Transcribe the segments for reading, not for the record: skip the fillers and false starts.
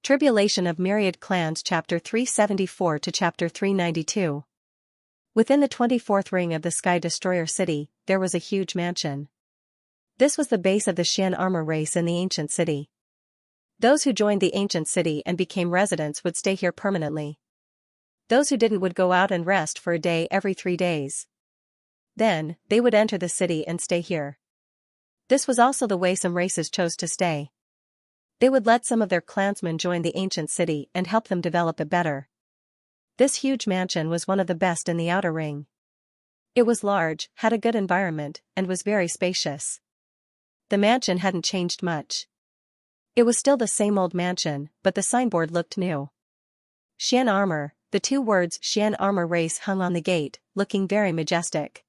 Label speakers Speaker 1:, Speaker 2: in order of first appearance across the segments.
Speaker 1: Tribulation of Myriad Clans Chapter 374 to Chapter 392. Within the 24th ring of the Sky Destroyer city, there was a huge mansion. This was the base of the Xian armor race in the ancient city. Those who joined the ancient city and became residents would stay here permanently. Those who didn't would go out and rest for a day every 3 days. Then, they would enter the city and stay here. This was also the way some races chose to stay. They would let some of their clansmen join the ancient city and help them develop it better. This huge mansion was one of the best in the outer ring. It was large, had a good environment, and was very spacious. The mansion hadn't changed much. It was still the same old mansion, but the signboard looked new. Xian Armor, the 2 words Xian Armor Race hung on the gate, looking very majestic.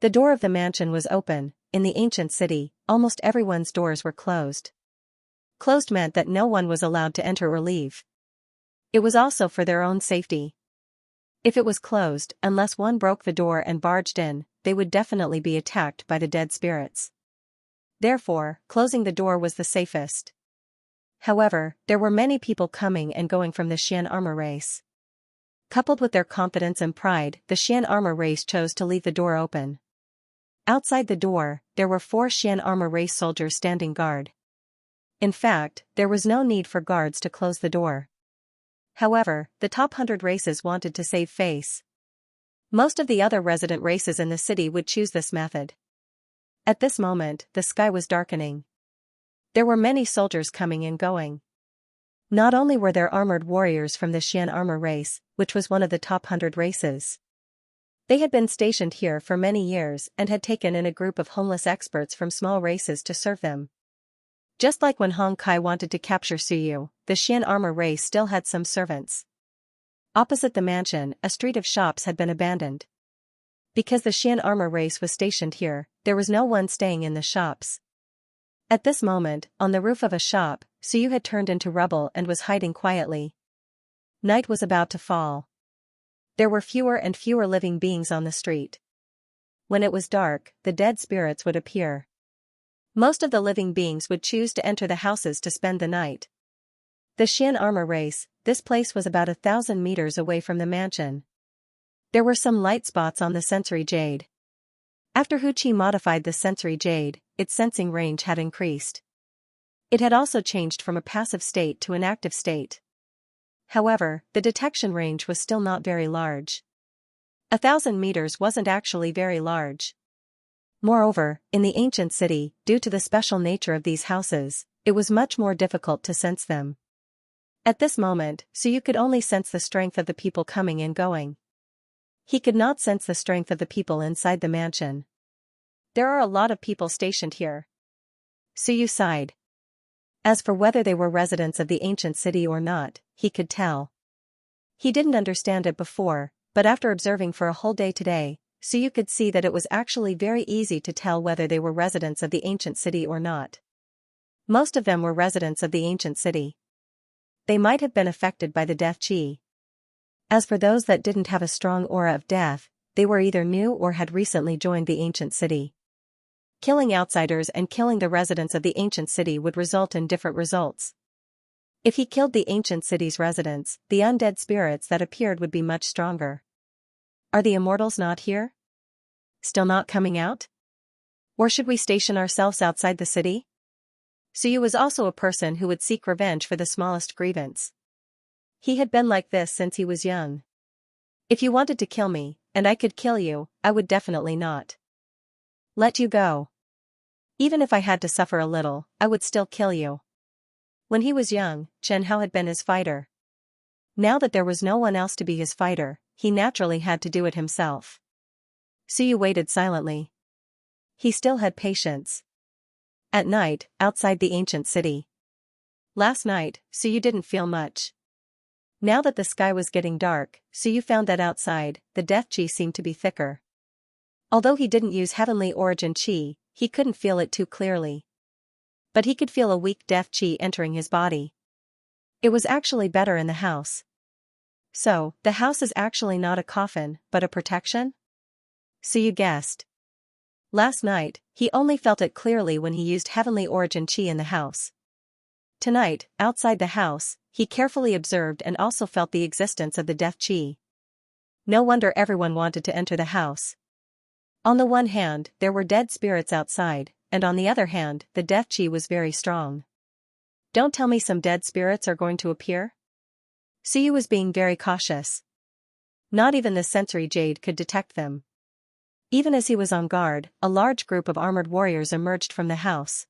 Speaker 1: The door of the mansion was open. In the ancient city, almost everyone's doors were closed. Closed meant that no one was allowed to enter or leave. It was also for their own safety. If it was closed, unless one broke the door and barged in, they would definitely be attacked by the dead spirits. Therefore, closing the door was the safest. However, there were many people coming and going from the Xian armor race. Coupled with their confidence and pride, the Xian armor race chose to leave the door open. Outside the door, there were 4 Xian armor race soldiers standing guard. In fact, there was no need for guards to close the door. However, the top 100 races wanted to save face. Most of the other resident races in the city would choose this method. At this moment, the sky was darkening. There were many soldiers coming and going. Not only were there armored warriors from the Xian armor race, which was one of the top 100 races. They had been stationed here for many years and had taken in a group of homeless experts from small races to serve them. Just like when Hong Kai wanted to capture Suyu, the Xian armor race still had some servants. Opposite the mansion, a street of shops had been abandoned. Because the Xian armor race was stationed here, there was no one staying in the shops. At this moment, on the roof of a shop, Suyu had turned into rubble and was hiding quietly. Night was about to fall. There were fewer and fewer living beings on the street. When it was dark, the dead spirits would appear. Most of the living beings would choose to enter the houses to spend the night. The Xian armor race, this place was about 1,000 meters away from the mansion. There were some light spots on the sensory jade. After Hu Qi modified the sensory jade, its sensing range had increased. It had also changed from a passive state to an active state. However, the detection range was still not very large. 1,000 meters wasn't actually very large. Moreover, in the ancient city, due to the special nature of these houses, it was much more difficult to sense them. At this moment, Suyu could only sense the strength of the people coming and going. He could not sense the strength of the people inside the mansion. There are a lot of people stationed here. Suyu sighed. As for whether they were residents of the ancient city or not, he could tell. He didn't understand it before, but after observing for a whole day today, Suyu could see that it was actually very easy to tell whether they were residents of the ancient city or not. Most of them were residents of the ancient city. They might have been affected by the death qi. As for those that didn't have a strong aura of death, they were either new or had recently joined the ancient city. Killing outsiders and killing the residents of the ancient city would result in different results. If he killed the ancient city's residents, the undead spirits that appeared would be much stronger. Are the immortals not here? Still not coming out? Or should we station ourselves outside the city? Suyu was also a person who would seek revenge for the smallest grievance. He had been like this since he was young. If you wanted to kill me, and I could kill you, I would definitely not let you go. Even if I had to suffer a little, I would still kill you. When he was young, Chen Hao had been his fighter. Now that there was no one else to be his fighter, he naturally had to do it himself. Suyu waited silently. He still had patience. At night, outside the ancient city. Last night, Suyu didn't feel much. Now that the sky was getting dark, Suyu found that outside, the death qi seemed to be thicker. Although he didn't use heavenly origin qi, he couldn't feel it too clearly. But he could feel a weak death qi entering his body. It was actually better in the house. So, the house is actually not a coffin, but a protection? Suyu guessed. Last night, he only felt it clearly when he used heavenly origin qi in the house. Tonight, outside the house, he carefully observed and also felt the existence of the death chi. No wonder everyone wanted to enter the house. On the one hand, there were dead spirits outside, and on the other hand, the death chi was very strong. Don't tell me some dead spirits are going to appear? Suyu was being very cautious. Not even the sensory jade could detect them. Even as he was on guard, a large group of armored warriors emerged from the house.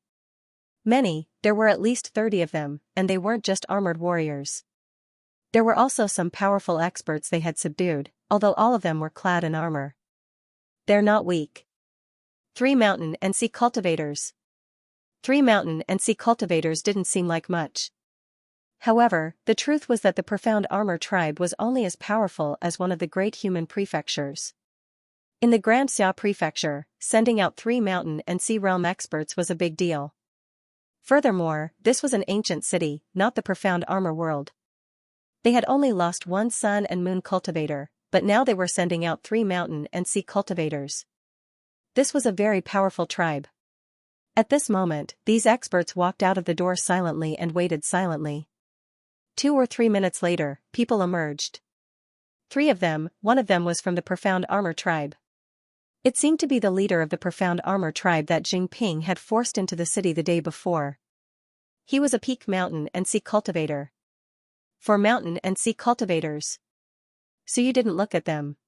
Speaker 1: Many, there were at least 30 of them, and they weren't just armored warriors. There were also some powerful experts they had subdued, although all of them were clad in armor. They're not weak. 3 mountain and sea cultivators. 3 mountain and sea cultivators didn't seem like much. However, the truth was that the profound armor tribe was only as powerful as one of the great human prefectures. In the Grand Xia prefecture, sending out 3 mountain and sea realm experts was a big deal. Furthermore, this was an ancient city, not the profound armor world. They had only lost 1 sun and moon cultivator, but now they were sending out 3 mountain and sea cultivators. This was a very powerful tribe. At this moment, these experts walked out of the door silently and waited silently. 2 or 3 minutes later, people emerged. 3 of them, one of them was from the profound armor tribe. It seemed to be the leader of the profound armor tribe that Jingping had forced into the city the day before. He was a peak mountain and sea cultivator. 4 mountain and sea cultivators. So you didn't look at them.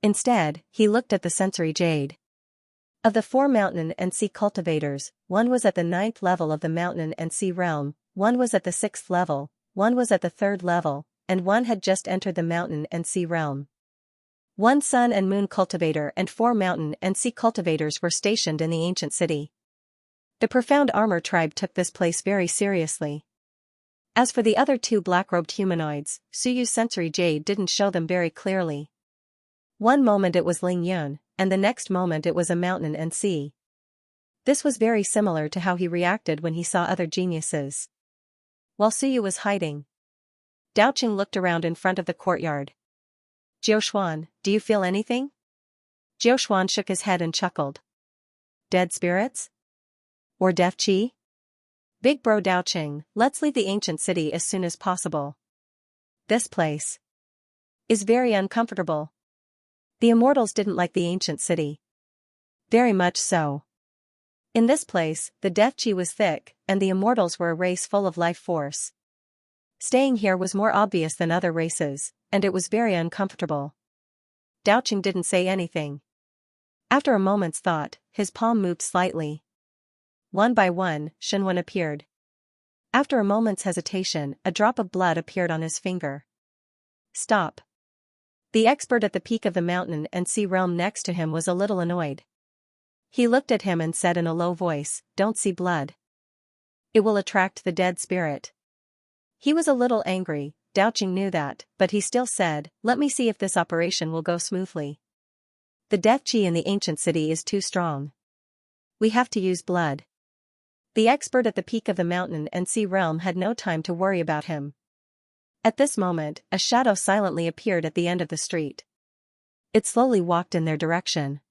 Speaker 1: Instead, he looked at the sensory jade. Of the 4 mountain and sea cultivators, 1 was at the 9th level of the mountain and sea realm, 1 was at the 6th level, 1 was at the 3rd level, and 1 had just entered the mountain and sea realm. 1 sun and moon cultivator and 4 mountain and sea cultivators were stationed in the ancient city. The profound armor tribe took this place very seriously. As for the other 2 black-robed humanoids, Suyu's sensory jade didn't show them very clearly. One moment it was Ling Yun, and the next moment it was a mountain and sea. This was very similar to how he reacted when he saw other geniuses. While Suyu was hiding, Daoqing looked around in front of the courtyard. Jiuxuan, do you feel anything? Jiuxuan shook his head and chuckled. Dead spirits? Or death chi? Big bro Daoqing, let's leave the ancient city as soon as possible. This place is very uncomfortable. The immortals didn't like the ancient city. Very much so. In this place, the death chi was thick, and the immortals were a race full of life force. Staying here was more obvious than other races, and it was very uncomfortable. Daoqing didn't say anything. After a moment's thought, his palm moved slightly. One by one, Shenwen appeared. After a moment's hesitation, a drop of blood appeared on his finger. Stop. The expert at the peak of the mountain and sea realm next to him was a little annoyed. He looked at him and said in a low voice, "Don't see blood. It will attract the dead spirit." He was a little angry, Daoqing knew that, but he still said, "Let me see if this operation will go smoothly. The death chi in the ancient city is too strong. We have to use blood." The expert at the peak of the mountain and sea realm had no time to worry about him. At this moment, a shadow silently appeared at the end of the street. It slowly walked in their direction.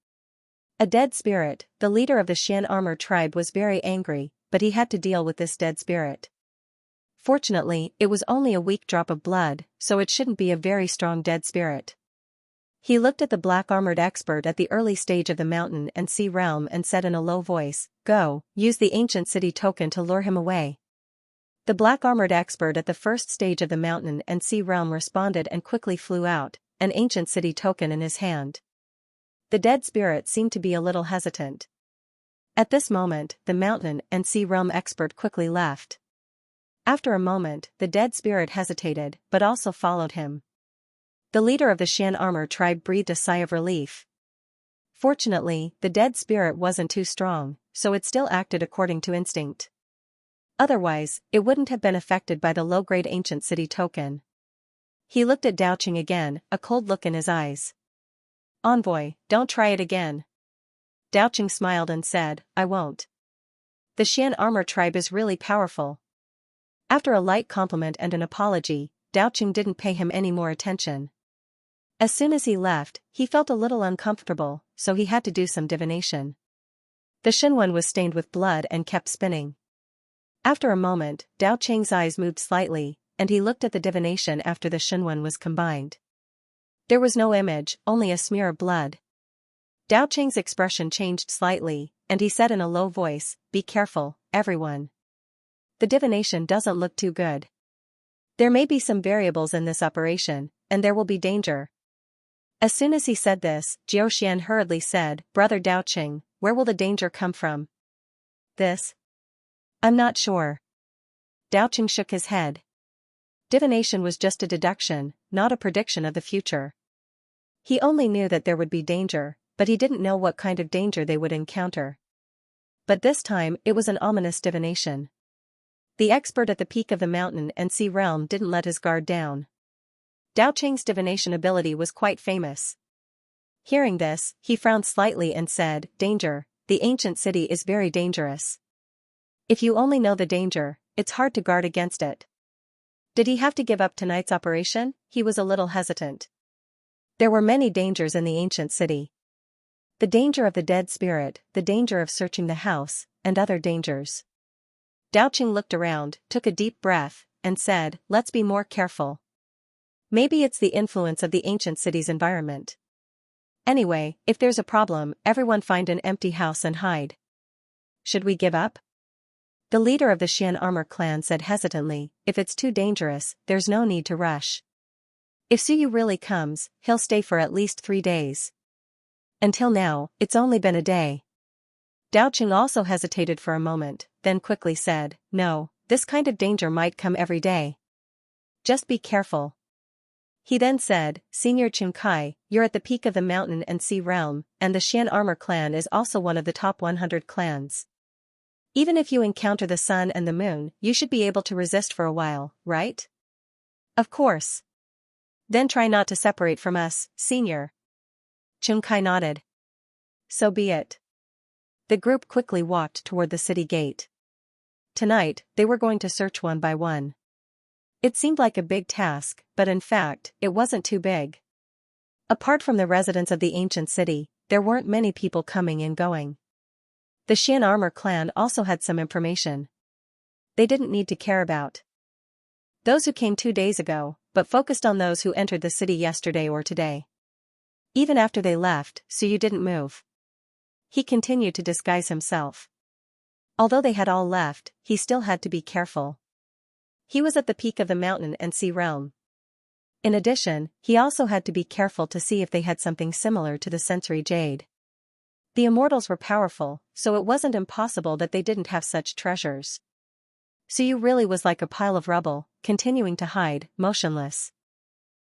Speaker 1: A dead spirit, the leader of the Xian armor tribe was very angry, but he had to deal with this dead spirit. Fortunately, it was only a weak drop of blood, so it shouldn't be a very strong dead spirit. He looked at the black-armored expert at the early stage of the mountain and sea realm and said in a low voice, "Go, use the ancient city token to lure him away." The black-armored expert at the first stage of the mountain and sea realm responded and quickly flew out, an ancient city token in his hand. The dead spirit seemed to be a little hesitant. At this moment, the mountain and sea realm expert quickly left. After a moment, the dead spirit hesitated, but also followed him. The leader of the Xian armor tribe breathed a sigh of relief. Fortunately, the dead spirit wasn't too strong, so it still acted according to instinct. Otherwise, it wouldn't have been affected by the low-grade ancient city token. He looked at Daoqing again, a cold look in his eyes. "Envoy, don't try it again." Daoqing smiled and said, "I won't. The Xian armor tribe is really powerful." After a light compliment and an apology, Daoqing didn't pay him any more attention. As soon as he left, he felt a little uncomfortable, so he had to do some divination. The Shenwen was stained with blood and kept spinning. After a moment, Dao Cheng's eyes moved slightly, and he looked at the divination after the Shenwen was combined. There was no image, only a smear of blood. Dao Cheng's expression changed slightly, and he said in a low voice, "Be careful, everyone. The divination doesn't look too good. There may be some variables in this operation, and there will be danger." As soon as he said this, Jiao Xian hurriedly said, "Brother Dao Cheng, where will the danger come from?" "This? I'm not sure." Dao Cheng shook his head. Divination was just a deduction, not a prediction of the future. He only knew that there would be danger, but he didn't know what kind of danger they would encounter. But this time, it was an ominous divination. The expert at the peak of the mountain and sea realm didn't let his guard down. Dao Cheng's divination ability was quite famous. Hearing this, he frowned slightly and said, "Danger, the ancient city is very dangerous. If you only know the danger, it's hard to guard against it." Did he have to give up tonight's operation? He was a little hesitant. There were many dangers in the ancient city. The danger of the dead spirit, the danger of searching the house, and other dangers. Dao Cheng looked around, took a deep breath, and said, "Let's be more careful. Maybe it's the influence of the ancient city's environment. Anyway, if there's a problem, everyone find an empty house and hide." "Should we give up?" The leader of the Xian armor clan said hesitantly, "If it's too dangerous, there's no need to rush. If Suyu really comes, he'll stay for at least 3 days. Until now, it's only been a day." Dao Cheng also hesitated for a moment, then quickly said, "No, this kind of danger might come every day. Just be careful." He then said, "Senior Xianxia, you're at the peak of the mountain and sea realm, and the Xian armor clan is also one of the top 100 clans. Even if you encounter the sun and the moon, you should be able to resist for a while, right?" "Of course." "Then try not to separate from us, senior." Xianxia nodded. "So be it." The group quickly walked toward the city gate. Tonight, they were going to search one by one. It seemed like a big task, but in fact, it wasn't too big. Apart from the residents of the ancient city, there weren't many people coming and going. The Xian armor clan also had some information they didn't need to care about those who came 2 days ago, but focused on those who entered the city yesterday or today. Even after they left, Suyu didn't move. He continued to disguise himself. Although they had all left, he still had to be careful. He was at the peak of the mountain and sea realm. In addition, he also had to be careful to see if they had something similar to the sensory jade. The immortals were powerful, so it wasn't impossible that they didn't have such treasures. Suyu really was like a pile of rubble, continuing to hide, motionless.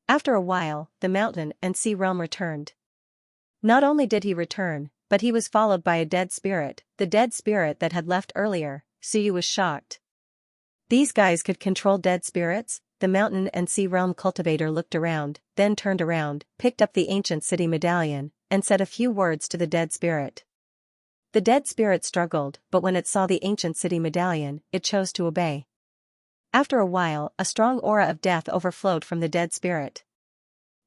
Speaker 1: After a while, the mountain and sea realm returned. Not only did he return, but he was followed by a dead spirit, the dead spirit that had left earlier. Suyu was shocked. These guys could control dead spirits? The mountain and sea realm cultivator looked around, then turned around, picked up the ancient city medallion, and said a few words to the dead spirit. The dead spirit struggled, but when it saw the ancient city medallion, it chose to obey. After a while, a strong aura of death overflowed from the dead spirit.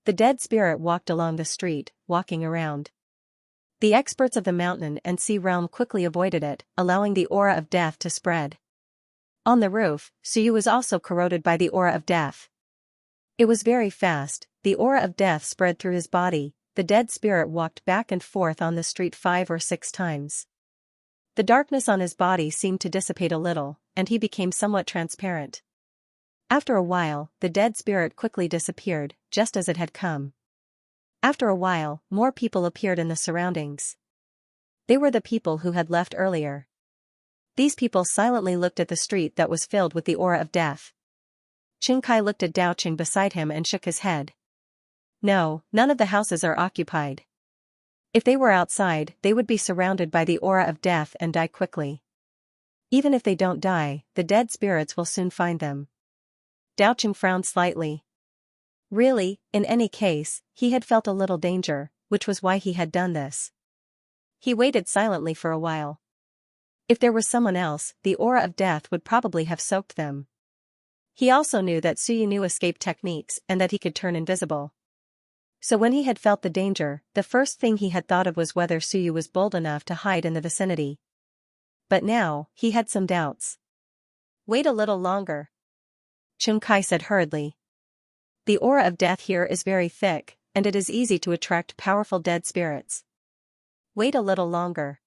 Speaker 1: The dead spirit walked along the street, walking around. The experts of the mountain and sea realm quickly avoided it, allowing the aura of death to spread. On the roof, Suyu was also corroded by the aura of death. It was very fast, the aura of death spread through his body. The dead spirit walked back and forth on the street 5 or 6 times. The darkness on his body seemed to dissipate a little, and he became somewhat transparent. After a while, the dead spirit quickly disappeared, just as it had come. After a while, more people appeared in the surroundings. They were the people who had left earlier. These people silently looked at the street that was filled with the aura of death. Xianxia looked at Dao Cheng beside him and shook his head. "No, none of the houses are occupied. If they were outside, they would be surrounded by the aura of death and die quickly. Even if they don't die, the dead spirits will soon find them." Dao Cheng frowned slightly. Really, in any case, he had felt a little danger, which was why he had done this. He waited silently for a while. If there was someone else, the aura of death would probably have soaked them. He also knew that Suyu knew escape techniques and that he could turn invisible. So when he had felt the danger, the first thing he had thought of was whether Suyu was bold enough to hide in the vicinity. But now, he had some doubts. Wait a little longer, Xianxia said hurriedly. The aura of death here is very thick, and it is easy to attract powerful dead spirits. Wait a little longer.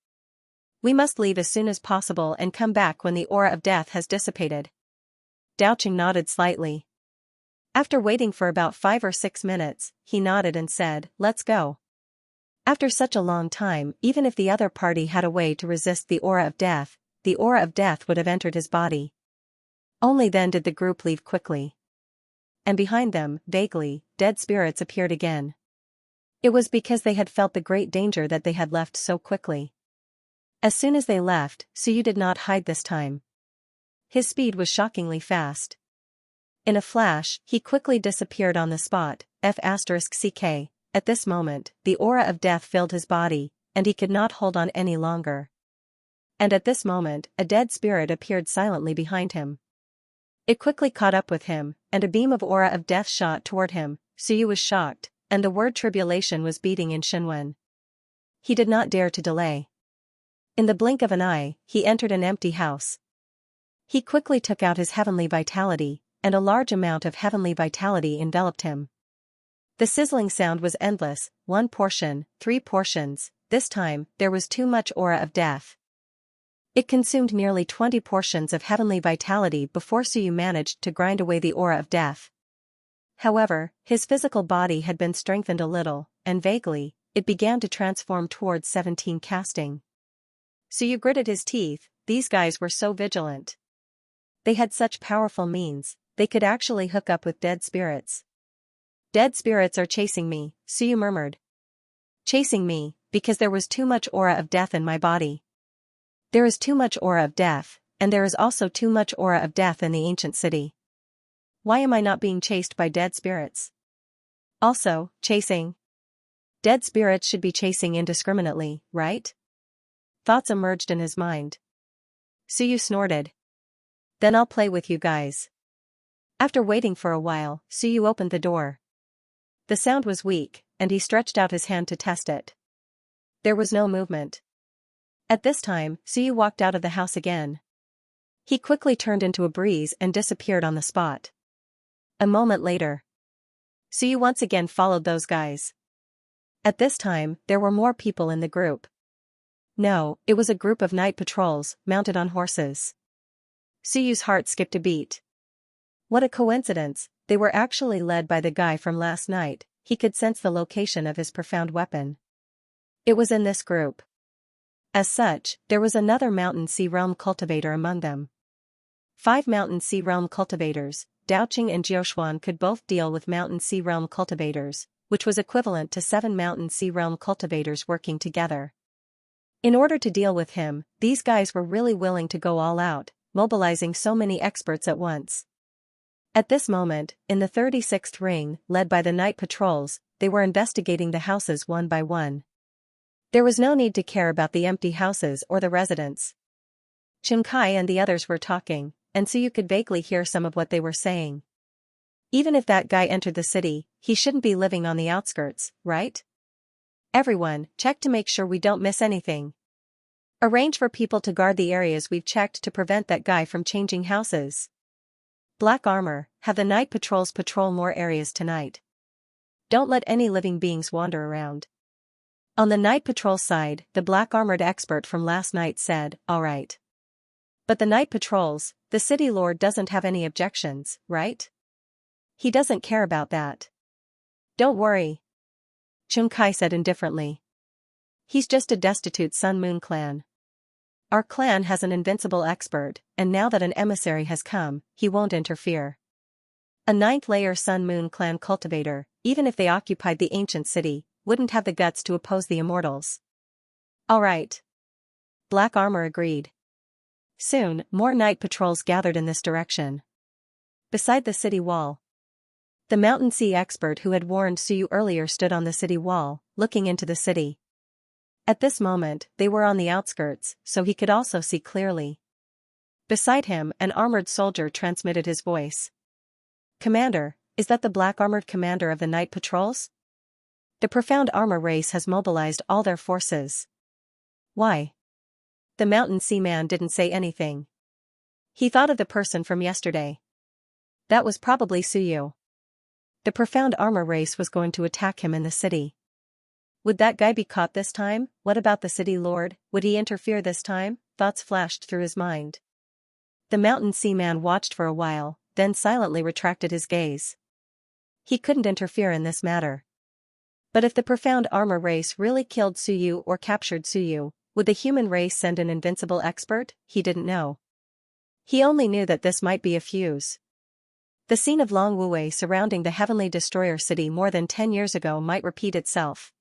Speaker 1: We must leave as soon as possible and come back when the aura of death has dissipated. Daoqing nodded slightly. After waiting for about 5 or 6 minutes, he nodded and said, "Let's go." After such a long time, even if the other party had a way to resist the aura of death would have entered his body. Only then did the group leave quickly. And behind them, vaguely, dead spirits appeared again. It was because they had felt the great danger that they had left so quickly. As soon as they left, Suyu did not hide this time. His speed was shockingly fast. In a flash, he quickly disappeared on the spot, F*ck. At this moment, the aura of death filled his body, and he could not hold on any longer. And at this moment, a dead spirit appeared silently behind him. It quickly caught up with him, and a beam of aura of death shot toward him. Suyu was shocked, and the word tribulation was beating in Shenwen. He did not dare to delay. In the blink of an eye, he entered an empty house. He quickly took out his heavenly vitality, and a large amount of heavenly vitality enveloped him. The sizzling sound was endless, 1 portion, 3 portions, this time, there was too much aura of death. It consumed nearly 20 portions of heavenly vitality before Suyu managed to grind away the aura of death. However, his physical body had been strengthened a little, and vaguely, it began to transform towards 17 casting. Suyu gritted his teeth, these guys were so vigilant. They had such powerful means, they could actually hook up with dead spirits. Dead spirits are chasing me, Suyu murmured. Chasing me, because there was too much aura of death in my body. There is too much aura of death, and there is also too much aura of death in the ancient city. Why am I not being chased by dead spirits? Also, chasing. Dead spirits should be chasing indiscriminately, right? Thoughts emerged in his mind. Suyu snorted. Then I'll play with you guys. After waiting for a while, Suyu opened the door. The sound was weak, and he stretched out his hand to test it. There was no movement. At this time, Suyu walked out of the house again. He quickly turned into a breeze and disappeared on the spot. A moment later, Suyu once again followed those guys. At this time, there were more people in the group. No, it was a group of night patrols, mounted on horses. Suyu's heart skipped a beat. What a coincidence, they were actually led by the guy from last night. He could sense the location of his profound weapon. It was in this group. As such, there was another Mountain Sea Realm cultivator among them. 5 Mountain Sea Realm cultivators, Daoqing and Jiuxuan could both deal with Mountain Sea Realm cultivators, which was equivalent to 7 Mountain Sea Realm cultivators working together. In order to deal with him, these guys were really willing to go all out, mobilizing so many experts at once. At this moment, in the 36th ring, led by the night patrols, they were investigating the houses one by one. There was no need to care about the empty houses or the residents. Xianxia and the others were talking, and Suyu could vaguely hear some of what they were saying. Even if that guy entered the city, he shouldn't be living on the outskirts, right? Everyone, check to make sure we don't miss anything. Arrange for people to guard the areas we've checked to prevent that guy from changing houses. Black Armor, have the night patrols patrol more areas tonight. Don't let any living beings wander around. On the night patrol side, the black-armored expert from last night said, all right. But the night patrols, the city lord doesn't have any objections, right? He doesn't care about that. Don't worry, Xianxia said indifferently. He's just a destitute Sun Moon clan. Our clan has an invincible expert, and now that an emissary has come, he won't interfere. A 9th-layer Sun Moon clan cultivator, even if they occupied the ancient city, wouldn't have the guts to oppose the immortals. All right. Black Armor agreed. Soon, more night patrols gathered in this direction. Beside the city wall, the Mountain Sea expert who had warned Suyu earlier stood on the city wall, looking into the city. At this moment, they were on the outskirts, so he could also see clearly. Beside him, an armored soldier transmitted his voice. Commander, is that the black-armored commander of the night patrols? The profound armor race has mobilized all their forces. Why? The Mountain Sea man didn't say anything. He thought of the person from yesterday. That was probably Suyu. The profound armor race was going to attack him in the city. Would that guy be caught this time? What about the city lord? Would he interfere this time? Thoughts flashed through his mind. The mountain sea man watched for a while, then silently retracted his gaze. He couldn't interfere in this matter. But if the profound armor race really killed Suyu or captured Suyu, would the human race send an invincible expert? He didn't know. He only knew that this might be a fuse. The scene of Long Wuwei surrounding the heavenly destroyer city more than 10 years ago might repeat itself.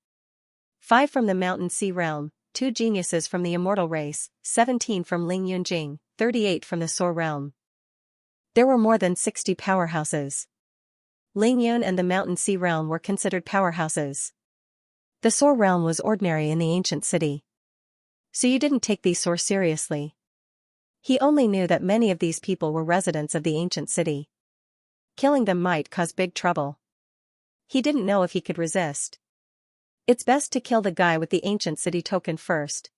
Speaker 1: 5 from the mountain sea realm, 2 geniuses from the immortal race, 17 from Ling Yunjing, 38 from the Soar realm. There were more than 60 powerhouses. Ling Yun and the mountain sea realm were considered powerhouses. The Soar realm was ordinary in the ancient city. So you didn't take these Soar seriously. He only knew that many of these people were residents of the ancient city. Killing them might cause big trouble. He didn't know if he could resist. It's best to kill the guy with the ancient city token first.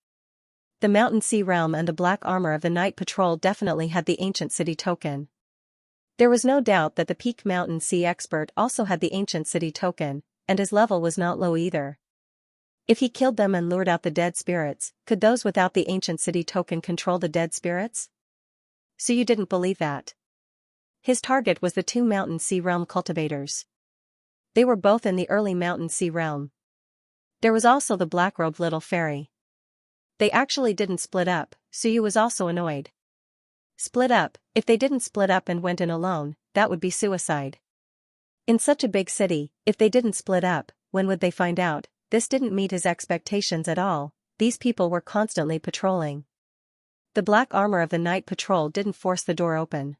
Speaker 1: The mountain sea realm and the black armor of the night patrol definitely had the ancient city token. There was no doubt that the peak mountain sea expert also had the ancient city token, and his level was not low either. If he killed them and lured out the dead spirits, could those without the ancient city token control the dead spirits? So you didn't believe that. His target was the 2 mountain sea realm cultivators. They were both in the early mountain sea realm. There was also the black-robed little fairy. They actually didn't split up, Suyu was also annoyed. Split up, if they didn't split up and went in alone, that would be suicide. In such a big city, if they didn't split up, when would they find out? This didn't meet his expectations at all. These people were constantly patrolling. The black armor of the night patrol didn't force the door open.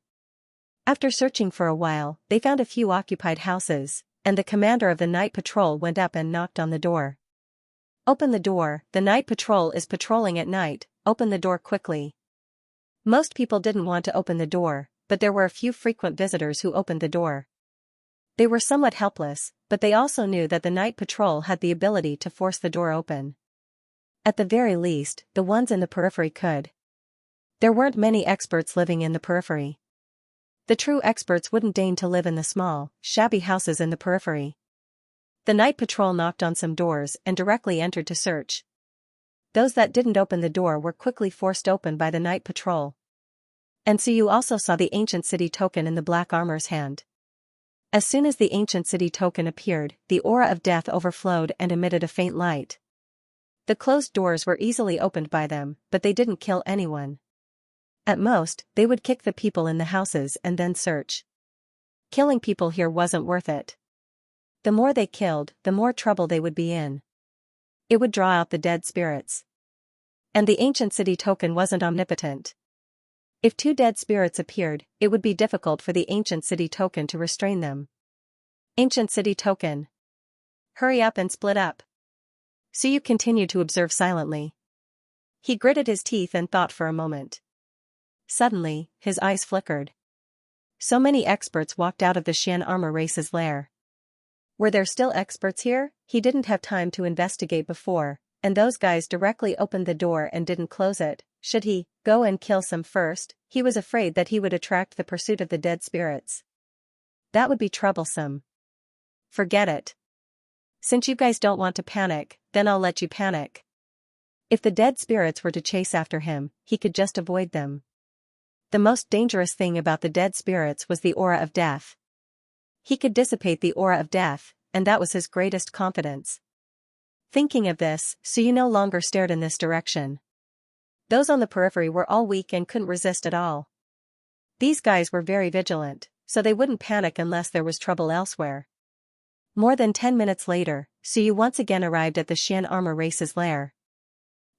Speaker 1: After searching for a while, they found a few occupied houses, and the commander of the night patrol went up and knocked on the door. Open the door, the night patrol is patrolling at night, open the door quickly. Most people didn't want to open the door, but there were a few frequent visitors who opened the door. They were somewhat helpless, but they also knew that the night patrol had the ability to force the door open. At the very least, the ones in the periphery could. There weren't many experts living in the periphery. The true experts wouldn't deign to live in the small, shabby houses in the periphery. The night patrol knocked on some doors and directly entered to search. Those that didn't open the door were quickly forced open by the night patrol. And Suyu also saw the ancient city token in the black armor's hand. As soon as the ancient city token appeared, the aura of death overflowed and emitted a faint light. The closed doors were easily opened by them, but they didn't kill anyone. At most, they would kick the people in the houses and then search. Killing people here wasn't worth it. The more they killed, the more trouble they would be in. It would draw out the dead spirits. And the ancient city token wasn't omnipotent. If 2 dead spirits appeared, it would be difficult for the ancient city token to restrain them. Ancient city token. Hurry up and split up. Suyu continued to observe silently. He gritted his teeth and thought for a moment. Suddenly, his eyes flickered. So many experts walked out of the Xian armor race's lair. Were there still experts here? He didn't have time to investigate before, and those guys directly opened the door and didn't close it. Should he go and kill some first? He was afraid that he would attract the pursuit of the dead spirits. That would be troublesome. Forget it. Since you guys don't want to panic, then I'll let you panic. If the dead spirits were to chase after him, he could just avoid them. The most dangerous thing about the dead spirits was the aura of death. He could dissipate the aura of death, and that was his greatest confidence. Thinking of this, Suyu no longer stared in this direction. Those on the periphery were all weak and couldn't resist at all. These guys were very vigilant, so they wouldn't panic unless there was trouble elsewhere. More than 10 minutes later, Suyu once again arrived at the Xian armor race's lair.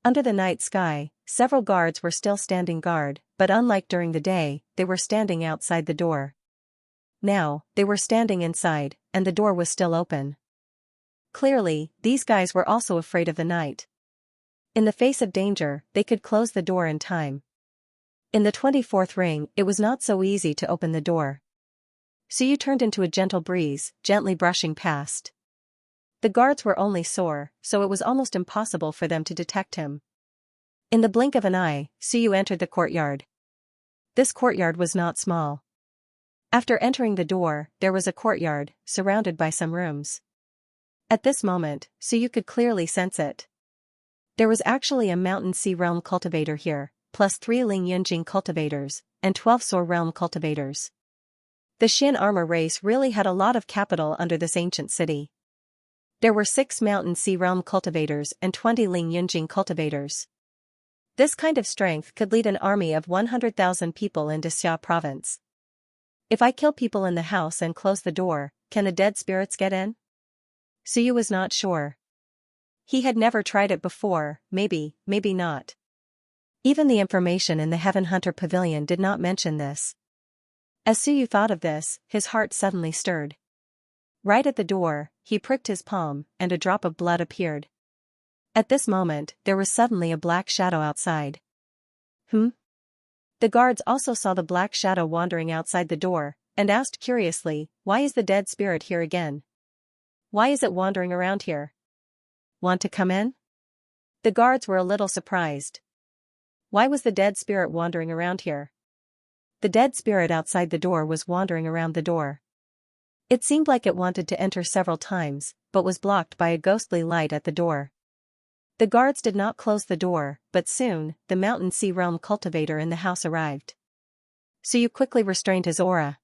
Speaker 1: Under the night sky, several guards were still standing guard, but unlike during the day, they were standing outside the door. Now, they were standing inside, and the door was still open. Clearly, these guys were also afraid of the night. In the face of danger, they could close the door in time. In the 24th ring, it was not so easy to open the door. Suyu turned into a gentle breeze, gently brushing past. The guards were only sore, so it was almost impossible for them to detect him. In the blink of an eye, Suyu entered the courtyard. This courtyard was not small. After entering the door, there was a courtyard, surrounded by some rooms. At this moment, Suyu could clearly sense it. There was actually a Mountain Sea Realm cultivator here, plus 3 Ling Yunjing cultivators, and 12 Soar Realm cultivators. The Xin armor race really had a lot of capital under this ancient city. There were 6 Mountain Sea Realm cultivators and 20 Ling Yunjing cultivators. This kind of strength could lead an army of 100,000 people into Xia province. If I kill people in the house and close the door, can the dead spirits get in? Suyu was not sure. He had never tried it before, maybe not. Even the information in the Heaven Hunter Pavilion did not mention this. As Suyu thought of this, his heart suddenly stirred. Right at the door, he pricked his palm, and a drop of blood appeared. At this moment, there was suddenly a black shadow outside. The guards also saw the black shadow wandering outside the door, and asked curiously, why is the dead spirit here again? Why is it wandering around here? Want to come in? The guards were a little surprised. Why was the dead spirit wandering around here? The dead spirit outside the door was wandering around the door. It seemed like it wanted to enter several times, but was blocked by a ghostly light at the door. The guards did not close the door, but soon, the Mountain Sea Realm cultivator in the house arrived. Suyu quickly restrained his aura.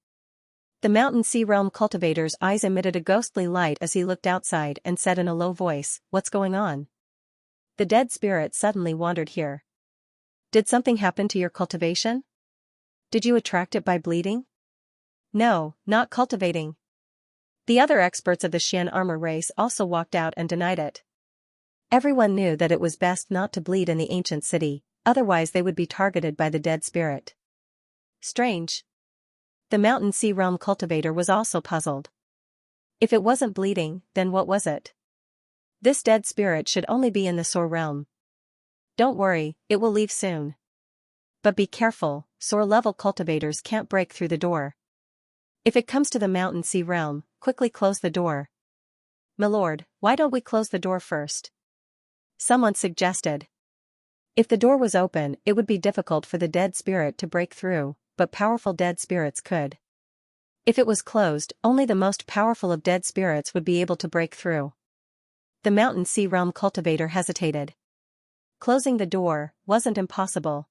Speaker 1: The Mountain Sea Realm cultivator's eyes emitted a ghostly light as he looked outside and said in a low voice, "What's going on?" The dead spirit suddenly wandered here. Did something happen to your cultivation? Did you attract it by bleeding? No, not cultivating. The other experts of the Xian armor race also walked out and denied it. Everyone knew that it was best not to bleed in the ancient city, otherwise they would be targeted by the dead spirit. Strange. The Mountain Sea Realm cultivator was also puzzled. If it wasn't bleeding, then what was it? This dead spirit should only be in the Soar realm. Don't worry, it will leave soon. But be careful, Soar level cultivators can't break through the door. If it comes to the Mountain Sea realm, quickly close the door. Milord, why don't we close the door first? Someone suggested. If the door was open, it would be difficult for the dead spirit to break through, but powerful dead spirits could. If it was closed, only the most powerful of dead spirits would be able to break through. The Mountain Sea Realm cultivator hesitated. Closing the door wasn't impossible.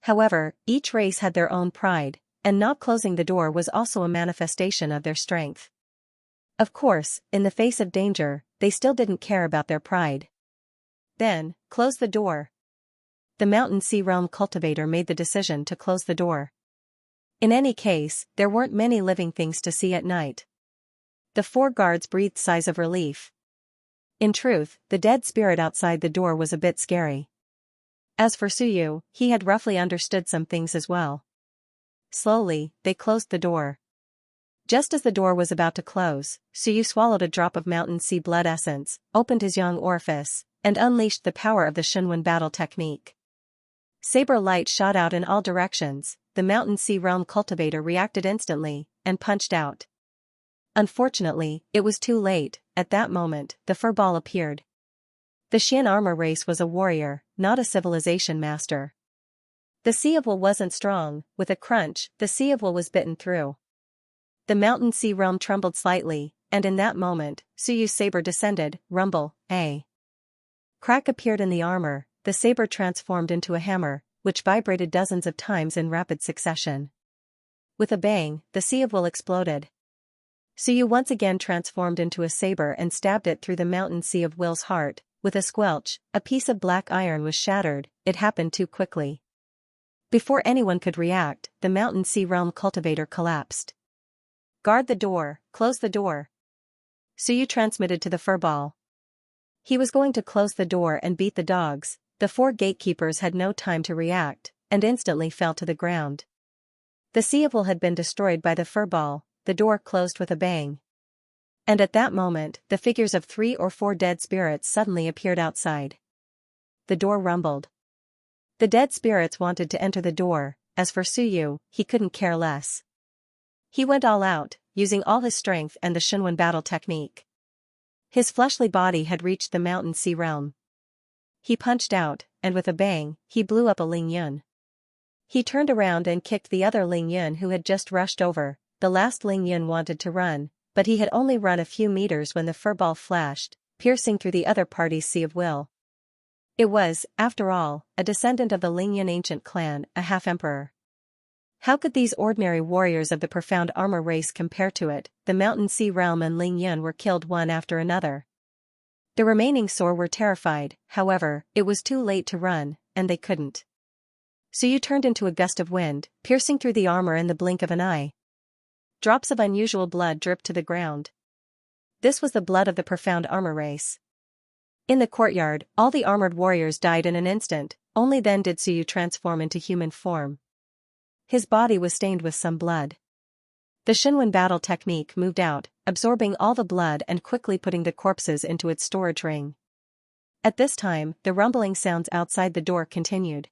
Speaker 1: However, each race had their own pride, and not closing the door was also a manifestation of their strength. Of course, in the face of danger, they still didn't care about their pride. Then, close the door. The Mountain Sea Realm cultivator made the decision to close the door. In any case, there weren't many living things to see at night. The 4 guards breathed sighs of relief. In truth, the dead spirit outside the door was a bit scary. As for Suyu, he had roughly understood some things as well. Slowly, they closed the door. Just as the door was about to close, Suyu swallowed a drop of Mountain Sea blood essence, opened his young orifice, and unleashed the power of the Shenwen battle technique. Saber light shot out in all directions. The Mountain Sea Realm cultivator reacted instantly, and punched out. Unfortunately, it was too late. At that moment, the furball appeared. The Xian armor race was a warrior, not a civilization master. The Sea of Will wasn't strong. With a crunch, the Sea of Will was bitten through. The Mountain Sea Realm trembled slightly, and in that moment, Suyu's saber descended. Rumble, a crack appeared in the armor. The saber transformed into a hammer, which vibrated dozens of times in rapid succession. With a bang, the Sea of Will exploded. Suyu once again transformed into a saber and stabbed it through the Mountain Sea of Will's heart. With a squelch, a piece of black iron was shattered. It happened too quickly. Before anyone could react, the Mountain Sea Realm cultivator collapsed. Guard the door, close the door. Suyu transmitted to the furball. He was going to close the door and beat the dogs. The 4 gatekeepers had no time to react, and instantly fell to the ground. The Sea of Will had been destroyed by the furball. The door closed with a bang. And at that moment, the figures of 3 or 4 dead spirits suddenly appeared outside. The door rumbled. The dead spirits wanted to enter the door. As for Suyu, he couldn't care less. He went all out, using all his strength and the Shenwen battle technique. His fleshly body had reached the Mountain Sea realm. He punched out, and with a bang, he blew up a Ling Yun. He turned around and kicked the other Ling Yun who had just rushed over. The last Ling Yun wanted to run, but he had only run a few meters when the furball flashed, piercing through the other party's sea of will. It was, after all, a descendant of the Ling Yun ancient clan, a half-emperor. How could these ordinary warriors of the profound armor race compare to it? The Mountain Sea realm and Ling Yun were killed one after another. The remaining Sor were terrified, however, it was too late to run, and they couldn't. Suyu turned into a gust of wind, piercing through the armor in the blink of an eye. Drops of unusual blood dripped to the ground. This was the blood of the profound armor race. In the courtyard, all the armored warriors died in an instant, only then did Suyu transform into human form. His body was stained with some blood. The Shinwen battle technique moved out, absorbing all the blood and quickly putting the corpses into its storage ring. At this time, the rumbling sounds outside the door continued.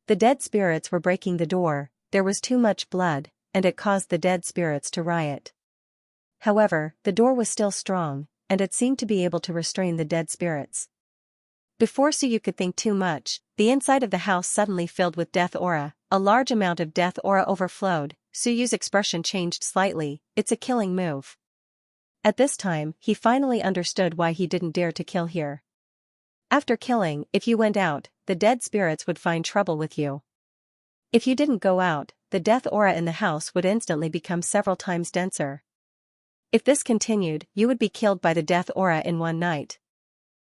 Speaker 1: The dead spirits were breaking the door, there was too much blood, and it caused the dead spirits to riot. However, the door was still strong, and it seemed to be able to restrain the dead spirits. Before Suyu could think too much, the inside of the house suddenly filled with death aura. A large amount of death aura overflowed. Suyu's expression changed slightly. It's a killing move. At this time, he finally understood why he didn't dare to kill here. After killing, if you went out, the dead spirits would find trouble with you. If you didn't go out, the death aura in the house would instantly become several times denser. If this continued, you would be killed by the death aura in one night.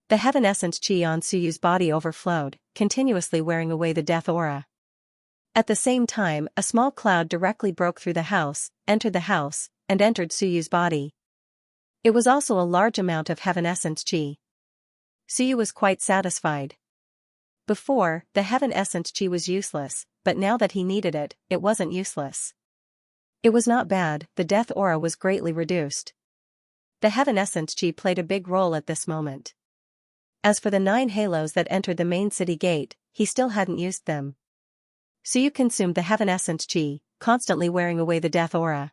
Speaker 1: The heaven essence chi on Suyu's body overflowed, continuously wearing away the death aura. At the same time, a small cloud directly broke through the house, entered Suyu's body. It was also a large amount of heaven essence chi. Suyu was quite satisfied. Before, the heaven essence chi was useless, but now that he needed it, it wasn't useless. It was not bad, the death aura was greatly reduced. The heaven essence chi played a big role at this moment. As for the 9 halos that entered the main city gate, he still hadn't used them. Suyu consumed the heaven essence chi, constantly wearing away the death aura.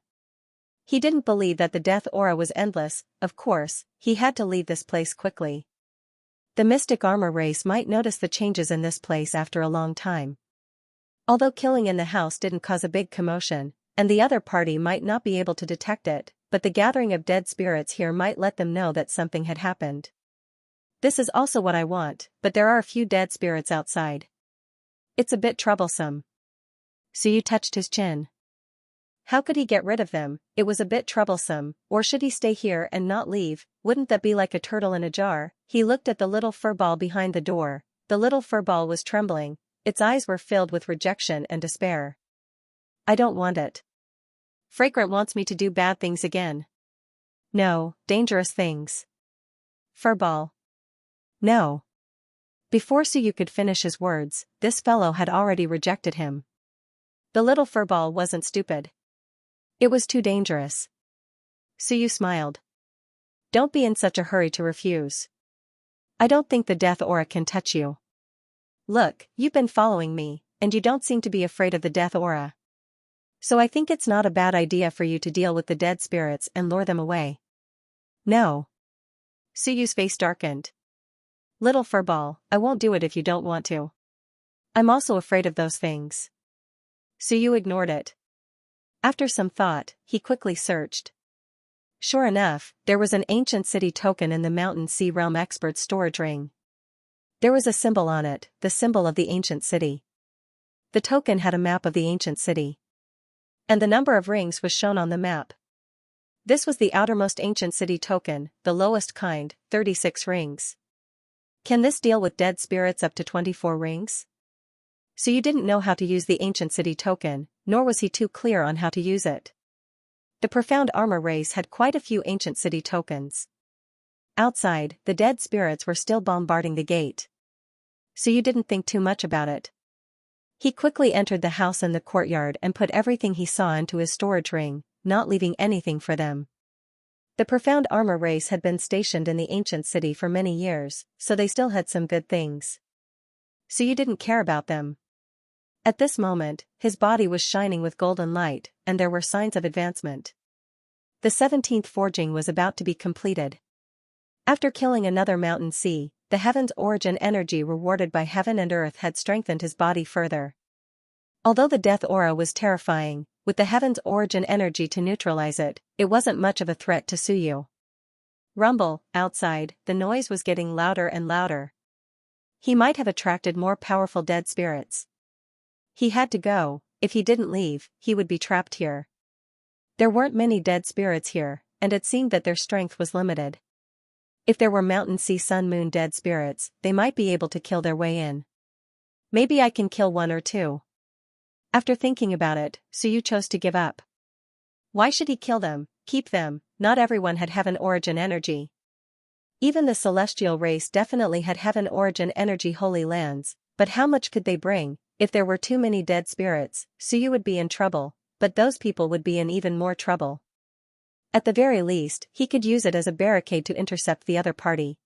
Speaker 1: He didn't believe that the death aura was endless. Of course, he had to leave this place quickly. The mystic armor race might notice the changes in this place after a long time. Although killing in the house didn't cause a big commotion, and the other party might not be able to detect it, but the gathering of dead spirits here might let them know that something had happened. This is also what I want, but there are a few dead spirits outside. It's a bit troublesome. Suyu touched his chin. How could he get rid of them? It was a bit troublesome, or should he stay here and not leave? Wouldn't that be like a turtle in a jar? He looked at the little furball behind the door. The little furball was trembling, its eyes were filled with rejection and despair. I don't want it. Fragrant wants me to do bad things again. No, dangerous things. Furball. No. Before Suyu could finish his words, this fellow had already rejected him. The little furball wasn't stupid. It was too dangerous. Suyu smiled. Don't be in such a hurry to refuse. I don't think the death aura can touch you. Look, you've been following me, and you don't seem to be afraid of the death aura. So I think it's not a bad idea for you to deal with the dead spirits and lure them away. No. Suyu's face darkened. Little furball, I won't do it if you don't want to. I'm also afraid of those things. Suyu ignored it. After some thought, he quickly searched. Sure enough, there was an ancient city token in the Mountain Sea Realm Expert's storage ring. There was a symbol on it, the symbol of the ancient city. The token had a map of the ancient city. And the number of rings was shown on the map. This was the outermost ancient city token, the lowest kind, 36 rings. Can this deal with dead spirits up to 24 rings? So you didn't know how to use the ancient city token, nor was he too clear on how to use it. The profound armor race had quite a few ancient city tokens. Outside, the dead spirits were still bombarding the gate. So you didn't think too much about it. He quickly entered the house and the courtyard and put everything he saw into his storage ring, not leaving anything for them. The profound armor race had been stationed in the ancient city for many years, so they still had some good things. So you didn't care about them. At this moment, his body was shining with golden light, and there were signs of advancement. The 17th forging was about to be completed. After killing another mountain sea, the heaven's origin energy rewarded by heaven and earth had strengthened his body further. Although the death aura was terrifying, with the heaven's origin energy to neutralize it, it wasn't much of a threat to Suyu. Rumble, outside, the noise was getting louder and louder. He might have attracted more powerful dead spirits. He had to go. If he didn't leave, he would be trapped here. There weren't many dead spirits here, and it seemed that their strength was limited. If there were mountain sea sun moon dead spirits, they might be able to kill their way in. Maybe I can kill one or two. After thinking about it, Suyu chose to give up. Why should he kill them, keep them? Not everyone had heaven origin energy. Even the celestial race definitely had heaven origin energy holy lands, but how much could they bring? If there were too many dead spirits, Suyu would be in trouble, but those people would be in even more trouble. At the very least, he could use it as a barricade to intercept the other party.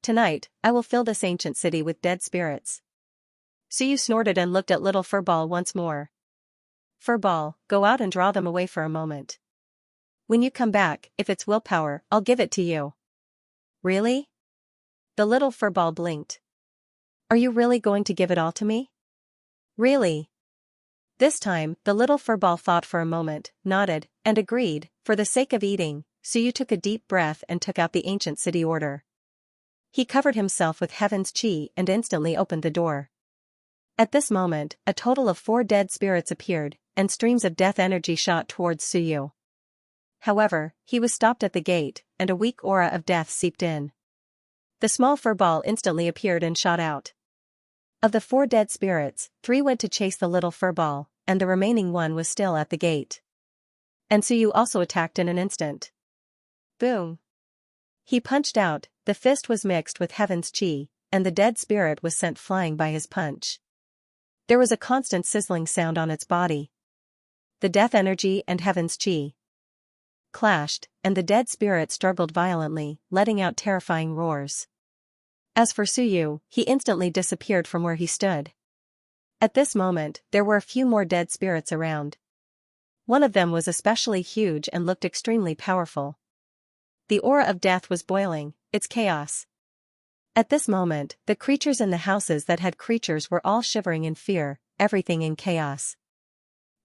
Speaker 1: Tonight, I will fill this ancient city with dead spirits. Suyu snorted and looked at little Furball once more. Furball, go out and draw them away for a moment. When you come back, if it's willpower, I'll give it to you. Really? The little Furball blinked. Are you really going to give it all to me? Really? This time, the little Furball thought for a moment, nodded, and agreed. For the sake of eating, Suyu took a deep breath and took out the ancient city order. He covered himself with heaven's chi and instantly opened the door. At this moment, a total of 4 dead spirits appeared, and streams of death energy shot towards Suyu. However, he was stopped at the gate, and a weak aura of death seeped in. The small Furball instantly appeared and shot out. Of the 4 dead spirits, 3 went to chase the little Furball, and the remaining one was still at the gate. And Suyu also attacked in an instant. Boom! He punched out, the fist was mixed with heaven's chi, and the dead spirit was sent flying by his punch. There was a constant sizzling sound on its body. The death energy and heaven's chi clashed, and the dead spirit struggled violently, letting out terrifying roars. As for Suyu, he instantly disappeared from where he stood. At this moment, there were a few more dead spirits around. One of them was especially huge and looked extremely powerful. The aura of death was boiling, its chaos. At this moment, the creatures in the houses that had creatures were all shivering in fear, everything in chaos.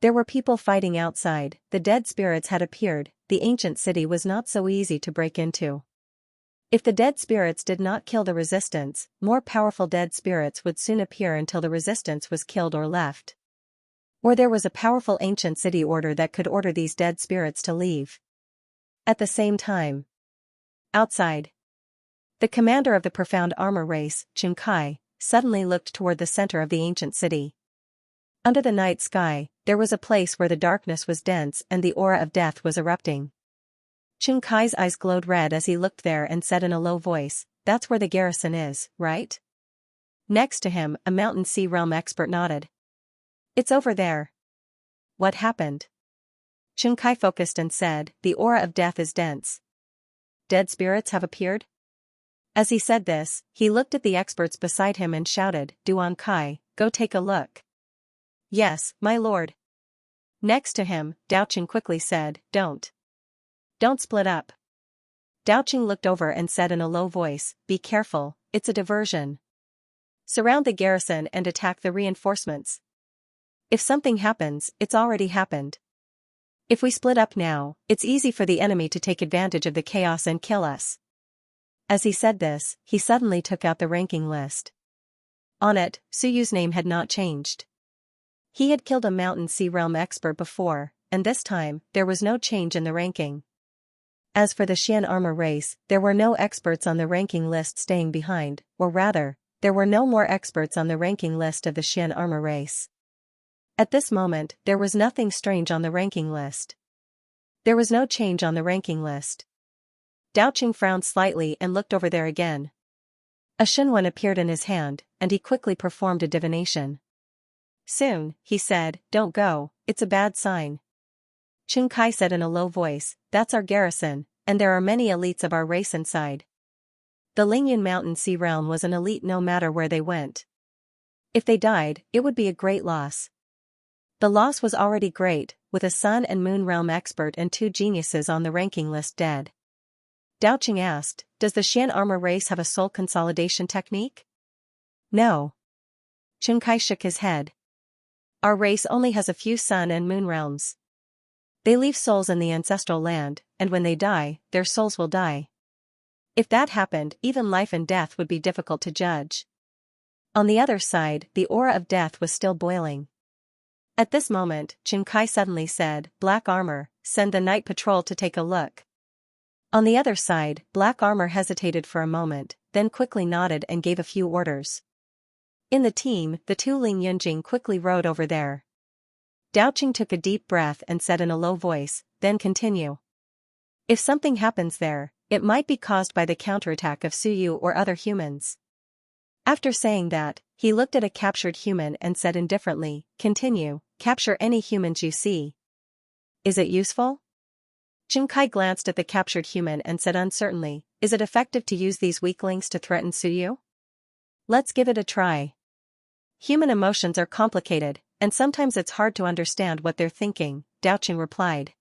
Speaker 1: There were people fighting outside, the dead spirits had appeared, the ancient city was not so easy to break into. If the dead spirits did not kill the resistance, more powerful dead spirits would soon appear until the resistance was killed or left. Or there was a powerful ancient city order that could order these dead spirits to leave. At the same time, outside, the commander of the profound armor race, Xianxia, suddenly looked toward the center of the ancient city. Under the night sky, there was a place where the darkness was dense and the aura of death was erupting. Xianxia's eyes glowed red as he looked there and said in a low voice, "That's where the garrison is, right?" Next to him, a mountain sea realm expert nodded. "It's over there." "What happened?" Xianxia focused and said, "The aura of death is dense. Dead spirits have appeared?" As he said this, he looked at the experts beside him and shouted, "Duan Kai, go take a look." "Yes, my lord." Next to him, Daoqing quickly said, Don't split up." Daoqing looked over and said in a low voice, "Be careful, it's a diversion. Surround the garrison and attack the reinforcements. If something happens, it's already happened. If we split up now, it's easy for the enemy to take advantage of the chaos and kill us." As he said this, he suddenly took out the ranking list. On it, Suyu's name had not changed. He had killed a mountain sea realm expert before, and this time, there was no change in the ranking. As for the Xian armor race, there were no experts on the ranking list staying behind, or rather, there were no more experts on the ranking list of the Xian armor race. At this moment, there was nothing strange on the ranking list. There was no change on the ranking list. Daoqing frowned slightly and looked over there again. A Shenwan appeared in his hand, and he quickly performed a divination. "Soon," he said, "don't go, it's a bad sign." Xianxia said in a low voice, "That's our garrison, and there are many elites of our race inside." The Lingyun Mountain Sea Realm was an elite no matter where they went. If they died, it would be a great loss. The loss was already great, with a Sun and Moon Realm expert and 2 geniuses on the ranking list dead. Daoqing asked, "Does the Xian armor race have a soul consolidation technique?" "No." Xianxia shook his head. Our race only has a few sun and moon realms. They leave souls in the ancestral land, and when they die, their souls will die. If that happened, even life and death would be difficult to judge. On the other side, the aura of death was still boiling. At this moment, Xianxia suddenly said, "Black Armor, send the night patrol to take a look." On the other side, Black Armor hesitated for a moment, then quickly nodded and gave a few orders. In the team, the two Ling Yunjing quickly rode over there. Daoqing took a deep breath and said in a low voice, "Then continue. If something happens there, it might be caused by the counterattack of Suyu or other humans." After saying that, he looked at a captured human and said indifferently, "Continue, capture any humans you see." "Is it useful?" Xianxia glanced at the captured human and said uncertainly, "Is it effective to use these weaklings to threaten Suyu? Let's give it a try." Human emotions are complicated, and sometimes it's hard to understand what they're thinking, Daoqing replied.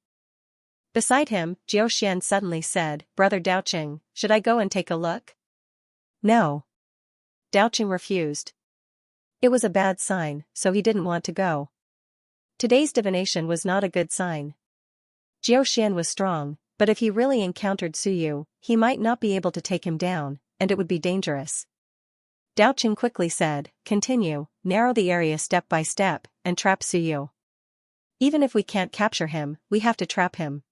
Speaker 1: Beside him, Jiao Xian suddenly said, "Brother Daoqing, should I go and take a look?" "No." Daoqing refused. It was a bad sign, so he didn't want to go. Today's divination was not a good sign. Jiao Xian was strong, but if he really encountered Suyu, he might not be able to take him down, and it would be dangerous. Daoqing quickly said, "Continue, narrow the area step by step, and trap Suyu. Even if we can't capture him, we have to trap him.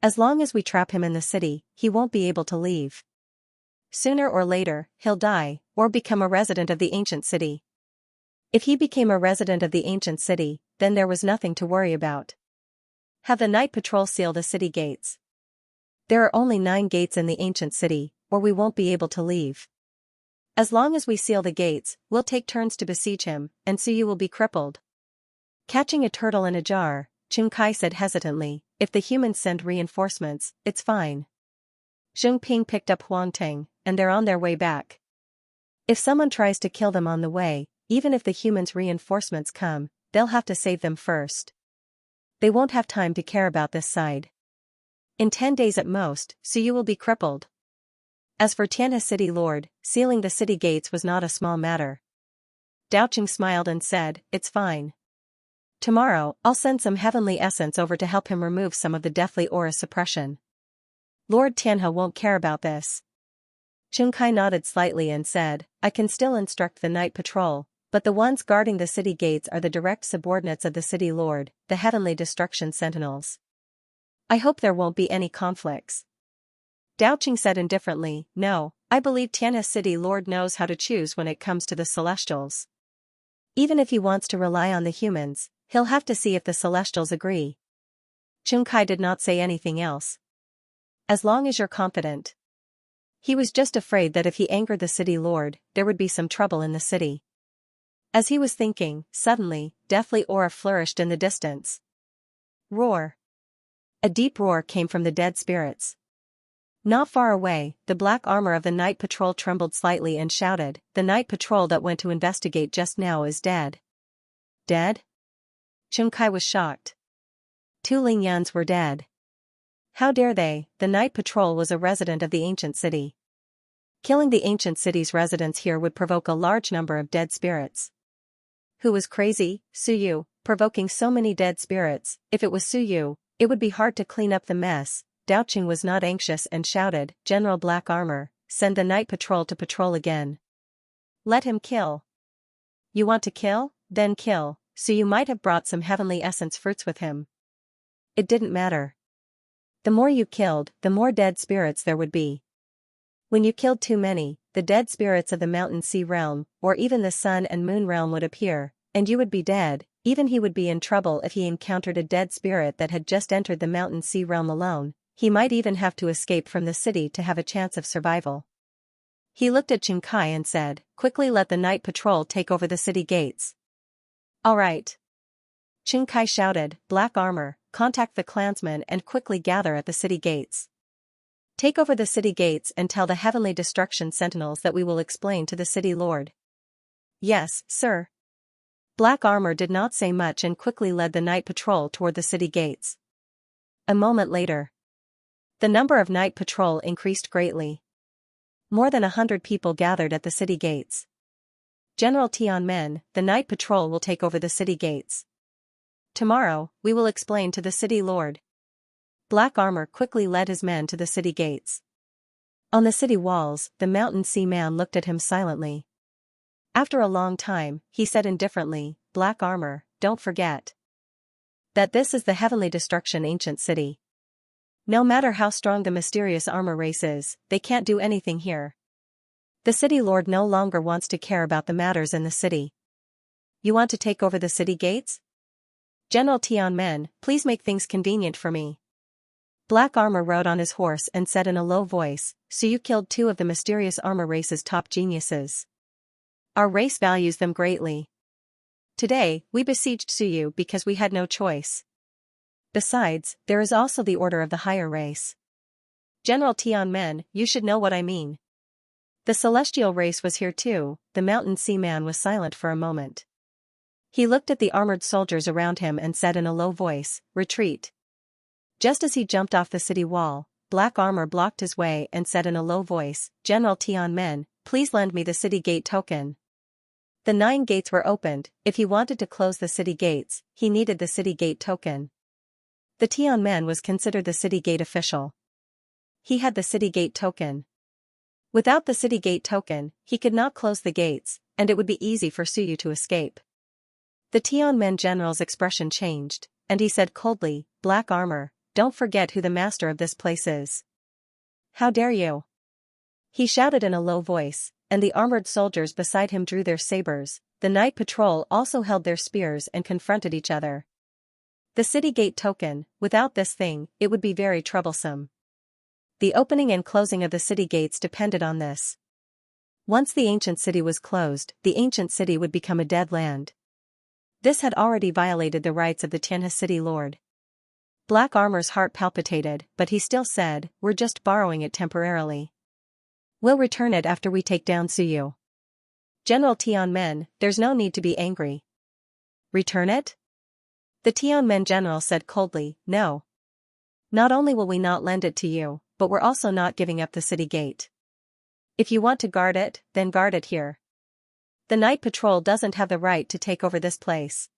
Speaker 1: As long as we trap him in the city, he won't be able to leave. Sooner or later, he'll die, or become a resident of the ancient city. If he became a resident of the ancient city, then there was nothing to worry about. Have the night patrol seal the city gates. There are only 9 gates in the ancient city, or we won't be able to leave. As long as we seal the gates, we'll take turns to besiege him, and Suyu will be crippled." Catching a turtle in a jar, Xianxia said hesitantly, "If the humans send reinforcements, it's fine." Zheng Ping picked up Huang Ting, and they're on their way back. If someone tries to kill them on the way, even if the humans' reinforcements come, they'll have to save them first. They won't have time to care about this side. In 10 days at most, Suyu will be crippled. As for Tianhe City Lord, sealing the city gates was not a small matter. Daoqing smiled and said, "It's fine. Tomorrow, I'll send some heavenly essence over to help him remove some of the deathly aura suppression. Lord Tianhe won't care about this." Xianxia nodded slightly and said, "I can still instruct the night patrol, but the ones guarding the city gates are the direct subordinates of the city lord, the heavenly destruction sentinels. I hope there won't be any conflicts." Daoqing said indifferently, "No, I believe Tianhe City Lord knows how to choose when it comes to the Celestials. Even if he wants to rely on the humans, he'll have to see if the Celestials agree." Xianxia did not say anything else. "As long as you're confident." He was just afraid that if he angered the city lord, there would be some trouble in the city. As he was thinking, suddenly, deathly aura flourished in the distance. Roar! A deep roar came from the dead spirits. Not far away, the black armor of the night patrol trembled slightly and shouted, "The night patrol that went to investigate just now is dead." Dead? Xianxia was shocked. 2 Lingyans were dead. How dare they? The night patrol was a resident of the ancient city. Killing the ancient city's residents here would provoke a large number of dead spirits. Who was crazy? Suyu, provoking so many dead spirits. If it was Suyu, it would be hard to clean up the mess. Daoqing was not anxious and shouted, "General Black Armor, send the night patrol to patrol again. Let him kill." "You want to kill? Then kill." Suyu might have brought some heavenly essence fruits with him. It didn't matter. The more you killed, the more dead spirits there would be. When you killed too many, the dead spirits of the mountain sea realm, or even the sun and moon realm would appear, and you would be dead. Even he would be in trouble if he encountered a dead spirit that had just entered the mountain sea realm alone. He might even have to escape from the city to have a chance of survival. He looked at Xianxia and said, "Quickly let the night patrol take over the city gates." "All right." Xianxia shouted, "Black Armor, contact the clansmen and quickly gather at the city gates. Take over the city gates and tell the heavenly destruction sentinels that we will explain to the city lord." "Yes, sir." Black Armor did not say much and quickly led the night patrol toward the city gates. A moment later, the number of night patrol increased greatly. More than 100 people gathered at the city gates. General Tianmen, the night patrol will take over the city gates. Tomorrow, we will explain to the city lord. Black Armor quickly led his men to the city gates. On the city walls, the Mountain Sea Man looked at him silently. After a long time, he said indifferently, Black Armor, don't forget that this is the Heavenly Destruction ancient city. No matter how strong the mysterious armor race is, they can't do anything here. The city lord no longer wants to care about the matters in the city. You want to take over the city gates? General Tianmen, please make things convenient for me. Black Armor rode on his horse and said in a low voice, so you killed two of the mysterious armor race's top geniuses. Our race values them greatly. Today, we besieged Suyu because we had no choice. Besides, there is also the order of the higher race. General Tianmen, you should know what I mean. The celestial race was here too. The Mountain Sea Man was silent for a moment. He looked at the armored soldiers around him and said in a low voice, retreat. Just as he jumped off the city wall, Black Armor blocked his way and said in a low voice, General Tianmen, please lend me the city gate token. The 9 gates were opened. If he wanted to close the city gates, he needed the city gate token. The Tianmen was considered the city gate official. He had the city gate token. Without the city gate token, he could not close the gates, and it would be easy for Suyu to escape. The Tianmen general's expression changed, and he said coldly, Black Armor, don't forget who the master of this place is. How dare you? He shouted in a low voice, and the armored soldiers beside him drew their sabers. The night patrol also held their spears and confronted each other. The city gate token, without this thing, it would be very troublesome. The opening and closing of the city gates depended on this. Once the ancient city was closed, the ancient city would become a dead land. This had already violated the rights of the Tianhe city lord. Black Armor's heart palpitated, but he still said, we're just borrowing it temporarily. We'll return it after we take down Suyu. General Tianmen, there's no need to be angry. Return it? The Tianmen general said coldly, no. Not only will we not lend it to you, but we're also not giving up the city gate. If you want to guard it, then guard it here. The night patrol doesn't have the right to take over this place.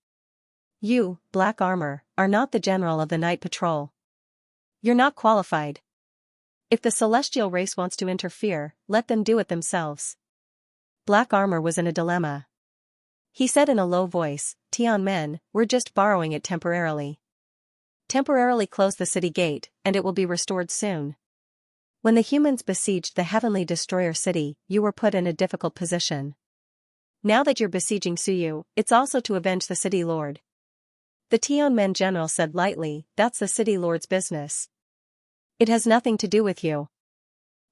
Speaker 1: You, Black Armor, are not the general of the night patrol. You're not qualified. If the celestial race wants to interfere, let them do it themselves. Black Armor was in a dilemma. He said in a low voice, Tianmen, we're just borrowing it temporarily. Temporarily close the city gate, and it will be restored soon. When the humans besieged the Heavenly Destroyer city, you were put in a difficult position. Now that you're besieging Suyu, it's also to avenge the city lord. The Tianmen general said lightly, that's the city lord's business. It has nothing to do with you.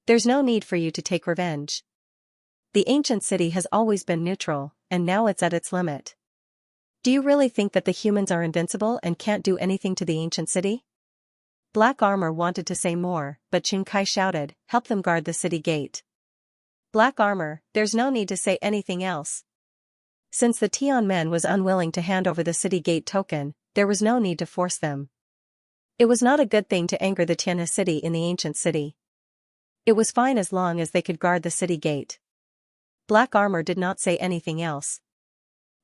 Speaker 1: There's no need for you to take revenge. The ancient city has always been neutral, and now it's at its limit. Do you really think that the humans are invincible and can't do anything to the ancient city? Black Armor wanted to say more, but Xianxia shouted, help them guard the city gate. Black Armor, there's no need to say anything else. Since the Tianmen was unwilling to hand over the city gate token, there was no need to force them. It was not a good thing to anger the Tianhe city in the ancient city. It was fine as long as they could guard the city gate. Black Armor did not say anything else.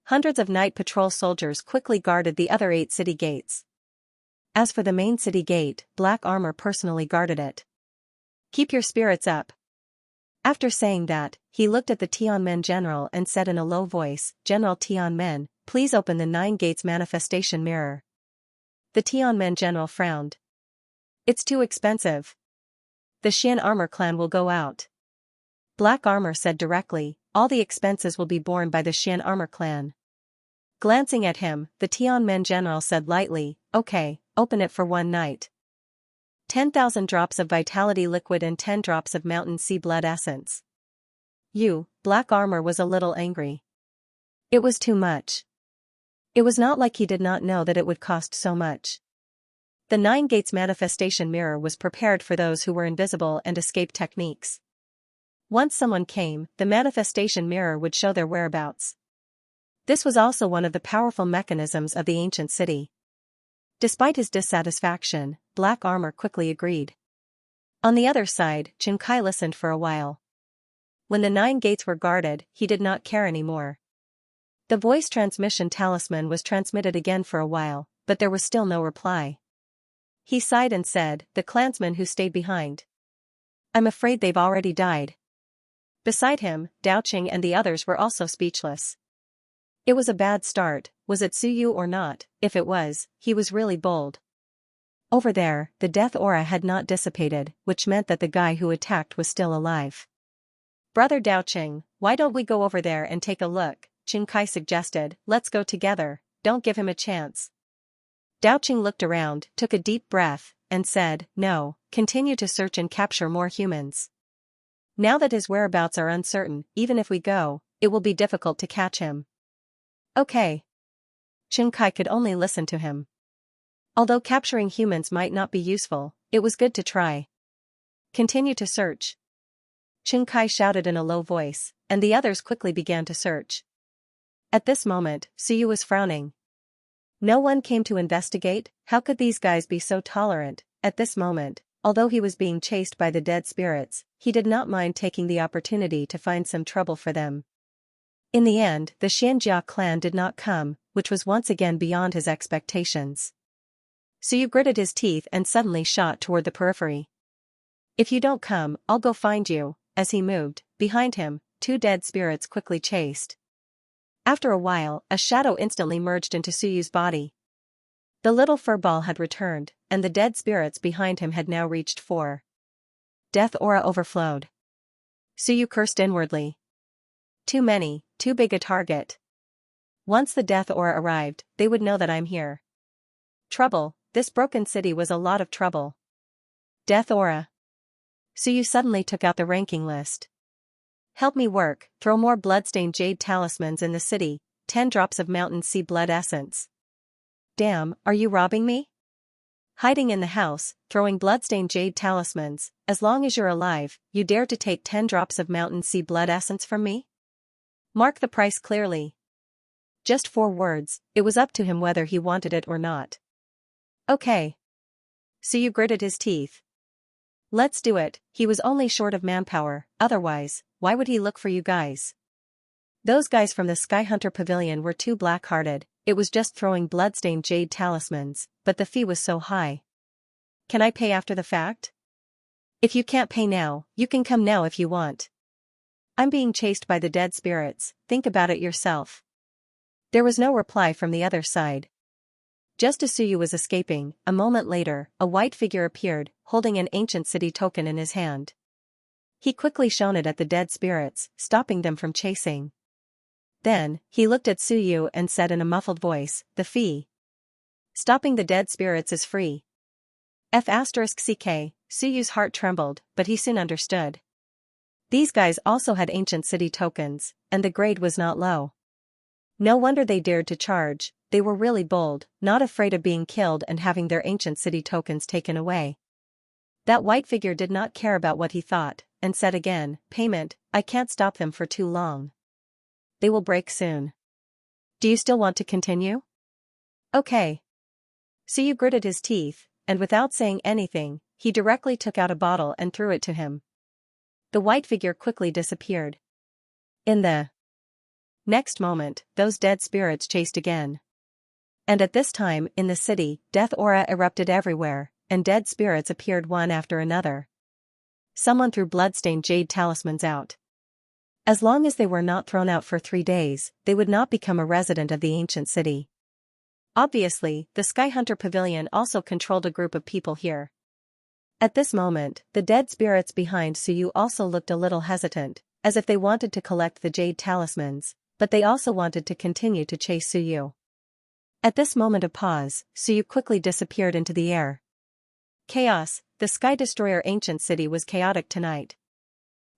Speaker 1: Hundreds of night patrol soldiers quickly guarded the other 8 city gates. As for the main city gate, Black Armor personally guarded it. Keep your spirits up. After saying that, he looked at the Tianmen general and said in a low voice, General Tianmen, please open the 9 gates manifestation mirror. The Tianmen general frowned. It's too expensive. The Xian Armor clan will go out. Black Armor said directly, all the expenses will be borne by the Xian Armor clan. Glancing at him, the Tianmen general said lightly, okay, open it for one night. 10,000 drops of vitality liquid and 10 drops of mountain sea blood essence. Black Armor was a little angry. It was too much. It was not like he did not know that it would cost so much. The 9 gates manifestation mirror was prepared for those who were invisible and escape techniques. Once someone came, the manifestation mirror would show their whereabouts. This was also one of the powerful mechanisms of the ancient city. Despite his dissatisfaction, Black Armor quickly agreed. On the other side, Xianxia listened for a while. When the 9 gates were guarded, he did not care anymore. The voice transmission talisman was transmitted again for a while, but there was still no reply. He sighed and said, "The clansmen who stayed behind. I'm afraid they've already died." Beside him, Daoqing and the others were also speechless. It was a bad start, was it Suyu or not? If it was, he was really bold. Over there, the death aura had not dissipated, which meant that the guy who attacked was still alive. "Brother Daoqing, why don't we go over there and take a look?" Qin Kai suggested. "Let's go together, don't give him a chance." Daoqing looked around, took a deep breath, and said, "No, continue to search and capture more humans. Now that his whereabouts are uncertain, even if we go, it will be difficult to catch him." "Okay." Qin Kai could only listen to him. Although capturing humans might not be useful, it was good to try. "Continue to search." Qin Kai shouted in a low voice, and the others quickly began to search. At this moment, Suyu was frowning. No one came to investigate. How could these guys be so tolerant? At this moment, although he was being chased by the dead spirits, he did not mind taking the opportunity to find some trouble for them. In the end, the Xianxia clan did not come, which was once again beyond his expectations. Suyu gritted his teeth and suddenly shot toward the periphery. "If you don't come, I'll go find you." As he moved, behind him, 2 dead spirits quickly chased. After a while, a shadow instantly merged into Suyu's body. The little furball had returned, and the dead spirits behind him had now reached 4. Death aura overflowed. Suyu cursed inwardly. Too many, too big a target. Once the death aura arrived, they would know that I'm here. Trouble, this broken city was a lot of trouble. Death aura. Suyu suddenly took out the ranking list. "Help me work, throw more bloodstained jade talismans in the city, 10 drops of mountain sea blood essence." "Damn, are you robbing me?" "Hiding in the house, throwing bloodstained jade talismans, as long as you're alive, you dare to take 10 drops of mountain sea blood essence from me? Mark the price clearly." Just 4 words, it was up to him whether he wanted it or not. "Okay." Suyu gritted his teeth. "Let's do it." He was only short of manpower, otherwise, why would he look for you guys? Those guys from the Sky Hunter Pavilion were too black-hearted. It was just throwing bloodstained jade talismans, but the fee was so high. "Can I pay after the fact?" "If you can't pay now, you can come now if you want." "I'm being chased by the dead spirits, think about it yourself." There was no reply from the other side. Just as Suyu was escaping, a moment later, a white figure appeared, holding an ancient city token in his hand. He quickly shone it at the dead spirits, stopping them from chasing. Then, he looked at Suyu and said in a muffled voice, "The fee. Stopping the dead spirits is free." F***ck, Suyu's heart trembled, but he soon understood. These guys also had ancient city tokens, and the grade was not low. No wonder they dared to charge. They were really bold, not afraid of being killed and having their ancient city tokens taken away. That white figure did not care about what he thought, and said again, "Payment, I can't stop them for too long. They will break soon. Do you still want to continue?" "Okay." Suyu gritted his teeth, and without saying anything, he directly took out a bottle and threw it to him. The white figure quickly disappeared. In the next moment, those dead spirits chased again. And at this time, in the city, death aura erupted everywhere, and dead spirits appeared one after another. Someone threw bloodstained jade talismans out. As long as they were not thrown out for 3 days, they would not become a resident of the ancient city. Obviously, the Sky Hunter Pavilion also controlled a group of people here. At this moment, the dead spirits behind Suyu also looked a little hesitant, as if they wanted to collect the jade talismans, but they also wanted to continue to chase Suyu. At this moment of pause, Suyu quickly disappeared into the air. Chaos, the Sky Destroyer ancient city was chaotic tonight.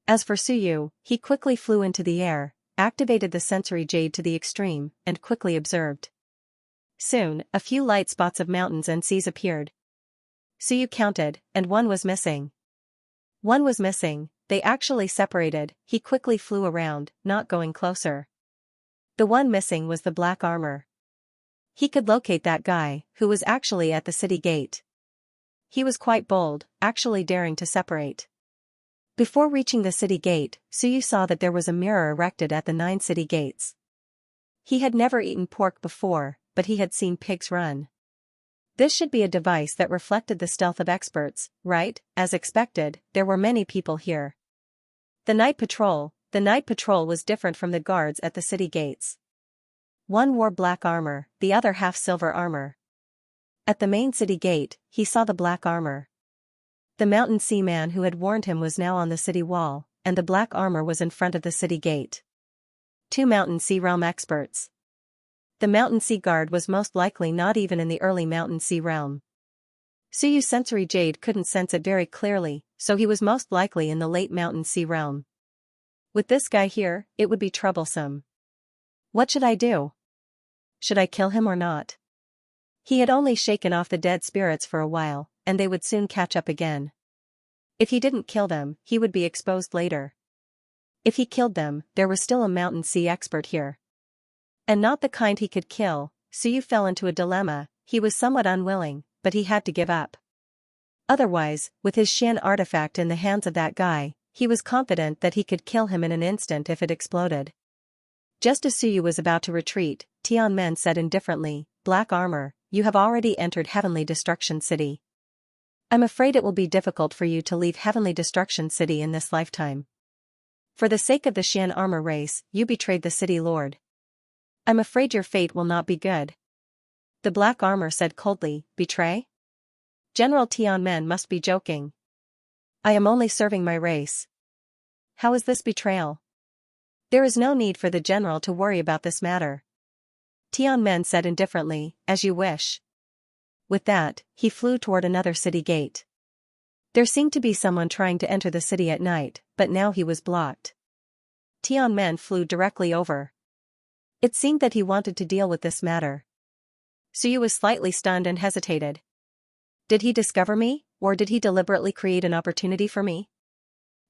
Speaker 1: As for Suyu, he quickly flew into the air, activated the sensory jade to the extreme, and quickly observed. Soon, a few light spots of mountains and seas appeared. Suyu counted, and one was missing. One was missing, they actually separated. He quickly flew around, not going closer. The one missing was the black armor. He could locate that guy, who was actually at the city gate. He was quite bold, actually daring to separate. Before reaching the city gate, Suyu saw that there was a mirror erected at the 9 city gates. He had never eaten pork before, but he had seen pigs run. This should be a device that reflected the stealth of experts, right? As expected, there were many people here. The night patrol was different from the guards at the city gates. One wore black armor, the other half-silver armor. At the main city gate, he saw the black armor. The Mountain Sea man who had warned him was now on the city wall, and the black armor was in front of the city gate. 2 Mountain Sea realm experts. The Mountain Sea guard was most likely not even in the early Mountain Sea realm. Suyu's sensory jade couldn't sense it very clearly, so he was most likely in the late Mountain Sea realm. With this guy here, it would be troublesome. What should I do? Should I kill him or not? He had only shaken off the dead spirits for a while, and they would soon catch up again. If he didn't kill them, he would be exposed later. If he killed them, there was still a Mountain Sea expert here. And not the kind he could kill. Suyu fell into a dilemma. He was somewhat unwilling, but he had to give up. Otherwise, with his Xian artifact in the hands of that guy, he was confident that he could kill him in an instant if it exploded. Just as Suyu was about to retreat, Tianmen said indifferently, "Black armor, you have already entered Heavenly Destruction City. I'm afraid it will be difficult for you to leave Heavenly Destruction City in this lifetime. For the sake of the Xian armor race, you betrayed the city lord. I'm afraid your fate will not be good." The black armor said coldly, "Betray? General Tianmen must be joking. I am only serving my race. How is this betrayal? There is no need for the general to worry about this matter." Tianmen said indifferently, "As you wish." With that, he flew toward another city gate. There seemed to be someone trying to enter the city at night, but now he was blocked. Tianmen flew directly over. It seemed that he wanted to deal with this matter. Suyu was slightly stunned and hesitated. Did he discover me, or did he deliberately create an opportunity for me?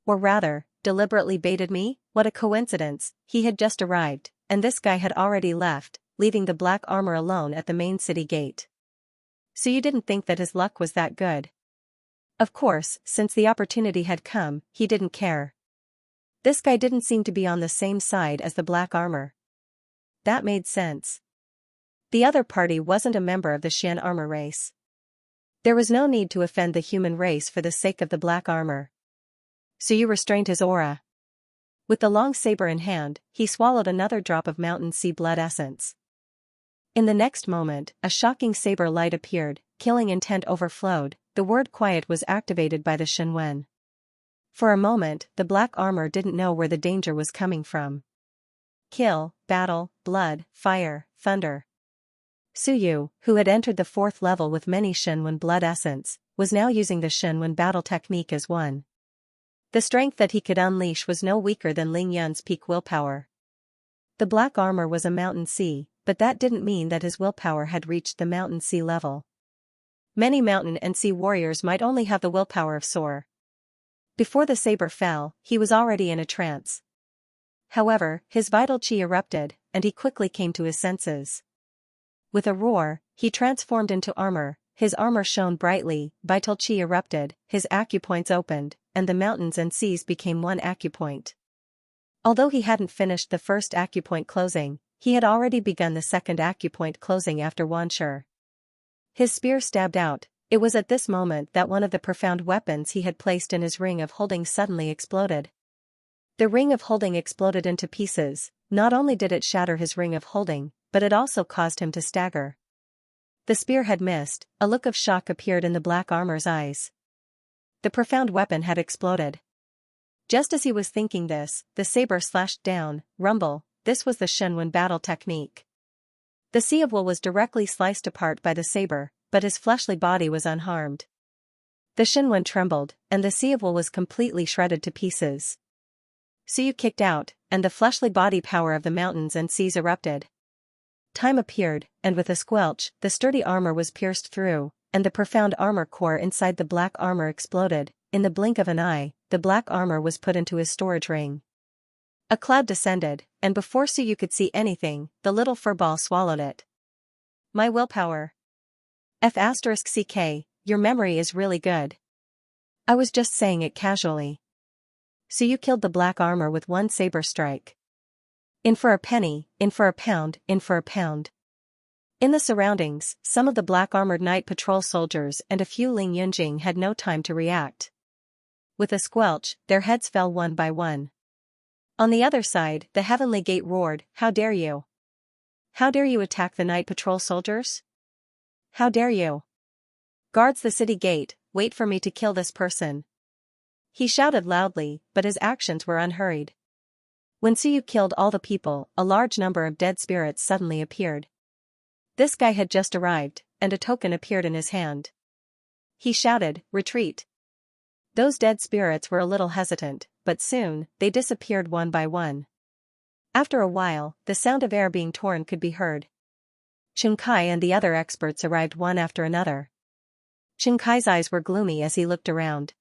Speaker 1: Or rather, deliberately baited me? What a coincidence, he had just arrived, and this guy had already left, leaving the black armor alone at the main city gate. Suyu didn't think that his luck was that good. Of course, since the opportunity had come, he didn't care. This guy didn't seem to be on the same side as the black armor. That made sense. The other party wasn't a member of the Xian armor race. There was no need to offend the human race for the sake of the black armor. Suyu restrained his aura. With the long saber in hand, he swallowed another drop of Mountain Sea blood essence. In the next moment, a shocking saber light appeared, killing intent overflowed, the word quiet was activated by the Shenwen. For a moment, the black armor didn't know where the danger was coming from. Kill, battle, blood, fire, thunder. Suyu, who had entered the 4th level with many Shenwen blood essence, was now using the Shenwen battle technique as one. The strength that he could unleash was no weaker than Ling Yun's peak willpower. The black armor was a Mountain Sea, but that didn't mean that his willpower had reached the Mountain Sea level. Many mountain and sea warriors might only have the willpower of Soar. Before the saber fell, he was already in a trance. However, his vital chi erupted, and he quickly came to his senses. With a roar, he transformed into armor, his armor shone brightly, vital chi erupted, his acupoints opened, and the mountains and seas became one acupoint. Although he hadn't finished the first acupoint closing, he had already begun the second acupoint closing after Wanshur. His spear stabbed out. It was at this moment that one of the profound weapons he had placed in his ring of holding suddenly exploded. The ring of holding exploded into pieces. Not only did it shatter his ring of holding, but it also caused him to stagger. The spear had missed. A look of shock appeared in the black armor's eyes. The profound weapon had exploded. Just as he was thinking this, the saber slashed down, rumble. This was the Shenwen battle technique. The Sea of Will was directly sliced apart by the saber, but his fleshly body was unharmed. The Shenwen trembled, and the Sea of Will was completely shredded to pieces. Suyu kicked out, and the fleshly body power of the mountains and seas erupted. Time appeared, and with a squelch, the sturdy armor was pierced through, and the profound armor core inside the black armor exploded. In the blink of an eye, the black armor was put into his storage ring. A cloud descended, and before Suyu could see anything, the little furball swallowed it. My willpower. F***ck, your memory is really good. I was just saying it casually. So you killed the black armor with one saber strike. In for a penny, in for a pound, in for a pound. In the surroundings, some of the black-armored night patrol soldiers and a few Ling Yunjing had no time to react. With a squelch, their heads fell one by one. On the other side, the Heavenly Gate roared, "How dare you? How dare you attack the night patrol soldiers? How dare you? Guards the city gate, wait for me to kill this person." He shouted loudly, but his actions were unhurried. When Suyu killed all the people, a large number of dead spirits suddenly appeared. This guy had just arrived, and a token appeared in his hand. He shouted, "Retreat." Those dead spirits were a little hesitant, but soon, they disappeared one by one. After a while, the sound of air being torn could be heard. Xianxia and the other experts arrived one after another. Xianxia's eyes were gloomy as he looked around.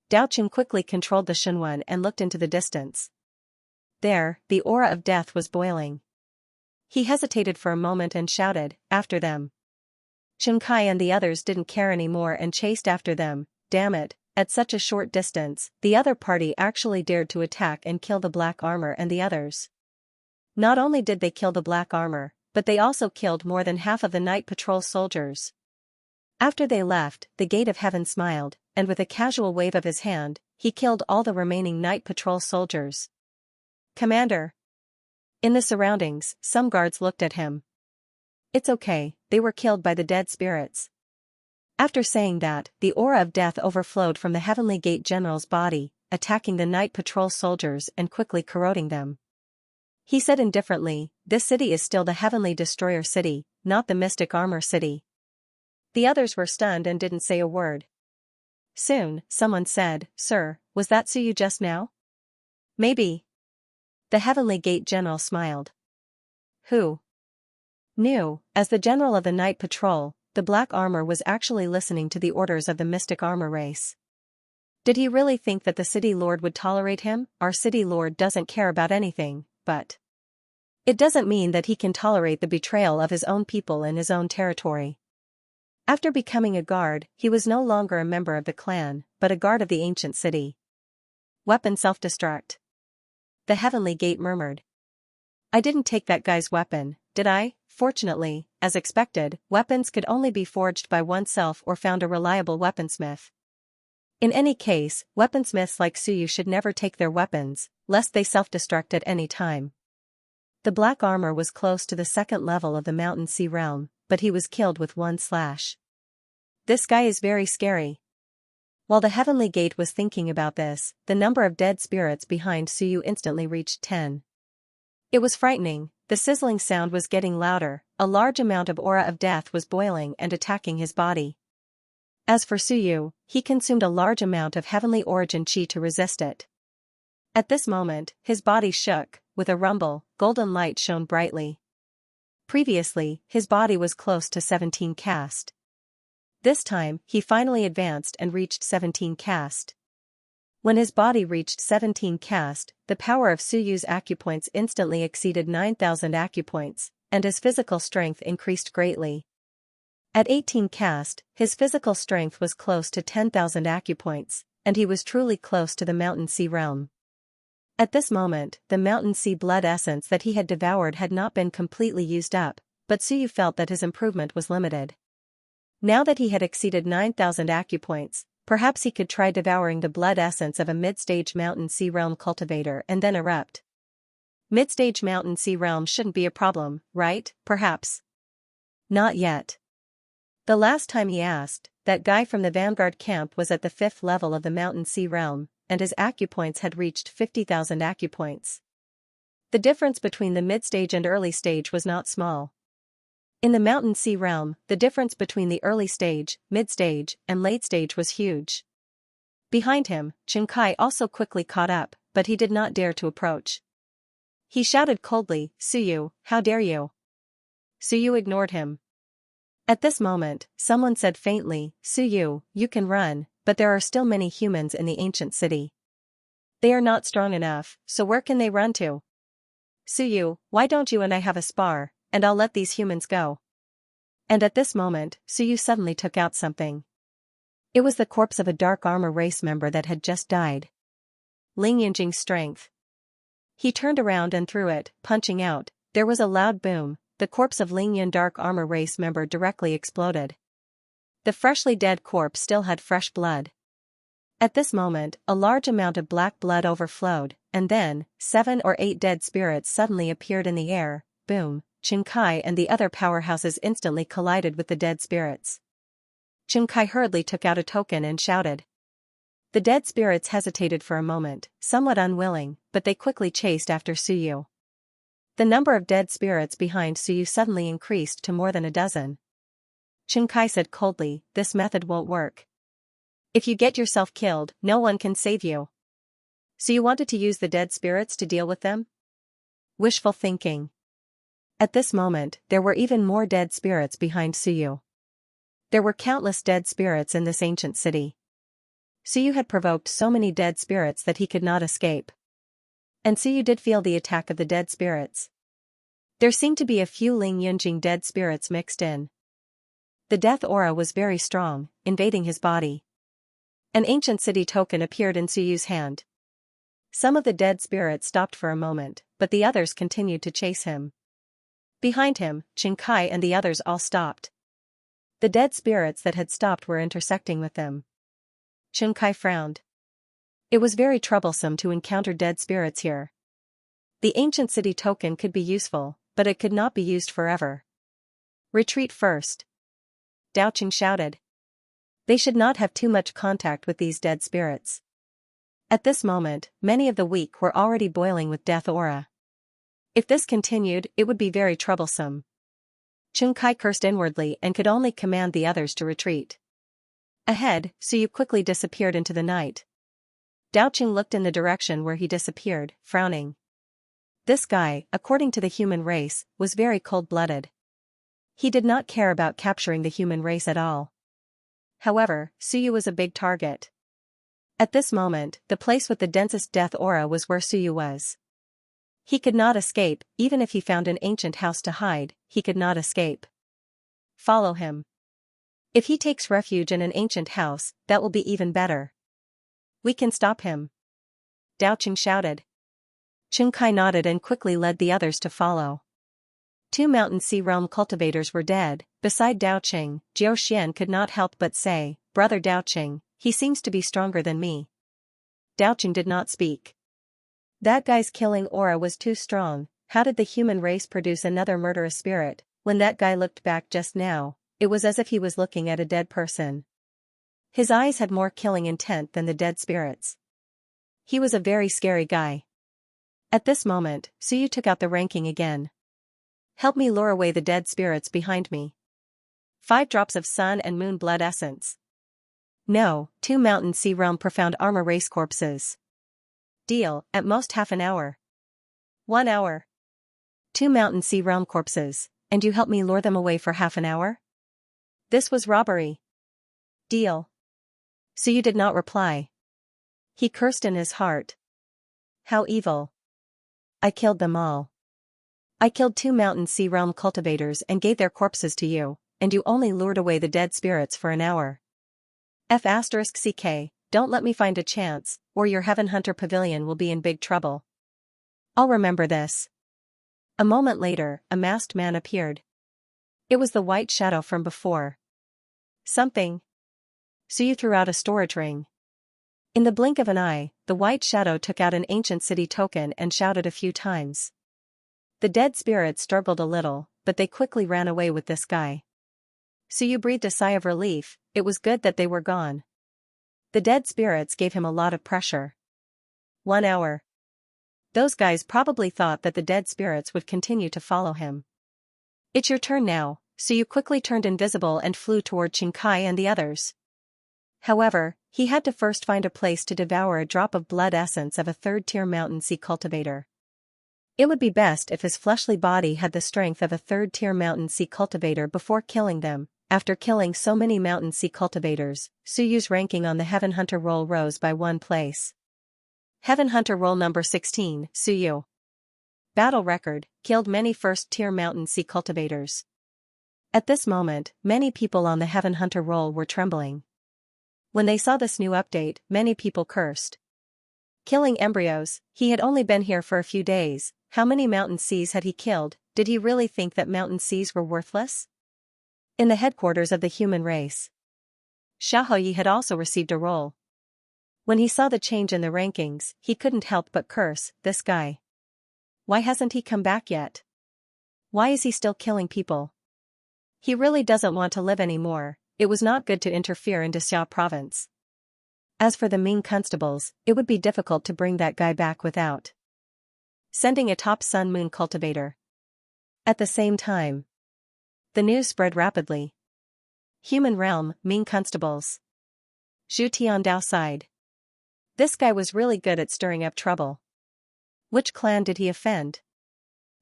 Speaker 1: Dao Qin quickly controlled the Shenwen and looked into the distance. There, the aura of death was boiling. He hesitated for a moment and shouted, "After them." Xianxia and the others didn't care anymore and chased after them. Damn it, at such a short distance, the other party actually dared to attack and kill the black armor and the others. Not only did they kill the black armor, but they also killed more than half of the night patrol soldiers. After they left, the Gate of Heaven smiled, and with a casual wave of his hand, he killed all the remaining night patrol soldiers. "Commander." In the surroundings, some guards looked at him. "It's okay, they were killed by the dead spirits." After saying that, the aura of death overflowed from the Heavenly Gate General's body, attacking the night patrol soldiers and quickly corroding them. He said indifferently, "This city is still the Heavenly Destroyer City, not the Mystic Armor City." The others were stunned and didn't say a word. Soon, someone said, "Sir, was that Suyu just now?" "Maybe." The Heavenly Gate General smiled. Who knew, as the general of the night patrol, the black armor was actually listening to the orders of the mystic armor race. Did he really think that the city lord would tolerate him? Our city lord doesn't care about anything, but it doesn't mean that he can tolerate the betrayal of his own people in his own territory. After becoming a guard, he was no longer a member of the clan, but a guard of the ancient city. Weapon self-destruct. The Heavenly Gate murmured. "I didn't take that guy's weapon, did I?" Fortunately, as expected, weapons could only be forged by oneself or found a reliable weaponsmith. In any case, weaponsmiths like Suyu should never take their weapons, lest they self-destruct at any time. The black armor was close to the second level of the Mountain Sea realm, but he was killed with one slash. This guy is very scary. While the Heavenly Gate was thinking about this, the number of dead spirits behind Suyu instantly reached 10. It was frightening, the sizzling sound was getting louder, a large amount of aura of death was boiling and attacking his body. As for Suyu, he consumed a large amount of heavenly origin chi to resist it. At this moment, his body shook, with a rumble, golden light shone brightly. Previously, his body was close to 17 caste. This time, he finally advanced and reached 17 caste. When his body reached 17 caste, the power of Suyu's acupoints instantly exceeded 9,000 acupoints, and his physical strength increased greatly. At 18 caste, his physical strength was close to 10,000 acupoints, and he was truly close to the Mountain Sea realm. At this moment, the Mountain Sea blood essence that he had devoured had not been completely used up, but Suyu felt that his improvement was limited. Now that he had exceeded 9,000 acupoints, perhaps he could try devouring the blood essence of a mid-stage Mountain Sea realm cultivator and then erupt. Mid-stage Mountain Sea realm shouldn't be a problem, right? Perhaps. Not yet. The last time he asked, that guy from the Vanguard camp was at the 5th level of the Mountain Sea realm, and his acupoints had reached 50,000 acupoints. The difference between the mid-stage and early stage was not small. In the Mountain Sea realm, the difference between the early stage, mid-stage, and late stage was huge. Behind him, Xianxia also quickly caught up, but he did not dare to approach. He shouted coldly, "Suyu, how dare you?" Suyu ignored him. At this moment, someone said faintly, "Suyu, you can run, but there are still many humans in the ancient city. They are not strong enough, so where can they run to? Suyu, why don't you and I have a spar, and I'll let these humans go." And at this moment, Suyu suddenly took out something. It was the corpse of a dark armor race member that had just died. Ling Yinjing's strength. He turned around and threw it, punching out. There was a loud boom. The corpse of Ling Yin dark armor race member directly exploded. The freshly dead corpse still had fresh blood. At this moment, a large amount of black blood overflowed, and then, 7 or 8 dead spirits suddenly appeared in the air. Boom! Xianxia and the other powerhouses instantly collided with the dead spirits. Xianxia hurriedly took out a token and shouted. The dead spirits hesitated for a moment, somewhat unwilling, but they quickly chased after Suyu. The number of dead spirits behind Suyu suddenly increased to more than a dozen. Xianxia said coldly, "This method won't work. If you get yourself killed, no one can save you. So you wanted to use the dead spirits to deal with them?" Wishful thinking. At this moment, there were even more dead spirits behind Suyu. There were countless dead spirits in this ancient city. Suyu had provoked so many dead spirits that he could not escape. And Suyu did feel the attack of the dead spirits. There seemed to be a few Ling Yunjing dead spirits mixed in. The death aura was very strong, invading his body. An ancient city token appeared in Suyu's hand. Some of the dead spirits stopped for a moment, but the others continued to chase him. Behind him, Xianxia and the others all stopped. The dead spirits that had stopped were intersecting with them. Xianxia frowned. It was very troublesome to encounter dead spirits here. The ancient city token could be useful, but it could not be used forever. Retreat first. Daoqing shouted. They should not have too much contact with these dead spirits. At this moment, many of the weak were already boiling with death aura. If this continued, it would be very troublesome. Xianxia cursed inwardly and could only command the others to retreat. Ahead, Suyu quickly disappeared into the night. Daoqing looked in the direction where he disappeared, frowning. This guy, according to the human race, was very cold-blooded. He did not care about capturing the human race at all. However, Suyu was a big target. At this moment, the place with the densest death aura was where Suyu was. He could not escape, even if he found an ancient house to hide, he could not escape. Follow him. If he takes refuge in an ancient house, that will be even better. We can stop him. Daoqing shouted. Xianxia nodded and quickly led the others to follow. 2 Mountain Sea Realm cultivators were dead. Beside Daoqing, Jiao Xian could not help but say, "Brother Daoqing, he seems to be stronger than me." Daoqing did not speak. That guy's killing aura was too strong. How did the human race produce another murderous spirit? When that guy looked back just now, it was as if he was looking at a dead person. His eyes had more killing intent than the dead spirits. He was a very scary guy. At this moment, Suyu took out the ranking again. Help me lure away the dead spirits behind me. 5 drops of sun and moon blood essence. No, 2 Mountain Sea Realm profound armor race corpses. Deal, at most half an hour. 1 hour. 2 Mountain Sea Realm corpses, and you help me lure them away for half an hour? This was robbery. Deal. Suyu did not reply. He cursed in his heart. How evil. I killed them all. I killed 2 Mountain Sea Realm cultivators and gave their corpses to you, and you only lured away the dead spirits for an hour. F***ck, don't let me find a chance, or your Heaven Hunter Pavilion will be in big trouble. I'll remember this. A moment later, a masked man appeared. It was the white shadow from before. Something. Suyu threw out a storage ring. In the blink of an eye, the white shadow took out an ancient city token and shouted a few times. The dead spirits struggled a little, but they quickly ran away with this guy. Suyu breathed a sigh of relief. It was good that they were gone. The dead spirits gave him a lot of pressure. 1 hour. Those guys probably thought that the dead spirits would continue to follow him. It's your turn now, Suyu quickly turned invisible and flew toward Xianxia and the others. However, he had to first find a place to devour a drop of blood essence of a 3rd-tier mountain sea cultivator. It would be best if his fleshly body had the strength of a 3rd-tier mountain sea cultivator before killing them. After killing so many mountain sea cultivators, Suyu's ranking on the Heaven Hunter roll rose by 1 place. Heaven Hunter roll number 16, Suyu. Battle record, killed many 1st-tier mountain sea cultivators. At this moment, many people on the Heaven Hunter roll were trembling. When they saw this new update, many people cursed. Killing embryos, he had only been here for a few days. How many mountain seas had he killed? Did he really think that mountain seas were worthless? In the headquarters of the human race, Xiaoyi had also received a role. When he saw the change in the rankings, he couldn't help but curse, this guy. Why hasn't he come back yet? Why is he still killing people? He really doesn't want to live anymore. It was not good to interfere into Xia province. As for the Ming constables, it would be difficult to bring that guy back without sending a top sun moon cultivator. At the same time, the news spread rapidly. Human realm, Ming constables. Zhu Tiandao sighed. This guy was really good at stirring up trouble. Which clan did he offend?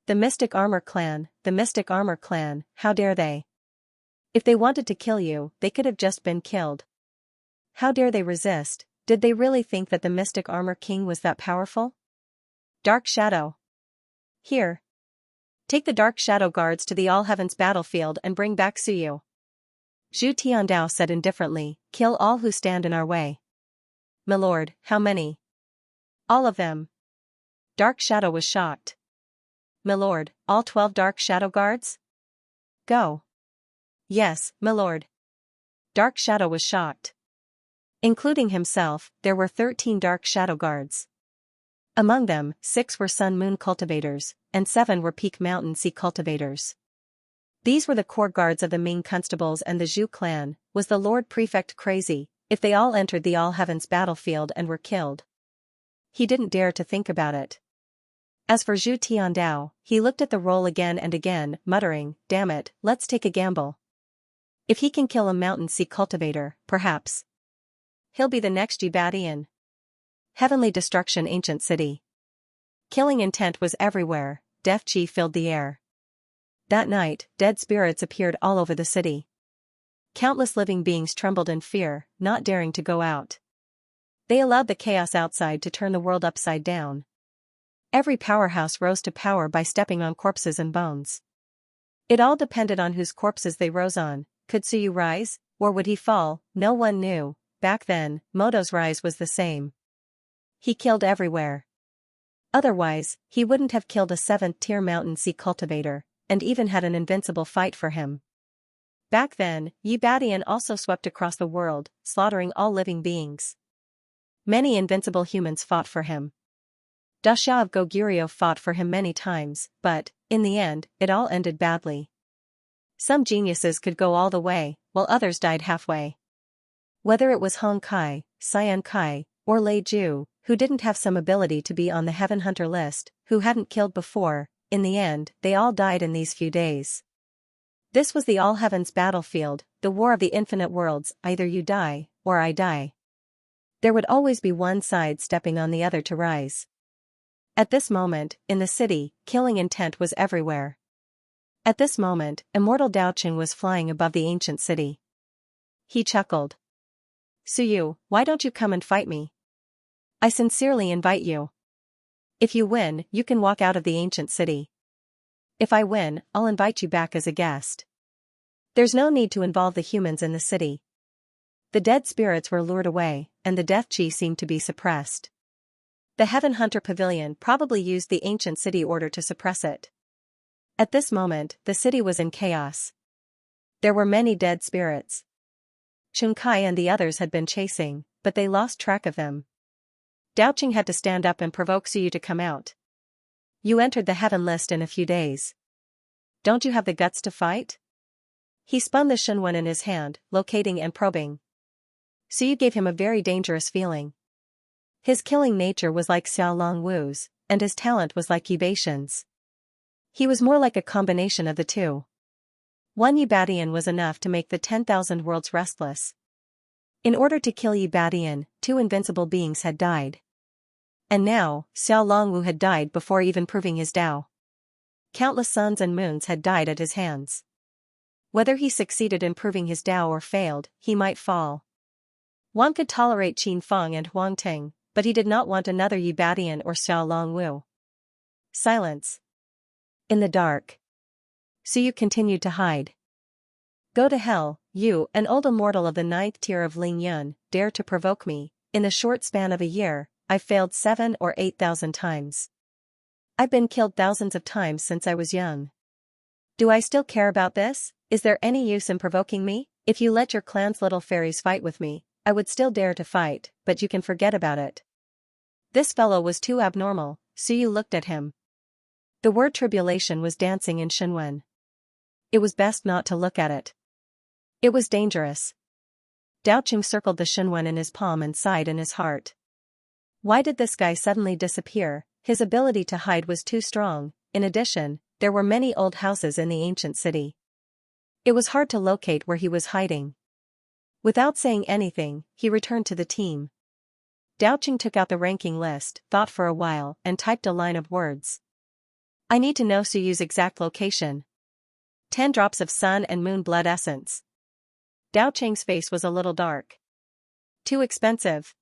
Speaker 1: The Mystic Armor clan, the Mystic Armor clan, how dare they? If they wanted to kill you, they could have just been killed. How dare they resist? Did they really think that the Mystic Armor King was that powerful? Dark Shadow. Here. Take the Dark Shadow guards to the All Heavens battlefield and bring back Suyu. Zhu Tiandao said indifferently, kill all who stand in our way. Milord, how many? All of them. Dark Shadow was shocked. Milord, all 12 Dark Shadow guards? Go. Yes, milord. Dark Shadow was shocked. Including himself, there were 13 Dark Shadow guards. Among them, 6 were Sun Moon cultivators, and 7 were Peak Mountain Sea cultivators. These were the core guards of the Ming constables and the Zhu clan. Was the Lord Prefect crazy if they all entered the All Heavens battlefield and were killed? He didn't dare to think about it. As for Zhu Tiandao, he looked at the roll again and again, muttering, damn it, let's take a gamble. If he can kill a mountain sea cultivator, perhaps he'll be the next Yubadian. Heavenly destruction ancient city. Killing intent was everywhere, death chi filled the air. That night, dead spirits appeared all over the city. Countless living beings trembled in fear, not daring to go out. They allowed the chaos outside to turn the world upside down. Every powerhouse rose to power by stepping on corpses and bones. It all depended on whose corpses they rose on. Could Suyu rise, or would he fall? No one knew. Back then, Moto's rise was the same. He killed everywhere. Otherwise, he wouldn't have killed a 7th-tier mountain sea cultivator, and even had an invincible fight for him. Back then, Yubadian also swept across the world, slaughtering all living beings. Many invincible humans fought for him. Dasha of Goguryeo fought for him many times, but, in the end, it all ended badly. Some geniuses could go all the way, while others died halfway. Whether it was Hong Kai, Xian Kai, or Lei Ju, who didn't have some ability to be on the Heaven Hunter list, who hadn't killed before, in the end, they all died in these few days. This was the All Heavens battlefield, the war of the infinite worlds, either you die, or I die. There would always be one side stepping on the other to rise. At this moment, in the city, killing intent was everywhere. At this moment, immortal Daoqing was flying above the ancient city. He chuckled. Suyu, why don't you come and fight me? I sincerely invite you. If you win, you can walk out of the ancient city. If I win, I'll invite you back as a guest. There's no need to involve the humans in the city. The dead spirits were lured away, and the death chi seemed to be suppressed. The Heaven Hunter Pavilion probably used the ancient city order to suppress it. At this moment, the city was in chaos. There were many dead spirits. Chunkai and the others had been chasing, but they lost track of them. Daoqing had to stand up and provoke Suyu to come out. You entered the heaven list in a few days. Don't you have the guts to fight? He spun the Shunwen in his hand, locating and probing. Suyu gave him a very dangerous feeling. His killing nature was like Xiao Long Wu's, and his talent was like Yubation's. He was more like a combination of the two. One Yubadian was enough to make the 10,000 worlds restless. In order to kill Yubadian, 2 invincible beings had died. And now, Xiao Longwu had died before even proving his Tao. Countless suns and moons had died at his hands. Whether he succeeded in proving his Tao or failed, he might fall. One could tolerate Qin Feng and Huang Ting, but he did not want another Yubadian or Xiao Longwu. Silence. In the dark, Suyu continued to hide. Go to hell, you, an old immortal of the 9th tier of Ling Yun, dare to provoke me. In the short span of a year, I've failed 7 or 8,000 times. I've been killed thousands of times since I was young. Do I still care about this? Is there any use in provoking me? If you let your clan's little fairies fight with me, I would still dare to fight, but you can forget about it. This fellow was too abnormal, Suyu looked at him. The word tribulation was dancing in Shenwen. It was best not to look at it. It was dangerous. Daoqing circled the Shenwen in his palm and sighed in his heart. Why did this guy suddenly disappear? His ability to hide was too strong. In addition, there were many old houses in the ancient city. It was hard to locate where he was hiding. Without saying anything, he returned to the team. Daoqing took out the ranking list, thought for a while, and typed a line of words. I need to know Suyu's exact location. 10 drops of sun and moon blood essence. Daoqing's face was a little dark. Too expensive.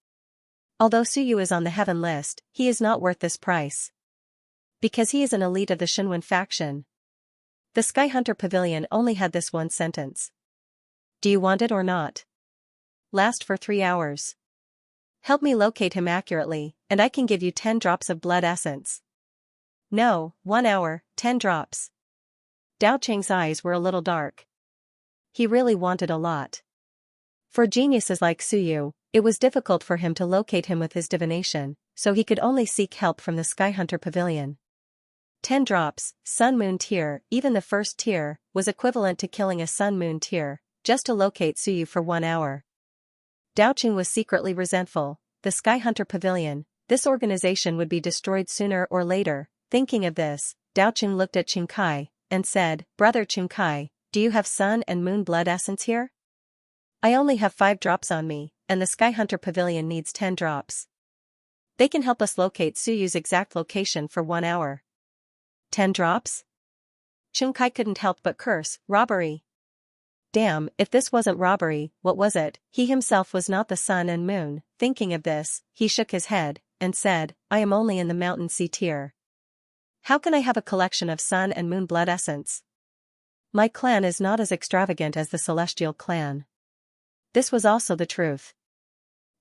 Speaker 1: Although Suyu is on the heaven list, he is not worth this price. Because he is an elite of the Shenwen faction. The Sky Hunter Pavilion only had this one sentence. Do you want it or not? Last for 3 hours. Help me locate him accurately, and I can give you 10 drops of blood essence. No, 1 hour, 10 drops. Daoqing's eyes were a little dark. He really wanted a lot. For geniuses like Suyu, it was difficult for him to locate him with his divination, so he could only seek help from the Sky Hunter Pavilion. 10 drops, Sun-Moon tier, even the first tier, was equivalent to killing a Sun-Moon tier, just to locate Suyu for 1 hour. Daoqing was secretly resentful. The Sky Hunter Pavilion, this organization would be destroyed sooner or later. Thinking of this, Daoqing looked at Qingkai, and said, Brother Qingkai, do you have sun and moon blood essence here? I only have 5 drops on me, and the Sky Hunter Pavilion needs 10 drops. They can help us locate Suyu's exact location for 1 hour. 10 drops? Qingkai couldn't help but curse, robbery. Damn, if this wasn't robbery, what was it? He himself was not the sun and moon. Thinking of this, he shook his head, and said, I am only in the mountain sea tier. How can I have a collection of sun and moon blood essence? My clan is not as extravagant as the Celestial clan. This was also the truth.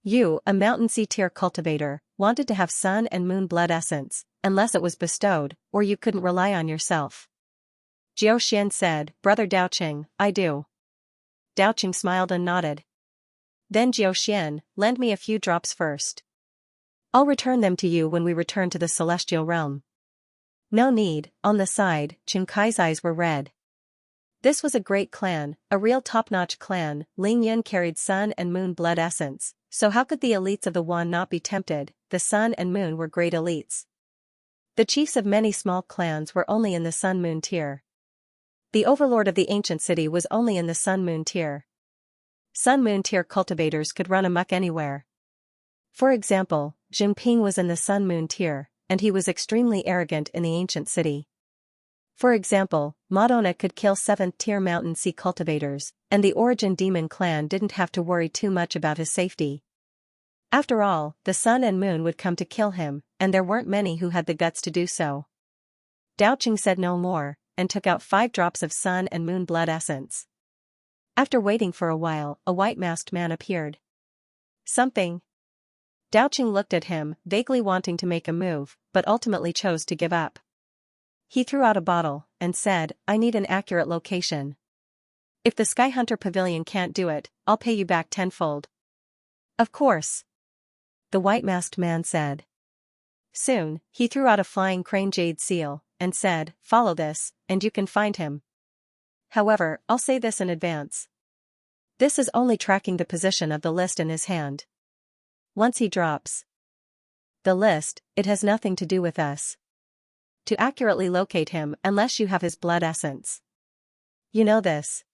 Speaker 1: You, a mountain sea tier cultivator, wanted to have sun and moon blood essence, unless it was bestowed, or you couldn't rely on yourself. Jiao Xian said, Brother Daoqing, I do. Daoqing smiled and nodded. Then Jiao Xian, lend me a few drops first. I'll return them to you when we return to the celestial realm. No need. On the side, Qingkai's eyes were red. This was a great clan, a real top-notch clan. Ling Yun carried sun and moon blood essence, so how could the elites of the Wan not be tempted? The sun and moon were great elites. The chiefs of many small clans were only in the sun-moon tier. The overlord of the ancient city was only in the sun-moon tier. Sun-moon tier cultivators could run amok anywhere. For example, Jinping was in the sun-moon tier, and he was extremely arrogant in the ancient city. For example, Madonna could kill 7th-tier mountain sea cultivators, and the Origin Demon clan didn't have to worry too much about his safety. After all, the sun and moon would come to kill him, and there weren't many who had the guts to do so. Daoqing said no more, and took out 5 drops of sun and moon blood essence. After waiting for a while, a white-masked man appeared. Something. Daoqing looked at him, vaguely wanting to make a move, but ultimately chose to give up. He threw out a bottle, and said, I need an accurate location. If the Sky Hunter Pavilion can't do it, I'll pay you back tenfold. Of course. The white-masked man said. Soon, he threw out a flying crane jade seal, and said, follow this, and you can find him. However, I'll say this in advance. This is only tracking the position of the list in his hand. Once he drops the list, it has nothing to do with us. To accurately locate him unless you have his blood essence. You know this.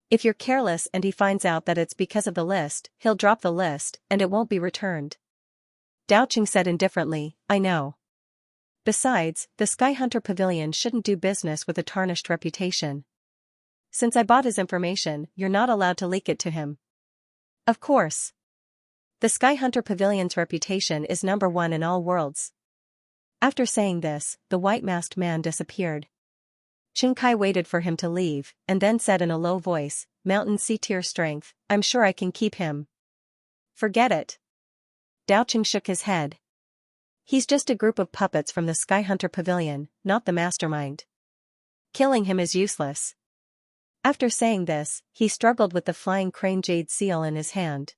Speaker 1: If you're careless and he finds out that it's because of the list, he'll drop the list, and it won't be returned. Daoqing said indifferently, I know. Besides, the Sky Hunter Pavilion shouldn't do business with a tarnished reputation. Since I bought his information, you're not allowed to leak it to him. Of course. The Sky Hunter Pavilion's reputation is number 1 in all worlds. After saying this, the white-masked man disappeared. Qingkai waited for him to leave, and then said in a low voice, Mountain sea tier strength, I'm sure I can keep him. Forget it. Daoqing shook his head. He's just a group of puppets from the Skyhunter Pavilion, not the mastermind. Killing him is useless. After saying this, he struggled with the flying crane jade seal in his hand.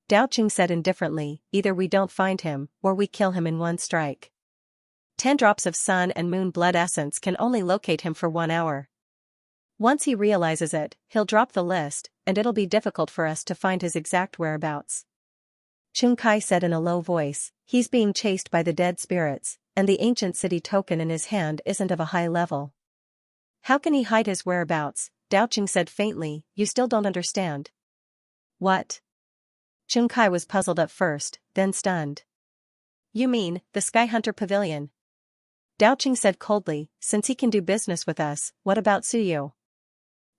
Speaker 1: Daoqing said indifferently, either we don't find him, or we kill him in one strike. 10 drops of sun and moon blood essence can only locate him for 1 hour. Once he realizes it, he'll drop the list, and it'll be difficult for us to find his exact whereabouts. Xianxia said in a low voice, he's being chased by the dead spirits, and the ancient city token in his hand isn't of a high level. How can he hide his whereabouts? Daoqing said faintly, you still don't understand. What? Xianxia was puzzled at first, then stunned. You mean, the Skyhunter Pavilion? Daoqing said coldly, since he can do business with us, what about Suyu?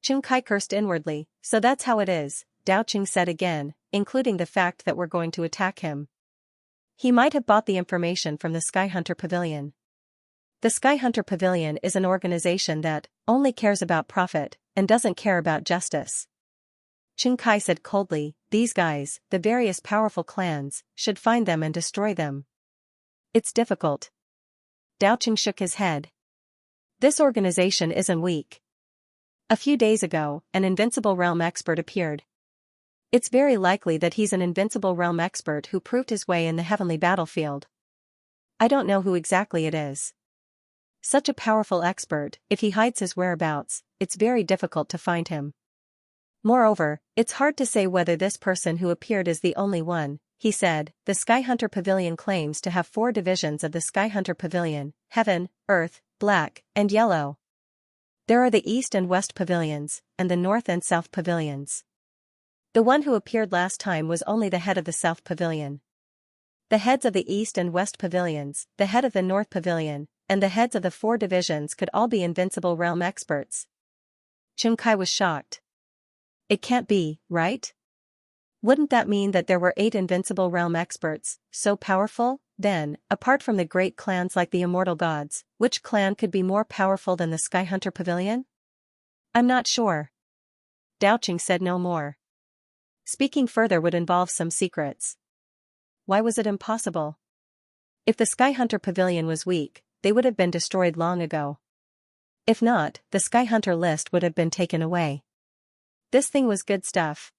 Speaker 1: Xianxia cursed inwardly, so that's how it is, Daoqing said again, including the fact that we're going to attack him. He might have bought the information from the Skyhunter Pavilion. The Skyhunter Pavilion is an organization that only cares about profit and doesn't care about justice. Xianxia said coldly, these guys, the various powerful clans, should find them and destroy them. It's difficult. Daoqing shook his head. This organization isn't weak. A few days ago, an Invincible Realm expert appeared. It's very likely that he's an Invincible Realm expert who proved his way in the heavenly battlefield. I don't know who exactly it is. Such a powerful expert, if he hides his whereabouts, it's very difficult to find him. Moreover, it's hard to say whether this person who appeared is the only one, he said. The Skyhunter Pavilion claims to have 4 divisions of the Skyhunter Pavilion, Heaven, Earth, Black, and Yellow. There are the East and West Pavilions, and the North and South Pavilions. The one who appeared last time was only the head of the South Pavilion. The heads of the East and West Pavilions, the head of the North Pavilion, and the heads of the 4 divisions could all be Invincible Realm experts. Xianxia was shocked. It can't be, right? Wouldn't that mean that there were 8 Invincible Realm experts, so powerful? Then, apart from the great clans like the Immortal Gods, which clan could be more powerful than the Skyhunter Pavilion? I'm not sure. Daoqing said no more. Speaking further would involve some secrets. Why was it impossible? If the Skyhunter Pavilion was weak, they would have been destroyed long ago. If not, the Skyhunter list would have been taken away. This thing was good stuff.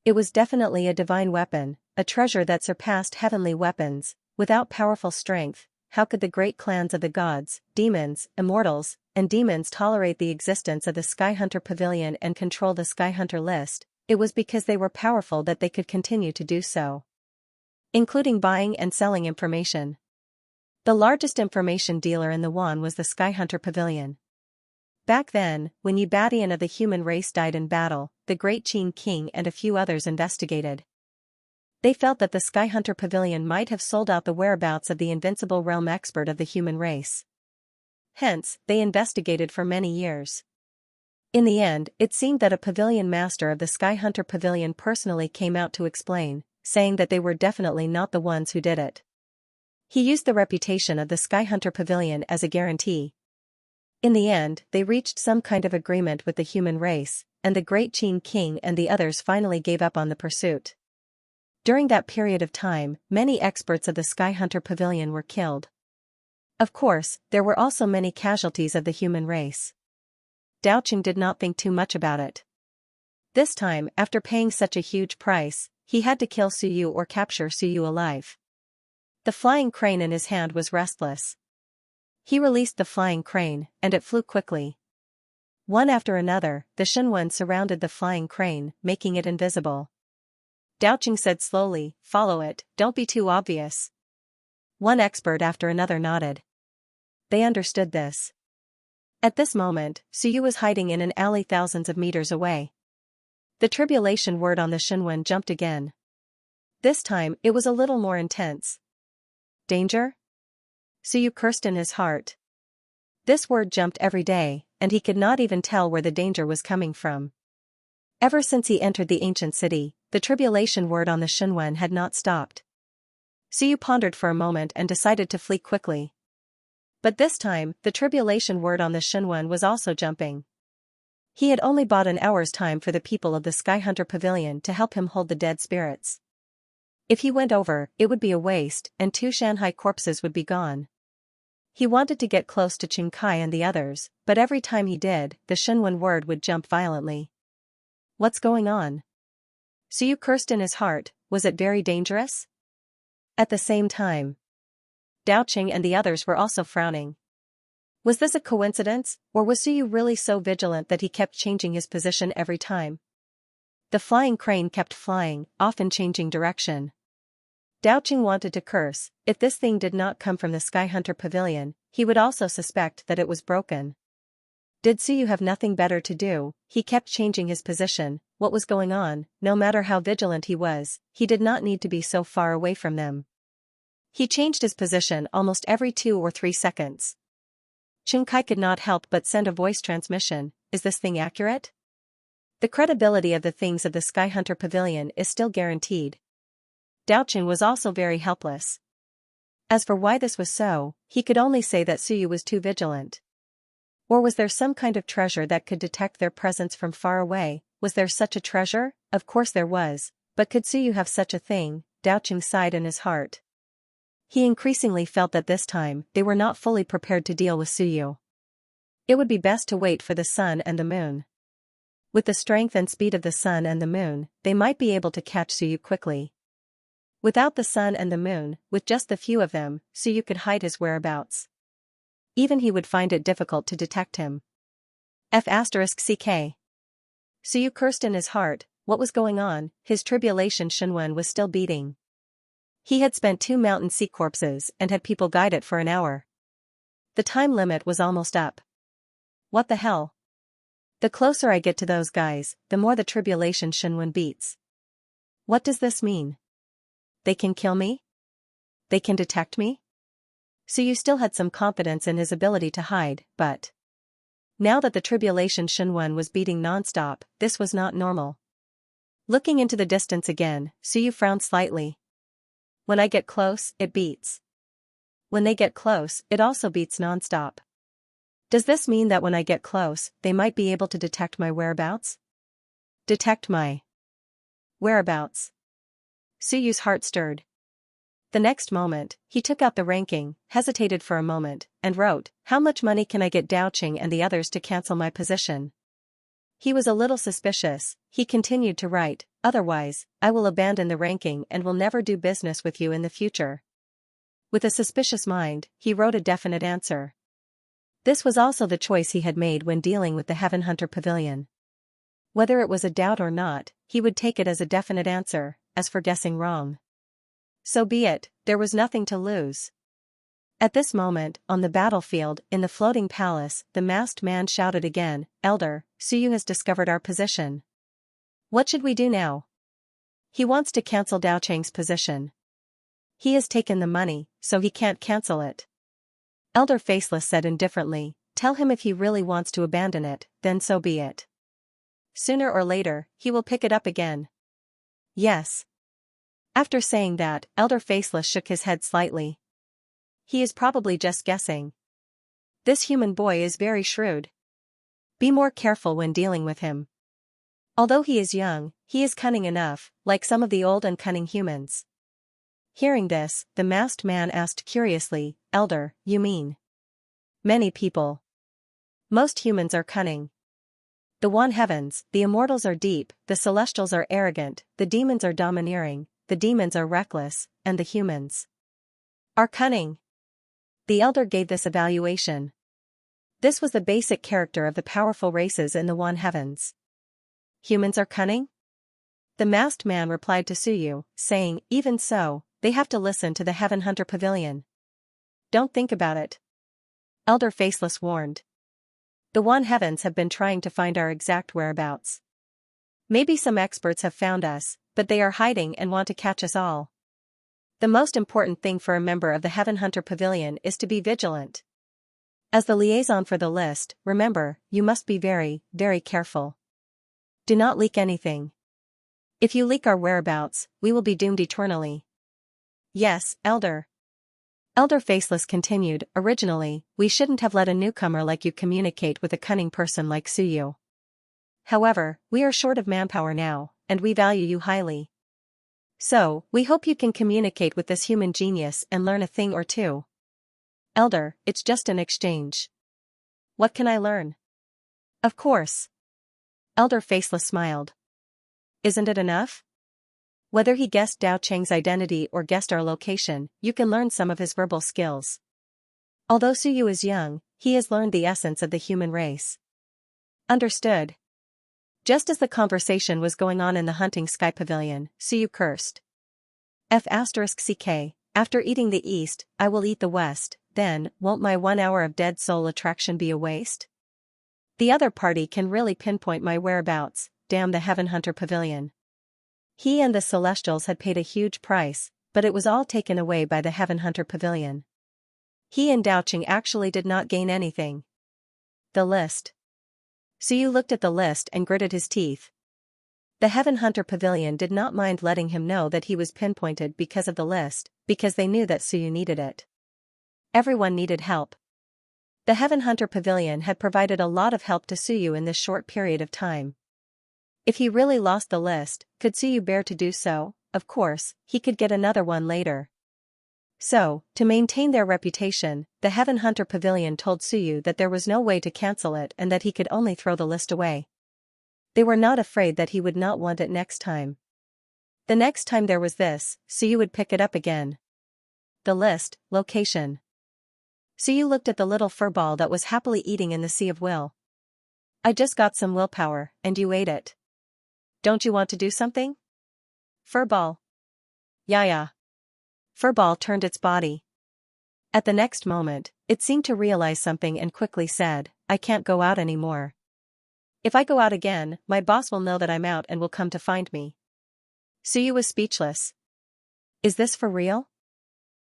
Speaker 1: It was definitely a divine weapon, a treasure that surpassed heavenly weapons. Without powerful strength, how could the great clans of the gods, demons, immortals, and demons tolerate the existence of the Skyhunter Pavilion and control the Skyhunter list? It was because they were powerful that they could continue to do so. Including buying and selling information. The largest information dealer in the Yuan was the Skyhunter Pavilion. Back then, when Yubadian of the human race died in battle, the Great Qin King and a few others investigated. They felt that the Skyhunter Pavilion might have sold out the whereabouts of the Invincible Realm expert of the human race. Hence, they investigated for many years. In the end, it seemed that a pavilion master of the Skyhunter Pavilion personally came out to explain, saying that they were definitely not the ones who did it. He used the reputation of the Skyhunter Pavilion as a guarantee. In the end, they reached some kind of agreement with the human race, and the Great Qin King and the others finally gave up on the pursuit. During that period of time, many experts of the Skyhunter Pavilion were killed. Of course, there were also many casualties of the human race. Daoqing did not think too much about it. This time, after paying such a huge price, he had to kill Suyu or capture Suyu alive. The flying crane in his hand was restless. He released the flying crane, and it flew quickly. One after another, the Shenwen surrounded the flying crane, making it invisible. Daoqing said slowly, follow it, don't be too obvious. One expert after another nodded. They understood this. At this moment, Suyu was hiding in an alley thousands of meters away. The tribulation word on the Shenwen jumped again. This time, it was a little more intense. Danger? Suyu cursed in his heart. This word jumped every day, and he could not even tell where the danger was coming from. Ever since he entered the ancient city, the tribulation word on the Shenwen had not stopped. Suyu pondered for a moment and decided to flee quickly. But this time, the tribulation word on the Shenwen was also jumping. He had only bought an hour's time for the people of the Skyhunter Pavilion to help him hold the dead spirits. If he went over, it would be a waste, and 2 Shanghai corpses would be gone. He wanted to get close to Xianxia and the others, but every time he did, the Shenwen word would jump violently. What's going on? Suyu cursed in his heart. Was it very dangerous? At the same time, Daoqing and the others were also frowning. Was this a coincidence, or was Suyu really so vigilant that he kept changing his position every time? The flying crane kept flying, often changing direction. Daoqing wanted to curse. If this thing did not come from the Sky Hunter Pavilion, he would also suspect that it was broken. Did Suyu have nothing better to do? He kept changing his position. What was going on? No matter how vigilant he was, he did not need to be so far away from them. He changed his position almost every 2 or 3 seconds. Xianxia could not help but send a voice transmission. Is this thing accurate? The credibility of the things of the Sky Hunter Pavilion is still guaranteed. Daoqing was also very helpless. As for why this was so, he could only say that Suyu was too vigilant. Or was there some kind of treasure that could detect their presence from far away? Was there such a treasure? Of course there was, but could Suyu have such a thing? Daoqing sighed in his heart. He increasingly felt that this time, they were not fully prepared to deal with Suyu. It would be best to wait for the sun and the moon. With the strength and speed of the sun and the moon, they might be able to catch Suyu quickly. Without the sun and the moon, with just the few of them, Suyu could hide his whereabouts. Even he would find it difficult to detect him. F***ck. Suyu cursed in his heart. What was going on? His tribulation Shenwen was still beating. He had spent 2 mountain sea corpses and had people guide it for an hour. The time limit was almost up. What the hell? The closer I get to those guys, the more the tribulation Shenwen beats. What does this mean? They can kill me? They can detect me? Suyu still had some confidence in his ability to hide, but now that the tribulation Shenwen was beating non-stop, this was not normal. Looking into the distance again, Suyu frowned slightly. When I get close, it beats. When they get close, it also beats non-stop. Does this mean that when I get close, they might be able to detect my whereabouts? Detect my whereabouts? Suyu's heart stirred. The next moment, he took out the ranking, hesitated for a moment, and wrote, "How much money can I get Daoqing and the others to cancel my position?" He was a little suspicious. He continued to write, "Otherwise, I will abandon the ranking and will never do business with you in the future." With a suspicious mind, he wrote a definite answer. This was also the choice he had made when dealing with the Heaven Hunter Pavilion. Whether it was a doubt or not, he would take it as a definite answer. As for guessing wrong, so be it, there was nothing to lose. At this moment, on the battlefield, in the floating palace, the masked man shouted again, "Elder, Suyu has discovered our position. What should we do now? He wants to cancel Daoqing's position. He has taken the money, so he can't cancel it." Elder Faceless said indifferently, "Tell him if he really wants to abandon it, then so be it. Sooner or later, he will pick it up again." Yes. After saying that, Elder Faceless shook his head slightly. He is probably just guessing. This human boy is very shrewd. Be more careful when dealing with him. Although he is young, he is cunning enough, like some of the old and cunning humans. Hearing this, the masked man asked curiously, "Elder, you mean?" "Many people. Most humans are cunning. The Wan Heavens, the immortals are deep, the celestials are arrogant, the demons are domineering, the demons are reckless, and the humans are cunning." The elder gave this evaluation. This was the basic character of the powerful races in the Wan Heavens. Humans are cunning? The masked man replied to Suyu, saying, "Even so, they have to listen to the Heaven Hunter Pavilion. Don't think about it." Elder Faceless warned. "The Wan Heavens have been trying to find our exact whereabouts. Maybe some experts have found us, but they are hiding and want to catch us all. The most important thing for a member of the Heaven Hunter Pavilion is to be vigilant. As the liaison for the list, remember, you must be very, very careful. Do not leak anything. If you leak our whereabouts, we will be doomed eternally." "Yes, Elder." Elder Faceless continued, "Originally, we shouldn't have let a newcomer like you communicate with a cunning person like Suyu. However, we are short of manpower now, and we value you highly. So, we hope you can communicate with this human genius and learn a thing or two. Elder, it's just an exchange. What can I learn? Of course. Elder Faceless smiled. Isn't it enough? Whether he guessed Dao Cheng's identity or guessed our location, you can learn some of his verbal skills. Although Suyu is young, he has learned the essence of the human race. Understood. Just as the conversation was going on in the hunting sky pavilion, Suyu cursed. F***ck, after eating the east, I will eat the west, then, won't my 1 hour of dead soul attraction be a waste? The other party can really pinpoint my whereabouts, damn the Heaven Hunter Pavilion. He and the Celestials had paid a huge price, but it was all taken away by the Heaven Hunter Pavilion. He and Daoqing actually did not gain anything. The list. Suyu looked at the list and gritted his teeth. The Heaven Hunter Pavilion did not mind letting him know that he was pinpointed because of the list, because they knew that Suyu needed it. Everyone needed help. The Heaven Hunter Pavilion had provided a lot of help to Suyu in this short period of time. If he really lost the list, could Suyu bear to do so? Of course, he could get another one later. So, to maintain their reputation, the Heaven Hunter Pavilion told Suyu that there was no way to cancel it and that he could only throw the list away. They were not afraid that he would not want it next time. The next time there was this, Suyu would pick it up again. The list, location. Suyu looked at the little furball that was happily eating in the sea of will. I just got some willpower, and you ate it. Don't you want to do something? Furball. Yeah. Furball turned its body. At the next moment, it seemed to realize something and quickly said, I can't go out anymore. If I go out again, my boss will know that I'm out and will come to find me. Suyu was speechless. Is this for real?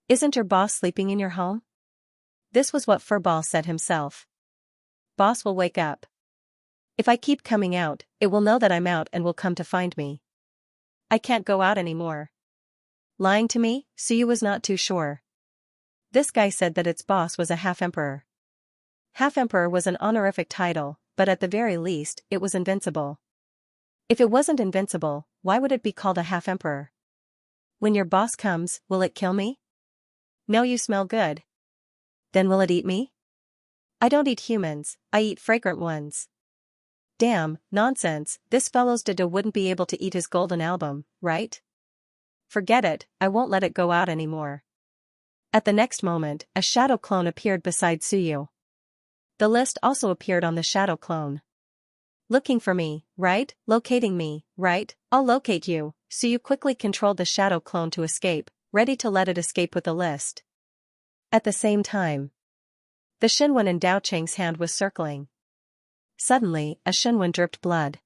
Speaker 1: Isn't your boss sleeping in your home? This was what Furball said himself. Boss will wake up. If I keep coming out, it will know that I'm out and will come to find me. I can't go out anymore. Lying to me? Suyu was not too sure. This guy said that its boss was a half-emperor. Half-emperor was an honorific title, but at the very least, it was invincible. If it wasn't invincible, why would it be called a half-emperor? When your boss comes, will it kill me? No, you smell good. Then will it eat me? I don't eat humans, I eat fragrant ones. Damn, nonsense, this fellow's dada wouldn't be able to eat his golden album, right? Forget it, I won't let it go out anymore. At the next moment, a shadow clone appeared beside Suyu. The list also appeared on the shadow clone. Looking for me, right? Locating me, right? I'll locate you. Suyu quickly controlled the shadow clone to escape, ready to let it escape with the list. At the same time, the Shinwen in Dao Cheng's hand was circling. Suddenly, a Shinwen dripped blood.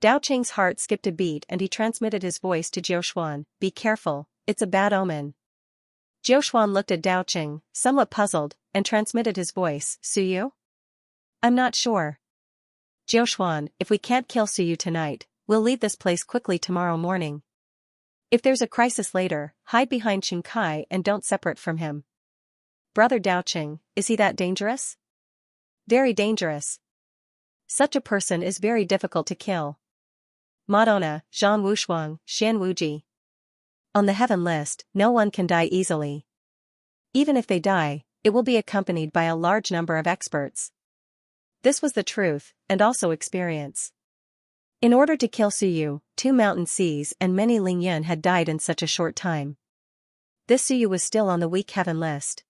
Speaker 1: Dao Cheng's heart skipped a beat and he transmitted his voice to Jiuxuan, be careful, it's a bad omen. Jiuxuan looked at Dao Cheng, somewhat puzzled, and transmitted his voice, Suyu? I'm not sure. Jiuxuan, if we can't kill Suyu tonight, we'll leave this place quickly tomorrow morning. If there's a crisis later, hide behind Xingkai and don't separate from him. Brother Dao Cheng, is he that dangerous? Very dangerous. Such a person is very difficult to kill. Madonna, Zhan Wushuang, Xian Wuji. On the heaven list, no one can die easily. Even if they die, it will be accompanied by a large number of experts. This was the truth, and also experience. In order to kill Suyu, 2 mountain seas and many Lingyun had died in such a short time. This Suyu was still on the weak heaven list.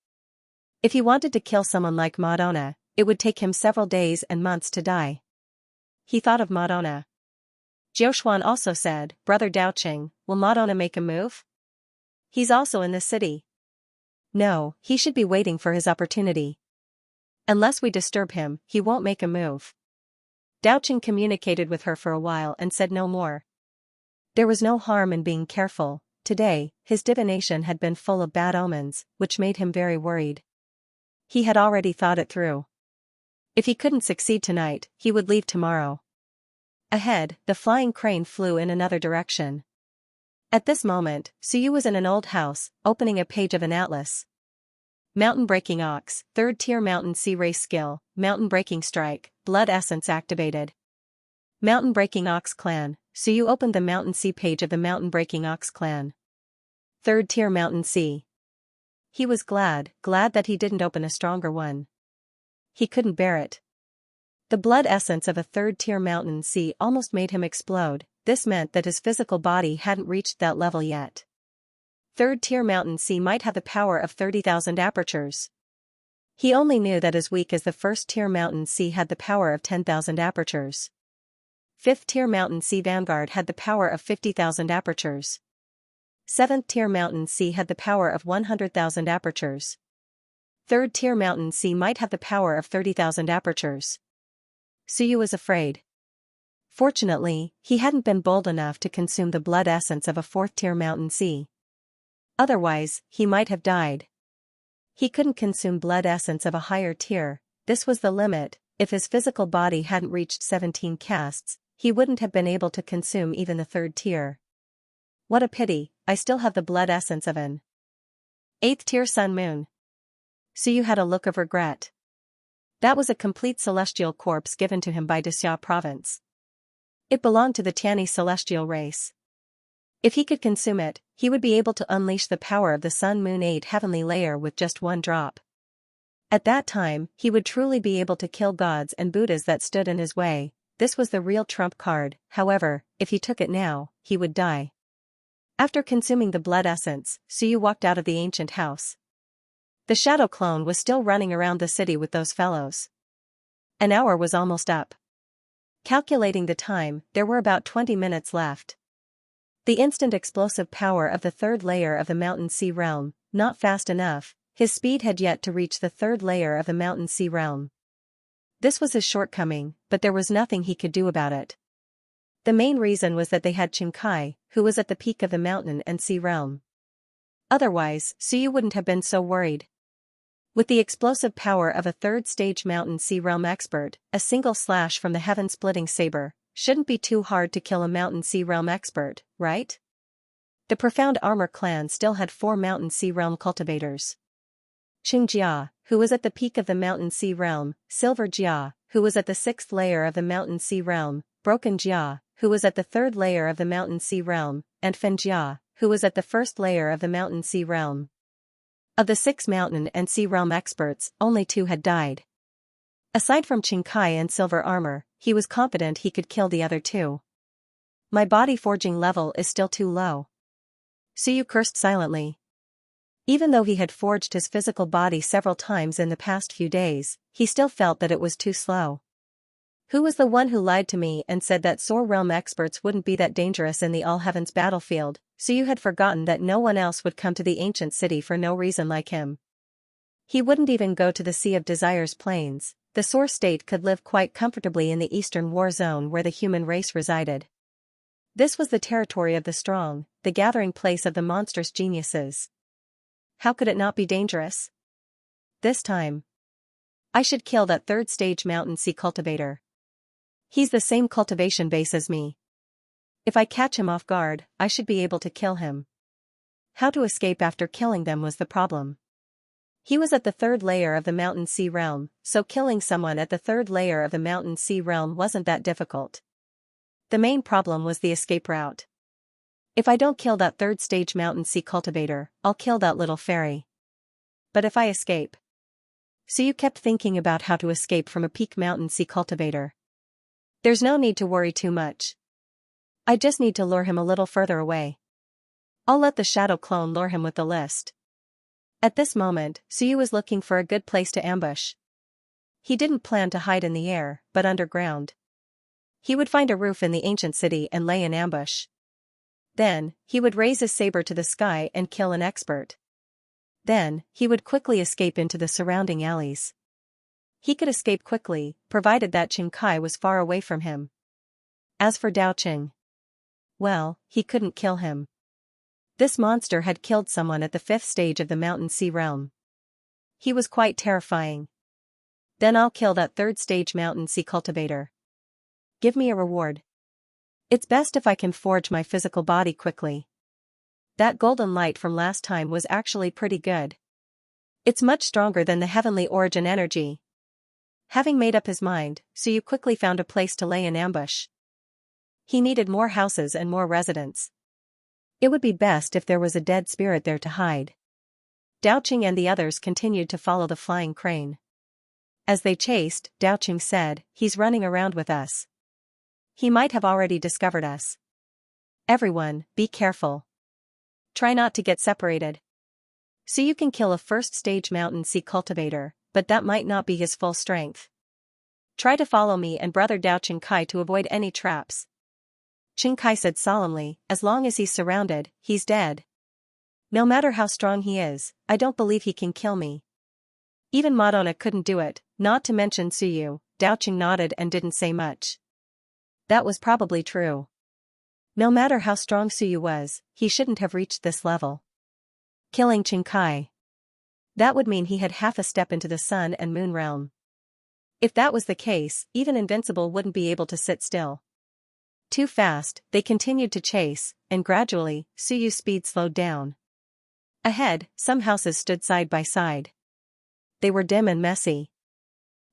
Speaker 1: If he wanted to kill someone like Madonna, it would take him several days and months to die. He thought of Madonna. Jiuxuan also said, Brother Dao Cheng, will Madonna make a move? He's also in the city. No, he should be waiting for his opportunity. Unless we disturb him, he won't make a move. Dao Cheng communicated with her for a while and said no more. There was no harm in being careful. Today, his divination had been full of bad omens, which made him very worried. He had already thought it through. If he couldn't succeed tonight, he would leave tomorrow. Ahead, the flying crane flew in another direction. At this moment, Suyu was in an old house, opening a page of an atlas. Mountain Breaking Ox, 3rd tier Mountain Sea Race Skill, Mountain Breaking Strike, Blood Essence activated. Mountain Breaking Ox Clan, so you opened the Mountain Sea page of the mountain-breaking Ox clan. 3rd tier Mountain Sea. He was glad that he didn't open a stronger one. He couldn't bear it. The blood essence of a 3rd tier Mountain Sea almost made him explode. This meant that his physical body hadn't reached that level yet. 3rd tier Mountain Sea might have the power of 30,000 apertures. He only knew that as weak as the 1st tier Mountain Sea had the power of 10,000 apertures. 5th tier Mountain Sea Vanguard had the power of 50,000 apertures. 7th tier Mountain Sea had the power of 100,000 apertures. 3rd tier Mountain Sea might have the power of 30,000 apertures. Suyu was afraid. Fortunately, he hadn't been bold enough to consume the blood essence of a 4th tier Mountain Sea. Otherwise, he might have died. He couldn't consume blood essence of a higher tier. This was the limit. If his physical body hadn't reached 17 castes, he wouldn't have been able to consume even the 3rd tier. What a pity, I still have the blood essence of an 8th tier Sun Moon. Suyu had a look of regret. That was a complete celestial corpse given to him by Dexia province. It belonged to the Tianyi celestial race. If he could consume it, he would be able to unleash the power of the Sun Moon 8 heavenly layer with just one drop. At that time, he would truly be able to kill gods and Buddhas that stood in his way. This was the real trump card. However, if he took it now, he would die. After consuming the blood essence, Suyu walked out of the ancient house. The shadow clone was still running around the city with those fellows. An hour was almost up. Calculating the time, there were about 20 minutes left. The instant explosive power of the 3rd layer of the Mountain Sea realm, not fast enough. His speed had yet to reach the 3rd layer of the Mountain Sea realm. This was his shortcoming, but there was nothing he could do about it. The main reason was that they had Xianxia, who was at the peak of the Mountain and Sea realm. Otherwise, Suyu wouldn't have been so worried. With the explosive power of a 3rd stage Mountain Sea realm expert, a single slash from the heaven-splitting saber shouldn't be too hard to kill a Mountain Sea realm expert, right? The Profound Armor clan still had 4 Mountain Sea realm cultivators. Xianxia, who was at the peak of the Mountain Sea realm, Silver Jia, who was at the 6th layer of the Mountain Sea realm, Broken Jia, who was at the 3rd layer of the Mountain Sea realm, and Fen Jia, who was at the 1st layer of the Mountain Sea realm. Of the 6 Mountain and Sea realm experts, only 2 had died. Aside from Xianxia and Silver Armor, he was confident he could kill the other 2. My body forging level is still too low. Suyu cursed silently. Even though he had forged his physical body several times in the past few days, he still felt that it was too slow. Who was the one who lied to me and said that Soar Realm experts wouldn't be that dangerous in the All Heavens battlefield? Suyu had forgotten that no one else would come to the ancient city for no reason like him. He wouldn't even go to the Sea of Desire's plains. The Soar state could live quite comfortably in the Eastern War Zone where the human race resided. This was the territory of the strong, the gathering place of the monstrous geniuses. How could it not be dangerous? This time, I should kill that 3rd stage Mountain Sea cultivator. He's the same cultivation base as me. If I catch him off guard, I should be able to kill him. How to escape after killing them was the problem. He was at the 3rd layer of the Mountain Sea realm, so killing someone at the 3rd layer of the Mountain Sea realm wasn't that difficult. The main problem was the escape route. If I don't kill that 3rd stage Mountain Sea cultivator, I'll kill that little fairy. But if I escape... Suyu kept thinking about how to escape from a peak Mountain Sea cultivator. There's no need to worry too much. I just need to lure him a little further away. I'll let the shadow clone lure him with the list. At this moment, Suyu was looking for a good place to ambush. He didn't plan to hide in the air, but underground. He would find a roof in the ancient city and lay in ambush. Then, he would raise his saber to the sky and kill an expert. Then, he would quickly escape into the surrounding alleys. He could escape quickly, provided that Xianxia was far away from him. As for Daoqing, well, he couldn't kill him. This monster had killed someone at the 5th stage of the Mountain Sea realm. He was quite terrifying. Then I'll kill that 3rd stage Mountain Sea cultivator. Give me a reward. It's best if I can forge my physical body quickly. That golden light from last time was actually pretty good. It's much stronger than the heavenly origin energy. Having made up his mind, Suyu quickly found a place to lay in ambush. He needed more houses and more residents. It would be best if there was a dead spirit there to hide. Daoqing and the others continued to follow the flying crane. As they chased, Daoqing said, "He's running around with us. He might have already discovered us. Everyone, be careful. Try not to get separated. So you can kill a first-stage mountain sea cultivator, but that might not be his full strength. Try to follow me and brother Dao Qingkai to avoid any traps." Qingkai said solemnly, "As long as he's surrounded, he's dead. No matter how strong he is, I don't believe he can kill me. Even Madonna couldn't do it, not to mention Suyu." Daoqing nodded and didn't say much. That was probably true. No matter how strong Suyu was, he shouldn't have reached this level. Killing Qingkai. That would mean he had half a step into the sun and moon realm. If that was the case, even Invincible wouldn't be able to sit still. Too fast, they continued to chase, and gradually, Suyu's speed slowed down. Ahead, some houses stood side by side. They were dim and messy.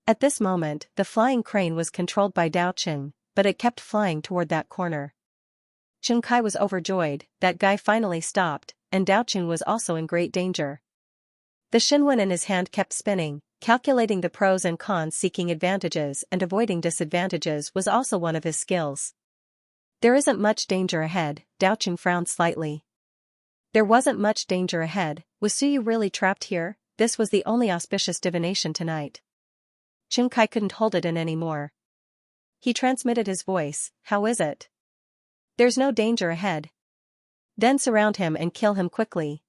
Speaker 1: At this moment, the flying crane was controlled by Daoqing, but it kept flying toward that corner. Qingkai was overjoyed, that guy finally stopped, and Daoqing was also in great danger. The Xinwen in his hand kept spinning, calculating the pros and cons. Seeking advantages and avoiding disadvantages was also one of his skills. There isn't much danger ahead, Daoqing frowned slightly. There wasn't much danger ahead. Was Suyu really trapped here? This was the only auspicious divination tonight. Qingkai couldn't hold it in anymore. He transmitted his voice, "How is it?" "There's no danger ahead." "Then surround him and kill him quickly."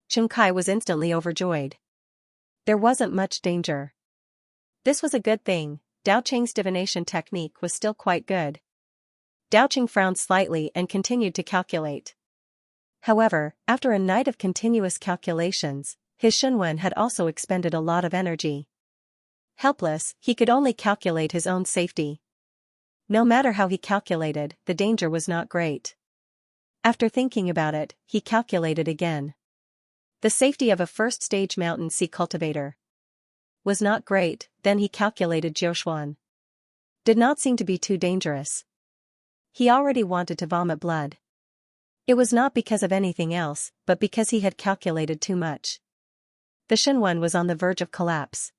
Speaker 1: Qingkai was instantly overjoyed. There wasn't much danger. This was a good thing. Daoqing's divination technique was still quite good. Daoqing frowned slightly and continued to calculate. However, after a night of continuous calculations, his Xinwen had also expended a lot of energy. Helpless, he could only calculate his own safety. No matter how he calculated, the danger was not great. After thinking about it, he calculated again. The safety of a first-stage mountain sea cultivator was not great. Then he calculated Jiuxuan. Did not seem to be too dangerous. He already wanted to vomit blood. It was not because of anything else, but because he had calculated too much. The Xinwen was on the verge of collapse.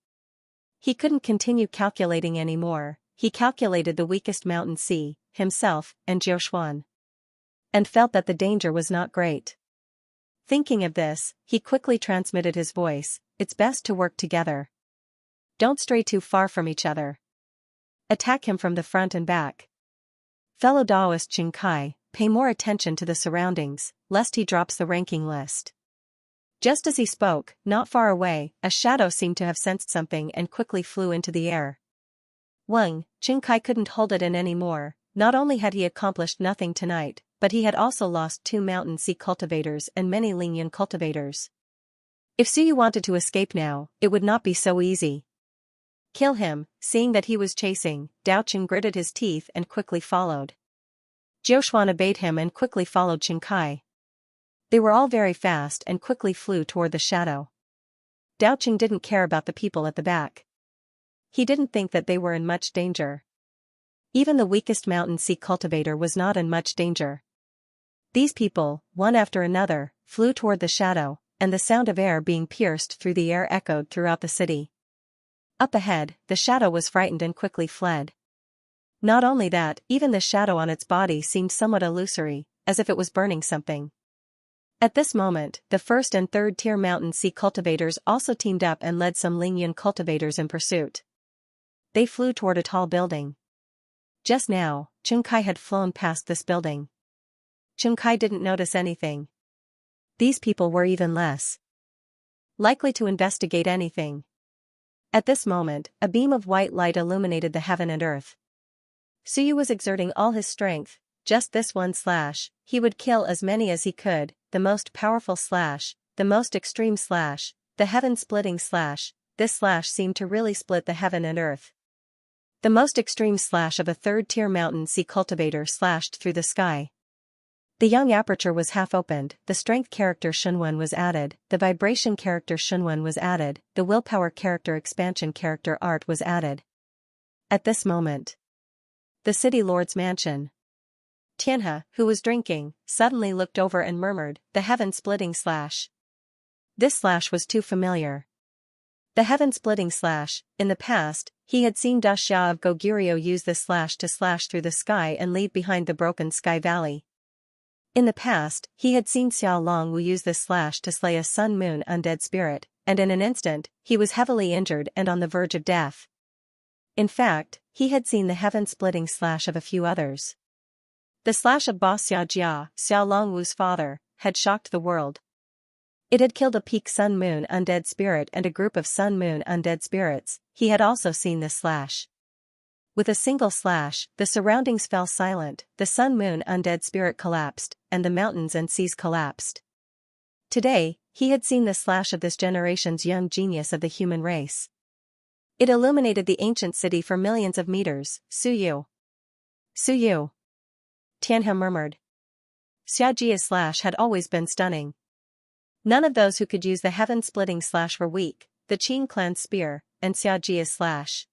Speaker 1: He couldn't continue calculating anymore. He calculated the weakest mountain sea, himself, and Jiuxuan. And felt that the danger was not great. Thinking of this, he quickly transmitted his voice, "It's best to work together. Don't stray too far from each other. Attack him from the front and back. Fellow Daoist Qingkai, pay more attention to the surroundings, lest he drops the ranking list." Just as he spoke, not far away, a shadow seemed to have sensed something and quickly flew into the air. Wang, Qingkai couldn't hold it in anymore. Not only had he accomplished nothing tonight, but he had also lost 2 mountain sea cultivators and many Lingyan cultivators. If Suyu wanted to escape now, it would not be so easy. Kill him. Seeing that he was chasing, Daoqing gritted his teeth and quickly followed. Jiuxuan obeyed him and quickly followed Qingkai. They were all very fast and quickly flew toward the shadow. Daoqing didn't care about the people at the back. He didn't think that they were in much danger. Even the weakest mountain sea cultivator was not in much danger. These people, one after another, flew toward the shadow, and the sound of air being pierced through the air echoed throughout the city. Up ahead, the shadow was frightened and quickly fled. Not only that, even the shadow on its body seemed somewhat illusory, as if it was burning something. At this moment, the first and third tier mountain sea cultivators also teamed up and led some Lingyan cultivators in pursuit. They flew toward a tall building. Just now, Qingkai had flown past this building. Qingkai didn't notice anything. These people were even less likely to investigate anything. At this moment, a beam of white light illuminated the heaven and earth. Suyu was exerting all his strength. Just this one slash, he would kill as many as he could, the most powerful slash, the most extreme slash, the heaven-splitting slash. This slash seemed to really split the heaven and earth. The most extreme slash of a third-tier mountain sea cultivator slashed through the sky. The young aperture was half opened, the strength character Xunwen was added, the vibration character Xunwen was added, the willpower character expansion character art was added. At this moment, the city lord's mansion. Tianhe, who was drinking, suddenly looked over and murmured, "The heaven-splitting slash." This slash was too familiar. The heaven-splitting slash. In the past, he had seen Da Xia of Goguryeo use this slash to slash through the sky and leave behind the broken sky valley. In the past, he had seen Xiao Longwu use this slash to slay a sun-moon undead spirit, and in an instant, he was heavily injured and on the verge of death. In fact, he had seen the heaven-splitting slash of a few others. The slash of Ba Xiajia, Xiao Longwu's father, had shocked the world. It had killed a peak sun-moon undead spirit and a group of sun-moon undead spirits. He had also seen this slash. With a single slash, the surroundings fell silent, the sun-moon undead spirit collapsed, and the mountains and seas collapsed. Today, he had seen the slash of this generation's young genius of the human race. It illuminated the ancient city for millions of meters. Suyu. Suyu. Tianhe murmured. Xiajia's slash had always been stunning. None of those who could use the heaven-splitting slash were weak, the Qing clan's spear, and Xiajia's slash.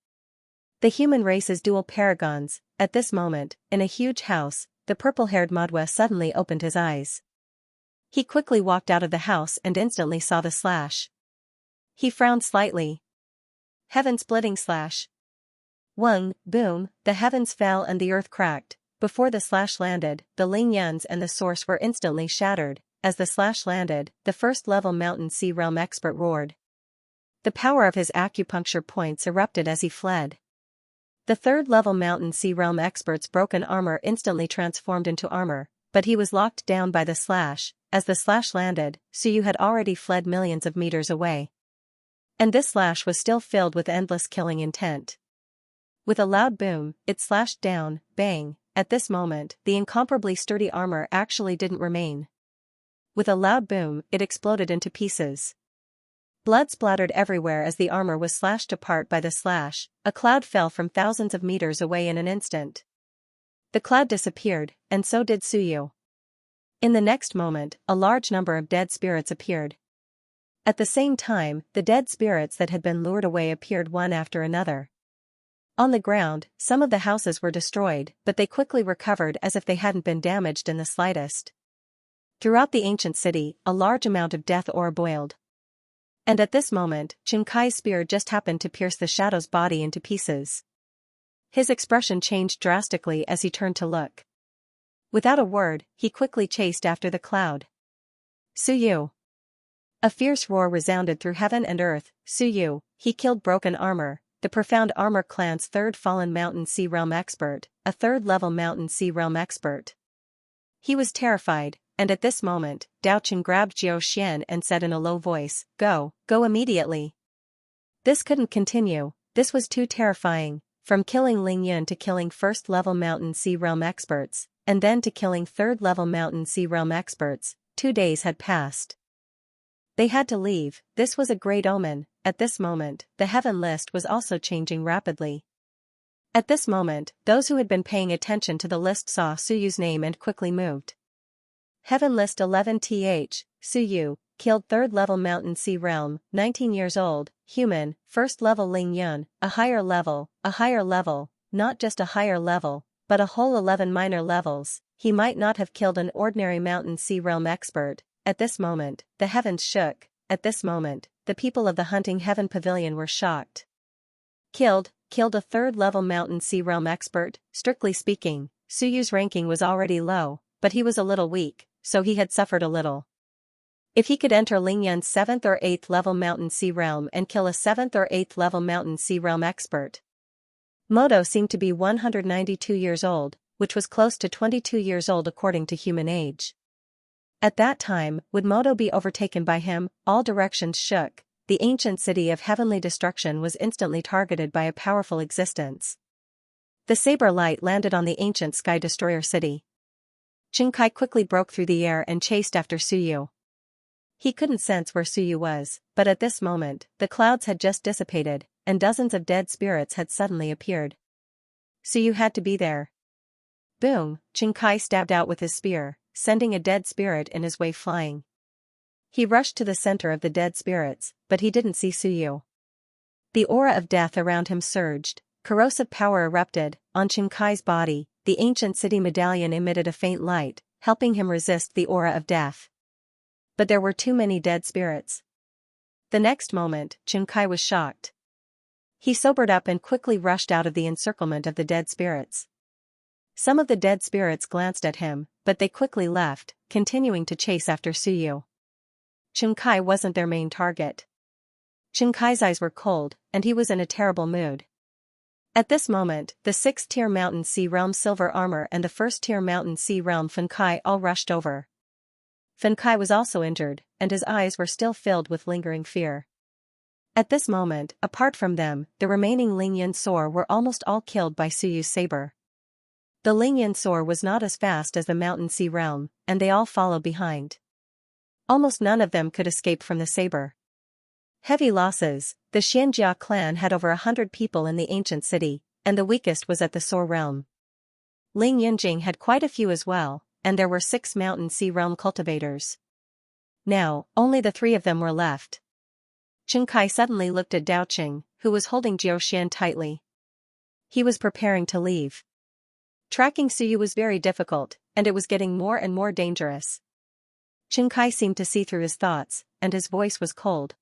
Speaker 1: The human race's dual paragons. At this moment, in a huge house, the purple-haired Madwe suddenly opened his eyes. He quickly walked out of the house and instantly saw the slash. He frowned slightly. Heaven-splitting slash. Wang, boom, the heavens fell and the earth cracked. Before the slash landed, the Lingyans and the source were instantly shattered. As the slash landed, the first-level Mountain Sea Realm expert roared. The power of his acupuncture points erupted as he fled. The third-level Mountain Sea Realm expert's broken armor instantly transformed into armor, but he was locked down by the slash. As the slash landed, Suyu had already fled millions of meters away. And this slash was still filled with endless killing intent. With a loud boom, it slashed down, bang. At this moment, the incomparably sturdy armor actually didn't remain. With a loud boom, it exploded into pieces. Blood splattered everywhere as the armor was slashed apart by the slash. A cloud fell from thousands of meters away in an instant. The cloud disappeared, and so did Suyu. In the next moment, a large number of dead spirits appeared. At the same time, the dead spirits that had been lured away appeared one after another. On the ground, some of the houses were destroyed, but they quickly recovered as if they hadn't been damaged in the slightest. Throughout the ancient city, a large amount of death ore boiled. And at this moment, Xianxia's spear just happened to pierce the shadow's body into pieces. His expression changed drastically as he turned to look. Without a word, he quickly chased after the cloud. Suyu. A fierce roar resounded through heaven and earth. Suyu, he killed Broken Armor, the Profound Armor clan's third fallen Mountain Sea Realm expert, a third-level Mountain Sea Realm expert. He was terrified, and at this moment, Dao Qin grabbed Jiao Xian and said in a low voice, "Go immediately." This couldn't continue, this was too terrifying, from killing Ling Yun to killing first-level Mountain Sea Realm experts, and then to killing third-level Mountain Sea Realm experts. 2 days had passed. They had to leave. This was a great omen. At this moment, the heaven list was also changing rapidly. At this moment, those who had been paying attention to the list saw Suyu's name and quickly moved. Heaven list 11th, Suyu, killed third-level Mountain Sea Realm, 19 years old, human, first-level Ling Yun, a higher level, not just a higher level, but a whole 11 minor levels. He might not have killed an ordinary Mountain Sea Realm expert. At this moment, the heavens shook. At this moment, the people of the Hunting Heaven Pavilion were shocked. Killed a third-level Mountain Sea Realm expert. Strictly speaking, Suyu's ranking was already low, but he was a little weak, so he had suffered a little. If he could enter Ling Yun's 7th or 8th level Mountain Sea Realm and kill a 7th or 8th level Mountain Sea Realm expert. Moto seemed to be 192 years old, which was close to 22 years old according to human age. At that time, would Moto be overtaken by him? All directions shook. The ancient city of heavenly destruction was instantly targeted by a powerful existence. The saber light landed on the ancient sky destroyer city. Qingkai quickly broke through the air and chased after Suyu. He couldn't sense where Suyu was, but at this moment, the clouds had just dissipated, and dozens of dead spirits had suddenly appeared. Suyu had to be there. Boom, Qingkai stabbed out with his spear, sending a dead spirit in his way flying. He rushed to the center of the dead spirits, but he didn't see Suyu. The aura of death around him surged, corrosive power erupted, on Qingkai's body, the ancient city medallion emitted a faint light, helping him resist the aura of death. But there were too many dead spirits. The next moment, Xianxia was shocked. He sobered up and quickly rushed out of the encirclement of the dead spirits. Some of the dead spirits glanced at him, but they quickly left, continuing to chase after Suyu. Xianxia wasn't their main target. Xianxia's eyes were cold, and he was in a terrible mood. At this moment, the 6th-tier Mountain Sea Realm Silver Armor and the 1st-tier Mountain Sea Realm Fenkai all rushed over. Fenkai was also injured, and his eyes were still filled with lingering fear. At this moment, apart from them, the remaining Lingyan Soar were almost all killed by Suyu's saber. The Lingyan Soar was not as fast as the Mountain Sea Realm, and they all followed behind. Almost none of them could escape from the saber. Heavy losses. The Xianxia clan had over 100 people in the ancient city, and the weakest was at the Soar realm. Ling Yunjing had quite a few as well, and there were 6 Mountain Sea Realm cultivators. Now, only the 3 of them were left. Xianxia suddenly looked at Daoqing, who was holding Jiao Xian tightly. He was preparing to leave. Tracking Suyu was very difficult, and it was getting more and more dangerous. Xianxia seemed to see through his thoughts, and his voice was cold.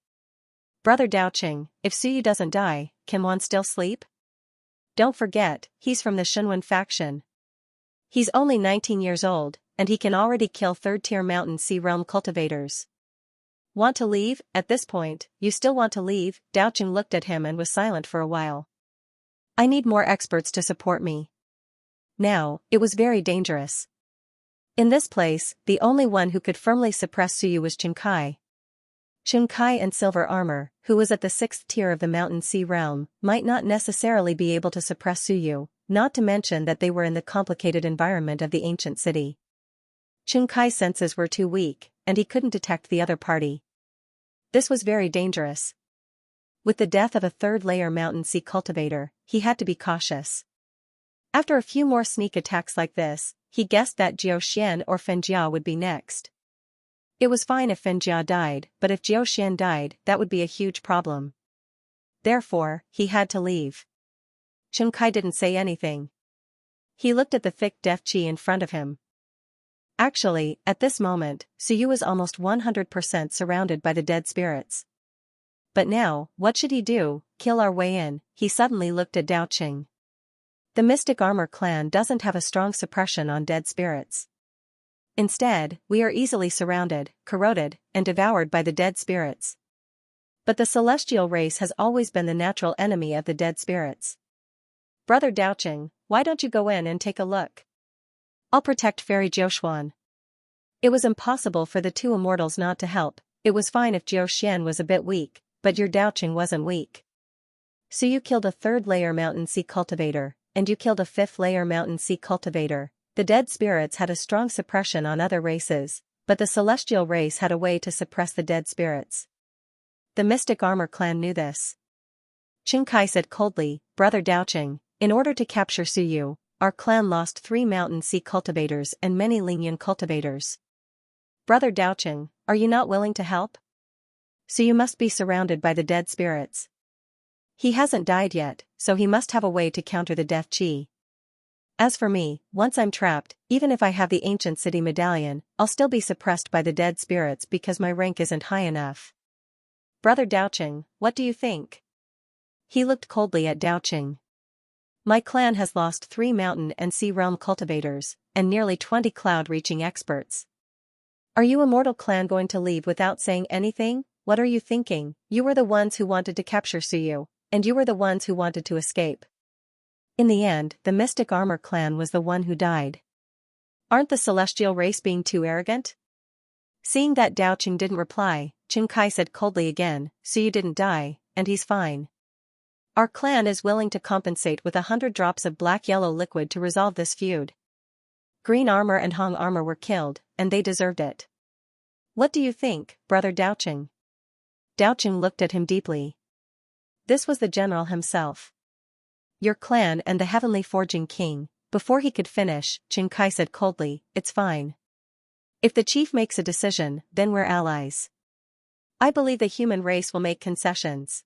Speaker 1: Brother Daoqing, if Suyu doesn't die, can one still sleep? Don't forget, he's from the Shenwen faction. He's only 19 years old, and he can already kill 3rd-tier Mountain Sea Realm cultivators. Want to leave? At this point, you still want to leave? Daoqing looked at him and was silent for a while. I need more experts to support me. Now, it was very dangerous. In this place, the only one who could firmly suppress Suyu was Xianxia. Xianxia and Silver Armor, who was at the 6th tier of the Mountain Sea Realm, might not necessarily be able to suppress Suyu, not to mention that they were in the complicated environment of the ancient city. Xianxia's senses were too weak, and he couldn't detect the other party. This was very dangerous. With the death of a 3rd-layer Mountain Sea cultivator, he had to be cautious. After a few more sneak attacks like this, he guessed that Jiao Xian or Fenjia would be next. It was fine if Fenjia died, but if Jiao Xian died, that would be a huge problem. Therefore, he had to leave. Xianxia didn't say anything. He looked at the thick death qi in front of him. Actually, at this moment, Suyu was almost 100% surrounded by the dead spirits. But now, what should he do? Kill our way in? He suddenly looked at Daoqing. The Mystic Armor clan doesn't have a strong suppression on dead spirits. Instead, we are easily surrounded, corroded, and devoured by the dead spirits. But the celestial race has always been the natural enemy of the dead spirits. Brother Daoqing, why don't you go in and take a look? I'll protect Fairy Jiaoshuan. It was impossible for the 2 immortals not to help. It was fine if Jiao Xian was a bit weak, but your Daoqing wasn't weak. So you killed a 3rd-layer Mountain Sea cultivator, and you killed a 5th-layer Mountain Sea cultivator. The dead spirits had a strong suppression on other races, but the celestial race had a way to suppress the dead spirits. The Mystic Armor clan knew this. Xianxia said coldly, Brother Daoqing, in order to capture Suyu, our clan lost 3 Mountain Sea cultivators and many Lingyan cultivators. Brother Daoqing, are you not willing to help? Suyu must be surrounded by the dead spirits. He hasn't died yet, so he must have a way to counter the death qi. As for me, once I'm trapped, even if I have the ancient city medallion, I'll still be suppressed by the dead spirits because my rank isn't high enough. Brother Daoqing, what do you think? He looked coldly at Daoqing. My clan has lost 3 mountain and sea realm cultivators, and nearly 20 cloud-reaching experts. Are you Immortal Clan going to leave without saying anything? What are you thinking? You were the ones who wanted to capture Suyu, and you were the ones who wanted to escape. In the end, the Mystic Armor clan was the one who died. Aren't the celestial race being too arrogant? Seeing that Daoqing didn't reply, Xianxia said coldly again, Suyu didn't die, and he's fine. Our clan is willing to compensate with 100 drops of black-yellow liquid to resolve this feud. Green Armor and Hong Armor were killed, and they deserved it. What do you think, Brother Daoqing? Daoqing looked at him deeply. This was the general himself. Your clan and the Heavenly Forging King. Before he could finish, Xianxia said coldly, it's fine. If the chief makes a decision, then we're allies. I believe the human race will make concessions.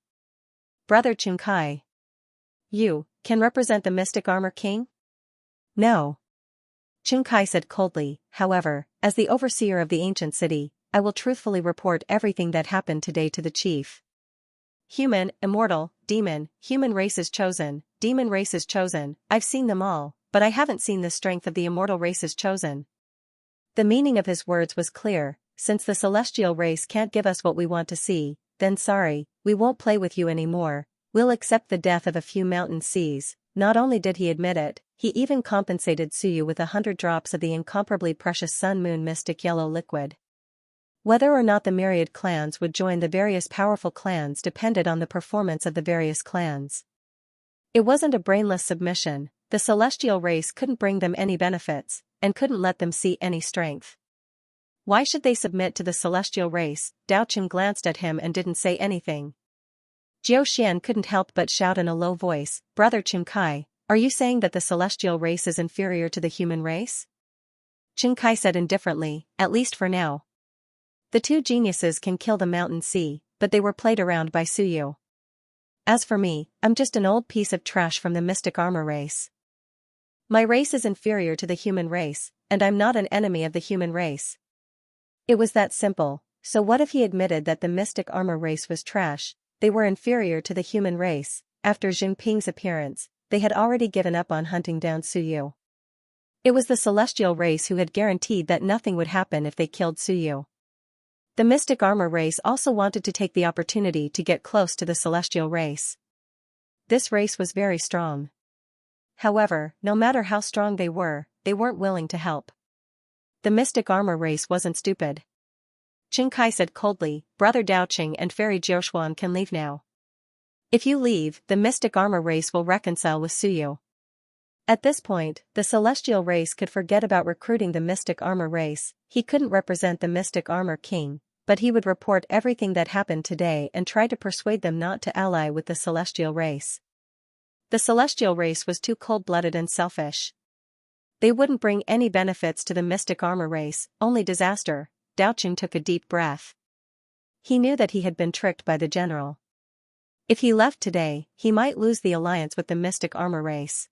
Speaker 1: Brother Xianxia, you can represent the Mystic Armor King? No. Xianxia said coldly, however, as the overseer of the ancient city, I will truthfully report everything that happened today to the chief. Human, immortal, demon, human race is chosen, demon race is chosen, I've seen them all, but I haven't seen the strength of the immortal race is chosen. The meaning of his words was clear, since the celestial race can't give us what we want to see, then sorry, we won't play with you anymore, we'll accept the death of a few mountain seas. Not only did he admit it, he even compensated Suyu with 100 drops of the incomparably precious sun-moon mystic yellow liquid. Whether or not the Myriad clans would join the various powerful clans depended on the performance of the various clans. It wasn't a brainless submission, the celestial race couldn't bring them any benefits, and couldn't let them see any strength. Why should they submit to the celestial race? Dao Qing glanced at him and didn't say anything. Jiao Xian couldn't help but shout in a low voice, Brother Xianxia, are you saying that the celestial race is inferior to the human race? Xianxia said indifferently, at least for now. The two geniuses can kill the mountain sea, but they were played around by Suyu. As for me, I'm just an old piece of trash from the mystic armor race. My race is inferior to the human race, and I'm not an enemy of the human race. It was that simple, so what if he admitted that the mystic armor race was trash? They were inferior to the human race. After Jinping's appearance, they had already given up on hunting down Suyu. It was the celestial race who had guaranteed that nothing would happen if they killed Suyu. The mystic armor race also wanted to take the opportunity to get close to the celestial race. This race was very strong. However, no matter how strong they weren't willing to help. The mystic armor race wasn't stupid. Xianxia said coldly, Brother Dao Qing and Fairy Jiaoshuan can leave now. If you leave, the mystic armor race will reconcile with Suyu. At this point, the celestial race could forget about recruiting the mystic armor race. He couldn't represent the mystic armor king, but he would report everything that happened today and try to persuade them not to ally with the celestial race. The celestial race was too cold-blooded and selfish. They wouldn't bring any benefits to the mystic armor race, only disaster. Dao Qing took a deep breath. He knew that he had been tricked by the general. If he left today, he might lose the alliance with the mystic armor race.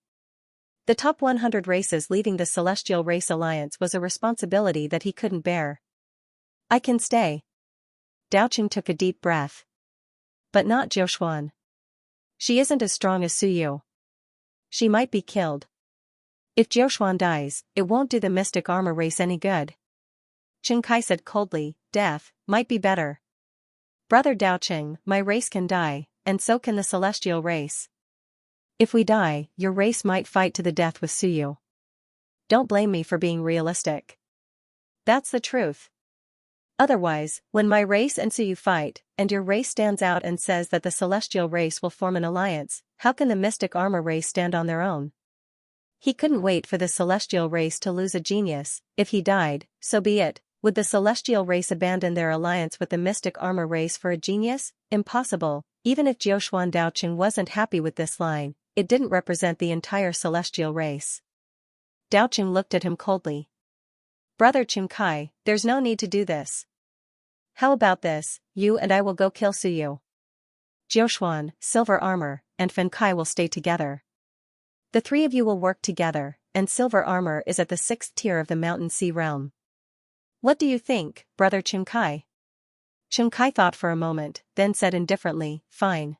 Speaker 1: The top 100 races leaving the Celestial Race Alliance was a responsibility that he couldn't bear. I can stay. Dao Qing took a deep breath. But not Jiaoshuan. She isn't as strong as Suyu. She might be killed. If Jiaoshuan dies, it won't do the mystic armor race any good. Xianxia said coldly, death might be better. Brother Dao Qing, my race can die, and so can the celestial race. If we die, your race might fight to the death with Suyu. Don't blame me for being realistic. That's the truth. Otherwise, when my race and Suyu fight, and your race stands out and says that the celestial race will form an alliance, how can the mystic armor race stand on their own? He couldn't wait for the celestial race to lose a genius. If he died, so be it. Would the celestial race abandon their alliance with the mystic armor race for a genius? Impossible. Even if Jiaoshuan Dao Qing wasn't happy with this line, it didn't represent the entire celestial race. Dao Qing looked at him coldly. Brother Xianxia, there's no need to do this. How about this, you and I will go kill Suyu. Jiaoshuan, Silver Armor, and Fenkai will stay together. The three of you will work together, and Silver Armor is at the 6th tier of the Mountain Sea realm. What do you think, Brother Xianxia? Xianxia thought for a moment, then said indifferently, fine.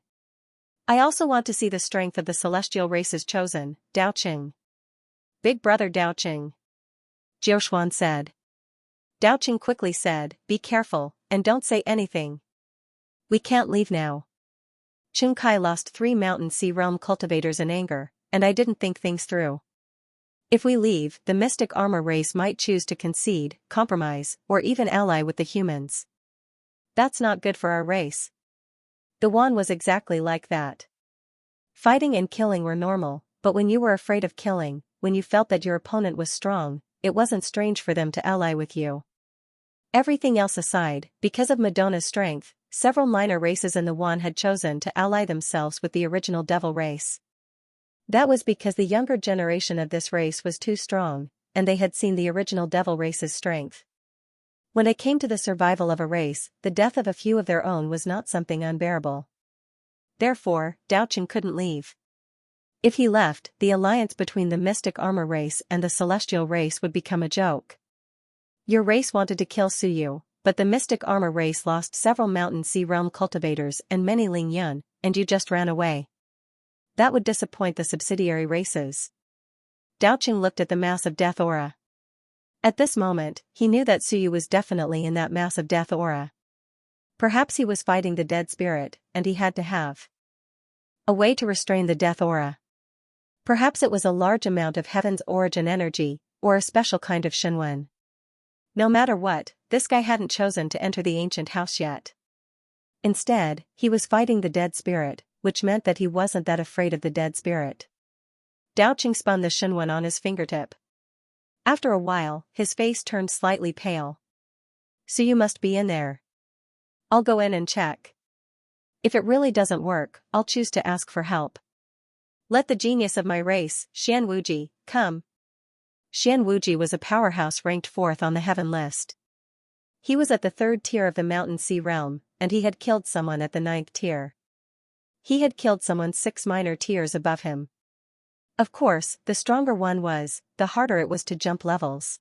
Speaker 1: I also want to see the strength of the celestial races chosen, Dao Qing. Big Brother Dao Qing. Jiaoshuan said. Dao Qing quickly said, be careful, and don't say anything. We can't leave now. Xianxia lost 3 Mountain Sea realm cultivators in anger, and I didn't think things through. If we leave, the mystic armor race might choose to concede, compromise, or even ally with the humans. That's not good for our race. The one was exactly like that. Fighting and killing were normal, but when you were afraid of killing, when you felt that your opponent was strong, it wasn't strange for them to ally with you. Everything else aside, because of Madonna's strength, several minor races in the One had chosen to ally themselves with the original devil race. That was because the younger generation of this race was too strong, and they had seen the original devil race's strength. When it came to the survival of a race, the death of a few of their own was not something unbearable. Therefore, Dao Qing couldn't leave. If he left, the alliance between the mystic armor race and the celestial race would become a joke. Your race wanted to kill Suyu, but the mystic armor race lost several Mountain Sea Realm cultivators and many Ling Yun, and you just ran away. That would disappoint the subsidiary races. Daoqing looked at the massive death aura. At this moment, he knew that Suyu was definitely in that massive death aura. Perhaps he was fighting the dead spirit, and he had to have a way to restrain the death aura. Perhaps it was a large amount of heaven's origin energy, or a special kind of Shenwen. No matter what, this guy hadn't chosen to enter the ancient house yet. Instead, he was fighting the dead spirit, which meant that he wasn't that afraid of the dead spirit. Daoqing spun the Shenwen on his fingertip. After a while, his face turned slightly pale. So you must be in there. I'll go in and check. If it really doesn't work, I'll choose to ask for help. Let the genius of my race, Xian Wuji, come. Xian Wuji was a powerhouse ranked 4th on the heaven list. He was at the 3rd tier of the Mountain Sea Realm, and he had killed someone at the 9th tier. He had killed someone 6 minor tiers above him. Of course, the stronger one was, the harder it was to jump levels.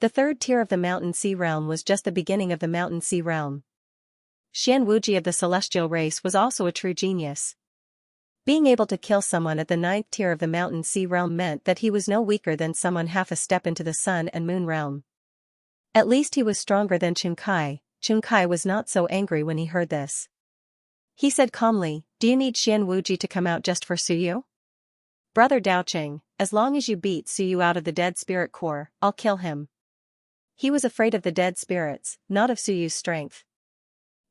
Speaker 1: The 3rd tier of the Mountain Sea Realm was just the beginning of the Mountain Sea Realm. Xian Wuji of the celestial race was also a true genius. Being able to kill someone at the 9th tier of the Mountain Sea Realm meant that he was no weaker than someone half a step into the Sun and Moon Realm. At least he was stronger than Chunkai. Chunkai was not so angry when he heard this. He said calmly, "Do you need Xian Wuji to come out just for Suyu?" "Brother Daoqing, as long as you beat Suyu out of the dead spirit core, I'll kill him." He was afraid of the dead spirits, not of Suyu's strength.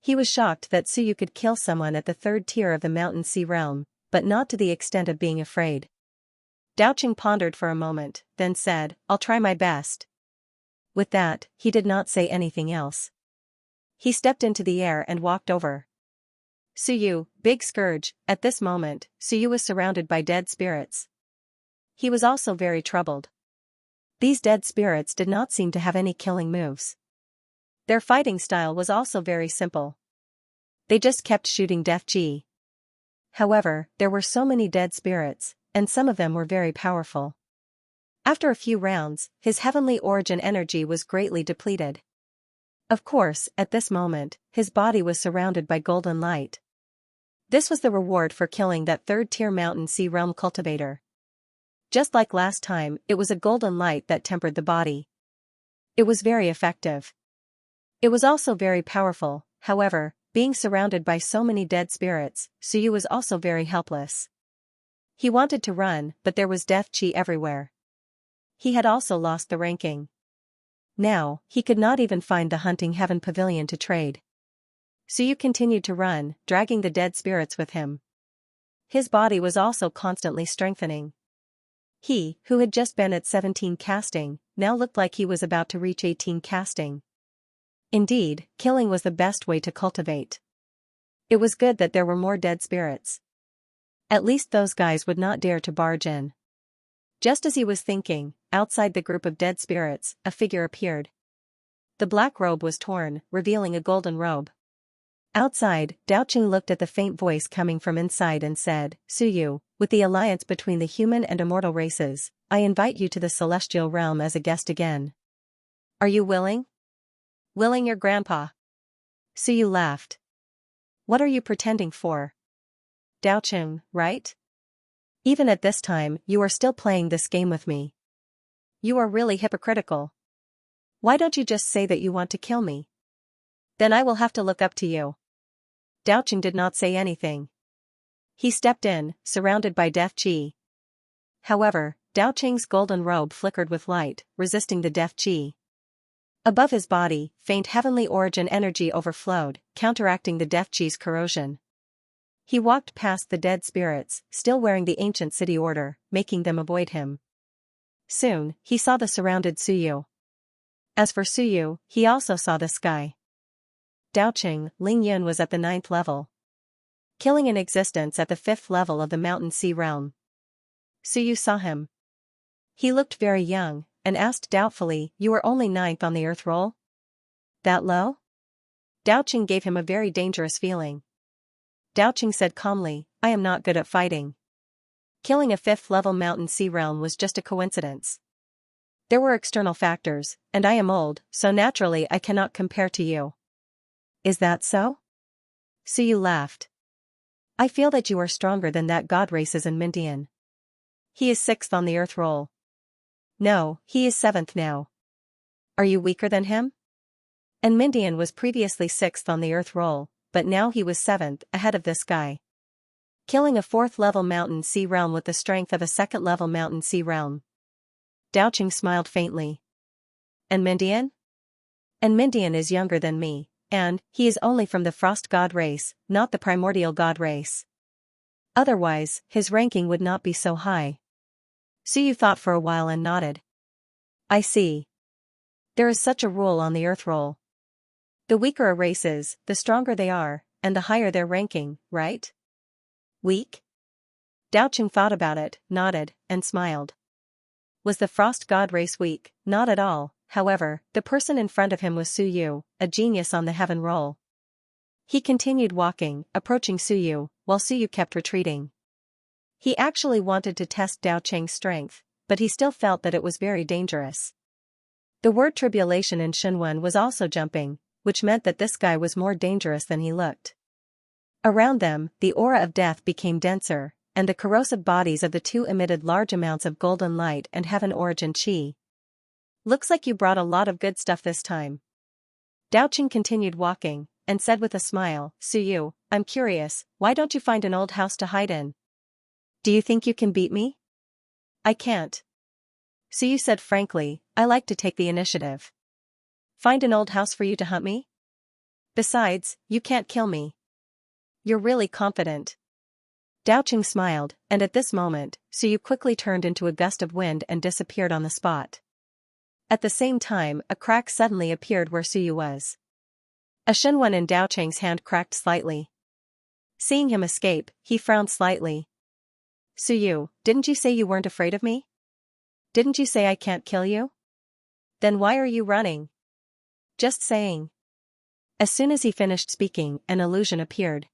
Speaker 1: He was shocked that Suyu could kill someone at the 3rd tier of the Mountain Sea Realm, but not to the extent of being afraid. Daoqing pondered for a moment, then said, "I'll try my best." With that, he did not say anything else. He stepped into the air and walked over. Suyu, big scourge. At this moment, Suyu was surrounded by dead spirits. He was also very troubled. These dead spirits did not seem to have any killing moves. Their fighting style was also very simple. They just kept shooting death G. However, there were so many dead spirits, and some of them were very powerful. After a few rounds, his heavenly origin energy was greatly depleted. Of course, at this moment, his body was surrounded by golden light. This was the reward for killing that 3rd tier Mountain Sea Realm cultivator. Just like last time, it was a golden light that tempered the body. It was very effective. It was also very powerful. However, being surrounded by so many dead spirits, Suyu was also very helpless. He wanted to run, but there was death chi everywhere. He had also lost the ranking. Now, he could not even find the Hunting Heaven Pavilion to trade. Suyu continued to run, dragging the dead spirits with him. His body was also constantly strengthening. He, who had just been at 17 casting, now looked like he was about to reach 18 casting. Indeed, killing was the best way to cultivate. It was good that there were more dead spirits. At least those guys would not dare to barge in. Just as he was thinking, outside the group of dead spirits, a figure appeared. The black robe was torn, revealing a golden robe. Outside, Daoqing looked at the faint voice coming from inside and said, "Suyu, with the alliance between the human and immortal races, I invite you to the celestial realm as a guest again. Are you willing?" "Willing your grandpa." Suyu laughed. "What are you pretending for?" "Daoqing, right? Even at this time, you are still playing this game with me. You are really hypocritical. Why don't you just say that you want to kill me? Then I will have to look up to you." Daoqing did not say anything. He stepped in, surrounded by death chi. However, Daoqing's golden robe flickered with light, resisting the death chi. Above his body, faint heavenly origin energy overflowed, counteracting the death chi's corrosion. He walked past the dead spirits, still wearing the ancient city order, making them avoid him. Soon, he saw the surrounded Suyu. As for Suyu, he also saw the sky. Daoqing, Ling Yun was at the 9th level. Killing in existence at the 5th level of the Mountain Sea Realm. Suyu saw him. He looked very young, and asked doubtfully, "You are only 9th on the Earth roll? That low?" Daoqing gave him a very dangerous feeling. Daoqing said calmly, "I am not good at fighting." Killing a 5th-level mountain sea realm was just a coincidence. There were external factors, and I am old, so naturally I cannot compare to you. Is that so? Suyu laughed. I feel that you are stronger than that god races in Mintian. He is 6th on the earth roll. No, he is 7th now. Are you weaker than him? And Mintian was previously 6th on the earth roll, but now he was 7th, ahead of this guy. Killing a 4th-level mountain sea realm with the strength of a 2nd-level mountain sea realm. Daoqing smiled faintly. And Mintian? And Mintian is younger than me, and he is only from the frost god race, not the primordial god race. Otherwise, his ranking would not be so high. Suyu thought for a while and nodded. I see. There is such a rule on the earth roll. The weaker a race is, the stronger they are, and the higher their ranking, right? Weak? Daoqing thought about it, nodded, and smiled. Was the frost god race weak? Not at all. However, the person in front of him was Suyu, a genius on the heaven roll. He continued walking, approaching Suyu, while Suyu kept retreating. He actually wanted to test Daoqing's strength, but he still felt that it was very dangerous. The word tribulation in Xinwen was also jumping, which meant that this guy was more dangerous than he looked. Around them, the aura of death became denser, and the corrosive bodies of the two emitted large amounts of golden light and heaven origin qi. Looks like you brought a lot of good stuff this time. Daoqing continued walking, and said with a smile, Suyu, I'm curious, why don't you find an old house to hide in? Do you think you can beat me? I can't. Suyu said frankly, I like to take the initiative. Find an old house for you to hunt me? Besides, you can't kill me. You're really confident. Daoqing smiled, and at this moment, Suyu quickly turned into a gust of wind and disappeared on the spot. At the same time, a crack suddenly appeared where Suyu was. A Xinwen in Daoqing's hand cracked slightly. Seeing him escape, he frowned slightly. Suyu, didn't you say you weren't afraid of me? Didn't you say I can't kill you? Then why are you running? Just saying. As soon as he finished speaking, an illusion appeared.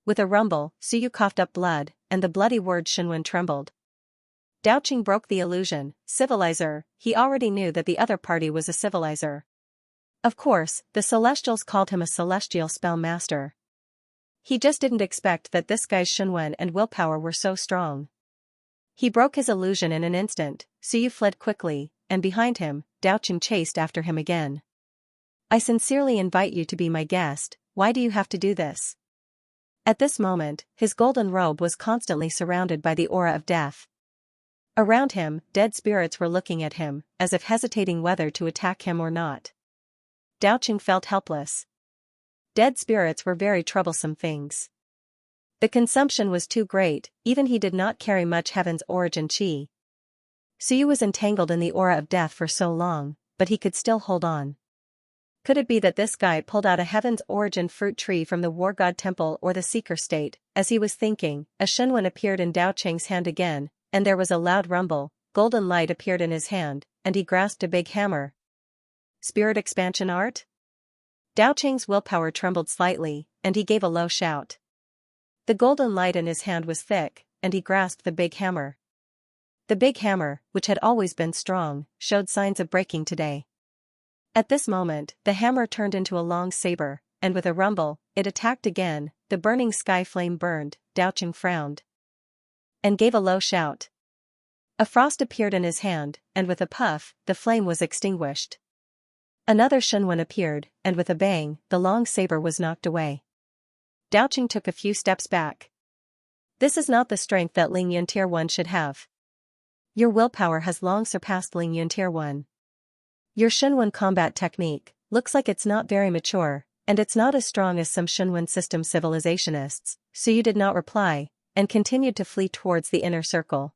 Speaker 1: With a rumble, Suyu coughed up blood, and the bloody word Xinwen trembled. Daoqing broke the illusion, civilizer. He already knew that the other party was a civilizer. Of course, the Celestials called him a celestial spell master. He just didn't expect that this guy's Xinwen and willpower were so strong. He broke his illusion in an instant. Suyu fled quickly, and behind him, Daoqing chased after him again. I sincerely invite you to be my guest, why do you have to do this? At this moment, his golden robe was constantly surrounded by the aura of death. Around him, dead spirits were looking at him, as if hesitating whether to attack him or not. Daoqing felt helpless. Dead spirits were very troublesome things. The consumption was too great, even he did not carry much heaven's origin qi. Suyu was entangled in the aura of death for so long, but he could still hold on. Could it be that this guy pulled out a heaven's origin fruit tree from the war god temple or the seeker state? As he was thinking, a Xinwen appeared in Daoqing's hand again, and there was a loud rumble. Golden light appeared in his hand, and he grasped a big hammer. Spirit expansion art? Daoqing's willpower trembled slightly, and he gave a low shout. The golden light in his hand was thick, and he grasped the big hammer. The big hammer, which had always been strong, showed signs of breaking today. At this moment, the hammer turned into a long saber, and with a rumble, it attacked again. The burning sky flame burned. Daoqing frowned and gave a low shout. A frost appeared in his hand, and with a puff, the flame was extinguished. Another Xinwen appeared, and with a bang, the long saber was knocked away. Daoqing took a few steps back. This is not the strength that Ling Yun Tier 1 should have. Your willpower has long surpassed Ling Yun Tier 1. Your Xinwen combat technique looks like it's not very mature, and it's not as strong as some Xinwen system civilizationists, so you did not reply, and continued to flee towards the inner circle.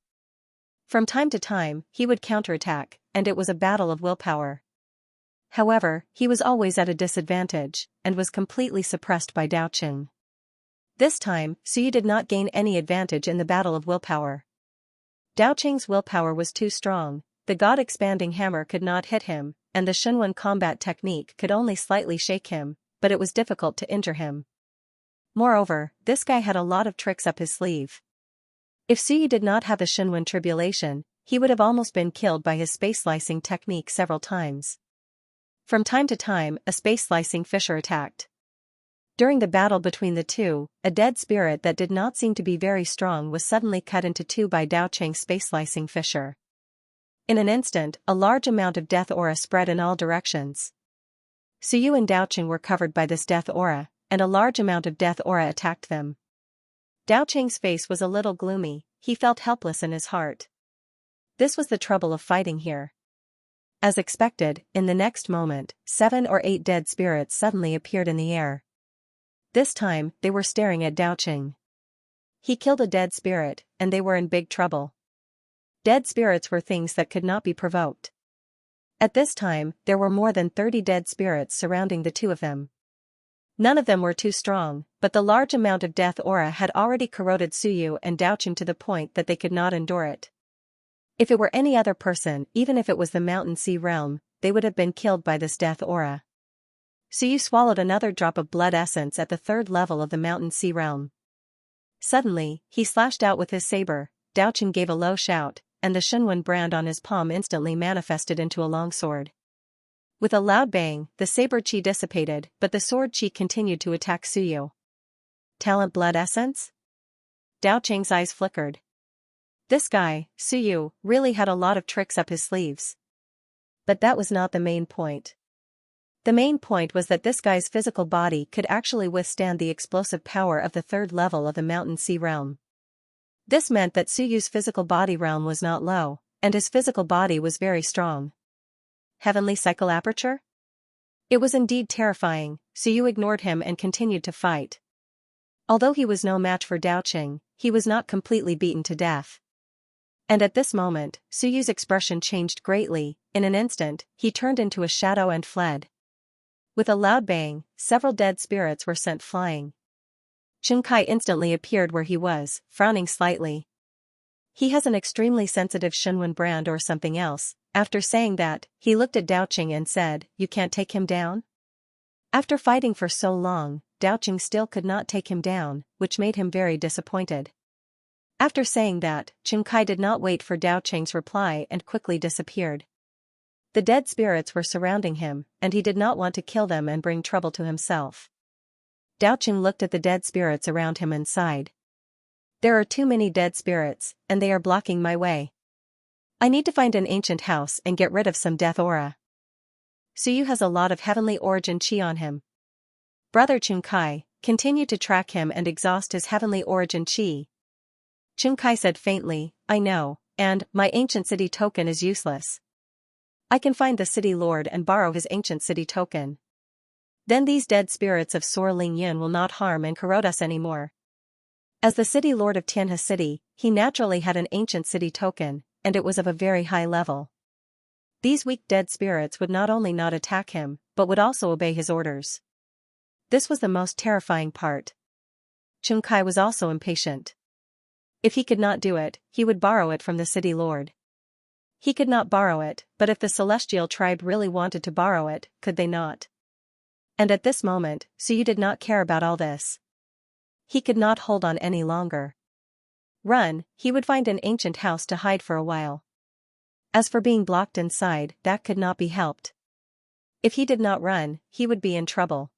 Speaker 1: From time to time, he would counterattack, and it was a battle of willpower. However, he was always at a disadvantage, and was completely suppressed by Daoqing. This time, Suyu did not gain any advantage in the battle of willpower. Daoqing's willpower was too strong, the god-expanding hammer could not hit him, and the Xinwen combat technique could only slightly shake him, but it was difficult to injure him. Moreover, this guy had a lot of tricks up his sleeve. If Suyu did not have the Shinwen Tribulation, he would have almost been killed by his space slicing technique several times. From time to time, a space slicing fissure attacked. During the battle between the two, a dead spirit that did not seem to be very strong was suddenly cut into two by Dao Cheng's space slicing fissure. In an instant, a large amount of death aura spread in all directions. Suyu and Dao Cheng were covered by this death aura, and a large amount of death aura attacked them. Dao Cheng's face was a little gloomy, he felt helpless in his heart. This was the trouble of fighting here. As expected, in the next moment, 7 or 8 dead spirits suddenly appeared in the air. This time, they were staring at Dao Cheng. He killed a dead spirit, and they were in big trouble. Dead spirits were things that could not be provoked. At this time, there were more than 30 dead spirits surrounding the two of them. None of them were too strong, but the large amount of death aura had already corroded Suyu and Dao Cheng to the point that they could not endure it. If it were any other person, even if it was the Mountain Sea realm, they would have been killed by this death aura. Suyu swallowed another drop of blood essence at the 3rd level of the Mountain Sea realm. Suddenly, he slashed out with his saber. Dao Cheng gave a low shout, and the Shinwen brand on his palm instantly manifested into a longsword. With a loud bang, the saber chi dissipated, but the sword chi continued to attack Suyu. Talent blood essence? Dao Cheng's eyes flickered. This guy, Suyu, really had a lot of tricks up his sleeves. But that was not the main point. The main point was that this guy's physical body could actually withstand the explosive power of the 3rd level of the Mountain Sea realm. This meant that Suyu's physical body realm was not low, and his physical body was very strong. Heavenly cycle aperture? It was indeed terrifying. Suyu ignored him and continued to fight. Although he was no match for Dao Cheng, he was not completely beaten to death. And at this moment, Suyu's expression changed greatly. In an instant, he turned into a shadow and fled. With a loud bang, several dead spirits were sent flying. Xianxia instantly appeared where he was, frowning slightly. He has an extremely sensitive Shinwen brand or something else. After saying that, he looked at Dao Cheng and said, "You can't take him down?" After fighting for so long, Dao Cheng still could not take him down, which made him very disappointed. After saying that, Xianxia did not wait for Dao Cheng's reply and quickly disappeared. The dead spirits were surrounding him, and he did not want to kill them and bring trouble to himself. Dao Cheng looked at the dead spirits around him and sighed. There are too many dead spirits, and they are blocking my way. I need to find an ancient house and get rid of some death aura. Suyu has a lot of heavenly origin chi on him. Brother Xianxia, continue to track him and exhaust his heavenly origin chi. Xianxia said faintly, I know, and my ancient city token is useless. I can find the city lord and borrow his ancient city token. Then these dead spirits of Soar Ling Yun will not harm and corrode us anymore. As the city lord of Tianhe City, he naturally had an ancient city token, and it was of a very high level. These weak dead spirits would not only not attack him, but would also obey his orders. This was the most terrifying part. Xianxia was also impatient. If he could not do it, he would borrow it from the city lord. He could not borrow it, but if the celestial tribe really wanted to borrow it, could they not? And at this moment, Suyu did not care about all this. He could not hold on any longer. Run, he would find an ancient house to hide for a while. As for being blocked inside, that could not be helped. If he did not run, he would be in trouble.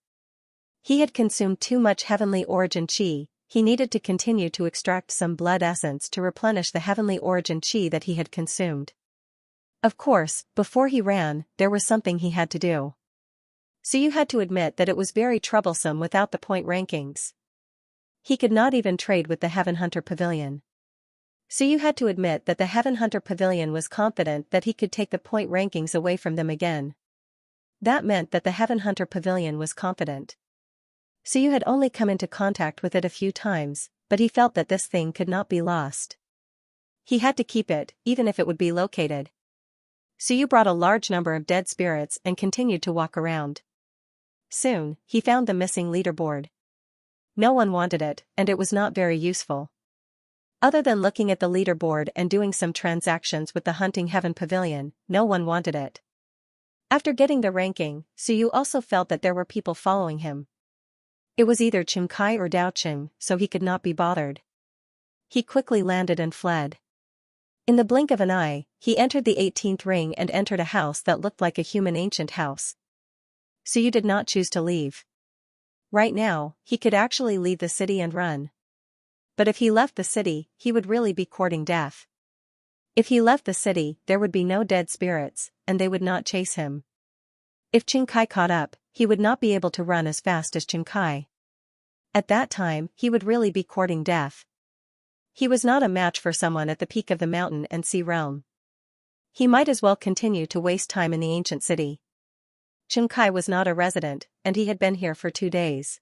Speaker 1: He had consumed too much heavenly origin chi. He needed to continue to extract some blood essence to replenish the heavenly origin chi that he had consumed. Of course, before he ran, there was something he had to do. Suyu had to admit that it was very troublesome without the point rankings. He could not even trade with the Heaven Hunter Pavilion. Suyu had to admit that the Heaven Hunter Pavilion was confident that he could take the point rankings away from them again. That meant that the Heaven Hunter Pavilion was confident. Suyu had only come into contact with it a few times, but he felt that this thing could not be lost. He had to keep it, even if it would be located. Suyu brought a large number of dead spirits and continued to walk around. Soon, he found the missing leaderboard. No one wanted it, and it was not very useful. Other than looking at the leaderboard and doing some transactions with the Hunting Heaven Pavilion, no one wanted it. After getting the ranking, Suyu also felt that there were people following him. It was either Xianxia or Dao Cheng, so he could not be bothered. He quickly landed and fled. In the blink of an eye, he entered the 18th ring and entered a house that looked like a human ancient house. So you did not choose to leave. Right now, he could actually leave the city and run. But if he left the city, he would really be courting death. If he left the city, there would be no dead spirits, and they would not chase him. If Xianxia caught up, he would not be able to run as fast as Xianxia. At that time, he would really be courting death. He was not a match for someone at the peak of the mountain and sea realm. He might as well continue to waste time in the ancient city. Xianxia was not a resident, and he had been here for 2 days.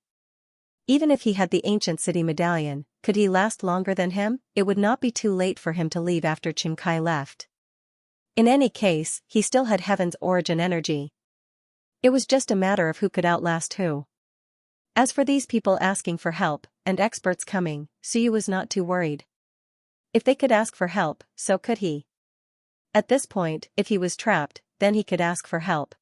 Speaker 1: Even if he had the ancient city medallion, could he last longer than him? It would not be too late for him to leave after Xianxia left. In any case, he still had heaven's origin energy. It was just a matter of who could outlast who. As for these people asking for help, and experts coming, Suyu was not too worried. If they could ask for help, so could he. At this point, if he was trapped, then he could ask for help.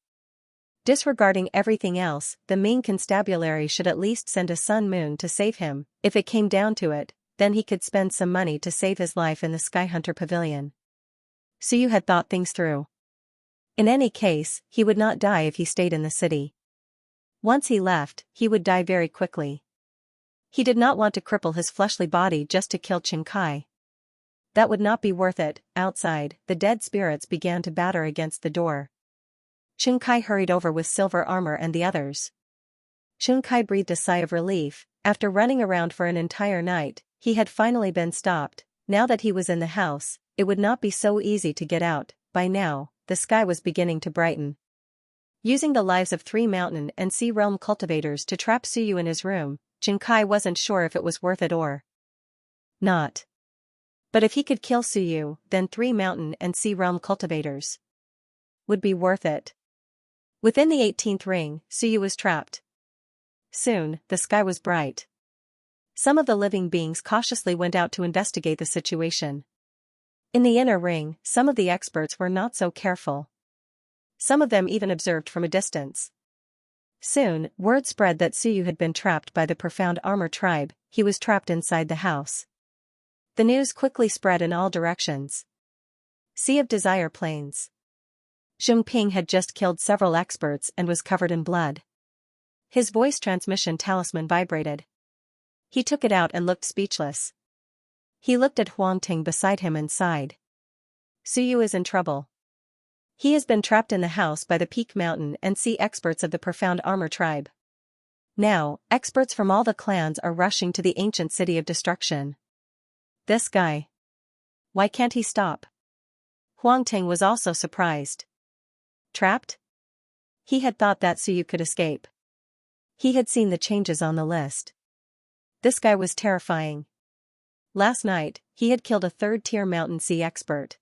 Speaker 1: Disregarding everything else, the Ming Constabulary should at least send a Sun Moon to save him. If it came down to it, then he could spend some money to save his life in the Skyhunter Pavilion. Suyu had thought things through. In any case, he would not die if he stayed in the city. Once he left, he would die very quickly. He did not want to cripple his fleshly body just to kill Xianxia. That would not be worth it. Outside, the dead spirits began to batter against the door. Xianxia hurried over with silver armor and the others. Xianxia breathed a sigh of relief. After running around for an entire night, he had finally been stopped. Now that he was in the house, it would not be so easy to get out. By now, the sky was beginning to brighten. Using the lives of 3 mountain and sea realm cultivators to trap Suyu in his room, Xianxia wasn't sure if it was worth it or not. But if he could kill Suyu, then 3 mountain and sea realm cultivators would be worth it. Within the 18th ring, Suyu was trapped. Soon, the sky was bright. Some of the living beings cautiously went out to investigate the situation. In the inner ring, some of the experts were not so careful. Some of them even observed from a distance. Soon, word spread that Suyu had been trapped by the Profound Armor tribe. He was trapped inside the house. The news quickly spread in all directions. Sea of Desire Plains. Zhongping had just killed several experts and was covered in blood. His voice transmission talisman vibrated. He took it out and looked speechless. He looked at Huangting beside him and sighed. Suyu is in trouble. He has been trapped in the house by the Peak Mountain and Sea experts of the Profound Armor tribe. Now, experts from all the clans are rushing to the ancient city of destruction. This guy. Why can't he stop? Huangting was also surprised. Trapped? He had thought that Suyu could escape. He had seen the changes on the list. This guy was terrifying. Last night, he had killed a 3rd-tier mountain sea expert.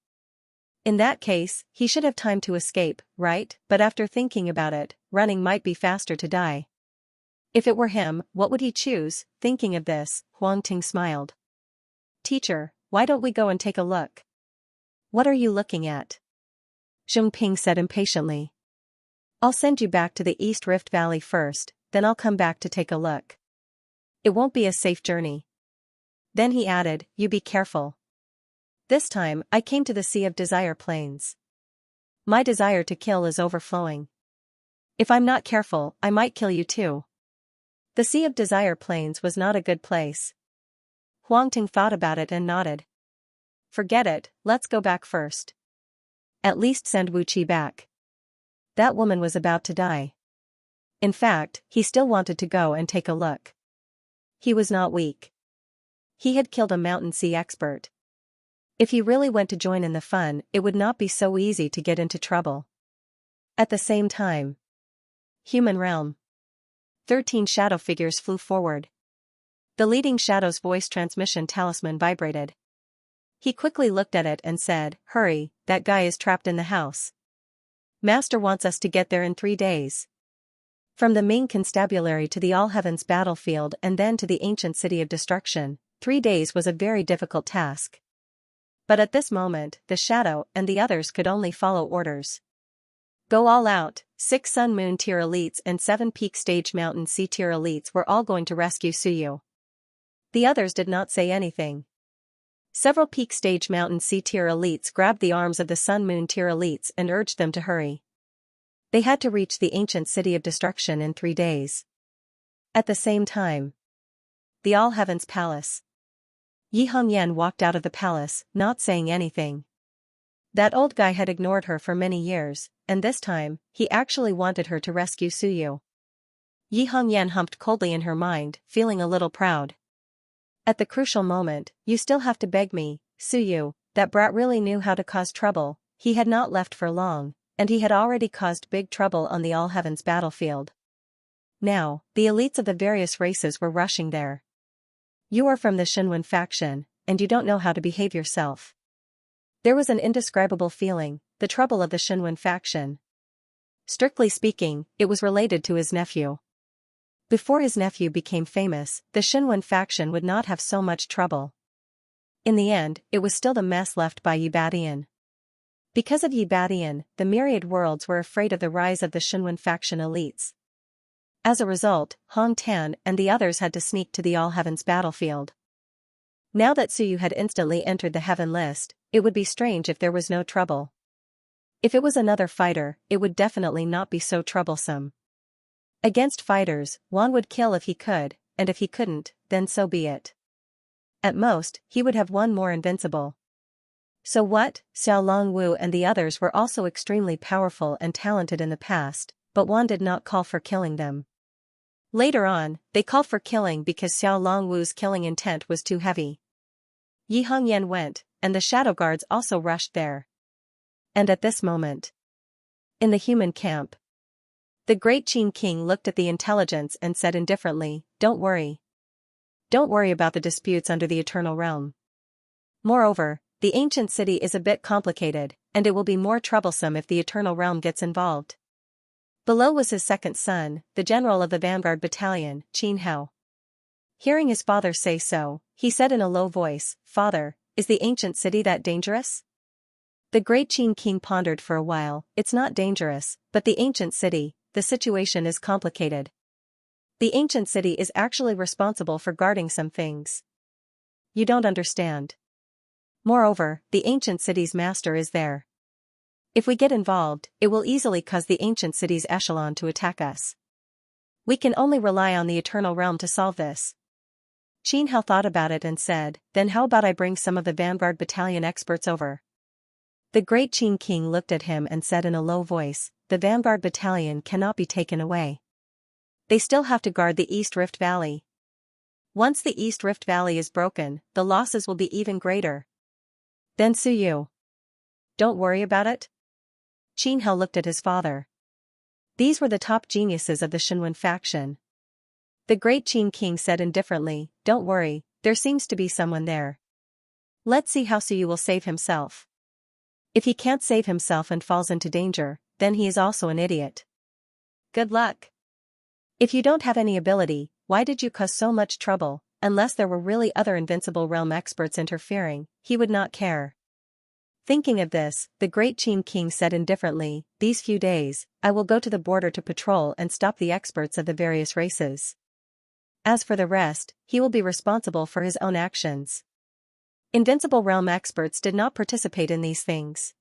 Speaker 1: In that case, he should have time to escape, right? But after thinking about it, running might be faster to die. If it were him, what would he choose? Thinking of this, Huangting smiled. Teacher, why don't we go and take a look? What are you looking at? Zhongping said impatiently. I'll send you back to the East Rift Valley first, then I'll come back to take a look. It won't be a safe journey. Then he added, you be careful. This time, I came to the Sea of Desire Plains. My desire to kill is overflowing. If I'm not careful, I might kill you too. The Sea of Desire Plains was not a good place. Huangting thought about it and nodded. Forget it, let's go back first. At least send Wu Qi back. That woman was about to die. In fact, he still wanted to go and take a look. He was not weak. He had killed a mountain sea expert. If he really went to join in the fun, it would not be so easy to get into trouble. At the same time. Human realm. 13 shadow figures flew forward. The leading shadow's voice transmission talisman vibrated. He quickly looked at it and said, hurry, that guy is trapped in the house. Master wants us to get there in 3 days. From the Ming Constabulary to the All Heavens battlefield and then to the ancient city of destruction, 3 days was a very difficult task. But at this moment, the Shadow and the others could only follow orders. Go all out. 6 Sun Moon tier elites and 7 Peak Stage Mountain Sea tier elites were all going to rescue Suyu. The others did not say anything. Several peak stage mountain C-tier elites grabbed the arms of the Sun-Moon tier elites and urged them to hurry. They had to reach the ancient city of destruction in 3 days. At the same time, the All Heavens Palace. Yi Hongyan walked out of the palace, not saying anything. That old guy had ignored her for many years, and this time, he actually wanted her to rescue Suyu. Yi Hongyan humped coldly in her mind, feeling a little proud. At the crucial moment, you still have to beg me, Suyu. That brat really knew how to cause trouble. He had not left for long, and he had already caused big trouble on the All Heavens battlefield. Now, the elites of the various races were rushing there. You are from the Shinwen faction, and you don't know how to behave yourself. There was an indescribable feeling, the trouble of the Shinwen faction. Strictly speaking, it was related to his nephew. Before his nephew became famous, the Shinwen faction would not have so much trouble. In the end, it was still the mess left by Yi Badian. Because of Yi Badian, the Myriad worlds were afraid of the rise of the Shinwen faction elites. As a result, Hong Tan and the others had to sneak to the All Heavens battlefield. Now that Suyu had instantly entered the Heaven list, it would be strange if there was no trouble. If it was another fighter, it would definitely not be so troublesome. Against fighters, Wan would kill if he could, and if he couldn't, then so be it. At most, he would have one more invincible. So what? Xiao Longwu and the others were also extremely powerful and talented in the past, but Wan did not call for killing them. Later on, they called for killing because Xiao Longwu's killing intent was too heavy. Yi Hongyan went, and the shadow guards also rushed there. And at this moment, in the human camp, the great Qin King looked at the intelligence and said indifferently, "Don't worry. Don't worry about the disputes under the Eternal Realm. Moreover, the ancient city is a bit complicated, and it will be more troublesome if the Eternal Realm gets involved." Below was his second son, the general of the Vanguard Battalion, Qin Hao. Hearing his father say so, he said in a low voice, "Father, is the ancient city that dangerous?" The great Qin King pondered for a while. "It's not dangerous, but the ancient city, the situation is complicated. The ancient city is actually responsible for guarding some things. You don't understand. Moreover, the ancient city's master is there. If we get involved, it will easily cause the ancient city's echelon to attack us. We can only rely on the Eternal Realm to solve this." Qin Hao thought about it and said, "Then how about I bring some of the Vanguard Battalion experts over?" The great Qin King looked at him and said in a low voice, "The Vanguard Battalion cannot be taken away. They still have to guard the East Rift Valley. Once the East Rift Valley is broken, the losses will be even greater." Then Suyu. "Don't worry about it?" Qin Hao looked at his father. These were the top geniuses of the Shinwen faction. The great Qin King said indifferently, "Don't worry, there seems to be someone there. Let's see how Suyu will save himself. If he can't save himself and falls into danger, then he is also an idiot. Good luck. If you don't have any ability, why did you cause so much trouble? Unless there were really other Invincible Realm experts interfering, he would not care." Thinking of this, the great Qin King said indifferently, "These few days, I will go to the border to patrol and stop the experts of the various races. As for the rest, he will be responsible for his own actions." Invincible Realm experts did not participate in these things.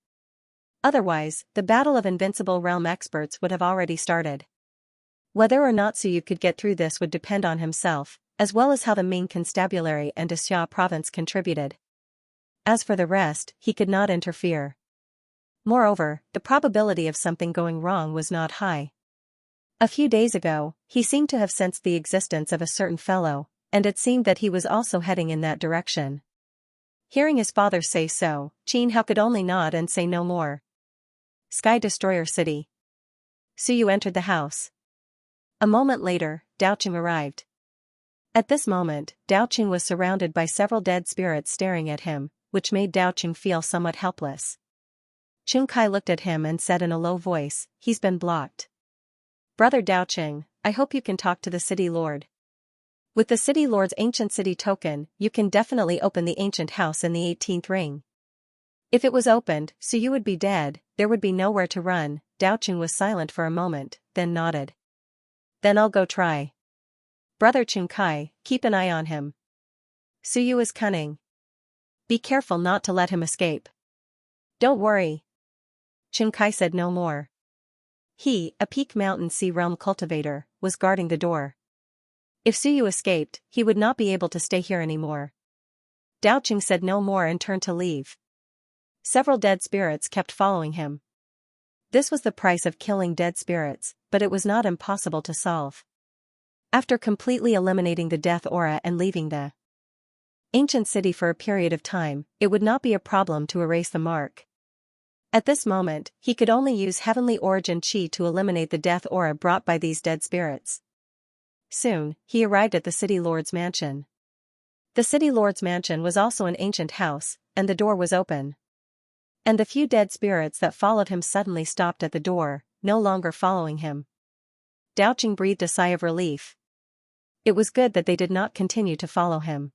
Speaker 1: Otherwise, the battle of Invincible Realm experts would have already started. Whether or not Suyu could get through this would depend on himself, as well as how the Ming Constabulary and Xia province contributed. As for the rest, he could not interfere. Moreover, the probability of something going wrong was not high. A few days ago, he seemed to have sensed the existence of a certain fellow, and it seemed that he was also heading in that direction. Hearing his father say so, Qin Hao could only nod and say no more. Sky Destroyer City. Suyu entered the house. A moment later, Daoqing arrived. At this moment, Daoqing was surrounded by several dead spirits staring at him, which made Daoqing feel somewhat helpless. Chun Kai looked at him and said in a low voice, "He's been blocked. Brother Daoqing, I hope you can talk to the city lord. With the city lord's ancient city token, you can definitely open the ancient house in the 18th ring. If it was opened, so you would be dead, there would be nowhere to run." Daoqing was silent for a moment, then nodded. "Then I'll go try. Brother Chun Kai, keep an eye on him. Suyu is cunning. Be careful not to let him escape. Don't worry. Xianxia said no more. He, a peak mountain sea realm cultivator, was guarding the door. If Suyu escaped, he would not be able to stay here anymore. Daoqing said no more and turned to leave. Several dead spirits kept following him. This was the price of killing dead spirits, but it was not impossible to solve. After completely eliminating the death aura and leaving the ancient city for a period of time, it would not be a problem to erase the mark. At this moment, he could only use heavenly origin chi to eliminate the death aura brought by these dead spirits. Soon, he arrived at the city lord's mansion. The city lord's mansion was also an ancient house, and the door was open. And the few dead spirits that followed him suddenly stopped at the door, no longer following him. Daoqing breathed a sigh of relief. It was good that they did not continue to follow him.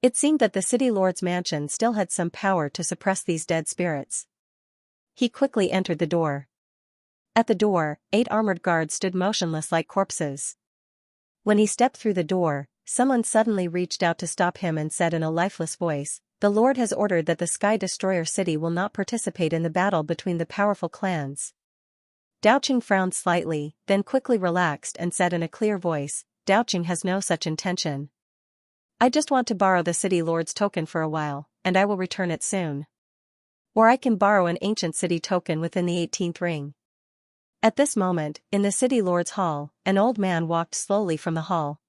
Speaker 1: It seemed that the city lord's mansion still had some power to suppress these dead spirits. He quickly entered the door. At the door, 8 armored guards stood motionless like corpses. When he stepped through the door, someone suddenly reached out to stop him and said in a lifeless voice, "The Lord has ordered that the Sky Destroyer City will not participate in the battle between the powerful clans." Daoqing frowned slightly, then quickly relaxed and said in a clear voice, "Daoqing has no such intention. I just want to borrow the city lord's token for a while, and I will return it soon. Or I can borrow an ancient city token within the 18th ring." At this moment, in the city lord's hall, an old man walked slowly from the hall.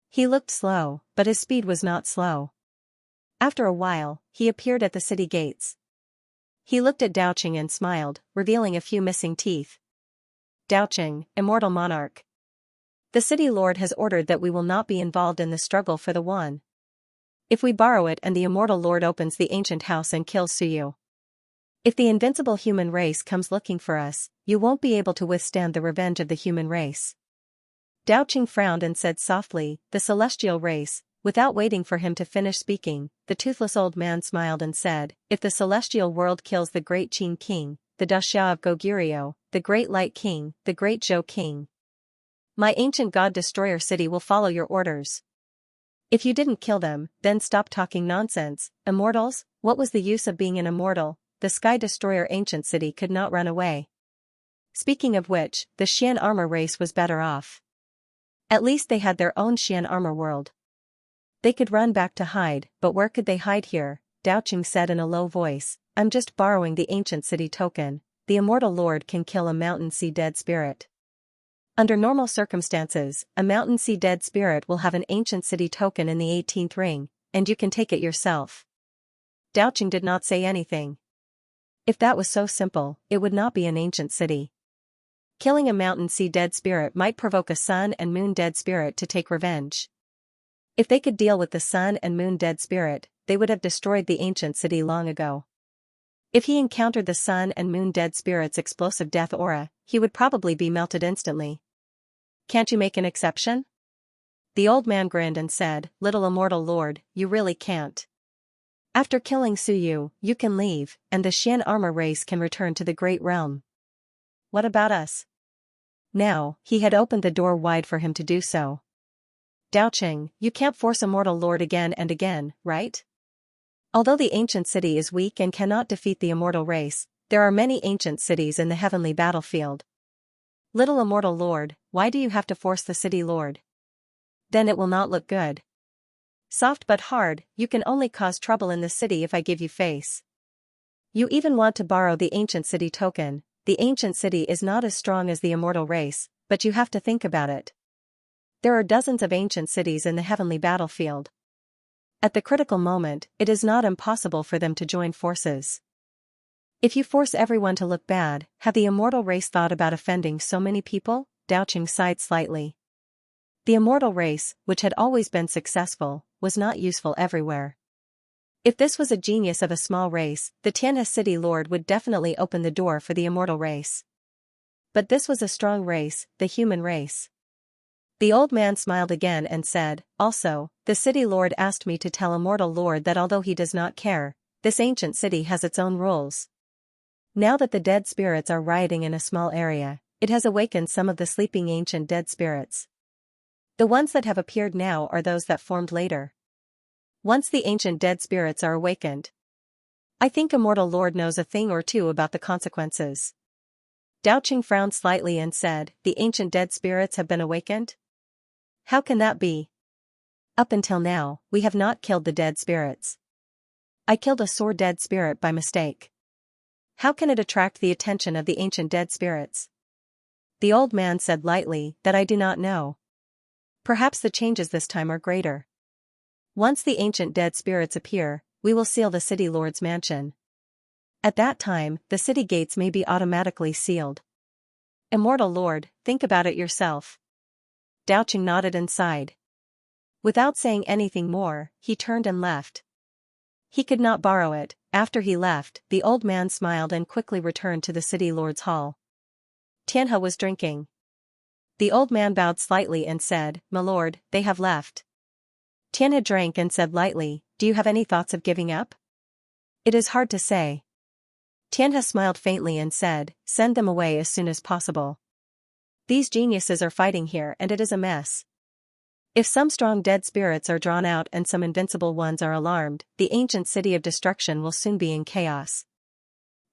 Speaker 1: He looked slow, but his speed was not slow. After a while, he appeared at the city gates. He looked at Daoqing and smiled, revealing a few missing teeth. "Daoqing, immortal monarch. The city lord has ordered that we will not be involved in the struggle for the one. If we borrow it and the immortal lord opens the ancient house and kills Suyu. If the invincible human race comes looking for us, you won't be able to withstand the revenge of the human race." Daoqing frowned and said softly, "The celestial race." Without waiting for him to finish speaking, the toothless old man smiled and said, "If the celestial world kills the great Qin King, the Daxia of Goguryeo, the great Light King, the great Zhou King, my ancient god destroyer city will follow your orders. If you didn't kill them, then stop talking nonsense, immortals. What was the use of being an immortal? The Sky Destroyer ancient city could not run away. Speaking of which, the Xian armor race was better off. At least they had their own Xian armor world. They could run back to hide, but where could they hide here?" Daoqing said in a low voice, "I'm just borrowing the ancient city token. The immortal lord can kill a mountain sea dead spirit. Under normal circumstances, a mountain sea dead spirit will have an ancient city token in the 18th ring, and you can take it yourself." Daoqing did not say anything. If that was so simple, it would not be an ancient city. Killing a mountain sea dead spirit might provoke a sun and moon dead spirit to take revenge. If they could deal with the sun and moon dead spirit, they would have destroyed the ancient city long ago. If he encountered the sun and moon dead spirit's explosive death aura, he would probably be melted instantly. "Can't you make an exception?" The old man grinned and said, "Little immortal lord, you really can't. After killing Suyu, you can leave, and the Xian armor race can return to the Great Realm. What about us?" Now, he had opened the door wide for him to do so. "Daoqing, you can't force a mortal lord again and again, right? Although the ancient city is weak and cannot defeat the immortal race, there are many ancient cities in the heavenly battlefield. Little immortal lord, why do you have to force the city lord? Then it will not look good. Soft but hard, you can only cause trouble in the city if I give you face. You even want to borrow the ancient city token. The ancient city is not as strong as the immortal race, but you have to think about it. There are dozens of ancient cities in the heavenly battlefield. At the critical moment, it is not impossible for them to join forces. If you force everyone to look bad, have the immortal race thought about offending so many people?" Daoqing sighed slightly. The immortal race, which had always been successful, was not useful everywhere. If this was a genius of a small race, the Tianhe city lord would definitely open the door for the immortal race. But this was a strong race, the human race. The old man smiled again and said, "Also, the city lord asked me to tell immortal lord that although he does not care, this ancient city has its own rules. Now that the dead spirits are rioting in a small area, it has awakened some of the sleeping ancient dead spirits. The ones that have appeared now are those that formed later. once the ancient dead spirits are awakened. I think Immortal Lord knows a thing or two about the consequences. Daoqing frowned slightly and said, the ancient dead spirits have been awakened? How can that be? Up until now, we have not killed the dead spirits. I killed a sore dead spirit by mistake. How can it attract the attention of the ancient dead spirits? The old man said lightly, that I do not know. Perhaps the changes this time are greater. Once the ancient dead spirits appear, we will seal the city lord's mansion. At that time, the city gates may be automatically sealed. Immortal Lord, think about it yourself. Daoqing nodded and sighed. Without saying anything more, he turned and left. He could not borrow it. After he left, the old man smiled and quickly returned to the city lord's hall. Tianhe was drinking. The old man bowed slightly and said, My lord, they have left. Tianhe drank and said lightly, Do you have any thoughts of giving up? It is hard to say. Tianhe smiled faintly and said, Send them away as soon as possible. These geniuses are fighting here and it is a mess. If some strong dead spirits are drawn out and some invincible ones are alarmed, the ancient city of destruction will soon be in chaos.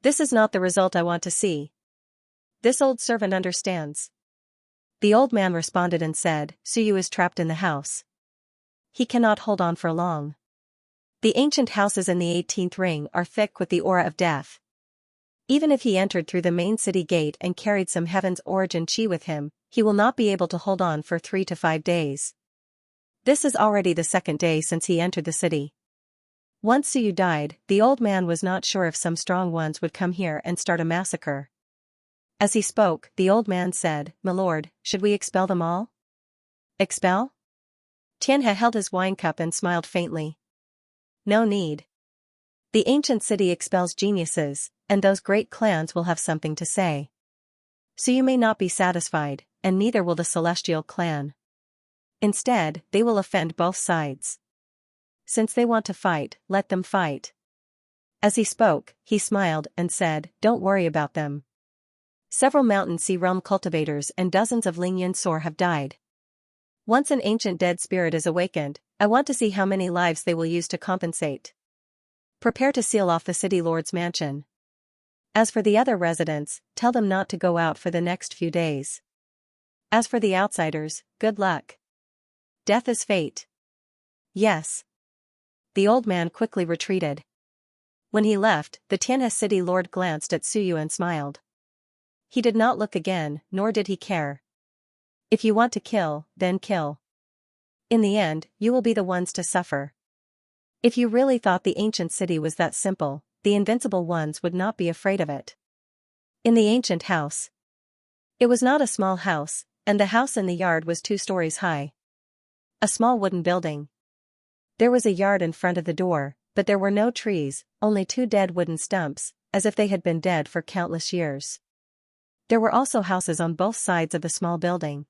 Speaker 1: This is not the result I want to see. This old servant understands. The old man responded and said, Suyu is trapped in the house. He cannot hold on for long. The ancient houses in the 18th ring are thick with the aura of death. Even if he entered through the main city gate and carried some heaven's origin chi with him, he will not be able to hold on for 3 to 5 days. This is already the 2nd day since he entered the city. Once Suyu died, the old man was not sure if some strong ones would come here and start a massacre. As he spoke, the old man said, My lord, should we expel them all? Expel? Tianhe held his wine cup and smiled faintly. No need. The ancient city expels geniuses, and those great clans will have something to say. So you may not be satisfied, and neither will the celestial clan. Instead, they will offend both sides. Since they want to fight, let them fight. As he spoke, he smiled and said, Don't worry about them. Several Mountain Sea realm cultivators and dozens of Lingyan Soar have died. Once an ancient dead spirit is awakened, I want to see how many lives they will use to compensate. Prepare to seal off the city lord's mansion. As for the other residents, tell them not to go out for the next few days. As for the outsiders, good luck. Death is fate. Yes. The old man quickly retreated. When he left, the Tianhe city lord glanced at Suyu and smiled. He did not look again, nor did he care. If you want to kill, then kill. In the end, you will be the ones to suffer. If you really thought the ancient city was that simple, the invincible ones would not be afraid of it. In the ancient house. It was not a small house, and the house in the yard was 2 stories high. A small wooden building. There was a yard in front of the door, but there were no trees, only 2 dead wooden stumps, as if they had been dead for countless years. There were also houses on both sides of the small building.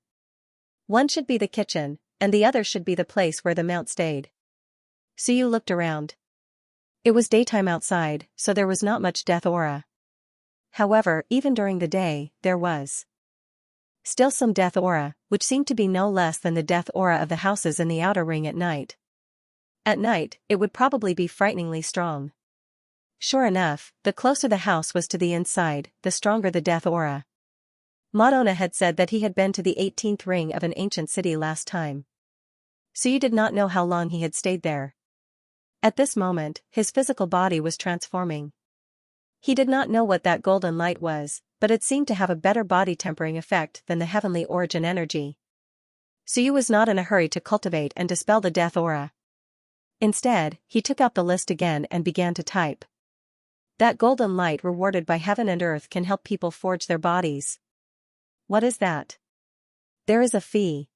Speaker 1: One should be the kitchen, and the other should be the place where the mount stayed. Suyu looked around. It was daytime outside, so there was not much death aura. However, even during the day, there was still some death aura, which seemed to be no less than the death aura of the houses in the outer ring at night. At night, it would probably be frighteningly strong. Sure enough, the closer the house was to the inside, the stronger the death aura. Madonna had said that he had been to the 18th ring of an ancient city last time. Suyu did not know how long he had stayed there. At this moment, his physical body was transforming. He did not know what that golden light was, but it seemed to have a better body-tempering effect than the heavenly origin energy. Suyu was not in a hurry to cultivate and dispel the death aura. Instead, he took out the list again and began to type. That golden light rewarded by heaven and earth can help people forge their bodies. What is that? There is a fee.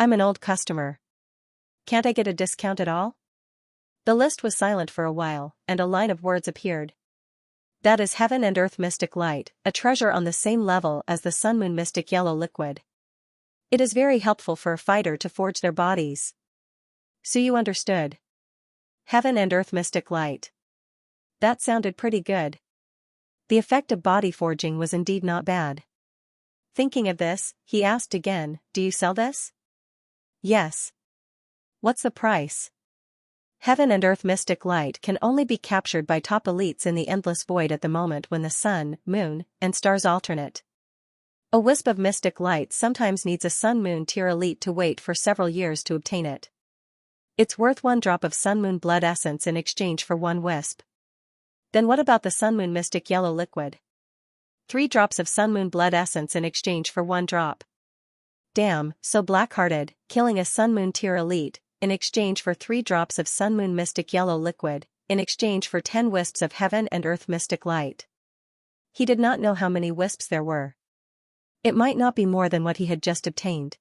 Speaker 1: I'm an old customer. Can't I get a discount at all? The list was silent for a while, and a line of words appeared. That is heaven and earth mystic light, a treasure on the same level as the sun-moon mystic yellow liquid. It is very helpful for a fighter to forge their bodies. Suyu understood. Heaven and earth mystic light. That sounded pretty good. The effect of body forging was indeed not bad. Thinking of this, he asked again, Do you sell this? Yes. What's the price? Heaven and earth mystic light can only be captured by top elites in the endless void at the moment when the sun, moon, and stars alternate. A wisp of mystic light sometimes needs a sun-moon tier elite to wait for several years to obtain it. It's worth 1 drop of sun-moon blood essence in exchange for 1 wisp. Then what about the sun-moon mystic yellow liquid? 3 drops of sun-moon blood essence in exchange for 1 drop. Damn, so black-hearted, killing a sun-moon tier elite, in exchange for 3 drops of sun-moon mystic yellow liquid, in exchange for 10 wisps of heaven and earth mystic light. He did not know how many wisps there were. It might not be more than what he had just obtained.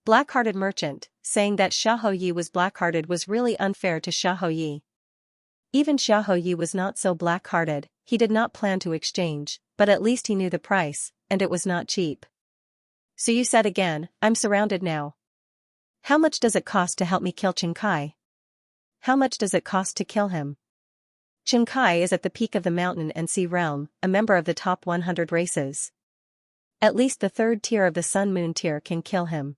Speaker 1: Black-hearted merchant, saying that Xiahou Yi was black-hearted was really unfair to Xiahou Yi. Even Xiahou Yi was not so black-hearted, he did not plan to exchange, but at least he knew the price, and it was not cheap. So you said again, I'm surrounded now. How much does it cost to help me kill Xianxia? How much does it cost to kill him? Xianxia is at the peak of the mountain and sea realm, a member of the top 100 races. At least the 3rd tier of the sun-moon tier can kill him.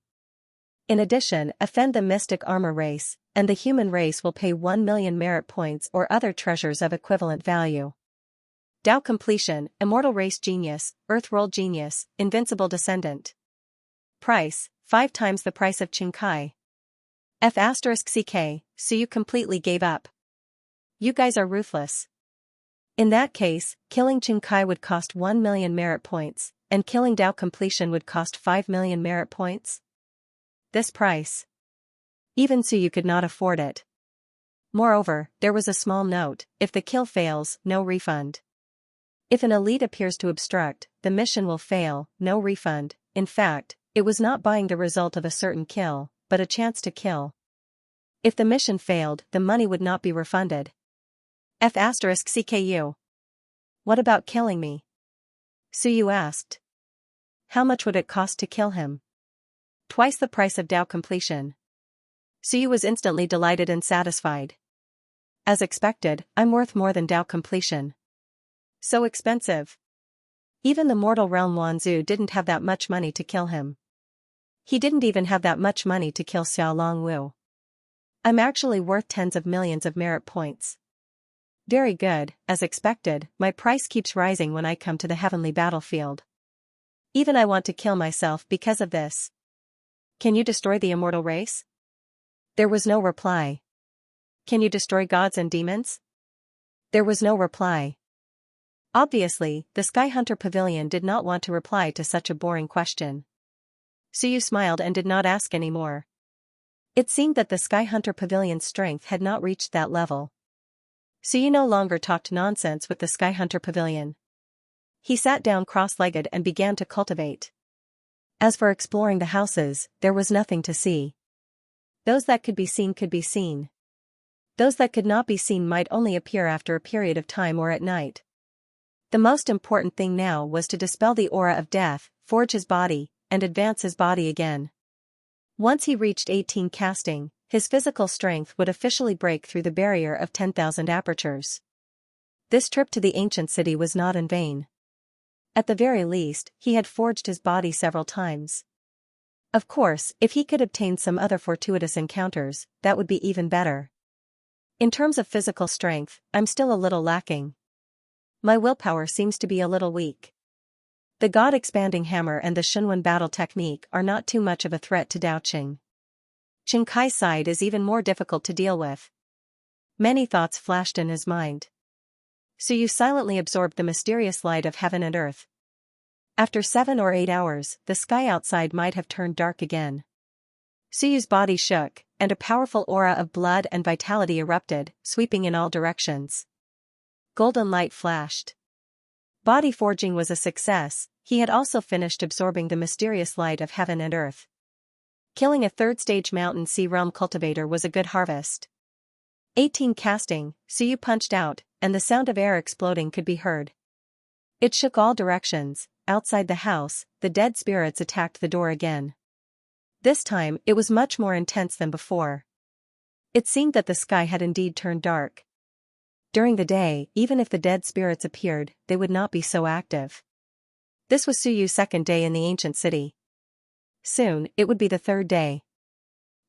Speaker 1: In addition, offend the mystic armor race, and the human race will pay 1 million merit points or other treasures of equivalent value. Dao completion, immortal race genius, earth-world genius, invincible descendant. Price, 5 times the price of Xianxia. F***ck, so you completely gave up. You guys are ruthless. In that case, killing Xianxia would cost 1 million merit points, and killing Dao completion would cost 5 million merit points? This price. Even so you could not afford it. Moreover, there was a small note, if the kill fails, no refund. If an elite appears to obstruct, the mission will fail, no refund. In fact, it was not buying the result of a certain kill, but a chance to kill. If the mission failed, the money would not be refunded. F***CKU. What about killing me? Suyu asked. How much would it cost to kill him? Twice the price of Dao completion. Suyu was instantly delighted and satisfied. As expected, I'm worth more than Dao completion. So expensive. Even the mortal realm Wanzhou didn't have that much money to kill him. He didn't even have that much money to kill Xiao Longwu. I'm actually worth tens of millions of merit points. Very good, as expected, my price keeps rising when I come to the heavenly battlefield. Even I want to kill myself because of this. Can you destroy the immortal race? There was no reply. Can you destroy gods and demons? There was no reply. Obviously, the Sky Hunter Pavilion did not want to reply to such a boring question. Suyu smiled and did not ask any more. It seemed that the Sky Hunter Pavilion's strength had not reached that level. Suyu no longer talked nonsense with the Sky Hunter Pavilion. He sat down cross-legged and began to cultivate. As for exploring the houses, there was nothing to see. Those that could be seen could be seen. Those that could not be seen might only appear after a period of time or at night. The most important thing now was to dispel the aura of death, forge his body, and advance his body again. Once he reached 18 casting, his physical strength would officially break through the barrier of 10,000 apertures. This trip to the ancient city was not in vain. At the very least, he had forged his body several times. Of course, if he could obtain some other fortuitous encounters, that would be even better. In terms of physical strength, I'm still a little lacking. My willpower seems to be a little weak. The God-expanding hammer and the Shunwen battle technique are not too much of a threat to Dao Qing. Xianxia's side is even more difficult to deal with. Many thoughts flashed in his mind. Suyu silently absorbed the mysterious light of heaven and earth. After 7 or 8 hours, the sky outside might have turned dark again. Suyu's body shook, and a powerful aura of blood and vitality erupted, sweeping in all directions. Golden light flashed. Body forging was a success. He had also finished absorbing the mysterious light of heaven and earth. Killing a 3rd-stage mountain sea realm cultivator was a good harvest. 18 casting, Suyu punched out, and the sound of air exploding could be heard. It shook all directions. Outside the house, the dead spirits attacked the door again. This time, it was much more intense than before. It seemed that the sky had indeed turned dark. During the day, even if the dead spirits appeared, they would not be so active. This was Suyu's 2nd day in the ancient city. Soon, it would be the 3rd day.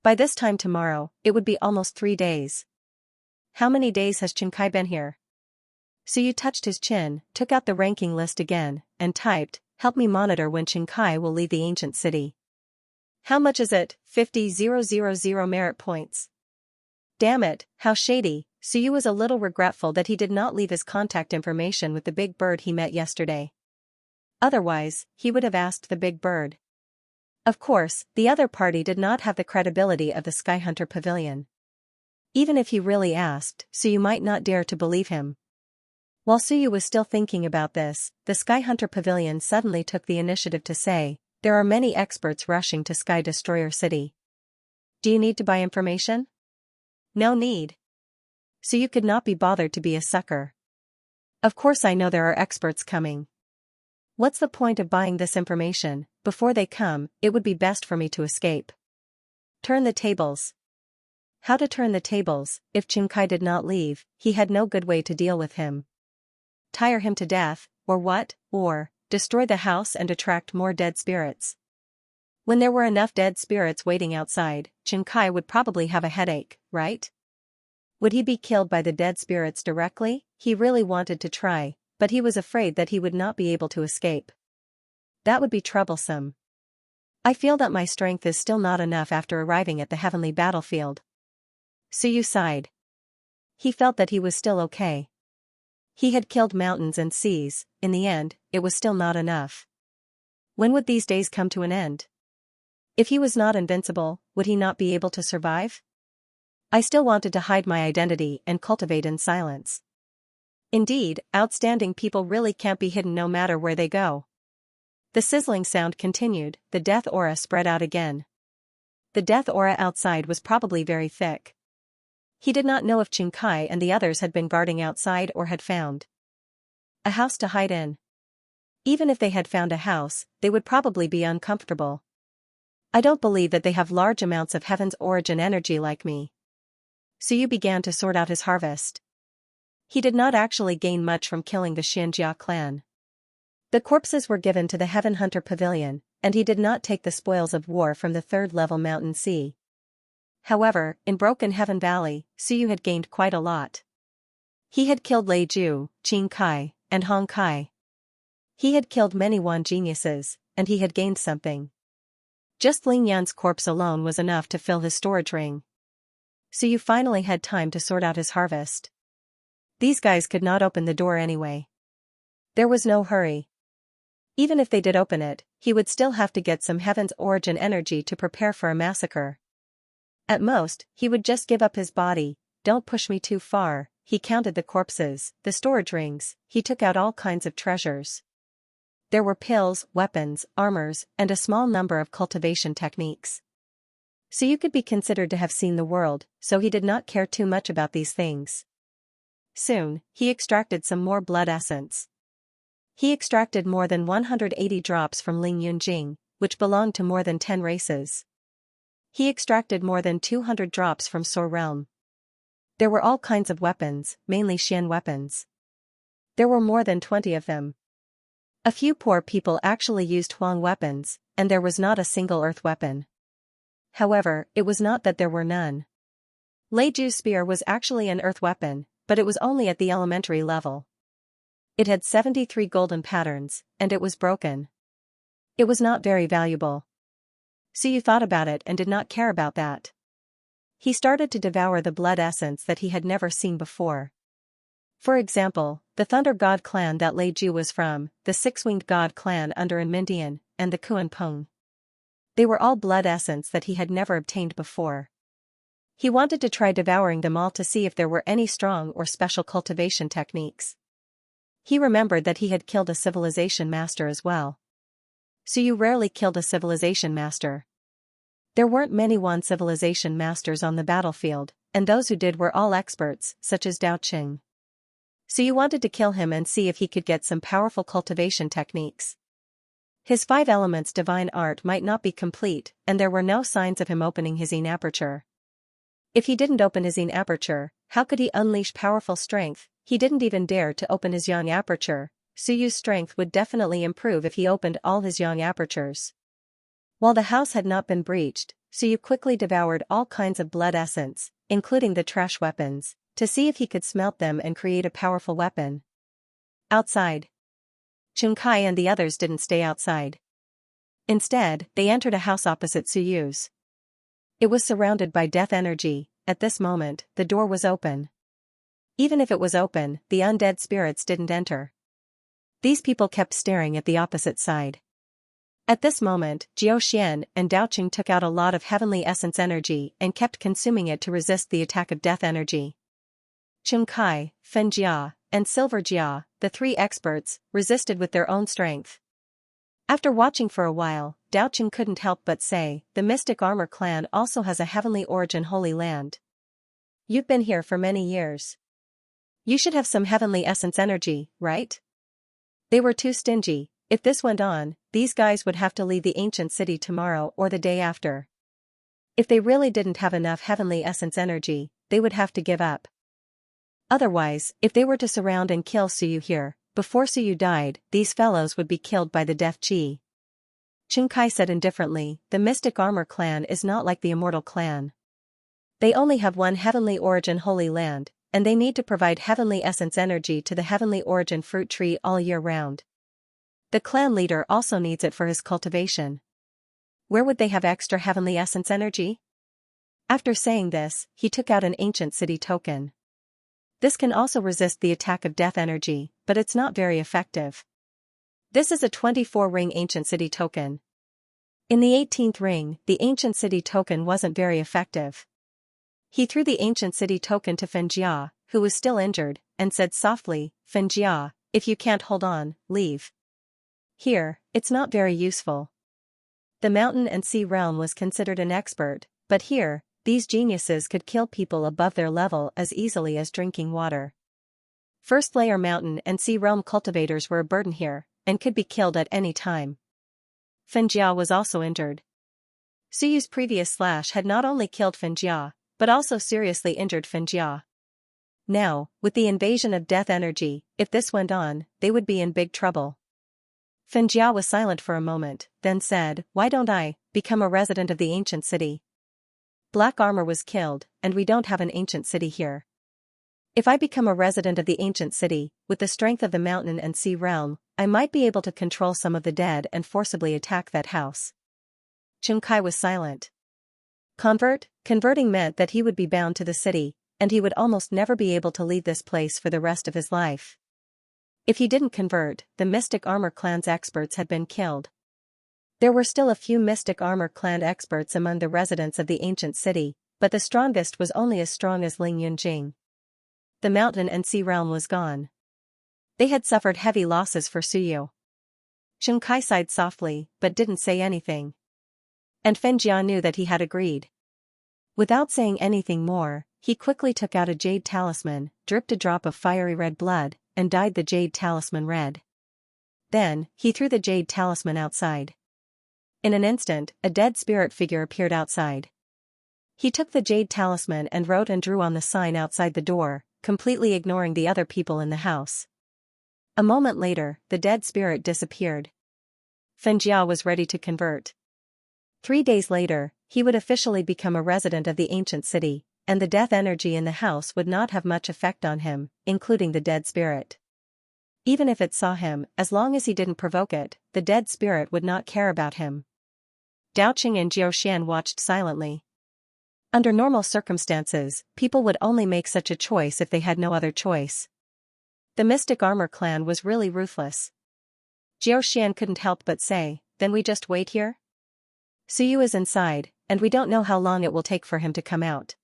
Speaker 1: By this time tomorrow, it would be almost 3 days. how many days has Xianxia been here? Su touched his chin, took out the ranking list again, and typed, help me monitor when Xianxia will leave the ancient city. How much is it? 50,000 merit points. Damn it, how shady. Su was a little regretful that he did not leave his contact information with the big bird he met yesterday. Otherwise, he would have asked the big bird. Of course, the other party did not have the credibility of the Skyhunter Pavilion. Even if he really asked, Su might not dare to believe him. While Su was still thinking about this, the Skyhunter Pavilion suddenly took the initiative to say, there are many experts rushing to Sky Destroyer City. Do you need to buy information? No need. Su could not be bothered to be a sucker. Of course I know there are experts coming. What's the point of buying this information? Before they come, it would be best for me to escape. Turn the tables. How to turn the tables? If Xianxia did not leave, he had no good way to deal with him. Tire him to death, or what? Or destroy the house and attract more dead spirits. When there were enough dead spirits waiting outside, Xianxia would probably have a headache, right? Would he be killed by the dead spirits directly? He really wanted to try, but he was afraid that he would not be able to escape. That would be troublesome. I feel that my strength is still not enough after arriving at the heavenly battlefield. Su sighed. He felt that he was still okay. He had killed mountains and seas, in the end, it was still not enough. When would these days come to an end? If he was not invincible, would he not be able to survive? I still wanted to hide my identity and cultivate in silence. Indeed, outstanding people really can't be hidden no matter where they go. The sizzling sound continued, the death aura spread out again. The death aura outside was probably very thick. He did not know if Xianxia and the others had been guarding outside or had found a house to hide in. Even if they had found a house, they would probably be uncomfortable. I don't believe that they have large amounts of heaven's origin energy like me. Su began to sort out his harvest. He did not actually gain much from killing the Xianxia clan. The corpses were given to the Heaven Hunter Pavilion, and he did not take the spoils of war from the third-level mountain sea. However, in Broken Heaven Valley, Su had gained quite a lot. He had killed Lei Ju, Xianxia, and Hong Kai. He had killed many Wan geniuses, and he had gained something. Just Ling Yan's corpse alone was enough to fill his storage ring. Su finally had time to sort out his harvest. These guys could not open the door anyway. There was no hurry. Even if they did open it, he would still have to get some heaven's origin energy to prepare for a massacre. At most, he would just give up his body. Don't push me too far. He counted the corpses, the storage rings, he took out all kinds of treasures. There were pills, weapons, armors, and a small number of cultivation techniques. Su could be considered to have seen the world, so he did not care too much about these things. Soon, he extracted some more blood essence. He extracted more than 180 drops from Ling Yunjing, which belonged to more than 10 races. He extracted more than 200 drops from Soar Realm. There were all kinds of weapons, mainly Xian weapons. There were more than 20 of them. A few poor people actually used Huang weapons, and there was not a single earth weapon. However, it was not that there were none. Lei Ju's spear was actually an earth weapon, but it was only at the elementary level. It had 73 golden patterns, and it was broken. It was not very valuable. Su thought about it and did not care about that. He started to devour the blood essence that he had never seen before. For example, the Thunder God clan that Lei Ju was from, the Six-Winged God clan under Enmindian, and the Kuan Peng. They were all blood essence that he had never obtained before. He wanted to try devouring them all to see if there were any strong or special cultivation techniques. He remembered that he had killed a civilization master as well. Su rarely killed a civilization master. There weren't many Wan civilization masters on the battlefield, and those who did were all experts, such as Dao Qing. Su wanted to kill him and see if he could get some powerful cultivation techniques. His 5 elements divine art might not be complete, and there were no signs of him opening his yin aperture. If he didn't open his yin aperture, how could he unleash powerful strength? He didn't even dare to open his yang aperture. Su's strength would definitely improve if he opened all his yang apertures. While the house had not been breached, Su quickly devoured all kinds of blood essence, including the trash weapons, to see if he could smelt them and create a powerful weapon. Outside. Xianxia and the others didn't stay outside. Instead, they entered a house opposite Suyu's. It was surrounded by death energy. At this moment, the door was open. Even if it was open, the undead spirits didn't enter. These people kept staring at the opposite side. At this moment, Xian and Daoqing took out a lot of heavenly essence energy and kept consuming it to resist the attack of death energy. Xianxia, Fenjia, and Silver Jia, the three experts, resisted with their own strength. After watching for a while, Daoqing couldn't help but say, the Mystic Armor clan also has a heavenly origin holy land. You've been here for many years. You should have some heavenly essence energy, right? They were too stingy. If this went on, these guys would have to leave the ancient city tomorrow or the day after. If they really didn't have enough heavenly essence energy, they would have to give up. Otherwise, if they were to surround and kill Suyu here, before Suyu died, these fellows would be killed by the death chi. Xianxia said indifferently, the Mystic Armor clan is not like the Immortal clan. They only have one heavenly origin holy land, and they need to provide heavenly essence energy to the heavenly origin fruit tree all year round. The clan leader also needs it for his cultivation. Where would they have extra heavenly essence energy? After saying this, he took out an ancient city token. This can also resist the attack of death energy, but it's not very effective. This is a 24-ring ancient city token. In the 18th ring, the ancient city token wasn't very effective. He threw the ancient city token to Fenjia, who was still injured, and said softly, Fenjia, if you can't hold on, leave. Here, it's not very useful. The mountain and sea realm was considered an expert, but here, these geniuses could kill people above their level as easily as drinking water. First-layer mountain and sea realm cultivators were a burden here, and could be killed at any time. Fenjia was also injured. Suyu's previous slash had not only killed Fenjia, but also seriously injured Fenjia. Now, with the invasion of death energy, if this went on, they would be in big trouble. Fenjia was silent for a moment, then said, why don't I become a resident of the ancient city? Black Armor was killed, and we don't have an ancient city here. If I become a resident of the ancient city, with the strength of the mountain and sea realm, I might be able to control some of the dead and forcibly attack that house. Xianxia was silent. Converting meant that he would be bound to the city, and he would almost never be able to leave this place for the rest of his life. If he didn't convert, the Mystic Armor clan's experts had been killed. There were still a few Mystic Armor clan experts among the residents of the ancient city, but the strongest was only as strong as Ling Yunjing. The mountain and sea realm was gone. They had suffered heavy losses for Suyu. Xianxia sighed softly, but didn't say anything. And Fenjia knew that he had agreed. Without saying anything more, he quickly took out a jade talisman, dripped a drop of fiery red blood, and dyed the jade talisman red. Then, he threw the jade talisman outside. In an instant, a dead spirit figure appeared outside. He took the jade talisman and wrote and drew on the sign outside the door, completely ignoring the other people in the house. A moment later, the dead spirit disappeared. Fenjia was ready to convert. 3 days later, he would officially become a resident of the ancient city, and the death energy in the house would not have much effect on him, including the dead spirit. Even if it saw him, as long as he didn't provoke it, the dead spirit would not care about him. Daoqing and Jiuxian watched silently. Under normal circumstances, people would only make such a choice if they had no other choice. The Mystic Armor clan was really ruthless. Jiuxian couldn't help but say, then we just wait here? Suyu is inside, and we don't know how long it will take for him to come out.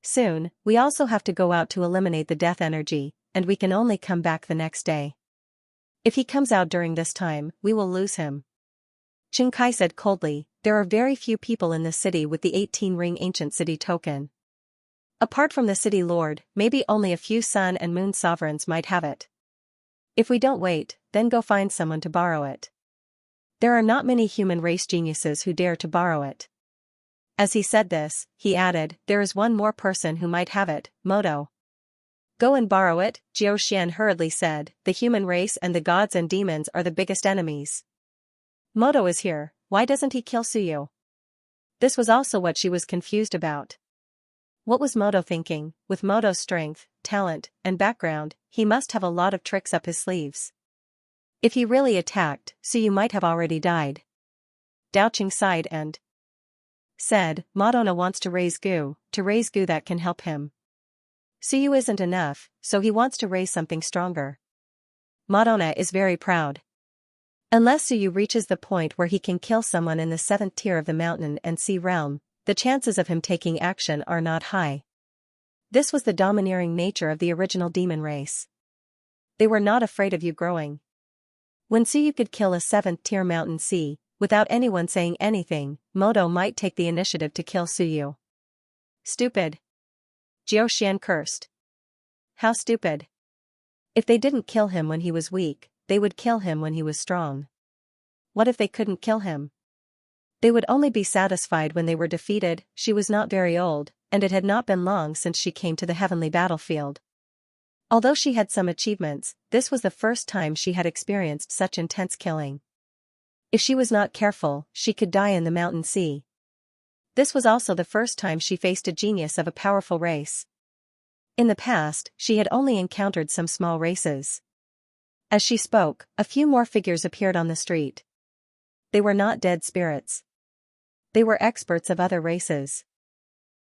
Speaker 1: Soon, we also have to go out to eliminate the death energy, and we can only come back the next day. If he comes out during this time, we will lose him. Xianxia said coldly, there are very few people in the city with the 18-ring ancient city token. Apart from the city lord, maybe only a few sun and moon sovereigns might have it. If we don't wait, then go find someone to borrow it. There are not many human race geniuses who dare to borrow it. As he said this, he added, there is one more person who might have it, Moto. Go and borrow it, Jiuxian hurriedly said, the human race and the gods and demons are the biggest enemies. Moto is here, why doesn't he kill Suyu? This was also what she was confused about. What was Moto thinking? With Moto's strength, talent, and background, he must have a lot of tricks up his sleeves. If he really attacked, Suyu might have already died. Daoqing sighed and said, Madonna wants to raise goo that can help him. Suyu isn't enough, so he wants to raise something stronger. Madonna is very proud. Unless Suyu reaches the point where he can kill someone in the 7th tier of the mountain and sea realm, the chances of him taking action are not high. This was the domineering nature of the original demon race. They were not afraid of you growing. When Suyu could kill a 7th tier mountain sea, without anyone saying anything, Moto might take the initiative to kill Suyu. Stupid. Xianxia cursed. How stupid. If they didn't kill him when he was weak, they would kill him when he was strong. What if they couldn't kill him? They would only be satisfied when they were defeated. She was not very old, and it had not been long since she came to the heavenly battlefield. Although she had some achievements, this was the first time she had experienced such intense killing. If she was not careful, she could die in the mountain sea. This was also the first time she faced a genius of a powerful race. In the past, she had only encountered some small races. As she spoke, a few more figures appeared on the street. They were not dead spirits. They were experts of other races.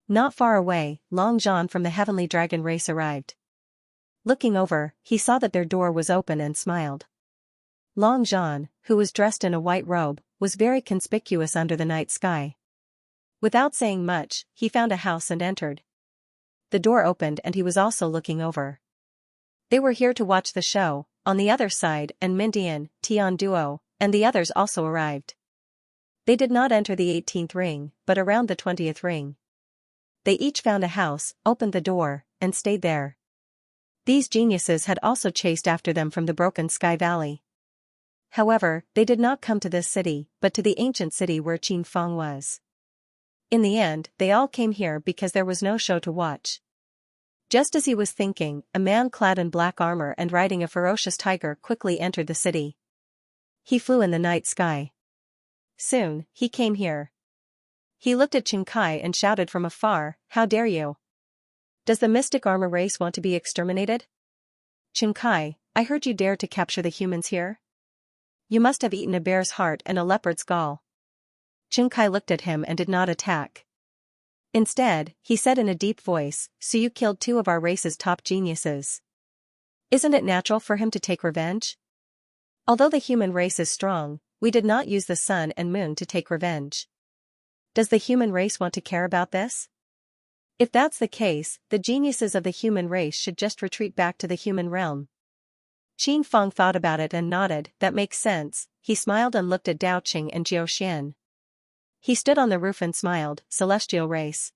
Speaker 1: Not far away, Long Zhan from the heavenly dragon race arrived. Looking over, he saw that their door was open and smiled. Long Zhan, who was dressed in a white robe, was very conspicuous under the night sky. Without saying much, he found a house and entered. The door opened and he was also looking over. They were here to watch the show. On the other side, and Mindian, Tian Duo, and the others also arrived. They did not enter the 18th ring, but around the 20th ring. They each found a house, opened the door, and stayed there. These geniuses had also chased after them from the broken Sky Valley. However, they did not come to this city, but to the ancient city where Qin Feng was. In the end, they all came here because there was no show to watch. Just as he was thinking, a man clad in black armor and riding a ferocious tiger quickly entered the city. He flew in the night sky. Soon, he came here. He looked at Qin Kai and shouted from afar, "How dare you? Does the mystic armor race want to be exterminated? Qin Kai, I heard you dare to capture the humans here? You must have eaten a bear's heart and a leopard's gall." Qin Kai looked at him and did not attack. Instead, he said in a deep voice, "So you killed 2 of our race's top geniuses. Isn't it natural for him to take revenge? Although the human race is strong, we did not use the sun and moon to take revenge. Does the human race want to care about this? If that's the case, the geniuses of the human race should just retreat back to the human realm." Qin Feng thought about it and nodded, "That makes sense." He smiled and looked at Daoqing and Jiuxian. He stood on the roof and smiled, "Celestial race.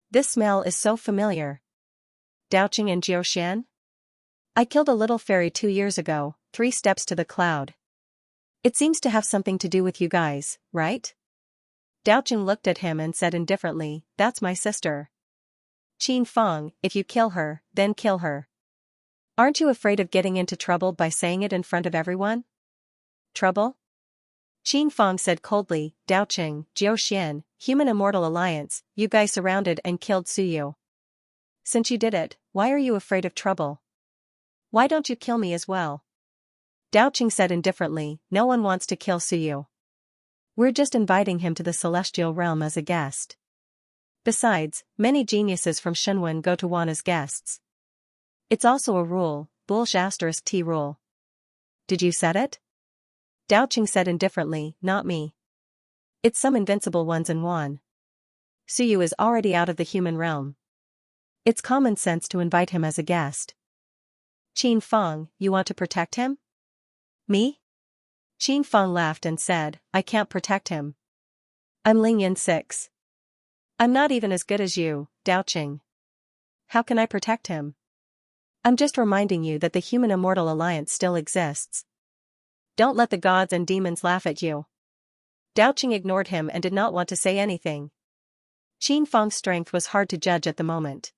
Speaker 1: This smell is so familiar." Daoqing and Jiuxian? "I killed a little fairy 2 years ago, 3 steps to the cloud. It seems to have something to do with you guys, right?" Daoqing looked at him and said indifferently, "That's my sister." Qin Feng, "If you kill her, then kill her. Aren't you afraid of getting into trouble by saying it in front of everyone?" "Trouble?" Qin Feng said coldly, "Daoqing, Jiuxian, Human Immortal Alliance, you guys surrounded and killed Suyu. Since you did it, why are you afraid of trouble? Why don't you kill me as well?" Daoqing said indifferently, "No one wants to kill Suyu. We're just inviting him to the celestial realm as a guest. Besides, many geniuses from Shenwen go to Wan as guests. It's also a rule, *T rule. Did you set it?" Daoqing said indifferently, "Not me. It's some invincible ones in Wan. Suyu is already out of the human realm. It's common sense to invite him as a guest." "Qin Feng, you want to protect him?" "Me?" Qin Feng laughed and said, "I can't protect him. I'm Lingyan 6. I'm not even as good as you, Daoqing. How can I protect him? I'm just reminding you that the Human Immortal Alliance still exists. Don't let the gods and demons laugh at you." Daoqing ignored him and did not want to say anything. Qin Feng's strength was hard to judge at the moment.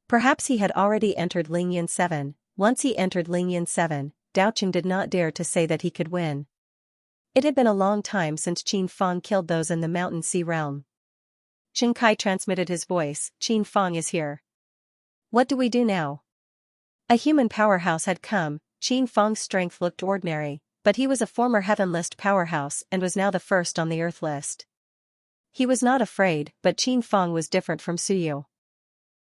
Speaker 1: Perhaps he had already entered Lingyan 7. Once he entered Lingyan 7, Daoqing did not dare to say that he could win. It had been a long time since Qin Feng killed those in the mountain sea realm. Chen Kai transmitted his voice, Qin Fang is here. What do we do now? A human powerhouse had come. Qin Fang's strength looked ordinary, but he was a former Heaven List powerhouse and was now the first on the Earth list. He was not afraid, but Qin Fang was different from Suyu.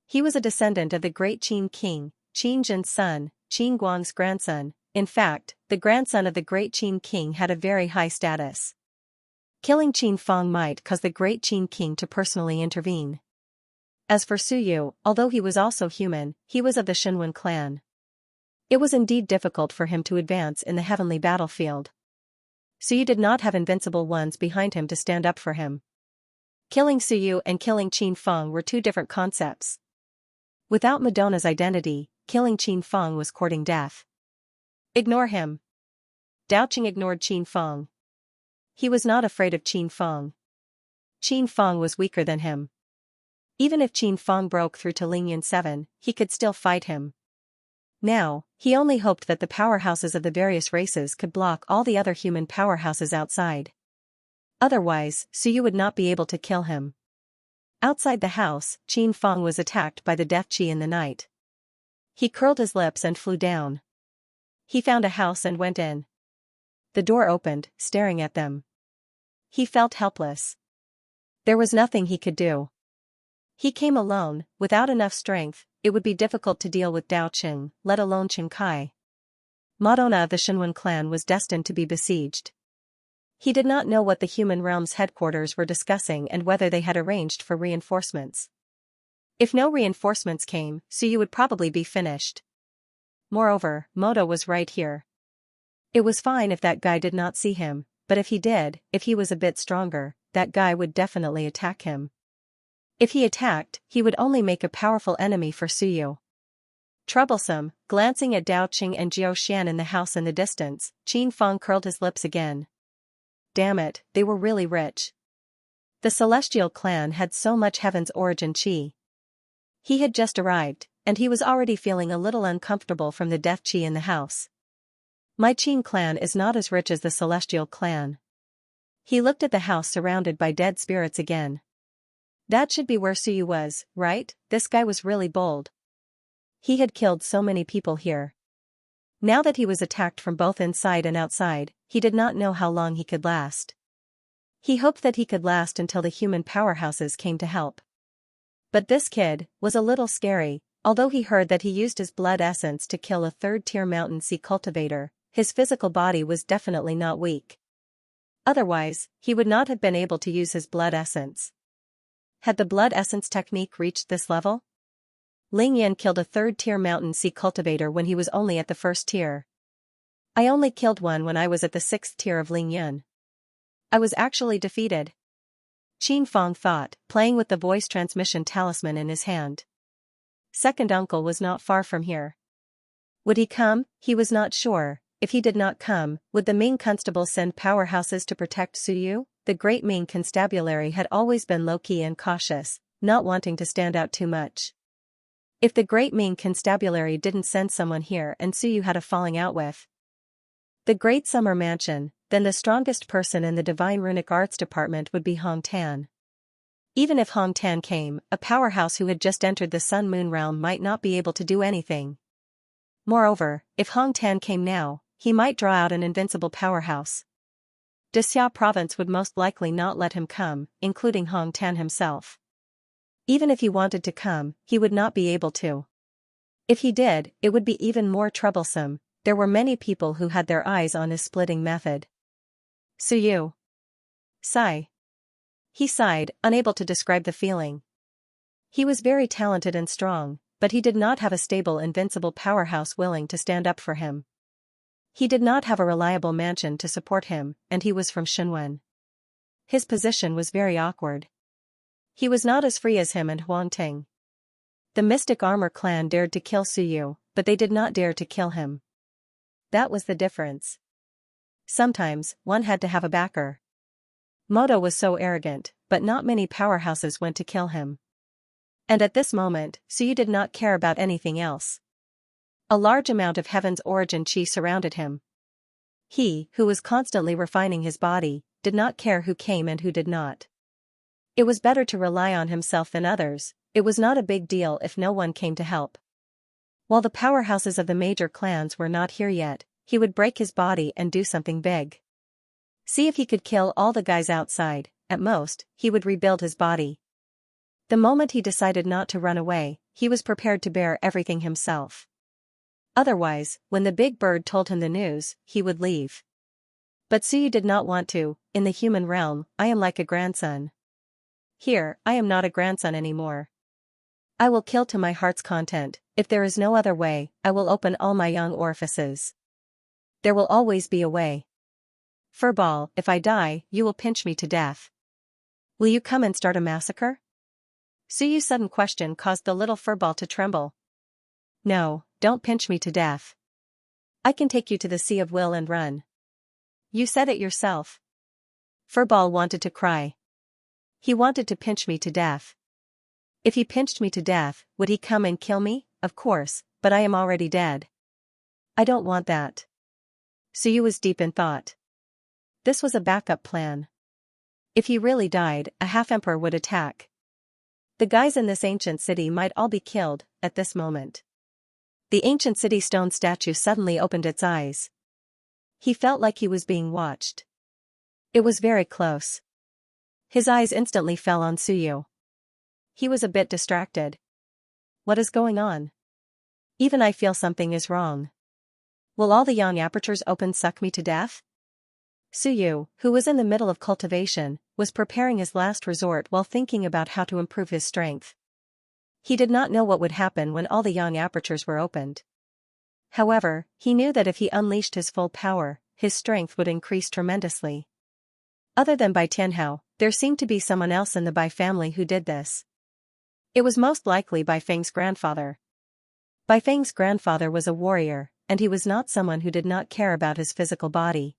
Speaker 1: He was a descendant of the great Qin king, Qin Jin's son, Qin Guang's grandson. In fact, the grandson of the great Qin king had a very high status. Killing Qin Fang might cause the great Qin king to personally intervene. As for Suyu, although he was also human, he was of the Shenwen clan. It was indeed difficult for him to advance in the heavenly battlefield. Suyu did not have invincible ones behind him to stand up for him. Killing Suyu and killing Qin Fang were two different concepts. Without Madona's identity, killing Qin Fang was courting death. Ignore him. Dao Qing ignored Qin Fang. He was not afraid of Qin Fang. Qin Fang was weaker than him. Even if Qin Fang broke through to Lingyan 7, he could still fight him. Now, he only hoped that the powerhouses of the various races could block all the other human powerhouses outside. Otherwise, Suyu would not be able to kill him. Outside the house, Qin Fang was attacked by the death chi in the night. He curled his lips and flew down. He found a house and went in. The door opened, staring at them. He felt helpless. There was nothing he could do. He came alone, without enough strength. It would be difficult to deal with Dao Qing, let alone Chen Kai. Madonna of the Shenwen clan was destined to be besieged. He did not know what the human realm's headquarters were discussing and whether they had arranged for reinforcements. If no reinforcements came, Suyu would probably be finished. Moreover, Moto was right here. It was fine if that guy did not see him, but if he did, if he was a bit stronger, that guy would definitely attack him. If he attacked, he would only make a powerful enemy for Suyu. Troublesome, glancing at Dao Qing and Jiao Xian in the house in the distance, Qin Fang curled his lips again. Damn it, they were really rich. The Celestial clan had so much heaven's origin chi. He had just arrived, and he was already feeling a little uncomfortable from the death chi in the house. My Qin clan is not as rich as the Celestial clan. He looked at the house surrounded by dead spirits again. That should be where Suyu was, right? This guy was really bold. He had killed so many people here. Now that he was attacked from both inside and outside, he did not know how long he could last. He hoped that he could last until the human powerhouses came to help. But this kid was a little scary. Although he heard that he used his blood essence to kill a third-tier mountain sea cultivator, his physical body was definitely not weak. Otherwise, he would not have been able to use his blood essence. Had the blood essence technique reached this level? Ling Yan killed a third-tier mountain sea cultivator when he was only at the first tier. I only killed one when I was at the 6th tier of Ling Yan. I was actually defeated. Qin Fang thought, playing with the voice transmission talisman in his hand. Second uncle was not far from here. Would he come? He was not sure. If he did not come, would the Ming constable send powerhouses to protect Suyu? The great Ming constabulary had always been low-key and cautious, not wanting to stand out too much. If the great Ming constabulary didn't send someone here and Suyu had a falling out with the Great Summer Mansion, then the strongest person in the Divine Runic Arts department would be Hong Tan. Even if Hong Tan came, a powerhouse who had just entered the Sun-Moon realm might not be able to do anything. Moreover, if Hong Tan came now, he might draw out an invincible powerhouse. Desia province would most likely not let him come, including Hong Tan himself. Even if he wanted to come, he would not be able to. If he did, it would be even more troublesome. There were many people who had their eyes on his splitting method. Suyu. Sigh. He sighed, unable to describe the feeling. He was very talented and strong, but he did not have a stable invincible powerhouse willing to stand up for him. He did not have a reliable mansion to support him, and he was from Shenwen. His position was very awkward. He was not as free as him and Huang Ting. The Mystic Armor clan dared to kill Suyu, but they did not dare to kill him. That was the difference. Sometimes, one had to have a backer. Moto was so arrogant, but not many powerhouses went to kill him. And at this moment, Suyu did not care about anything else. A large amount of heaven's origin chi surrounded him. He, who was constantly refining his body, did not care who came and who did not. It was better to rely on himself than others. It was not a big deal if no one came to help. While the powerhouses of the major clans were not here yet, he would break his body and do something big. See if he could kill all the guys outside. At most, he would rebuild his body. The moment he decided not to run away, he was prepared to bear everything himself. Otherwise, when the big bird told him the news, he would leave. But Suyu did not want to. In the human realm, I am like a grandson. Here, I am not a grandson anymore. I will kill to my heart's content. If there is no other way, I will open all my young orifices. There will always be a way. Furball, if I die, you will pinch me to death. Will you come and start a massacre? Suyu's sudden question caused the little furball to tremble. No, don't pinch me to death. I can take you to the Sea of Will and run. You said it yourself. Furball wanted to cry. He wanted to pinch me to death. If he pinched me to death, would he come and kill me? Of course, but I am already dead. I don't want that. Suyu was deep in thought. This was a backup plan. If he really died, a half-emperor would attack. The guys in this ancient city might all be killed at this moment. The ancient city stone statue suddenly opened its eyes. He felt like he was being watched. It was very close. His eyes instantly fell on Suyu. He was a bit distracted. What is going on? Even I feel something is wrong. Will all the yang apertures open suck me to death? Suyu, who was in the middle of cultivation, was preparing his last resort while thinking about how to improve his strength. He did not know what would happen when all the yang apertures were opened. However, he knew that if he unleashed his full power, his strength would increase tremendously. Other than Bai Tianhao, there seemed to be someone else in the Bai family who did this. It was most likely Bai Feng's grandfather. Bai Feng's grandfather was a warrior, and he was not someone who did not care about his physical body.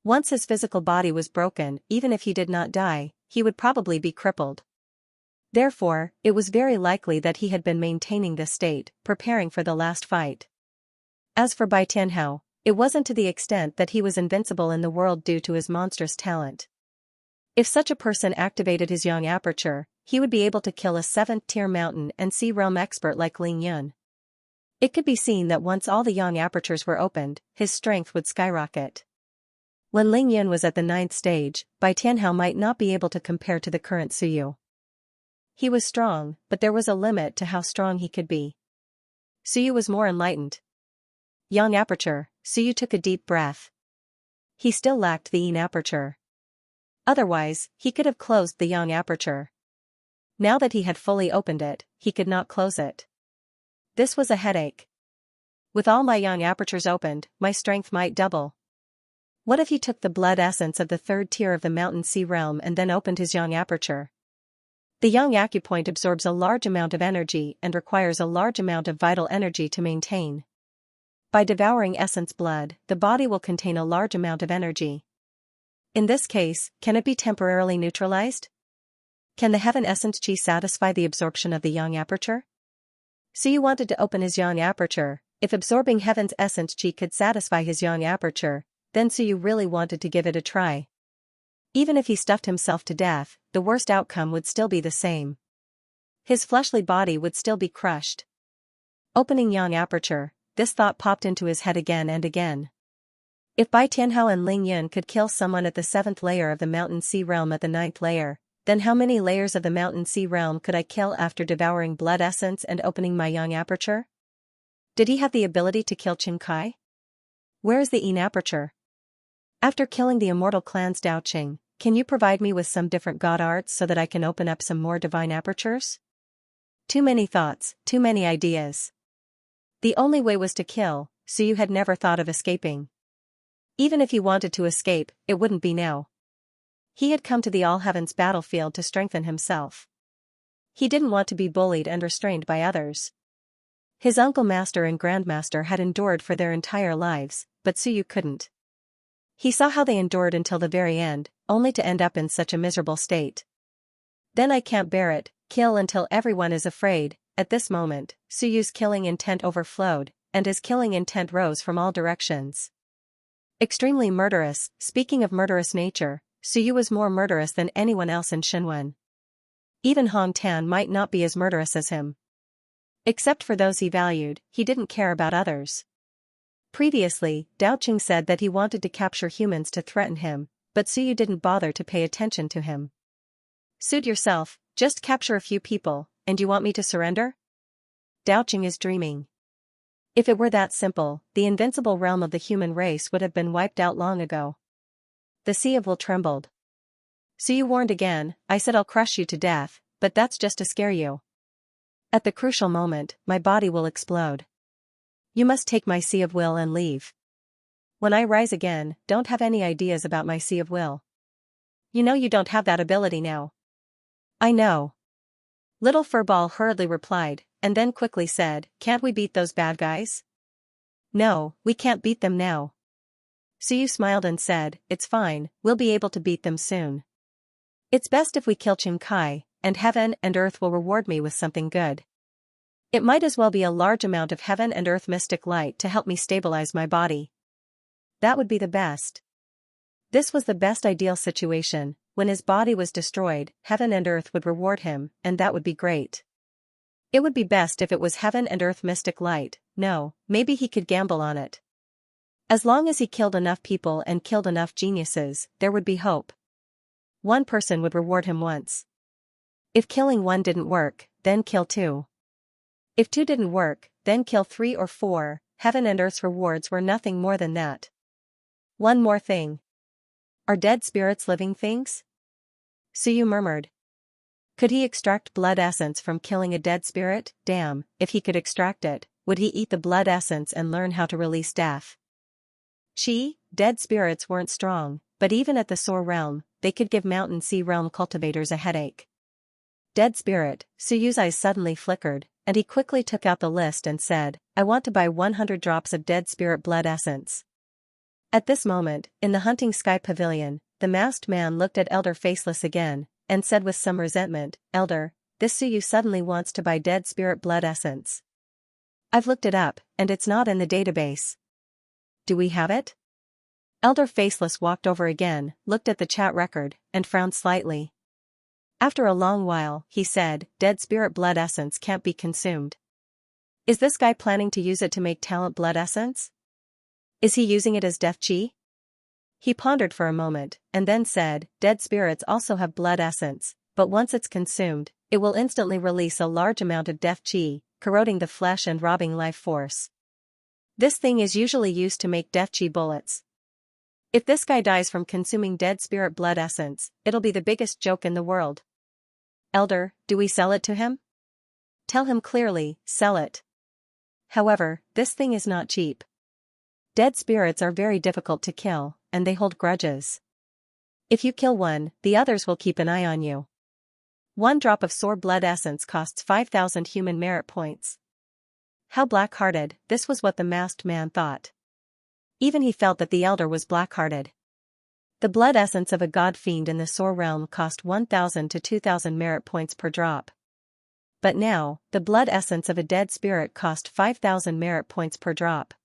Speaker 1: Once his physical body was broken, even if he did not die, he would probably be crippled. Therefore, it was very likely that he had been maintaining this state, preparing for the last fight. As for Bai Tianhao, it wasn't to the extent that he was invincible in the world due to his monstrous talent. If such a person activated his yang aperture, he would be able to kill a 7th-tier mountain and sea realm expert like Ling Yun. It could be seen that once all the yang apertures were opened, his strength would skyrocket. When Ling Yun was at the 9th stage, Bai Tianhao might not be able to compare to the current Suyu. He was strong, but there was a limit to how strong he could be. Suyu was more enlightened. Yang aperture, Suyu took a deep breath. He still lacked the yin aperture. Otherwise, he could have closed the yang aperture. Now that he had fully opened it, he could not close it. This was a headache. With all my yang apertures opened, my strength might double. What if he took the blood essence of the 3rd tier of the mountain sea realm and then opened his yang aperture? The yang acupoint absorbs a large amount of energy and requires a large amount of vital energy to maintain. By devouring essence blood, the body will contain a large amount of energy. In this case, can it be temporarily neutralized? Can the heaven essence chi satisfy the absorption of the yang aperture? Suyu wanted to open his yang aperture. If absorbing heaven's essence chi could satisfy his yang aperture, then Suyu really wanted to give it a try. Even if he stuffed himself to death, the worst outcome would still be the same. His fleshly body would still be crushed. Opening yang aperture, this thought popped into his head again and again. If Bai Tianhao and Ling Yun could kill someone at the 7th layer of the mountain sea realm at the 9th layer, then how many layers of the mountain sea realm could I kill after devouring blood essence and opening my yang aperture? Did he have the ability to kill Qin Kai? Where is the yin aperture? After killing the immortal clans Dao Qing, can you provide me with some different god arts so that I can open up some more divine apertures? Too many thoughts, too many ideas. The only way was to kill, Suyu had never thought of escaping. Even if he wanted to escape, it wouldn't be now. He had come to the All Heavens battlefield to strengthen himself. He didn't want to be bullied and restrained by others. His uncle master and grandmaster had endured for their entire lives, but Suyu couldn't. He saw how they endured until the very end, only to end up in such a miserable state. Then I can't bear it, kill until everyone is afraid. At this moment, Suyu's killing intent overflowed, and his killing intent rose from all directions. Extremely murderous. Speaking of murderous nature, Suyu was more murderous than anyone else in Shinwen. Even Hong Tan might not be as murderous as him. Except for those he valued, he didn't care about others. Previously, Dao Qing said that he wanted to capture humans to threaten him, but Suyu didn't bother to pay attention to him. Suit yourself, just capture a few people, and you want me to surrender? Dao Qing is dreaming. If it were that simple, the invincible realm of the human race would have been wiped out long ago. The Sea of Will trembled. Suyu warned again, I said I'll crush you to death, but that's just to scare you. At the crucial moment, my body will explode. You must take my Sea of Will and leave. When I rise again, don't have any ideas about my Sea of Will. You know you don't have that ability now. I know. Little Furball hurriedly replied, and then quickly said, can't we beat those bad guys? No, we can't beat them now. Suyu smiled and said, it's fine, we'll be able to beat them soon. It's best if we kill Qin Kai, and heaven and earth will reward me with something good. It might as well be a large amount of heaven and earth mystic light to help me stabilize my body. That would be the best. This was the best ideal situation. When his body was destroyed, heaven and earth would reward him, and that would be great. It would be best if it was heaven and earth mystic light. No, maybe he could gamble on it. As long as he killed enough people and killed enough geniuses, there would be hope. One person would reward him once. If killing one didn't work, then kill two. If two didn't work, then kill 3 or 4. Heaven and earth's rewards were nothing more than that. One more thing. Are dead spirits living things? Suyu murmured. Could he extract blood essence from killing a dead spirit? Damn, if he could extract it, would he eat the blood essence and learn how to release death? Dead spirits weren't strong, but even at the Soar realm, they could give Mountain Sea realm cultivators a headache. Dead spirit, Suyu's eyes suddenly flickered, and he quickly took out the list and said, I want to buy 100 drops of dead spirit blood essence. At this moment, in the Hunting Sky Pavilion, the masked man looked at Elder Faceless again, and said with some resentment, Elder, this Suyu suddenly wants to buy dead spirit blood essence. I've looked it up, and it's not in the database. Do we have it? Elder Faceless walked over again, looked at the chat record, and frowned slightly. After a long while, he said, dead spirit blood essence can't be consumed. Is this guy planning to use it to make talent blood essence? Is he using it as death chi? He pondered for a moment, and then said, dead spirits also have blood essence, but once it's consumed, it will instantly release a large amount of death chi, corroding the flesh and robbing life force. This thing is usually used to make death chi bullets. If this guy dies from consuming dead spirit blood essence, it'll be the biggest joke in the world. Elder, do we sell it to him? Tell him clearly, sell it. However, this thing is not cheap. Dead spirits are very difficult to kill, and they hold grudges. If you kill one, the others will keep an eye on you. 1 drop of Soar blood essence costs 5,000 human merit points. How black-hearted, this was what the masked man thought. Even he felt that the elder was black-hearted. The blood essence of a god fiend in the Soar realm cost 1,000 to 2,000 merit points per drop. But now, the blood essence of a dead spirit cost 5,000 merit points per drop.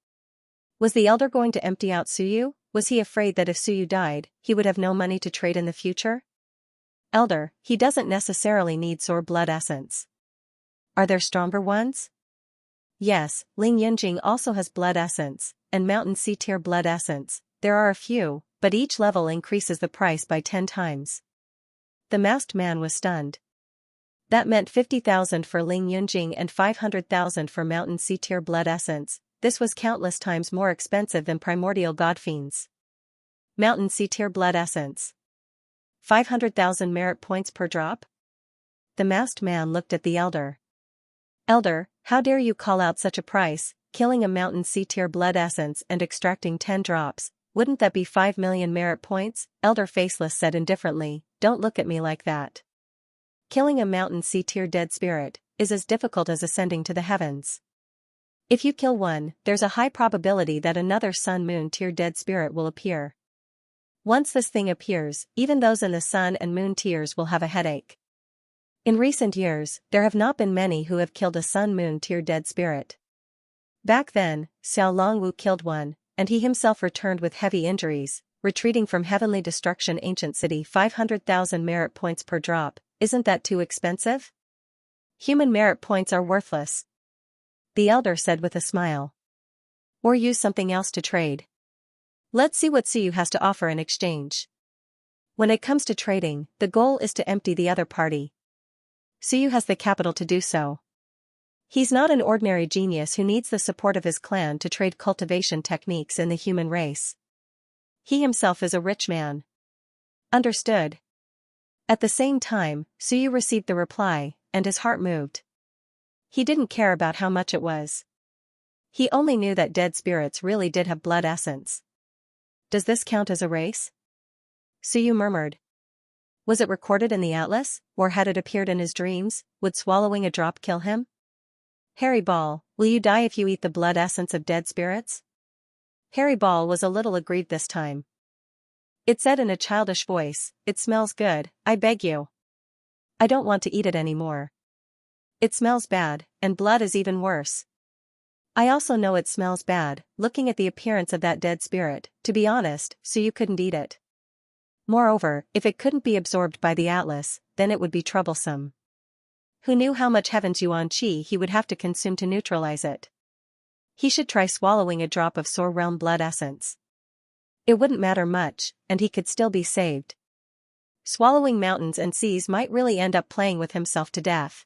Speaker 1: Was the elder going to empty out Suyu? Was he afraid that if Suyu died, he would have no money to trade in the future? Elder, he doesn't necessarily need Soar blood essence. Are there stronger ones? Yes, Ling Yunjing also has blood essence, and Mountain Sea tier blood essence. There are a few, but each level increases the price by 10 times. The masked man was stunned. That meant 50,000 for Ling Yunjing and 500,000 for Mountain Sea tier blood essence. This was countless times more expensive than primordial god fiends. Mountain Sea tier blood essence. 500,000 merit points per drop? The masked man looked at the elder. Elder, how dare you call out such a price, killing a Mountain Sea tier blood essence and extracting 10 drops, wouldn't that be 5 million merit points? Elder Faceless said indifferently, don't look at me like that. Killing a Mountain Sea tier dead spirit is as difficult as ascending to the heavens. If you kill one, there's a high probability that another Sun Moon tier dead spirit will appear. Once this thing appears, even those in the Sun and Moon tiers will have a headache. In recent years, there have not been many who have killed a Sun Moon tier dead spirit. Back then, Xiao Longwu killed one, and he himself returned with heavy injuries, retreating from heavenly destruction ancient city 500,000 merit points per drop. isn't that too expensive? Human merit points are worthless, the elder said with a smile. Or use something else to trade. Let's see what Suyu has to offer in exchange. When it comes to trading, the goal is to empty the other party. Suyu has the capital to do so. He's not an ordinary genius who needs the support of his clan to trade cultivation techniques in the human race. He himself is a rich man. Understood. At the same time, Suyu received the reply, and his heart moved. He didn't care about how much it was. He only knew that dead spirits really did have blood essence. Does this count as a race? Suyu murmured. Was it recorded in the atlas, or had it appeared in his dreams? Would swallowing a drop kill him? Harry Ball, will you die if you eat the blood essence of dead spirits? Harry Ball was a little aggrieved this time. It said in a childish voice, "It smells good, I beg you. I don't want to eat it anymore. It smells bad, and blood is even worse. I also know it smells bad, looking at the appearance of that dead spirit, to be honest, so you couldn't eat it. Moreover, if it couldn't be absorbed by the atlas, then it would be troublesome. Who knew how much Heaven's Yuan Qi he would have to consume to neutralize it? He should try swallowing a drop of Soar Realm blood essence. It wouldn't matter much, and he could still be saved. Swallowing mountains and seas might really end up playing with himself to death.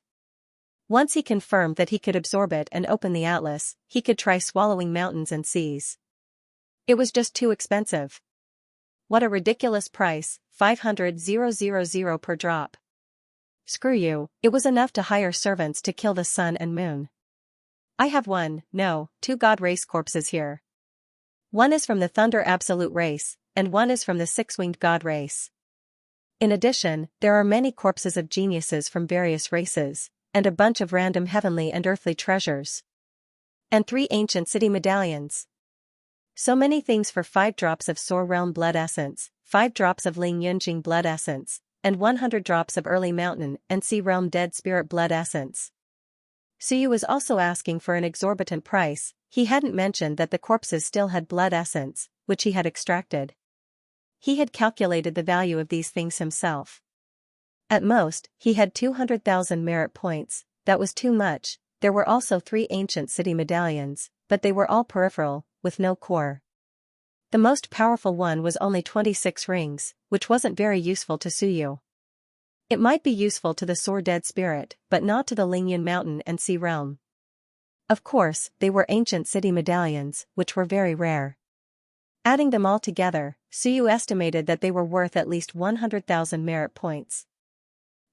Speaker 1: Once he confirmed that he could absorb it and open the atlas, he could try swallowing mountains and seas. It was just too expensive. What a ridiculous price, 500,000 per drop. Screw you, it was enough to hire servants to kill the sun and moon. I have two god race corpses here. One is from the Thunder Absolute race, and one is from the Six-Winged God race. In addition, there are many corpses of geniuses from various races, and a bunch of random heavenly and earthly treasures. And 3 ancient city medallions. So many things for 5 drops of Soar Realm blood essence, 5 drops of Ling Yunjing blood essence, and 100 drops of early mountain and sea realm dead spirit blood essence. Suyu was also asking for an exorbitant price. He hadn't mentioned that the corpses still had blood essence, which he had extracted. He had calculated the value of these things himself. At most, he had 200,000 merit points. That was too much. There were also 3 ancient city medallions, but they were all peripheral, with no core. The most powerful one was only 26 rings, which wasn't very useful to Suyu. It might be useful to the Soar Dead Spirit, but not to the Lingyun Mountain and Sea Realm. Of course, they were ancient city medallions, which were very rare. Adding them all together, Suyu estimated that they were worth at least 100,000 merit points.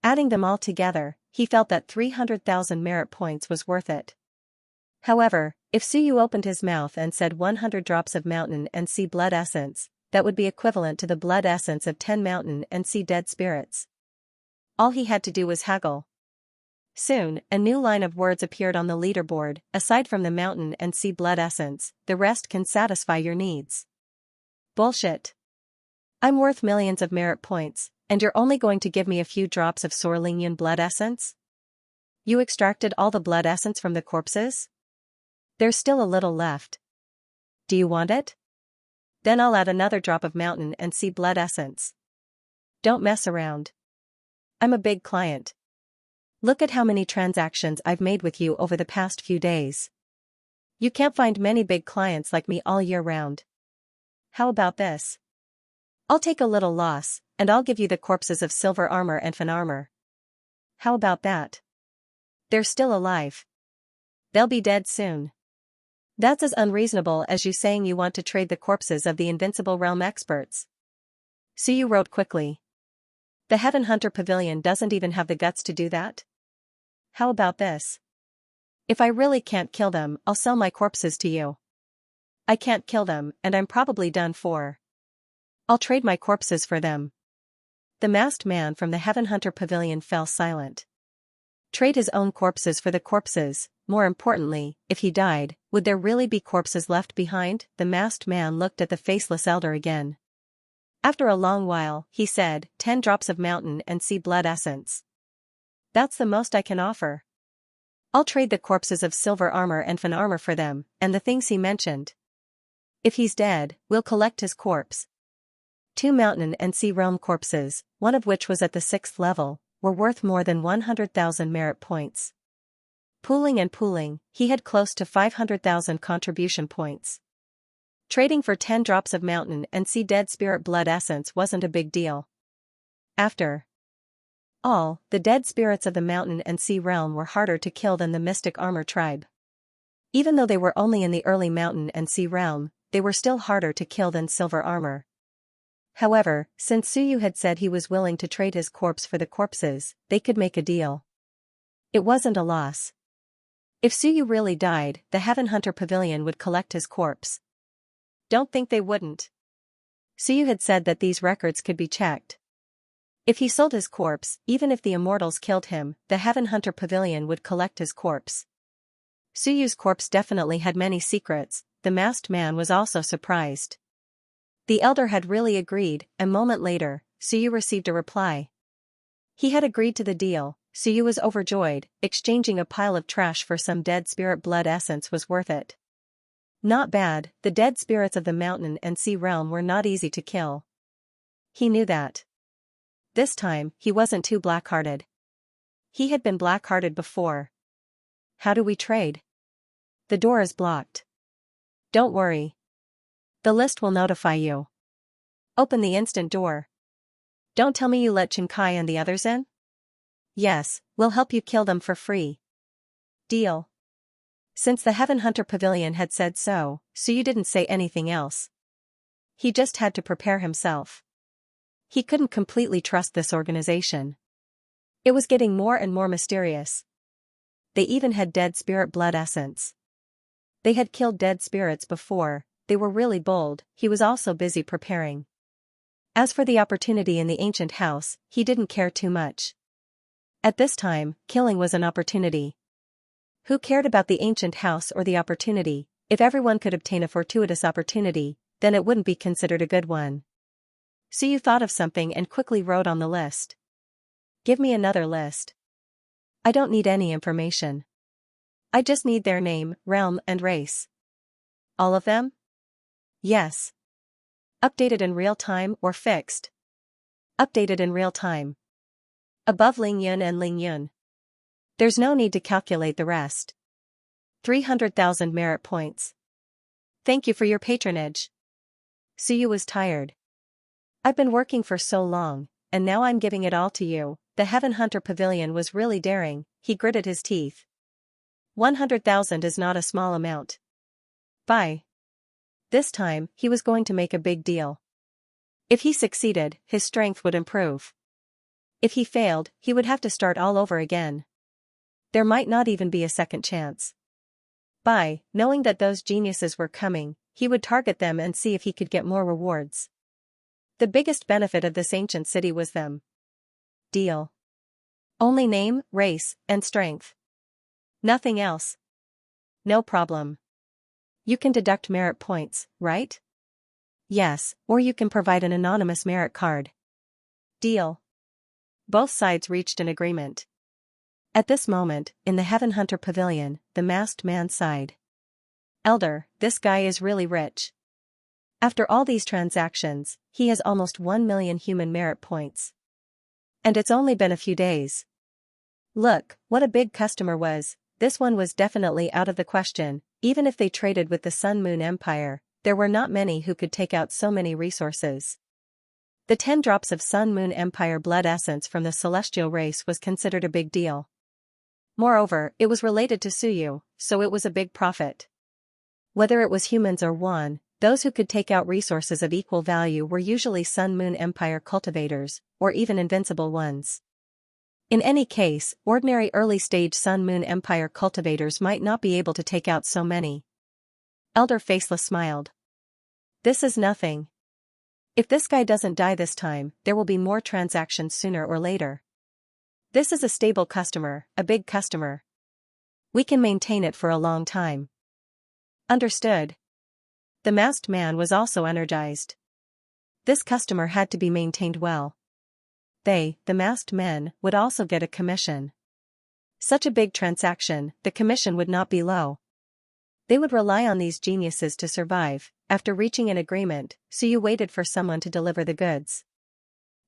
Speaker 1: Adding them all together, he felt that 300,000 merit points was worth it. However, if Suyu opened his mouth and said 100 drops of mountain and sea blood essence, that would be equivalent to the blood essence of 10 mountain and sea dead spirits. All he had to do was haggle. Soon, a new line of words appeared on the leaderboard. Aside from the mountain and sea blood essence, the rest can satisfy your needs. Bullshit. I'm worth millions of merit points, and you're only going to give me a few drops of Soar Lingyun blood essence? You extracted all the blood essence from the corpses? There's still a little left. Do you want it? Then I'll add another drop of mountain and sea blood essence. Don't mess around. I'm a big client. Look at how many transactions I've made with you over the past few days. You can't find many big clients like me all year round. How about this? I'll take a little loss, and I'll give you the corpses of Silver Armor and Fin Armor. How about that? They're still alive. They'll be dead soon. That's as unreasonable as you saying you want to trade the corpses of the Invincible Realm experts. Suyu wrote quickly. The Heaven Hunter Pavilion doesn't even have the guts to do that? How about this? If I really can't kill them, I'll sell my corpses to you. I can't kill them, and I'm probably done for. I'll trade my corpses for them. The masked man from the Heaven Hunter Pavilion fell silent. Trade his own corpses for the corpses. More importantly, if he died, would there really be corpses left behind? The masked man looked at the faceless elder again. After a long while, he said, 10 drops of mountain and sea blood essence. That's the most I can offer. I'll trade the corpses of Silver Armor and Fin Armor for them, and the things he mentioned. If he's dead, we'll collect his corpse. 2 mountain and sea realm corpses, one of which was at the 6th level, were worth more than 100,000 merit points. Pooling and pooling, he had close to 500,000 contribution points. Trading for 10 drops of mountain and sea dead spirit blood essence wasn't a big deal. After all, the dead spirits of the mountain and sea realm were harder to kill than the mystic armor tribe. Even though they were only in the early mountain and sea realm, they were still harder to kill than silver armor. However, since Suyu had said he was willing to trade his corpse for the corpses, they could make a deal. It wasn't a loss. If Suyu really died, the Heaven Hunter Pavilion would collect his corpse. Don't think they wouldn't. Suyu had said that these records could be checked. If he sold his corpse, even if the immortals killed him, the Heaven Hunter Pavilion would collect his corpse. Suyu's corpse definitely had many secrets. The masked man was also surprised. The elder had really agreed. A moment later, Suyu received a reply. He had agreed to the deal. Suyu was overjoyed. Exchanging a pile of trash for some dead spirit blood essence was worth it. Not bad. The dead spirits of the mountain and sea realm were not easy to kill. He knew that. This time, he wasn't too black-hearted. He had been black-hearted before. How do we trade? The door is blocked. Don't worry. The list will notify you. Open the instant door. Don't tell me you let Xianxia and the others in? Yes, we'll help you kill them for free. Deal. Since the Heaven Hunter Pavilion had said so, Suyu didn't say anything else. He just had to prepare himself. He couldn't completely trust this organization. It was getting more and more mysterious. They even had dead spirit blood essence. They had killed dead spirits before. They were really bold. He was also busy preparing. As for the opportunity in the ancient house, he didn't care too much. At this time, killing was an opportunity. Who cared about the ancient house or the opportunity? If everyone could obtain a fortuitous opportunity, then it wouldn't be considered a good one. Suyu thought of something and quickly wrote on the list. Give me another list. I don't need any information. I just need their name, realm, and race. All of them? Yes. Updated in real time or fixed? Updated in real time. Above Ling Yun and Ling Yun. There's no need to calculate the rest. 300,000 merit points. Thank you for your patronage. Suyu was tired. I've been working for so long, and now I'm giving it all to you. The Heaven Hunter Pavilion was really daring. He gritted his teeth. 100,000 is not a small amount. Bye. This time, he was going to make a big deal. If he succeeded, his strength would improve. If he failed, he would have to start all over again. There might not even be a second chance. Bye. Knowing that those geniuses were coming, he would target them and see if he could get more rewards. The biggest benefit of this ancient city was them. Deal. Only name, race, and strength. Nothing else. No problem. You can deduct merit points, right? Yes, or you can provide an anonymous merit card. Deal. Both sides reached an agreement. At this moment, in the Heaven Hunter Pavilion, the masked man sighed. Elder, this guy is really rich. After all these transactions, he has almost 1 million human merit points. And it's only been a few days. Look, what a big customer was. This one was definitely out of the question. Even if they traded with the Sun Moon Empire, there were not many who could take out so many resources. The 10 drops of Sun Moon Empire blood essence from the celestial race was considered a big deal. Moreover, it was related to Suyu, so it was a big profit. Whether it was humans or Wan, those who could take out resources of equal value were usually Sun Moon Empire cultivators, or even invincible ones. In any case, ordinary early-stage Sun Moon Empire cultivators might not be able to take out so many. Elder Faceless smiled. This is nothing. If this guy doesn't die this time, there will be more transactions sooner or later. This is a stable customer, a big customer. We can maintain it for a long time. Understood. The masked man was also energized. This customer had to be maintained well. They, the masked men, would also get a commission. Such a big transaction, the commission would not be low. They would rely on these geniuses to survive. After reaching an agreement, Suyu waited for someone to deliver the goods.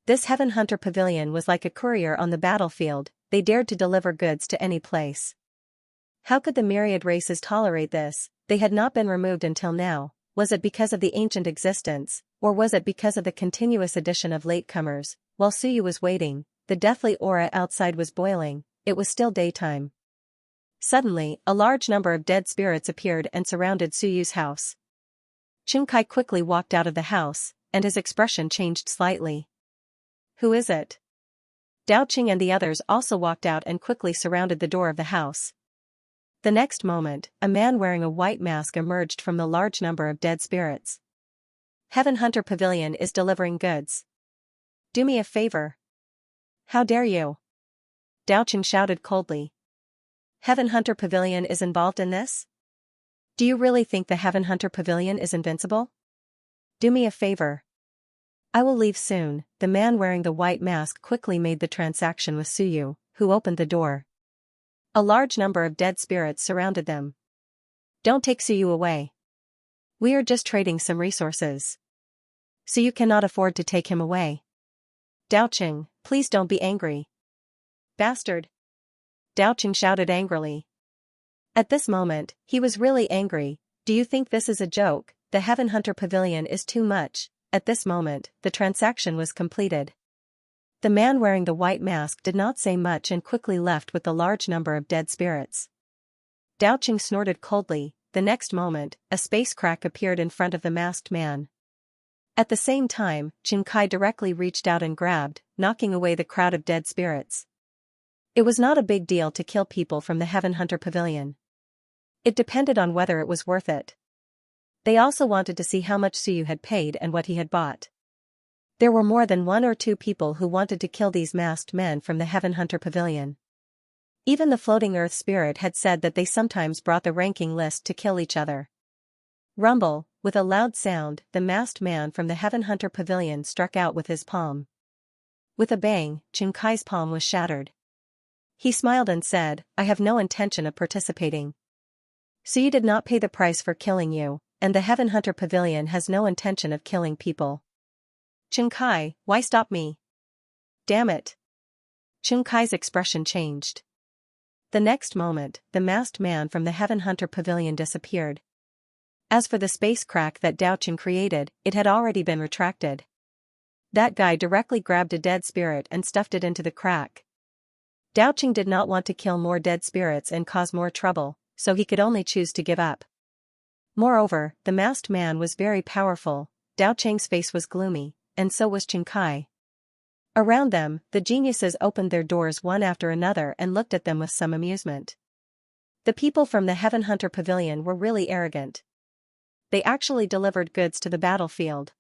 Speaker 1: This Heaven Hunter Pavilion was like a courier on the battlefield, they dared to deliver goods to any place. How could the Myriad races tolerate this? They had not been removed until now. Was it because of the ancient existence, or was it because of the continuous addition of latecomers? While Suyu was waiting, the deathly aura outside was boiling, it was still daytime. Suddenly, a large number of dead spirits appeared and surrounded Suyu's house. Xianxia quickly walked out of the house, and his expression changed slightly. Who is it? Daoqing and the others also walked out and quickly surrounded the door of the house. The next moment, a man wearing a white mask emerged from the large number of dead spirits. Heaven Hunter Pavilion is delivering goods. Do me a favor. How dare you? Daoqing shouted coldly. Heaven Hunter Pavilion is involved in this? Do you really think the Heaven Hunter Pavilion is invincible? Do me a favor. I will leave soon. The man wearing the white mask quickly made the transaction with Suyu, who opened the door. A large number of dead spirits surrounded them. Don't take Suyu away. We are just trading some resources. Suyu cannot afford to take him away. Daoqing, please don't be angry. Bastard! Daoqing shouted angrily. At this moment, he was really angry. Do you think this is a joke? The Heaven Hunter Pavilion is too much. At this moment, the transaction was completed. The man wearing the white mask did not say much and quickly left with the large number of dead spirits. Daoqing snorted coldly. The next moment, a space crack appeared in front of the masked man. At the same time, Xianxia directly reached out and grabbed, knocking away the crowd of dead spirits. It was not a big deal to kill people from the Heaven Hunter Pavilion. It depended on whether it was worth it. They also wanted to see how much Suyu had paid and what he had bought. There were more than 1 or 2 people who wanted to kill these masked men from the Heaven Hunter Pavilion. Even the floating earth spirit had said that they sometimes brought the ranking list to kill each other. Rumble, with a loud sound, the masked man from the Heaven Hunter Pavilion struck out with his palm. With a bang, Xianxia's palm was shattered. He smiled and said, I have no intention of participating. Suyu did not pay the price for killing you, and the Heaven Hunter Pavilion has no intention of killing people. Xianxia, why stop me? Damn it. Xianxia's expression changed. The next moment, the masked man from the Heaven Hunter Pavilion disappeared. As for the space crack that Daoqing created, it had already been retracted. That guy directly grabbed a dead spirit and stuffed it into the crack. Daoqing did not want to kill more dead spirits and cause more trouble, so he could only choose to give up. Moreover, the masked man was very powerful. Daoqing's face was gloomy, and so was Xianxia. Around them, the geniuses opened their doors one after another and looked at them with some amusement. The people from the Heaven Hunter Pavilion were really arrogant. They actually delivered goods to the battlefield.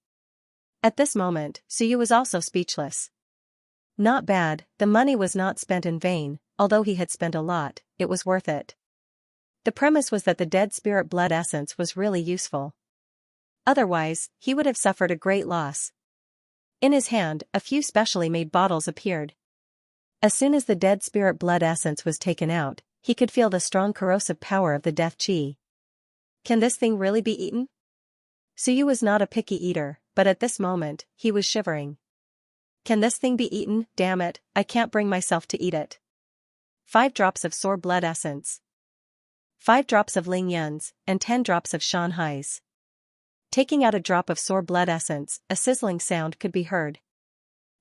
Speaker 1: At this moment, Suyu was also speechless. Not bad, the money was not spent in vain, although he had spent a lot, it was worth it. The premise was that the dead spirit blood essence was really useful. Otherwise, he would have suffered a great loss. In his hand, a few specially made bottles appeared. As soon as the dead spirit blood essence was taken out, he could feel the strong corrosive power of the death qi. Can this thing really be eaten? Suyu was not a picky eater, but at this moment, he was shivering. Can this thing be eaten? Damn it, I can't bring myself to eat it. 5 drops of sour blood essence. 5 drops of Ling Yun's, and 10 drops of Xianxia's. Taking out a drop of sour blood essence, a sizzling sound could be heard.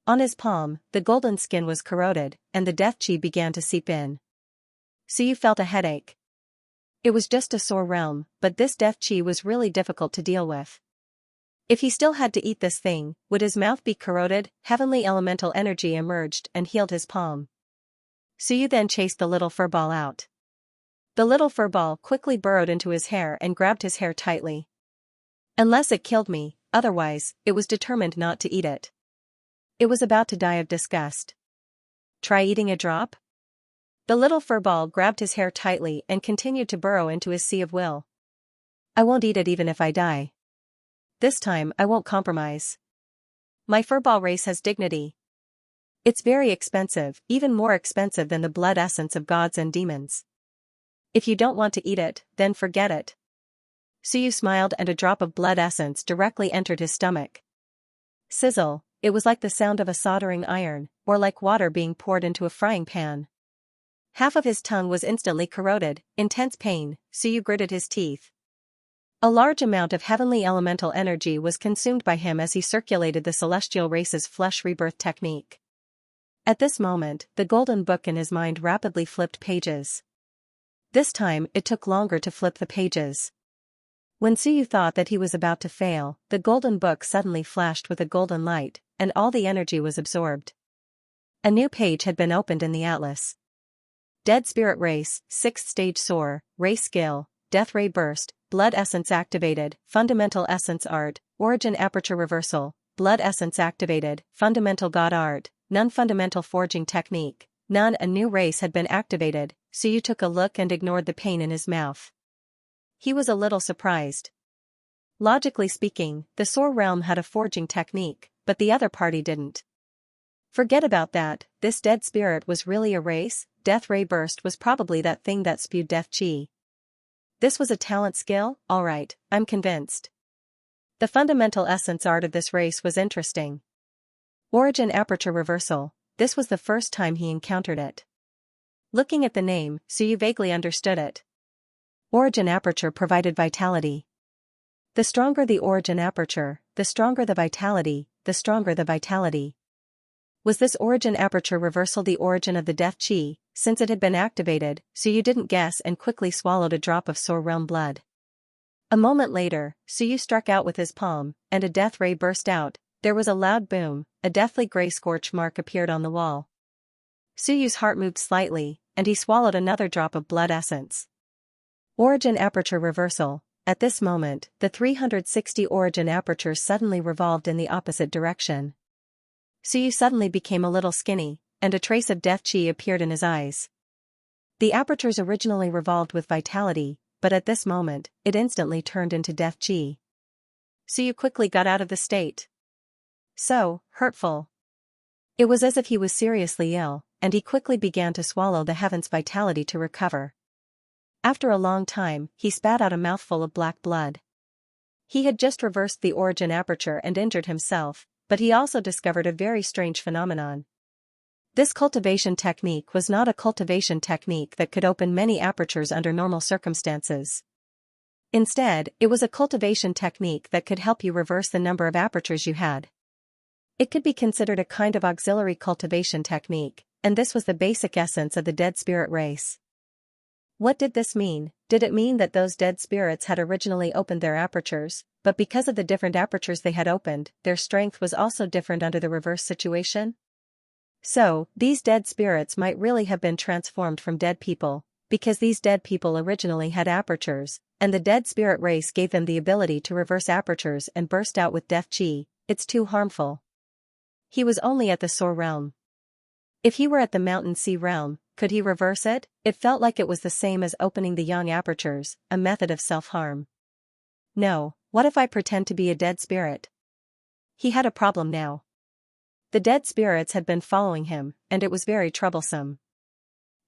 Speaker 1: On his palm, the golden skin was corroded, and the death qi began to seep in. Suyu felt a headache. It was just a sore realm, but this death qi was really difficult to deal with. If he still had to eat this thing, would his mouth be corroded? Heavenly elemental energy emerged and healed his palm. Suyu then chased the little furball out. The little furball quickly burrowed into his hair and grabbed his hair tightly. Unless it killed me, otherwise, it was determined not to eat it. It was about to die of disgust. Try eating a drop? The little furball grabbed his hair tightly and continued to burrow into his sea of will. I won't eat it even if I die. This time I won't compromise. My furball race has dignity. It's very expensive, even more expensive than the blood essence of gods and demons. If you don't want to eat it, then forget it. Suyu smiled and a drop of blood essence directly entered his stomach. Sizzle, it was like the sound of a soldering iron, or like water being poured into a frying pan. Half of his tongue was instantly corroded, intense pain, Suyu gritted his teeth. A large amount of heavenly elemental energy was consumed by him as he circulated the celestial race's flesh rebirth technique. At this moment, the golden book in his mind rapidly flipped pages. This time, it took longer to flip the pages. When Suyu thought that he was about to fail, the golden book suddenly flashed with a golden light, and all the energy was absorbed. A new page had been opened in the atlas. Dead Spirit Race, 6th Stage Soar, Race Skill, Death Ray Burst, Blood Essence Activated, Fundamental Essence Art, Origin Aperture Reversal, Blood Essence Activated, Fundamental God Art, Non-Fundamental Forging Technique, None. A new race had been activated, Suyu took a look and ignored the pain in his mouth. He was a little surprised. Logically speaking, the Soar realm had a forging technique, but the other party didn't. Forget about that, this dead spirit was really a race. Death Ray Burst was probably that thing that spewed death chi. This was a talent skill? Alright, I'm convinced. The fundamental essence art of this race was interesting. Origin Aperture Reversal, this was the first time he encountered it. Looking at the name, Suyu vaguely understood it. Origin Aperture provided vitality. The stronger the origin aperture, the stronger the vitality, the stronger the vitality. Was this origin aperture reversal the origin of the death chi? Since it had been activated, Suyu didn't guess and quickly swallowed a drop of Soar realm blood. A moment later, Suyu struck out with his palm, and a death ray burst out. There was a loud boom, a deathly gray scorch mark appeared on the wall. Suyu's heart moved slightly, and he swallowed another drop of blood essence. Origin Aperture Reversal. At this moment, the 360 origin apertures suddenly revolved in the opposite direction. Suyu suddenly became a little skinny, and a trace of death chi appeared in his eyes. The apertures originally revolved with vitality, but at this moment, it instantly turned into death chi. Suyu quickly got out of the state. So, hurtful. It was as if he was seriously ill, and he quickly began to swallow the heaven's vitality to recover. After a long time, he spat out a mouthful of black blood. He had just reversed the origin aperture and injured himself, but he also discovered a very strange phenomenon. This cultivation technique was not a cultivation technique that could open many apertures under normal circumstances. Instead, it was a cultivation technique that could help you reverse the number of apertures you had. It could be considered a kind of auxiliary cultivation technique, and this was the basic essence of the dead spirit race. What did this mean? Did it mean that those dead spirits had originally opened their apertures, but because of the different apertures they had opened, their strength was also different under the reverse situation? So, these dead spirits might really have been transformed from dead people, because these dead people originally had apertures, and the dead spirit race gave them the ability to reverse apertures and burst out with death chi. It's too harmful. He was only at the Soar realm. If he were at the Mountain Sea realm, could he reverse it? It felt like it was the same as opening the yang apertures, a method of self-harm. No, what if I pretend to be a dead spirit? He had a problem now. The dead spirits had been following him, and it was very troublesome.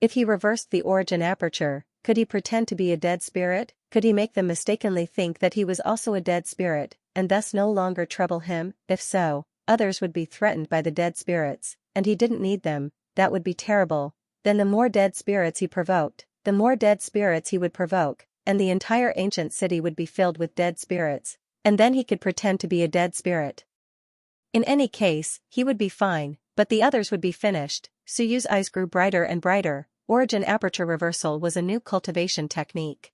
Speaker 1: If he reversed the origin aperture, could he pretend to be a dead spirit? Could he make them mistakenly think that he was also a dead spirit, and thus no longer trouble him? If so, others would be threatened by the dead spirits, and he didn't need them. That would be terrible. Then the more dead spirits he provoked, the more dead spirits he would provoke, and the entire ancient city would be filled with dead spirits, and then he could pretend to be a dead spirit. In any case, he would be fine, but the others would be finished. Suyu's eyes grew brighter and brighter. Origin aperture reversal was a new cultivation technique.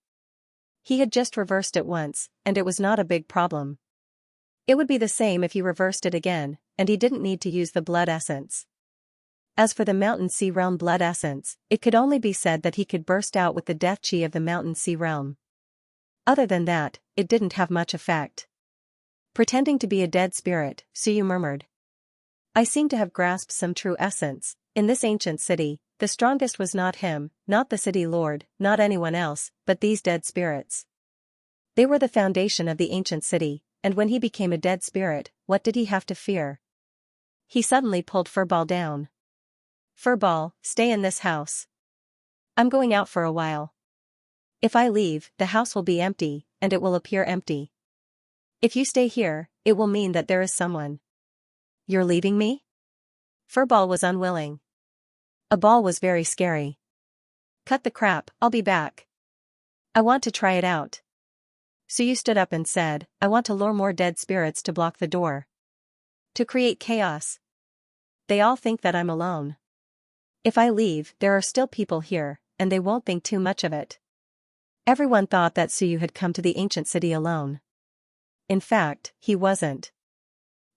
Speaker 1: He had just reversed it once, and it was not a big problem. It would be the same if he reversed it again, and he didn't need to use the blood essence. As for the Mountain Sea realm blood essence, it could only be said that he could burst out with the death chi of the Mountain Sea realm. Other than that, it didn't have much effect. Pretending to be a dead spirit, Suyu murmured. I seem to have grasped some true essence. In this ancient city, the strongest was not him, not the city lord, not anyone else, but these dead spirits. They were the foundation of the ancient city, and when he became a dead spirit, what did he have to fear? He suddenly pulled Furball down. Furball, stay in this house. I'm going out for a while. If I leave, the house will be empty, and it will appear empty. If you stay here, it will mean that there is someone. You're leaving me? Furball was unwilling. A ball was very scary. Cut the crap, I'll be back. I want to try it out. Suyu stood up and said, I want to lure more dead spirits to block the door. To create chaos. They all think that I'm alone. If I leave, there are still people here, and they won't think too much of it. Everyone thought that Suyu had come to the ancient city alone. In fact, he wasn't.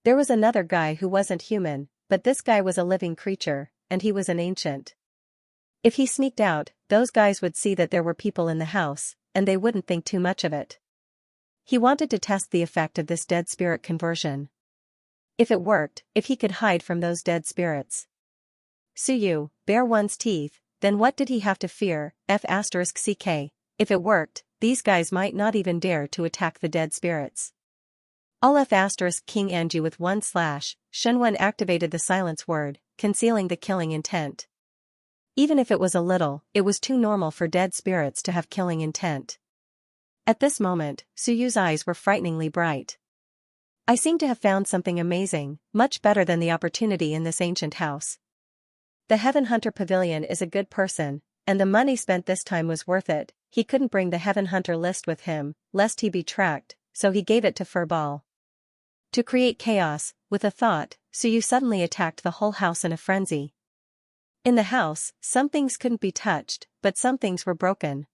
Speaker 1: There was another guy who wasn't human, but this guy was a living creature, and he was an ancient. If he sneaked out, those guys would see that there were people in the house, and they wouldn't think too much of it. He wanted to test the effect of this dead spirit conversion. If it worked, if he could hide from those dead spirits. Suyu, bare one's teeth, then what did he have to fear? F***ck. If it worked, these guys might not even dare to attack the dead spirits. All F***king Anju with 1/. Shenwen activated the silence word, concealing the killing intent. Even if it was a little, it was too normal for dead spirits to have killing intent. At this moment, Suyu's eyes were frighteningly bright. I seem to have found something amazing, much better than the opportunity in this ancient house. The Heaven Hunter Pavilion is a good person, and the money spent this time was worth it. He couldn't bring the Heaven Hunter list with him, lest he be tracked, so he gave it to Furball. To create chaos, with a thought, Suyu suddenly attacked the whole house in a frenzy. In the house, some things couldn't be touched, but some things were broken.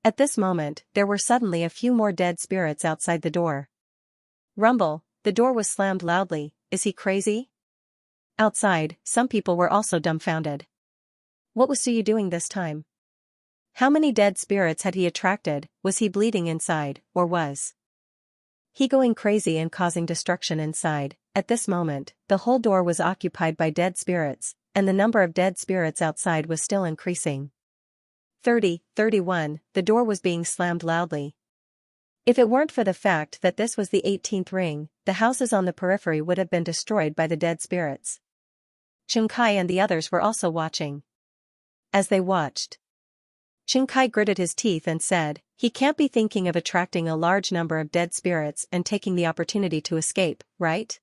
Speaker 1: At this moment, there were suddenly a few more dead spirits outside the door. Rumble, the door was slammed loudly. Is he crazy? Outside, some people were also dumbfounded. What was Suyu doing this time? How many dead spirits had he attracted? Was he bleeding inside, or was he going crazy and causing destruction inside? At this moment, the whole door was occupied by dead spirits, and the number of dead spirits outside was still increasing. 30, 31, the door was being slammed loudly. If it weren't for the fact that this was the 18th ring, the houses on the periphery would have been destroyed by the dead spirits. Chunkai and the others were also watching. As they watched, Chunkai gritted his teeth and said, he can't be thinking of attracting a large number of dead spirits and taking the opportunity to escape, right?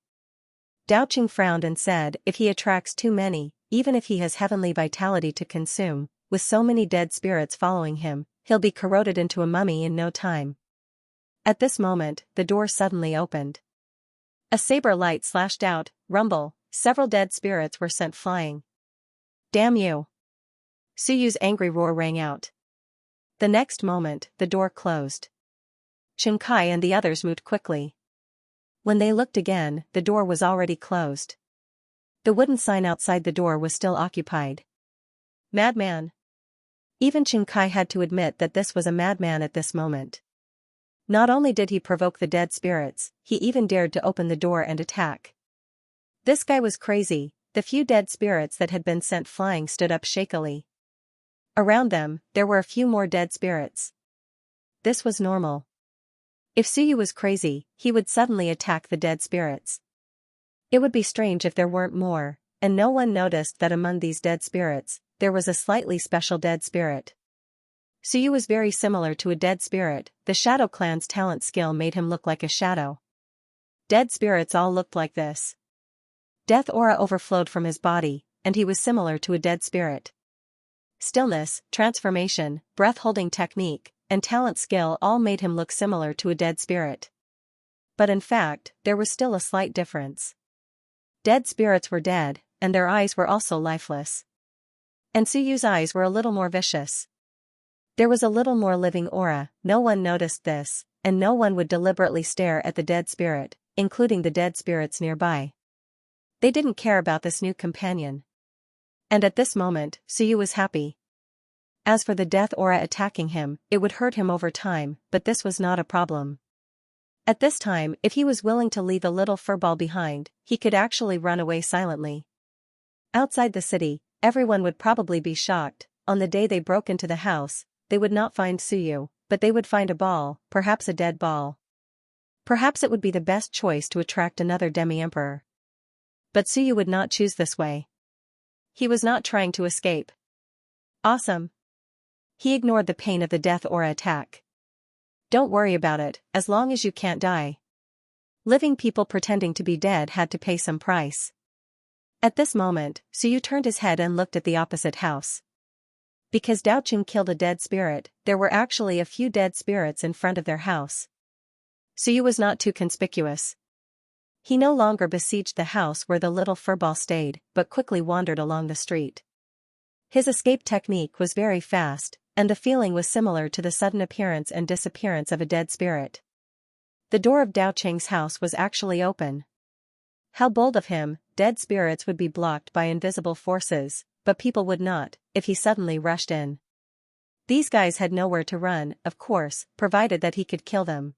Speaker 1: Daoqing frowned and said, if he attracts too many, even if he has heavenly vitality to consume, with so many dead spirits following him, he'll be corroded into a mummy in no time. At this moment, the door suddenly opened. A saber light slashed out, rumble, several dead spirits were sent flying. Damn you! Suyu's angry roar rang out. The next moment, the door closed. Chunkai and the others moved quickly. When they looked again, the door was already closed. The wooden sign outside the door was still occupied. Madman! Even Chunkai had to admit that this was a madman at this moment. Not only did he provoke the dead spirits, he even dared to open the door and attack. This guy was crazy. The few dead spirits that had been sent flying stood up shakily. Around them, there were a few more dead spirits. This was normal. If Suyu was crazy, he would suddenly attack the dead spirits. It would be strange if there weren't more, and no one noticed that among these dead spirits, there was a slightly special dead spirit. Suyu was very similar to a dead spirit. The Shadow Clan's talent skill made him look like a shadow. Dead spirits all looked like this. Death aura overflowed from his body, and he was similar to a dead spirit. Stillness, transformation, breath-holding technique, and talent skill all made him look similar to a dead spirit. But in fact, there was still a slight difference. Dead spirits were dead, and their eyes were also lifeless. And Suyu's eyes were a little more vicious. There was a little more living aura. No one noticed this, and no one would deliberately stare at the dead spirit, including the dead spirits nearby. They didn't care about this new companion. And at this moment, Suyu was happy. As for the death aura attacking him, it would hurt him over time, but this was not a problem. At this time, if he was willing to leave a little furball behind, he could actually run away silently. Outside the city, everyone would probably be shocked. On the day they broke into the house, they would not find Suyu, but they would find a ball, perhaps a dead ball. Perhaps it would be the best choice to attract another demi-emperor. But Suyu would not choose this way. He was not trying to escape. Awesome. He ignored the pain of the death aura attack. Don't worry about it, as long as you can't die. Living people pretending to be dead had to pay some price. At this moment, Suyu turned his head and looked at the opposite house. Because Dao Ching killed a dead spirit, there were actually a few dead spirits in front of their house. Suyu was not too conspicuous. He no longer besieged the house where the little furball stayed, but quickly wandered along the street. His escape technique was very fast, and the feeling was similar to the sudden appearance and disappearance of a dead spirit. The door of Dao Cheng's house was actually open. How bold of him! Dead spirits would be blocked by invisible forces, but people would not, if he suddenly rushed in. These guys had nowhere to run, of course, provided that he could kill them.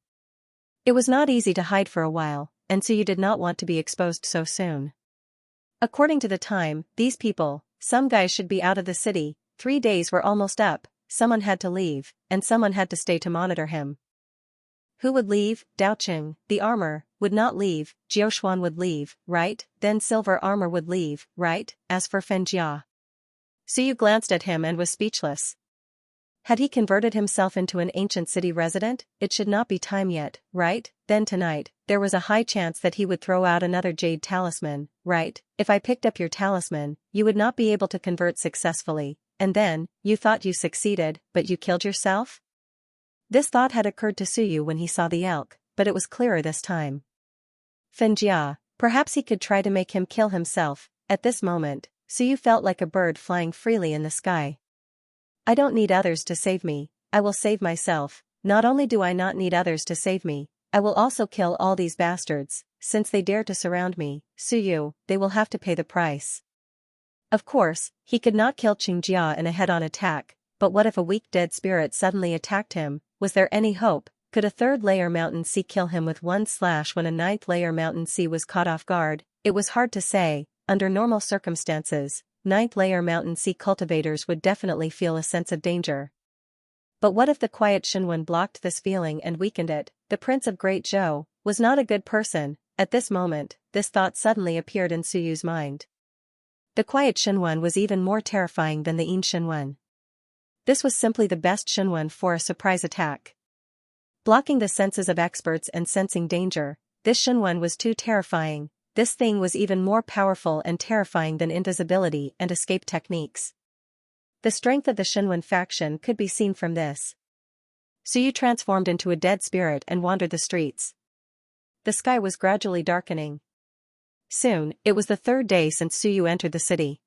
Speaker 1: It was not easy to hide for a while, and Suyu did not want to be exposed so soon. According to the time, these people, some guys should be out of the city, 3 days were almost up, someone had to leave, and someone had to stay to monitor him. Who would leave? Dao Ching, the armor, would not leave, Jiushuan would leave, right? Then Silver Armor would leave, right? As for Fengjia. Suyu glanced at him and was speechless. Had he converted himself into an ancient city resident? It should not be time yet, right? Then tonight, there was a high chance that he would throw out another jade talisman, right? If I picked up your talisman, you would not be able to convert successfully, and then, you thought you succeeded, but you killed yourself? This thought had occurred to Suyu when he saw the elk, but it was clearer this time. Fengjia, perhaps he could try to make him kill himself. At this moment, Suyu felt like a bird flying freely in the sky. I don't need others to save me, I will save myself. Not only do I not need others to save me, I will also kill all these bastards, since they dare to surround me. Suyu, they will have to pay the price. Of course, he could not kill Qingjia in a head-on attack, but what if a weak dead spirit suddenly attacked him? Was there any hope? Could a third-layer mountain sea kill him with one slash when a ninth-layer mountain sea was caught off guard? It was hard to say. Under normal circumstances, ninth-layer mountain sea cultivators would definitely feel a sense of danger. But what if the quiet Shenwen blocked this feeling and weakened it? The Prince of Great Zhou was not a good person. At this moment, this thought suddenly appeared in Suyu's mind. The quiet Shenwen was even more terrifying than the Yin Shenwen. This was simply the best Shenwen for a surprise attack. Blocking the senses of experts and sensing danger, this Shenwen was too terrifying. This thing was even more powerful and terrifying than invisibility and escape techniques. The strength of the Shenwen faction could be seen from this. Suyu transformed into a dead spirit and wandered the streets. The sky was gradually darkening. Soon, it was the third day since Suyu entered the city.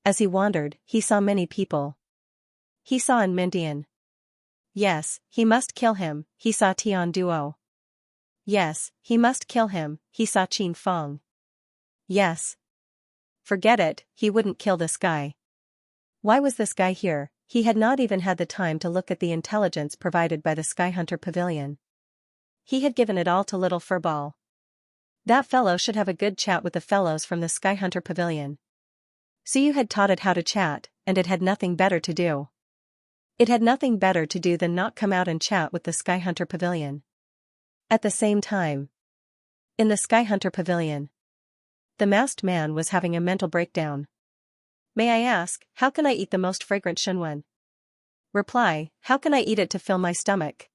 Speaker 1: As he wandered, he saw many people. He saw an Mindian. Yes, he must kill him. He saw Tian Duo. Yes, he must kill him. He saw Qin Feng. Yes. Forget it, he wouldn't kill this guy. Why was this guy here? He had not even had the time to look at the intelligence provided by the Skyhunter Pavilion. He had given it all to Little Furball. That fellow should have a good chat with the fellows from the Skyhunter Pavilion. Suyu had taught it how to chat, and it had nothing better to do. It had nothing better to do than not come out and chat with the Skyhunter Pavilion. At the same time, in the Skyhunter Pavilion, the masked man was having a mental breakdown. May I ask, how can I eat the most fragrant Shenwen? Reply, how can I eat it to fill my stomach?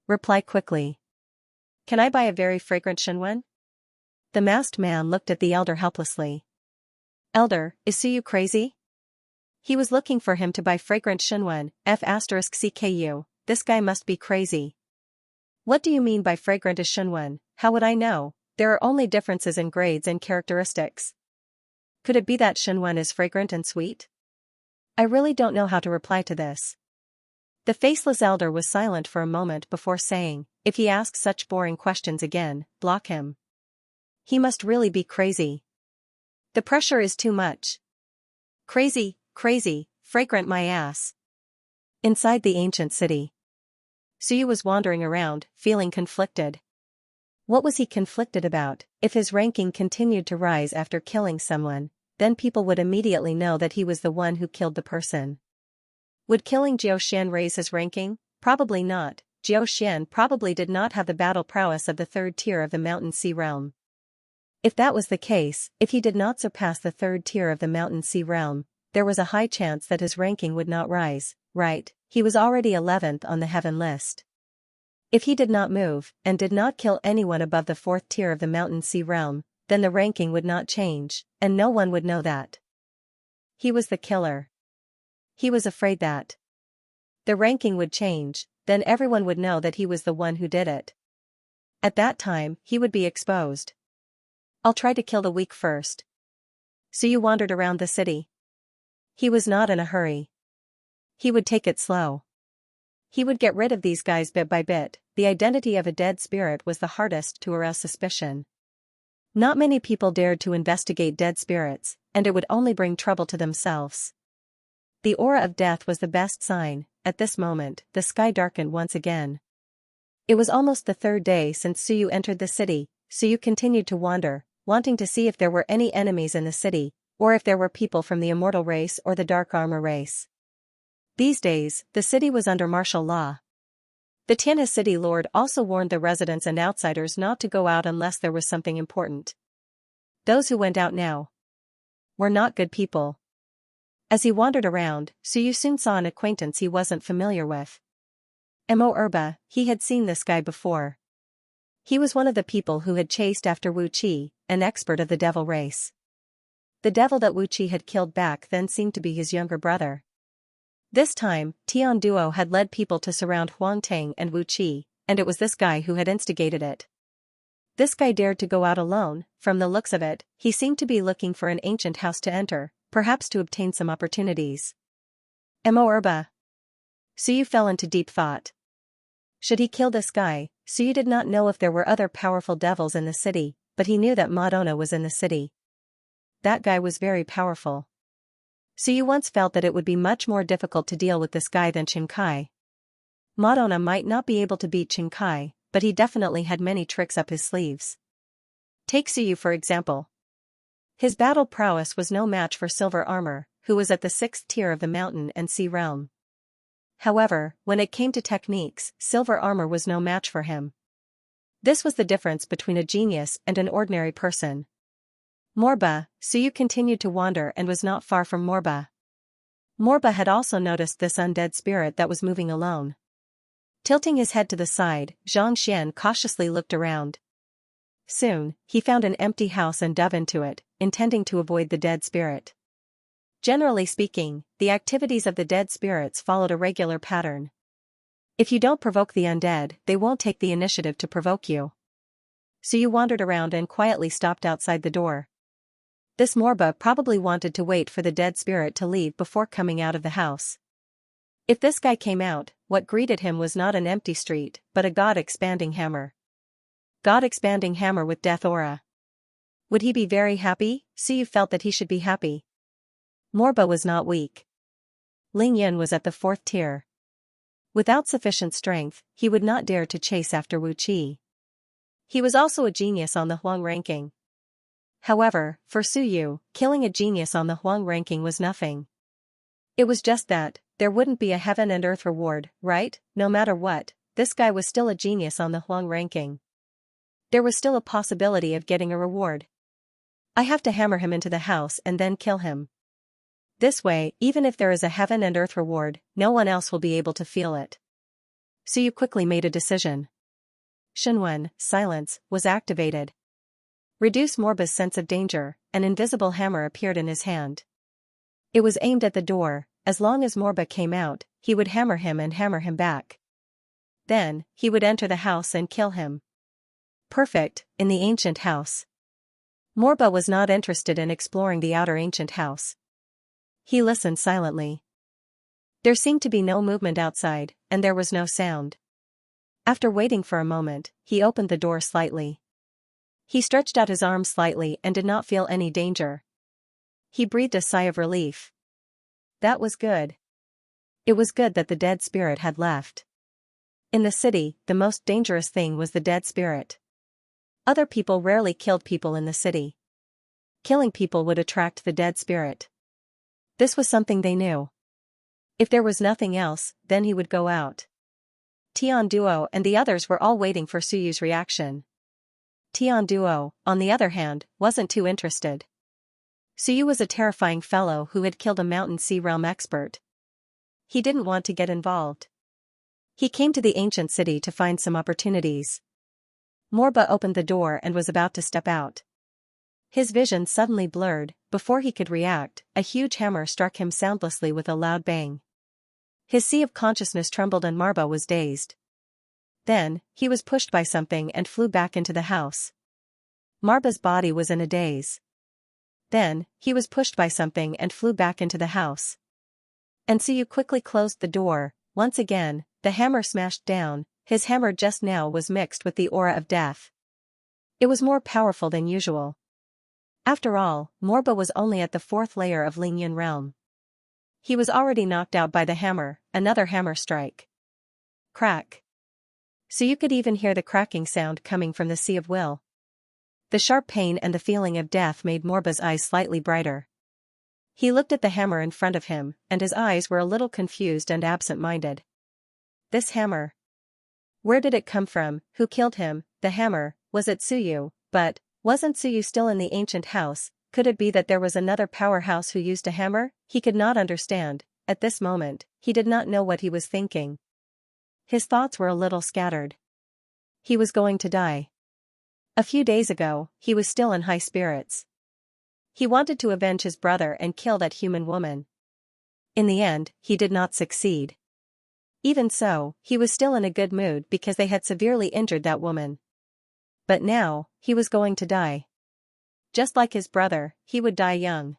Speaker 1: Reply quickly. Can I buy a very fragrant Shenwen? The masked man looked at the elder helplessly. Elder, is Suyu crazy? He was looking for him to buy fragrant Shenwen, F*CKU, this guy must be crazy. What do you mean by fragrant is Shenwen? How would I know? There are only differences in grades and characteristics. Could it be that Shenwen is fragrant and sweet? I really don't know how to reply to this. The faceless elder was silent for a moment before saying, if he asks such boring questions again, block him. He must really be crazy. The pressure is too much. Crazy, crazy, fragrant my ass. Inside the ancient city, Suyu was wandering around, feeling conflicted. What was he conflicted about? If his ranking continued to rise after killing someone, then people would immediately know that he was the one who killed the person. Would killing Jiao Xian raise his ranking? Probably not. Jiao Xian probably did not have the battle prowess of the third tier of the Mountain Sea Realm. If that was the case, if he did not surpass the third tier of the Mountain Sea Realm, there was a high chance that his ranking would not rise, right? He was already 11th on the heaven list. If he did not move, and did not kill anyone above the fourth tier of the mountain sea realm, then the ranking would not change, and no one would know that he was the killer. He was afraid that the ranking would change, then everyone would know that he was the one who did it. At that time, he would be exposed. I'll try to kill the weak first. So you wandered around the city. He was not in a hurry. He would take it slow. He would get rid of these guys bit by bit. The identity of a dead spirit was the hardest to arouse suspicion. Not many people dared to investigate dead spirits, and it would only bring trouble to themselves. The aura of death was the best sign. At this moment, the sky darkened once again. It was almost the third day since Suyu entered the city. Suyu continued to wander, wanting to see if there were any enemies in the city, or if there were people from the immortal race or the dark armor race. These days, the city was under martial law. The Tianhe city lord also warned the residents and outsiders not to go out unless there was something important. Those who went out now were not good people. As he wandered around, Suyu soon saw an acquaintance he wasn't familiar with. Mo Erba, he had seen this guy before. He was one of the people who had chased after Wu Qi, an expert of the devil race. The devil that Wu Qi had killed back then seemed to be his younger brother. This time, Tian Duo had led people to surround Huang Tang and Wu Qi, and it was this guy who had instigated it. This guy dared to go out alone. From the looks of it, he seemed to be looking for an ancient house to enter, perhaps to obtain some opportunities. Mo Erba. Suyu fell into deep thought. Should he kill this guy? Suyu did not know if there were other powerful devils in the city, but he knew that Madonna was in the city. That guy was very powerful. Suyu once felt that it would be much more difficult to deal with this guy than Qingkai. Madonna might not be able to beat Qingkai, but he definitely had many tricks up his sleeves. Take Suyu for example. His battle prowess was no match for Silver Armor, who was at the 6th tier of the mountain and sea realm. However, when it came to techniques, Silver Armor was no match for him. This was the difference between a genius and an ordinary person. Morba. Suyu continued to wander and was not far from Morba. Morba had also noticed this undead spirit that was moving alone. Tilting his head to the side, Xianxia cautiously looked around. Soon, he found an empty house and dove into it, intending to avoid the dead spirit. Generally speaking, the activities of the dead spirits followed a regular pattern. If you don't provoke the undead, they won't take the initiative to provoke you. Suyu wandered around and quietly stopped outside the door. This Morba probably wanted to wait for the dead spirit to leave before coming out of the house. If this guy came out, what greeted him was not an empty street, but a god-expanding hammer. God-expanding hammer with death aura. Would he be very happy? Suyu felt that he should be happy. Morba was not weak. Ling Yun was at the 4th tier. Without sufficient strength, he would not dare to chase after Wu Qi. He was also a genius on the Huang ranking. However, for Suyu, killing a genius on the Huang ranking was nothing. It was just that, there wouldn't be a heaven and earth reward, right? No matter what, this guy was still a genius on the Huang ranking. There was still a possibility of getting a reward. I have to hammer him into the house and then kill him. This way, even if there is a heaven and earth reward, no one else will be able to feel it. Suyu quickly made a decision. Shenwen, silence, was activated. Reduce Morba's sense of danger. An invisible hammer appeared in his hand. It was aimed at the door. As long as Morba came out, he would hammer him and hammer him back. Then, he would enter the house and kill him. Perfect, in the ancient house. Morba was not interested in exploring the outer ancient house. He listened silently. There seemed to be no movement outside, and there was no sound. After waiting for a moment, he opened the door slightly. He stretched out his arm slightly and did not feel any danger. He breathed a sigh of relief. That was good. It was good that the dead spirit had left. In the city, the most dangerous thing was the dead spirit. Other people rarely killed people in the city. Killing people would attract the dead spirit. This was something they knew. If there was nothing else, then he would go out. Tian Duo and the others were all waiting for Suyu's reaction. Tian Duo, on the other hand, wasn't too interested. Suyu was a terrifying fellow who had killed a mountain sea realm expert. He didn't want to get involved. He came to the ancient city to find some opportunities. Morba opened the door and was about to step out. His vision suddenly blurred. Before he could react, a huge hammer struck him soundlessly with a loud bang. His sea of consciousness trembled and Morba was dazed. Then, he was pushed by something and flew back into the house. Morba's body was in a daze. Then, he was pushed by something and flew back into the house. And so you quickly closed the door. Once again, the hammer smashed down. His hammer just now was mixed with the aura of death. It was more powerful than usual. After all, Morba was only at the 4th layer of Lingyan realm. He was already knocked out by the hammer, another hammer strike. Crack. So you could even hear the cracking sound coming from the Sea of Will. The sharp pain and the feeling of death made Morba's eyes slightly brighter. He looked at the hammer in front of him, and his eyes were a little confused and absent-minded. This hammer. Where did it come from? Who killed him? The hammer, was it Suyu? But, wasn't Suyu still in the ancient house? Could it be that there was another powerhouse who used a hammer? He could not understand. At this moment, he did not know what he was thinking. His thoughts were a little scattered. He was going to die. A few days ago, he was still in high spirits. He wanted to avenge his brother and kill that human woman. In the end, he did not succeed. Even so, he was still in a good mood because they had severely injured that woman. But now, he was going to die. Just like his brother, he would die young.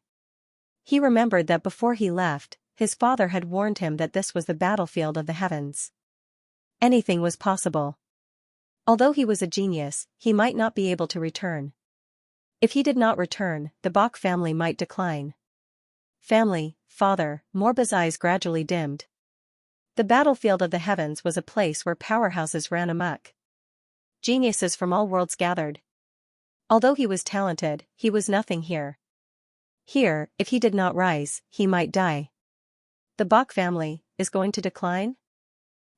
Speaker 1: He remembered that before he left, his father had warned him that this was the battlefield of the heavens. Anything was possible. Although he was a genius, he might not be able to return. If he did not return, the Bok family might decline. Family, father, Morba's eyes gradually dimmed. The battlefield of the heavens was a place where powerhouses ran amok. Geniuses from all worlds gathered. Although he was talented, he was nothing here. Here, if he did not rise, he might die. The Bok family is going to decline?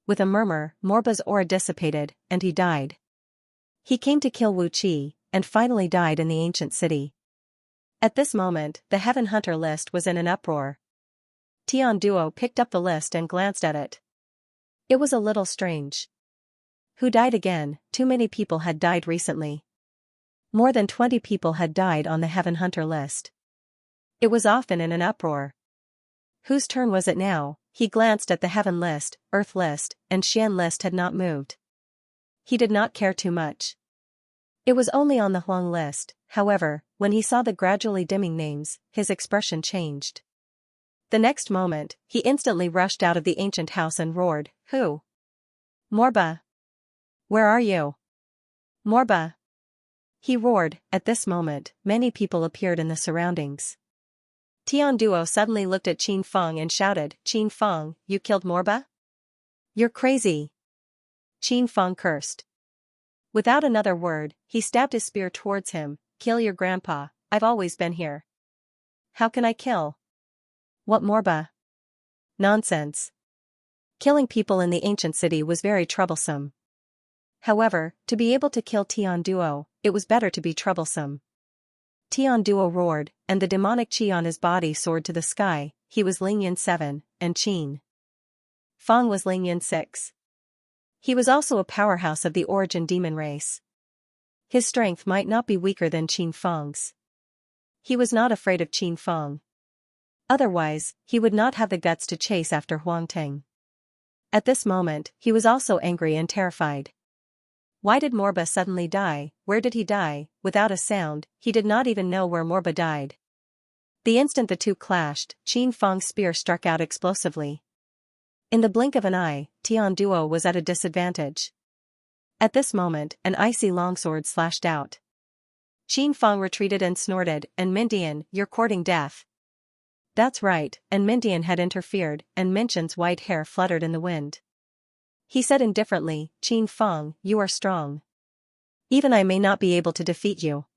Speaker 1: With a murmur, Morba's aura dissipated, and he died. He came to kill Wu Qi, and finally died in the ancient city. At this moment, the Heaven Hunter list was in an uproar. Tian Duo picked up the list and glanced at it. It was a little strange. Who died again? Too many people had died recently. More than 20 people had died on the Heaven Hunter list. It was often in an uproar. Whose turn was it now? He glanced at the Heaven list, Earth list, and Xian list had not moved. He did not care too much. It was only on the Huang list, however, when he saw the gradually dimming names, his expression changed. The next moment, he instantly rushed out of the ancient house and roared, "Who? Morba! Where are you? Morba!" He roared. At this moment, many people appeared in the surroundings. Tian Duo suddenly looked at Qin Feng and shouted, "Qin Feng, you killed Morba? You're crazy!" Qin Feng cursed. Without another word, he stabbed his spear towards him. "Kill your grandpa, I've always been here." "How can I kill? What Morba? Nonsense." Killing people in the ancient city was very troublesome. However, to be able to kill Tian Duo, it was better to be troublesome. Tian Duo roared, and the demonic chi on his body soared to the sky. He was Lingyan 7, and Qin Feng was Lingyan 6. He was also a powerhouse of the origin demon race. His strength might not be weaker than Qin Feng's. He was not afraid of Qin Feng. Otherwise, he would not have the guts to chase after Huang Teng. At this moment, he was also angry and terrified. Why did Morba suddenly die? Where did he die? Without a sound, he did not even know where Morba died. The instant the two clashed, Qin Feng's spear struck out explosively. In the blink of an eye, Tian Duo was at a disadvantage. At this moment, an icy longsword slashed out. Qin Feng retreated and snorted, "And Mindian, you're courting death." That's right, and Mindian had interfered, and Minchin's white hair fluttered in the wind. He said indifferently, "Qin Feng, you are strong. Even I may not be able to defeat you.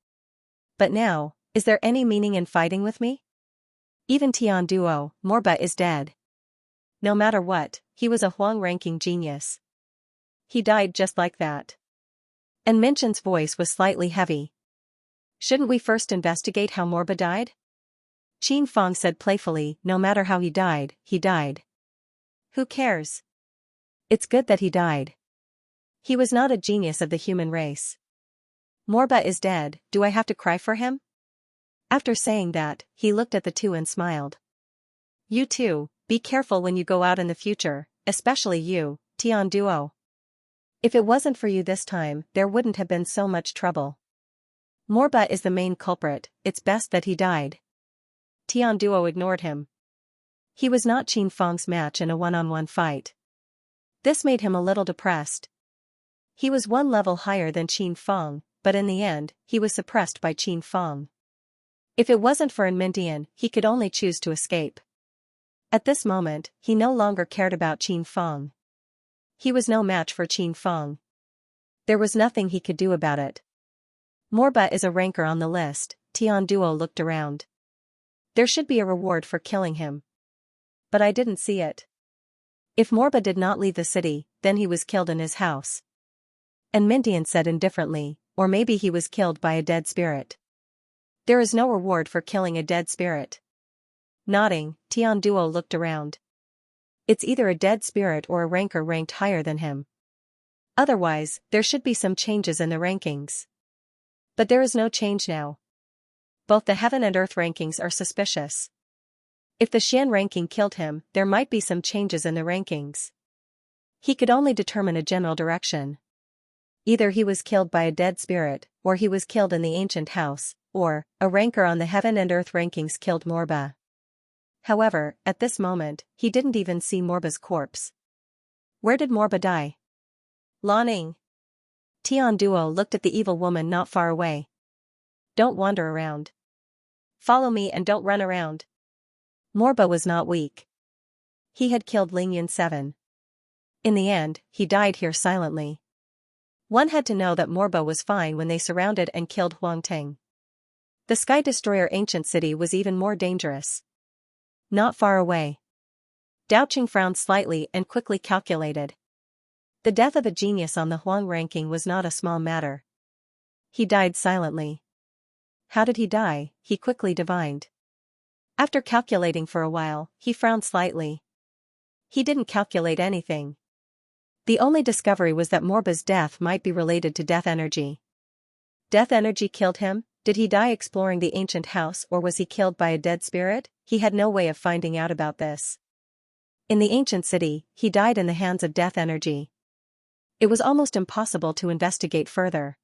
Speaker 1: But now, is there any meaning in fighting with me? Even Tian Duo, Morba is dead." No matter what, he was a Huang-ranking genius. He died just like that. And Minchin's voice was slightly heavy. "Shouldn't we first investigate how Morba died?" Qin Feng said playfully, "No matter how he died, he died. Who cares? It's good that he died. He was not a genius of the human race. Morba is dead, do I have to cry for him? After saying that, he looked at the two and smiled. You too, be careful when you go out in the future, especially you, Tian Duo. If it wasn't for you this time, there wouldn't have been so much trouble. Morba is the main culprit, it's best that he died. Tian Duo ignored him. He was not Qin Feng's match in a one-on-one fight. This made him a little depressed. He was one level higher than Qin Feng, but in the end, he was suppressed by Qin Feng. If it wasn't for Mintian, he could only choose to escape. At this moment, he no longer cared about Qin Feng. He was no match for Qin Feng. There was nothing he could do about it. Morba is a ranker on the list, Tian Duo looked around. There should be a reward for killing him. But I didn't see it. If Morba did not leave the city, then he was killed in his house. And Mintian said indifferently, or maybe he was killed by a dead spirit. There is no reward for killing a dead spirit. Nodding, Tian Duo looked around. It's either a dead spirit or a ranker ranked higher than him. Otherwise, there should be some changes in the rankings. But there is no change now. Both the heaven and earth rankings are suspicious. If the Xian ranking killed him, there might be some changes in the rankings. He could only determine a general direction. Either he was killed by a dead spirit, or he was killed in the ancient house, or a ranker on the heaven and earth rankings killed Morba. However, at this moment, he didn't even see Morba's corpse. Where did Morba die? Lanning. Tian Duo looked at the evil woman not far away. Don't wander around. Follow me and don't run around. Morba was not weak. He had killed Lingyan 7. In the end, he died here silently. One had to know that Morba was fine when they surrounded and killed Huang Ting. The Sky Destroyer ancient city was even more dangerous. Not far away. Daoqing frowned slightly and quickly calculated. The death of a genius on the Huang ranking was not a small matter. He died silently. How did he die? He quickly divined. After calculating for a while, he frowned slightly. He didn't calculate anything. The only discovery was that Morba's death might be related to death energy. Death energy killed him? Did he die exploring the ancient house or was he killed by a dead spirit? He had no way of finding out about this. In the ancient city, he died in the hands of death energy. It was almost impossible to investigate further.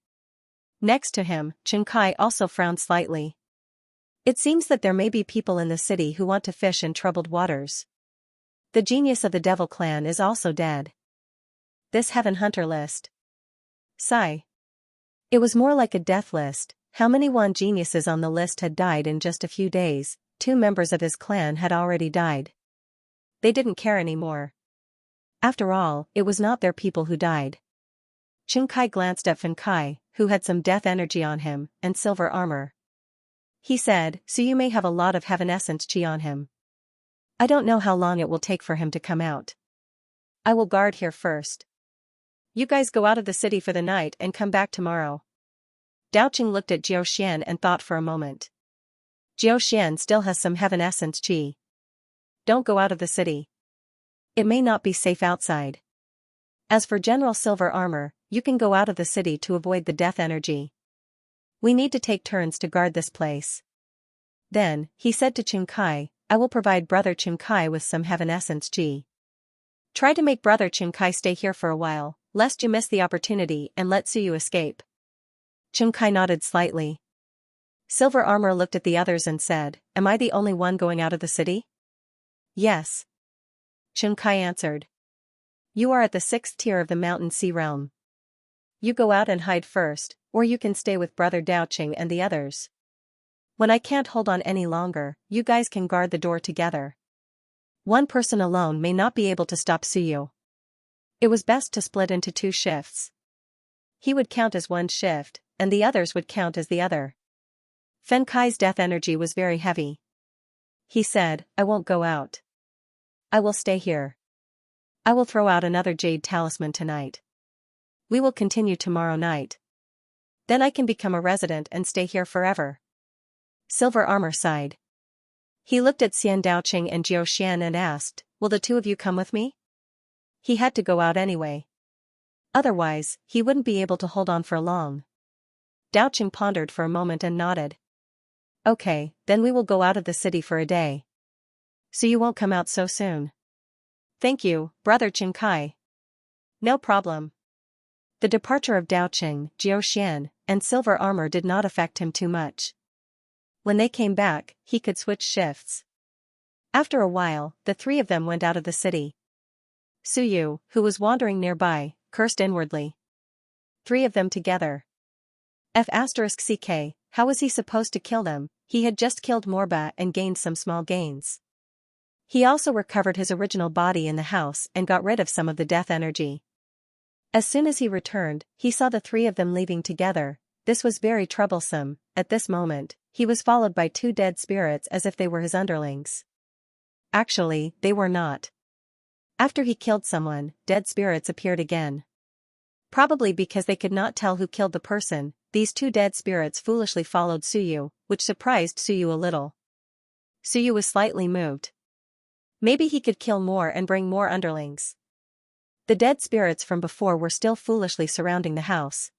Speaker 1: Next to him, Chen Kai also frowned slightly. It seems that there may be people in the city who want to fish in troubled waters. The genius of the Devil clan is also dead. This Heaven Hunter list. Sigh. It was more like a death list. How many Wan geniuses on the list had died in just a few days? 2 members of his clan had already died. They didn't care anymore. After all, it was not their people who died. Chen Kai glanced at Fen Kai, who had some death energy on him, and silver armor. He said, so you may have a lot of heaven essence chi on him. I don't know how long it will take for him to come out. I will guard here first. You guys go out of the city for the night and come back tomorrow. Daoqing looked at Jiao Xian and thought for a moment. Jiao Xian still has some heaven essence chi. Don't go out of the city. It may not be safe outside. As for General Silver Armor, you can go out of the city to avoid the death energy. We need to take turns to guard this place. Then, he said to Chen Kai, I will provide Brother Chen Kai with some heaven essence chi. Try to make Brother Chen Kai stay here for a while, lest you miss the opportunity and let Suyu escape. Chen Kai nodded slightly. Silver Armor looked at the others and said, Am I the only one going out of the city? Yes. Chen Kai answered. You are at the 6th tier of the Mountain Sea Realm. You go out and hide first, or you can stay with Brother Daoqing and the others. When I can't hold on any longer, you guys can guard the door together. One person alone may not be able to stop Suyu. It was best to split into 2 shifts. He would count as one shift, and the others would count as the other. Fen Kai's death energy was very heavy. He said, I won't go out. I will stay here. I will throw out another jade talisman tonight. We will continue tomorrow night. Then I can become a resident and stay here forever. Silver Armor sighed. He looked at Xian Daoqing and Jiao Xian and asked, Will the 2 of you come with me? he had to go out anyway. Otherwise, he wouldn't be able to hold on for long. Daoqing pondered for a moment and nodded. Okay, then we will go out of the city for a day. So you won't come out so soon. Thank you, Brother Qingkai. No problem. The departure of Daoqing, Jiuxian, and Silver Armor did not affect him too much. When they came back, he could switch shifts. After a while, the three of them went out of the city. Suyu, who was wandering nearby, cursed inwardly. Three of them together. F*ck, how was he supposed to kill them? He had just killed Morba and gained some small gains. He also recovered his original body in the house and got rid of some of the death energy. As soon as he returned, he saw the three of them leaving together. This was very troublesome. At this moment, he was followed by two dead spirits as if they were his underlings. Actually, they were not. After he killed someone, dead spirits appeared again. Probably because they could not tell who killed the person, these two dead spirits foolishly followed Suyu, which surprised Suyu a little. Suyu was slightly moved. Maybe he could kill more and bring more underlings. The dead spirits from before were still foolishly surrounding the house.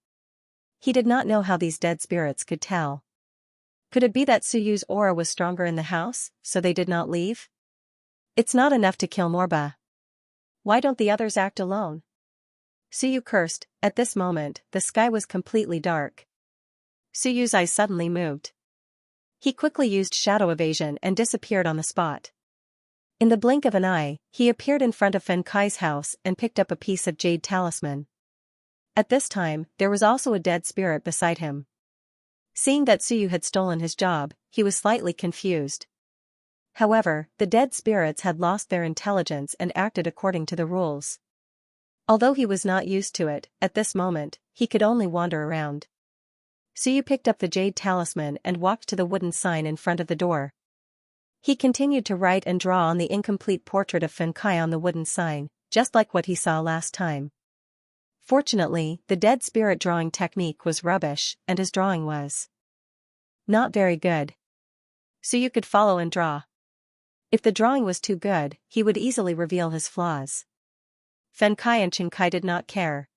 Speaker 1: He did not know how these dead spirits could tell. Could it be that Suyu's aura was stronger in the house, so they did not leave? It's not enough to kill Morba. Why don't the others act alone? Suyu cursed. At this moment, the sky was completely dark. Suyu's eyes suddenly moved. He quickly used shadow evasion and disappeared on the spot. In the blink of an eye, he appeared in front of Fenkai's house and picked up a piece of jade talisman. At this time, there was also a dead spirit beside him. Seeing that Suyu had stolen his job, he was slightly confused. However, the dead spirits had lost their intelligence and acted according to the rules. Although he was not used to it, at this moment, he could only wander around. Suyu picked up the jade talisman and walked to the wooden sign in front of the door. He continued to write and draw on the incomplete portrait of Fenkai on the wooden sign, just like what he saw last time. Fortunately, the dead spirit drawing technique was rubbish, and his drawing was not very good. Suyu could follow and draw. If the drawing was too good, he would easily reveal his flaws. Fenkai and Qingkai did not care.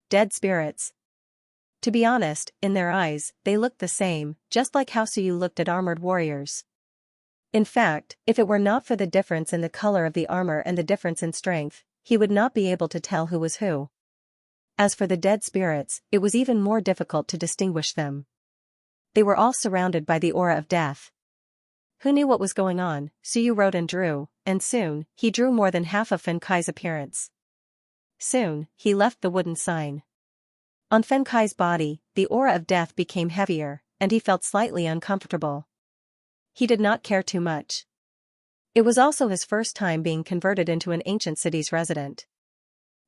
Speaker 1: Dead spirits. To be honest, in their eyes, they looked the same, just like how Suyu looked at armored warriors. In fact, if it were not for the difference in the color of the armor and the difference in strength, he would not be able to tell who was who. As for the dead spirits, it was even more difficult to distinguish them. They were all surrounded by the aura of death. Who knew what was going on? Suyu wrote and drew, and soon, he drew more than half of Fenkai's appearance. Soon, he left the wooden sign. On Fenkai's body, the aura of death became heavier, and he felt slightly uncomfortable. He did not care too much. It was also his first time being converted into an ancient city's resident.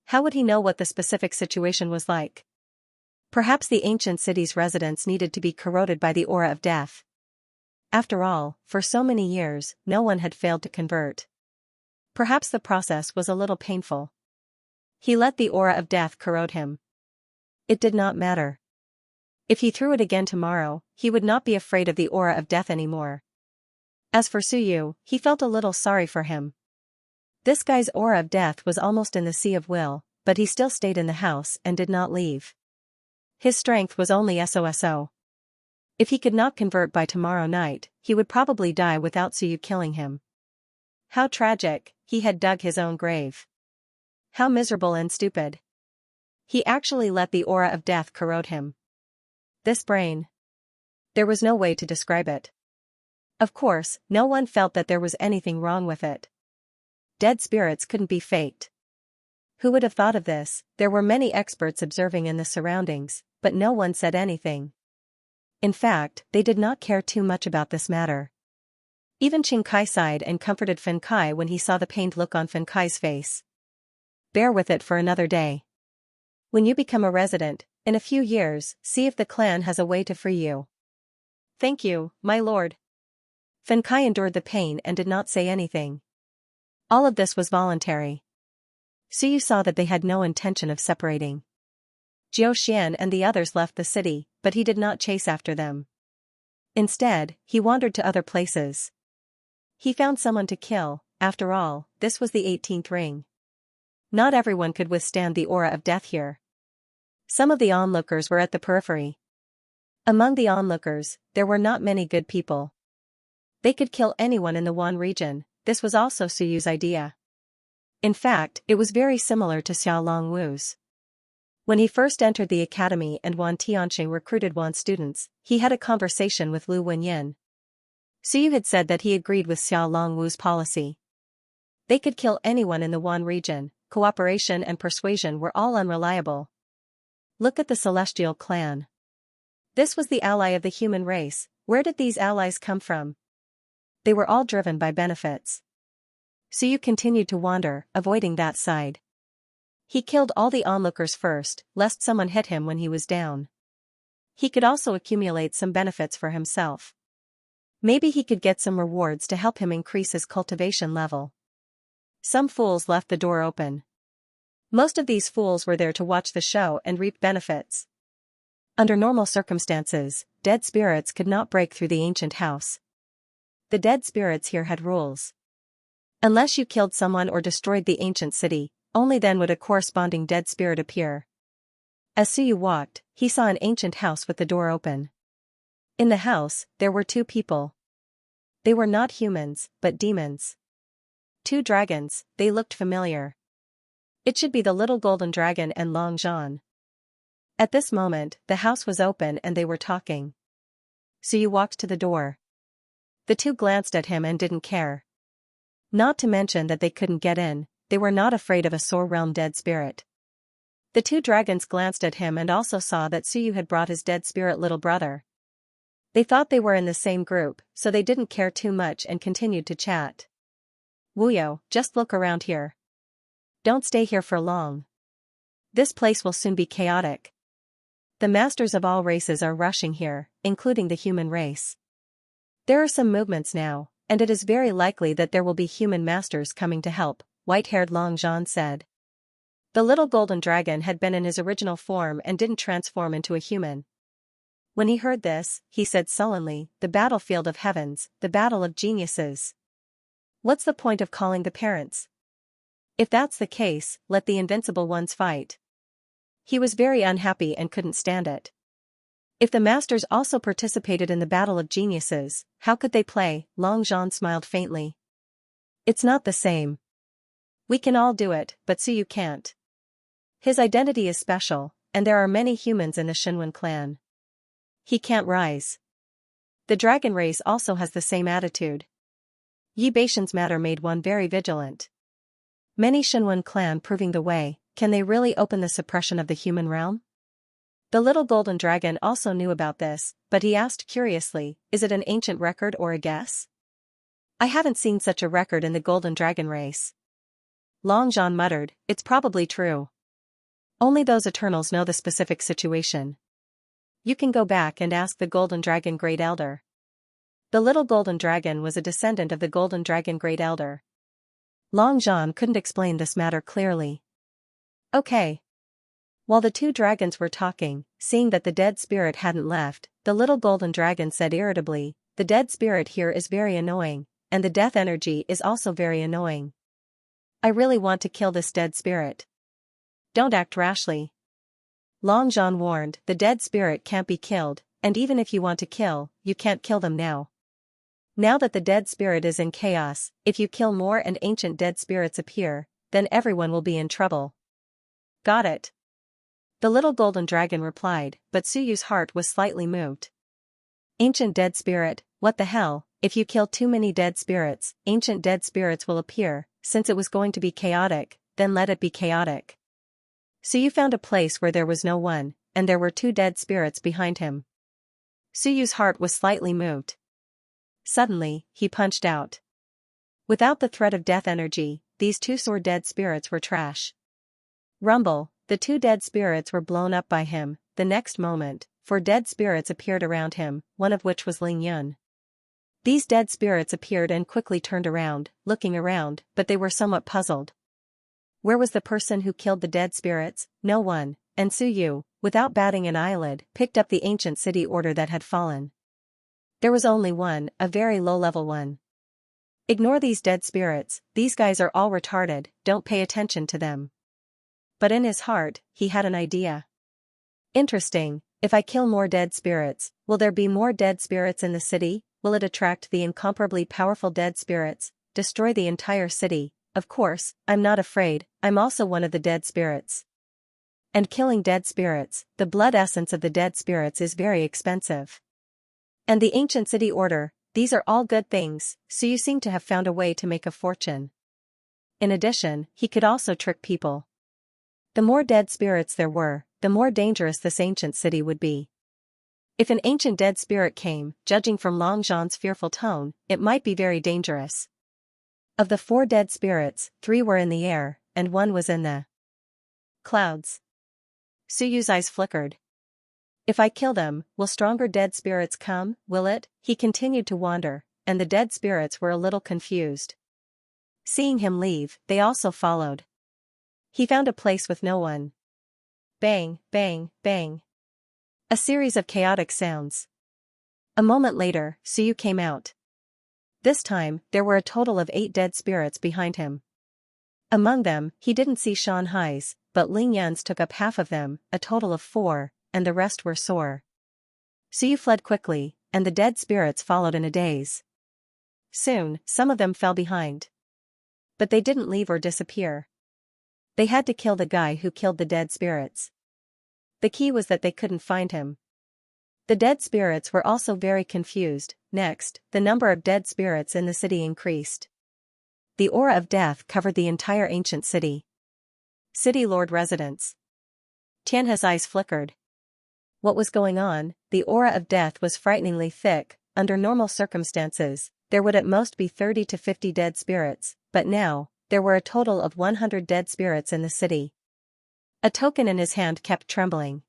Speaker 1: How would he know what the specific situation was like? Perhaps the ancient city's residents needed to be corroded by the aura of death. After all, for so many years, no one had failed to convert. Perhaps the process was a little painful. He let the aura of death corrode him. It did not matter. If he threw it again tomorrow, he would not be afraid of the aura of death anymore. As for Suyu, he felt a little sorry for him. This guy's aura of death was almost in the sea of will, but he still stayed in the house and did not leave. His strength was only so. If he could not convert by tomorrow night, he would probably die without Suyu killing him. How tragic, he had dug his own grave. How miserable and stupid. He actually let the aura of death corrode him. This brain. There was no way to describe it. Of course, no one felt that there was anything wrong with it. Dead spirits couldn't be faked. Who would have thought of this? There were many experts observing in the surroundings, but no one said anything. In fact, they did not care too much about this matter. Even Qingkai sighed and comforted Fenkai when he saw the pained look on Fenkai's face. Bear with it for another day. When you become a resident, in a few years, see if the clan has a way to free you. Thank you, my lord. Fenkai endured the pain and did not say anything. All of this was voluntary. Suyu saw that they had no intention of separating. Jiuxian and the others left the city, but he did not chase after them. Instead, he wandered to other places. He found someone to kill. After all, this was the 18th ring. Not everyone could withstand the aura of death here. Some of the onlookers were at the periphery. Among the onlookers, there were not many good people. They could kill anyone in the Wan region. This was also Suyu's idea. In fact, it was very similar to Xiao Longwu's. When he first entered the academy and Wan Tianxing recruited Wan students, he had a conversation with Lu Wenyin. Suyu had said that he agreed with Xiao Longwu's policy. They could kill anyone in the Wan region. Cooperation and persuasion were all unreliable. Look at the Celestial clan. This was the ally of the human race. Where did these allies come from? They were all driven by benefits. Suyu continued to wander, avoiding that side. He killed all the onlookers first, lest someone hit him when he was down. He could also accumulate some benefits for himself. Maybe he could get some rewards to help him increase his cultivation level. Some fools left the door open. Most of these fools were there to watch the show and reap benefits. Under normal circumstances, dead spirits could not break through the ancient house. The dead spirits here had rules. Unless you killed someone or destroyed the ancient city, only then would a corresponding dead spirit appear. As Suyu walked, he saw an ancient house with the door open. In the house, there were two people. They were not humans, but demons. Two dragons, they looked familiar. It should be the little golden dragon and Long Zhan. At this moment, the house was open and they were talking. Suyu walked to the door. The two glanced at him and didn't care. Not to mention that they couldn't get in, they were not afraid of a Soar Realm dead spirit. The two dragons glanced at him and also saw that Suyu had brought his dead spirit little brother. They thought they were in the same group, so they didn't care too much and continued to chat. Wuyo, just look around here. Don't stay here for long. This place will soon be chaotic. The masters of all races are rushing here, including the human race. There are some movements now, and it is very likely that there will be human masters coming to help, white-haired Long Zhan said. The little golden dragon had been in his original form and didn't transform into a human. When he heard this, he said sullenly, the battlefield of heavens, the battle of geniuses. What's the point of calling the parents? If that's the case, let the invincible ones fight. He was very unhappy and couldn't stand it. If the masters also participated in the battle of geniuses, how could they play? Long Zhan smiled faintly. It's not the same. We can all do it, but Suyu can't. His identity is special, and there are many humans in the Shinwen clan. He can't rise. The dragon race also has the same attitude. Yi Baishan's matter made one very vigilant. Many Shinwen clan proving the way, can they really open the suppression of the human realm? The little golden dragon also knew about this, but he asked curiously, is it an ancient record or a guess? I haven't seen such a record in the golden dragon race. Long Zhan muttered, it's probably true. Only those Eternals know the specific situation. You can go back and ask the golden dragon great elder. The little golden dragon was a descendant of the golden dragon great elder. Long Zhan couldn't explain this matter clearly. Okay. While the two dragons were talking, seeing that the dead spirit hadn't left, the little golden dragon said irritably, the dead spirit here is very annoying, and the death energy is also very annoying. I really want to kill this dead spirit. Don't act rashly. Long Zhan warned, the dead spirit can't be killed, and even if you want to kill, you can't kill them now. Now that the dead spirit is in chaos, if you kill more and ancient dead spirits appear, then everyone will be in trouble. Got it. The little golden dragon replied, but Suyu's heart was slightly moved. Ancient dead spirit, what the hell, if you kill too many dead spirits, ancient dead spirits will appear, since it was going to be chaotic, then let it be chaotic. Suyu found a place where there was no one, and there were two dead spirits behind him. Suyu's heart was slightly moved. Suddenly, he punched out. Without the threat of death energy, these two Soar dead spirits were trash. Rumble, the two dead spirits were blown up by him. The next moment, 4 dead spirits appeared around him, one of which was Ling Yun. These dead spirits appeared and quickly turned around, looking around, but they were somewhat puzzled. Where was the person who killed the dead spirits? No one, and Suyu, without batting an eyelid, picked up the ancient city order that had fallen. There was only one, a very low-level one. Ignore these dead spirits, these guys are all retarded, don't pay attention to them. But in his heart, he had an idea. Interesting, if I kill more dead spirits, will there be more dead spirits in the city? Will it attract the incomparably powerful dead spirits, destroy the entire city? Of course, I'm not afraid, I'm also one of the dead spirits. And killing dead spirits, the blood essence of the dead spirits is very expensive. And the ancient city order, these are all good things, so you seem to have found a way to make a fortune. In addition, he could also trick people. The more dead spirits there were, the more dangerous this ancient city would be. If an ancient dead spirit came, judging from Long Zhan's fearful tone, it might be very dangerous. Of the 4 dead spirits, 3 were in the air, and 1 was in the clouds. Suyu's eyes flickered. If I kill them, will stronger dead spirits come, will it? He continued to wander, and the dead spirits were a little confused. Seeing him leave, they also followed. He found a place with no one. Bang, bang, bang. A series of chaotic sounds. A moment later, Suyu came out. This time, there were a total of 8 dead spirits behind him. Among them, he didn't see Shanghai's, but Ling Yan's took up half of them, a total of 4, and the rest were sore. Suyu fled quickly, and the dead spirits followed in a daze. Soon, some of them fell behind. But they didn't leave or disappear. They had to kill the guy who killed the dead spirits. The key was that they couldn't find him. The dead spirits were also very confused. Next, the number of dead spirits in the city increased. The aura of death covered the entire ancient city. City Lord residence. Tianhe's eyes flickered. What was going on? The aura of death was frighteningly thick. Under normal circumstances, there would at most be 30 to 50 dead spirits, but now, there were a total of 100 dead spirits in the city. A token in his hand kept trembling.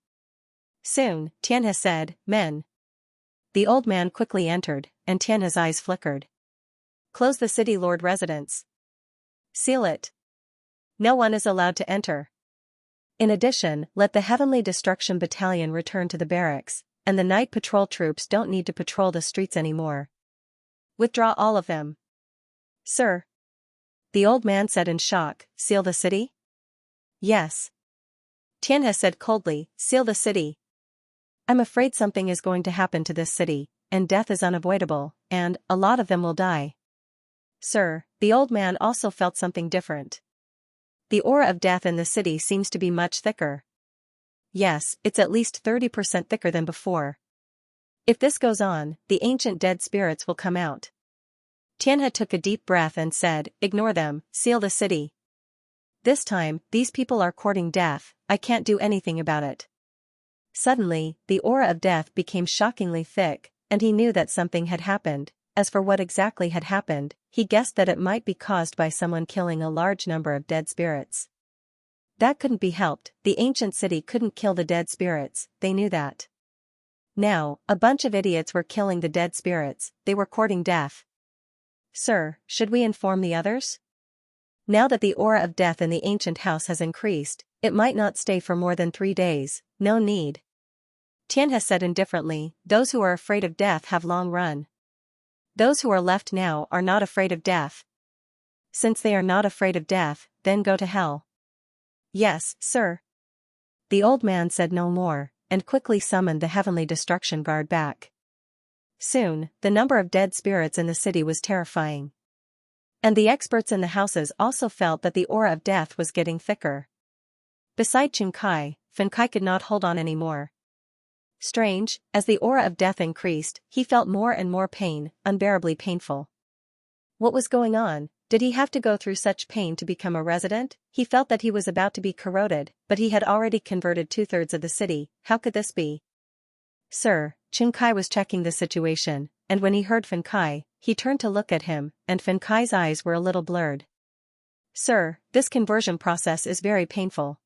Speaker 1: Soon, Tianhe said, "Men." The old man quickly entered, and Tianhe's eyes flickered. "Close the city lord residence. Seal it. No one is allowed to enter. In addition, let the Heavenly Destruction Battalion return to the barracks, and the night patrol troops don't need to patrol the streets anymore. Withdraw all of them." "Sir." The old man said in shock, "Seal the city?" "Yes." Tianhe said coldly, "Seal the city. I'm afraid something is going to happen to this city, and death is unavoidable, and a lot of them will die." "Sir." The old man also felt something different. "The aura of death in the city seems to be much thicker." "Yes, it's at least 30% thicker than before. If this goes on, the ancient dead spirits will come out." Tianhe took a deep breath and said, "Ignore them, seal the city. This time, these people are courting death, I can't do anything about it." Suddenly, the aura of death became shockingly thick, and he knew that something had happened. As for what exactly had happened, he guessed that it might be caused by someone killing a large number of dead spirits. That couldn't be helped, the ancient city couldn't kill the dead spirits, they knew that. Now, a bunch of idiots were killing the dead spirits, they were courting death. "Sir, should we inform the others? Now that the aura of death in the ancient house has increased, it might not stay for more than 3 days, no need." Tianhe said indifferently, "Those who are afraid of death have long run. Those who are left now are not afraid of death. Since they are not afraid of death, then go to hell." "Yes, sir." The old man said no more, and quickly summoned the Heavenly Destruction Guard back. Soon, the number of dead spirits in the city was terrifying. And the experts in the houses also felt that the aura of death was getting thicker. Beside Chunkai, Fenkai could not hold on anymore. Strange, as the aura of death increased, he felt more and more pain, unbearably painful. What was going on? Did he have to go through such pain to become a resident? He felt that he was about to be corroded, but he had already converted 2/3 of the city. How could this be? "Sir," Chunkai was checking the situation, and when he heard Fenkai, he turned to look at him, and Fenkai's eyes were a little blurred. "Sir, this conversion process is very painful.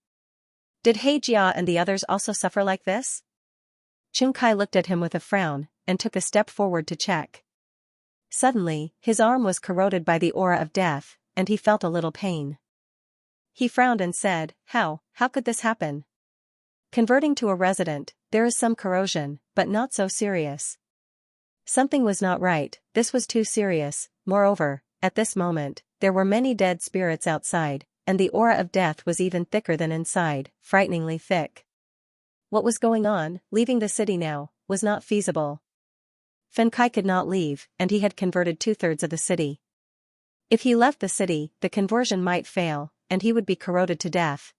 Speaker 1: Did Heijia and the others also suffer like this?" Chunkai looked at him with a frown, and took a step forward to check. Suddenly, his arm was corroded by the aura of death, and he felt a little pain. He frowned and said, How could this happen? Converting to a resident, there is some corrosion, but not so serious." Something was not right, this was too serious. Moreover, at this moment, there were many dead spirits outside, and the aura of death was even thicker than inside, frighteningly thick. What was going on? Leaving the city now was not feasible. Fen Kai could not leave, and he had converted 2/3 of the city. If he left the city, the conversion might fail, and he would be corroded to death.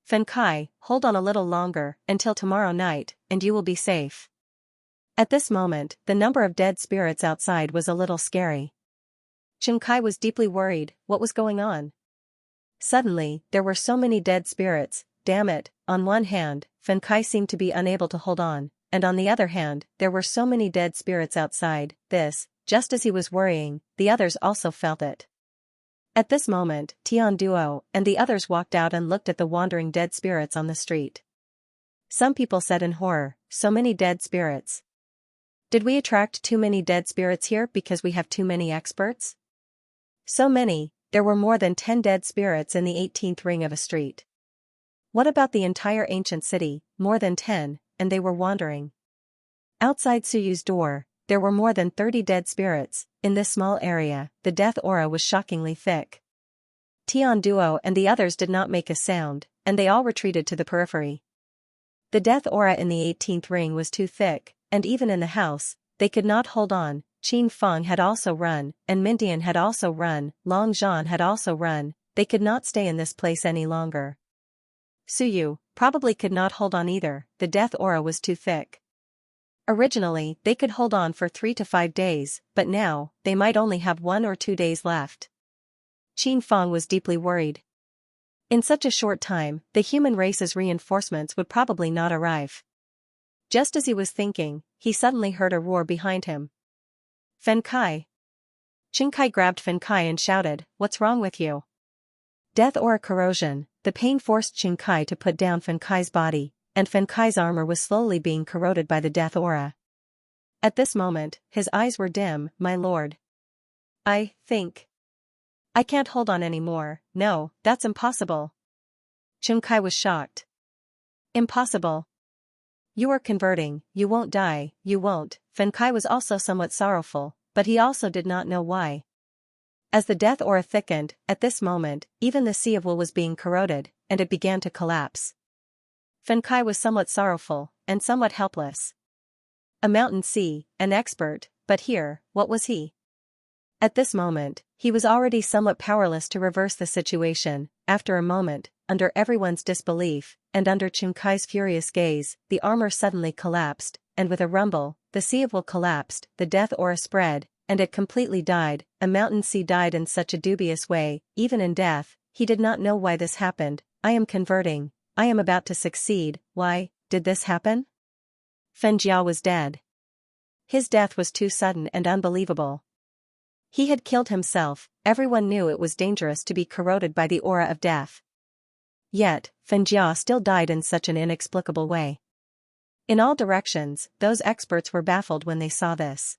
Speaker 1: Fen Kai, hold on a little longer, until tomorrow night, and you will be safe. At this moment, the number of dead spirits outside was a little scary. Chen Kai was deeply worried. What was going on? Suddenly, there were so many dead spirits. Damn it, on one hand, Fen Kai seemed to be unable to hold on, and on the other hand, there were so many dead spirits outside. Just as he was worrying, the others also felt it. At this moment, Tian Duo and the others walked out and looked at the wandering dead spirits on the street. Some people said in horror, so many dead spirits. Did we attract too many dead spirits here because we have too many experts? So many, there were more than 10 dead spirits in the 18th ring of a street. What about the entire ancient city? More than 10, and they were wandering. Outside Suyu's door, there were more than 30 dead spirits. In this small area, the death aura was shockingly thick. Tian Duo and the others did not make a sound, and they all retreated to the periphery. The death aura in the 18th ring was too thick, and even in the house, they could not hold on. Qin Feng had also run, and Mintian had also run, Long Zhan had also run. They could not stay in this place any longer. Suyu probably could not hold on either, the death aura was too thick. Originally, they could hold on for 3 to 5 days, but now, they might only have 1 or 2 days left. Qin Feng was deeply worried. In such a short time, the human race's reinforcements would probably not arrive. Just as he was thinking, he suddenly heard a roar behind him. Fen Kai. Qin Kai grabbed Fen Kai and shouted, "What's wrong with you?" Death aura corrosion. The pain forced Qin Kai to put down Fen Kai's body, and Fen Kai's armor was slowly being corroded by the death aura. At this moment, his eyes were dim. "My lord. I think I can't hold on anymore." "No, that's impossible." Qin Kai was shocked. "Impossible? You are converting, you won't die, you won't." Fen Kai was also somewhat sorrowful, but he also did not know why. As the death aura thickened, at this moment, even the Sea of Will was being corroded, and it began to collapse. Fen Kai was somewhat sorrowful, and somewhat helpless. A mountain sea, an expert, but here, what was he? At this moment, he was already somewhat powerless to reverse the situation. After a moment, under everyone's disbelief, and under Qin Kai's furious gaze, the armor suddenly collapsed, and with a rumble, the Sea of Will collapsed, the death aura spread, and it completely died. A mountain sea died in such a dubious way, even in death. He did not know why this happened. I am converting. I am about to succeed. Why did this happen? Fen Jia was dead. His death was too sudden and unbelievable. He had killed himself. Everyone knew it was dangerous to be corroded by the aura of death. Yet, Fen Jia still died in such an inexplicable way. In all directions, those experts were baffled when they saw this.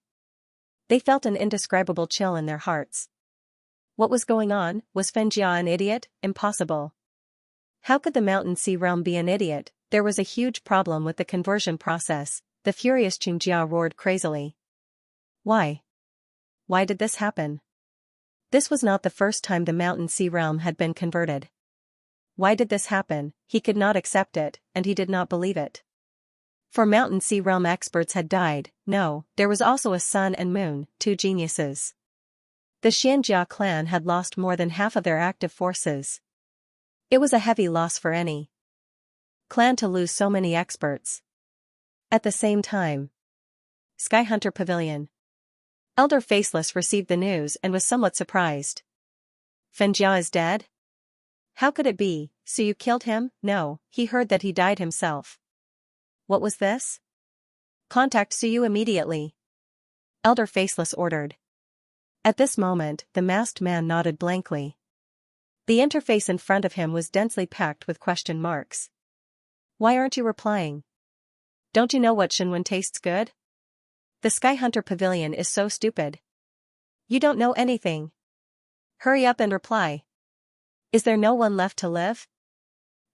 Speaker 1: They felt an indescribable chill in their hearts. What was going on? Was Fen Jia an idiot? Impossible. How could the mountain sea realm be an idiot? There was a huge problem with the conversion process. The furious Qin Jia roared crazily. Why? Why did this happen? This was not the first time the mountain sea realm had been converted. Why did this happen? He could not accept it, and he did not believe it. For mountain sea realm experts had died. No, there was also a sun and moon, 2 geniuses. The Xianxia clan had lost more than half of their active forces. It was a heavy loss for any clan to lose so many experts. At the same time, Sky Hunter Pavilion. Elder Faceless received the news and was somewhat surprised. Fen Jia is dead? How could it be? So you killed him? No, he heard that he died himself. What was this? Contact Suyu immediately. Elder Faceless ordered. At this moment, the masked man nodded blankly. The interface in front of him was densely packed with question marks. Why aren't you replying? Don't you know what Shinwen tastes good? The Sky Hunter Pavilion is so stupid. You don't know anything. Hurry up and reply. Is there no one left to live?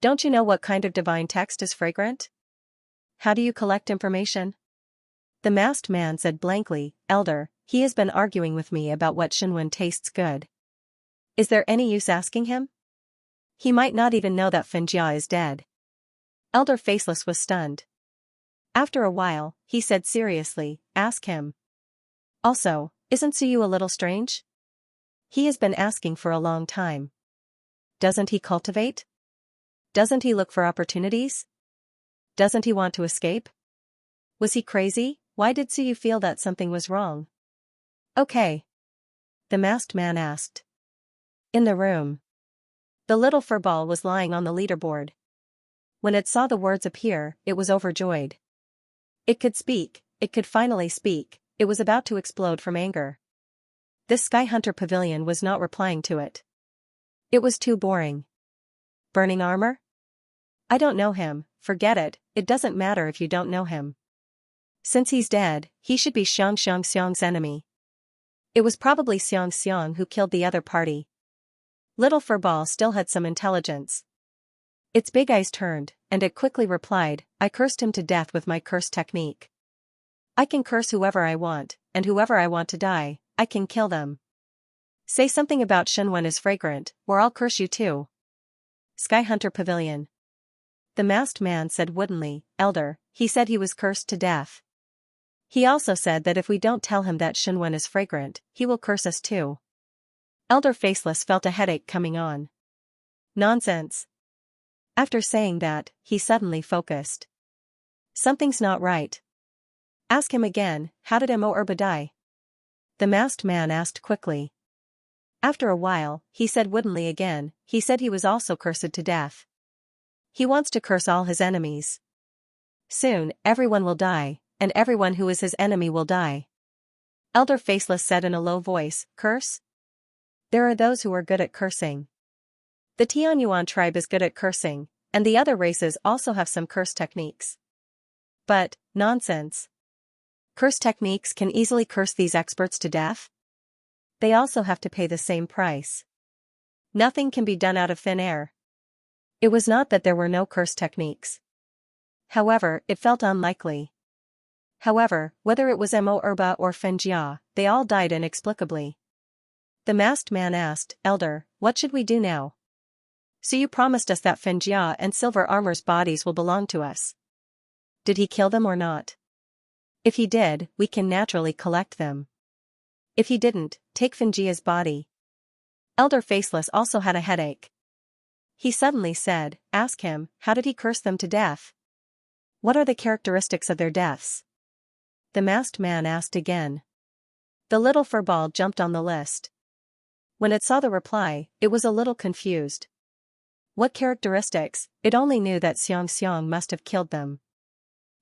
Speaker 1: Don't you know what kind of divine text is fragrant? How do you collect information? The masked man said blankly, Elder, he has been arguing with me about what Shinwen tastes good. Is there any use asking him? He might not even know that Xianxia is dead. Elder Faceless was stunned. After a while, he said seriously, ask him. Also, isn't Suyu a little strange? He has been asking for a long time. Doesn't he cultivate? Doesn't he look for opportunities? Doesn't he want to escape? Was he crazy? Why did Suyu feel that something was wrong? Okay. The masked man asked. In the room. The little furball was lying on the leaderboard. When it saw the words appear, it was overjoyed. It could speak, it could finally speak, it was about to explode from anger. This Sky Hunter Pavilion was not replying to it. It was too boring. Burning armor? I don't know him, forget it, it doesn't matter if you don't know him. Since he's dead, he should be Xianxiang's enemy. It was probably Xianxia who killed the other party. Little Furball still had some intelligence. Its big eyes turned, and it quickly replied, I cursed him to death with my curse technique. I can curse whoever I want, and whoever I want to die, I can kill them. Say something about Shenwen is fragrant, or I'll curse you too. Sky Hunter Pavilion. The masked man said woodenly, Elder, he said he was cursed to death. He also said that if we don't tell him that Shenwen is fragrant, he will curse us too. Elder Faceless felt a headache coming on. Nonsense. After saying that, he suddenly focused. Something's not right. Ask him again, how did Mo Erba die? The masked man asked quickly. After a while, he said woodenly again, he said he was also cursed to death. He wants to curse all his enemies. Soon, everyone will die, and everyone who is his enemy will die. Elder Faceless said in a low voice, curse? There are those who are good at cursing. The Tianyuan tribe is good at cursing, and the other races also have some curse techniques. But, nonsense. Curse techniques can easily curse these experts to death? They also have to pay the same price. Nothing can be done out of thin air. It was not that there were no curse techniques. However, it felt unlikely. However, whether it was Mo Erba or Xianxia, they all died inexplicably. The masked man asked, Elder, what should we do now? So you promised us that Xianxia and Silver Armor's bodies will belong to us. Did he kill them or not? If he did, we can naturally collect them. If he didn't, take Xianxia's body. Elder Faceless also had a headache. He suddenly said, ask him, how did he curse them to death? What are the characteristics of their deaths? The masked man asked again. The little furball jumped on the list. When it saw the reply, it was a little confused. What characteristics? It only knew that Xianxia must have killed them.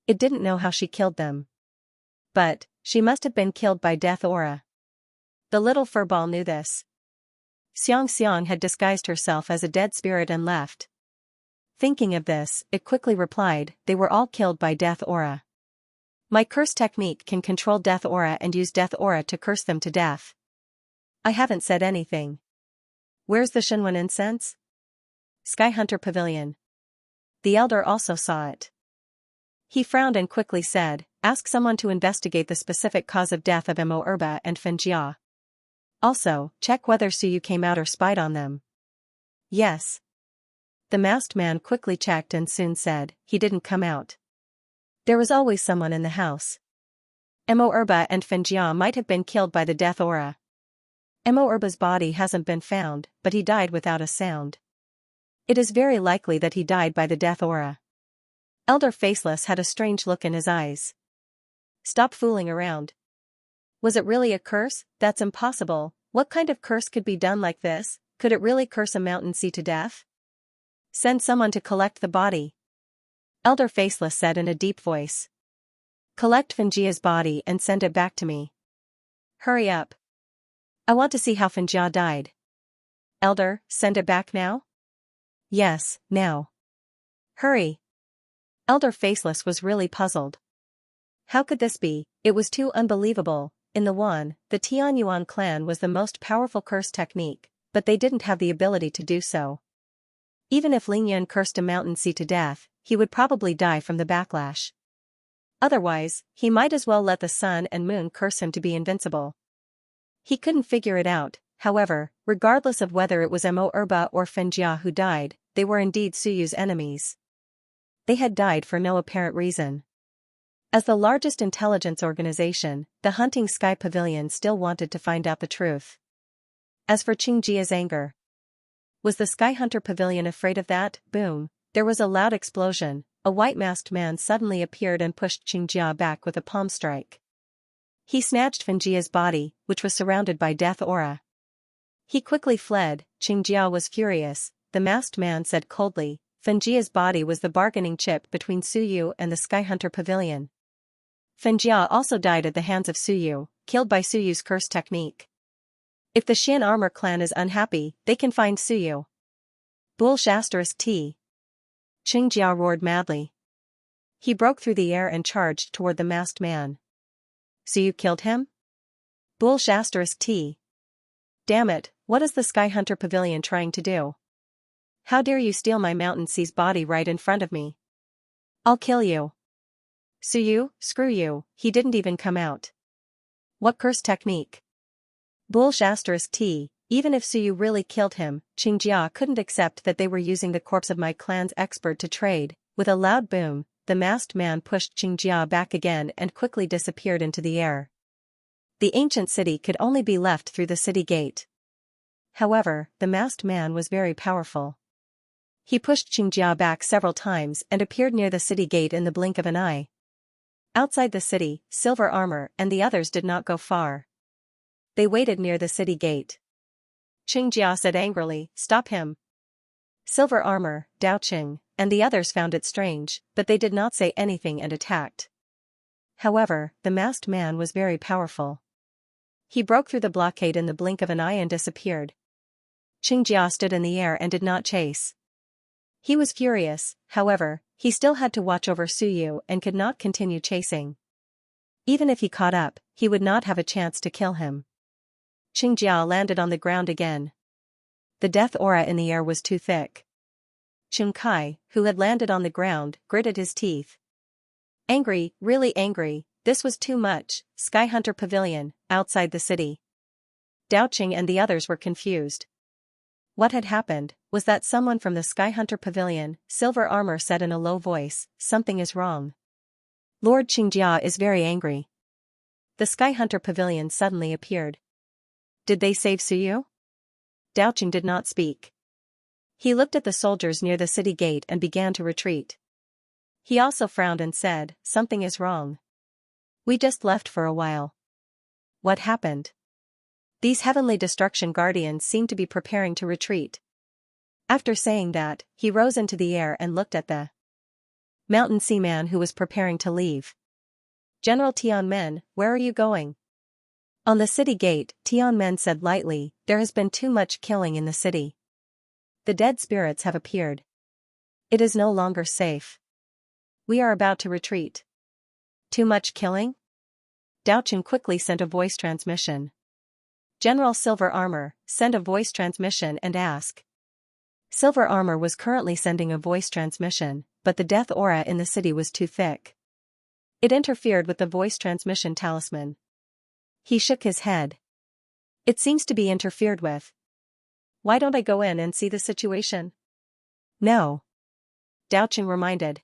Speaker 1: It didn't know how she killed them. But, she must have been killed by death aura. The little furball knew this. Xianxia had disguised herself as a dead spirit and left. Thinking of this, it quickly replied, they were all killed by death aura. My curse technique can control death aura and use death aura to curse them to death. I haven't said anything. Where's the Shenwen incense? Sky Hunter Pavilion. The elder also saw it. He frowned and quickly said, ask someone to investigate the specific cause of death of Mo Erba and Xianxia. Also, check whether Suyu came out or spied on them. Yes. The masked man quickly checked and soon said, he didn't come out. There was always someone in the house. Mo Erba and Xianxia might have been killed by the death aura. Mo Erba's body hasn't been found, but he died without a sound. It is very likely that he died by the death aura. Elder Faceless had a strange look in his eyes. Stop fooling around. Was it really a curse? That's impossible. What kind of curse could be done like this? Could it really curse a mountain sea to death? Send someone to collect the body. Elder Faceless said in a deep voice. Collect Xianxia's body and send it back to me. Hurry up. I want to see how Xianxia died. Elder, send it back now? Yes, now. Hurry. Elder Faceless was really puzzled. How could this be? It was too unbelievable. In the Wan, the Tianyuan clan was the most powerful curse technique, but they didn't have the ability to do so. Even if Lingyan cursed a mountain sea to death, he would probably die from the backlash. Otherwise, he might as well let the sun and moon curse him to be invincible. He couldn't figure it out, However, regardless of whether it was Mo Erba or Xianxia who died, they were indeed Suyu's enemies. They had died for no apparent reason. As the largest intelligence organization, the Hunting Sky Pavilion still wanted to find out the truth. As for Xianxia's anger, was the Sky Hunter Pavilion afraid of that? Boom! There was a loud explosion. A white-masked man suddenly appeared and pushed Xianxia back with a palm strike. He snatched Xianxia's body, which was surrounded by death aura. He quickly fled. Xianxia was furious. The masked man said coldly, Xianxia's body was the bargaining chip between Suyu and the Sky Hunter Pavilion. Xianxia also died at the hands of Suyu, killed by Suyu's curse technique. If the Xian armor clan is unhappy, they can find Suyu. Bullsh *T. Xianxia roared madly. He broke through the air and charged toward the masked man. Suyu killed him? Bullsh *T. Damn it, what is the Sky Hunter Pavilion trying to do? How dare you steal my Mountain C's body right in front of me? I'll kill you. Suyu, screw you, he didn't even come out. What curse technique? Bullsh *T. Even if Suyu really killed him, Xianxia couldn't accept that they were using the corpse of my clan's expert to trade. With a loud boom, the masked man pushed Xianxia back again and quickly disappeared into the air. The ancient city could only be left through the city gate. However, the masked man was very powerful. He pushed Xianxia back several times and appeared near the city gate in the blink of an eye. Outside the city, Silver Armor and the others did not go far. They waited near the city gate. Xianxia said angrily, "Stop him." Silver Armor, Dao Qing, and the others found it strange, but they did not say anything and attacked. However, the masked man was very powerful. He broke through the blockade in the blink of an eye and disappeared. Xianxia stood in the air and did not chase. He was furious, however, he still had to watch over Suyu and could not continue chasing. Even if he caught up, he would not have a chance to kill him. Xianxia landed on the ground again. The death aura in the air was too thick. Xiankai, who had landed on the ground, gritted his teeth. Angry, really angry, this was too much. Sky Hunter Pavilion, outside the city. Dao Qing and the others were confused. What had happened? Was that someone from the Sky Hunter Pavilion? Silver Armor said in a low voice, "Something is wrong. Lord Xianxia is very angry." The Sky Hunter Pavilion suddenly appeared. Did they save Suyu? Dao Qing did not speak. He looked at the soldiers near the city gate and began to retreat. He also frowned and said, "Something is wrong. We just left for a while. What happened?" These heavenly destruction guardians seemed to be preparing to retreat. After saying that, he rose into the air and looked at the Mountain Sea man who was preparing to leave. "General Tianmen, where are you going?" On the city gate, Tianmen said lightly, "There has been too much killing in the city. The dead spirits have appeared. It is no longer safe. We are about to retreat." Too much killing? Dao Qing quickly sent a voice transmission. General Silver Armor, send a voice transmission and ask. Silver Armor was currently sending a voice transmission, but the death aura in the city was too thick. It interfered with the voice transmission talisman. He shook his head. It seems to be interfered with. Why don't I go in and see the situation? No. Dao Qing reminded.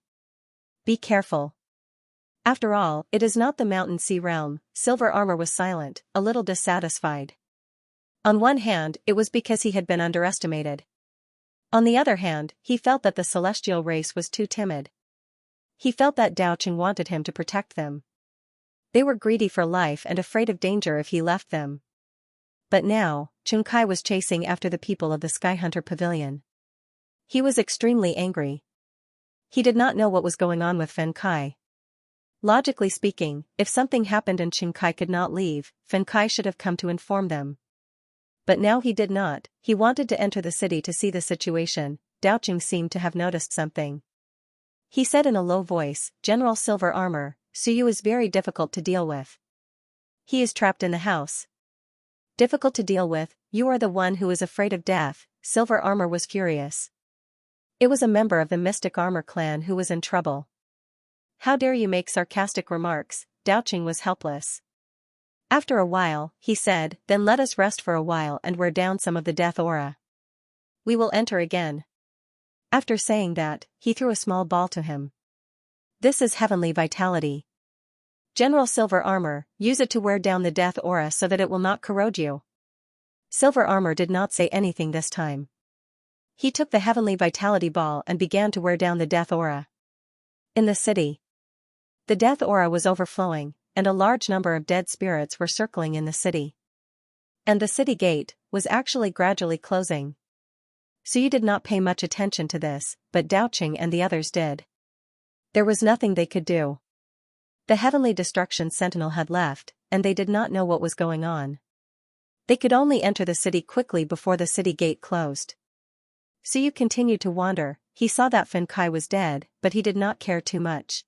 Speaker 1: Be careful. After all, it is not the Mountain Sea realm. Silver Armor was silent, a little dissatisfied. On one hand, it was because he had been underestimated. On the other hand, he felt that the celestial race was too timid. He felt that Dao Qing wanted him to protect them. They were greedy for life and afraid of danger if he left them. But now, Xiankai was chasing after the people of the Sky Hunter Pavilion. He was extremely angry. He did not know what was going on with Xiankai. Logically speaking, if something happened and Xiankai could not leave, Xiankai should have come to inform them. But now he did not. He wanted to enter the city to see the situation. Dao Qing seemed to have noticed something. He said in a low voice, "General Silver Armor, Suyu is very difficult to deal with. He is trapped in the house." Difficult to deal with? You are the one who is afraid of death. Silver Armor was furious. It was a member of the Mystic Armor clan who was in trouble. How dare you make sarcastic remarks? Dao Qing was helpless. After a while, he said, "Then let us rest for a while and wear down some of the death aura. We will enter again." After saying that, he threw a small ball to him. "This is heavenly vitality. General Silver Armor, use it to wear down the death aura so that it will not corrode you." Silver Armor did not say anything this time. He took the heavenly vitality ball and began to wear down the death aura. In the city, the death aura was overflowing, and a large number of dead spirits were circling in the city. And the city gate was actually gradually closing. Suyu did not pay much attention to this, but Daoqing and the others did. There was nothing they could do. The Heavenly Destruction Sentinel had left, and they did not know what was going on. They could only enter the city quickly before the city gate closed. Suyu continued to wander. He saw that Fan Kai was dead, but he did not care too much.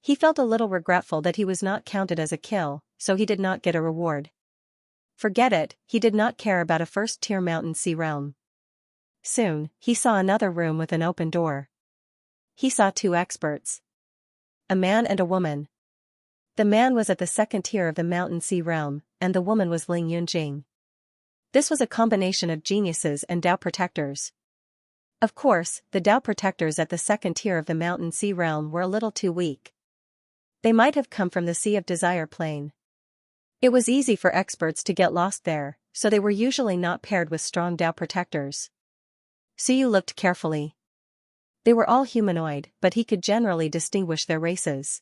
Speaker 1: He felt a little regretful that he was not counted as a kill, so he did not get a reward. Forget it, he did not care about a first-tier mountain sea realm. Soon, he saw another room with an open door. He saw two experts. A man and a woman. The man was at the second tier of the mountain sea realm, and the woman was Ling Yunjing. This was a combination of geniuses and Dao protectors. Of course, the Dao protectors at the second tier of the mountain sea realm were a little too weak. They might have come from the Sea of Desire plane. It was easy for experts to get lost there, so they were usually not paired with strong Dao protectors. Suyu looked carefully. They were all humanoid, but he could generally distinguish their races.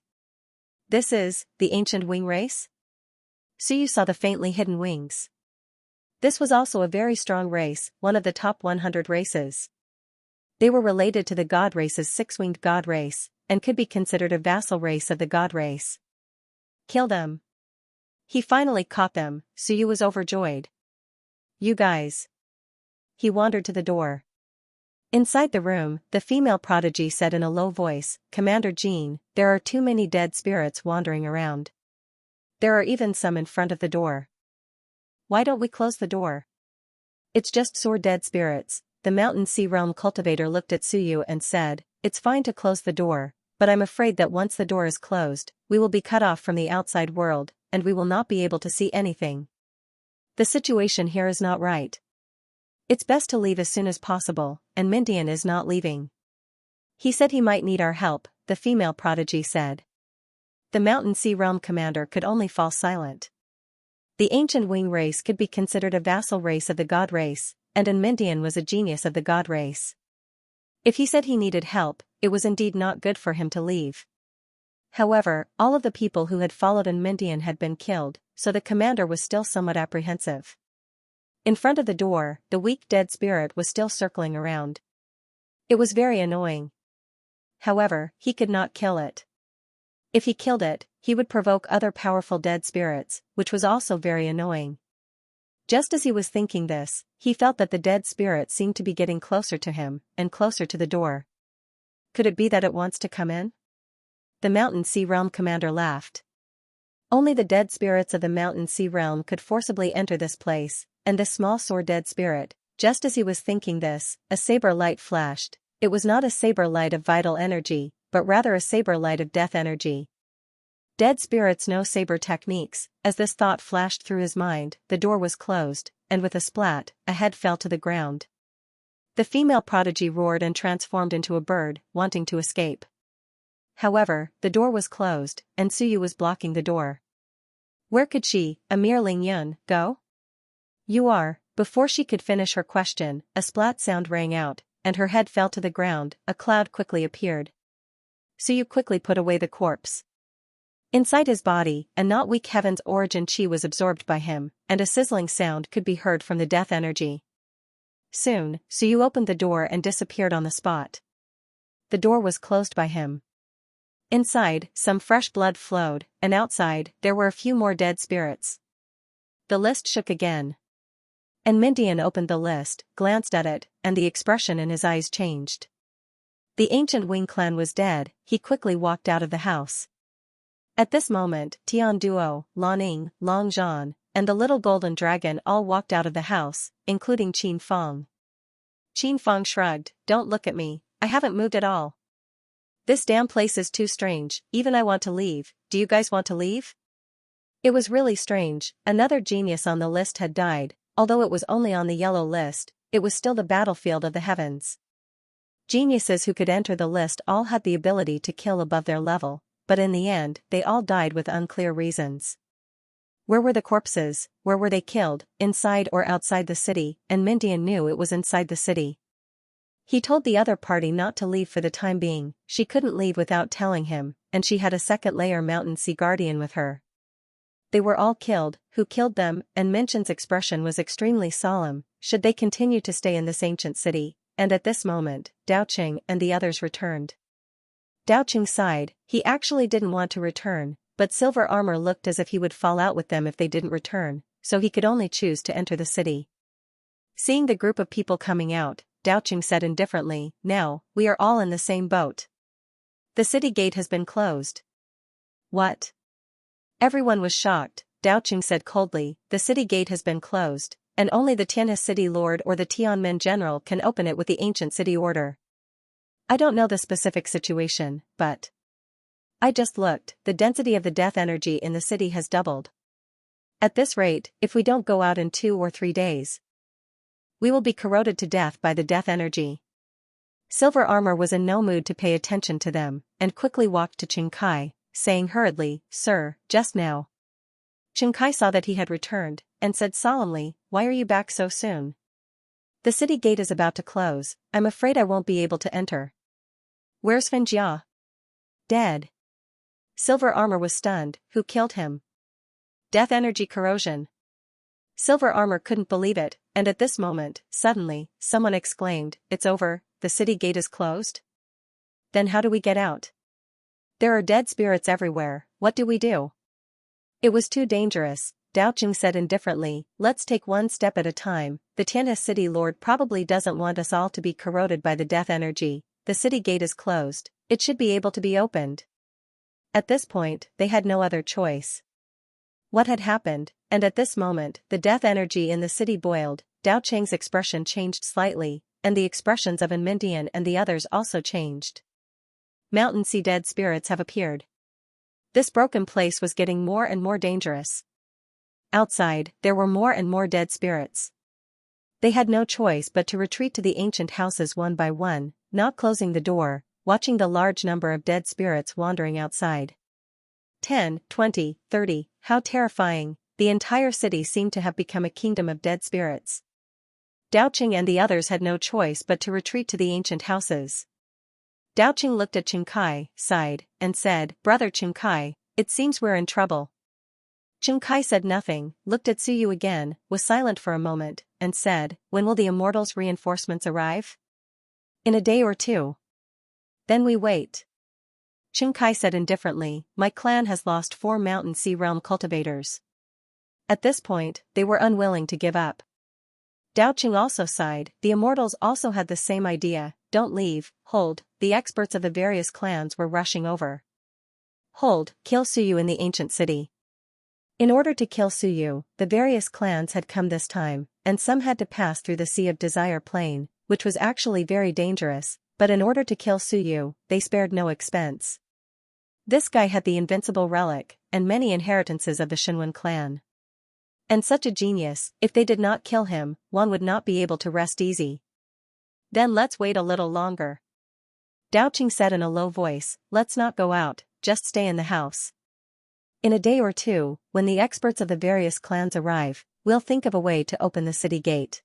Speaker 1: This is the ancient wing race? Suyu saw the faintly hidden wings. This was also a very strong race, one of the top 100 races. They were related to the god race's six-winged god race, and could be considered a vassal race of the god race. Kill them. He finally caught them. Suyu was overjoyed. You guys. He wandered to the door. Inside the room, the female prodigy said in a low voice, "Commander Jean, there are too many dead spirits wandering around. There are even some in front of the door. Why don't we close the door?" "It's just sore dead spirits." The mountain sea realm cultivator looked at Suyu and said, "It's fine to close the door, but I'm afraid that once the door is closed, we will be cut off from the outside world, and we will not be able to see anything. The situation here is not right. It's best to leave as soon as possible, and Mindian is not leaving." "He said he might need our help," the female prodigy said. The mountain sea realm commander could only fall silent. The ancient wing race could be considered a vassal race of the god race, and Mindian was a genius of the god race. If he said he needed help, it was indeed not good for him to leave. However, all of the people who had followed Mindian had been killed, so the commander was still somewhat apprehensive. In front of the door, the weak dead spirit was still circling around. It was very annoying. However, he could not kill it. If he killed it, he would provoke other powerful dead spirits, which was also very annoying. Just as he was thinking this, he felt that the dead spirit seemed to be getting closer to him, and closer to the door. Could it be that it wants to come in? The mountain sea realm commander laughed. Only the dead spirits of the mountain sea realm could forcibly enter this place, and this small sore dead spirit. Just as he was thinking this, a saber light flashed. It was not a saber light of vital energy, but rather a saber light of death energy. Dead spirits know saber techniques. As this thought flashed through his mind, the door was closed, and with a splat, a head fell to the ground. The female prodigy roared and transformed into a bird, wanting to escape. However, the door was closed, and Suyu was blocking the door. Where could she, a mere Ling Yun, go? You are. Before she could finish her question, a splat sound rang out, and her head fell to the ground. A cloud quickly appeared. Suyu quickly put away the corpse. Inside his body, a not weak heaven's origin chi was absorbed by him, and a sizzling sound could be heard from the death energy. Soon, Suyu opened the door and disappeared on the spot. The door was closed by him. Inside, some fresh blood flowed, and outside, there were a few more dead spirits. The list shook again. And Mindian opened the list, glanced at it, and the expression in his eyes changed. The ancient Wing clan was dead. He quickly walked out of the house. At this moment, Tian Duo, Lan Ning, Long Zhan, and the little golden dragon all walked out of the house, including Qin Fong. Qin Fong shrugged, "Don't look at me, I haven't moved at all. This damn place is too strange, even I want to leave. Do you guys want to leave?" It was really strange, another genius on the list had died, although it was only on the yellow list, it was still the battlefield of the heavens. Geniuses who could enter the list all had the ability to kill above their level, but in the end, they all died with unclear reasons. Where were the corpses, where were they killed, inside or outside the city, and Mintian knew it was inside the city. He told the other party not to leave for the time being, she couldn't leave without telling him, and she had a second layer mountain sea guardian with her. They were all killed, who killed them, and Mintian's expression was extremely solemn, should they continue to stay in this ancient city, and at this moment, Daoqing and the others returned. Daoqing sighed, he actually didn't want to return, but Silver Armor looked as if he would fall out with them if they didn't return, so he could only choose to enter the city. Seeing the group of people coming out, Daoqing said indifferently, "Now, we are all in the same boat. The city gate has been closed." "What?" Everyone was shocked. Daoqing said coldly, "The city gate has been closed, and only the Tianhe city lord or the Tianmen general can open it with the ancient city order. I don't know the specific situation, but I just looked, the density of the death energy in the city has doubled. At this rate, if we don't go out in 2 or 3 days, we will be corroded to death by the death energy." Silver Armor was in no mood to pay attention to them, and quickly walked to Qing Kai, saying hurriedly, "Sir, just now." Qing Kai saw that he had returned, and said solemnly, "Why are you back so soon? The city gate is about to close, I'm afraid I won't be able to enter." "Where's Xianxia?" "Dead." Silver Armor was stunned, "Who killed him?" "Death energy corrosion." Silver Armor couldn't believe it, and at this moment, suddenly, someone exclaimed, "It's over, the city gate is closed? Then how do we get out? There are dead spirits everywhere, what do we do?" "It was too dangerous," Daoqing said indifferently, "let's take one step at a time, the Tianhe city lord probably doesn't want us all to be corroded by the death energy, the city gate is closed, it should be able to be opened." At this point, they had no other choice. What had happened, and at this moment, the death energy in the city boiled, Daoqing's expression changed slightly, and the expressions of Mintian and the others also changed. Mountain sea dead spirits have appeared. This broken place was getting more and more dangerous. Outside, there were more and more dead spirits. They had no choice but to retreat to the ancient houses one by one, not closing the door, watching the large number of dead spirits wandering outside. 10, 20, 30, how terrifying, the entire city seemed to have become a kingdom of dead spirits. Daoqing and the others had no choice but to retreat to the ancient houses. Daoqing looked at Qing Kai, sighed, and said, "Brother Qing Kai, it seems we're in trouble." Qing Kai said nothing, looked at Suyu again, was silent for a moment, and said, "When will the Immortals' reinforcements arrive?" "In a day or 2. Then we wait." Qing Kai said indifferently, "My clan has lost 4 Mountain Sea Realm cultivators." At this point, they were unwilling to give up. Daoqing also sighed, the Immortals also had the same idea, "Don't leave, hold," the experts of the various clans were rushing over. "Hold, kill Suyu in the ancient city." In order to kill Suyu, the various clans had come this time, and some had to pass through the Sea of Desire Plain, which was actually very dangerous, but in order to kill Suyu, they spared no expense. This guy had the invincible relic, and many inheritances of the Shinwen clan. And such a genius, if they did not kill him, one would not be able to rest easy. "Then let's wait a little longer," Daoqing said in a low voice, "let's not go out, just stay in the house. In a day or 2, when the experts of the various clans arrive, we'll think of a way to open the city gate.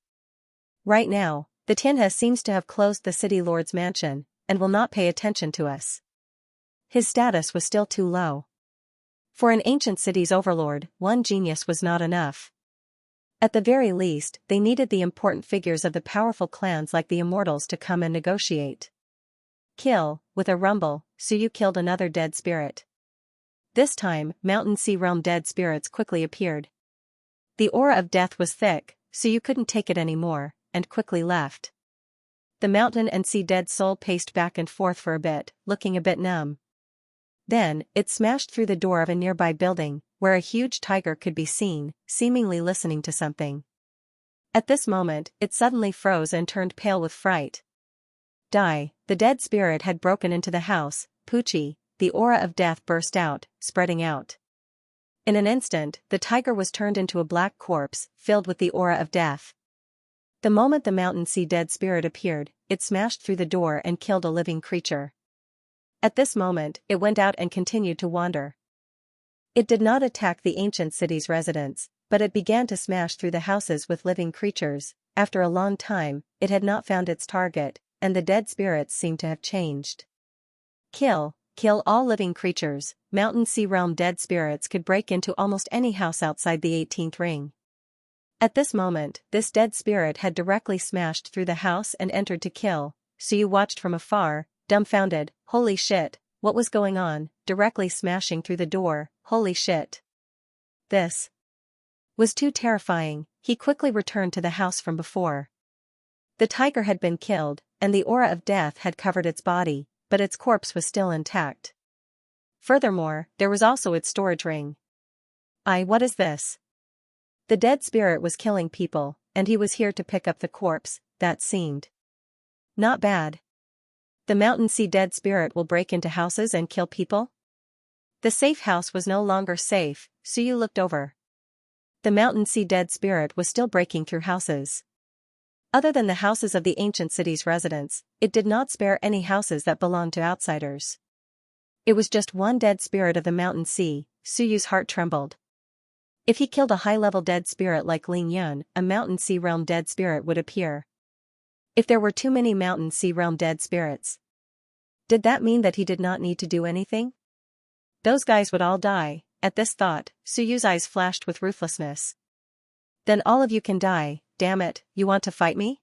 Speaker 1: Right now, the Tianhe seems to have closed the city lord's mansion, and will not pay attention to us." His status was still too low. For an ancient city's overlord, one genius was not enough. At the very least, they needed the important figures of the powerful clans like the Immortals to come and negotiate. Kill, with a rumble, Suyu killed another dead spirit. This time, Mountain Sea Realm dead spirits quickly appeared. The aura of death was thick, Suyu couldn't take it anymore, and quickly left. The mountain and sea dead soul paced back and forth for a bit, looking a bit numb. Then, it smashed through the door of a nearby building, where a huge tiger could be seen, seemingly listening to something. At this moment, it suddenly froze and turned pale with fright. Die, the dead spirit had broken into the house, Pucci, the aura of death burst out, spreading out. In an instant, the tiger was turned into a black corpse, filled with the aura of death. The moment the mountain sea dead spirit appeared, it smashed through the door and killed a living creature. At this moment, it went out and continued to wander. It did not attack the ancient city's residents, but it began to smash through the houses with living creatures. After a long time, it had not found its target, and the dead spirits seemed to have changed. Kill all living creatures. Mountain Sea Realm dead spirits could break into almost any house outside the 18th ring. At this moment, this dead spirit had directly smashed through the house and entered to kill, so you watched from afar, dumbfounded. Holy shit, what was going on? Directly smashing through the door, holy shit. This was too terrifying. He quickly returned to the house from before. The tiger had been killed, and the aura of death had covered its body, but its corpse was still intact. Furthermore, there was also its storage ring. What is this? The dead spirit was killing people, and he was here to pick up the corpse. That seemed not bad. The mountain sea dead spirit will break into houses and kill people? The safe house was no longer safe, so you looked over. The mountain sea dead spirit was still breaking through houses. Other than the houses of the ancient city's residents, it did not spare any houses that belonged to outsiders. It was just one dead spirit of the mountain sea. Suyu's heart trembled. If he killed a high-level dead spirit like Ling Yun, a mountain sea realm dead spirit would appear. If there were too many mountain sea realm dead spirits, did that mean that he did not need to do anything? Those guys would all die. At this thought, Suyu's eyes flashed with ruthlessness. Then all of you can die. Damn it, you want to fight me?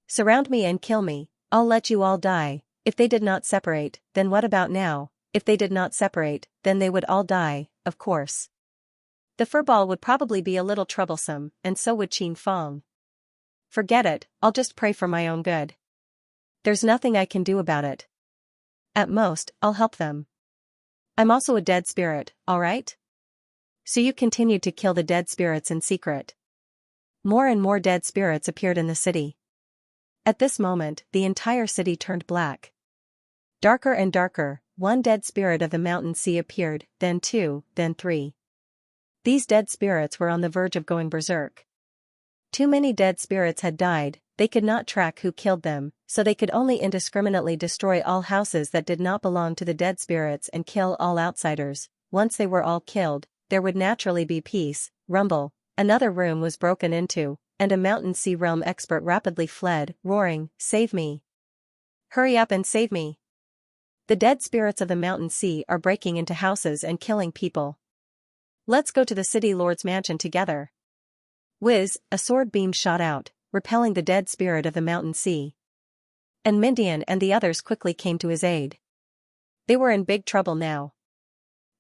Speaker 1: Surround me and kill me, I'll let you all die. If they did not separate, then what about now? If they did not separate, then they would all die, of course. The furball would probably be a little troublesome, and so would Qin Feng. Forget it, I'll just pray for my own good. There's nothing I can do about it. At most, I'll help them. I'm also a dead spirit, alright? So you continued to kill the dead spirits in secret. More and more dead spirits appeared in the city. At this moment, the entire city turned black. Darker and darker, one dead spirit of the mountain sea appeared, then two, then three. These dead spirits were on the verge of going berserk. Too many dead spirits had died, they could not track who killed them, so they could only indiscriminately destroy all houses that did not belong to the dead spirits and kill all outsiders. Once they were all killed, there would naturally be peace. Rumble. Another room was broken into, and a mountain sea realm expert rapidly fled, roaring, "Save me! Hurry up and save me! The dead spirits of the mountain sea are breaking into houses and killing people. Let's go to the city lord's mansion together." Whiz, a sword beam shot out, repelling the dead spirit of the mountain sea. And Mindian and the others quickly came to his aid. They were in big trouble now.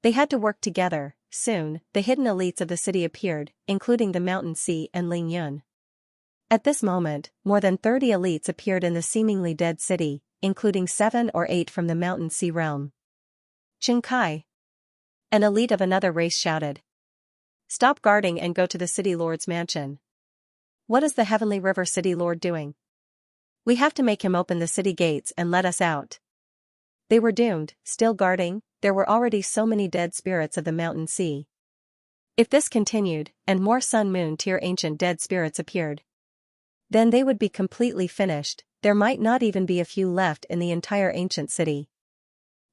Speaker 1: They had to work together. Soon, the hidden elites of the city appeared, including the mountain sea and Ling Yun. At this moment, more than 30 elites appeared in the seemingly dead city, including 7 or 8 from the mountain sea realm. Qingkai! An elite of another race shouted. Stop guarding and go to the city lord's mansion. What is the Heavenly River City Lord doing? We have to make him open the city gates and let us out. They were doomed, still guarding. There were already so many dead spirits of the mountain sea. If this continued, and more Sun Moon tier ancient dead spirits appeared, then they would be completely finished. There might not even be a few left in the entire ancient city.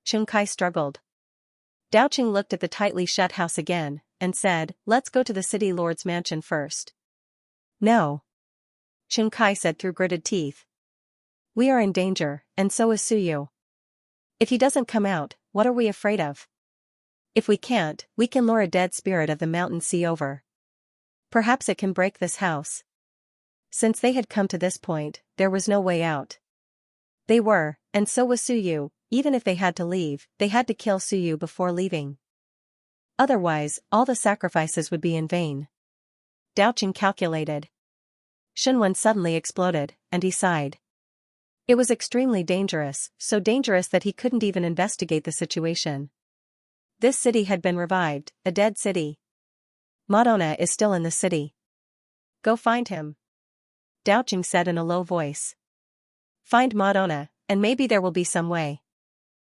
Speaker 1: Qingkai struggled. Daoqing looked at the tightly shut house again, and said, "Let's go to the city lord's mansion first." No. Qingkai said through gritted teeth. We are in danger, and so is Suyu. If he doesn't come out, what are we afraid of? If we can't, we can lure a dead spirit of the mountain sea over. Perhaps it can break this house. Since they had come to this point, there was no way out. They were, and so was Suyu. Even if they had to leave, they had to kill Suyu before leaving. Otherwise, all the sacrifices would be in vain. Daoqing calculated. Shunwen suddenly exploded, and he sighed. It was extremely dangerous, so dangerous that he couldn't even investigate the situation. This city had been revived, a dead city. Madonna is still in the city. Go find him. Daoqing said in a low voice. Find Madonna, and maybe there will be some way.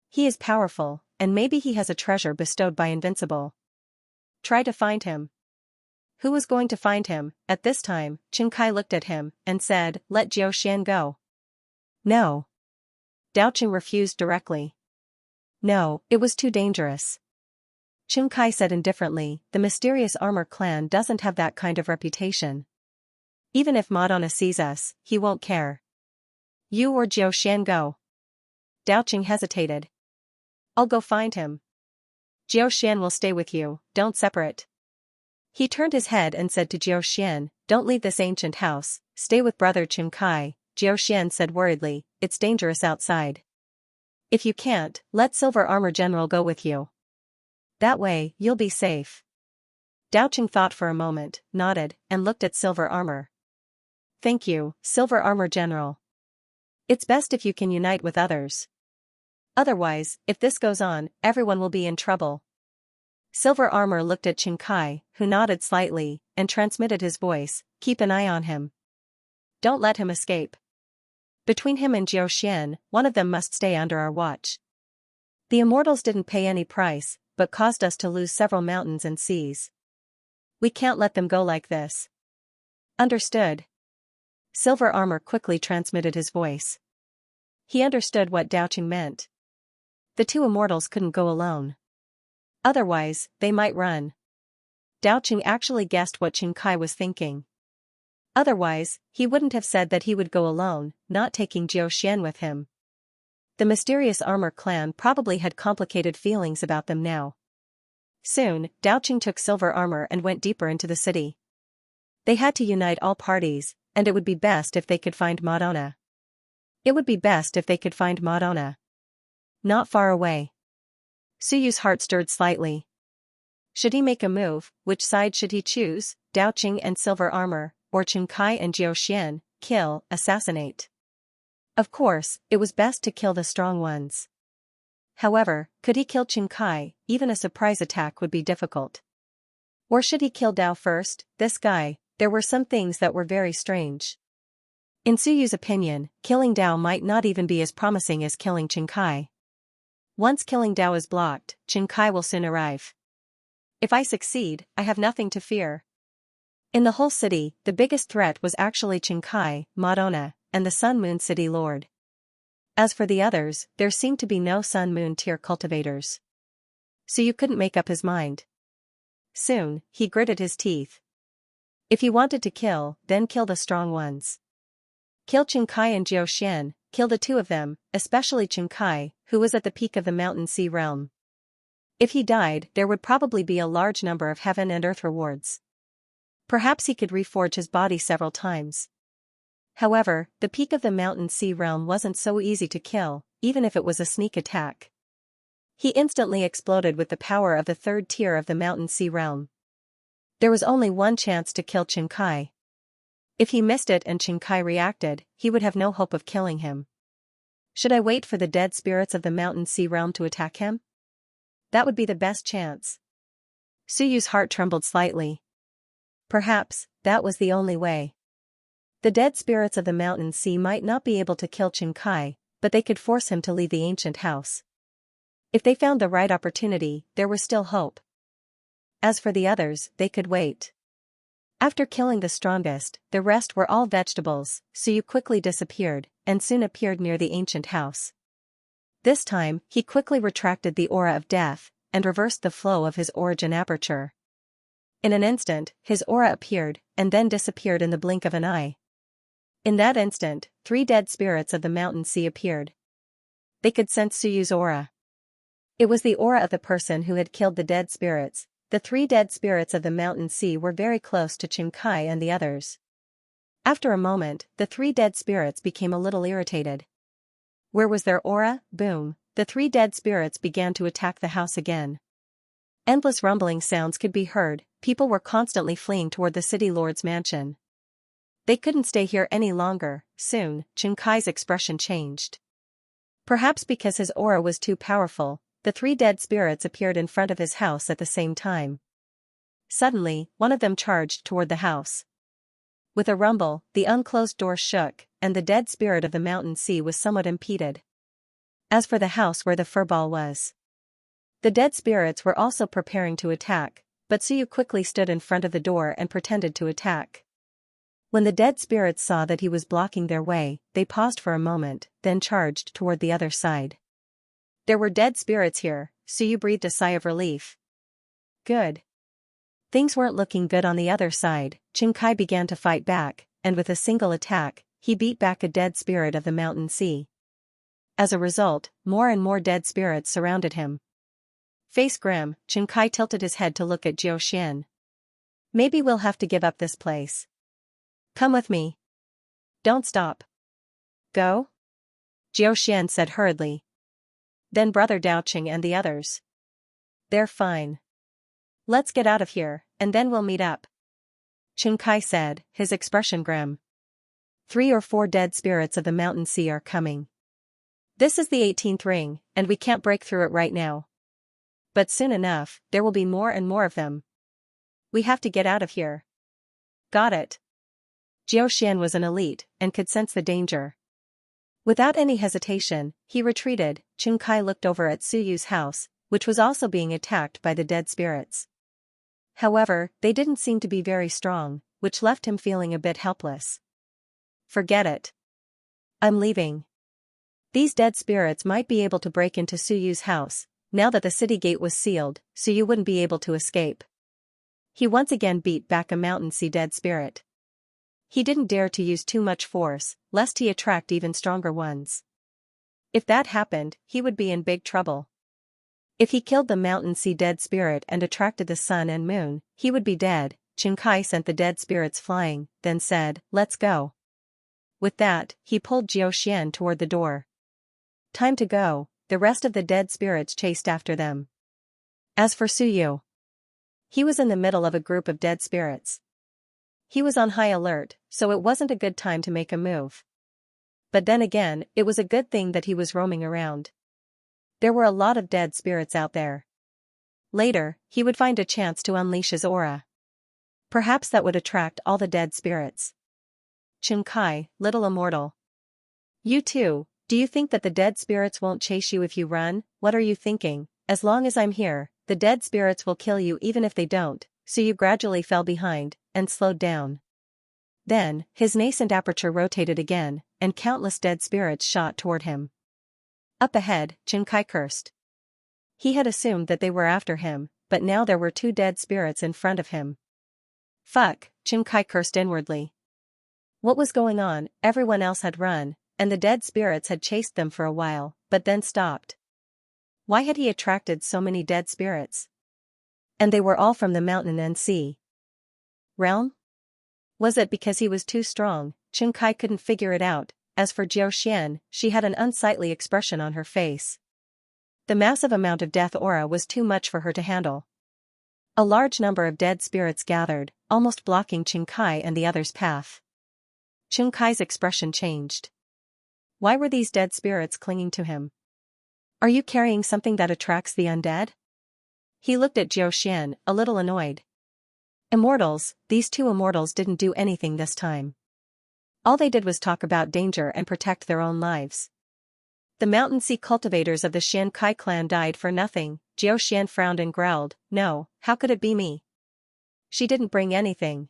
Speaker 1: He is powerful, and maybe he has a treasure bestowed by Invincible. Try to find him. Who was going to find him? At this time, Xianxia looked at him and said, "Let Xian go." No. Daoqing refused directly. No, it was too dangerous. Xianxia said indifferently, "The mysterious armor clan doesn't have that kind of reputation. Even if Madonna sees us, he won't care. You or Xian go." Daoqing hesitated. "I'll go find him. Xian will stay with you, don't separate." He turned his head and said to Xian, "Don't leave this ancient house, stay with brother Xianxia." Xian said worriedly, "It's dangerous outside. If you can't, let Silver Armor General go with you. That way, you'll be safe." Daoqing thought for a moment, nodded, and looked at Silver Armor. "Thank you, Silver Armor General. It's best if you can unite with others. Otherwise, if this goes on, everyone will be in trouble." Silver Armor looked at Xianxia, who nodded slightly, and transmitted his voice, "Keep an eye on him. Don't let him escape. Between him and Xian, one of them must stay under our watch. The immortals didn't pay any price, but caused us to lose several mountains and seas. We can't let them go like this." "Understood." Silver Armor quickly transmitted his voice. He understood what Daoqing meant. The two immortals couldn't go alone. Otherwise, they might run. Daoqing actually guessed what Xianxia was thinking. Otherwise, he wouldn't have said that he would go alone, not taking Xian with him. The mysterious armor clan probably had complicated feelings about them now. Soon, Daoqing took Silver Armor and went deeper into the city. They had to unite all parties, and it would be best if they could find Madonna. Not far away. Suyu's heart stirred slightly. Should he make a move? Which side should he choose? Daoqing and Silver Armor, or Xianxia and Xian, kill, assassinate? Of course, it was best to kill the strong ones. However, could he kill Xianxia? Even a surprise attack would be difficult. Or should he kill Dao first? This guy, there were some things that were very strange. In Suyu's opinion, killing Dao might not even be as promising as killing Xianxia. Once killing Dao is blocked, Xianxia will soon arrive. If I succeed, I have nothing to fear. In the whole city, the biggest threat was actually Xianxia, Madonna, and the Sun-Moon City Lord. As for the others, there seemed to be no Sun-Moon tier cultivators. Suyu couldn't make up his mind. Soon, he gritted his teeth. If he wanted to kill, then kill the strong ones. Kill Xianxia and Xian, kill the two of them, especially Xianxia, who was at the peak of the Mountain Sea realm. If he died, there would probably be a large number of heaven and earth rewards. Perhaps he could reforge his body several times. However, the peak of the Mountain Sea realm wasn't so easy to kill, even if it was a sneak attack. He instantly exploded with the power of the third tier of the Mountain Sea realm. There was only one chance to kill Xianxia. If he missed it and Xianxia reacted, he would have no hope of killing him. Should I wait for the dead spirits of the Mountain Sea realm to attack him? That would be the best chance. Suyu's heart trembled slightly. Perhaps, that was the only way. The dead spirits of the Mountain Sea might not be able to kill Xianxia, but they could force him to leave the ancient house. If they found the right opportunity, there was still hope. As for the others, they could wait. After killing the strongest, the rest were all vegetables, Suyu quickly disappeared, and soon appeared near the ancient house. This time, he quickly retracted the aura of death, and reversed the flow of his origin aperture. In an instant, his aura appeared, and then disappeared in the blink of an eye. In that instant, 3 dead spirits of the Mountain Sea appeared. They could sense Suyu's aura. It was the aura of the person who had killed the dead spirits. The 3 dead spirits of the Mountain Sea were very close to Xianxia and the others. After a moment, the 3 dead spirits became a little irritated. Where was their aura? Boom! The 3 dead spirits began to attack the house again. Endless rumbling sounds could be heard, people were constantly fleeing toward the city lord's mansion. They couldn't stay here any longer. Soon, Xianxia's expression changed. Perhaps because his aura was too powerful, the 3 dead spirits appeared in front of his house at the same time. Suddenly, one of them charged toward the house. With a rumble, the unclosed door shook, and the dead spirit of the Mountain Sea was somewhat impeded. As for the house where the furball was, the dead spirits were also preparing to attack, but Suyu quickly stood in front of the door and pretended to attack. When the dead spirits saw that he was blocking their way, they paused for a moment, then charged toward the other side. There were dead spirits here, Suyu breathed a sigh of relief. Good. Things weren't looking good on the other side. Xianxia began to fight back, and with a single attack, he beat back a dead spirit of the mountain sea. As a result, more and more dead spirits surrounded him. Face grim, Xianxia tilted his head to look at Xian. Maybe we'll have to give up this place. Come with me. Don't stop. Go? Xian said hurriedly. Then Brother Daoqing and the others. They're fine. Let's get out of here, and then we'll meet up. Xianxia said, his expression grim. 3 or 4 dead spirits of the mountain sea are coming. This is the 18th ring, and we can't break through it right now. But soon enough, there will be more and more of them. We have to get out of here. Got it. Xian was an elite, and could sense the danger. Without any hesitation, he retreated. Xianxia looked over at Suyu's house, which was also being attacked by the dead spirits. However, they didn't seem to be very strong, which left him feeling a bit helpless. Forget it. I'm leaving. These dead spirits might be able to break into Suyu's house. Now that the city gate was sealed, Suyu wouldn't be able to escape. He once again beat back a mountain sea dead spirit. He didn't dare to use too much force, lest he attract even stronger ones. If that happened, he would be in big trouble. If he killed the mountain sea dead spirit and attracted the sun and moon, he would be dead. Xianxia sent the dead spirits flying, then said, "Let's go." With that, he pulled Xian toward the door. Time to go. The rest of the dead spirits chased after them. As for Suyu, he was in the middle of a group of dead spirits. He was on high alert, so it wasn't a good time to make a move. But then again, it was a good thing that he was roaming around. There were a lot of dead spirits out there. Later, he would find a chance to unleash his aura. Perhaps that would attract all the dead spirits. Xianxia, little immortal. You too. Do you think that the dead spirits won't chase you if you run? What are you thinking? As long as I'm here, the dead spirits will kill you even if they don't. Suyu gradually fell behind, and slowed down. Then, his nascent aperture rotated again, and countless dead spirits shot toward him. Up ahead, Xianxia cursed. He had assumed that they were after him, but now there were 2 dead spirits in front of him. Fuck, Xianxia cursed inwardly. What was going on? Everyone else had run, and the dead spirits had chased them for a while, but then stopped. Why had he attracted so many dead spirits? And they were all from the mountain and sea realm? Was it because he was too strong? Xianxia couldn't figure it out. As for Xian, she had an unsightly expression on her face. The massive amount of death aura was too much for her to handle. A large number of dead spirits gathered, almost blocking Xianxia and the others' path. Xianxia's expression changed. Why were these dead spirits clinging to him? Are you carrying something that attracts the undead? He looked at Xian, a little annoyed. Immortals, these 2 immortals didn't do anything this time. All they did was talk about danger and protect their own lives. The mountain sea cultivators of the Xianxia clan died for nothing. Xian frowned and growled, "No, how could it be me? She didn't bring anything."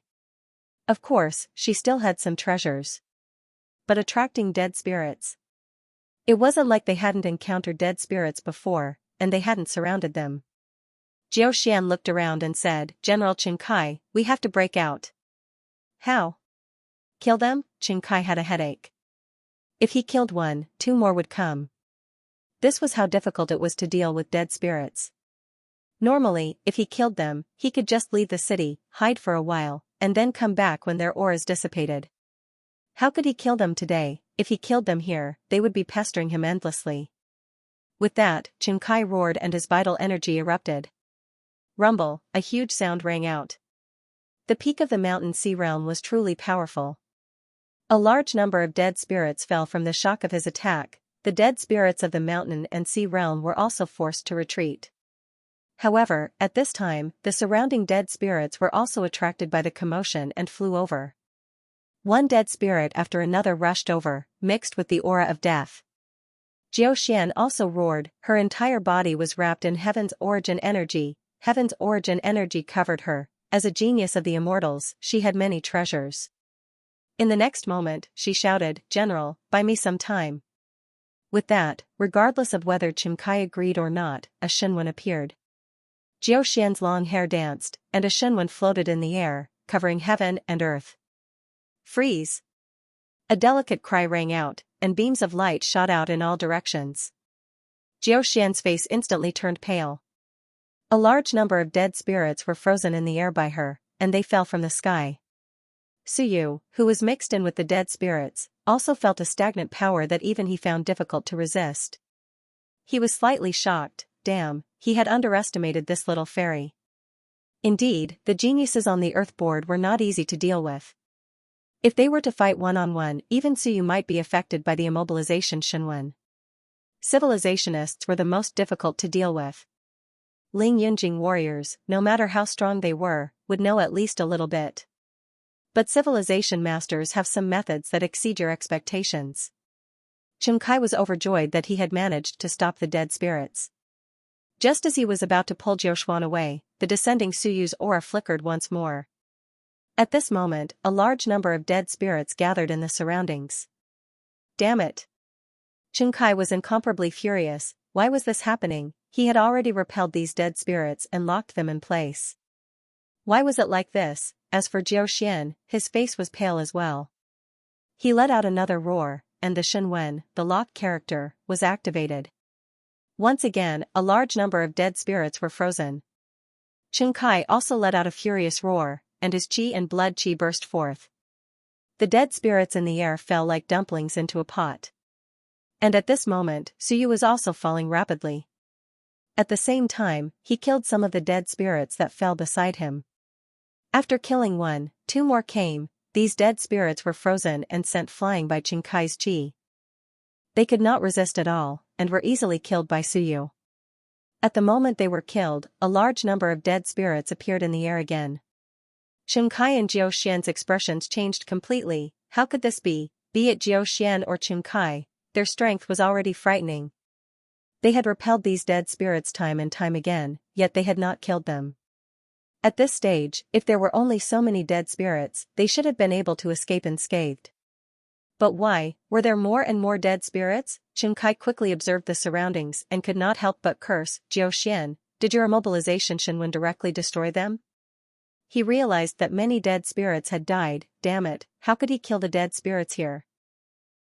Speaker 1: Of course, she still had some treasures. But attracting dead spirits. It wasn't like they hadn't encountered dead spirits before, and they hadn't surrounded them. Xian looked around and said, "General Xianxia, we have to break out." How? Kill them? Xianxia had a headache. If he killed one, 2 more would come. This was how difficult it was to deal with dead spirits. Normally, if he killed them, he could just leave the city, hide for a while, and then come back when their auras dissipated. How could he kill them today? If he killed them here, they would be pestering him endlessly. With that, Xianxia roared and his vital energy erupted. Rumble, a huge sound rang out. The peak of the mountain sea realm was truly powerful. A large number of dead spirits fell from the shock of his attack. The dead spirits of the mountain and sea realm were also forced to retreat. However, at this time, the surrounding dead spirits were also attracted by the commotion and flew over. One dead spirit after another rushed over, mixed with the aura of death. Xian also roared, her entire body was wrapped in heaven's origin energy. heaven's origin energy covered her. As a genius of the immortals, she had many treasures. In the next moment, she shouted, "General, buy me some time." With that, regardless of whether Xianxia agreed or not, a Xinwen appeared. Jiao Xian's long hair danced, and a Xinwen floated in the air, covering heaven and earth. "Freeze!" A delicate cry rang out, and beams of light shot out in all directions. Jiao Xian's face instantly turned pale. A large number of dead spirits were frozen in the air by her, and they fell from the sky. Suyu, who was mixed in with the dead spirits, also felt a stagnant power that even he found difficult to resist. He was slightly shocked. Damn, he had underestimated this little fairy. Indeed, the geniuses on the Earth board were not easy to deal with. If they were to fight one-on-one, even Suyu might be affected by the immobilization Xinwen. Civilizationists were the most difficult to deal with. Ling Yunjing warriors, no matter how strong they were, would know at least a little bit. But civilization masters have some methods that exceed your expectations. Xianxia was overjoyed that he had managed to stop the dead spirits. Just as he was about to pull Jiao away, the descending Suyu's aura flickered once more. At this moment, a large number of dead spirits gathered in the surroundings. Damn it! Xianxia was incomparably furious. Why was this happening? He had already repelled these dead spirits and locked them in place. Why was it like this? As for Jiao Xian, his face was pale as well. He let out another roar, and the Xinwen, the lock character, was activated. Once again, a large number of dead spirits were frozen. Xianxia also let out a furious roar, and his qi and blood qi burst forth. The dead spirits in the air fell like dumplings into a pot. And at this moment, Suyu was also falling rapidly. At the same time, he killed some of the dead spirits that fell beside him. After killing one, two more came. These dead spirits were frozen and sent flying by Xianxia's qi. They could not resist at all, and were easily killed by Suyu. At the moment they were killed, a large number of dead spirits appeared in the air again. Xianxia and Jiao Xian's expressions changed completely. How could this be? Be it Jiao Xian or Xianxia, their strength was already frightening. They had repelled these dead spirits time and time again, yet they had not killed them. At this stage, if there were only so many dead spirits, they should have been able to escape unscathed. But why, were there more and more dead spirits? Xianxia quickly observed the surroundings and could not help but curse. Jiao Xian, did your immobilization Xinwen directly destroy them? He realized that many dead spirits had died. Damn it, how could he kill the dead spirits here?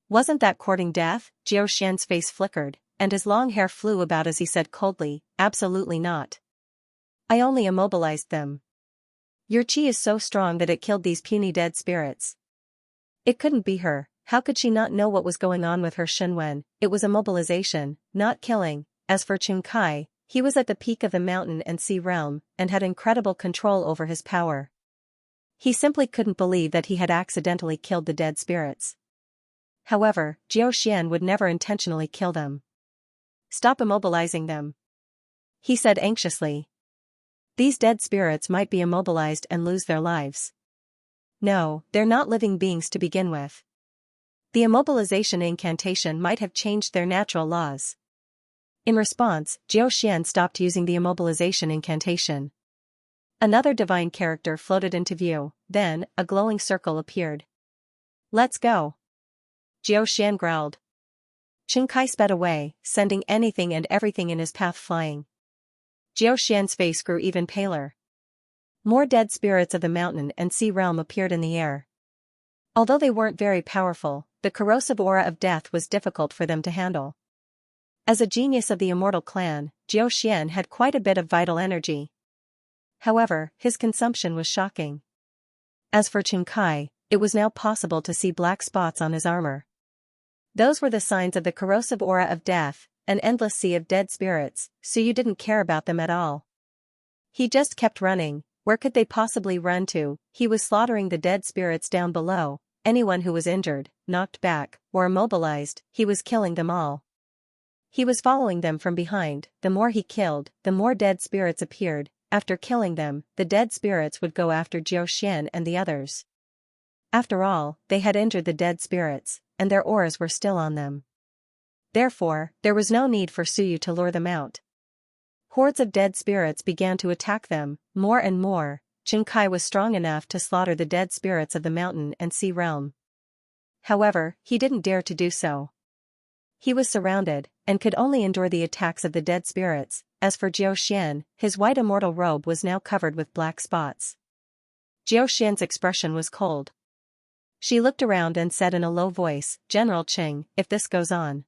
Speaker 1: Wasn't that courting death? Jiao Xian's face flickered, and his long hair flew about as he said coldly, absolutely not. I only immobilized them. Your qi is so strong that it killed these puny dead spirits. It couldn't be her. How could she not know what was going on with her Xinwen? It was immobilization, not killing. As for Xianxia, he was at the peak of the mountain and sea realm, and had incredible control over his power. He simply couldn't believe that he had accidentally killed the dead spirits. However, Jiao Xian would never intentionally kill them. Stop immobilizing them, he said anxiously. These dead spirits might be immobilized and lose their lives. No, they're not living beings to begin with. The immobilization incantation might have changed their natural laws. In response, Jiao Xian stopped using the immobilization incantation. Another divine character floated into view, then, a glowing circle appeared. Let's go. Jiao Xian growled. Xianxia sped away, sending anything and everything in his path flying. Jiao Xian's face grew even paler. More dead spirits of the mountain and sea realm appeared in the air. Although they weren't very powerful, the corrosive aura of death was difficult for them to handle. As a genius of the immortal clan, Jiao Xian had quite a bit of vital energy. However, his consumption was shocking. As for Xianxia, it was now possible to see black spots on his armor. Those were the signs of the corrosive aura of death, an endless sea of dead spirits, so you didn't care about them at all. He just kept running. Where could they possibly run to? He was slaughtering the dead spirits down below. Anyone who was injured, knocked back, or immobilized, he was killing them all. He was following them from behind. The more he killed, the more dead spirits appeared. After killing them, the dead spirits would go after Jiao Xian and the others. After all, they had injured the dead spirits, and their auras were still on them. Therefore, there was no need for Suyu to lure them out. Hordes of dead spirits began to attack them, more and more. Xianxia was strong enough to slaughter the dead spirits of the mountain and sea realm. However, he didn't dare to do so. He was surrounded, and could only endure the attacks of the dead spirits. As for Xian, his white immortal robe was now covered with black spots. Xian's expression was cold. She looked around and said in a low voice, "General Qing, if this goes on,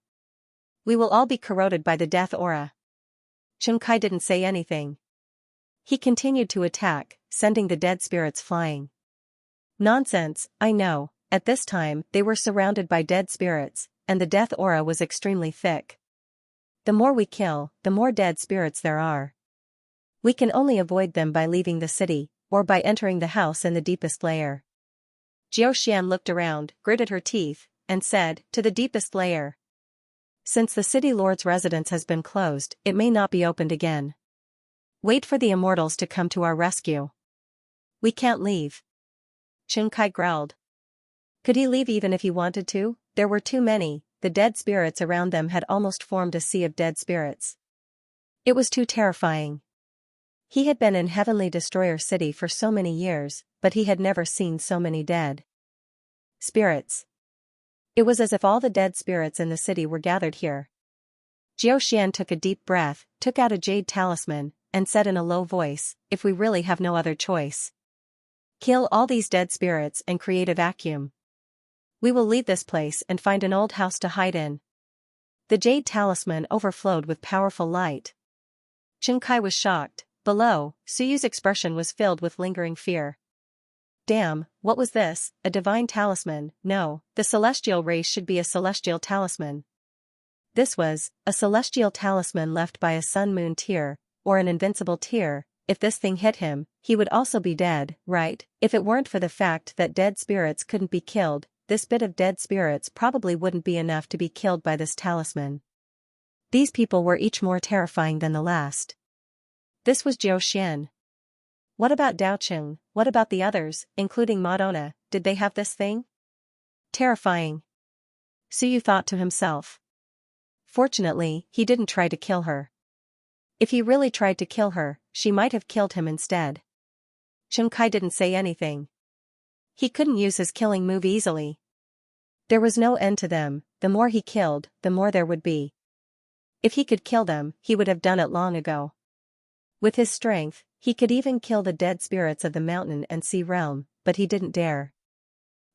Speaker 1: we will all be corroded by the death aura." Xianxia didn't say anything. He continued to attack, sending the dead spirits flying. Nonsense, I know. At this time, they were surrounded by dead spirits, and the death aura was extremely thick. The more we kill, the more dead spirits there are. We can only avoid them by leaving the city, or by entering the house in the deepest layer. Xian looked around, gritted her teeth, and said, "To the deepest layer. Since the city lord's residence has been closed, it may not be opened again. Wait for the immortals to come to our rescue. We can't leave." Xianxia growled. Could he leave even if he wanted to? There were too many. The dead spirits around them had almost formed a sea of dead spirits. It was too terrifying. He had been in Heavenly Destroyer City for so many years, but he had never seen so many dead spirits. It was as if all the dead spirits in the city were gathered here. Xian took a deep breath, took out a jade talisman, and said in a low voice, "If we really have no other choice, kill all these dead spirits and create a vacuum. We will leave this place and find an old house to hide in." The jade talisman overflowed with powerful light. Xianxia was shocked. Below, Suyu's expression was filled with lingering fear. Damn, what was this? A divine talisman? No, the celestial race should be a celestial talisman. This was a celestial talisman left by a sun-moon tear, or an invincible tear. If this thing hit him, he would also be dead, right? If it weren't for the fact that dead spirits couldn't be killed, this bit of dead spirits probably wouldn't be enough to be killed by this talisman. These people were each more terrifying than the last. This was Xian. What about Daoqing? What about the others, including Madonna? Did they have this thing? Terrifying. Suyu thought to himself. Fortunately, he didn't try to kill her. If he really tried to kill her, she might have killed him instead. Xianxia didn't say anything. He couldn't use his killing move easily. There was no end to them. The more he killed, the more there would be. If he could kill them, he would have done it long ago. With his strength, he could even kill the dead spirits of the mountain and sea realm, but he didn't dare.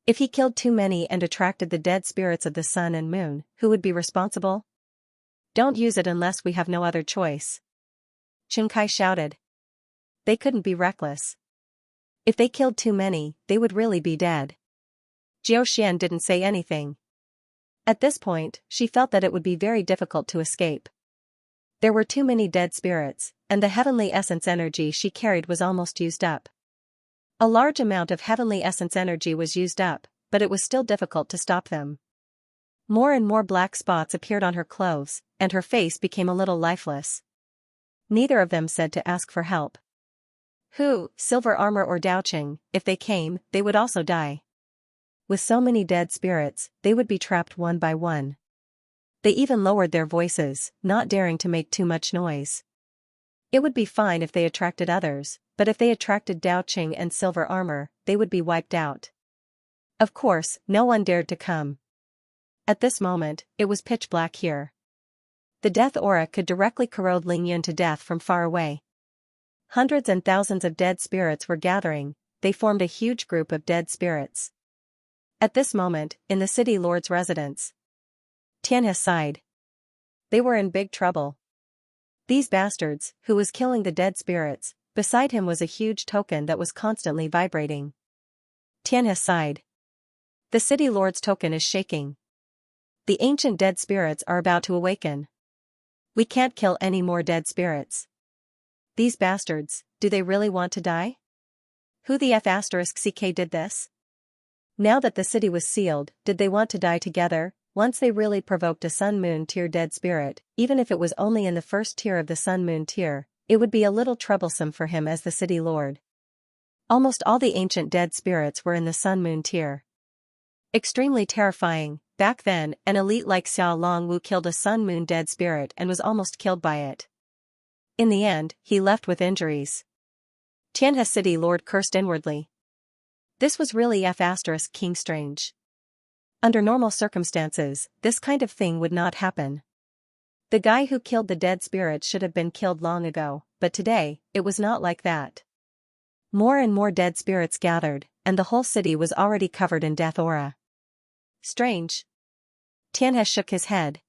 Speaker 1: If he killed too many and attracted the dead spirits of the sun and moon, who would be responsible? Don't use it unless we have no other choice. Xianxia shouted. They couldn't be reckless. If they killed too many, they would really be dead. Xian didn't say anything. At this point, she felt that it would be very difficult to escape. There were too many dead spirits, and the heavenly essence energy she carried was almost used up. A large amount of heavenly essence energy was used up, but it was still difficult to stop them. More and more black spots appeared on her clothes, and her face became a little lifeless. Neither of them said to ask for help. Who, Silver Armor or Daoqing, if they came, they would also die. With so many dead spirits, they would be trapped one by one. They even lowered their voices, not daring to make too much noise. It would be fine if they attracted others, but if they attracted Daoqing and Silver Armor, they would be wiped out. Of course, no one dared to come. At this moment, it was pitch black here. The death aura could directly corrode Lingyun to death from far away. Hundreds and thousands of dead spirits were gathering. They formed a huge group of dead spirits. At this moment, in the city lord's residence, Xianxia sighed. They were in big trouble. These bastards, who was killing the dead spirits, beside him was a huge token that was constantly vibrating. Xianxia sighed. The city lord's token is shaking. The ancient dead spirits are about to awaken. We can't kill any more dead spirits. These bastards, do they really want to die? Who the F***ck did this? Now that the city was sealed, did they want to die together? Once they really provoked a sun-moon tier dead spirit, even if it was only in the first tier of the sun-moon tier, it would be a little troublesome for him as the city lord. Almost all the ancient dead spirits were in the sun-moon tier. Extremely terrifying. Back then, an elite like Xiao Longwu killed a sun-moon dead spirit and was almost killed by it. In the end, he left with injuries. Xianxia City Lord cursed inwardly. This was really King strange. Under normal circumstances, this kind of thing would not happen. The guy who killed the dead spirit should have been killed long ago, but today, it was not like that. More and more dead spirits gathered, and the whole city was already covered in death aura. Strange. Xianxia shook his head.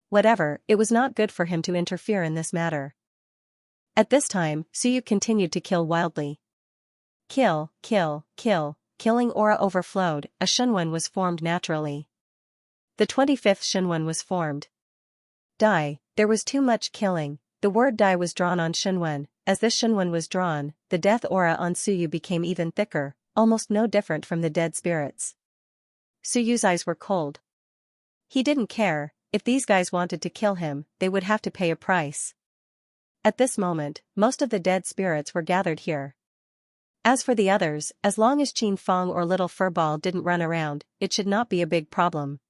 Speaker 1: Whatever, it was not good for him to interfere in this matter. At this time, Suyu continued to kill wildly. Kill, kill, kill, killing aura overflowed, a Shunwen was formed naturally. The 25th Shunwen was formed. Die, there was too much killing, the word die was drawn on Shunwen. As this Shunwen was drawn, the death aura on Suyu became even thicker, almost no different from the dead spirits. Suyu's eyes were cold. He didn't care, if these guys wanted to kill him, they would have to pay a price. At this moment, most of the dead spirits were gathered here. As for the others, as long as Qin Fong or Little Furball didn't run around, it should not be a big problem.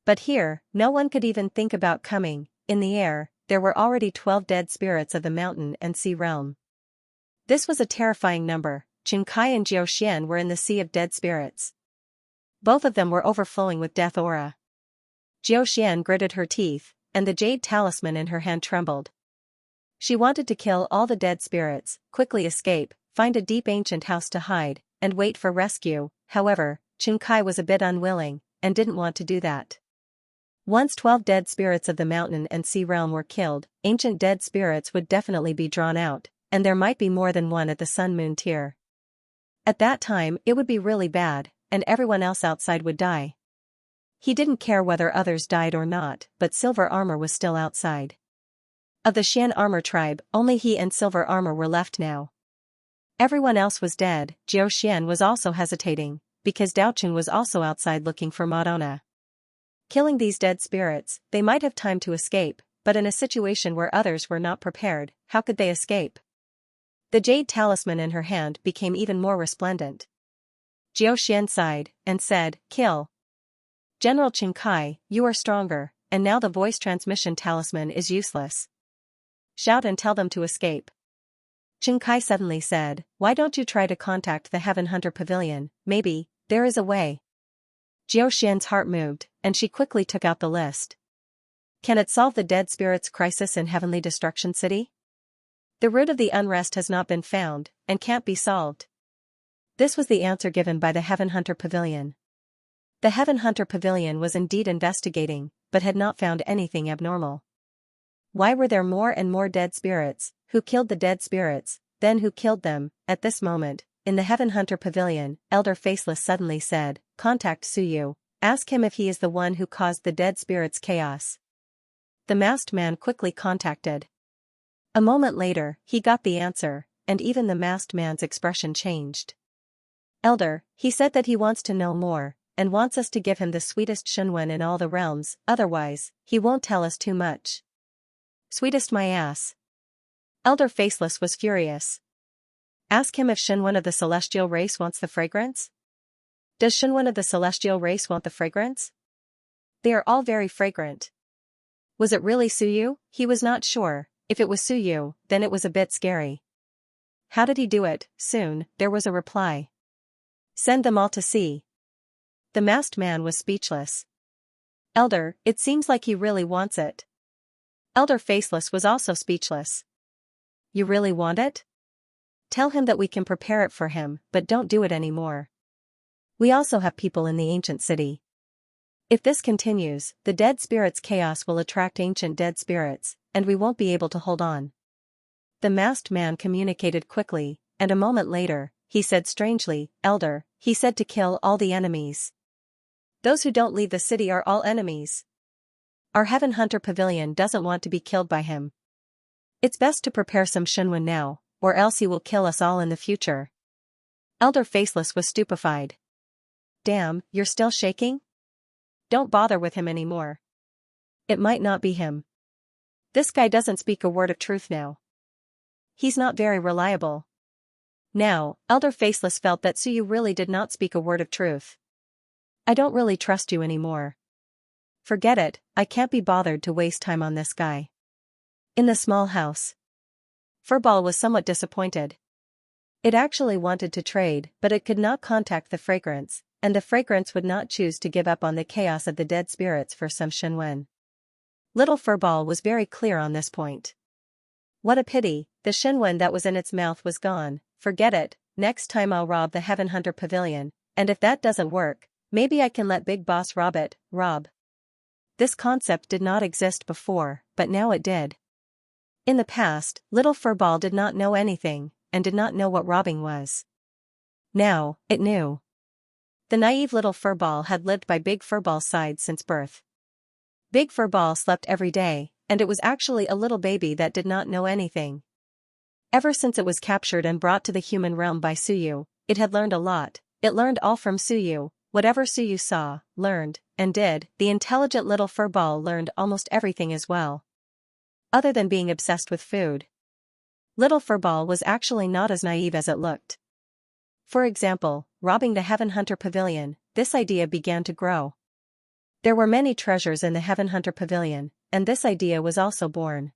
Speaker 1: But here, no one could even think about coming. In the air, there were already 12 dead spirits of the mountain and sea realm. This was a terrifying number. Qin Kai and Jiao Xian were in the sea of dead spirits. Both of them were overflowing with death aura. Jiao Xian gritted her teeth, and the jade talisman in her hand trembled. She wanted to kill all the dead spirits, quickly escape, find a deep ancient house to hide, and wait for rescue. However, Qin Kai was a bit unwilling, and didn't want to do that. Once 12 dead spirits of the mountain and sea realm were killed, ancient dead spirits would definitely be drawn out, and there might be more than one at the Sun-Moon tier. At that time, it would be really bad, and everyone else outside would die. He didn't care whether others died or not, but Silver Armor was still outside. Of the Xian Armor tribe, only he and Silver Armor were left now. Everyone else was dead. Jiao Xian was also hesitating, because Daochun was also outside looking for Madonna. Killing these dead spirits, they might have time to escape, but in a situation where others were not prepared, how could they escape? The jade talisman in her hand became even more resplendent. Jiao Xian sighed, and said, "Kill. General Qin Kai, you are stronger, and now the voice transmission talisman is useless. Shout and tell them to escape." Qin Kai suddenly said, "Why don't you try to contact the Heaven Hunter Pavilion? Maybe there is a way." Jiao Xian's heart moved, and she quickly took out the list. Can it solve the dead spirits crisis in Heavenly Destruction City? The root of the unrest has not been found, and can't be solved. This was the answer given by the Heaven Hunter Pavilion. The Heaven Hunter Pavilion was indeed investigating, but had not found anything abnormal. Why were there more and more dead spirits? Who killed the dead spirits, then who killed them? At this moment, in the Heaven Hunter Pavilion, Elder Faceless suddenly said, "Contact Suyu. Ask him if he is the one who caused the dead spirits' chaos." The masked man quickly contacted. A moment later, he got the answer, and even the masked man's expression changed. "Elder, he said that he wants to know more, and wants us to give him the sweetest Shunwen in all the realms, otherwise, he won't tell us too much." Sweetest my ass. Elder Faceless was furious. Ask him if Shunwen of the celestial race wants the fragrance? Does Shunwen of the celestial race want the fragrance? They are all very fragrant. Was it really Suyu? He was not sure. If it was Suyu, then it was a bit scary. How did he do it? Soon, there was a reply. Send them all to see. The masked man was speechless. Elder, it seems like he really wants it. Elder Faceless was also speechless. You really want it? Tell him that we can prepare it for him, but don't do it anymore. We also have people in the ancient city. If this continues, the dead spirits' chaos will attract ancient dead spirits, and we won't be able to hold on. The masked man communicated quickly, and a moment later, he said strangely, Elder, he said to kill all the enemies. Those who don't leave the city are all enemies. Our Heaven Hunter Pavilion doesn't want to be killed by him. It's best to prepare some Shunwen now, or else he will kill us all in the future. Elder Faceless was stupefied. Damn, you're still shaking? Don't bother with him anymore. It might not be him. This guy doesn't speak a word of truth now. He's not very reliable. Now, Elder Faceless felt that Suyu really did not speak a word of truth. I don't really trust you anymore. Forget it, I can't be bothered to waste time on this guy. In the small house, Furball was somewhat disappointed. It actually wanted to trade, but it could not contact the fragrance, and the fragrance would not choose to give up on the chaos of the dead spirits for some Shenwen. Little Furball was very clear on this point. What a pity, the Shenwen that was in its mouth was gone. Forget it, next time I'll rob the Heaven Hunter Pavilion, and if that doesn't work, maybe I can let Big Boss rob it. Rob. This concept did not exist before, but now it did. In the past, Little Furball did not know anything, and did not know what robbing was. Now, it knew. The naive Little Furball had lived by Big Furball's side since birth. Big Furball slept every day, and it was actually a little baby that did not know anything. Ever since it was captured and brought to the human realm by Suyu, it had learned a lot. It learned all from Suyu. Whatever Suyu saw, learned, and did, the intelligent Little Furball learned almost everything as well. Other than being obsessed with food. Little Furball was actually not as naive as it looked. For example, robbing the Heaven Hunter Pavilion, this idea began to grow. There were many treasures in the Heaven Hunter Pavilion, and this idea was also born.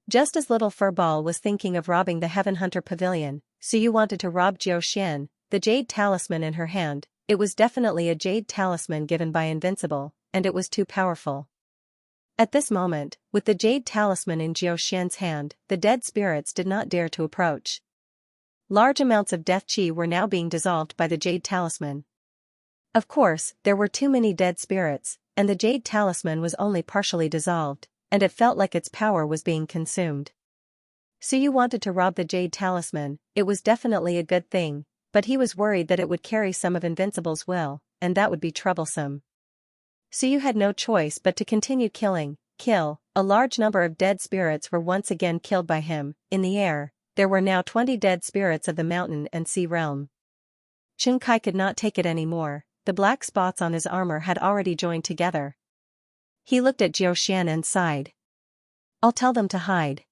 Speaker 1: Just as Little Furball was thinking of robbing the Heaven Hunter Pavilion, Suyu wanted to rob Xianxia, the jade talisman in her hand. It was definitely a jade talisman given by Invincible, and it was too powerful. At this moment, with the jade talisman in Xianxia's hand, the dead spirits did not dare to approach. Large amounts of death chi were now being dissolved by the jade talisman. Of course, there were too many dead spirits, and the jade talisman was only partially dissolved, and it felt like its power was being consumed. Suyu wanted to rob the jade talisman. It was definitely a good thing, but he was worried that it would carry some of Invincible's will, and that would be troublesome. Suyu had no choice but to continue killing. A large number of dead spirits were once again killed by him. In the air, there were now 20 dead spirits of the mountain and sea realm. Xianxia could not take it anymore. The black spots on his armor had already joined together. He looked at Xianxia and sighed. I'll tell them to hide.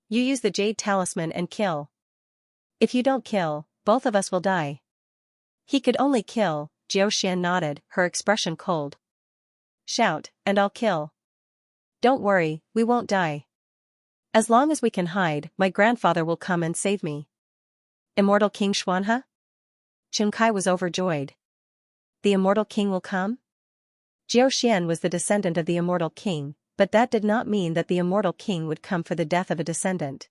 Speaker 1: You use the jade talisman and kill. If you don't kill, both of us will die. He could only kill. Xianxia nodded, her expression cold. Shout, and I'll kill. Don't worry, we won't die. As long as we can hide, my grandfather will come and save me. Immortal King Xianxia? Xianxia was overjoyed. The immortal king will come? Xianxia was the descendant of the immortal king, but that did not mean that the immortal king would come for the death of a descendant.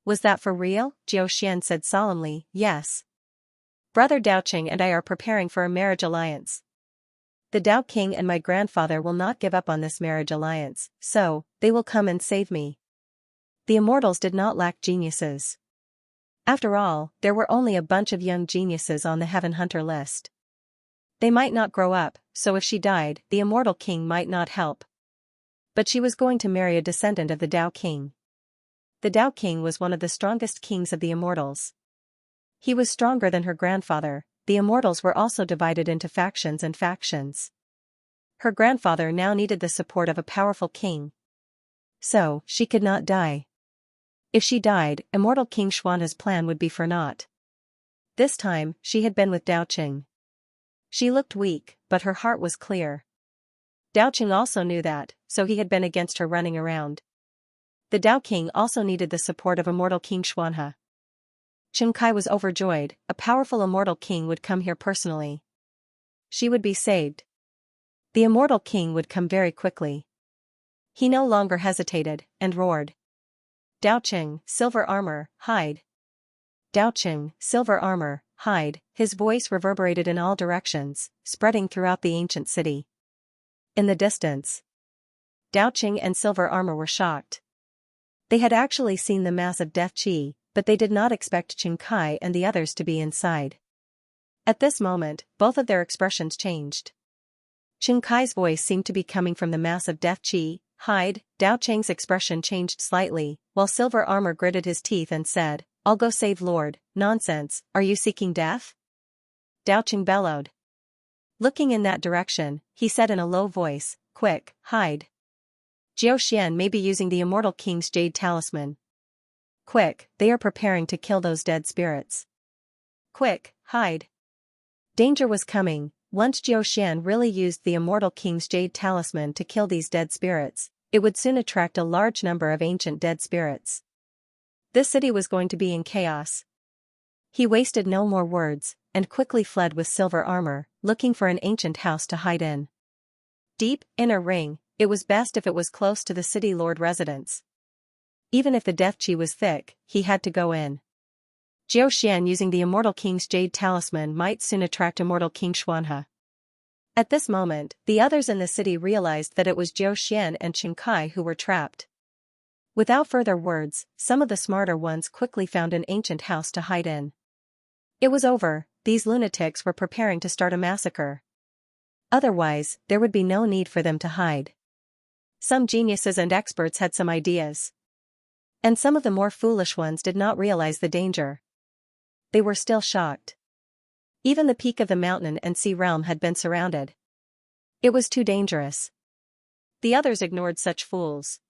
Speaker 1: Was that for real? Xianxia said solemnly, yes. Brother Daoqing and I are preparing for a marriage alliance. The Dao King and my grandfather will not give up on this marriage alliance, so, they will come and save me. The immortals did not lack geniuses. After all, there were only a bunch of young geniuses on the Heaven Hunter list. They might not grow up, so if she died, the immortal king might not help. But she was going to marry a descendant of the Dao King. The Dao King was one of the strongest kings of the immortals. He was stronger than her grandfather. The immortals were also divided into factions and factions. Her grandfather now needed the support of a powerful king. So, she could not die. If she died, immortal King Xianxia's plan would be for naught. This time, she had been with Daoqing. She looked weak, but her heart was clear. Daoqing also knew that, so he had been against her running around. The Dao King also needed the support of immortal King Xianxia. Xianxia was overjoyed. A powerful immortal king would come here personally. She would be saved. The immortal king would come very quickly. He no longer hesitated, and roared. Daoqing, silver armor, hide. Daoqing, silver armor, hide. His voice reverberated in all directions, spreading throughout the ancient city. In the distance, Daoqing and silver armor were shocked. They had actually seen the massive death chi, but they did not expect Xianxia and the others to be inside. At this moment, both of their expressions changed. Xianxia's voice seemed to be coming from the massive death chi, hide. Daoqing's expression changed slightly, while silver armor gritted his teeth and said, I'll go save Lord. Nonsense, are you seeking death? Daoqing bellowed. Looking in that direction, he said in a low voice, quick, hide. Xianxia may be using the immortal king's jade talisman. Quick, they are preparing to kill those dead spirits. Quick, hide. Danger was coming. Once Xianxia really used the immortal king's jade talisman to kill these dead spirits, it would soon attract a large number of ancient dead spirits. This city was going to be in chaos. He wasted no more words, and quickly fled with silver armor, looking for an ancient house to hide in. Deep, inner ring, it was best if it was close to the city lord residence. Even if the death chi was thick, he had to go in. Jiao Xian using the immortal king's jade talisman might soon attract immortal King Xianxia. At this moment, the others in the city realized that it was Jiao Xian and Xianxia who were trapped. Without further words, some of the smarter ones quickly found an ancient house to hide in. It was over, these lunatics were preparing to start a massacre. Otherwise, there would be no need for them to hide. Some geniuses and experts had some ideas. And some of the more foolish ones did not realize the danger. They were still shocked. Even the peak of the mountain and sea realm had been surrounded. It was too dangerous. The others ignored such fools.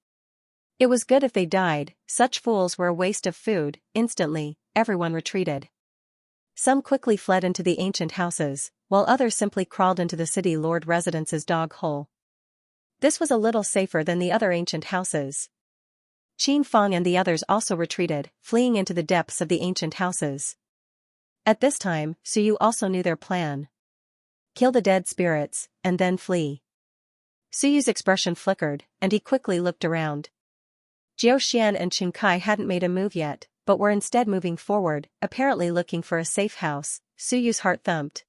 Speaker 1: It was good if they died, such fools were a waste of food. Instantly, everyone retreated. Some quickly fled into the ancient houses, while others simply crawled into the city lord residence's dog hole. This was a little safer than the other ancient houses. Qin Feng and the others also retreated, fleeing into the depths of the ancient houses. At this time, Suyu also knew their plan. Kill the dead spirits, and then flee. Suyu's expression flickered, and he quickly looked around. Jiao Xian and Xianxia hadn't made a move yet, but were instead moving forward, apparently looking for a safe house. Suyu's heart thumped.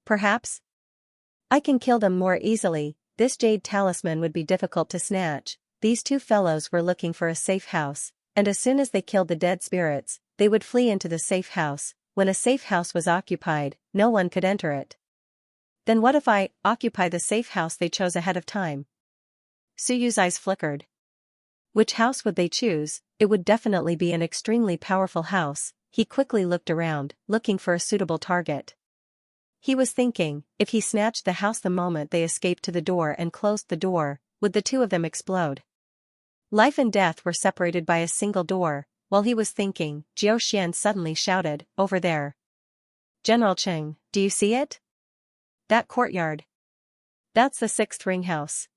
Speaker 1: Perhaps I can kill them more easily. This jade talisman would be difficult to snatch. These two fellows were looking for a safe house, and as soon as they killed the dead spirits, they would flee into the safe house. When a safe house was occupied, no one could enter it. Then what if I occupy the safe house they chose ahead of time? Suyu's eyes flickered. Which house would they choose? It would definitely be an extremely powerful house. He quickly looked around, looking for a suitable target. He was thinking, if he snatched the house the moment they escaped to the door and closed the door, would the two of them explode? Life and death were separated by a single door. While he was thinking, Jiao Xian suddenly shouted, "Over there! General Cheng, do you see it? That courtyard. That's the sixth ring house.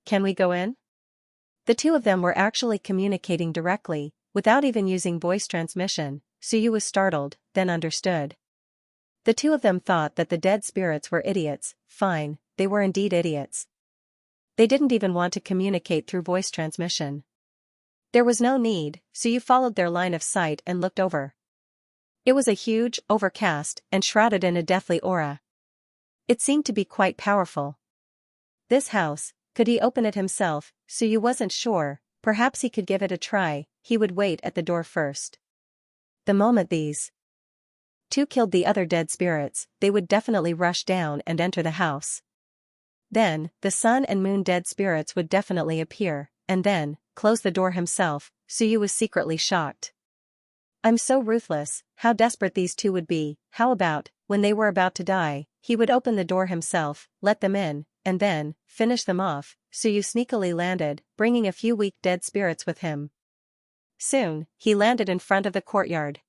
Speaker 1: Can we go in?" The two of them were actually communicating directly, without even using voice transmission. Suyu was startled, then understood. The two of them thought that the dead spirits were idiots. Fine, they were indeed idiots. They didn't even want to communicate through voice transmission. There was no need, so you followed their line of sight and looked over. It was a huge, overcast, and shrouded in a deathly aura. It seemed to be quite powerful. This house, could he open it himself? Suyu wasn't sure, perhaps he could give it a try. He would wait at the door first. The moment these two killed the other dead spirits, they would definitely rush down and enter the house. Then, the sun and moon dead spirits would definitely appear, and then close the door himself. Suyu was secretly shocked. I'm so ruthless. How desperate these two would be. How about, when they were about to die, he would open the door himself, let them in, and then finish them off. Suyu sneakily landed, bringing a few weak dead spirits with him. Soon, he landed in front of the courtyard.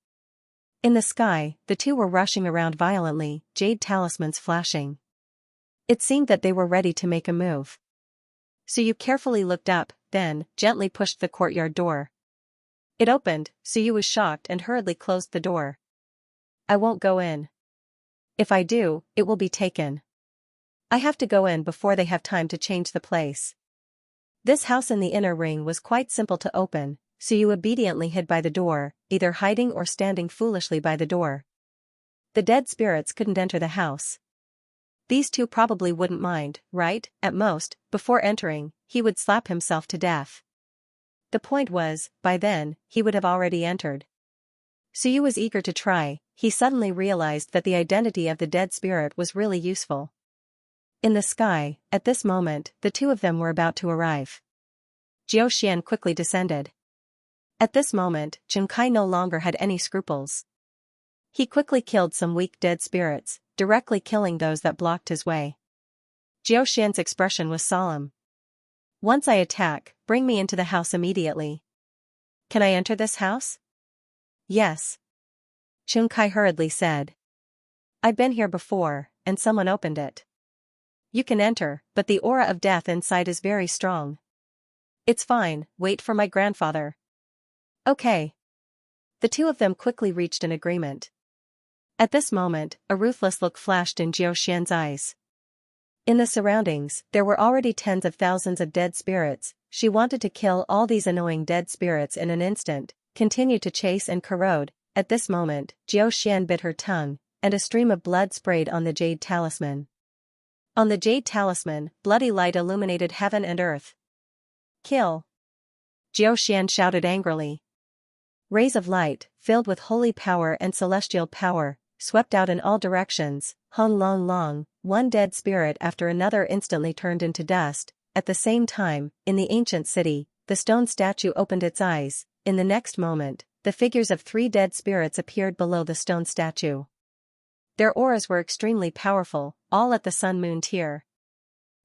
Speaker 1: In the sky, the two were rushing around violently, jade talismans flashing. It seemed that they were ready to make a move. Suyu carefully looked up, then gently pushed the courtyard door. It opened. Suyu was shocked and hurriedly closed the door. I won't go in. If I do, it will be taken. I have to go in before they have time to change the place. This house in the inner ring was quite simple to open. Suyu obediently hid by the door, either hiding or standing foolishly by the door. The dead spirits couldn't enter the house. These two probably wouldn't mind, right? At most, before entering, he would slap himself to death. The point was, by then, he would have already entered. Suyu was eager to try. He suddenly realized that the identity of the dead spirit was really useful. In the sky, at this moment, the two of them were about to arrive. Jiao Xian quickly descended. At this moment, Xianxia no longer had any scruples. He quickly killed some weak dead spirits, directly killing those that blocked his way. Jiao Xian's expression was solemn. Once I attack, bring me into the house immediately. Can I enter this house? Yes. Xianxia hurriedly said. I've been here before, and someone opened it. You can enter, but the aura of death inside is very strong. It's fine, wait for my grandfather. Okay. The two of them quickly reached an agreement. At this moment, a ruthless look flashed in Xianxia's eyes. In the surroundings, there were already tens of thousands of dead spirits. She wanted to kill all these annoying dead spirits in an instant, continue to chase and corrode. At this moment, Xian bit her tongue, and a stream of blood sprayed on the jade talisman. On the jade talisman, bloody light illuminated heaven and earth. Kill! Xian shouted angrily. Rays of light, filled with holy power and celestial power, swept out in all directions. Hong Long Long, one dead spirit after another instantly turned into dust. At the same time, in the ancient city, the stone statue opened its eyes. In the next moment, the figures of 3 dead spirits appeared below the stone statue. Their auras were extremely powerful, all at the sun-moon tier.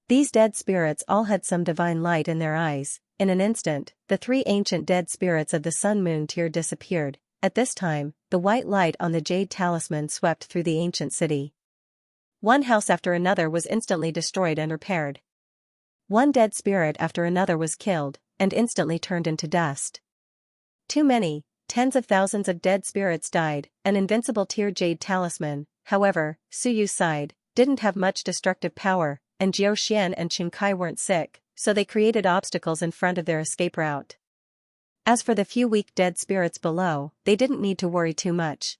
Speaker 1: These dead spirits all had some divine light in their eyes. In an instant, the 3 ancient dead spirits of the sun-moon tier disappeared. At this time, the white light on the jade talisman swept through the ancient city. One house after another was instantly destroyed and repaired. One dead spirit after another was killed, and instantly turned into dust. Too many, tens of thousands of dead spirits died. An invincible tier jade talisman, however, Suyu sighed, didn't have much destructive power, and Xian and Xianxia weren't sick, so they created obstacles in front of their escape route. As for the few weak dead spirits below, they didn't need to worry too much.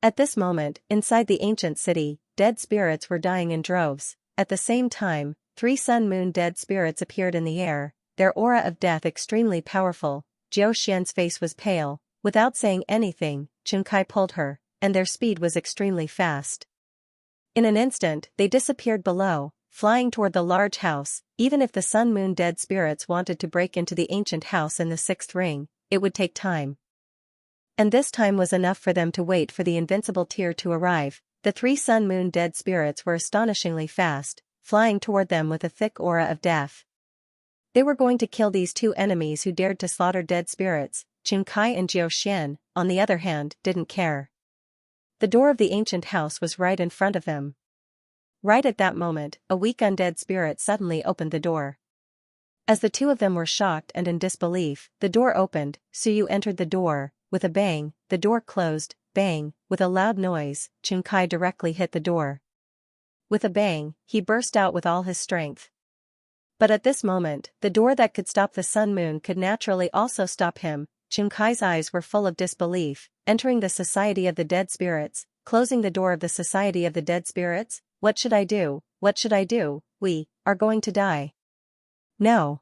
Speaker 1: At this moment, inside the ancient city, dead spirits were dying in droves. At the same time, 3 sun-moon dead spirits appeared in the air, their aura of death extremely powerful. Xian's face was pale. Without saying anything, Xianxia pulled her, and their speed was extremely fast. In an instant, they disappeared below, flying toward the large house. Even if the sun-moon dead spirits wanted to break into the ancient house in the 6th ring, it would take time. And this time was enough for them to wait for the invincible tier to arrive. The 3 sun-moon dead spirits were astonishingly fast, flying toward them with a thick aura of death. They were going to kill these 2 enemies who dared to slaughter dead spirits. Xianxia and Xian, on the other hand, didn't care. The door of the ancient house was right in front of them. Right at that moment, a weak undead spirit suddenly opened the door. As the 2 of them were shocked and in disbelief, the door opened. Suyu entered the door. With a bang, the door closed. Bang, with a loud noise, Xianxia directly hit the door. With a bang, he burst out with all his strength. But at this moment, the door that could stop the sun-moon could naturally also stop him. Xianxia's eyes were full of disbelief. Entering the Society of the Dead Spirits, closing the door of the Society of the Dead Spirits? What should I do? What should I do? We are going to die. No.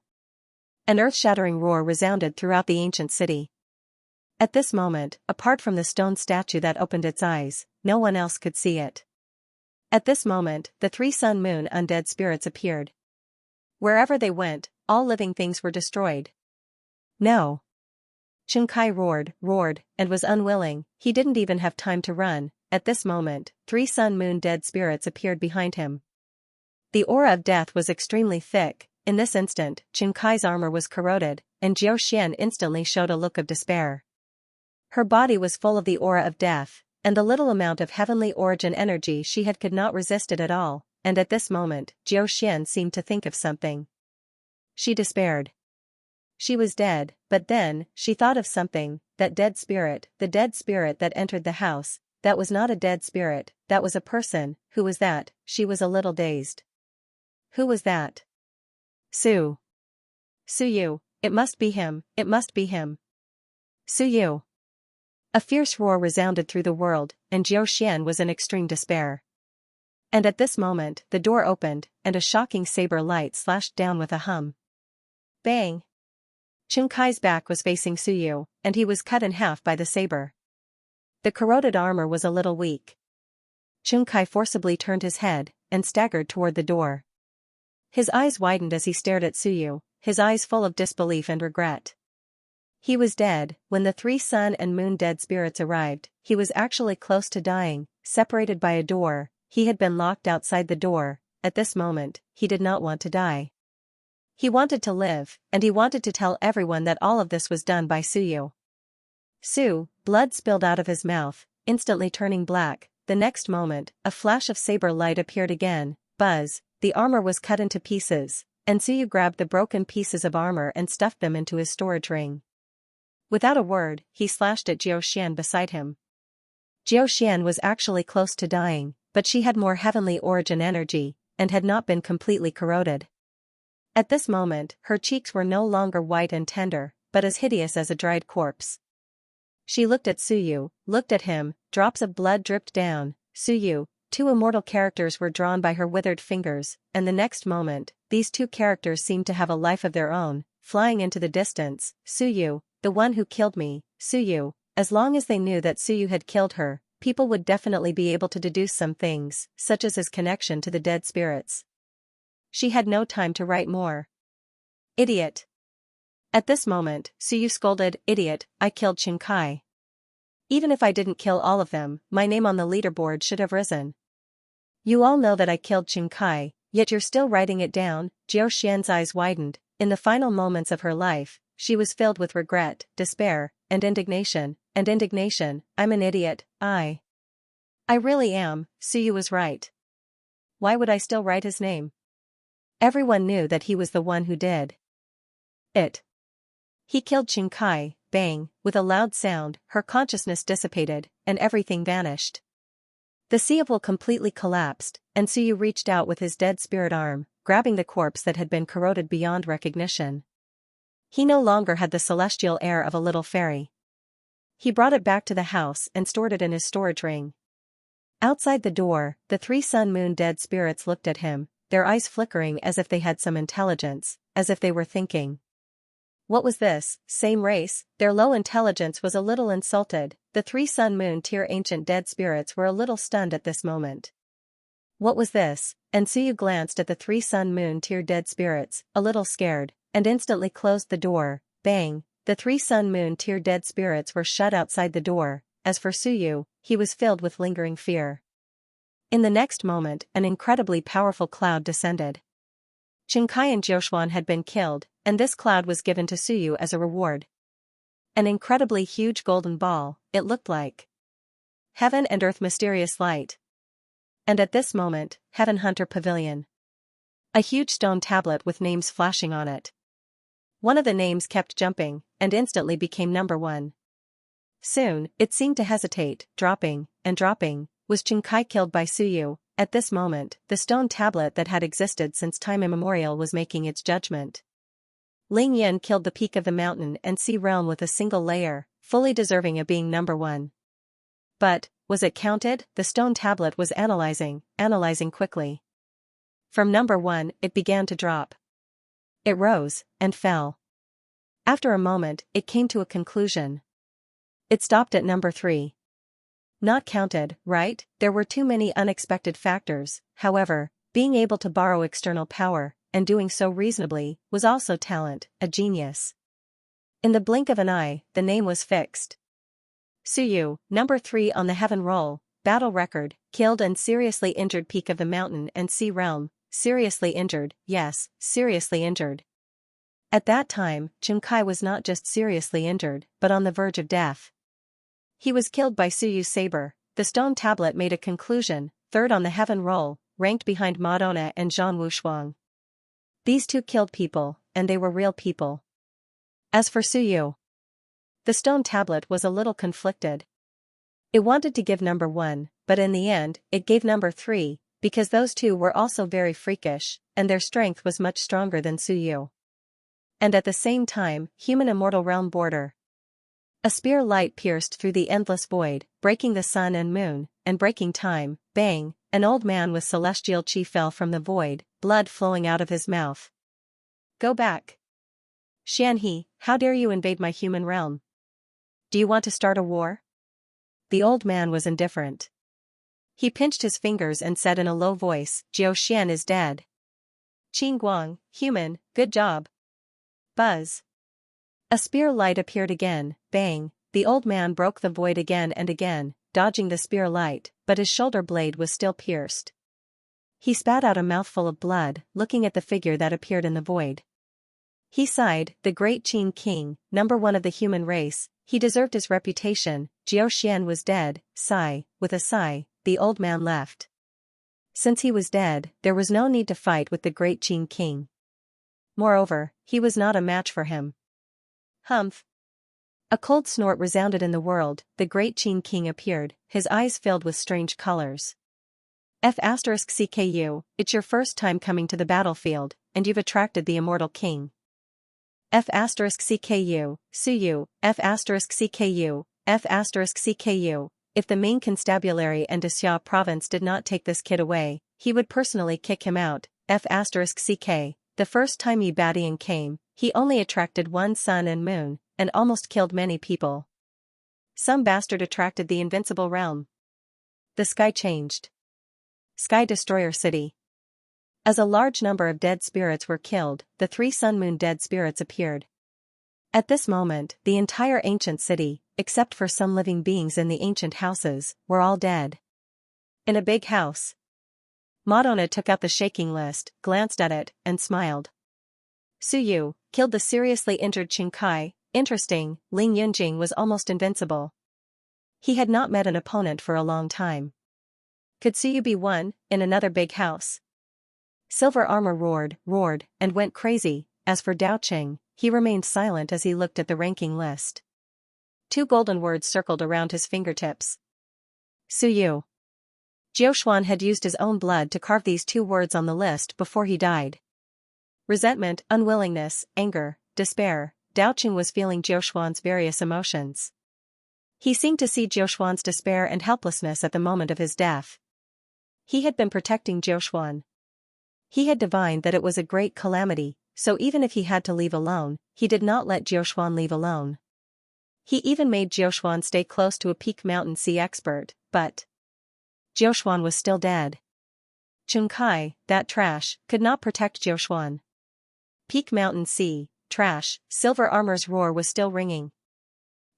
Speaker 1: An earth-shattering roar resounded throughout the ancient city. At this moment, apart from the stone statue that opened its eyes, no one else could see it. At this moment, the 3 sun-moon undead spirits appeared. Wherever they went, all living things were destroyed. No. Xianxia roared, and was unwilling. He didn't even have time to run. At this moment, 3 sun-moon dead spirits appeared behind him. The aura of death was extremely thick. In this instant, Xianxia's armor was corroded, and Xian instantly showed a look of despair. Her body was full of the aura of death, and the little amount of heavenly origin energy she had could not resist it at all, and at this moment, Xian seemed to think of something. She despaired. She was dead, but then, she thought of something, that dead spirit, the dead spirit that entered the house. That was not a dead spirit, that was a person. Who was that? She was a little dazed. Who was that? Suyu. It must be him, it must be him. Suyu. A fierce roar resounded through the world, and Xian was in extreme despair. And at this moment, the door opened, and a shocking saber light slashed down with a hum. Bang! Xianxia's back was facing Suyu, and he was cut in half by the saber. The corroded armor was a little weak. Xianxia forcibly turned his head, and staggered toward the door. His eyes widened as he stared at Suyu, his eyes full of disbelief and regret. He was dead. When the 3 sun and moon dead spirits arrived, he was actually close to dying, separated by a door. He had been locked outside the door. At this moment, he did not want to die. He wanted to live, and he wanted to tell everyone that all of this was done by Suyu. Blood spilled out of his mouth, instantly turning black. The next moment, a flash of saber light appeared again. Buzz, the armor was cut into pieces, and Suyu grabbed the broken pieces of armor and stuffed them into his storage ring. Without a word, he slashed at Xian beside him. Xian was actually close to dying, but she had more heavenly origin energy, and had not been completely corroded. At this moment, her cheeks were no longer white and tender, but as hideous as a dried corpse. She looked at Suyu, looked at him, drops of blood dripped down. Suyu, two immortal characters were drawn by her withered fingers, and the next moment, these two characters seemed to have a life of their own, flying into the distance. Suyu, the one who killed me, Suyu. As long as they knew that Suyu had killed her, people would definitely be able to deduce some things, such as his connection to the dead spirits. She had no time to write more. Idiot. At this moment, Suyu scolded, Idiot, I killed Xianxia. Even if I didn't kill all of them, my name on the leaderboard should have risen. You all know that I killed Xianxia, yet you're still writing it down. Xian's eyes widened. In the final moments of her life, she was filled with regret, despair, and indignation. I'm an idiot, I really am. Suyu was right. Why would I still write his name? Everyone knew that he was the one who did it. He killed Xianxia. Bang, with a loud sound, her consciousness dissipated, and everything vanished. The sea of will completely collapsed, and Suyu reached out with his dead spirit arm, grabbing the corpse that had been corroded beyond recognition. He no longer had the celestial air of a little fairy. He brought it back to the house and stored it in his storage ring. Outside the door, the 3 Sun Moon dead spirits looked at him, their eyes flickering as if they had some intelligence, as if they were thinking. What was this? Same race? Their low intelligence was a little insulted. The 3 Sun Moon tier ancient dead spirits were a little stunned at this moment. What was this? And Suyu glanced at the 3 Sun Moon tier dead spirits, a little scared, and instantly closed the door. Bang, the 3 Sun Moon tier dead spirits were shut outside the door. As for Suyu, he was filled with lingering fear. In the next moment, an incredibly powerful cloud descended. Xianxia and Jiuxuan had been killed, and this cloud was given to Suyu as a reward. An incredibly huge golden ball, it looked like heaven and earth mysterious light. And at this moment, Heaven Hunter Pavilion. A huge stone tablet with names flashing on it. One of the names kept jumping, and instantly became number 1. Soon, it seemed to hesitate, dropping, and dropping. Was Xianxia killed by Suyu? At this moment, the stone tablet that had existed since time immemorial was making its judgment. Ling Yin killed the peak of the mountain and sea realm with a single layer, fully deserving of being number 1. But, was it counted? The stone tablet was analyzing quickly. From number 1, it began to drop. It rose, and fell. After a moment, it came to a conclusion. It stopped at number 3. Not counted, right? There were too many unexpected factors. However, being able to borrow external power, and doing so reasonably, was also talent, a genius. In the blink of an eye, the name was fixed. Suyu, number 3 on the heaven roll, battle record, killed and seriously injured peak of the mountain and sea realm, seriously injured, yes, seriously injured. At that time, Xianxia was not just seriously injured, but on the verge of death. He was killed by Suyu's saber. The stone tablet made a conclusion, 3rd on the heaven roll, ranked behind Madonna and Zhan Wushuang. These two killed people, and they were real people. As for Suyu, the stone tablet was a little conflicted. It wanted to give number 1, but in the end, it gave number 3, because those two were also very freakish, and their strength was much stronger than Suyu. And at the same time, human immortal realm border. A spear light pierced through the endless void, breaking the sun and moon, and breaking time. Bang, an old man with celestial chi fell from the void, blood flowing out of his mouth. Go back. Xianhe, how dare you invade my human realm? Do you want to start a war? The old man was indifferent. He pinched his fingers and said in a low voice, Jiu Xian is dead. Qing Guang, human, good job. Buzz. A spear light appeared again. Bang, the old man broke the void again and again, dodging the spear light, but his shoulder blade was still pierced. He spat out a mouthful of blood, looking at the figure that appeared in the void. He sighed, the great Qing King, number 1 of the human race, he deserved his reputation. Jiu Xian was dead. Sigh, with a sigh, the old man left. Since he was dead, there was no need to fight with the great Qing King. Moreover, he was not a match for him. Humph. A cold snort resounded in the world. The great Qin king appeared, his eyes filled with strange colors. F*CKU, it's your first time coming to the battlefield, and you've attracted the immortal king. F*CKU, Suyu, F*CKU, F*CKU. If the main constabulary and Xia province did not take this kid away, he would personally kick him out. F*CK. The first time Yi Badian came, he only attracted one sun and moon, and almost killed many people. Some bastard attracted the invincible realm. The sky changed. Sky Destroyer City. As a large number of dead spirits were killed, the 3 sun-moon dead spirits appeared. At this moment, the entire ancient city, except for some living beings in the ancient houses, were all dead. In a big house. Madonna took out the shaking list, glanced at it, and smiled. Suyu killed the seriously injured Qingkai. Interesting, Ling Yunjing was almost invincible. He had not met an opponent for a long time. Could Suyu be one, in another big house? Silver Armor roared, and went crazy. As for Dao Qing, he remained silent as he looked at the ranking list. 2 golden words circled around his fingertips. Suyu. Jiuxuan had used his own blood to carve these 2 words on the list before he died. Resentment, unwillingness, anger, despair. Dao Qing was feeling Jiuxuan's various emotions. He seemed to see Jiuxuan's despair and helplessness at the moment of his death. He had been protecting Jiuxuan. He had divined that it was a great calamity, so even if he had to leave alone, he did not let Jiuxuan leave alone. He even made Jiuxuan stay close to a peak mountain sea expert, but Jiuxuan was still dead. Qingkai, that trash, could not protect Jiuxuan. Peak mountain sea, trash, Silver Armor's roar was still ringing.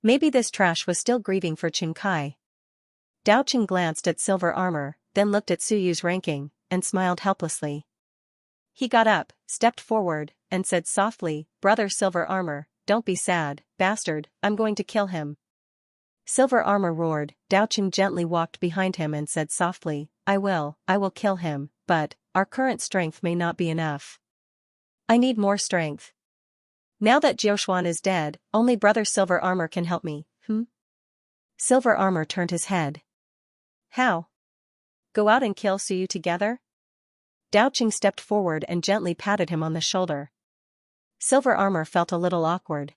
Speaker 1: Maybe this trash was still grieving for Qingkai. Dao Qing glanced at Silver Armor, then looked at Suyu's ranking, and smiled helplessly. He got up, stepped forward, and said softly, "Brother Silver Armor, don't be sad, bastard, I'm going to kill him." Silver Armor roared. Dao Qing gently walked behind him and said softly, I will kill him, but our current strength may not be enough. I need more strength. Now that Jiuxuan is dead, only Brother Silver Armor can help me, Silver Armor turned his head. How? Go out and kill Suyu together? Dao Qing stepped forward and gently patted him on the shoulder. Silver Armor felt a little awkward.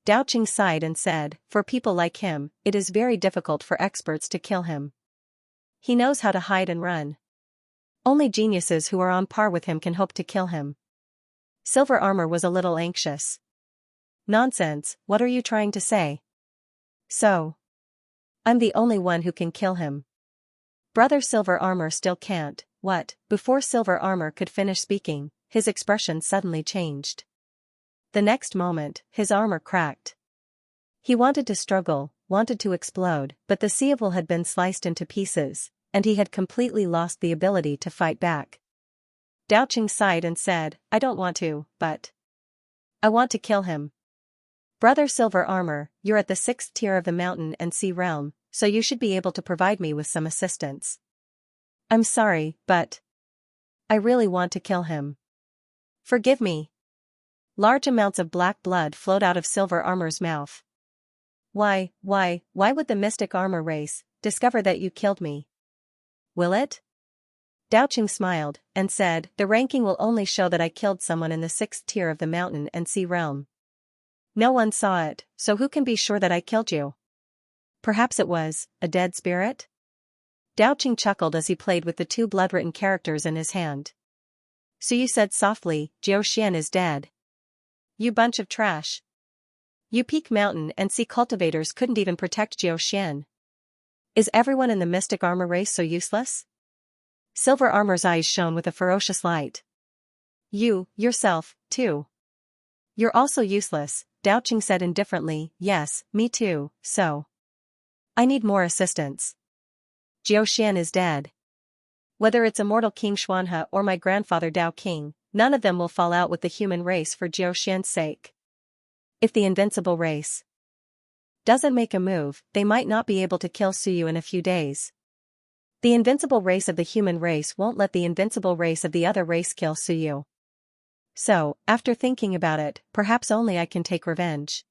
Speaker 1: Dao Qing sighed and said, for people like him, it is very difficult for experts to kill him. He knows how to hide and run. Only geniuses who are on par with him can hope to kill him. Silver Armor was a little anxious. Nonsense, what are you trying to say? So, I'm the only one who can kill him. Brother Silver Armor still can't, what? Before Silver Armor could finish speaking, his expression suddenly changed. The next moment, his armor cracked. He wanted to struggle, wanted to explode, but the Seaval had been sliced into pieces, and he had completely lost the ability to fight back. Dao Qing sighed and said, I don't want to, but I want to kill him. Brother Silver Armor, you're at the 6th tier of the mountain and sea realm, so you should be able to provide me with some assistance. I'm sorry, but I really want to kill him. Forgive me. Large amounts of black blood flowed out of Silver Armor's mouth. Why would the Mystic Armor race discover that you killed me? Will it? Dao Qing smiled, and said, the ranking will only show that I killed someone in the 6th tier of the mountain and sea realm. No one saw it, so who can be sure that I killed you? Perhaps it was a dead spirit? Dao Qing chuckled as he played with the 2 blood-written characters in his hand. So you said softly, Jiuxian is dead. You bunch of trash. You Peak Mountain and Sea cultivators couldn't even protect Jiuxian. Is everyone in the Mystic Armor race so useless? Silver Armor's eyes shone with a ferocious light. You, yourself, too. You're also useless, Dao Qing said indifferently, yes, me too, so I need more assistance. Jiuxian is dead. Whether it's immortal King Xuanhe or my grandfather Dao King, none of them will fall out with the human race for Jiuxian's sake. If the invincible race doesn't make a move, they might not be able to kill Suyu in a few days. The invincible race of the human race won't let the invincible race of the other race kill Suyu. So, after thinking about it, perhaps only I can take revenge.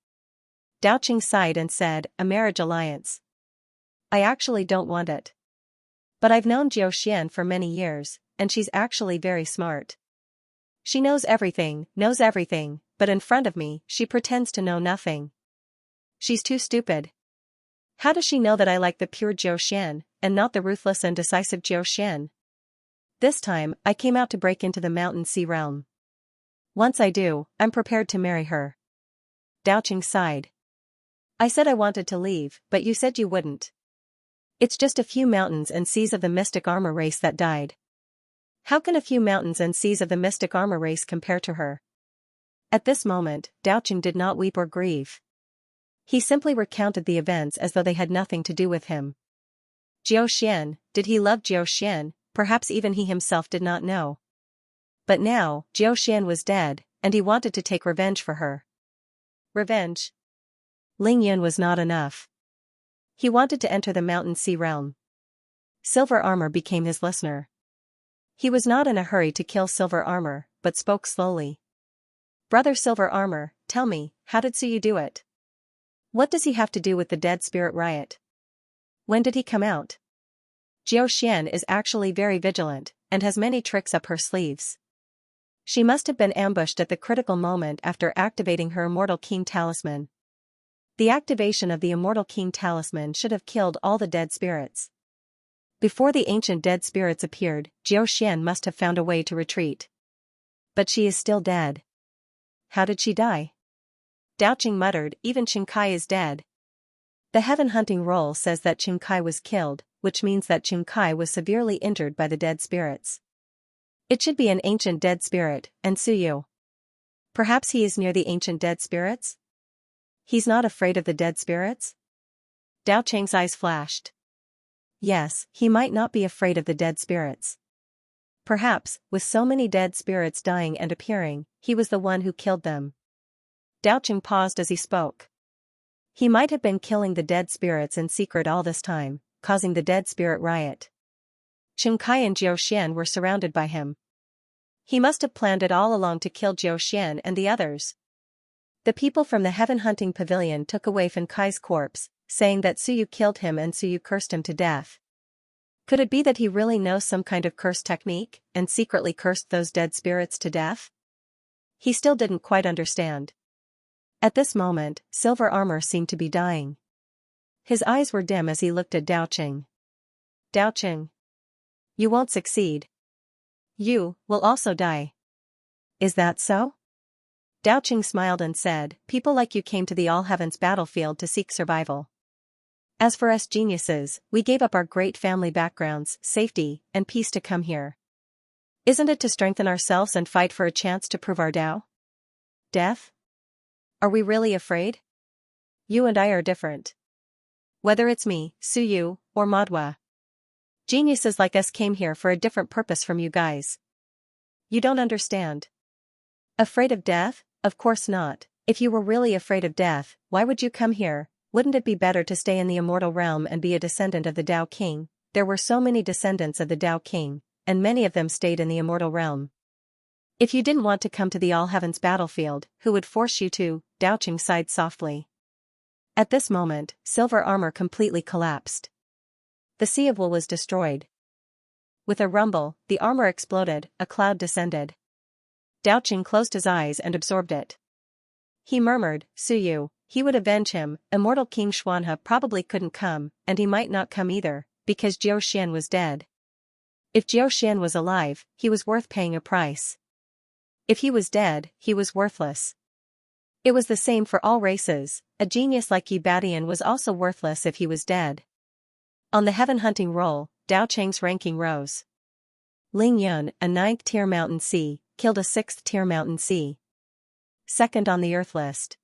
Speaker 1: Dao Qing sighed and said, a marriage alliance. I actually don't want it. But I've known Jiao Xian for many years, and she's actually very smart. She knows everything, but in front of me, she pretends to know nothing. She's too stupid. How does she know that I like the pure Jiao Xian, and not the ruthless and decisive Jiao Xian? This time, I came out to break into the mountain sea realm. Once I do, I'm prepared to marry her. Dao Qing sighed. I said I wanted to leave, but you said you wouldn't. It's just a few mountains and seas of the mystic armor race that died. How can a few mountains and seas of the mystic armor race compare to her? At this moment, Dao Qing did not weep or grieve. He simply recounted the events as though they had nothing to do with him. Jiao Xian, did he love Jiao Xian? Perhaps even he himself did not know. But now, Jiao Xian was dead, and he wanted to take revenge for her. Revenge. Ling Yun was not enough. He wanted to enter the mountain sea realm. Silver Armor became his listener. He was not in a hurry to kill Silver Armor, but spoke slowly. Brother Silver Armor, tell me, how did Suyu do it? What does he have to do with the Dead Spirit Riot? When did he come out? Jiao Xian is actually very vigilant, and has many tricks up her sleeves. She must have been ambushed at the critical moment after activating her Immortal King Talisman. The activation of the Immortal King Talisman should have killed all the dead spirits. Before the ancient dead spirits appeared, Jiao Xian must have found a way to retreat. But she is still dead. How did she die? Dao Qing muttered, even Xianxia is dead. The heaven hunting roll says that Xianxia was killed, which means that Xianxia was severely injured by the dead spirits. It should be an ancient dead spirit, and Suyu. Perhaps he is near the ancient dead spirits? He's not afraid of the dead spirits? Dao Qing's eyes flashed. Yes, he might not be afraid of the dead spirits. Perhaps, with so many dead spirits dying and appearing, he was the one who killed them. Dao Qing paused as he spoke. He might have been killing the dead spirits in secret all this time, causing the dead spirit riot. Xianxia and Jiao Xian were surrounded by him. He must have planned it all along to kill Jiao Xian and the others. The people from the heaven hunting pavilion took away Xianxia's corpse, saying that Suyu killed him and Suyu cursed him to death. Could it be that he really knows some kind of curse technique, and secretly cursed those dead spirits to death? He still didn't quite understand. At this moment, Silver Armor seemed to be dying. His eyes were dim as he looked at Dao Qing. Dao Qing. You won't succeed. You will also die. Is that so? Dao Qing smiled and said, people like you came to the All Heavens battlefield to seek survival. As for us geniuses, we gave up our great family backgrounds, safety, and peace to come here. Isn't it to strengthen ourselves and fight for a chance to prove our Dao? Death? Are we really afraid? You and I are different. Whether it's me, Suyu, or Madhua. Geniuses like us came here for a different purpose from you guys. You don't understand. Afraid of death? Of course not. If you were really afraid of death, why would you come here? Wouldn't it be better to stay in the immortal realm and be a descendant of the Dao King? There were so many descendants of the Dao King, and many of them stayed in the immortal realm. If you didn't want to come to the All Heavens battlefield, who would force you to? Dao Qing sighed softly. At this moment, Silver Armor completely collapsed. The Sea of Wool was destroyed. With a rumble, the armor exploded, a cloud descended. Dao Qing closed his eyes and absorbed it. He murmured, Suyu, he would avenge him. Immortal King Xuanhe probably couldn't come, and he might not come either, because Jiao Xian was dead. If Jiao Xian was alive, he was worth paying a price. If he was dead, he was worthless. It was the same for all races. A genius like Yi Badian was also worthless if he was dead. On the heaven hunting roll, Dao Cheng's ranking rose. Ling Yun, a 9th tier mountain sea, killed a 6th tier mountain sea. Second on the earth list.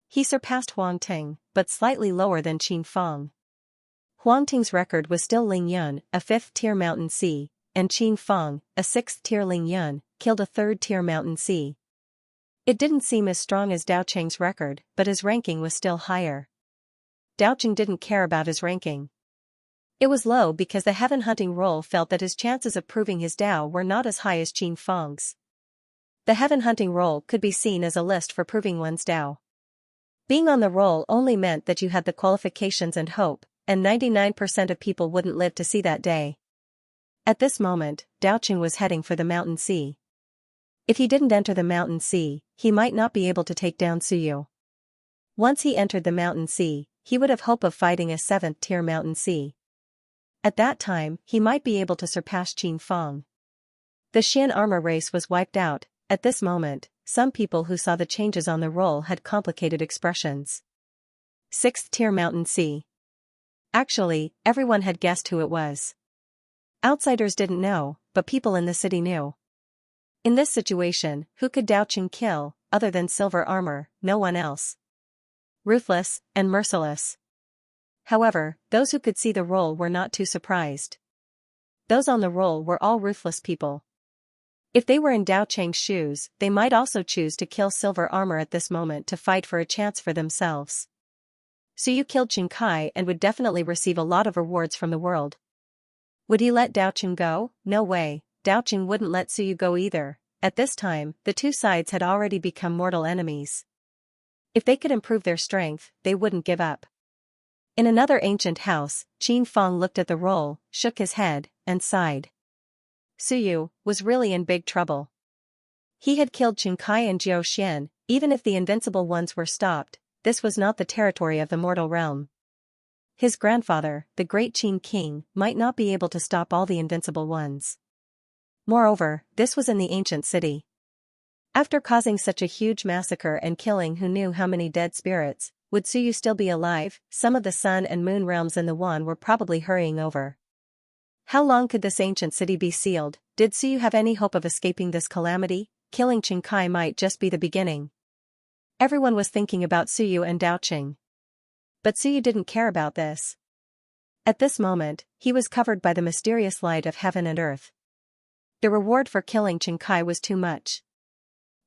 Speaker 1: He surpassed Huang Ting, but slightly lower than Qin Feng. Huang Ting's record was still Ling Yun, a 5th tier mountain sea, and Qin Feng, a 6th tier Ling Yun, killed a 3rd tier mountain sea. It didn't seem as strong as Dao Cheng's record, but his ranking was still higher. Dao Cheng didn't care about his ranking. It was low because the heaven hunting roll felt that his chances of proving his Dao were not as high as Qin Feng's. The heaven hunting roll could be seen as a list for proving one's Dao. Being on the roll only meant that you had the qualifications and hope, and 99% of people wouldn't live to see that day. At this moment, Daoqing was heading for the Mountain Sea. If he didn't enter the Mountain Sea, he might not be able to take down Suyu. Once he entered the Mountain Sea, he would have hope of fighting a 7th-tier Mountain Sea. At that time, he might be able to surpass Qin Feng. The Xian armor race was wiped out. At this moment, some people who saw the changes on the roll had complicated expressions. 6th-tier Mountain Sea. Actually, everyone had guessed who it was. Outsiders didn't know, but people in the city knew. In this situation, who could Daoqing kill, other than silver armor? No one else. Ruthless and merciless. However, those who could see the roll were not too surprised. Those on the roll were all ruthless people. If they were in Daoqing's shoes, they might also choose to kill silver armor at this moment to fight for a chance for themselves. Suyu killed Qin Kai and would definitely receive a lot of rewards from the world. Would he let Daoqing go? No way, Daoqing wouldn't let Suyu go either. At this time, the two sides had already become mortal enemies. If they could improve their strength, they wouldn't give up. In another ancient house, Qin Feng looked at the roll, shook his head, and sighed. Suyu was really in big trouble. He had killed Qin Kai and Jiao Xian. Even if the invincible ones were stopped, this was not the territory of the mortal realm. His grandfather, the great Qin King, might not be able to stop all the invincible ones. Moreover, this was in the ancient city. After causing such a huge massacre and killing who knew how many dead spirits, would Suyu still be alive? Some of the sun and moon realms in the Wan were probably hurrying over. How long could this ancient city be sealed? Did Suyu have any hope of escaping this calamity? Killing Qin Kai might just be the beginning. Everyone was thinking about Suyu and Daoqing. But Suyu didn't care about this. At this moment, he was covered by the mysterious light of heaven and earth. The reward for killing Qin Kai was too much.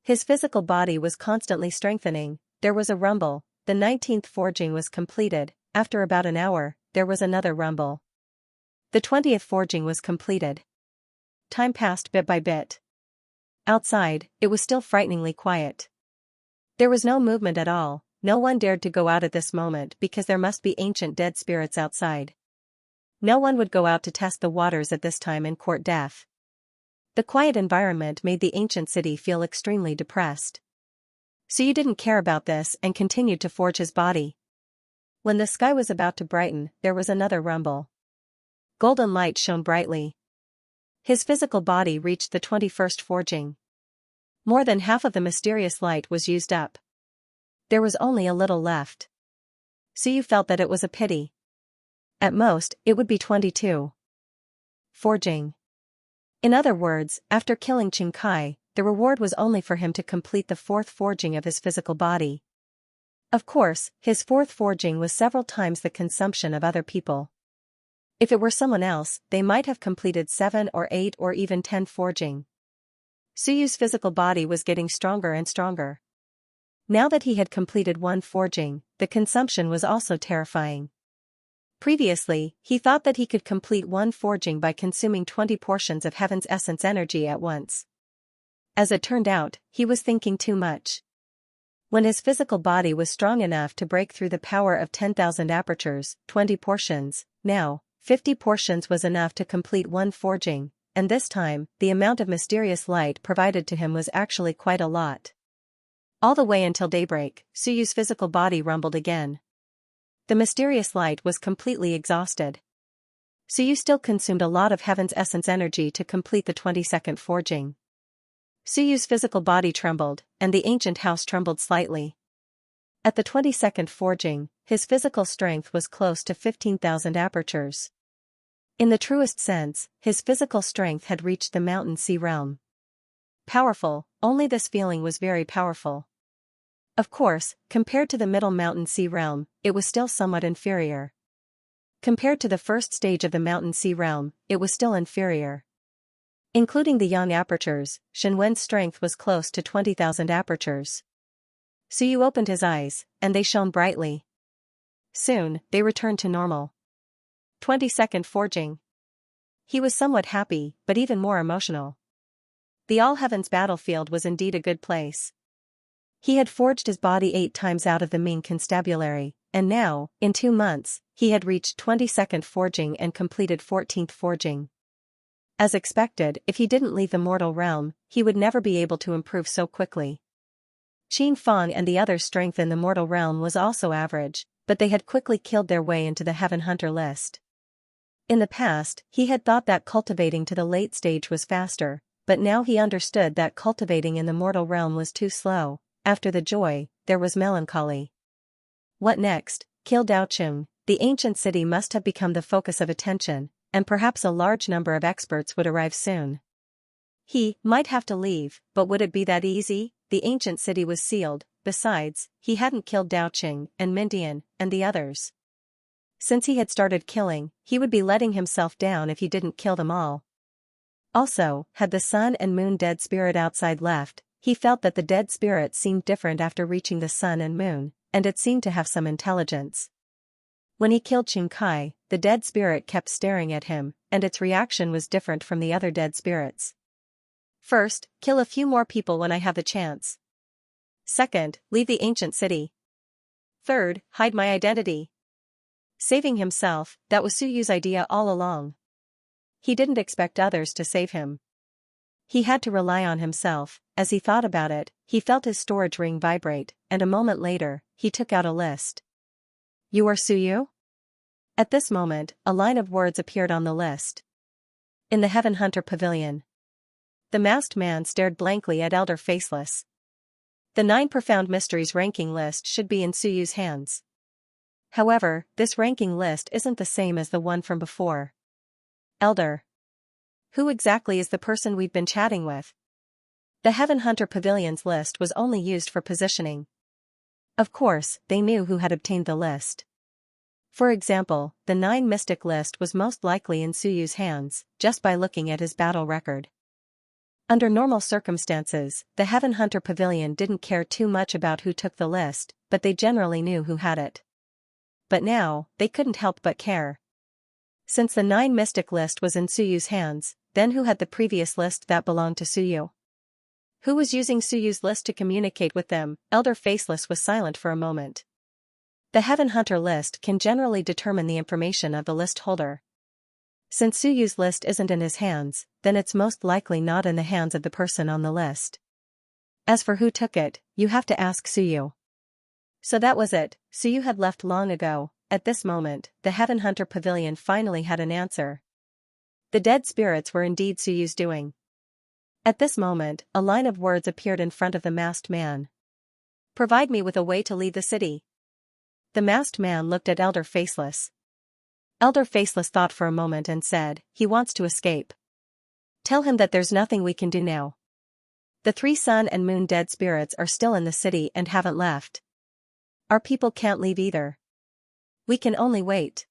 Speaker 1: His physical body was constantly strengthening. There was a rumble. The 19th forging was completed. After about an hour, there was another rumble. The 20th forging was completed. Time passed bit by bit. Outside, it was still frighteningly quiet. There was no movement at all. No one dared to go out at this moment because there must be ancient dead spirits outside. No one would go out to test the waters at this time and court death. The quiet environment made the ancient city feel extremely depressed. Suyu didn't care about this and continued to forge his body. When the sky was about to brighten, there was another rumble. Golden light shone brightly. His physical body reached the 21st forging. More than half of the mysterious light was used up. There was only a little left. Suyu felt that it was a pity. At most, it would be 22. Forging. In other words, after killing Qin Kai, the reward was only for him to complete the 4th forging of his physical body. Of course, his 4th forging was several times the consumption of other people. If it were someone else, they might have completed 7 or 8 or even 10 forging. Suyu's physical body was getting stronger and stronger. Now that he had completed 1 forging, the consumption was also terrifying. Previously, he thought that he could complete 1 forging by consuming 20 portions of heaven's essence energy at once. As it turned out, he was thinking too much. When his physical body was strong enough to break through the power of 10,000 apertures, 20 portions, now, 50 portions was enough to complete 1 forging, and this time, the amount of mysterious light provided to him was actually quite a lot. All the way until daybreak, Suyu's physical body rumbled again. The mysterious light was completely exhausted. Suyu still consumed a lot of heaven's essence energy to complete the 22nd forging. Suyu's physical body trembled, and the ancient house trembled slightly. At the 22nd forging, his physical strength was close to 15,000 apertures. In the truest sense, his physical strength had reached the Mountain Sea realm. Powerful, only this feeling was very powerful. Of course, compared to the Middle Mountain Sea realm, it was still somewhat inferior. Compared to the first stage of the Mountain Sea realm, it was still inferior. Including the yang apertures, Shenwen's strength was close to 20,000 apertures. Suyu opened his eyes, and they shone brightly. Soon, they returned to normal. 22nd forging. He was somewhat happy, but even more emotional. The All Heavens battlefield was indeed a good place. He had forged his body 8 times out of the Ming constabulary, and now, in 2 months, he had reached 22nd forging and completed 14th forging. As expected, if he didn't leave the mortal realm, he would never be able to improve so quickly. Qin Fang and the others' strength in the mortal realm was also average, but they had quickly killed their way into the Heaven Hunter list. In the past, he had thought that cultivating to the late stage was faster, but now he understood that cultivating in the mortal realm was too slow. After the joy, there was melancholy. What next? Kill Daocheng. The ancient city must have become the focus of attention, and perhaps a large number of experts would arrive soon. He might have to leave, but would it be that easy? The ancient city was sealed. Besides, he hadn't killed Daocheng and Mindian and the others. Since he had started killing, he would be letting himself down if he didn't kill them all. Also, had the sun and moon dead spirit outside left, he felt that the dead spirit seemed different after reaching the sun and moon, and it seemed to have some intelligence. When he killed Qin Kai, the dead spirit kept staring at him, and its reaction was different from the other dead spirits. First, kill a few more people when I have the chance. Second, leave the ancient city. Third, hide my identity. Saving himself, that was Su Yu's idea all along. He didn't expect others to save him. He had to rely on himself. As he thought about it, he felt his storage ring vibrate, and a moment later, he took out a list. You are Su Yu? At this moment, a line of words appeared on the list. In the Heaven Hunter Pavilion. The masked man stared blankly at Elder Faceless. The 9 Profound Mysteries ranking list should be in Su Yu's hands. However, this ranking list isn't the same as the one from before. Elder. Who exactly is the person we've been chatting with? The Heaven Hunter Pavilion's list was only used for positioning. Of course, they knew who had obtained the list. For example, the 9 Mystic list was most likely in Su Yu's hands, just by looking at his battle record. Under normal circumstances, the Heaven Hunter Pavilion didn't care too much about who took the list, but they generally knew who had it. But now, they couldn't help but care. Since the 9 Mystic list was in Su Yu's hands, then who had the previous list that belonged to Su Yu? Who was using Su Yu's list to communicate with them? Elder Faceless was silent for a moment. The Heaven Hunter list can generally determine the information of the list holder. Since Su Yu's list isn't in his hands, then it's most likely not in the hands of the person on the list. As for who took it, you have to ask Su Yu. So that was it. Su Yu had left long ago. At this moment, the Heaven Hunter Pavilion finally had an answer. The dead spirits were indeed Su Yu's doing. At this moment, a line of words appeared in front of the masked man. Provide me with a way to leave the city. The masked man looked at Elder Faceless. Elder Faceless thought for a moment and said, he wants to escape. Tell him that there's nothing we can do now. The 3 sun and moon dead spirits are still in the city and haven't left. Our people can't leave either. We can only wait.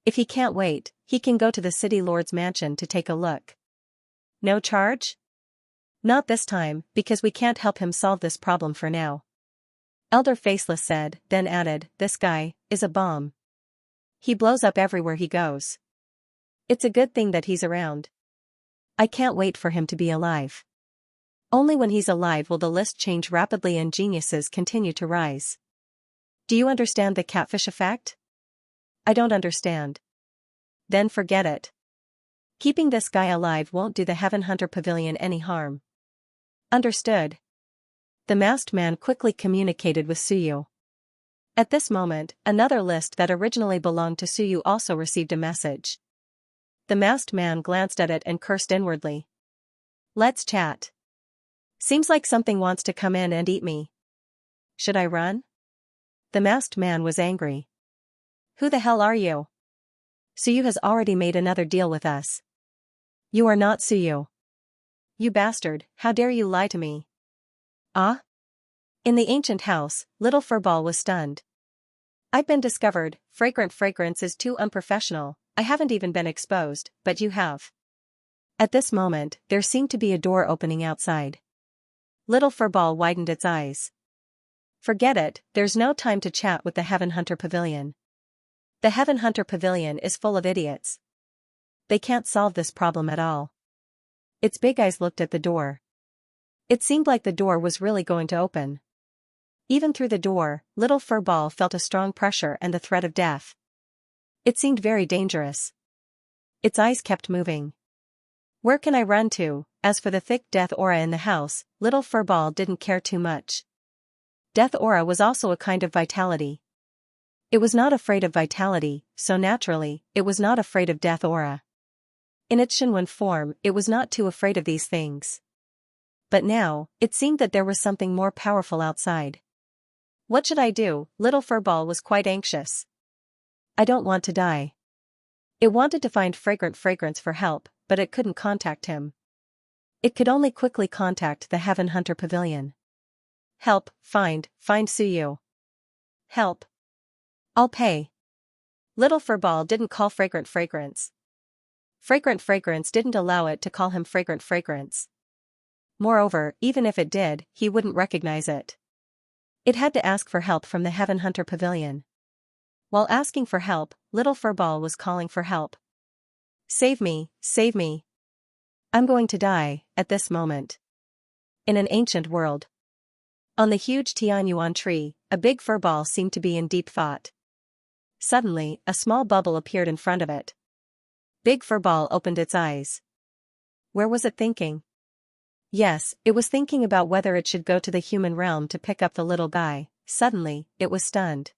Speaker 1: If he can't wait, he can go to the city lord's mansion to take a look. No charge? Not this time, because we can't help him solve this problem for now. Elder Faceless said, then added, this guy is a bomb. He blows up everywhere he goes. It's a good thing that he's around. I can't wait for him to be alive. Only when he's alive will the list change rapidly and geniuses continue to rise. Do you understand the catfish effect? I don't understand. Then forget it. Keeping this guy alive won't do the Heaven Hunter Pavilion any harm. Understood. The masked man quickly communicated with Su Yu. At this moment, another list that originally belonged to Su Yu also received a message. The masked man glanced at it and cursed inwardly. Let's chat. Seems like something wants to come in and eat me. Should I run? The masked man was angry. Who the hell are you? Su Yu has already made another deal with us. You are not Su Yu. You bastard, how dare you lie to me? Ah? In the ancient house, little Furball was stunned. I've been discovered. Fragrant fragrance is too unprofessional. I haven't even been exposed, but you have. At this moment, there seemed to be a door opening outside. Little Furball widened its eyes. Forget it, there's no time to chat with the Heaven Hunter Pavilion. The Heaven Hunter Pavilion is full of idiots. They can't solve this problem at all. Its big eyes looked at the door. It seemed like the door was really going to open. Even through the door, little Furball felt a strong pressure and the threat of death. It seemed very dangerous. Its eyes kept moving. Where can I run to? As for the thick death aura in the house, little Furball didn't care too much. Death aura was also a kind of vitality. It was not afraid of vitality, so naturally, it was not afraid of death aura. In its Shinwen form, it was not too afraid of these things. But now, it seemed that there was something more powerful outside. What should I do? Little Furball was quite anxious. I don't want to die. It wanted to find Fragrance for help, but it couldn't contact him. It could only quickly contact the Heaven Hunter Pavilion. Help, find Suyu. Help. I'll pay. Little Furball didn't call Fragrance. Fragrance didn't allow it to call him Fragrance. Moreover, even if it did, he wouldn't recognize it. It had to ask for help from the Heaven Hunter Pavilion. While asking for help, little Furball was calling for help. Save me, save me. I'm going to die, at this moment. In an ancient world. On the huge Tianyuan tree, a big Furball seemed to be in deep thought. Suddenly, a small bubble appeared in front of it. Big Furball opened its eyes. Where was it thinking? Yes, it was thinking about whether it should go to the human realm to pick up the little guy. Suddenly, it was stunned.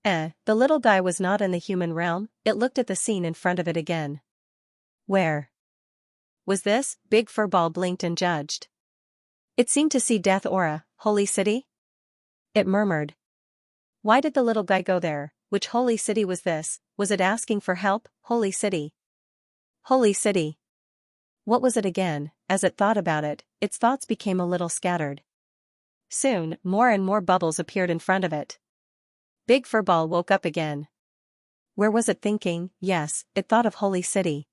Speaker 1: The little guy was not in the human realm. It looked at the scene in front of it again. Where was this? Big Furball blinked and judged. It seemed to see Death Aura, Holy City? It murmured. Why did the little guy go there? Which holy city was this? Was it asking for help? Holy City. Holy City. What was it again? As it thought about it, its thoughts became a little scattered. Soon, more and more bubbles appeared in front of it. Big Furball woke up again. Where was it thinking? Yes, it thought of Holy City.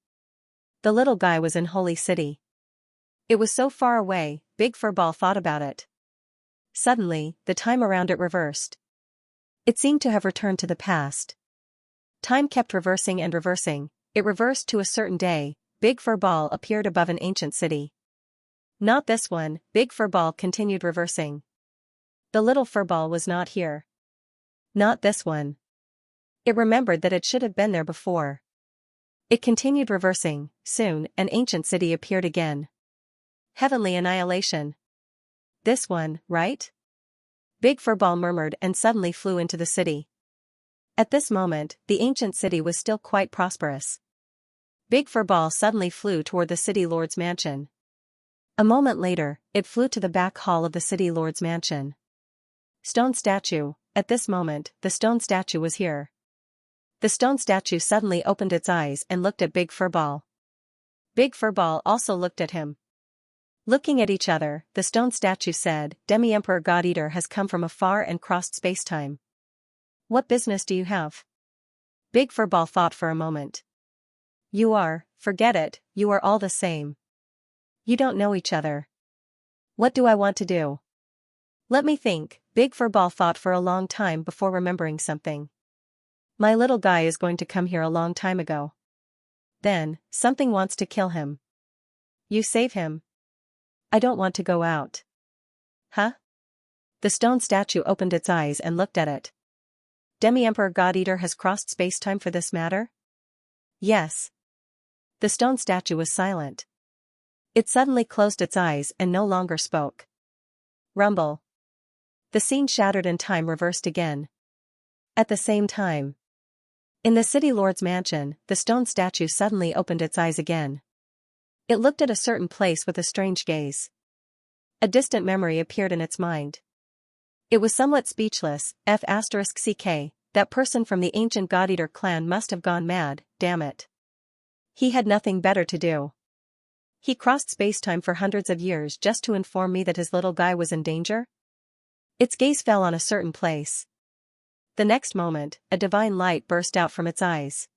Speaker 1: The little guy was in Holy City. It was so far away, Big Furball thought about it. Suddenly, the time around it reversed. It seemed to have returned to the past. Time kept reversing and reversing. It reversed to a certain day. Big Furball appeared above an ancient city. Not this one, Big Furball continued reversing. The little Furball was not here. Not this one. It remembered that it should have been there before. It continued reversing. Soon, an ancient city appeared again. Heavenly Annihilation. This one, right? Big Furball murmured and suddenly flew into the city. At this moment, the ancient city was still quite prosperous. Big Furball suddenly flew toward the city lord's mansion. A moment later, it flew to the back hall of the city lord's mansion. Stone statue. At this moment, the stone statue was here. The stone statue suddenly opened its eyes and looked at Big Furball. Big Furball also looked at him. Looking at each other, the stone statue said, Demi-Emperor God-Eater has come from afar and crossed space-time. What business do you have? Big Furball thought for a moment. Forget it, you are all the same. You don't know each other. What do I want to do? Let me think. Big Furball thought for a long time before remembering something. My little guy is going to come here a long time ago. Then, something wants to kill him. You save him. I don't want to go out. Huh? The stone statue opened its eyes and looked at it. Demi-Emperor God-Eater has crossed space-time for this matter? Yes. The stone statue was silent. It suddenly closed its eyes and no longer spoke. Rumble. The scene shattered and time reversed again. At the same time. In the city lord's mansion, the stone statue suddenly opened its eyes again. It looked at a certain place with a strange gaze. A distant memory appeared in its mind. It was somewhat speechless. F***ck, that person from the ancient God-Eater clan must have gone mad, damn it. He had nothing better to do. He crossed space-time for hundreds of years just to inform me that his little guy was in danger? Its gaze fell on a certain place. The next moment, a divine light burst out from its eyes.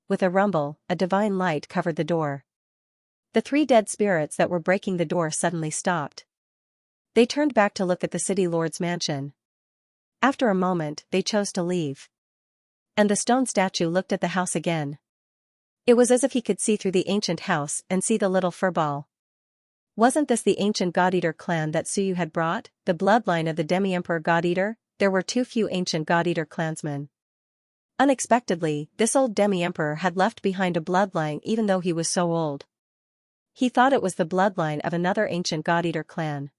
Speaker 1: With a rumble, a divine light covered the door. The three dead spirits that were breaking the door suddenly stopped. They turned back to look at the city lord's mansion. After a moment, they chose to leave. And the stone statue looked at the house again. It was as if he could see through the ancient house and see the little Furball. Wasn't this the ancient God-Eater clan that Suyu had brought, the bloodline of the demi-emperor God-Eater? There were too few ancient God-Eater clansmen. Unexpectedly, this old demi-emperor had left behind a bloodline even though he was so old. He thought it was the bloodline of another ancient God-Eater clan.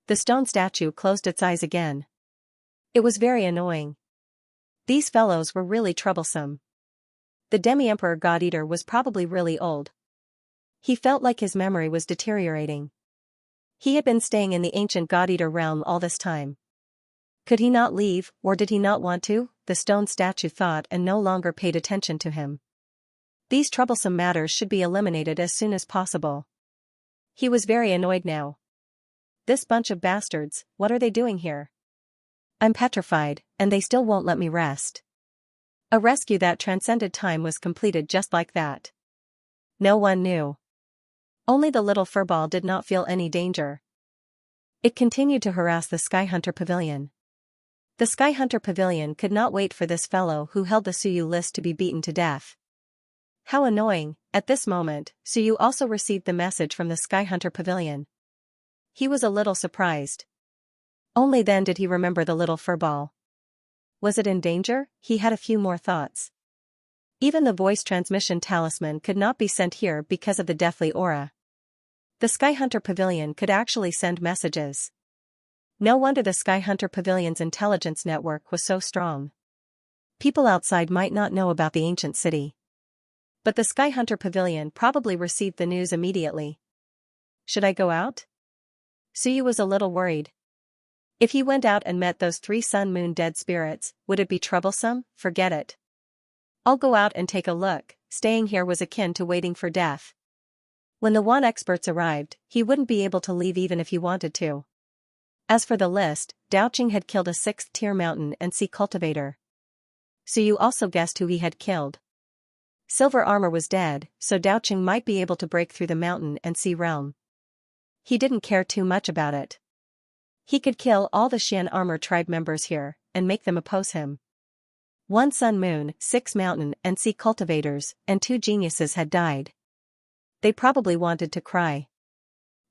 Speaker 1: The stone statue closed its eyes again. It was very annoying. These fellows were really troublesome. The demi-emperor God-Eater was probably really old. He felt like his memory was deteriorating. He had been staying in the ancient God-Eater realm all this time. Could he not leave, or did he not want to? The stone statue thought and no longer paid attention to him. These troublesome matters should be eliminated as soon as possible. He was very annoyed now. This bunch of bastards, what are they doing here? I'm petrified, and they still won't let me rest. A rescue that transcended time was completed just like that. No one knew. Only the little furball did not feel any danger. It continued to harass the Sky Hunter Pavilion. The Sky Hunter Pavilion could not wait for this fellow who held the Suyu list to be beaten to death. How annoying! At this moment, Suyu also received the message from the Sky Hunter Pavilion. He was a little surprised. Only then did he remember the little furball. Was it in danger? He had a few more thoughts. Even the voice transmission talisman could not be sent here because of the deathly aura. The Sky Hunter Pavilion could actually send messages. No wonder the Sky Hunter Pavilion's intelligence network was so strong. People outside might not know about the ancient city. But the Sky Hunter Pavilion probably received the news immediately. Should I go out? Suyu was a little worried. If he went out and met those 3 sun-moon dead spirits, would it be troublesome? Forget it. I'll go out and take a look. Staying here was akin to waiting for death. When the Wan experts arrived, he wouldn't be able to leave even if he wanted to. As for the list, Daoqing had killed a 6th-tier mountain and sea cultivator. Suyu also guessed who he had killed. Silver Armor was dead, so Daoqing might be able to break through the mountain and sea realm. He didn't care too much about it. He could kill all the Xian Armor tribe members here, and make them oppose him. 1 sun moon, 6 mountain and sea cultivators, and 2 geniuses had died. They probably wanted to cry.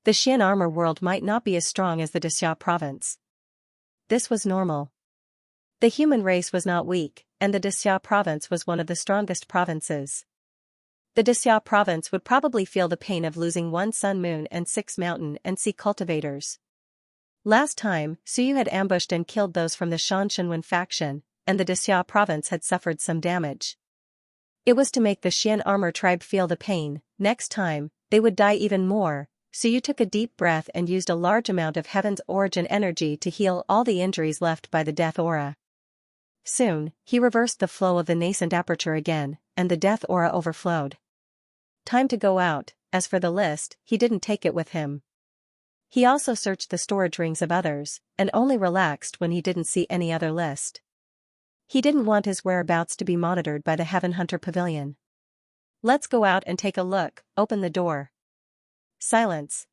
Speaker 1: The Xian Armor world might not be as strong as the Dexia province. This was normal. The human race was not weak, and the Dexia province was one of the strongest provinces. The Dexia province would probably feel the pain of losing 1 sun moon and 6 mountain and sea cultivators. Last time, Suyu had ambushed and killed those from the Shanshanwen faction, and the Dexia province had suffered some damage. It was to make the Xian Armor tribe feel the pain. Next time, they would die even more. Suyu took a deep breath and used a large amount of Heaven's Origin energy to heal all the injuries left by the death aura. Soon, he reversed the flow of the nascent aperture again, and the death aura overflowed. Time to go out. As for the list, he didn't take it with him. He also searched the storage rings of others, and only relaxed when he didn't see any other list. He didn't want his whereabouts to be monitored by the Heaven Hunter Pavilion. Let's go out and take a look. Open the door. Silence.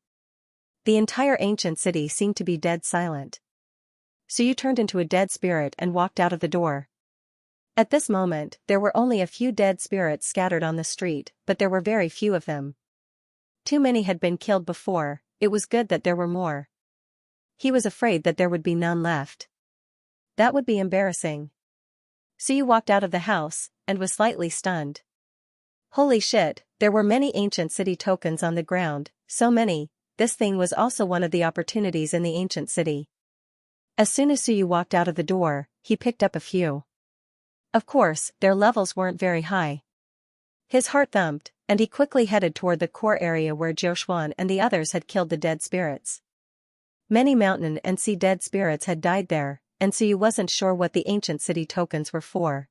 Speaker 1: The entire ancient city seemed to be dead silent. Suyu turned into a dead spirit and walked out of the door. At this moment, there were only a few dead spirits scattered on the street, but there were very few of them. Too many had been killed before. It was good that there were more. He was afraid that there would be none left. That would be embarrassing. Suyu walked out of the house, and was slightly stunned. Holy shit, there were many ancient city tokens on the ground, so many. This thing was also one of the opportunities in the ancient city. As soon as Suyu walked out of the door, he picked up a few. Of course, their levels weren't very high. His heart thumped, and he quickly headed toward the core area where Jiushuan and the others had killed the dead spirits. Many mountain and sea dead spirits had died there, and Suyu wasn't sure what the ancient city tokens were for.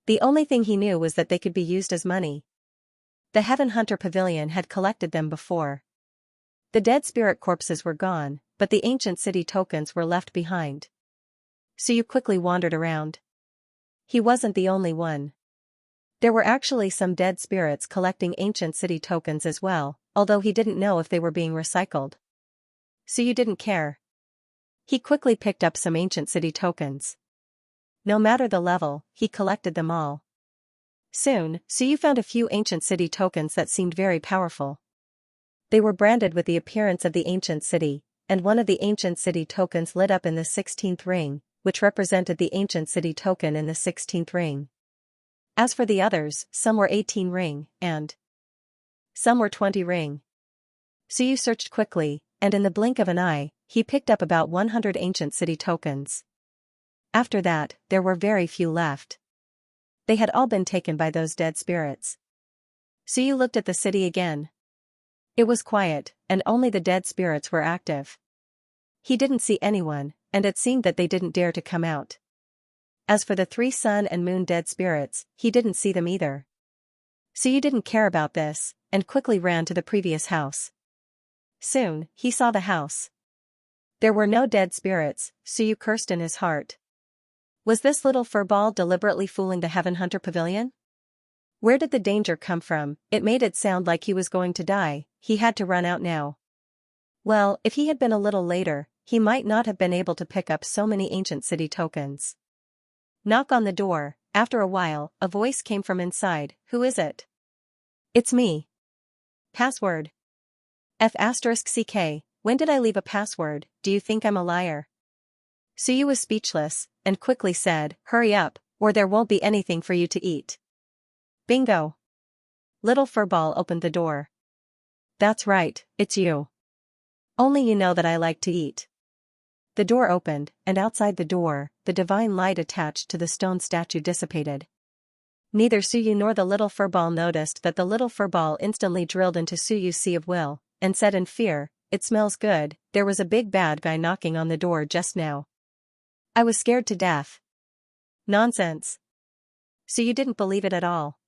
Speaker 1: The only thing he knew was that they could be used as money. The Heaven Hunter Pavilion had collected them before. The dead spirit corpses were gone, but the ancient city tokens were left behind. Suyu quickly wandered around. He wasn't the only one. There were actually some dead spirits collecting ancient city tokens as well, although he didn't know if they were being recycled. Suyu didn't care. He quickly picked up some ancient city tokens. No matter the level, he collected them all. Soon, Suyu found a few ancient city tokens that seemed very powerful. They were branded with the appearance of the ancient city, and one of the ancient city tokens lit up in the 16th ring, which represented the ancient city token in the 16th ring. As for the others, some were 18 ring, and some were 20 ring. Suyu searched quickly, and in the blink of an eye, he picked up about 100 ancient city tokens. After that, there were very few left. They had all been taken by those dead spirits. Suyu looked at the city again. It was quiet, and only the dead spirits were active. He didn't see anyone, and it seemed that they didn't dare to come out. As for the 3 sun and moon dead spirits, he didn't see them either. Suyu didn't care about this, and quickly ran to the previous house. Soon, he saw the house. There were no dead spirits, Suyu cursed in his heart. Was this little furball deliberately fooling the Heaven Hunter Pavilion? Where did the danger come from? It made it sound like he was going to die. He had to run out now. Well, if he had been a little later, he might not have been able to pick up so many ancient city tokens. Knock on the door. After a while, a voice came from inside. Who is it? It's me. Password. F***CK. When did I leave a password? Do you think I'm a liar? Suyu was speechless, and quickly said, hurry up, or there won't be anything for you to eat. Bingo. Little furball opened the door. That's right, it's you. Only you know that I like to eat. The door opened, and outside the door, the divine light attached to the stone statue dissipated. Neither Suyu nor the little furball noticed that the little furball instantly drilled into Suyu's sea of will, and said in fear, it smells good, there was a big bad guy knocking on the door just now. I was scared to death. Nonsense. Suyu didn't believe it at all.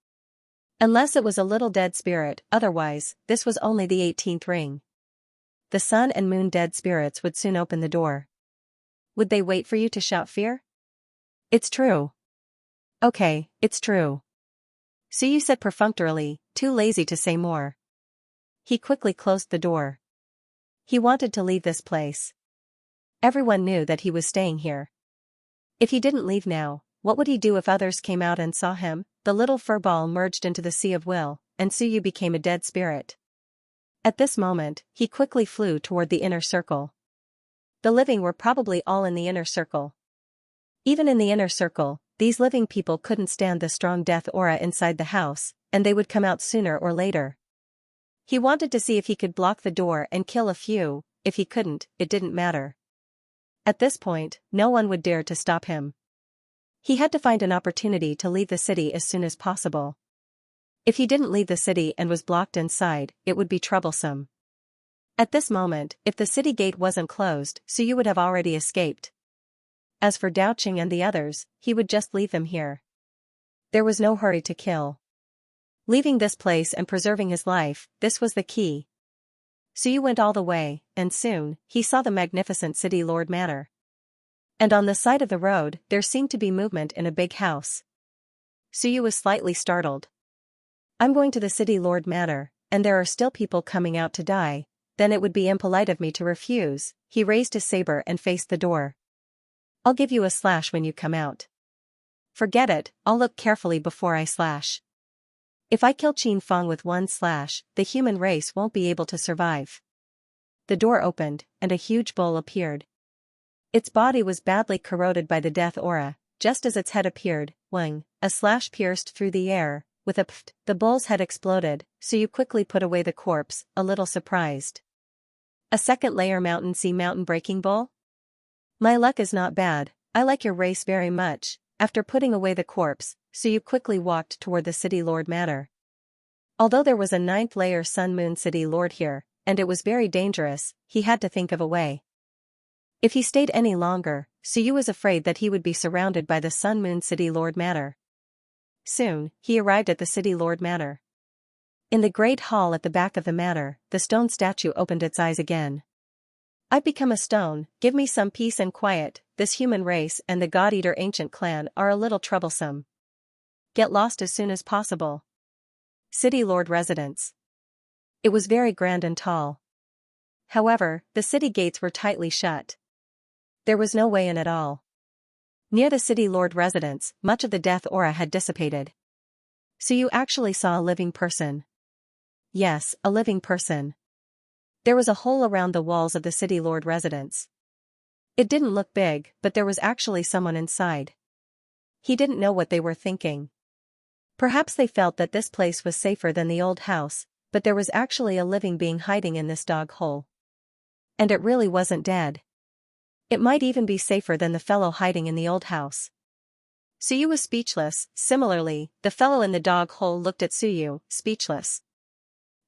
Speaker 1: Unless it was a little dead spirit, otherwise, this was only the 18th ring. The sun and moon dead spirits would soon open the door. Would they wait for you to shout fear? It's true. Okay, it's true. Suyu said perfunctorily, too lazy to say more. He quickly closed the door. He wanted to leave this place. Everyone knew that he was staying here. If he didn't leave now, what would he do if others came out and saw him? The little furball merged into the sea of will, and Suyu became a dead spirit. At this moment, he quickly flew toward the inner circle. The living were probably all in the inner circle. Even in the inner circle, these living people couldn't stand the strong death aura inside the house, and they would come out sooner or later. He wanted to see if he could block the door and kill a few. If he couldn't, it didn't matter. At this point, no one would dare to stop him. He had to find an opportunity to leave the city as soon as possible. If he didn't leave the city and was blocked inside, it would be troublesome. At this moment, if the city gate wasn't closed, Suyu would have already escaped. As for Daoqing and the others, he would just leave them here. There was no hurry to kill. Leaving this place and preserving his life, this was the key. Suyu went all the way, and soon, he saw the magnificent City Lord Manor. And on the side of the road, there seemed to be movement in a big house. Suyu was slightly startled. I'm going to the City Lord Manor, and there are still people coming out to die, then it would be impolite of me to refuse. He raised his saber and faced the door. I'll give you a slash when you come out. Forget it, I'll look carefully before I slash. If I kill Qin Feng with one slash, the human race won't be able to survive. The door opened, and a huge bull appeared. Its body was badly corroded by the death aura. Just as its head appeared, wing, a slash pierced through the air. With a pft, the bull's head exploded, so you quickly put away the corpse, a little surprised. A second layer mountain breaking bull? My luck is not bad, I like your race very much. After putting away the corpse, Suyu quickly walked toward the City Lord Manor. Although there was a 9th layer Sun Moon City Lord here, and it was very dangerous, he had to think of a way. If he stayed any longer, Suyu was afraid that he would be surrounded by the Sun Moon City Lord Manor. Soon, he arrived at the City Lord Manor. In the great hall at the back of the manor, the stone statue opened its eyes again. I've become a stone, give me some peace and quiet, this human race and the God-Eater ancient clan are a little troublesome. Get lost as soon as possible. City Lord Residence. It was very grand and tall. However, the city gates were tightly shut. There was no way in at all. Near the City Lord Residence, much of the death aura had dissipated. So you actually saw a living person. Yes, a living person. There was a hole around the walls of the city lord residence. It didn't look big, but there was actually someone inside. He didn't know what they were thinking. Perhaps they felt that this place was safer than the old house, but there was actually a living being hiding in this dog hole. And it really wasn't dead. It might even be safer than the fellow hiding in the old house. Suyu was speechless. Similarly, the fellow in the dog hole looked at Suyu, speechless.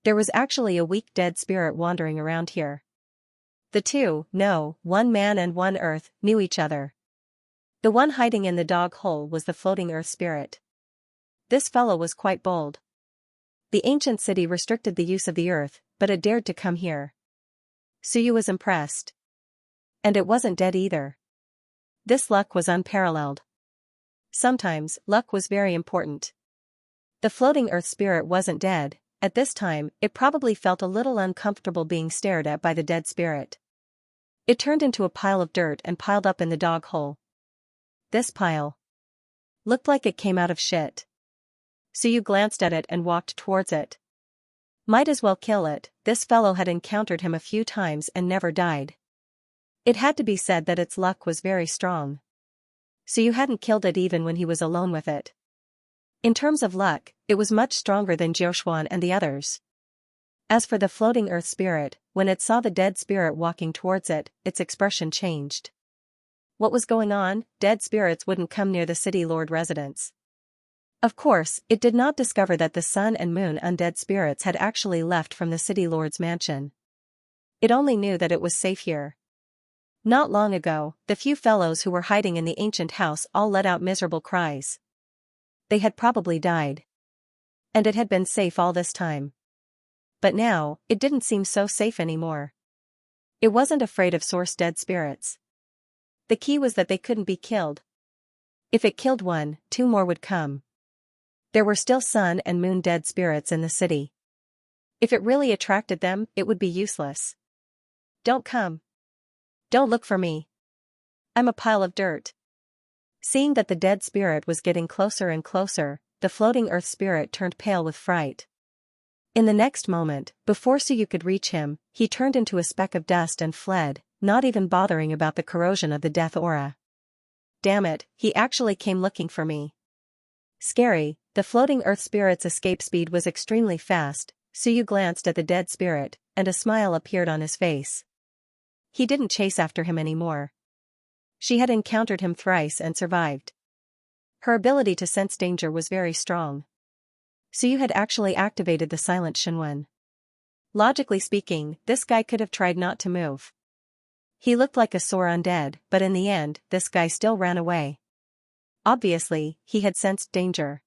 Speaker 1: There was actually a weak dead spirit wandering around here. The two, no, one man and one earth, knew each other. The one hiding in the dog hole was the floating earth spirit. This fellow was quite bold. The ancient city restricted the use of the earth, but it dared to come here. Suyu was impressed. And it wasn't dead either. This luck was unparalleled. Sometimes, luck was very important. The floating earth spirit wasn't dead. At this time, it probably felt a little uncomfortable being stared at by the dead spirit. It turned into a pile of dirt and piled up in the dog hole. This pile looked like it came out of shit. Suyu glanced at it and walked towards it. Might as well kill it. This fellow had encountered him a few times and never died. It had to be said that its luck was very strong. Suyu hadn't killed it even when he was alone with it. In terms of luck, it was much stronger than Jiushuan and the others. As for the floating earth spirit, when it saw the dead spirit walking towards it, its expression changed. What was going on? Dead spirits wouldn't come near the city lord residence. Of course, it did not discover that the sun and moon undead spirits had actually left from the city lord's mansion. It only knew that it was safe here. Not long ago, the few fellows who were hiding in the ancient house all let out miserable cries. They had probably died. And it had been safe all this time. But now, it didn't seem so safe anymore. It wasn't afraid of source dead spirits. The key was that they couldn't be killed. If it killed one, two more would come. There were still sun and moon dead spirits in the city. If it really attracted them, it would be useless. Don't come. Don't look for me. I'm a pile of dirt. Seeing that the dead spirit was getting closer and closer, the floating earth spirit turned pale with fright. In the next moment, before Suyu could reach him, he turned into a speck of dust and fled, not even bothering about the corrosion of the death aura. Damn it, he actually came looking for me. Scary, the floating earth spirit's escape speed was extremely fast. Suyu glanced at the dead spirit, and a smile appeared on his face. He didn't chase after him anymore. She had encountered him thrice and survived. Her ability to sense danger was very strong. Suyu had actually activated the silent Shenwen. Logically speaking, this guy could have tried not to move. He looked like a sore undead, but in the end, this guy still ran away. Obviously, he had sensed danger.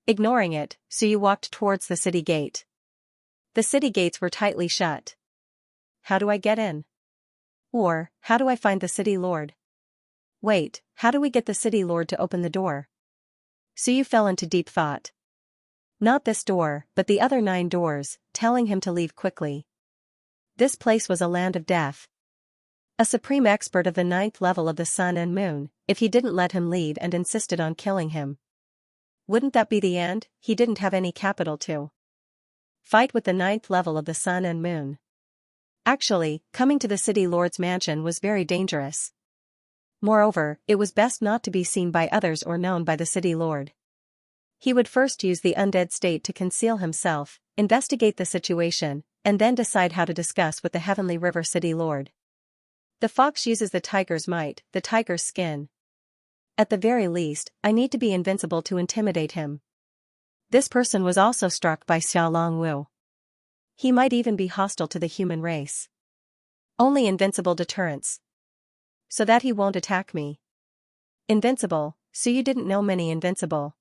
Speaker 1: Ignoring it, Suyu walked towards the city gate. The city gates were tightly shut. How do I get in? Or, how do I find the city lord? Wait, how do we get the city lord to open the door? Suyu fell into deep thought. Not this door, but the other 9 doors, telling him to leave quickly. This place was a land of death. A supreme expert of the 9th level of the sun and moon, if he didn't let him leave and insisted on killing him. Wouldn't that be the end? He didn't have any capital to fight with the 9th level of the sun and moon. Actually, coming to the city lord's mansion was very dangerous. Moreover, it was best not to be seen by others or known by the city lord. He would first use the undead state to conceal himself, investigate the situation, and then decide how to discuss with the Heavenly River City Lord. The fox uses the tiger's might, the tiger's skin. At the very least, I need to be invincible to intimidate him. This person was also struck by Xiao Longwu. He might even be hostile to the human race. Only invincible deterrence. So that he won't attack me. Invincible, so you didn't know many invincible.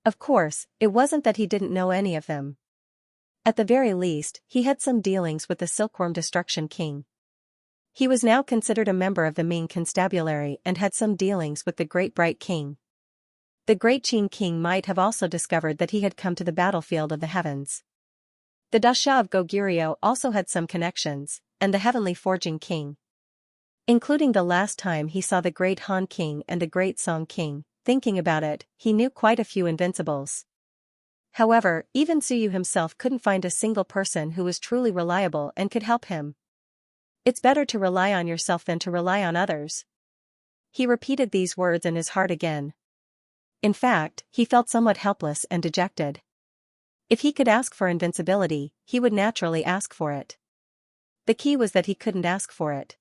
Speaker 1: Of course, it wasn't that he didn't know any of them. At the very least, he had some dealings with the Silkworm Destruction King. He was now considered a member of the Ming Constabulary and had some dealings with the Great Bright King. The Great Qing King might have also discovered that he had come to the battlefield of the heavens. The Dasha of Goguryeo also had some connections, and the Heavenly Forging King. Including the last time he saw the Great Han King and the Great Song King. Thinking about it, he knew quite a few invincibles. However, even Suyu himself couldn't find a single person who was truly reliable and could help him. It's better to rely on yourself than to rely on others. He repeated these words in his heart again. In fact, he felt somewhat helpless and dejected. If he could ask for invincibility, he would naturally ask for it. The key was that he couldn't ask for it.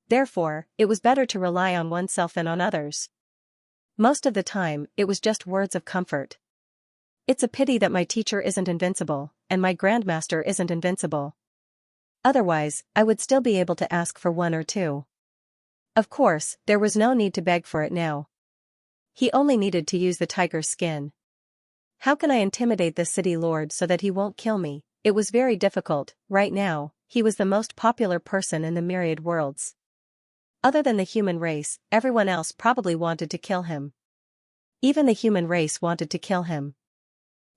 Speaker 1: Therefore, it was better to rely on oneself than on others. Most of the time, it was just words of comfort. It's a pity that my teacher isn't invincible, and my grandmaster isn't invincible. Otherwise, I would still be able to ask for one or two. Of course, there was no need to beg for it now. He only needed to use the tiger's skin. How can I intimidate this city lord so that he won't kill me? It was very difficult. Right now, he was the most popular person in the myriad worlds. Other than the human race, everyone else probably wanted to kill him. Even the human race wanted to kill him.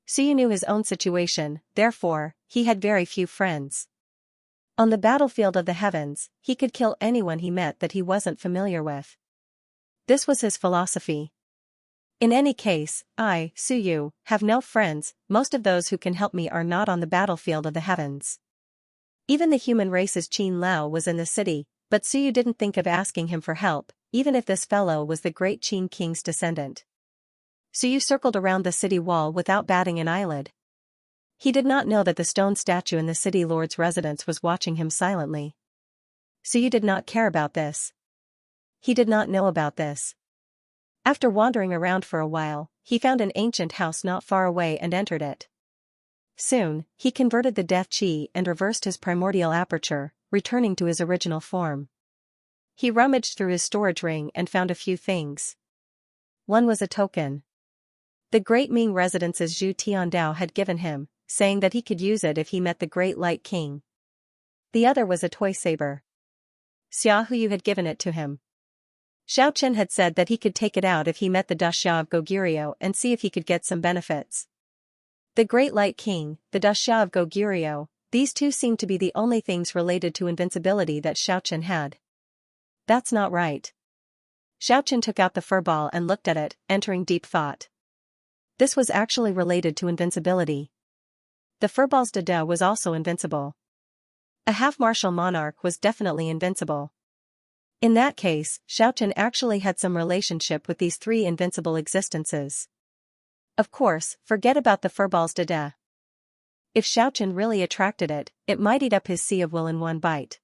Speaker 1: Suyu knew his own situation, therefore, he had very few friends. On the battlefield of the heavens, he could kill anyone he met that he wasn't familiar with. This was his philosophy. In any case, I, Suyu, have no friends. Most of those who can help me are not on the battlefield of the heavens. Even the human race's Qin Lao was in the city, but Suyu didn't think of asking him for help, even if this fellow was the great Qin king's descendant. Suyu circled around the city wall without batting an eyelid. He did not know that the stone statue in the city lord's residence was watching him silently. Suyu did not care about this. He did not know about this. After wandering around for a while, he found an ancient house not far away and entered it. Soon, he converted the death chi and reversed his primordial aperture, returning to his original form. He rummaged through his storage ring and found a few things. One was a token. The Great Ming Residence's Zhu Tiandao had given him, saying that he could use it if he met the Great Light King. The other was a toy saber. Xiaohuyu had given it to him. Xiaochen had said that he could take it out if he met the Dashia of Goguryeo and see if he could get some benefits. The Great Light King, the Dashia of Goguryeo, these two seemed to be the only things related to invincibility that Xiaochen had. That's not right. Xiaochen took out the fur ball and looked at it, entering deep thought. This was actually related to invincibility. The furball's dada was also invincible. A half-martial monarch was definitely invincible. In that case, Xiaochen actually had some relationship with these three invincible existences. Of course, forget about the furball's dada. If Xiaochen really attracted it, it might eat up his sea of will in one bite.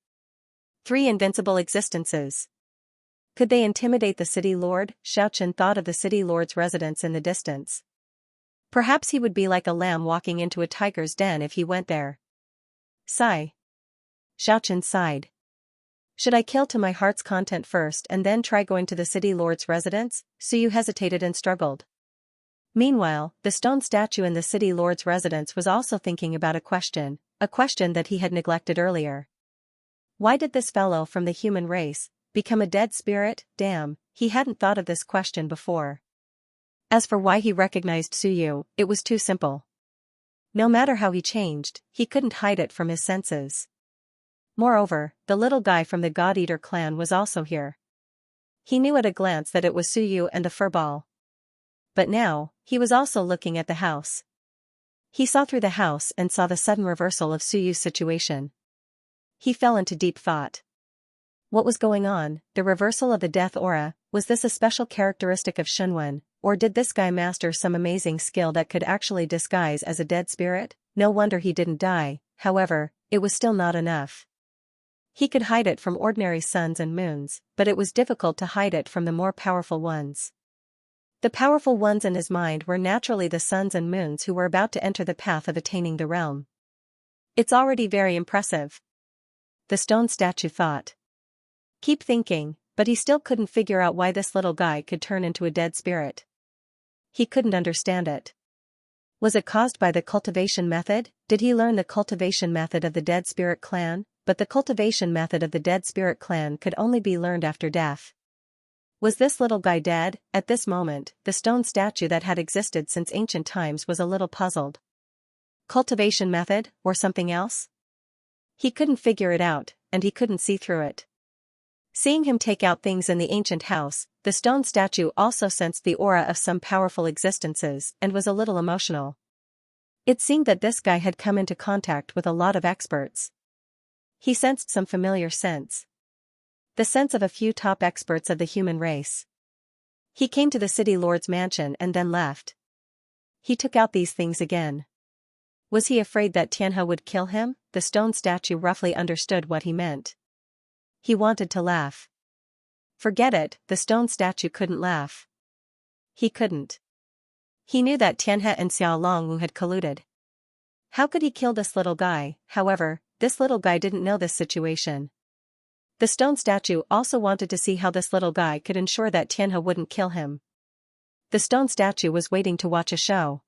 Speaker 1: Three invincible existences. Could they intimidate the city lord? Xiaochen thought of the city lord's residence in the distance. Perhaps he would be like a lamb walking into a tiger's den if he went there. Sigh. Xiaochen sighed. Should I kill to my heart's content first and then try going to the city lord's residence? Suyu hesitated and struggled. Meanwhile, the stone statue in the city lord's residence was also thinking about a question that he had neglected earlier. Why did this fellow from the human race become a dead spirit? Damn, he hadn't thought of this question before. As for why he recognized Suyu, it was too simple. No matter how he changed, he couldn't hide it from his senses. Moreover, the little guy from the God-Eater clan was also here. He knew at a glance that it was Suyu and the furball. But now, he was also looking at the house. He saw through the house and saw the sudden reversal of Suyu's situation. He fell into deep thought. What was going on? The reversal of the death aura, was this a special characteristic of Shunwen, or did this guy master some amazing skill that could actually disguise as a dead spirit? No wonder he didn't die. However, it was still not enough. He could hide it from ordinary suns and moons, but it was difficult to hide it from the more powerful ones. The powerful ones in his mind were naturally the suns and moons who were about to enter the path of attaining the realm. It's already very impressive. The stone statue thought. Keep thinking, but he still couldn't figure out why this little guy could turn into a dead spirit. He couldn't understand it. Was it caused by the cultivation method? Did he learn the cultivation method of the dead spirit clan? But the cultivation method of the dead spirit clan could only be learned after death. Was this little guy dead? At this moment, the stone statue that had existed since ancient times was a little puzzled. Cultivation method, or something else? He couldn't figure it out, and he couldn't see through it. Seeing him take out things in the ancient house, the stone statue also sensed the aura of some powerful existences and was a little emotional. It seemed that this guy had come into contact with a lot of experts. He sensed some familiar sense. The sense of a few top experts of the human race. He came to the city lord's mansion and then left. He took out these things again. Was he afraid that Xianxia would kill him? The stone statue roughly understood what he meant. He wanted to laugh. Forget it, the stone statue couldn't laugh. He couldn't. He knew that Xianxia and Xiao Longwu had colluded. How could he kill this little guy? However, this little guy didn't know this situation. The stone statue also wanted to see how this little guy could ensure that Xianxia wouldn't kill him. The stone statue was waiting to watch a show.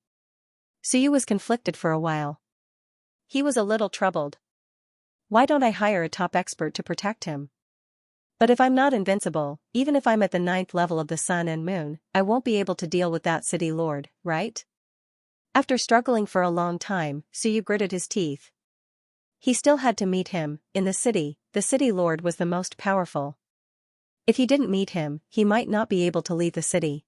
Speaker 1: Suyu was conflicted for a while. He was a little troubled. Why don't I hire a top expert to protect him? But if I'm not invincible, even if I'm at the 9th level of the sun and moon, I won't be able to deal with that city lord, right? After struggling for a long time, Suyu gritted his teeth. He still had to meet him. In the city lord was the most powerful. If he didn't meet him, he might not be able to leave the city.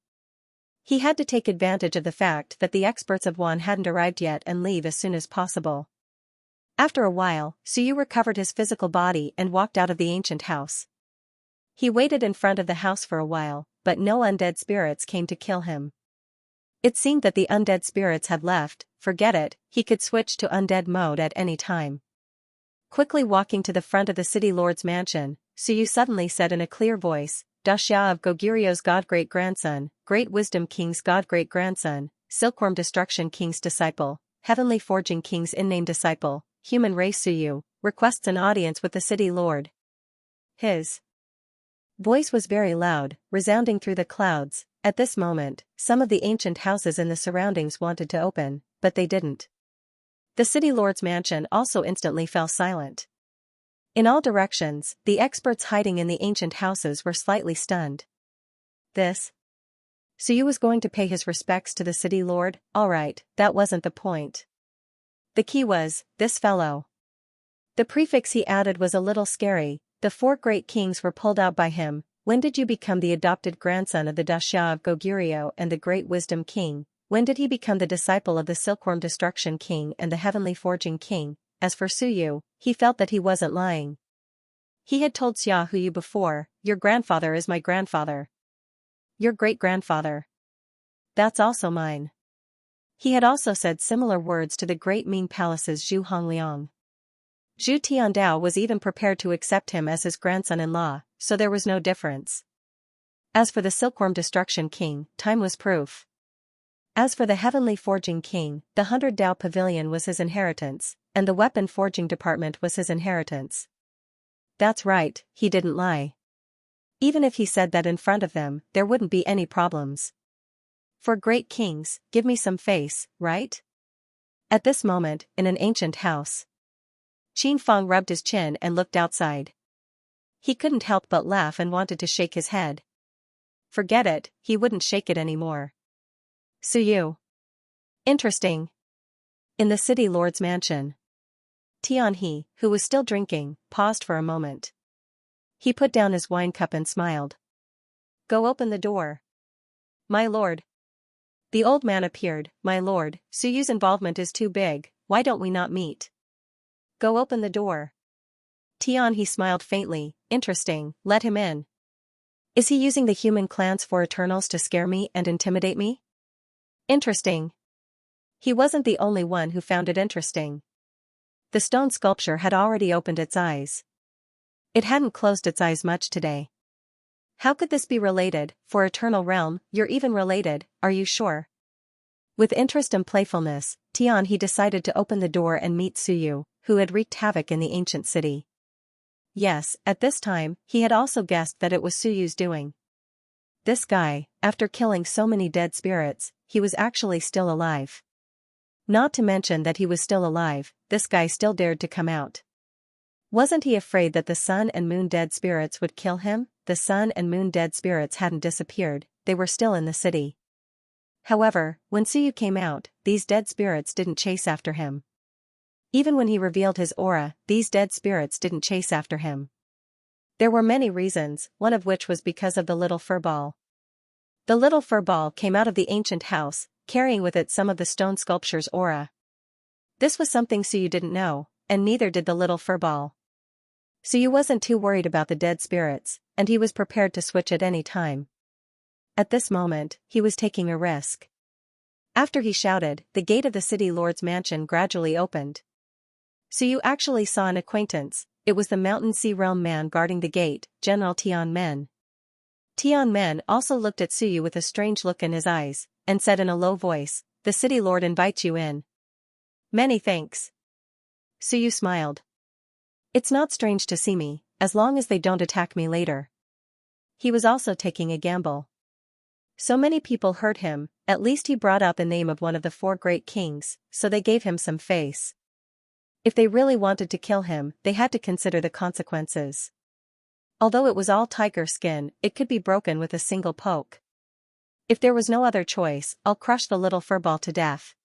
Speaker 1: He had to take advantage of the fact that the experts of Wan hadn't arrived yet and leave as soon as possible. After a while, Suyu recovered his physical body and walked out of the ancient house. He waited in front of the house for a while, but no undead spirits came to kill him. It seemed that the undead spirits had left. Forget it, he could switch to undead mode at any time. Quickly walking to the front of the city lord's mansion, Suyu suddenly said in a clear voice, "Daxia of Goguryu's god-great-grandson, Great Wisdom King's god-great-grandson, Silkworm Destruction King's disciple, Heavenly Forging King's in-name disciple, human race Suyu, requests an audience with the city lord." His voice was very loud, resounding through the clouds. At this moment, some of the ancient houses in the surroundings wanted to open, but they didn't. The city lord's mansion also instantly fell silent. In all directions, the experts hiding in the ancient houses were slightly stunned. Suyu was going to pay his respects to the city lord? Alright, that wasn't the point. The key was, this fellow. The prefix he added was a little scary. The 4 great kings were pulled out by him. When did you become the adopted grandson of the Daxia of Goguryo and the Great Wisdom King? When did he become the disciple of the Silkworm Destruction King and the Heavenly Forging King? As for Suyu, he felt that he wasn't lying. He had told Xiaohuyu before, your grandfather is my grandfather. Your great-grandfather. That's also mine. He had also said similar words to the great Ming Palace's Zhu Hongliang. Zhu Tiandao was even prepared to accept him as his grandson-in-law, so there was no difference. As for the Silkworm Destruction King, time was proof. As for the Heavenly Forging King, the 100 Dao Pavilion was his inheritance, and the Weapon Forging Department was his inheritance. That's right, he didn't lie. Even if he said that in front of them, there wouldn't be any problems. For great kings, give me some face, right? At this moment, in an ancient house, Qin Feng rubbed his chin and looked outside. He couldn't help but laugh and wanted to shake his head. Forget it, he wouldn't shake it anymore. Suyu. Interesting. In the city lord's mansion, Tianhe, who was still drinking, paused for a moment. He put down his wine cup and smiled. Go open the door. My lord. The old man appeared. My lord, Suyu's involvement is too big, why don't we not meet? Go open the door. Tianhe smiled faintly. Interesting, let him in. Is he using the human clans for Eternals to scare me and intimidate me? Interesting. He wasn't the only one who found it interesting. The stone sculpture had already opened its eyes. It hadn't closed its eyes much today. How could this be related? For Eternal Realm, you're even related, are you sure? With interest and playfulness, Tianhe decided to open the door and meet Suyu, who had wreaked havoc in the ancient city. Yes, at this time, he had also guessed that it was Suyu's doing. This guy, after killing so many dead spirits, he was actually still alive. Not to mention that he was still alive, this guy still dared to come out. Wasn't he afraid that the sun and moon dead spirits would kill him? The sun and moon dead spirits hadn't disappeared, they were still in the city. However, when Suyu came out, these dead spirits didn't chase after him. Even when he revealed his aura, these dead spirits didn't chase after him. There were many reasons, one of which was because of the little fur ball. The little fur ball came out of the ancient house, carrying with it some of the stone sculpture's aura. This was something Suyu didn't know, and neither did the little furball. Suyu wasn't too worried about the dead spirits, and he was prepared to switch at any time. At this moment, he was taking a risk. After he shouted, the gate of the city lord's mansion gradually opened. Suyu actually saw an acquaintance. It was the Mountain Sea Realm man guarding the gate, General Tian Men. Tian Men also looked at Suyu with a strange look in his eyes, and said in a low voice, "The city lord invites you in." "Many thanks." Suyu smiled. "It's not strange to see me, as long as they don't attack me later." He was also taking a gamble. So many people heard him, at least he brought out the name of one of the 4 great kings, so they gave him some face. If they really wanted to kill him, they had to consider the consequences. Although it was all tiger skin, it could be broken with a single poke. If there was no other choice, I'll crush the little furball to death.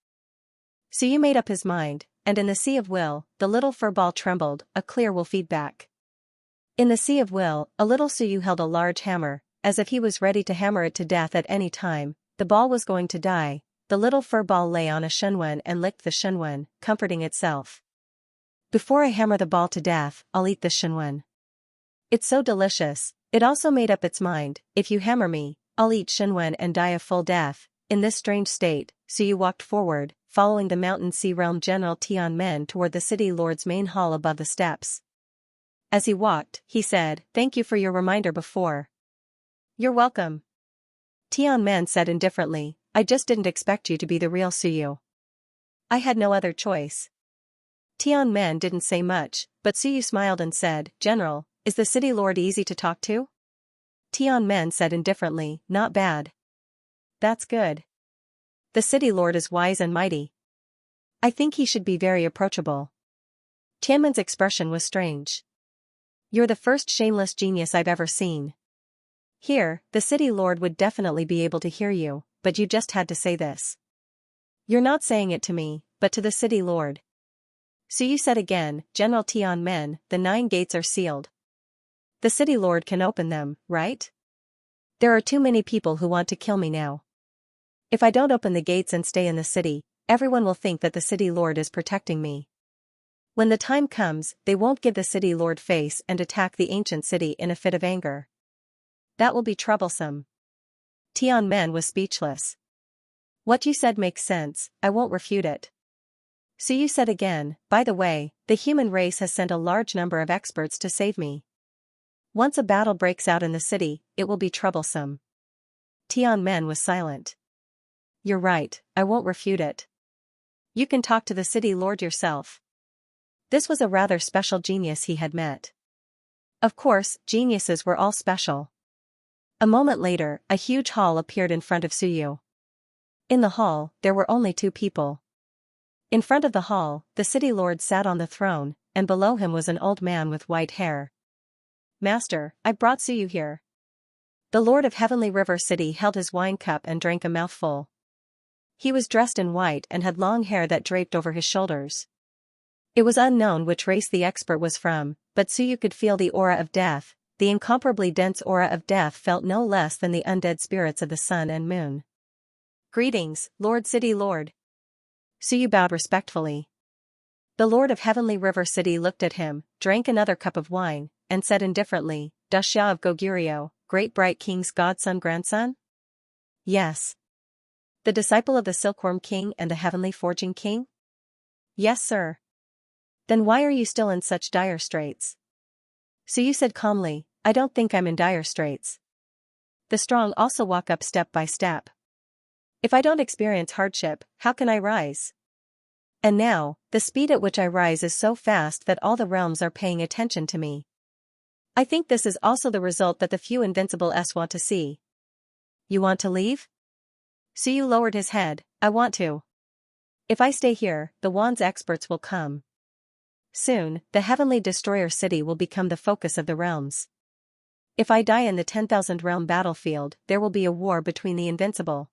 Speaker 1: Suyu made up his mind, and in the sea of will, the little furball trembled, a clear will feedback. In the sea of will, a little Suyu held a large hammer, as if he was ready to hammer it to death at any time. The ball was going to die. The little furball lay on a shunwen and licked the shunwen, comforting itself. "Before I hammer the ball to death, I'll eat the shunwen. It's so delicious." It also made up its mind, "If you hammer me, I'll eat shunwen and die a full death." In this strange state, Suyu walked forward, following the Mountain Sea Realm General Tian Men toward the city lord's main hall above the steps. As he walked, he said, "Thank you for your reminder before." "You're welcome." Tian Men said indifferently, "I just didn't expect you to be the real Suyu. I had no other choice." Tian Men didn't say much, but Suyu smiled and said, "General, is the city lord easy to talk to?" Tian Men said indifferently, "Not bad." "That's good. The city lord is wise and mighty. I think he should be very approachable." Tianmen's expression was strange. "You're the first shameless genius I've ever seen. Here, the city lord would definitely be able to hear you, but you just had to say this. You're not saying it to me, but to the city lord." Suyu said again, "General Tian Men, the 9 gates are sealed. The city lord can open them, right? There are too many people who want to kill me now. If I don't open the gates and stay in the city, everyone will think that the city lord is protecting me. When the time comes, they won't give the city lord face and attack the ancient city in a fit of anger. That will be troublesome." Tian Men was speechless. "What you said makes sense, I won't refute it." Suyu said again, "By the way, the human race has sent a large number of experts to save me. Once a battle breaks out in the city, it will be troublesome." Tian Men was silent. "You're right, I won't refute it. You can talk to the city lord yourself." This was a rather special genius he had met. Of course, geniuses were all special. A moment later, a huge hall appeared in front of Suyu. In the hall, there were only 2 people. In front of the hall, the city lord sat on the throne, and below him was an old man with white hair. "Master, I brought Suyu here." The lord of Heavenly River City held his wine cup and drank a mouthful. He was dressed in white and had long hair that draped over his shoulders. It was unknown which race the expert was from, but Suyu could feel the aura of death. The incomparably dense aura of death felt no less than the undead spirits of the sun and moon. "Greetings, Lord City Lord." Suyu bowed respectfully. The Lord of Heavenly River City looked at him, drank another cup of wine, and said indifferently, "Daxia of Goguryeo, Great Bright King's godson grandson?" "Yes." "The disciple of the Silkworm King and the Heavenly Forging King?" "Yes, sir." "Then why are you still in such dire straits?" Suyu said calmly, "I don't think I'm in dire straits. The strong also walk up step by step. If I don't experience hardship, how can I rise? And now, the speed at which I rise is so fast that all the realms are paying attention to me. I think this is also the result that the few invincibles want to see." "You want to leave?" Suyu lowered his head, "I want to. If I stay here, the Wan's experts will come. Soon, the Heavenly Destroyer City will become the focus of the realms. If I die in the 10,000 realm battlefield, there will be a war between the invincible."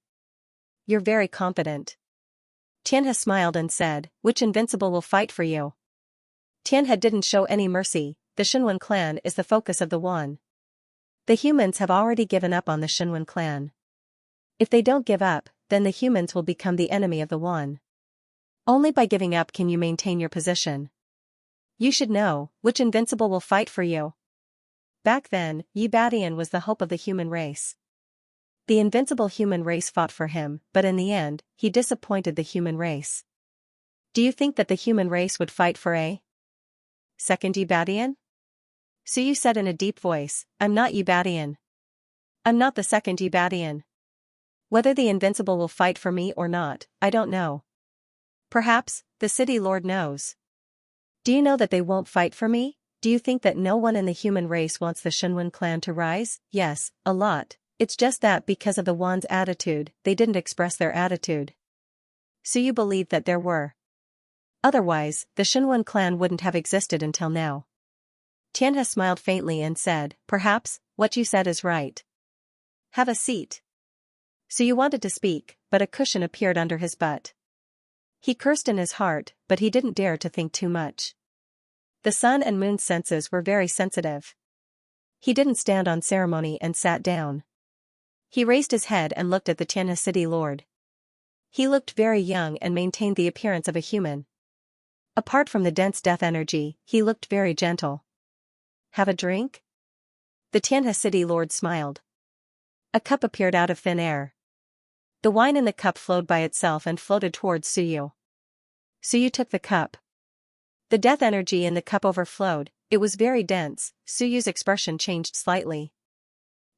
Speaker 1: "You're very confident." Tianhe smiled and said, "Which invincible will fight for you?" Tianhe didn't show any mercy. The Shinwen clan is the focus of the Wan. The humans have already given up on the Shinwen clan. If they don't give up, then the humans will become the enemy of the Wan. Only by giving up can you maintain your position. You should know, which invincible will fight for you. Back then, Yibadian was the hope of the human race. The invincible human race fought for him, but in the end, he disappointed the human race. Do you think that the human race would fight for a second Yibadian? Suyu said in a deep voice, I'm not Yibadian. I'm not the second Yibadian. Whether the invincible will fight for me or not, I don't know. Perhaps, the city lord knows. Do you know that they won't fight for me? Do you think that no one in the human race wants the Shinwen clan to rise? Yes, a lot. It's just that because of the Wan's attitude, they didn't express their attitude. So you believe that there were. Otherwise, the Shinwen clan wouldn't have existed until now. Tianhe smiled faintly and said, perhaps, what you said is right. Have a seat. So you wanted to speak, but a cushion appeared under his butt. He cursed in his heart, but he didn't dare to think too much. The sun and moon's senses were very sensitive. He didn't stand on ceremony and sat down. He raised his head and looked at the Tianhe city lord. He looked very young and maintained the appearance of a human. Apart from the dense death energy, he looked very gentle. Have a drink? The Tianhe city lord smiled. A cup appeared out of thin air. The wine in the cup flowed by itself and floated towards Suyu. Suyu took the cup. The death energy in the cup overflowed, it was very dense. Suyu's expression changed slightly.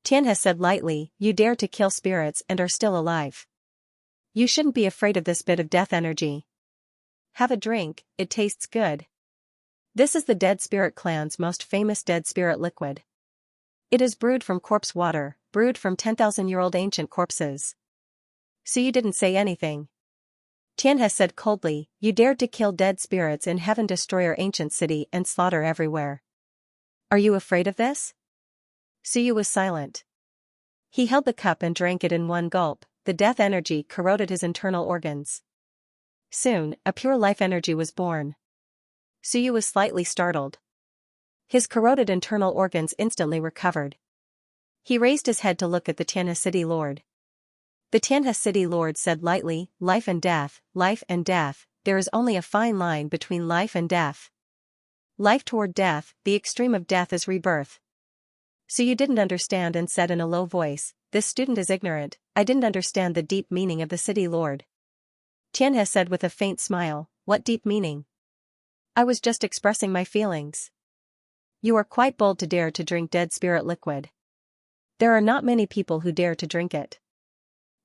Speaker 1: Tianhe said lightly, you dare to kill spirits and are still alive. You shouldn't be afraid of this bit of death energy. Have a drink, it tastes good. This is the Dead Spirit clan's most famous dead spirit liquid. It is brewed from corpse water, brewed from 10,000-year-old ancient corpses. So you didn't say anything. Tianhe said coldly, you dared to kill dead spirits in Heaven Destroyer ancient city and slaughter everywhere. Are you afraid of this? Suyu was silent. He held the cup and drank it in one gulp. The death energy corroded his internal organs. Soon, a pure life energy was born. Suyu was slightly startled. His corroded internal organs instantly recovered. He raised his head to look at the Tianhe city lord. The Tianhe city lord said lightly, life and death, there is only a fine line between life and death. Life toward death, the extreme of death is rebirth. So you didn't understand and said in a low voice, this student is ignorant, I didn't understand the deep meaning of the city lord. Tianhe said with a faint smile, what deep meaning? I was just expressing my feelings. You are quite bold to dare to drink dead spirit liquid. There are not many people who dare to drink it.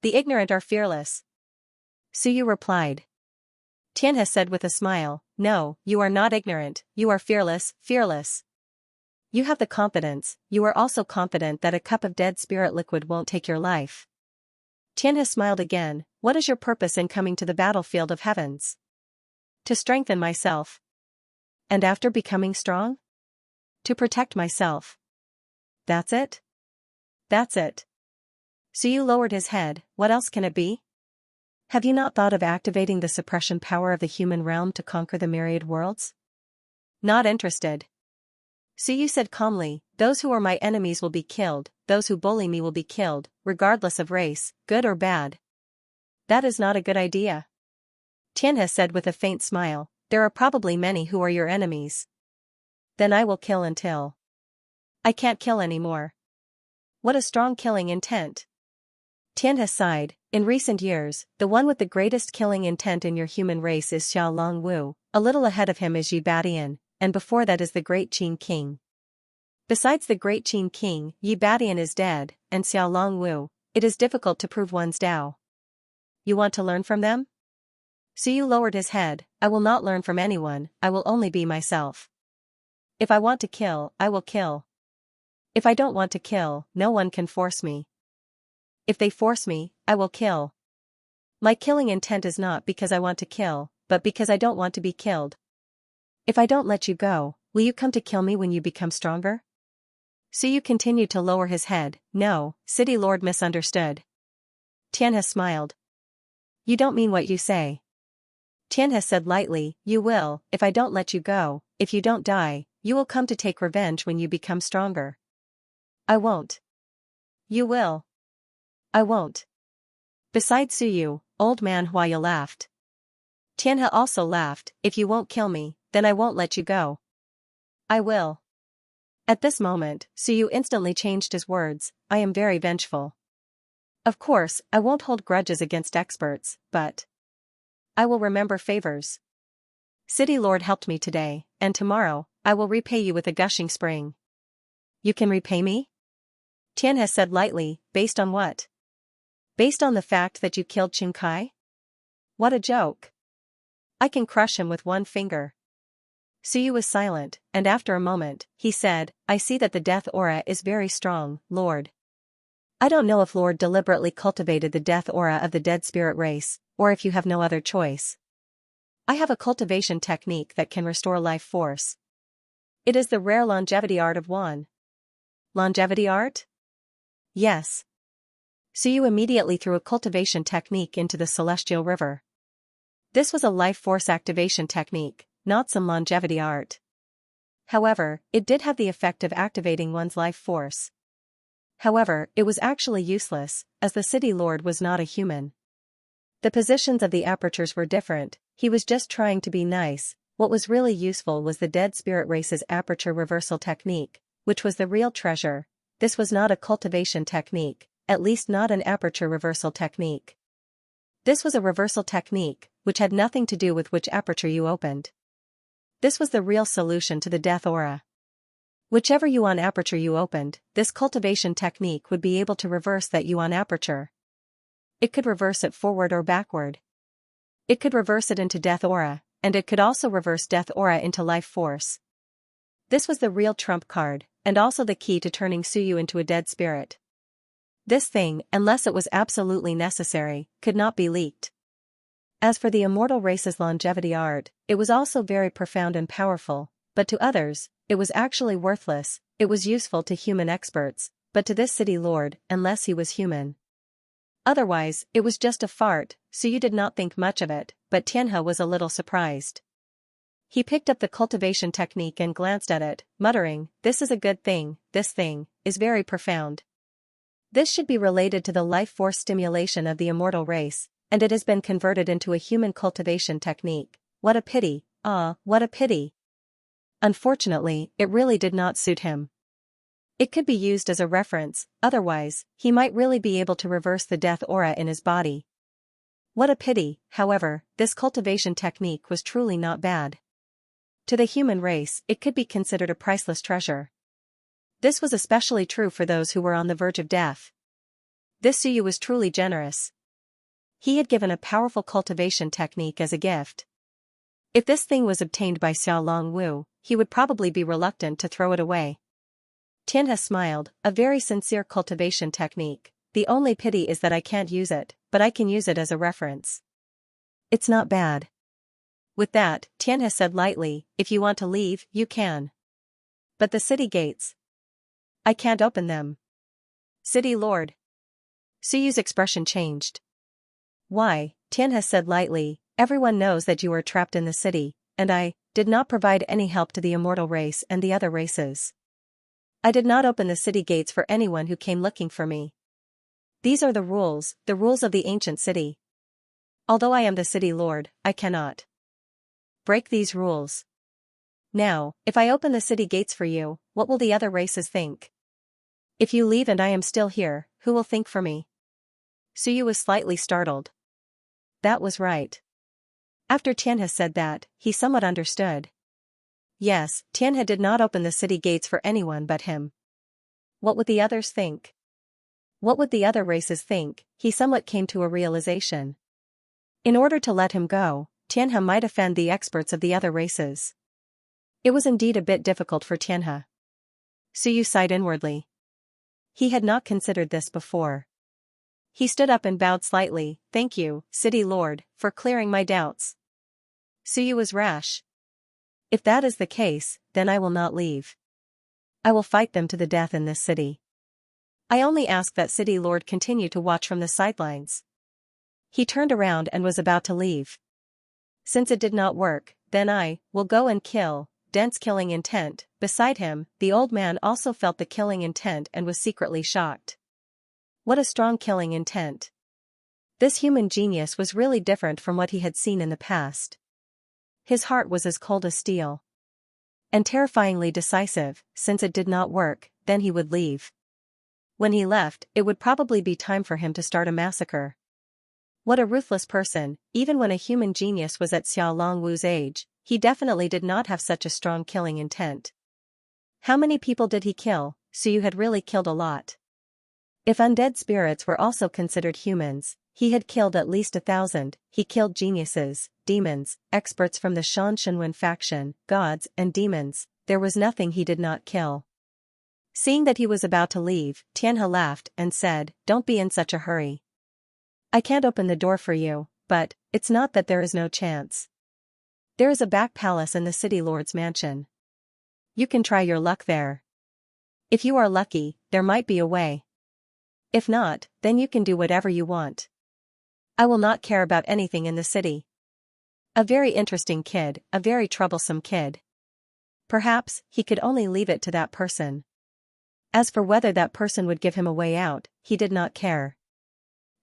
Speaker 1: The ignorant are fearless. Suyu replied. Tianhe said with a smile, no, you are not ignorant, you are fearless. You have the confidence, you are also confident that a cup of dead spirit liquid won't take your life. Tianhe smiled again, what is your purpose in coming to the battlefield of heavens? To strengthen myself. And after becoming strong? To protect myself. That's it? That's it. Suyu lowered his head, what else can it be? Have you not thought of activating the suppression power of the human realm to conquer the myriad worlds? Not interested. Suyu said calmly, those who are my enemies will be killed, those who bully me will be killed, regardless of race, good or bad. That is not a good idea. Tianhe said with a faint smile, there are probably many who are your enemies. Then I will kill until I can't kill anymore. What a strong killing intent. Tianhe sighed, in recent years, the one with the greatest killing intent in your human race is Xiao Long Wu, a little ahead of him is Yibadian, and before that is the Great Qin King. Besides the Great Qin King, Yibadian is dead, and Xiao Long Wu, it is difficult to prove one's Dao. You want to learn from them? Suyu lowered his head, I will not learn from anyone, I will only be myself. If I want to kill, I will kill. If I don't want to kill, no one can force me. If they force me, I will kill. My killing intent is not because I want to kill, but because I don't want to be killed. If I don't let you go, will you come to kill me when you become stronger? Suyu continued to lower his head, no, City Lord misunderstood. Tianhe smiled. You don't mean what you say. Tianhe said lightly, you will, if I don't let you go, if you don't die, you will come to take revenge when you become stronger. I won't. You will. I won't. Besides Suyu, old man Huaya laughed. Tianhe also laughed, if you won't kill me, then I won't let you go. I will. At this moment, Suyu instantly changed his words, I am very vengeful. Of course, I won't hold grudges against experts, but I will remember favors. City Lord helped me today, and tomorrow, I will repay you with a gushing spring. You can repay me? Tianhe said lightly, based on what? Based on the fact that you killed Qingkai? What a joke. I can crush him with one finger. Suyu was silent, and after a moment, he said, I see that the death aura is very strong, Lord. I don't know if Lord deliberately cultivated the death aura of the dead spirit race, or if you have no other choice. I have a cultivation technique that can restore life force. It is the rare longevity art of Wan. Longevity art? Yes. Suyu immediately threw a cultivation technique into the celestial river. This was a life force activation technique, not some longevity art. However, it did have the effect of activating one's life force. However, it was actually useless, as the city lord was not a human. The positions of the apertures were different, he was just trying to be nice. What was really useful was the dead spirit race's aperture reversal technique, which was the real treasure. This was not a cultivation technique, at least not an aperture reversal technique. This was a reversal technique, which had nothing to do with which aperture you opened. This was the real solution to the death aura. Whichever yuan aperture you opened, this cultivation technique would be able to reverse that yuan aperture. It could reverse it forward or backward. It could reverse it into death aura, and it could also reverse death aura into life force. This was the real trump card, and also the key to turning Suyu into a dead spirit. This thing, unless it was absolutely necessary, could not be leaked. As for the immortal race's longevity art, it was also very profound and powerful, but to others, it was actually worthless. It was useful to human experts, but to this city lord, unless he was human. Otherwise, it was just a fart, so you did not think much of it, but Tianhe was a little surprised. He picked up the cultivation technique and glanced at it, muttering, this is a good thing, this thing is very profound. This should be related to the life force stimulation of the immortal race, and it has been converted into a human cultivation technique. What a pity, ah, what a pity. Unfortunately, it really did not suit him. It could be used as a reference, otherwise, he might really be able to reverse the death aura in his body. What a pity, however, this cultivation technique was truly not bad. To the human race, it could be considered a priceless treasure. This was especially true for those who were on the verge of death. This Suyu was truly generous. He had given a powerful cultivation technique as a gift. If this thing was obtained by Xiao Long Wu, he would probably be reluctant to throw it away. Tianhe smiled, a very sincere cultivation technique. The only pity is that I can't use it, but I can use it as a reference. It's not bad. With that, Tianhe said lightly, if you want to leave, you can. But the city gates. I can't open them. City Lord. Suyu's expression changed. Why? Tianhe said lightly, everyone knows that you are trapped in the city, and I did not provide any help to the immortal race and the other races. I did not open the city gates for anyone who came looking for me. These are the rules of the ancient city. Although I am the city lord, I cannot break these rules. Now, if I open the city gates for you, what will the other races think? If you leave and I am still here, who will think for me? Suyu was slightly startled. That was right. After Tianhe said that, he somewhat understood. Yes, Tianhe did not open the city gates for anyone but him. What would the others think? What would the other races think? He somewhat came to a realization. In order to let him go, Tianhe might offend the experts of the other races. It was indeed a bit difficult for Tianhe. Suyu sighed inwardly. He had not considered this before. He stood up and bowed slightly, thank you, City Lord, for clearing my doubts. Suyu was rash. If that is the case, then I will not leave. I will fight them to the death in this city. I only ask that City Lord continue to watch from the sidelines. He turned around and was about to leave. Since it did not work, then I will go and kill. Dense killing intent. Beside him, the old man also felt the killing intent and was secretly shocked. What a strong killing intent. This human genius was really different from what he had seen in the past. His heart was as cold as steel. And terrifyingly decisive. Since it did not work, then he would leave. When he left, it would probably be time for him to start a massacre. What a ruthless person. Even when a human genius was at Xiao Longwu's age, he definitely did not have such a strong killing intent. How many people did he kill? Suyu had really killed a lot. If undead spirits were also considered humans, he had killed at least 1,000. He killed geniuses, demons, experts from the Shan Shenwen faction, gods and demons. There was nothing he did not kill. Seeing that he was about to leave, Tianhe laughed and said, "Don't be in such a hurry. I can't open the door for you, but it's not that there is no chance. There is a back palace in the city lord's mansion. You can try your luck there. If you are lucky, there might be a way. If not, then you can do whatever you want. I will not care about anything in the city." A very interesting kid, a very troublesome kid. Perhaps he could only leave it to that person. As for whether that person would give him a way out, he did not care.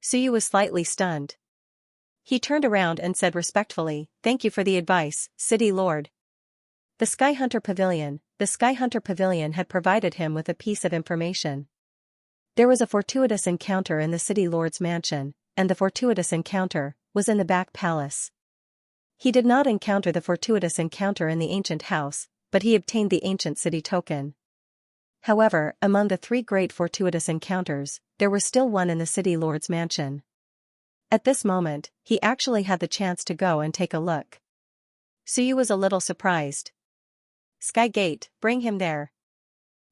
Speaker 1: Suyu was slightly stunned. He turned around and said respectfully, "Thank you for the advice, City Lord." The Sky Hunter Pavilion. The Sky Hunter Pavilion had provided him with a piece of information. There was a fortuitous encounter in the City Lord's mansion, and the fortuitous encounter was in the back palace. He did not encounter the fortuitous encounter in the ancient house, but he obtained the ancient city token. However, among the 3 great fortuitous encounters, there was still one in the City Lord's mansion. At this moment, he actually had the chance to go and take a look. Suyu was a little surprised. "Sky Gate, bring him there."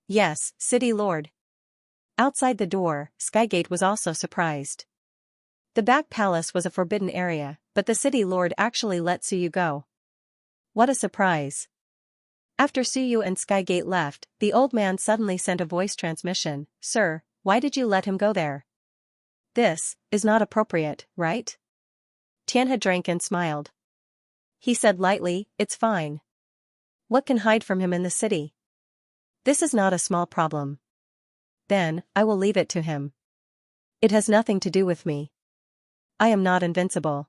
Speaker 1: "Yes, City Lord." Outside the door, Skygate was also surprised. The back palace was a forbidden area, but the City Lord actually let Suyu go. What a surprise. After Suyu and Skygate left, the old man suddenly sent a voice transmission, "Sir, why did you let him go there? This is not appropriate, right?" Tianhe drank and smiled. He said lightly, "It's fine. What can hide from him in the city? This is not a small problem. Then, I will leave it to him. It has nothing to do with me. I am not invincible.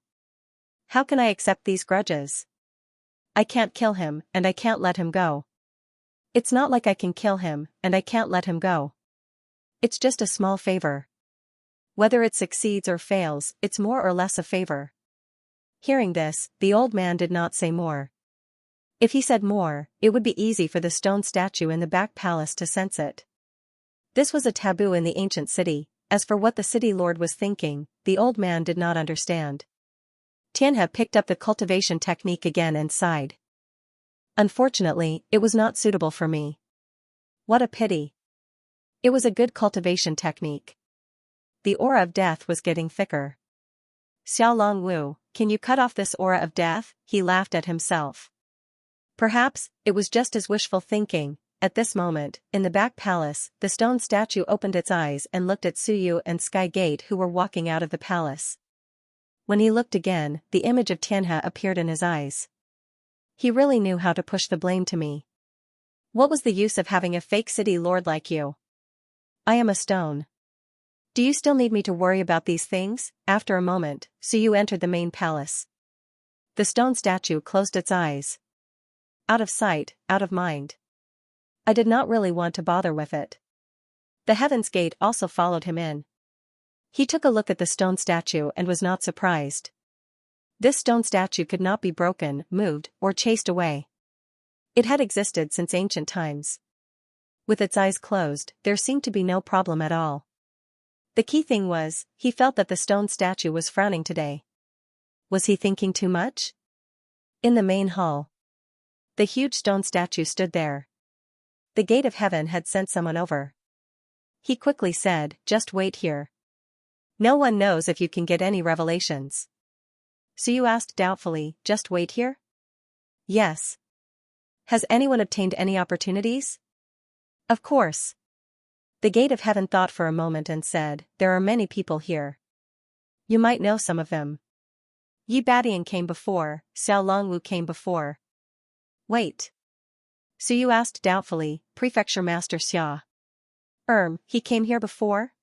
Speaker 1: How can I accept these grudges? I can't kill him, and I can't let him go. It's not like I can kill him, and I can't let him go. It's just a small favor. Whether it succeeds or fails, it's more or less a favor." Hearing this, the old man did not say more. If he said more, it would be easy for the stone statue in the back palace to sense it. This was a taboo in the ancient city. As for what the city lord was thinking, the old man did not understand. Tianhe picked up the cultivation technique again and sighed. "Unfortunately, it was not suitable for me. What a pity. It was a good cultivation technique." The aura of death was getting thicker. "Xiao Longwu, can you cut off this aura of death?" He laughed at himself. Perhaps, it was just his wishful thinking. At this moment, in the back palace, the stone statue opened its eyes and looked at Suyu and Skygate who were walking out of the palace. When he looked again, the image of Tianhe appeared in his eyes. He really knew how to push the blame to me. What was the use of having a fake city lord like you? I am a stone. Do you still need me to worry about these things? After a moment, Suyu entered the main palace. The stone statue closed its eyes. Out of sight, out of mind. I did not really want to bother with it. The Heaven's Gate also followed him in. He took a look at the stone statue and was not surprised. This stone statue could not be broken, moved, or chased away. It had existed since ancient times. With its eyes closed, there seemed to be no problem at all. The key thing was, he felt that the stone statue was frowning today. Was he thinking too much? In the main hall, the huge stone statue stood there. The gate of heaven had sent someone over. He quickly said, "Just wait here. No one knows if you can get any revelations." Suyu asked doubtfully, "Just wait here?" "Yes. Has anyone obtained any opportunities?" "Of course." The gate of heaven thought for a moment and said, "There are many people here. You might know some of them. Yi Badian came before, Xiao Longwu came before." "Wait." Suyu asked doubtfully, "Prefecture Master Xia. He came here before?"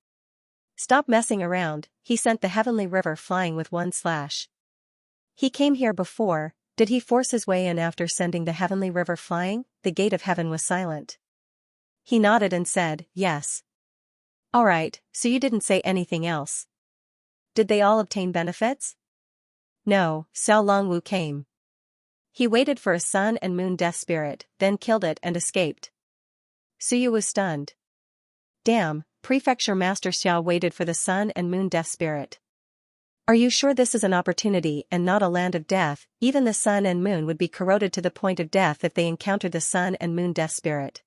Speaker 1: Stop messing around, he sent the heavenly river flying with one slash. He came here before, did he force his way in after sending the heavenly river flying? The gate of heaven was silent. He nodded and said, yes. Alright, so you didn't say anything else. Did they all obtain benefits? No, Xiao Longwu came. He waited for a sun and moon death spirit, then killed it and escaped. Suyu was stunned. Damn, Prefecture Master Xiao waited for the sun and moon death spirit. Are you sure this is an opportunity and not a land of death? Even the sun and moon would be corroded to the point of death if they encountered the sun and moon death spirit.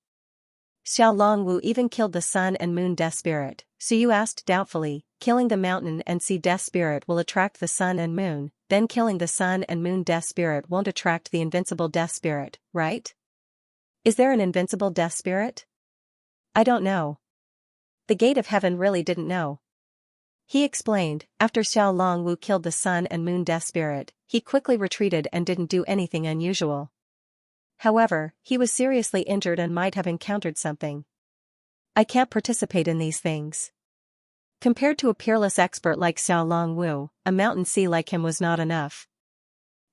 Speaker 1: Xiao Longwu even killed the sun and moon death spirit, Suyu asked doubtfully, killing the mountain and sea death spirit will attract the sun and moon, then killing the sun and moon death spirit won't attract the invincible death spirit, right? Is there an invincible death spirit? I don't know. The gate of heaven really didn't know. He explained, after Xiao Longwu killed the sun and moon death spirit, he quickly retreated and didn't do anything unusual. However, he was seriously injured and might have encountered something. I can't participate in these things. Compared to a peerless expert like Xiao Longwu, a mountain sea like him was not enough.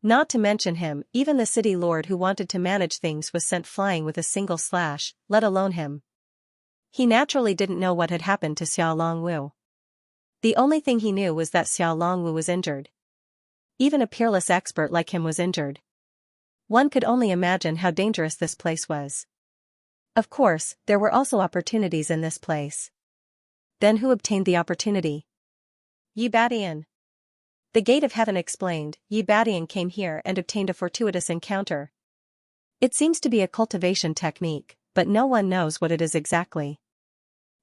Speaker 1: Not to mention him, even the city lord who wanted to manage things was sent flying with a single slash, let alone him. He naturally didn't know what had happened to Xiao Longwu. The only thing he knew was that Xiao Longwu was injured. Even a peerless expert like him was injured. One could only imagine how dangerous this place was. Of course, there were also opportunities in this place. Then who obtained the opportunity? Yi Badian. The gate of heaven explained, Yi Badian came here and obtained a fortuitous encounter. It seems to be a cultivation technique, but no one knows what it is exactly.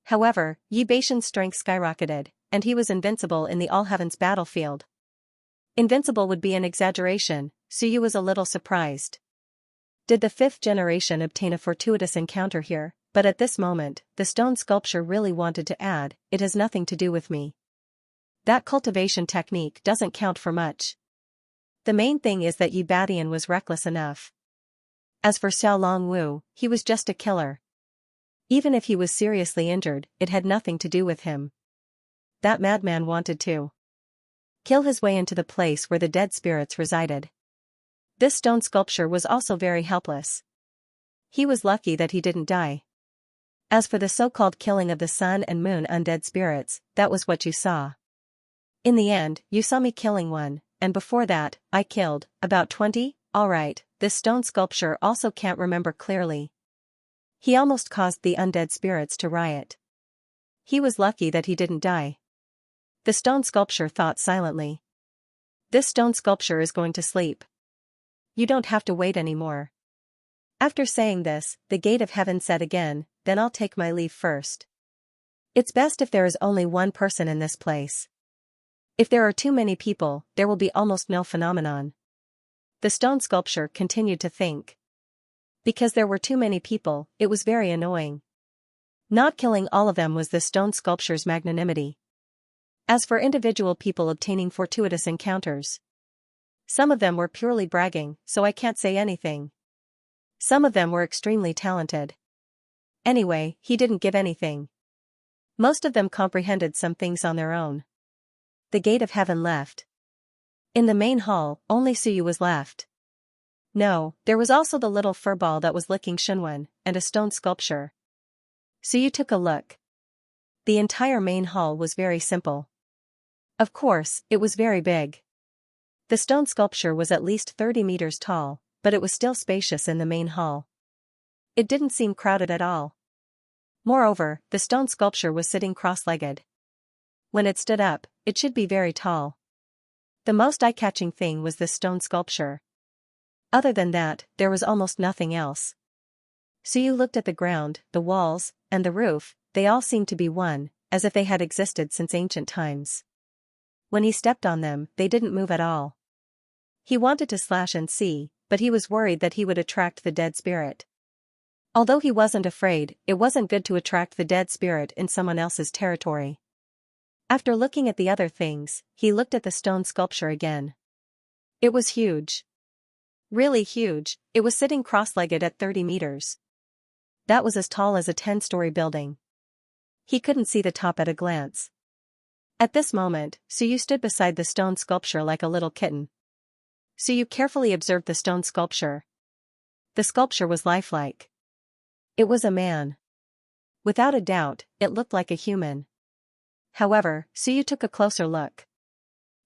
Speaker 1: However, Yi Badian's strength skyrocketed, and he was invincible in the All Heavens battlefield. Invincible would be an exaggeration, Suyu was a little surprised. Did the fifth generation obtain a fortuitous encounter here? But at this moment, the stone sculpture really wanted to add, it has nothing to do with me. That cultivation technique doesn't count for much. The main thing is that Yi Badian was reckless enough. As for Xiao Longwu, he was just a killer. Even if he was seriously injured, it had nothing to do with him. That madman wanted to kill his way into the place where the dead spirits resided. This stone sculpture was also very helpless. He was lucky that he didn't die. As for the so-called killing of the sun and moon undead spirits, that was what you saw. In the end, you saw me killing one, and before that, I killed about 20, alright, this stone sculpture also can't remember clearly. He almost caused the undead spirits to riot. He was lucky that he didn't die. The stone sculpture thought silently. This stone sculpture is going to sleep. You don't have to wait anymore. After saying this, the gate of heaven said again, then I'll take my leave first. It's best if there is only one person in this place. If there are too many people, there will be almost no phenomenon. The stone sculpture continued to think. Because there were too many people, it was very annoying. Not killing all of them was the stone sculpture's magnanimity. As for individual people obtaining fortuitous encounters, some of them were purely bragging, so I can't say anything. Some of them were extremely talented. Anyway, he didn't give anything. Most of them comprehended some things on their own. The gate of heaven left. In the main hall, only Suyu was left. No, there was also the little furball that was licking Shunwen, and a stone sculpture. Suyu took a look. The entire main hall was very simple. Of course, it was very big. The stone sculpture was at least 30 meters tall, but it was still spacious in the main hall. It didn't seem crowded at all. Moreover, the stone sculpture was sitting cross-legged. When it stood up, it should be very tall. The most eye-catching thing was this stone sculpture. Other than that, there was almost nothing else. Suyu looked at the ground, the walls, and the roof, they all seemed to be one, as if they had existed since ancient times. When he stepped on them, they didn't move at all. He wanted to slash and see, but he was worried that he would attract the dead spirit. Although he wasn't afraid, it wasn't good to attract the dead spirit in someone else's territory. After looking at the other things, he looked at the stone sculpture again. It was huge. Really huge, it was sitting cross-legged at 30 meters. That was as tall as a 10-story building. He couldn't see the top at a glance. At this moment, Suyu stood beside the stone sculpture like a little kitten. Suyu carefully observed the stone sculpture. The sculpture was lifelike. It was a man. Without a doubt, it looked like a human. However, Suyu took a closer look.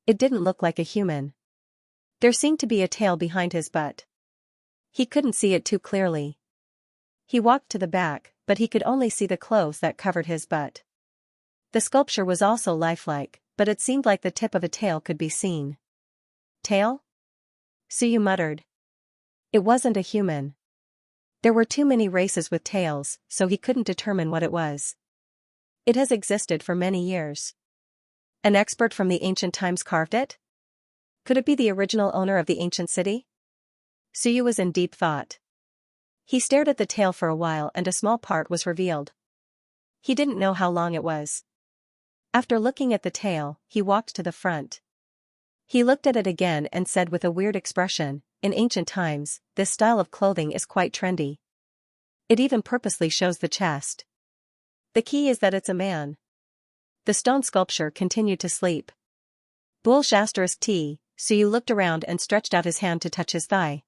Speaker 1: It didn't look like a human. There seemed to be a tail behind his butt. He couldn't see it too clearly. He walked to the back, but he could only see the clothes that covered his butt. The sculpture was also lifelike, but it seemed like the tip of a tail could be seen. Tail? Suyu muttered. It wasn't a human. There were too many races with tails, so he couldn't determine what it was. It has existed for many years. An expert from the ancient times carved it? Could it be the original owner of the ancient city? Suyu was in deep thought. He stared at the tail for a while and a small part was revealed. He didn't know how long it was. After looking at the tail, he walked to the front. He looked at it again and said with a weird expression, "In ancient times, this style of clothing is quite trendy. It even purposely shows the chest. The key is that it's a man." The stone sculpture continued to sleep. Bulsh *T, Suyu looked around and stretched out his hand to touch his thigh.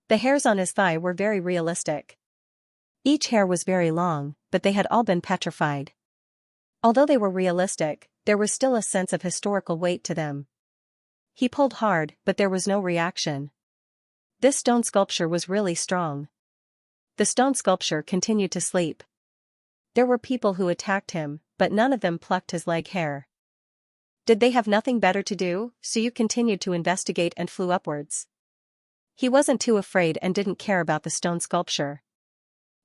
Speaker 1: The hairs on his thigh were very realistic. Each hair was very long, but they had all been petrified. Although they were realistic, there was still a sense of historical weight to them. He pulled hard, but there was no reaction. This stone sculpture was really strong. The stone sculpture continued to sleep. There were people who attacked him, but none of them plucked his leg hair. Did they have nothing better to do? Suyu continued to investigate and flew upwards. He wasn't too afraid and didn't care about the stone sculpture.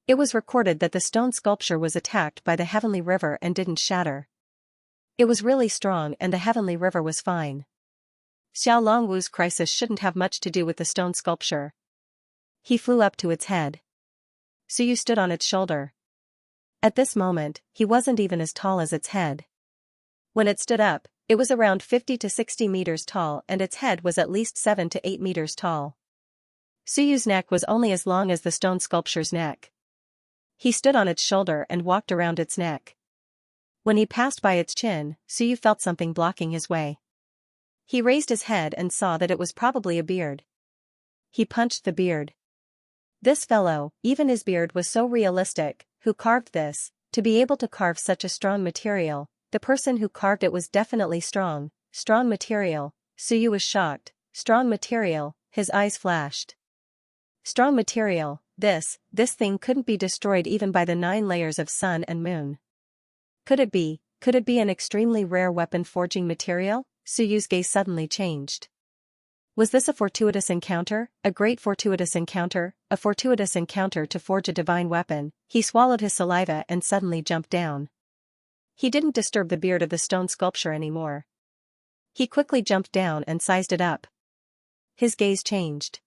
Speaker 1: It was recorded that the stone sculpture was attacked by the heavenly river and didn't shatter. It was really strong and the heavenly river was fine. Xiao Longwu's crisis shouldn't have much to do with the stone sculpture. He flew up to its head. Suyu stood on its shoulder. At this moment, he wasn't even as tall as its head. When it stood up, it was around 50 to 60 meters tall and its head was at least 7 to 8 meters tall. Suyu's neck was only as long as the stone sculpture's neck. He stood on its shoulder and walked around its neck. When he passed by its chin, Suyu felt something blocking his way. He raised his head and saw that it was probably a beard. He punched the beard. This fellow, even his beard was so realistic, who carved this, to be able to carve such a strong material, the person who carved it was definitely strong material. Suyu was shocked. Strong material, his eyes flashed. Strong material, this thing couldn't be destroyed even by the 9 layers of sun and moon. Could it be an extremely rare weapon forging material? Suyu's gaze suddenly changed. Was this a fortuitous encounter, a great fortuitous encounter, a fortuitous encounter to forge a divine weapon? He swallowed his saliva and suddenly jumped down. He didn't disturb the beard of the stone sculpture anymore. He quickly jumped down and sized it up. His gaze changed.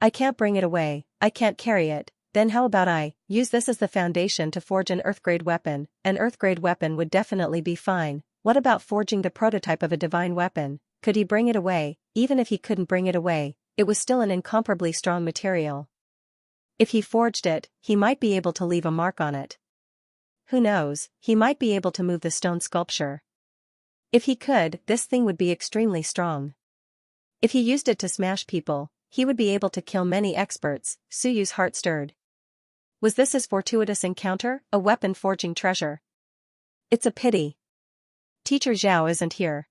Speaker 1: I can't bring it away, I can't carry it, then how about I use this as the foundation to forge an earth-grade weapon? An earth-grade weapon would definitely be fine. What about forging the prototype of a divine weapon? Could he bring it away? Even if he couldn't bring it away, it was still an incomparably strong material. If he forged it, he might be able to leave a mark on it. Who knows, he might be able to move the stone sculpture. If he could, this thing would be extremely strong. If he used it to smash people, he would be able to kill many experts. Suyu's heart stirred. Was this his fortuitous encounter, a weapon forging treasure? It's a pity Teacher Zhao isn't here.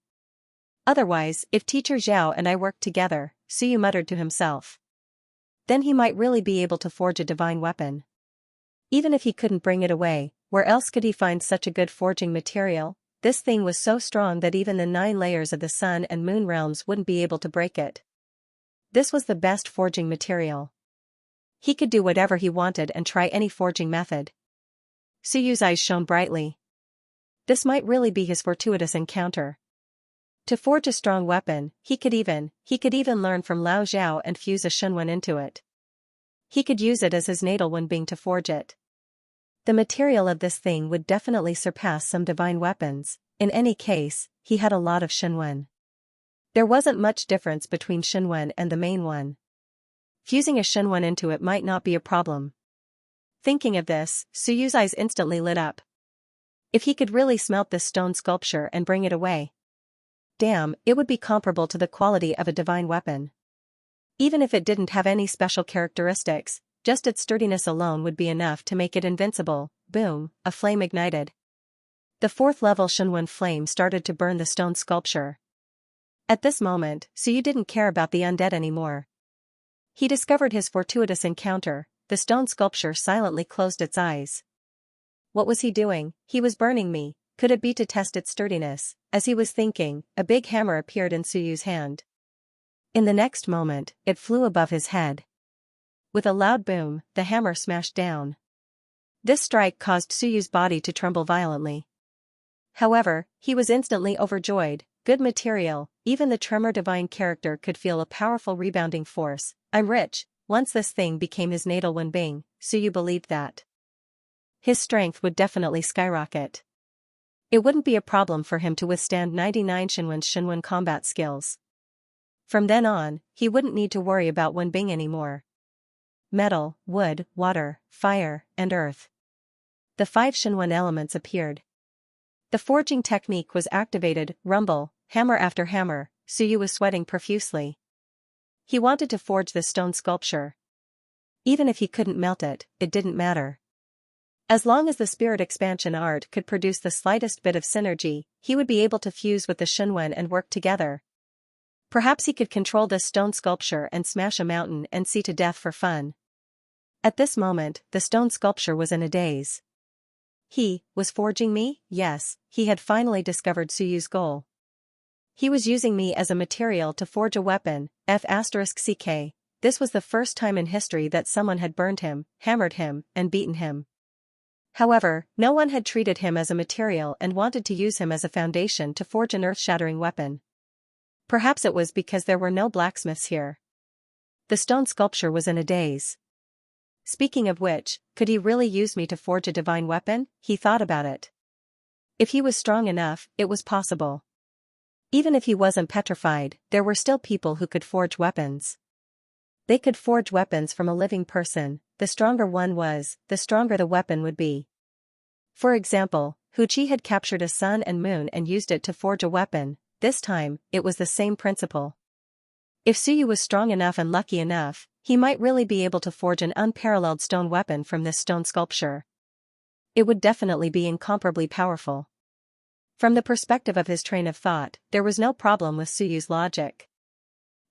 Speaker 1: Otherwise, if Teacher Zhao and I worked together, Suyu muttered to himself. Then he might really be able to forge a divine weapon. Even if he couldn't bring it away, where else could he find such a good forging material? This thing was so strong that even the 9 layers of the sun and moon realms wouldn't be able to break it. This was the best forging material. He could do whatever he wanted and try any forging method. Suyu's eyes shone brightly. This might really be his fortuitous encounter. To forge a strong weapon, he could even learn from Lao Zhao and fuse a Shunwen into it. He could use it as his natal Wenbing to forge it. The material of this thing would definitely surpass some divine weapons. In any case, he had a lot of Shunwen. There wasn't much difference between Shunwen and the main one. Fusing a Shunwen into it might not be a problem. Thinking of this, Suyu's eyes instantly lit up. If he could really smelt this stone sculpture and bring it away. Damn, it would be comparable to the quality of a divine weapon. Even if it didn't have any special characteristics, just its sturdiness alone would be enough to make it invincible. Boom, a flame ignited. The 4th level Shenwen flame started to burn the stone sculpture. At this moment, Suyu didn't care about the undead anymore. He discovered his fortuitous encounter. The stone sculpture silently closed its eyes. What was he doing? He was burning me. Could it be to test its sturdiness? As he was thinking, a big hammer appeared in Suyu's hand. In the next moment, it flew above his head. With a loud boom, the hammer smashed down. This strike caused Suyu's body to tremble violently. However, he was instantly overjoyed. Good material, even the tremor divine character could feel a powerful rebounding force. I'm rich. Once this thing became his natal Wenbing, Suyu believed that his strength would definitely skyrocket. It wouldn't be a problem for him to withstand 99 Shenwen combat skills. From then on, he wouldn't need to worry about Wenbing anymore. Metal, wood, water, fire, and earth. The 5 Shenwen elements appeared. The forging technique was activated. Rumble, hammer after hammer. Suyu was sweating profusely. He wanted to forge this stone sculpture. Even if he couldn't melt it, it didn't matter. As long as the spirit expansion art could produce the slightest bit of synergy, he would be able to fuse with the Shenwen and work together. Perhaps he could control this stone sculpture and smash a mountain and see to death for fun. At this moment, the stone sculpture was in a daze. He was forging me? Yes, he had finally discovered Suyu's goal. He was using me as a material to forge a weapon. F***ck. This was the first time in history that someone had burned him, hammered him, and beaten him. However, no one had treated him as a material and wanted to use him as a foundation to forge an earth-shattering weapon. Perhaps it was because there were no blacksmiths here. The stone sculpture was in a daze. Speaking of which, could he really use me to forge a divine weapon? He thought about it. If he was strong enough, it was possible. Even if he wasn't petrified, there were still people who could forge weapons. They could forge weapons from a living person. The stronger one was, the stronger the weapon would be. For example, Huchi had captured a sun and moon and used it to forge a weapon. This time, it was the same principle. If Suyu was strong enough and lucky enough, he might really be able to forge an unparalleled stone weapon from this stone sculpture. It would definitely be incomparably powerful. From the perspective of his train of thought, there was no problem with Suyu's logic.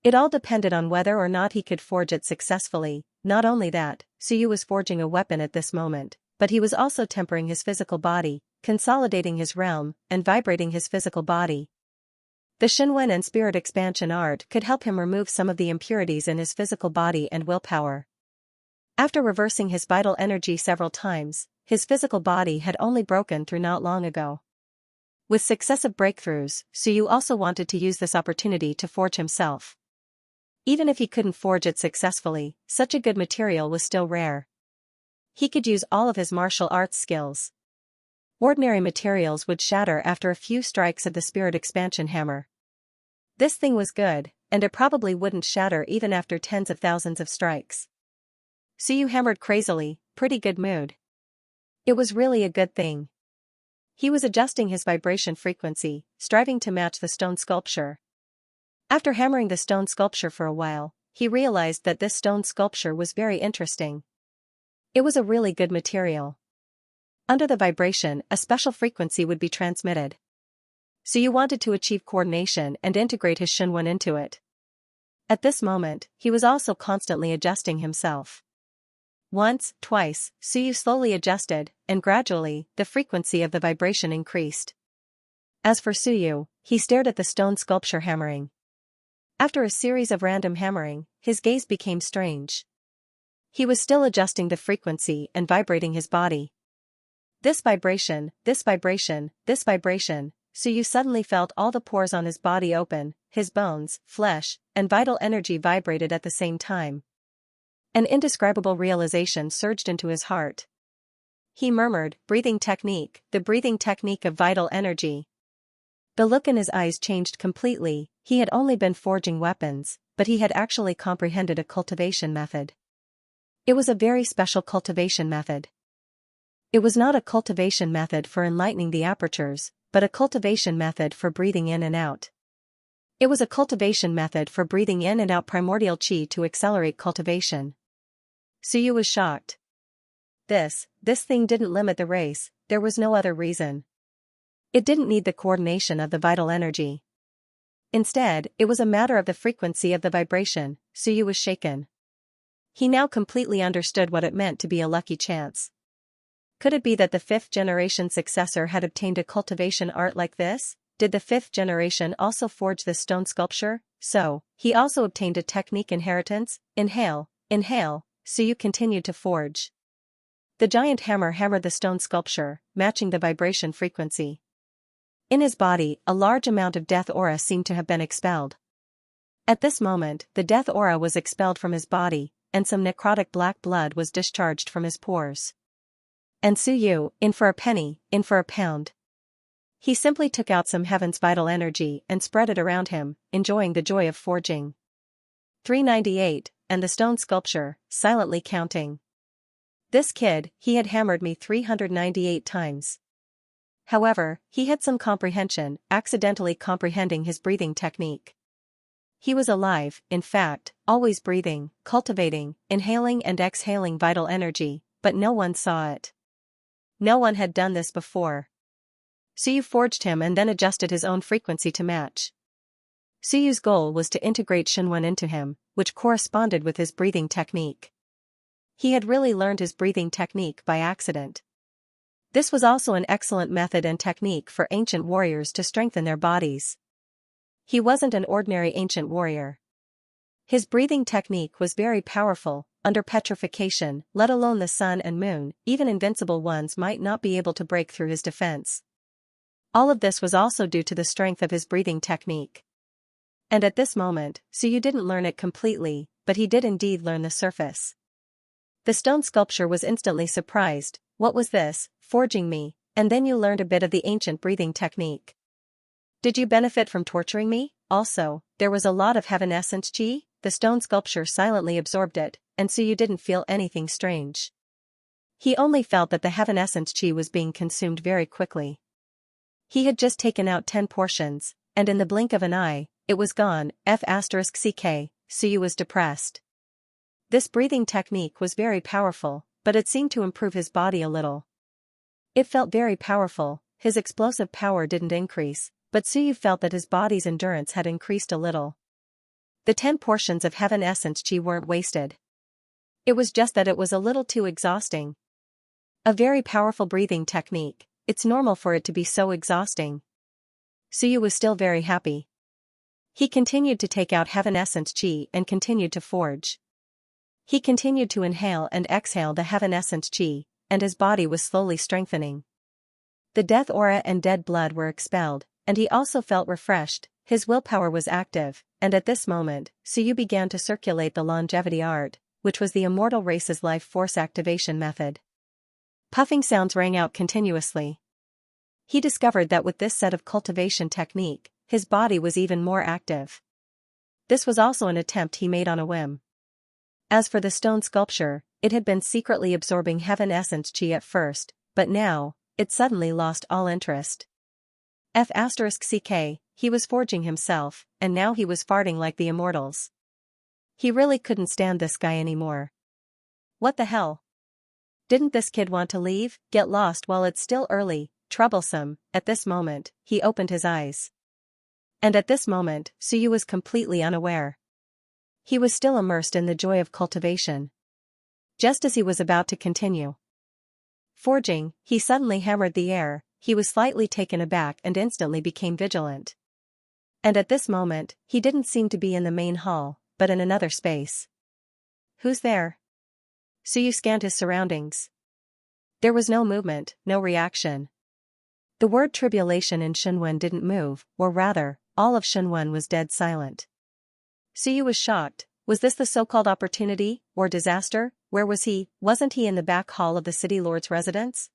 Speaker 1: It all depended on whether or not he could forge it successfully. Not only that, Suyu was forging a weapon at this moment, but he was also tempering his physical body, consolidating his realm, and vibrating his physical body. The Shenwen and spirit expansion art could help him remove some of the impurities in his physical body and willpower. After reversing his vital energy several times, his physical body had only broken through not long ago. With successive breakthroughs, Suyu also wanted to use this opportunity to forge himself. Even if he couldn't forge it successfully, such a good material was still rare. He could use all of his martial arts skills. Ordinary materials would shatter after a few strikes of the spirit expansion hammer. This thing was good, and it probably wouldn't shatter even after tens of thousands of strikes. Suyu hammered crazily, pretty good mood. It was really a good thing. He was adjusting his vibration frequency, striving to match the stone sculpture. After hammering the stone sculpture for a while, he realized that this stone sculpture was very interesting. It was a really good material. Under the vibration, a special frequency would be transmitted. Suyu wanted to achieve coordination and integrate his Shenwen into it. At this moment, he was also constantly adjusting himself. Once, twice, Suyu slowly adjusted, and gradually, the frequency of the vibration increased. As for Suyu, he stared at the stone sculpture hammering. After a series of random hammering, his gaze became strange. He was still adjusting the frequency and vibrating his body. This vibration, this vibration, this vibration, Suyu suddenly felt all the pores on his body open, his bones, flesh, and vital energy vibrated at the same time. An indescribable realization surged into his heart. He murmured, breathing technique, the breathing technique of vital energy. The look in his eyes changed completely. He had only been forging weapons, but he had actually comprehended a cultivation method. It was a very special cultivation method. It was not a cultivation method for enlightening the apertures, but a cultivation method for breathing in and out. It was a cultivation method for breathing in and out primordial qi to accelerate cultivation. Suyu was shocked. This thing didn't limit the race, there was no other reason. It didn't need the coordination of the vital energy. Instead, it was a matter of the frequency of the vibration. Suyu was shaken. He now completely understood what it meant to be a lucky chance. Could it be that the fifth-generation successor had obtained a cultivation art like this? Did the fifth generation also forge this stone sculpture? So, he also obtained a technique inheritance? Inhale, Suyu continued to forge. The giant hammer hammered the stone sculpture, matching the vibration frequency. In his body, a large amount of death aura seemed to have been expelled. At this moment, the death aura was expelled from his body, and some necrotic black blood was discharged from his pores. And Suyu, in for a penny, in for a pound. He simply took out some heaven's vital energy and spread it around him, enjoying the joy of forging. 398, and the stone sculpture, silently counting. This kid, he had hammered me 398 times. However, he had some comprehension, accidentally comprehending his breathing technique. He was alive, in fact, always breathing, cultivating, inhaling and exhaling vital energy, but no one saw it. No one had done this before. Suyu forged him and then adjusted his own frequency to match. Suyu's goal was to integrate Shenwen into him, which corresponded with his breathing technique. He had really learned his breathing technique by accident. This was also an excellent method and technique for ancient warriors to strengthen their bodies. He wasn't an ordinary ancient warrior. His breathing technique was very powerful. Under petrification, let alone the sun and moon, even invincible ones might not be able to break through his defense. All of this was also due to the strength of his breathing technique. And at this moment, Suyu didn't learn it completely, but he did indeed learn the surface. The stone sculpture was instantly surprised. What was this? Forging me, and then you learned a bit of the ancient breathing technique. Did you benefit from torturing me? Also, there was a lot of heaven essence qi. The stone sculpture silently absorbed it, and Suyu didn't feel anything strange. He only felt that the heaven essence qi was being consumed very quickly. He had just taken out 10 portions, and in the blink of an eye, it was gone. F***ck, Suyu was depressed. This breathing technique was very powerful, but it seemed to improve his body a little. It felt very powerful, his explosive power didn't increase, but Suyu felt that his body's endurance had increased a little. The 10 portions of heaven essence qi weren't wasted. It was just that it was a little too exhausting. A very powerful breathing technique, it's normal for it to be so exhausting. Suyu was still very happy. He continued to take out heaven essence qi and continued to forge. He continued to inhale and exhale the heaven essence qi, and his body was slowly strengthening. The death aura and dead blood were expelled, and he also felt refreshed. His willpower was active, and at this moment, Suyu began to circulate the longevity art, which was the immortal race's life force activation method. Puffing sounds rang out continuously. He discovered that with this set of cultivation technique, his body was even more active. This was also an attempt he made on a whim. As for the stone sculpture, it had been secretly absorbing heaven essence qi at first, but now, it suddenly lost all interest. F***ck, he was forging himself, and now he was farting like the immortals. He really couldn't stand this guy anymore. What the hell? Didn't this kid want to leave, get lost while it's still early, troublesome? At this moment, he opened his eyes. And at this moment, Suyu was completely unaware. He was still immersed in the joy of cultivation. Just as he was about to continue forging, he suddenly hammered the air. He was slightly taken aback and instantly became vigilant. And at this moment, he didn't seem to be in the main hall, but in another space. Who's there? Suyu scanned his surroundings. There was no movement, no reaction. The word tribulation in Shenwen didn't move, or rather, all of Shenwen was dead silent. Suyu was shocked. Was this the so-called opportunity, or disaster? Where was he? Wasn't he in the back hall of the city lord's residence?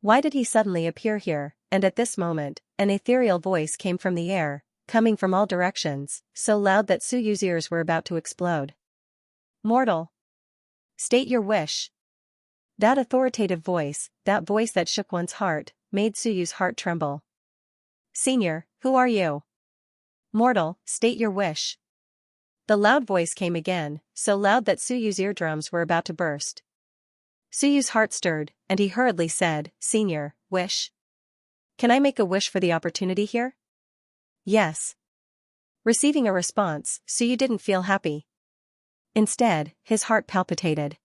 Speaker 1: Why did he suddenly appear here? And at this moment, an ethereal voice came from the air, coming from all directions, so loud that Suyu's ears were about to explode. Mortal! State your wish. That authoritative voice, that voice that shook one's heart, made Suyu's heart tremble. "Senior, who are you?" "Mortal, state your wish." The loud voice came again, so loud that Suyu's eardrums were about to burst. Suyu's heart stirred, and he hurriedly said, "Senior, wish. Can I make a wish for the opportunity here?" "Yes." Receiving a response, Suyu didn't feel happy. Instead, his heart palpitated.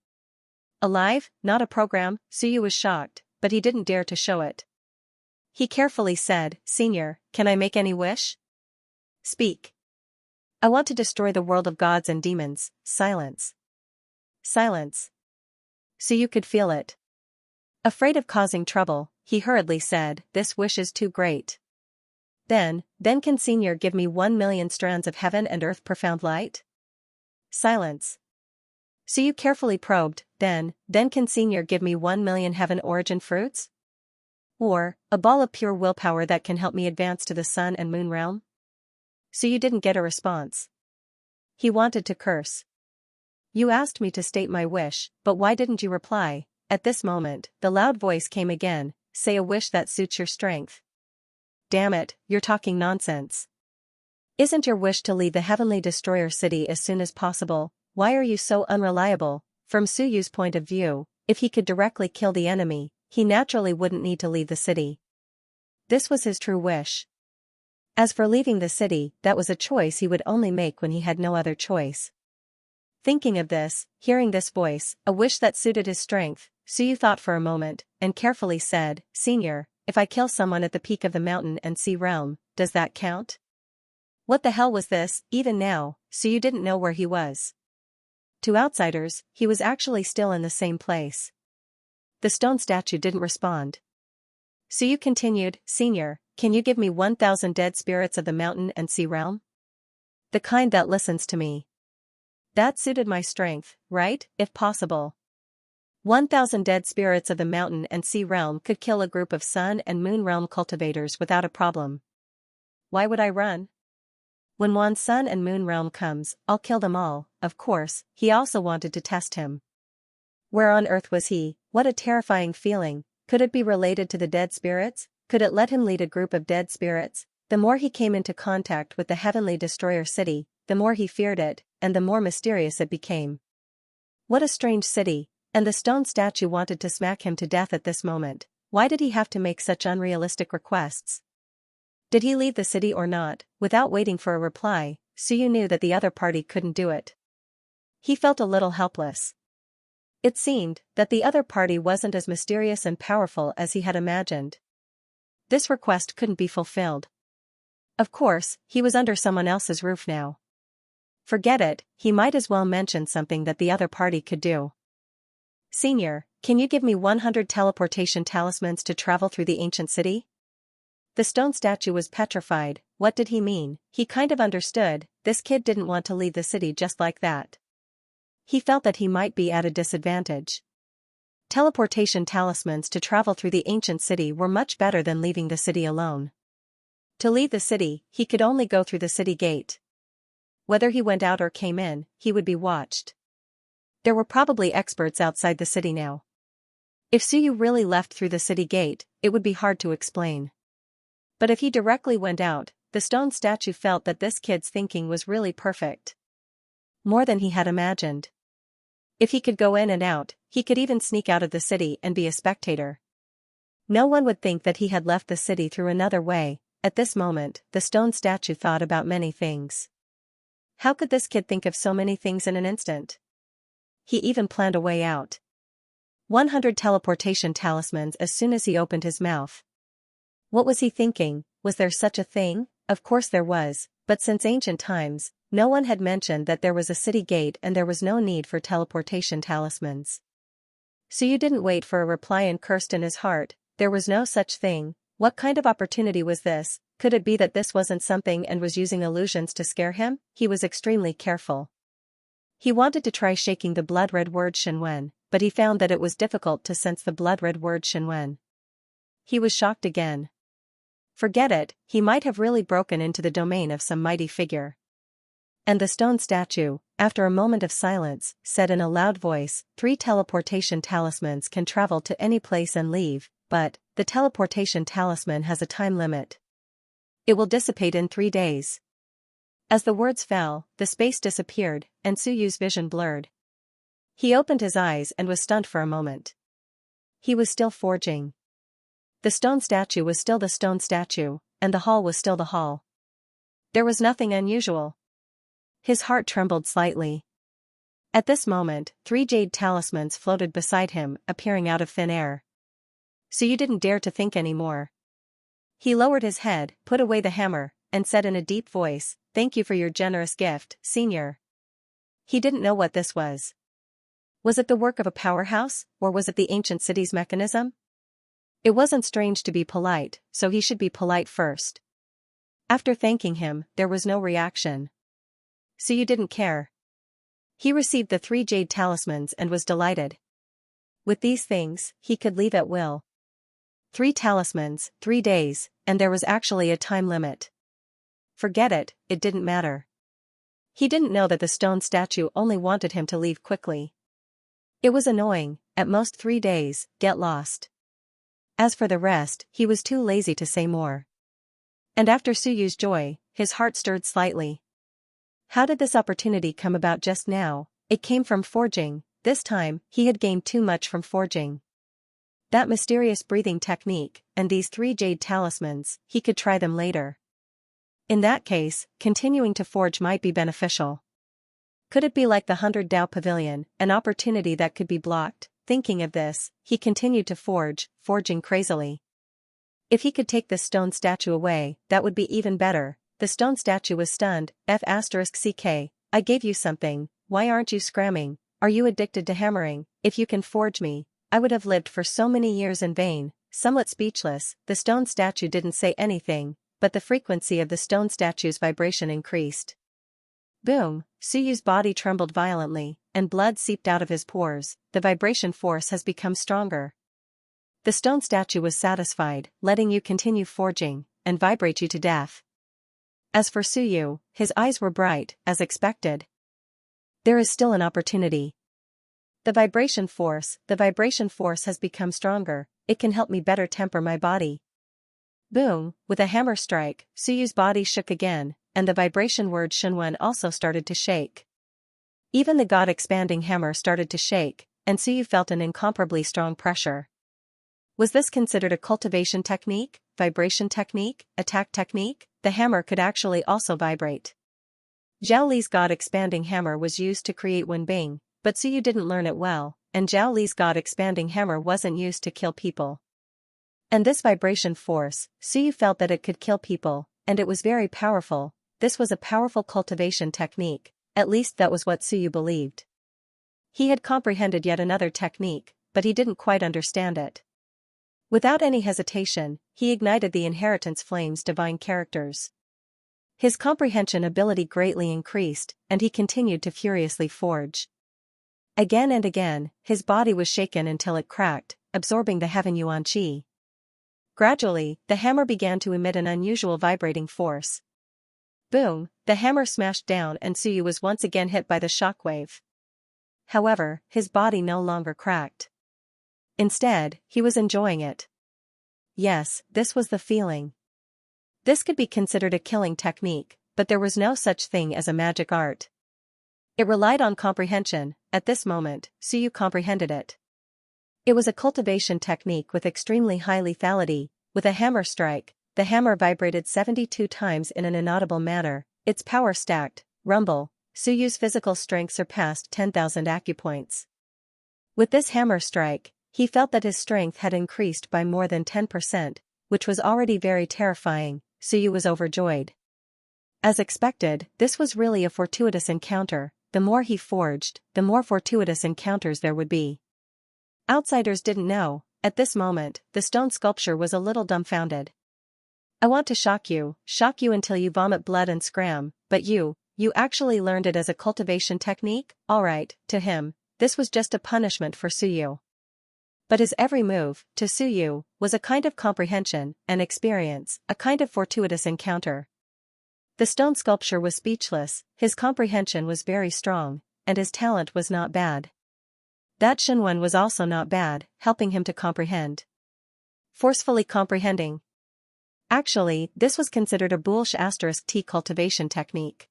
Speaker 1: Alive, not a program, Suyu was shocked, but he didn't dare to show it. He carefully said, "Senior, can I make any wish?" "Speak." "I want to destroy the world of gods and demons." "Silence." Silence. Suyu could feel it. Afraid of causing trouble, he hurriedly said, "This wish is too great." Then can Senior give me 1,000,000 strands of heaven and earth profound light?" Silence. Suyu carefully probed, then can Senior give me 1,000,000 heaven origin fruits? Or, a ball of pure willpower that can help me advance to the sun and moon realm? Suyu didn't get a response. He wanted to curse. "You asked me to state my wish, but why didn't you reply?" At this moment, the loud voice came again, "Say a wish that suits your strength." "Damn it, you're talking nonsense. Isn't your wish to leave the heavenly destroyer city as soon as possible? Why are you so unreliable?" From Suyu's point of view, if he could directly kill the enemy, he naturally wouldn't need to leave the city. This was his true wish. As for leaving the city, that was a choice he would only make when he had no other choice. Thinking of this, hearing this voice, a wish that suited his strength, Suyu thought for a moment, and carefully said, "Senior, if I kill someone at the peak of the mountain and sea realm, does that count?" What the hell was this? Even now, Suyu didn't know where he was. To outsiders, he was actually still in the same place. The stone statue didn't respond. Suyu continued, "Senior, can you give me 1,000 dead spirits of the mountain and sea realm? The kind that listens to me." That suited my strength, right? If possible. 1,000 dead spirits of the mountain and sea realm could kill a group of sun and moon realm cultivators without a problem. Why would I run? When one's sun and moon realm comes, I'll kill them all. Of course, he also wanted to test him. Where on earth was he? What a terrifying feeling. Could it be related to the dead spirits? Could it let him lead a group of dead spirits? The more he came into contact with the heavenly destroyer city, the more he feared it, and the more mysterious it became. What a strange city, and the stone statue wanted to smack him to death at this moment. Why did he have to make such unrealistic requests? Did he leave the city or not? Without waiting for a reply, Suyu knew that the other party couldn't do it. He felt a little helpless. It seemed that the other party wasn't as mysterious and powerful as he had imagined. This request couldn't be fulfilled. Of course, he was under someone else's roof now. Forget it, he might as well mention something that the other party could do. "Senior, can you give me 100 teleportation talismans to travel through the ancient city?" The stone statue was petrified. What did he mean? He kind of understood, this kid didn't want to leave the city just like that. He felt that he might be at a disadvantage. Teleportation talismans to travel through the ancient city were much better than leaving the city alone. To leave the city, he could only go through the city gate. Whether he went out or came in, he would be watched. There were probably experts outside the city now. If Suyu really left through the city gate, it would be hard to explain. But if he directly went out, the stone statue felt that this kid's thinking was really perfect. More than he had imagined. If he could go in and out, he could even sneak out of the city and be a spectator. No one would think that he had left the city through another way. At this moment, the stone statue thought about many things. How could this kid think of so many things in an instant? He even planned a way out. 100 teleportation talismans as soon as he opened his mouth. What was he thinking? Was there such a thing? Of course there was, but since ancient times, no one had mentioned that there was a city gate and there was no need for teleportation talismans. Suyu didn't wait for a reply and cursed in his heart, there was no such thing. What kind of opportunity was this? Could it be that this wasn't something and was using illusions to scare him? He was extremely careful. He wanted to try shaking the blood-red word Shenwen, but he found that it was difficult to sense the blood-red word Shenwen. He was shocked again. Forget it, he might have really broken into the domain of some mighty figure. And the stone statue, after a moment of silence, said in a loud voice, 3 teleportation talismans can travel to any place and leave, but the teleportation talisman has a time limit. It will dissipate in 3 days. As the words fell, the space disappeared, and Su Yu's vision blurred. He opened his eyes and was stunned for a moment. He was still forging. The stone statue was still the stone statue, and the hall was still the hall. There was nothing unusual. His heart trembled slightly. At this moment, 3 jade talismans floated beside him, appearing out of thin air. So you didn't dare to think anymore. He lowered his head, put away the hammer, and said in a deep voice, "Thank you for your generous gift, Senior." He didn't know what this was. Was it the work of a powerhouse, or was it the ancient city's mechanism? It wasn't strange to be polite, so he should be polite first. After thanking him, there was no reaction. So you didn't care. He received the 3 jade talismans and was delighted. With these things, he could leave at will. 3 talismans, 3 days, and there was actually a time limit. Forget it, it didn't matter. He didn't know that the stone statue only wanted him to leave quickly. It was annoying, at most 3 days, get lost. As for the rest, he was too lazy to say more. And after Su Yu's joy, his heart stirred slightly. How did this opportunity come about just now? It came from forging. This time, he had gained too much from forging. That mysterious breathing technique, and these 3 jade talismans, he could try them later. In that case, continuing to forge might be beneficial. Could it be like the 100 Dao Pavilion, an opportunity that could be blocked? Thinking of this, he continued to forge, forging crazily. If he could take this stone statue away, that would be even better. The stone statue was stunned. F***ck, I gave you something, why aren't you scramming? Are you addicted to hammering? If you can forge me, I would have lived for so many years in vain. Somewhat speechless, the stone statue didn't say anything, but the frequency of the stone statue's vibration increased. Boom, Su Yu's body trembled violently, and blood seeped out of his pores. The vibration force has become stronger. The stone statue was satisfied, letting you continue forging, and vibrate you to death. As for Su Yu, his eyes were bright, as expected. There is still an opportunity. The vibration force has become stronger, it can help me better temper my body. Boom, with a hammer strike, Su Yu's body shook again, and the vibration word Shenwen also started to shake. Even the God-expanding hammer started to shake, and Su Yu felt an incomparably strong pressure. Was this considered a cultivation technique, vibration technique, attack technique? The hammer could actually also vibrate. Zhao Li's God-expanding hammer was used to create Wenbing, but Su Yu didn't learn it well, and Zhao Li's God-expanding hammer wasn't used to kill people. And this vibration force, Su Yu felt that it could kill people, and it was very powerful. This was a powerful cultivation technique, at least that was what Su Yu believed. He had comprehended yet another technique, but he didn't quite understand it. Without any hesitation, he ignited the inheritance flame's divine characters. His comprehension ability greatly increased, and he continued to furiously forge. Again and again, his body was shaken until it cracked, absorbing the heaven yuan qi. Gradually, the hammer began to emit an unusual vibrating force. Boom, the hammer smashed down and Su Yu was once again hit by the shockwave. However, his body no longer cracked. Instead, he was enjoying it. Yes, this was the feeling. This could be considered a killing technique, but there was no such thing as a magic art. It relied on comprehension. At this moment, Su Yu comprehended it. It was a cultivation technique with extremely high lethality. With a hammer strike, the hammer vibrated 72 times in an inaudible manner, its power stacked. Rumble, Su Yu's physical strength surpassed 10,000 acupoints. With this hammer strike, he felt that his strength had increased by more than 10%, which was already very terrifying. Su Yu was overjoyed. As expected, this was really a fortuitous encounter. The more he forged, the more fortuitous encounters there would be. Outsiders didn't know. At this moment, the stone sculpture was a little dumbfounded. I want to shock you until you vomit blood and scram, but you actually learned it as a cultivation technique? Alright, to him, this was just a punishment for Su Yu. But his every move, to Su Yu, was a kind of comprehension, an experience, a kind of fortuitous encounter. The stone sculpture was speechless, his comprehension was very strong, and his talent was not bad. That Xianxia was also not bad, helping him to comprehend. Forcefully comprehending. Actually, this was considered a Boolsh *T cultivation technique.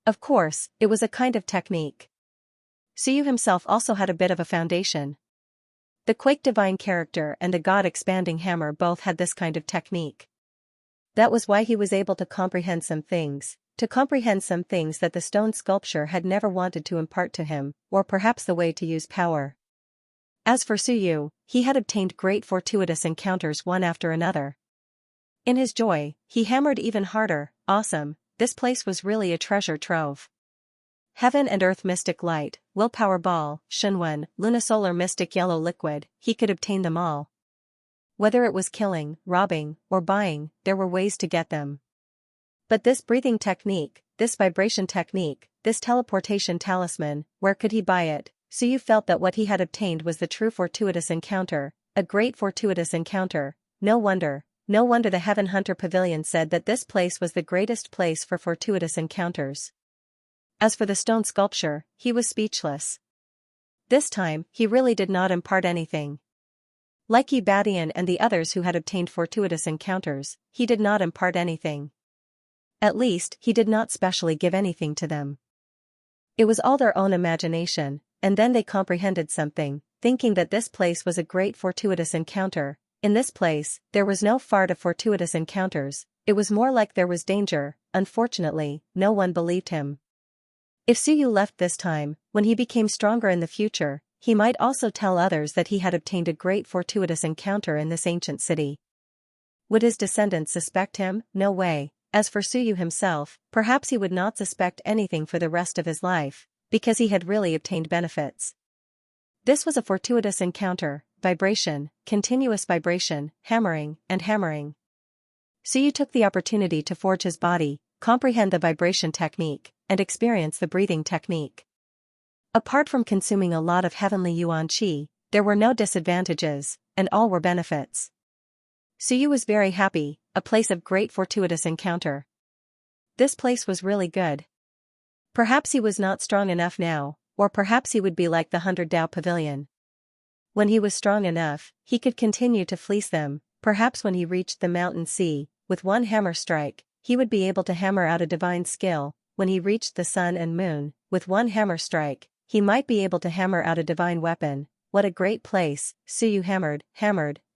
Speaker 1: Of course, it was a kind of technique. Suyu himself also had a bit of a foundation. The Quake divine character and the God expanding hammer both had this kind of technique. That was why he was able to comprehend some things that the stone sculpture had never wanted to impart to him, or perhaps the way to use power. As for Suyu, he had obtained great fortuitous encounters one after another. In his joy, he hammered even harder. Awesome, this place was really a treasure trove. Heaven and earth mystic light, willpower ball, Xianxia, lunisolar mystic yellow liquid, he could obtain them all. Whether it was killing, robbing, or buying, there were ways to get them. But this breathing technique, this vibration technique, this teleportation talisman, where could he buy it? Suyu felt that what he had obtained was the true fortuitous encounter, a great fortuitous encounter. No wonder the Heaven Hunter Pavilion said that this place was the greatest place for fortuitous encounters. As for the stone sculpture, he was speechless. This time, he really did not impart anything. Like Ebadian and the others who had obtained fortuitous encounters, he did not impart anything. At least, he did not specially give anything to them. It was all their own imagination, and then they comprehended something, thinking that this place was a great fortuitous encounter. In this place, there was no fart of fortuitous encounters, it was more like there was danger. Unfortunately, no one believed him. If Suyu left this time, when he became stronger in the future, he might also tell others that he had obtained a great fortuitous encounter in this ancient city. Would his descendants suspect him? No way. As for Suyu himself, perhaps he would not suspect anything for the rest of his life, because he had really obtained benefits. This was a fortuitous encounter, vibration, continuous vibration, hammering, and hammering. Suyu took the opportunity to forge his body, comprehend the vibration technique, and experience the breathing technique. Apart from consuming a lot of heavenly yuan qi, there were no disadvantages, and all were benefits. Suyu was very happy, a place of great fortuitous encounter. This place was really good. Perhaps he was not strong enough now, or perhaps he would be like the 100 Dao Pavilion. When he was strong enough, he could continue to fleece them. Perhaps when he reached the mountain sea, with one hammer strike, he would be able to hammer out a divine skill. When he reached the sun and moon, with one hammer strike, he might be able to hammer out a divine weapon. What a great place! Suyu hammered,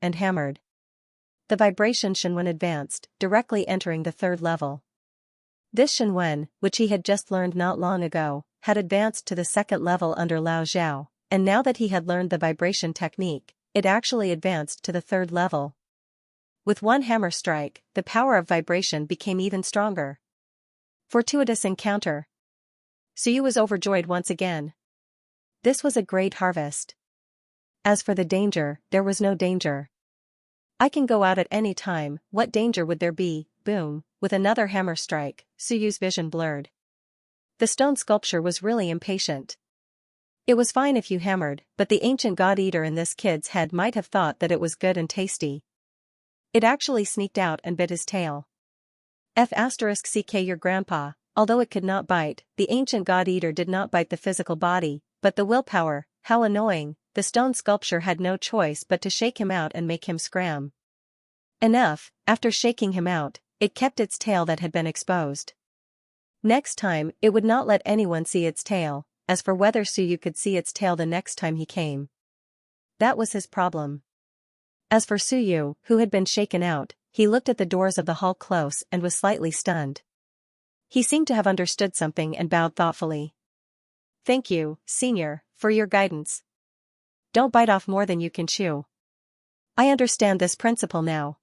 Speaker 1: and hammered. The vibration Xianxia advanced, directly entering the third level. This Xianxia, which he had just learned not long ago, had advanced to the second level under Lao Zhao, and now that he had learned the vibration technique, it actually advanced to the third level. With one hammer strike, the power of vibration became even stronger. Fortuitous encounter. Suyu was overjoyed once again. This was a great harvest. As for the danger, there was no danger. I can go out at any time, what danger would there be? Boom, with another hammer strike, Suyu's vision blurred. The stone sculpture was really impatient. It was fine if you hammered, but the ancient god-eater in this kid's head might have thought that it was good and tasty. It actually sneaked out and bit his tail. *CK your grandpa, although it could not bite, the ancient god-eater did not bite the physical body, but the willpower. How annoying, the stone sculpture had no choice but to shake him out and make him scram. Enough, after shaking him out, it kept its tail that had been exposed. Next time, it would not let anyone see its tail. As for whether Suyu could see its tail the next time he came, that was his problem. As for Suyu, who had been shaken out, he looked at the doors of the hall close and was slightly stunned. He seemed to have understood something and bowed thoughtfully. Thank you, senior, for your guidance. Don't bite off more than you can chew. I understand this principle now.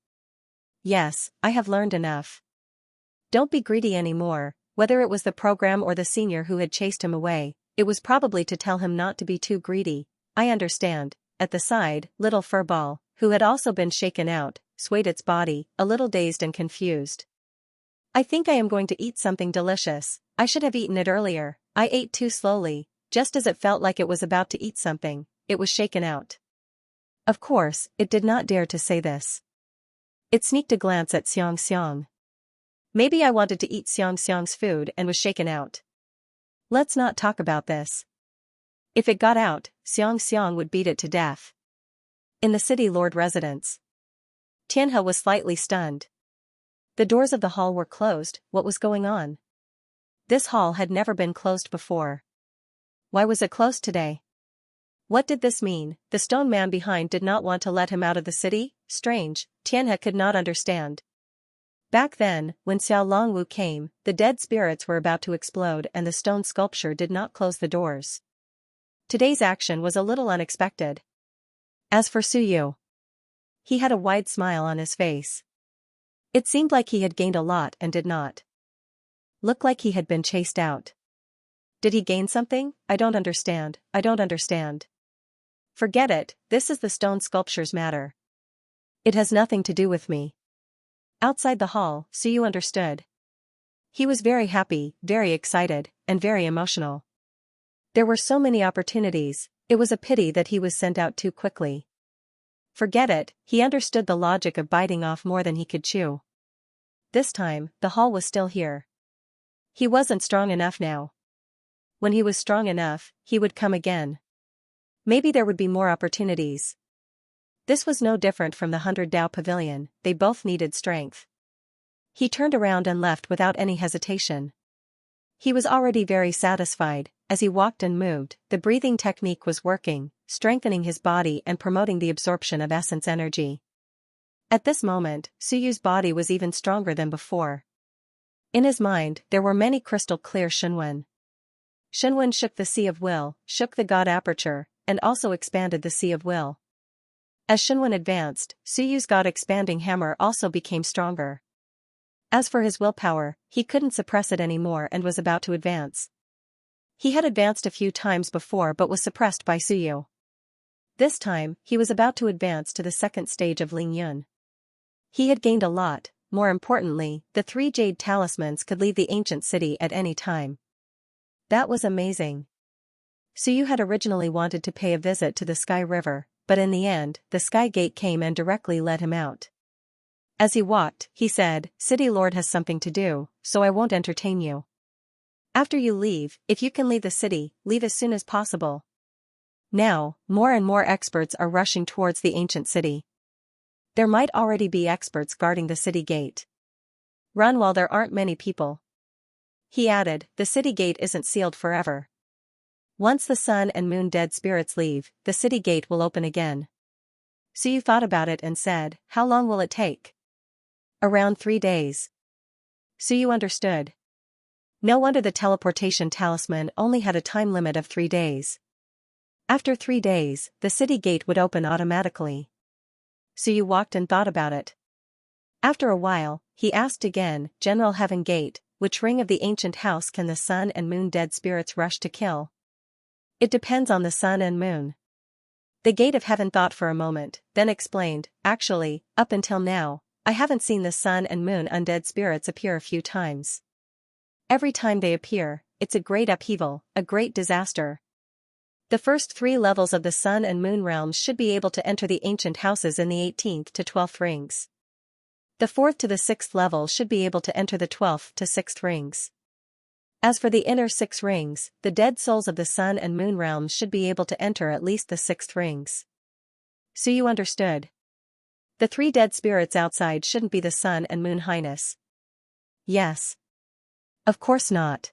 Speaker 1: Yes, I have learned enough. Don't be greedy anymore. Whether it was the program or the senior who had chased him away, it was probably to tell him not to be too greedy. I understand. At the side, little furball, who had also been shaken out, swayed its body, a little dazed and confused. I think I am going to eat something delicious. I should have eaten it earlier. I ate too slowly. Just as it felt like it was about to eat something, it was shaken out. Of course, it did not dare to say this. It sneaked a glance at Xianxia. Maybe I wanted to eat Xianxia's food and was shaken out. Let's not talk about this. If it got out, Xianxia would beat it to death. In the city lord residence, Tianhe was slightly stunned. The doors of the hall were closed. What was going on? This hall had never been closed before. Why was it closed today? What did this mean? The stone man behind did not want to let him out of the city? Strange, Tianhe could not understand. Back then, when Xiao Longwu came, the dead spirits were about to explode and the stone sculpture did not close the doors. Today's action was a little unexpected. As for Suyu, he had a wide smile on his face. It seemed like he had gained a lot and did not look like he had been chased out. Did he gain something? I don't understand. Forget it, this is the stone sculpture's matter. It has nothing to do with me. Outside the hall, Suyu understood. He was very happy, very excited, and very emotional. There were so many opportunities, it was a pity that he was sent out too quickly. Forget it, he understood the logic of biting off more than he could chew. This time, the hall was still here. He wasn't strong enough now. When he was strong enough, he would come again. Maybe there would be more opportunities. This was no different from the 100 Dao Pavilion, they both needed strength. He turned around and left without any hesitation. He was already very satisfied. As he walked and moved, the breathing technique was working, strengthening his body and promoting the absorption of essence energy. At this moment, Suyu's body was even stronger than before. In his mind, there were many crystal-clear Shenwen. Shenwen shook the Sea of Will, shook the God Aperture, and also expanded the Sea of Will. As Shenwen advanced, Suyu's God-expanding hammer also became stronger. As for his willpower, he couldn't suppress it anymore and was about to advance. He had advanced a few times before but was suppressed by Suyu. This time, he was about to advance to the second stage of Ling Yun. He had gained a lot, more importantly, the 3 jade talismans could leave the ancient city at any time. That was amazing. Suyu had originally wanted to pay a visit to the Sky River, but in the end, the Sky Gate came and directly led him out. As he walked, he said, "City Lord has something to do, so I won't entertain you. After you leave, if you can leave the city, leave as soon as possible." Now, more and more experts are rushing towards the ancient city. There might already be experts guarding the city gate. Run while there aren't many people. He added, "The city gate isn't sealed forever. Once the sun and moon dead spirits leave, the city gate will open again." Suyu thought about it and said, "How long will it take?" "Around 3 days. Suyu understood. No wonder the teleportation talisman only had a time limit of 3 days. After 3 days, the city gate would open automatically. Suyu walked and thought about it. After a while, he asked again, "General Heaven Gate, which ring of the ancient house can the sun and moon dead spirits rush to kill?" "It depends on the sun and moon." The Gate of Heaven thought for a moment, then explained, "Actually, up until now, I haven't seen the sun and moon undead spirits appear a few times. Every time they appear, it's a great upheaval, a great disaster. The first 3 levels of the sun and moon realms should be able to enter the ancient houses in the 18th to 12th rings. The 4th to the 6th level should be able to enter the 12th to 6th rings. As for the inner 6 rings, the dead souls of the sun and moon realms should be able to enter at least the 6th rings." Suyu understood. The 3 dead spirits outside shouldn't be the sun and moon highness. Yes. Of course not.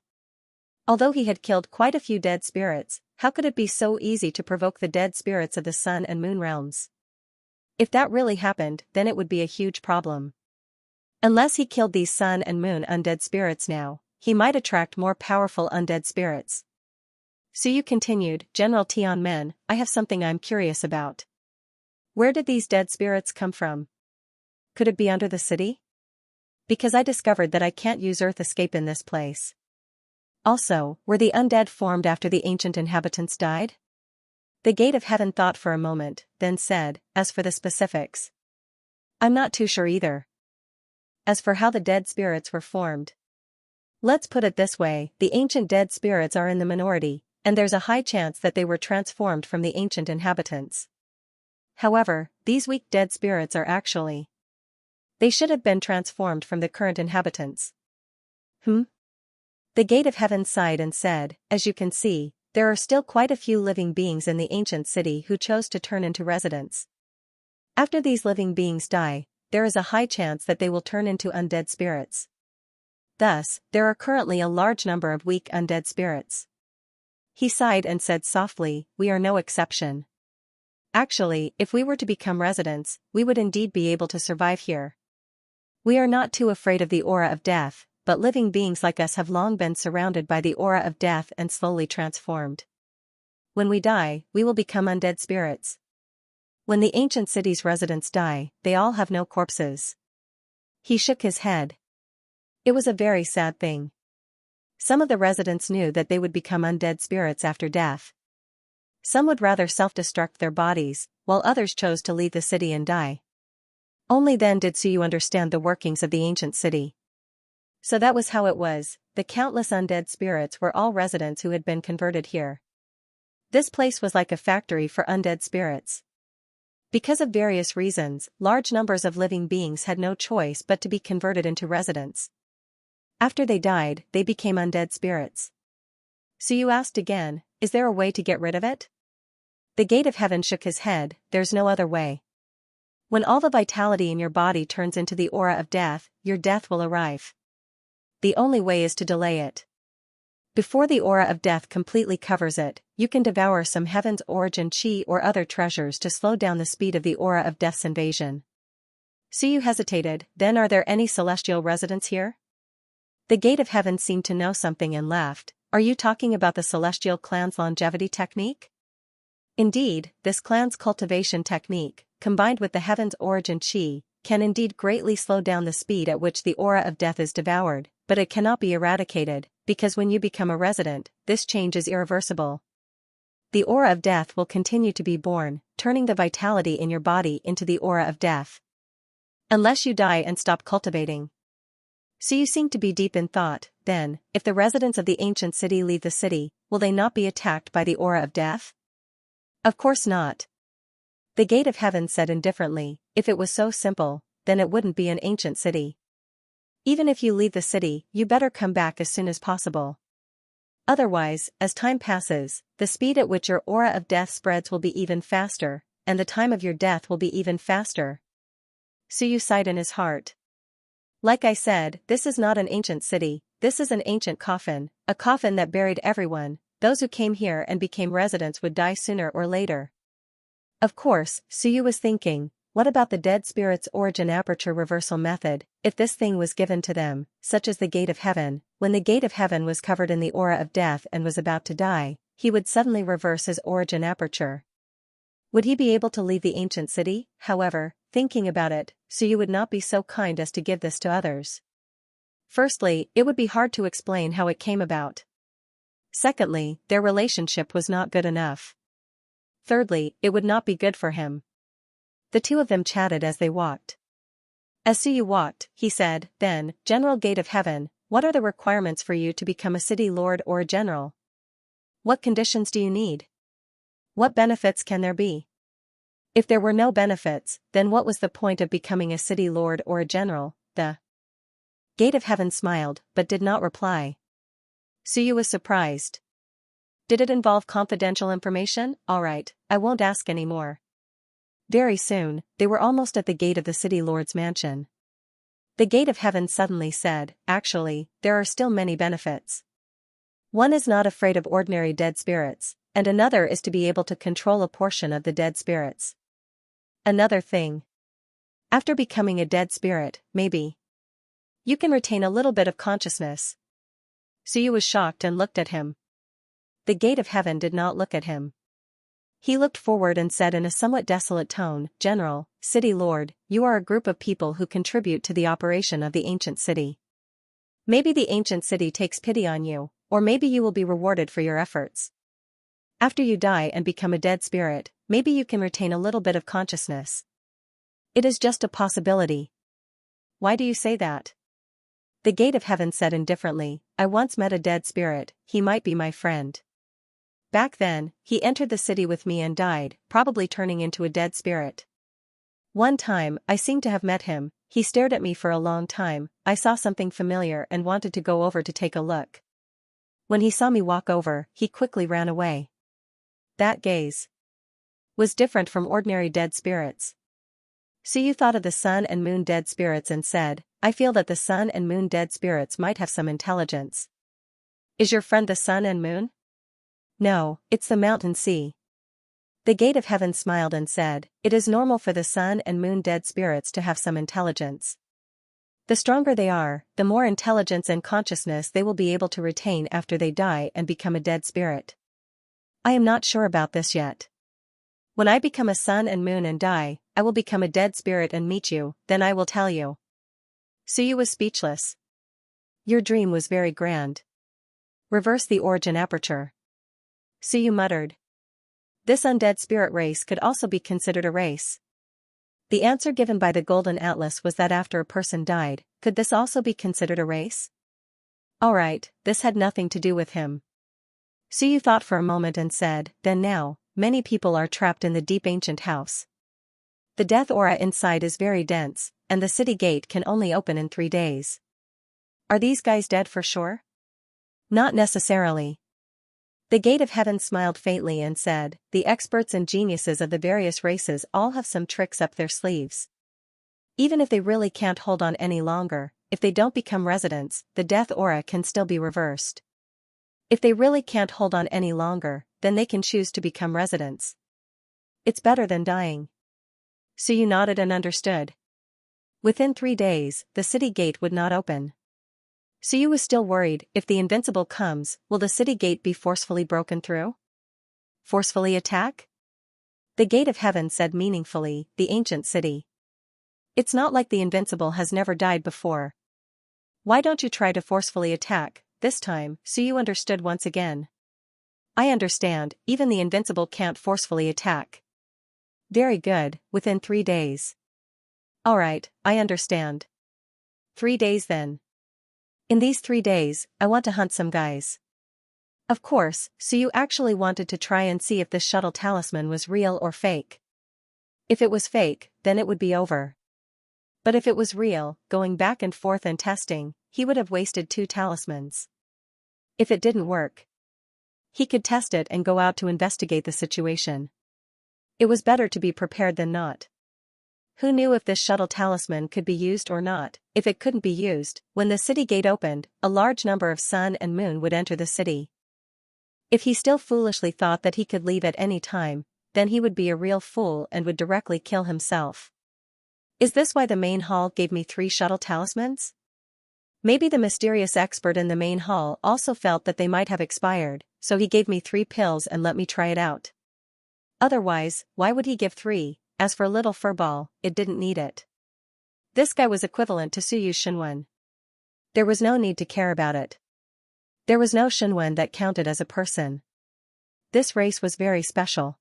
Speaker 1: Although he had killed quite a few dead spirits, how could it be so easy to provoke the dead spirits of the sun and moon realms? If that really happened, then it would be a huge problem. Unless he killed these sun and moon undead spirits now, he might attract more powerful undead spirits. Suyu continued, "General Tianmen, I have something I'm curious about. Where did these dead spirits come from? Could it be under the city? Because I discovered that I can't use Earth escape in this place. Also, were the undead formed after the ancient inhabitants died?" The Gate of Heaven thought for a moment, then said, "As for the specifics, I'm not too sure either. As for how the dead spirits were formed, let's put it this way, the ancient dead spirits are in the minority, and there's a high chance that they were transformed from the ancient inhabitants. However, these weak dead spirits are actually They should have been transformed from the current inhabitants. The gate of heaven sighed and said, as you can see, there are still quite a few living beings in the ancient city who chose to turn into residents. After these living beings die, there is a high chance that they will turn into undead spirits. Thus, there are currently a large number of weak undead spirits. He sighed and said softly, we are no exception. Actually, if we were to become residents, we would indeed be able to survive here. We are not too afraid of the aura of death, but living beings like us have long been surrounded by the aura of death and slowly transformed. When we die, we will become undead spirits. When the ancient city's residents die, they all have no corpses. He shook his head. It was a very sad thing. Some of the residents knew that they would become undead spirits after death. Some would rather self-destruct their bodies, while others chose to leave the city and die. Only then did Suyu understand the workings of the ancient city. So that was how it was, the countless undead spirits were all residents who had been converted here. This place was like a factory for undead spirits. Because of various reasons, large numbers of living beings had no choice but to be converted into residents. After they died, they became undead spirits. Suyu asked again, is there a way to get rid of it? The gate of heaven shook his head, there's no other way. When all the vitality in your body turns into the aura of death, your death will arrive. The only way is to delay it. Before the aura of death completely covers it, you can devour some heaven's origin chi or other treasures to slow down the speed of the aura of death's invasion. Suyu hesitated, then are there any celestial residents here? The gate of heaven seemed to know something and laughed, are you talking about the celestial clan's longevity technique? Indeed, this clan's cultivation technique, combined with the heaven's origin chi, can indeed greatly slow down the speed at which the aura of death is devoured, but it cannot be eradicated, because when you become a resident, this change is irreversible. The aura of death will continue to be born, turning the vitality in your body into the aura of death. Unless you die and stop cultivating. So you seem to be deep in thought, then, if the residents of the ancient city leave the city, will they not be attacked by the aura of death? Of course not. The gate of heaven said indifferently, if it was so simple, then it wouldn't be an ancient city. Even if you leave the city, you better come back as soon as possible. Otherwise, as time passes, the speed at which your aura of death spreads will be even faster, and the time of your death will be even faster. Suyu sighed in his heart. Like I said, this is not an ancient city, this is an ancient coffin, a coffin that buried everyone. Those who came here and became residents would die sooner or later. Of course, Suyu was thinking, what about the dead spirit's origin aperture reversal method, if this thing was given to them, such as the gate of heaven, when the gate of heaven was covered in the aura of death and was about to die, he would suddenly reverse his origin aperture. Would he be able to leave the ancient city? However, thinking about it, Suyu would not be so kind as to give this to others. Firstly, it would be hard to explain how it came about. Secondly, their relationship was not good enough. Thirdly, it would not be good for him. The two of them chatted as they walked. As Suyu walked, he said, then, General Gate of Heaven, what are the requirements for you to become a city lord or a general? What conditions do you need? What benefits can there be? If there were no benefits, then what was the point of becoming a city lord or a general? The Gate of Heaven smiled, but did not reply. Suyu was surprised. Did it involve confidential information? All right, I won't ask any more. Very soon, they were almost at the gate of the city lord's mansion. The Gate of Heaven suddenly said, actually, there are still many benefits. One is not afraid of ordinary dead spirits, and another is to be able to control a portion of the dead spirits. Another thing. After becoming a dead spirit, maybe you can retain a little bit of consciousness. Suyu was shocked and looked at him. The Gate of Heaven did not look at him. He looked forward and said in a somewhat desolate tone, General, City Lord, you are a group of people who contribute to the operation of the ancient city. Maybe the ancient city takes pity on you, or maybe you will be rewarded for your efforts. After you die and become a dead spirit, maybe you can retain a little bit of consciousness. It is just a possibility. Why do you say that? The Gate of Heaven said indifferently, I once met a dead spirit, he might be my friend. Back then, he entered the city with me and died, probably turning into a dead spirit. One time, I seem to have met him, He stared at me for a long time. I saw something familiar and wanted to go over to take a look. When he saw me walk over, he quickly ran away. That gaze was different from ordinary dead spirits. Suyu thought of the sun and moon dead spirits and said, I feel that the sun and moon dead spirits might have some intelligence. Is your friend the sun and moon? No, it's the mountain sea. The gate of heaven smiled and said, it is normal for the sun and moon dead spirits to have some intelligence. The stronger they are, the more intelligence and consciousness they will be able to retain after they die and become a dead spirit. I am not sure about this yet. When I become a sun and moon and die, I will become a dead spirit and meet you, then I will tell you. Suyu was speechless. Your dream was very grand. Reverse the origin aperture. Suyu muttered. This undead spirit race could also be considered a race. The answer given by the Golden Atlas was that after a person died, could this also be considered a race? Alright, this had nothing to do with him. Suyu thought for a moment and said, then now, many people are trapped in the deep ancient house. The death aura inside is very dense, and the city gate can only open in 3 days. Are these guys dead for sure? Not necessarily. The gate of heaven smiled faintly and said, the experts and geniuses of the various races all have some tricks up their sleeves. Even if they really can't hold on any longer, if they don't become residents, the death aura can still be reversed. If they really can't hold on any longer, then they can choose to become residents. It's better than dying. Suyu nodded and understood. Within 3 days, the city gate would not open. Suyu was still worried, if the invincible comes, will the city gate be forcefully broken through? Forcefully attack? The gate of heaven said meaningfully, the ancient city. It's not like the invincible has never died before. Why don't you try to forcefully attack? This time, Suyu understood once again. I understand, even the invincible can't forcefully attack. Very good, within 3 days. Alright, I understand. 3 days then. In these 3 days, I want to hunt some guys. Of course, Suyu actually wanted to try and see if this shuttle talisman was real or fake. If it was fake, then it would be over. But if it was real, going back and forth and testing, he would have wasted 2 talismans. If it didn't work, he could test it and go out to investigate the situation. It was better to be prepared than not. Who knew if this shuttle talisman could be used or not? If it couldn't be used, when the city gate opened, a large number of sun and moon would enter the city. If he still foolishly thought that he could leave at any time, then he would be a real fool and would directly kill himself. Is this why the main hall gave me 3 shuttle talismans? Maybe the mysterious expert in the main hall also felt that they might have expired, so he gave me 3 pills and let me try it out. Otherwise, why would he give 3? As for little furball, it didn't need it. This guy was equivalent to Suyu's Shinwen. There was no need to care about it. There was no Shinwen that counted as a person. This race was very special.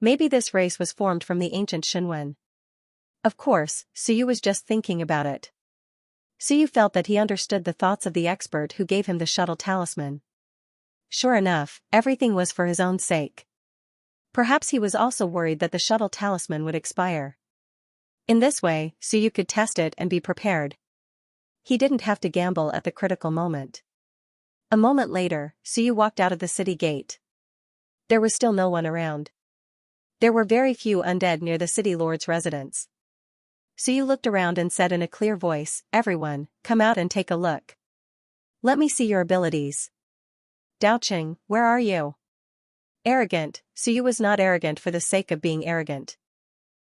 Speaker 1: Maybe this race was formed from the ancient Shinwen. Of course, Suyu was just thinking about it. Suyu felt that he understood the thoughts of the expert who gave him the shuttle talisman. Sure enough, everything was for his own sake. Perhaps he was also worried that the shuttle talisman would expire. In this way, Suyu could test it and be prepared. He didn't have to gamble at the critical moment. A moment later, Suyu walked out of the city gate. There was still no one around. There were very few undead near the city lord's residence. Suyu looked around and said in a clear voice, everyone, come out and take a look. Let me see your abilities. Daoqing, where are you? Arrogant, Suyu was not arrogant for the sake of being arrogant.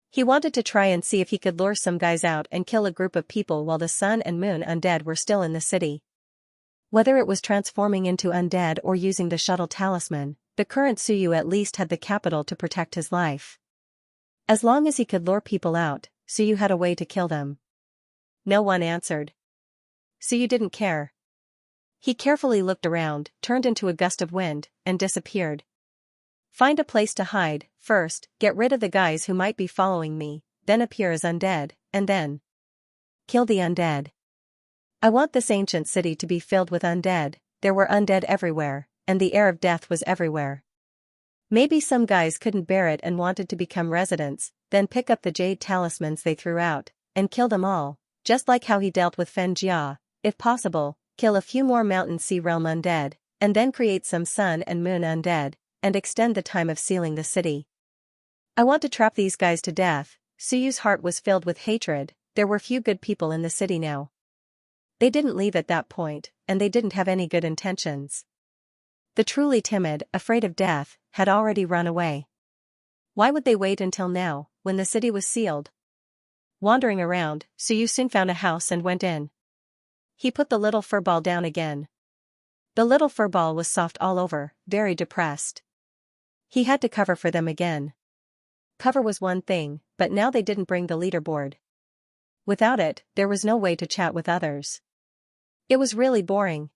Speaker 1: He wanted to try and see if he could lure some guys out and kill a group of people while the sun and moon undead were still in the city. Whether it was transforming into undead or using the shuttle talisman, the current Suyu at least had the capital to protect his life. As long as he could lure people out, Suyu had a way to kill them. No one answered. Suyu didn't care. He carefully looked around, turned into a gust of wind, and disappeared. Find a place to hide, first, get rid of the guys who might be following me, then appear as undead, and then kill the undead. I want this ancient city to be filled with undead. There were undead everywhere, and the air of death was everywhere. Maybe some guys couldn't bear it and wanted to become residents, then pick up the jade talismans they threw out, and kill them all, just like how he dealt with Xianxia. If possible, kill a few more mountain sea realm undead, and then create some sun and moon undead, and extend the time of sealing the city. I want to trap these guys to death. Suyu's heart was filled with hatred. There were few good people in the city now. They didn't leave at that point, and they didn't have any good intentions. The truly timid, afraid of death, had already run away. Why would they wait until now, when the city was sealed? Wandering around, Suyu soon found a house and went in. He put the little furball down again. The little furball was soft all over, very depressed. He had to cover for them again. Cover was one thing, but now they didn't bring the leaderboard. Without it, there was no way to chat with others. It was really boring.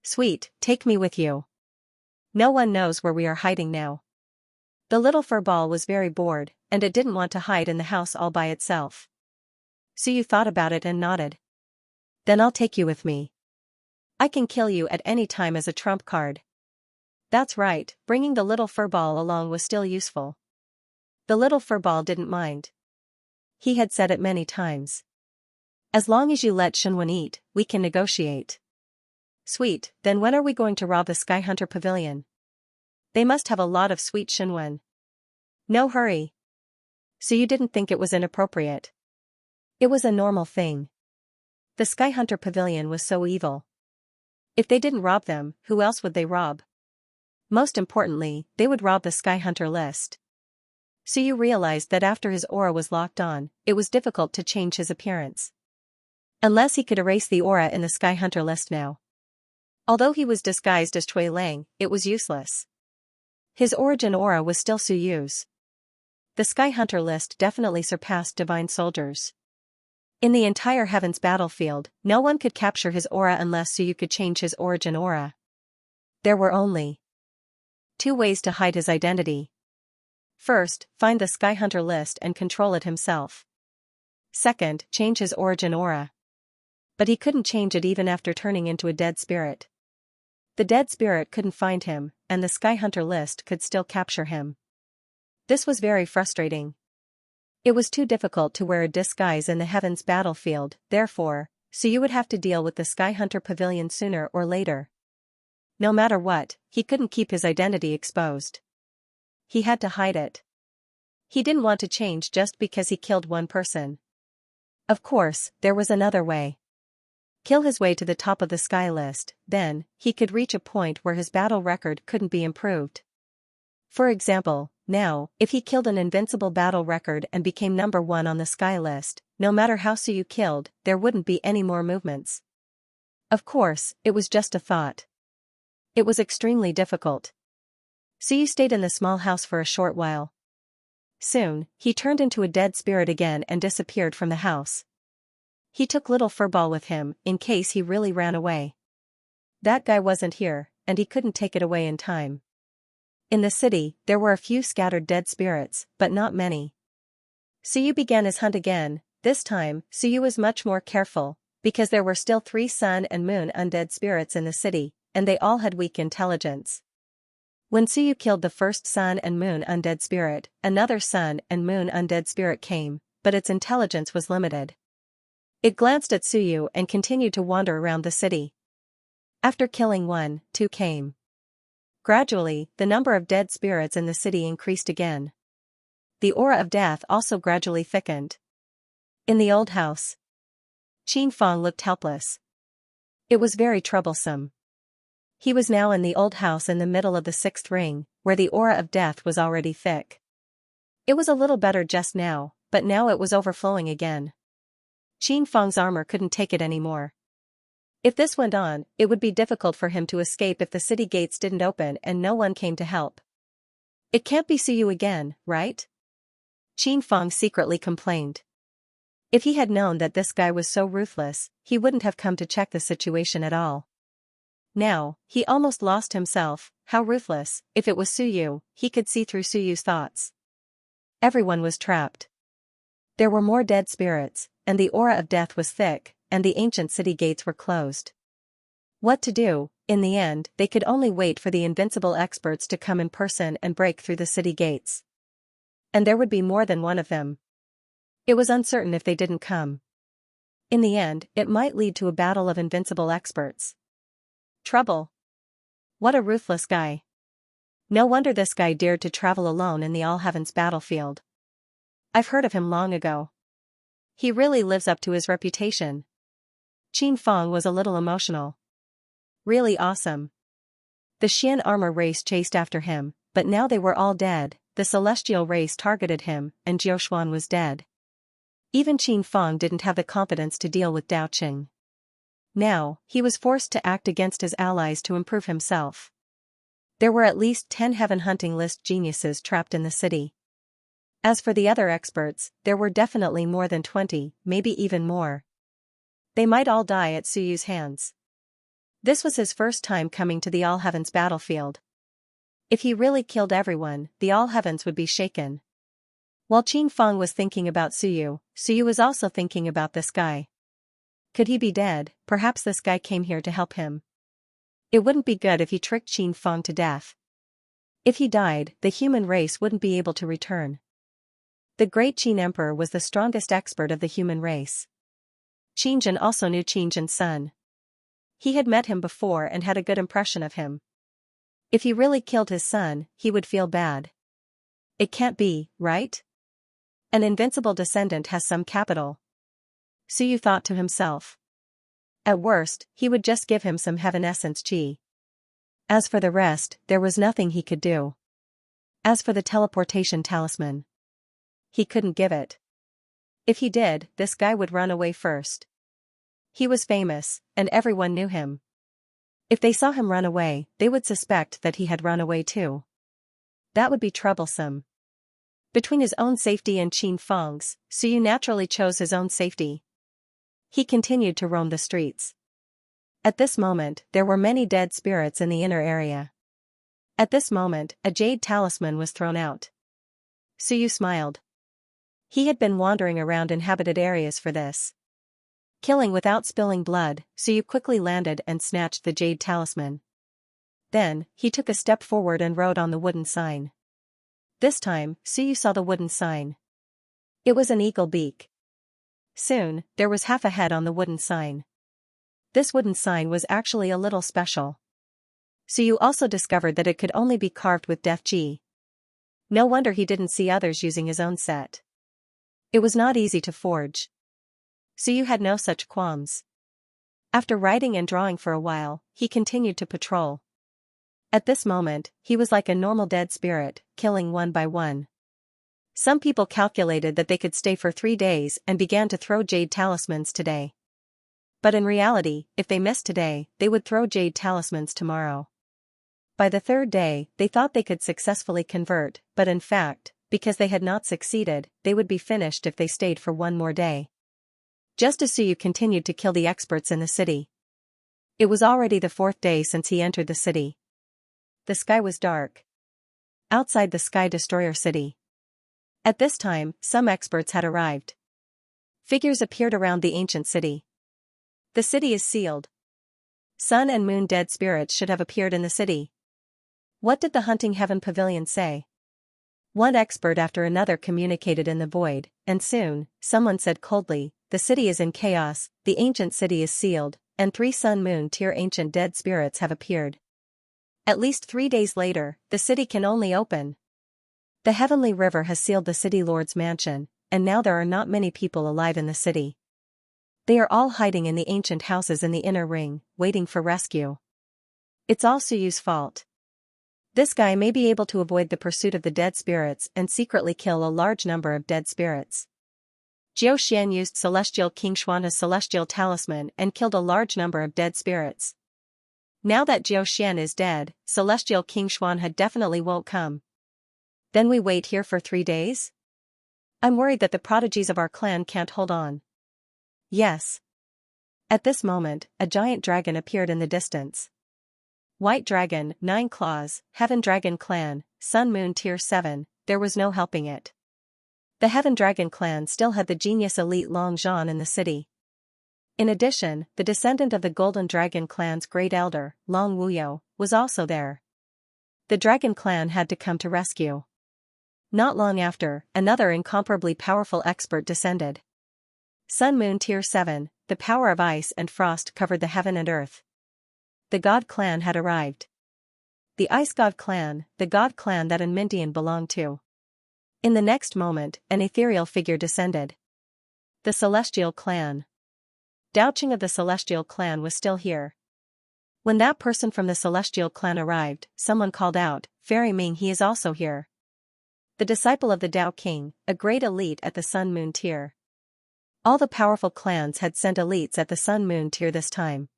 Speaker 1: Sweet, take me with you. No one knows where we are hiding now. The little furball was very bored, and it didn't want to hide in the house all by itself. Suyu thought about it and nodded. Then I'll take you with me. I can kill you at any time as a trump card. That's right, bringing the little furball along was still useful. The little furball didn't mind. He had said it many times. As long as you let Shunwen eat, we can negotiate. Sweet, then when are we going to rob the Sky Hunter Pavilion? They must have a lot of sweet Shunwen. No hurry. So you didn't think it was inappropriate? It was a normal thing. The Sky Hunter Pavilion was so evil. If they didn't rob them, who else would they rob? Most importantly, they would rob the Sky Hunter list. So you realized that after his aura was locked on, it was difficult to change his appearance. Unless he could erase the aura in the Sky Hunter list now. Although he was disguised as Cui Lang, it was useless. His origin aura was still Suyu's. The Sky Hunter list definitely surpassed Divine Soldiers. In the entire Heaven's battlefield, no one could capture his aura unless Suyu could change his origin aura. There were only 2 ways to hide his identity. First, find the Sky Hunter list and control it himself. Second, change his origin aura. But he couldn't change it even after turning into a dead spirit. The dead spirit couldn't find him, and the Sky Hunter list could still capture him. This was very frustrating. It was too difficult to wear a disguise in the Heaven's battlefield, therefore, Suyu would have to deal with the Sky Hunter Pavilion sooner or later. No matter what, he couldn't keep his identity exposed. He had to hide it. He didn't want to change just because he killed one person. Of course, there was another way. Kill his way to the top of the Sky list, then, he could reach a point where his battle record couldn't be improved. For example, now, if he killed an invincible battle record and became number 1 on the Sky list, no matter how Suyu killed, there wouldn't be any more movements. Of course, it was just a thought. It was extremely difficult. Suyu stayed in the small house for a short while. Soon, he turned into a dead spirit again and disappeared from the house. He took little furball with him, in case he really ran away. That guy wasn't here, and he couldn't take it away in time. In the city, there were a few scattered dead spirits, but not many. Suyu began his hunt again. This time, Suyu was much more careful, because there were still 3 sun and moon undead spirits in the city, and they all had weak intelligence. When Suyu killed the first sun and moon undead spirit, another sun and moon undead spirit came, but its intelligence was limited. It glanced at Suyu and continued to wander around the city. After killing 1, 2 came. Gradually, the number of dead spirits in the city increased again. The aura of death also gradually thickened. In the old house, Qin Fang looked helpless. It was very troublesome. He was now in the old house in the middle of the 6th ring, where the aura of death was already thick. It was a little better just now, but now it was overflowing again. Qin Fang's armor couldn't take it anymore. If this went on, it would be difficult for him to escape if the city gates didn't open and no one came to help. It can't be Suyu again, right? Qin Fang secretly complained. If he had known that this guy was so ruthless, he wouldn't have come to check the situation at all. Now, he almost lost himself. How ruthless. If it was Suyu, he could see through Suyu's thoughts. Everyone was trapped. There were more dead spirits, and the aura of death was thick, and the ancient city gates were closed. What to do? In the end, they could only wait for the invincible experts to come in person and break through the city gates. And there would be more than one of them. It was uncertain if they didn't come. In the end, it might lead to a battle of invincible experts. Trouble. What a ruthless guy. No wonder this guy dared to travel alone in the All Heavens battlefield. I've heard of him long ago. He really lives up to his reputation. Qin Feng was a little emotional. Really awesome. The Xian armor race chased after him, but now they were all dead. The celestial race targeted him, and Jiuxuan was dead. Even Qin Feng didn't have the confidence to deal with Dao Qing. Now, he was forced to act against his allies to improve himself. There were at least 10 heaven hunting list geniuses trapped in the city. As for the other experts, there were definitely more than 20, maybe even more. They might all die at Suyu's hands. This was his first time coming to the All Heavens battlefield. If he really killed everyone, the All Heavens would be shaken. While Qin Feng was thinking about Suyu, Suyu was also thinking about this guy. Could he be dead? Perhaps this guy came here to help him. It wouldn't be good if he tricked Qin Feng to death. If he died, the human race wouldn't be able to return. The great Qin Emperor was the strongest expert of the human race. Qin Jin also knew Qin Jin's son. He had met him before and had a good impression of him. If he really killed his son, he would feel bad. It can't be, right? An invincible descendant has some capital. Suyu thought to himself. At worst, he would just give him some heaven essence chi. As for the rest, there was nothing he could do. As for the teleportation talisman, he couldn't give it. If he did, this guy would run away first. He was famous, and everyone knew him. If they saw him run away, they would suspect that he had run away too. That would be troublesome. Between his own safety and Qin Feng's, Suyu naturally chose his own safety. He continued to roam the streets. At this moment, there were many dead spirits in the inner area. At this moment, a jade talisman was thrown out. Suyu smiled. He had been wandering around inhabited areas for this. Killing without spilling blood, Suyu quickly landed and snatched the jade talisman. Then, he took a step forward and wrote on the wooden sign. This time, Suyu saw the wooden sign. It was an eagle beak. Soon, there was half a head on the wooden sign. This wooden sign was actually a little special. Suyu also discovered that it could only be carved with death chi. No wonder he didn't see others using his own set. It was not easy to forge. Suyu had no such qualms. After writing and drawing for a while, he continued to patrol. At this moment, he was like a normal dead spirit, killing one by one. Some people calculated that they could stay for 3 days and began to throw jade talismans today. But in reality, if they missed today, they would throw jade talismans tomorrow. By the 3rd day, they thought they could successfully convert, but in fact, because they had not succeeded, they would be finished if they stayed for 1 more day. Just as Suyu continued to kill the experts in the city. It was already the 4th day since he entered the city. The sky was dark. Outside the Sky Destroyer city. At this time, some experts had arrived. Figures appeared around the ancient city. The city is sealed. Sun and moon dead spirits should have appeared in the city. What did the Hunting Heaven Pavilion say? One expert after another communicated in the void, and soon, someone said coldly, the city is in chaos, the ancient city is sealed, and 3 sun-moon tier ancient dead spirits have appeared. At least 3 days later, the city can only open. The heavenly river has sealed the city lord's mansion, and now there are not many people alive in the city. They are all hiding in the ancient houses in the inner ring, waiting for rescue. It's all Suyu's fault. This guy may be able to avoid the pursuit of the dead spirits and secretly kill a large number of dead spirits. Jiu Xian used Celestial King Xuan's celestial talisman and killed a large number of dead spirits. Now that Jiu Xian is dead, Celestial King Xuan definitely won't come. Then we wait here for 3 days? I'm worried that the prodigies of our clan can't hold on. Yes. At this moment, a giant dragon appeared in the distance. White Dragon, 9 Claws, Heaven Dragon Clan, Sun Moon Tier 7, there was no helping it. The Heaven Dragon Clan still had the genius elite Long Zhan in the city. In addition, the descendant of the Golden Dragon Clan's great elder, Long Wuyo, was also there. The Dragon Clan had to come to rescue. Not long after, another incomparably powerful expert descended. Sun Moon Tier 7, the power of ice and frost covered the heaven and earth. The God Clan had arrived. The Ice God Clan, the God Clan that Mintian belonged to. In the next moment, an ethereal figure descended. The Celestial Clan. Dao Qing of the Celestial Clan was still here. When that person from the Celestial Clan arrived, someone called out, "Fairy Ming, he is also here." The disciple of the Dao King, a great elite at the Sun Moon Tier. All the powerful clans had sent elites at the Sun Moon Tier this time.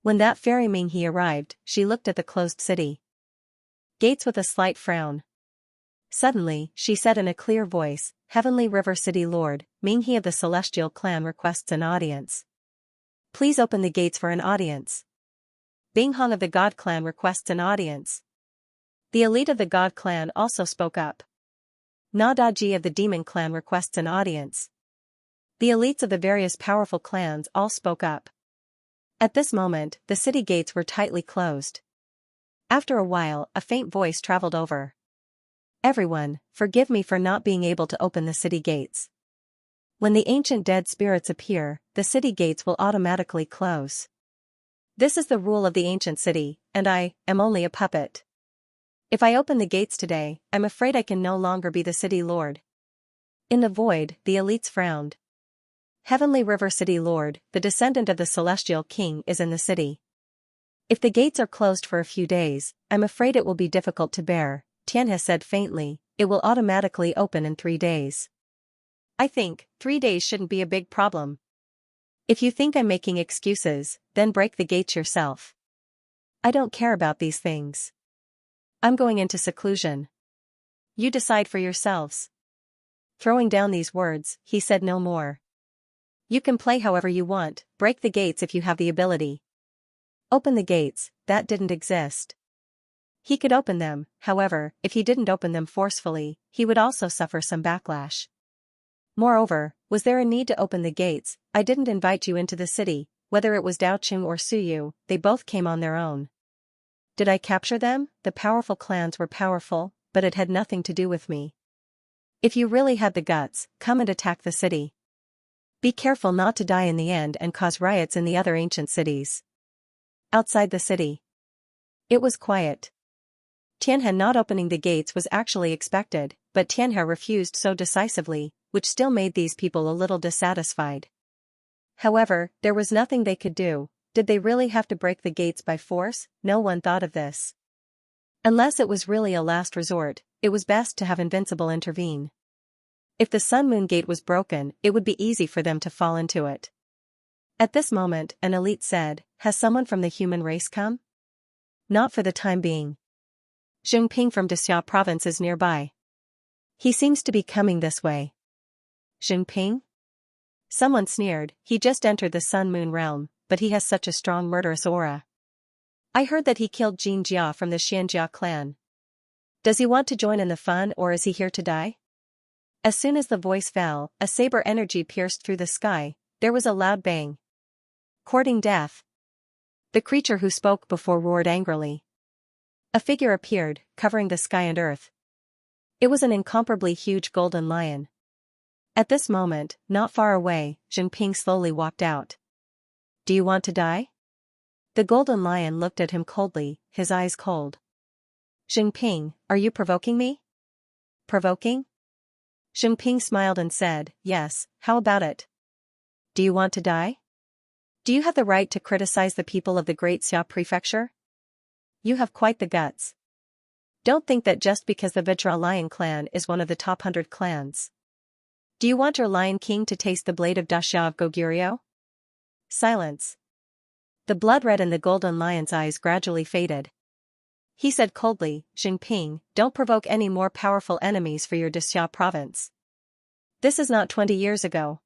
Speaker 1: When that Fairy Ming he arrived, she looked at the closed city gates with a slight frown. Suddenly, she said in a clear voice, "Heavenly River City Lord, Ming he of the Celestial Clan requests an audience. Please open the gates for an audience." Bing Hong of the God Clan requests an audience. The elite of the God Clan also spoke up. Na Daji of the Demon Clan requests an audience. The elites of the various powerful clans all spoke up. At this moment, the city gates were tightly closed. After a while, a faint voice traveled over. "Everyone, forgive me for not being able to open the city gates. When the ancient dead spirits appear, the city gates will automatically close. This is the rule of the ancient city, and I am only a puppet. If I open the gates today, I'm afraid I can no longer be the city lord." In the void, the elites frowned. "Heavenly River City Lord, the descendant of the Celestial King is in the city. If the gates are closed for a few days, I'm afraid it will be difficult to bear," Tianhe said faintly. "It will automatically open in 3 days. I think 3 days shouldn't be a big problem. If you think I'm making excuses, then break the gates yourself. I don't care about these things. I'm going into seclusion. You decide for yourselves." Throwing down these words, he said no more. "You can play however you want, break the gates if you have the ability. Open the gates, that didn't exist." He could open them, however, if he didn't open them forcefully, he would also suffer some backlash. Moreover, was there a need to open the gates? "I didn't invite you into the city, whether it was Dao Qing or Suyu, they both came on their own. Did I capture them? The powerful clans were powerful, but it had nothing to do with me. If you really had the guts, come and attack the city. Be careful not to die in the end and cause riots in the other ancient cities." Outside the city, it was quiet. Tianhe not opening the gates was actually expected, but Tianhe refused so decisively, which still made these people a little dissatisfied. However, there was nothing they could do. Did they really have to break the gates by force? No one thought of this. Unless it was really a last resort, it was best to have Invincible intervene. If the Sun Moon Gate was broken, it would be easy for them to fall into it. At this moment, an elite said, "Has someone from the human race come?" "Not for the time being. Zhongping from Dexia province is nearby. He seems to be coming this way." "Zhongping?" Someone sneered. "He just entered the Sun Moon realm, but he has such a strong murderous aura. I heard that he killed Jin Jia from the Xianxia clan. Does he want to join in the fun or is he here to die?" As soon as the voice fell, a saber energy pierced through the sky. There was a loud bang. "Courting death." The creature who spoke before roared angrily. A figure appeared, covering the sky and earth. It was an incomparably huge golden lion. At this moment, not far away, Zhongping slowly walked out. "Do you want to die?" The golden lion looked at him coldly, his eyes cold. "Zhongping, are you provoking me?" "Provoking?" Zhongping smiled and said, "Yes, how about it? Do you want to die? Do you have the right to criticize the people of the Great Xia Prefecture? You have quite the guts. Don't think that just because the Vajra Lion clan is one of the top 100 clans. Do you want your Lion King to taste the blade of Daxia of Goguryeo?" Silence. The blood red in the golden lion's eyes gradually faded. He said coldly, "Zhongping, don't provoke any more powerful enemies for your Dexia province. This is not 20 years ago."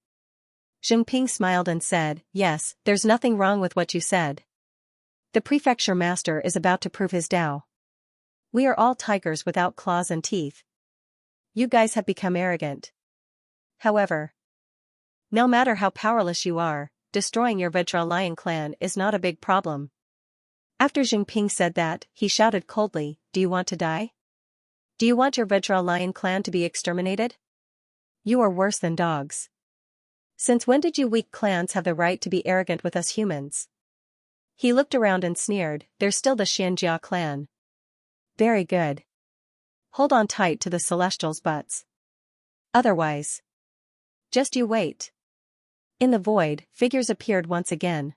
Speaker 1: Zhongping smiled and said, "Yes, there's nothing wrong with what you said. The prefecture master is about to prove his Dao. We are all tigers without claws and teeth. You guys have become arrogant. However, no matter how powerless you are, destroying your Vajra Lion clan is not a big problem." After Zhongping said that, he shouted coldly, "Do you want to die? Do you want your Vajra lion clan to be exterminated? You are worse than dogs. Since when did you weak clans have the right to be arrogant with us humans? He looked around and sneered, there's still the Xianxia clan. Very good. Hold on tight to the Celestials' butts. Otherwise. Just you wait. In the void, figures appeared once again.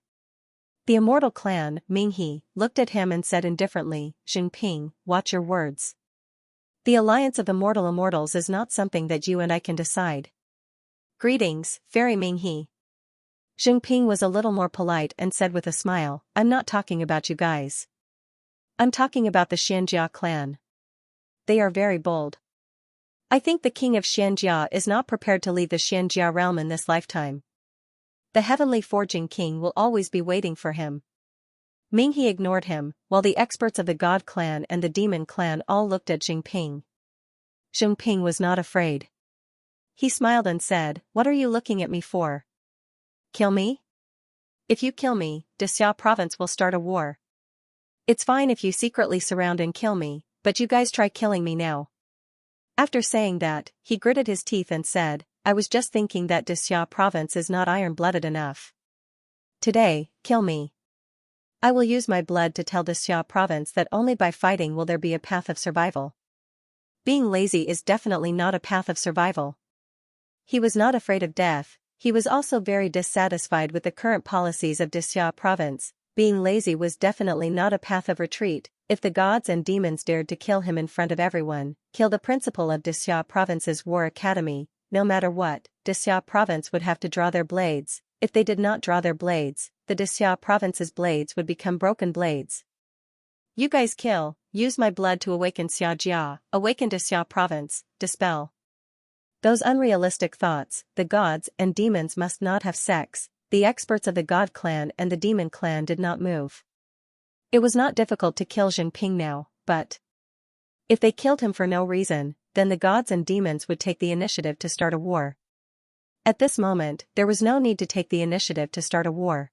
Speaker 1: The immortal clan, Minghe, looked at him and said indifferently, Xingping, watch your words. The alliance of the mortal immortals is not something that you and I can decide. Greetings, Fairy Minghe. Xingping was a little more polite and said with a smile, I'm not talking about you guys. I'm talking about the Xianxia clan. They are very bold. I think the king of Xianxia is not prepared to leave the Xianxia realm in this lifetime. The heavenly forging king will always be waiting for him. Minghe ignored him, while the experts of the God clan and the Demon clan all looked at Xingping. Xingping was not afraid. He smiled and said, what are you looking at me for? Kill me? If you kill me, Dexia province will start a war. It's fine if you secretly surround and kill me, but you guys try killing me now. After saying that, he gritted his teeth and said, I was just thinking that Dexia province is not iron-blooded enough. Today, kill me. I will use my blood to tell Dexia province that only by fighting will there be a path of survival. Being lazy is definitely not a path of survival. He was not afraid of death, he was also very dissatisfied with the current policies of Dexia province. Being lazy was definitely not a path of retreat. If the gods and demons dared to kill him in front of everyone, kill the principal of Dexia province's war academy, no matter what, Dexia province would have to draw their blades. If they did not draw their blades, the Dexia province's blades would become broken blades. You guys kill, use my blood to awaken Xianxia, awaken Dexia province, dispel. Those unrealistic thoughts, the gods and demons must not have sex. The experts of the God clan and the Demon clan did not move. It was not difficult to kill Xingping now, but if they killed him for no reason, then the gods and demons would take the initiative to start a war. At this moment, there was no need to take the initiative to start a war.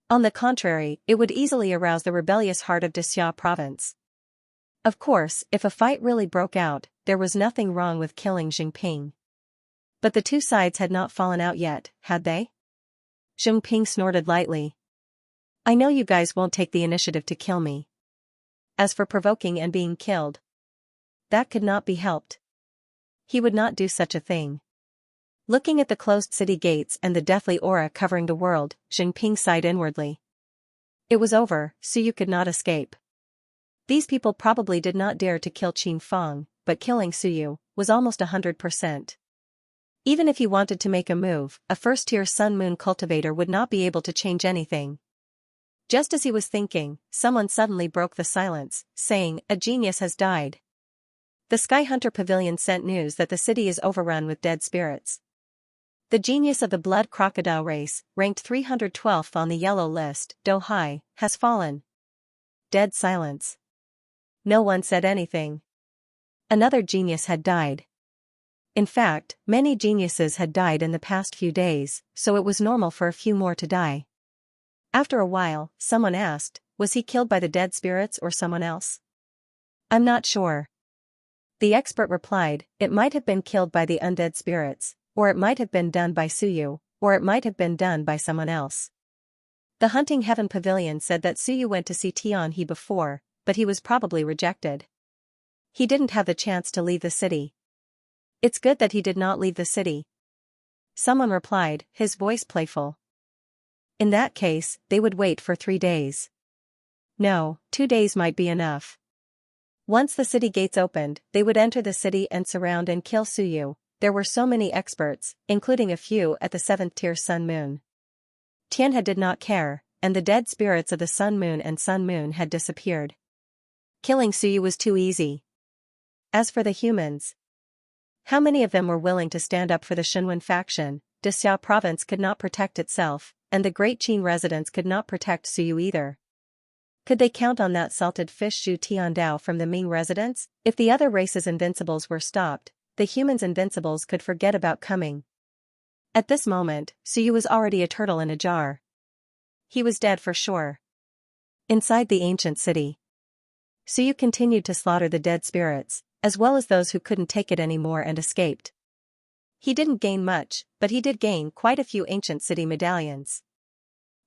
Speaker 1: On the contrary, it would easily arouse the rebellious heart of Dexia province. Of course, if a fight really broke out, there was nothing wrong with killing Xingping. But the two sides had not fallen out yet, had they? Xingping snorted lightly. I know you guys won't take the initiative to kill me. As for provoking and being killed, that could not be helped. He would not do such a thing. Looking at the closed city gates and the deathly aura covering the world, Xingping sighed inwardly. It was over, Suyu could not escape. These people probably did not dare to kill Qin Feng, but killing Suyu was almost 100%. Even if he wanted to make a move, a first-tier Sun-Moon cultivator would not be able to change anything. Just as he was thinking, someone suddenly broke the silence, saying, a genius has died. The Sky Hunter Pavilion sent news that the city is overrun with dead spirits. The genius of the blood crocodile race, ranked 312th on the yellow list, Do Hai, has fallen. Dead silence. No one said anything. Another genius had died. In fact, many geniuses had died in the past few days, so it was normal for a few more to die. After a while, someone asked, was he killed by the dead spirits or someone else? I'm not sure. The expert replied, it might have been killed by the undead spirits, or it might have been done by Suyu, or it might have been done by someone else. The Hunting Heaven Pavilion said that Suyu went to see Tianhe before, but he was probably rejected. He didn't have the chance to leave the city. It's good that he did not leave the city. Someone replied, his voice playful. In that case, they would wait for 3 days. No, 2 days might be enough. Once the city gates opened, they would enter the city and surround and kill Suyu. There were so many experts, including a few at the 7th tier Sun Moon. Tianhe did not care, and the dead spirits of the Sun Moon and Sun Moon had disappeared. Killing Suyu was too easy. As for the humans, how many of them were willing to stand up for the Shenwen faction? Dexia province could not protect itself, and the Great Qin residents could not protect Suyu either. Could they count on that salted fish Zhu Tiandao from the Ming residents? If the other race's invincibles were stopped, the humans' invincibles could forget about coming. At this moment, Suyu was already a turtle in a jar. He was dead for sure. Inside the ancient city, Suyu continued to slaughter the dead spirits. as well as those who couldn't take it anymore and escaped. He didn't gain much, but he did gain quite a few ancient city medallions.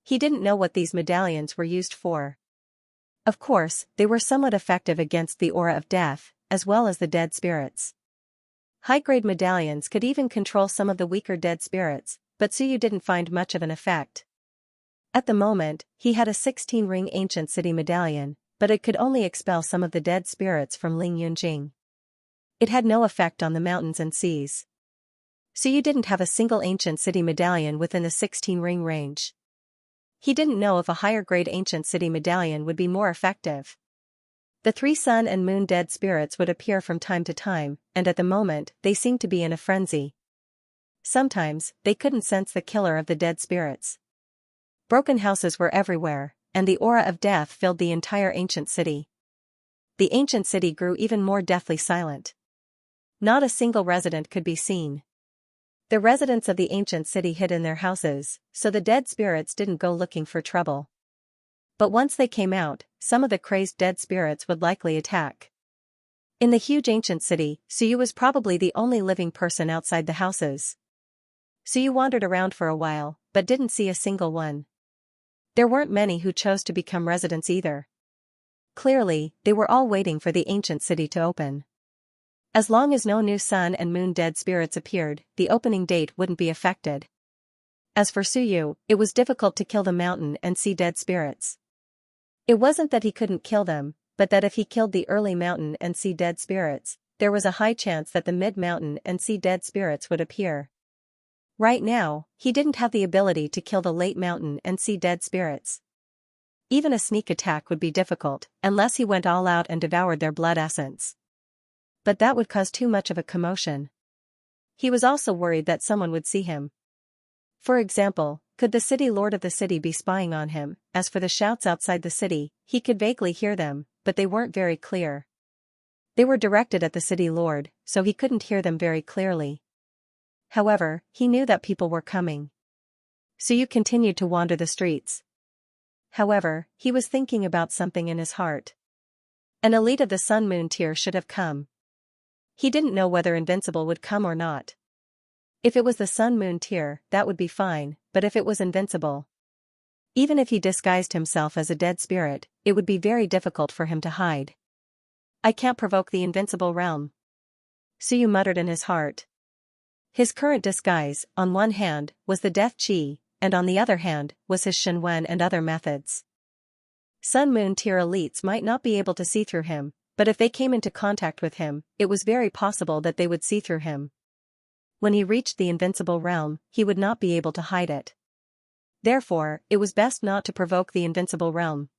Speaker 1: He didn't know what these medallions were used for. Of course, they were somewhat effective against the aura of death, as well as the dead spirits. High-grade medallions could even control some of the weaker dead spirits, but Suyu didn't find much of an effect. At the moment, he had a 16-ring ancient city medallion, but it could only expel some of the dead spirits from Ling Yunjing. It had no effect on the mountains and seas. Suyu didn't have a single ancient city medallion within the 16-ring range. He didn't know if a higher-grade ancient city medallion would be more effective. The 3 sun and moon dead spirits would appear from time to time, and at the moment, they seemed to be in a frenzy. Sometimes, they couldn't sense the killer of the dead spirits. Broken houses were everywhere, and the aura of death filled the entire ancient city. The ancient city grew even more deathly silent. Not a single resident could be seen. The residents of the ancient city hid in their houses, so the dead spirits didn't go looking for trouble. But once they came out, some of the crazed dead spirits would likely attack. In the huge ancient city, Suyu was probably the only living person outside the houses. Suyu wandered around for a while, but didn't see a single one. There weren't many who chose to become residents either. Clearly, they were all waiting for the ancient city to open. As long as no new sun and moon dead spirits appeared, the opening date wouldn't be affected. As for Suyu, it was difficult to kill the mountain and sea dead spirits. It wasn't that he couldn't kill them, but that if he killed the early mountain and sea dead spirits, there was a high chance that the mid-mountain and sea dead spirits would appear. Right now, he didn't have the ability to kill the late mountain and sea dead spirits. Even a sneak attack would be difficult, unless he went all out and devoured their blood essence. But that would cause too much of a commotion. He was also worried that someone would see him. For example, could the city lord of the city be spying on him? As for the shouts outside the city, he could vaguely hear them, but they weren't very clear. They were directed at the city lord, so he couldn't hear them very clearly. However, he knew that people were coming. Suyu continued to wander the streets. However, he was thinking about something in his heart. An elite of the Sun-Moon tier should have come. He didn't know whether Invincible would come or not. If it was the Sun-Moon tier, that would be fine, but if it was Invincible, even if he disguised himself as a dead spirit, it would be very difficult for him to hide. I can't provoke the Invincible realm, Suyu muttered in his heart. His current disguise, on one hand, was the Death Chi, and on the other hand, was his Shenwen and other methods. Sun-Moon tier elites might not be able to see through him, but if they came into contact with him, it was very possible that they would see through him. When he reached the Invincible realm, he would not be able to hide it. Therefore, it was best not to provoke the Invincible realm.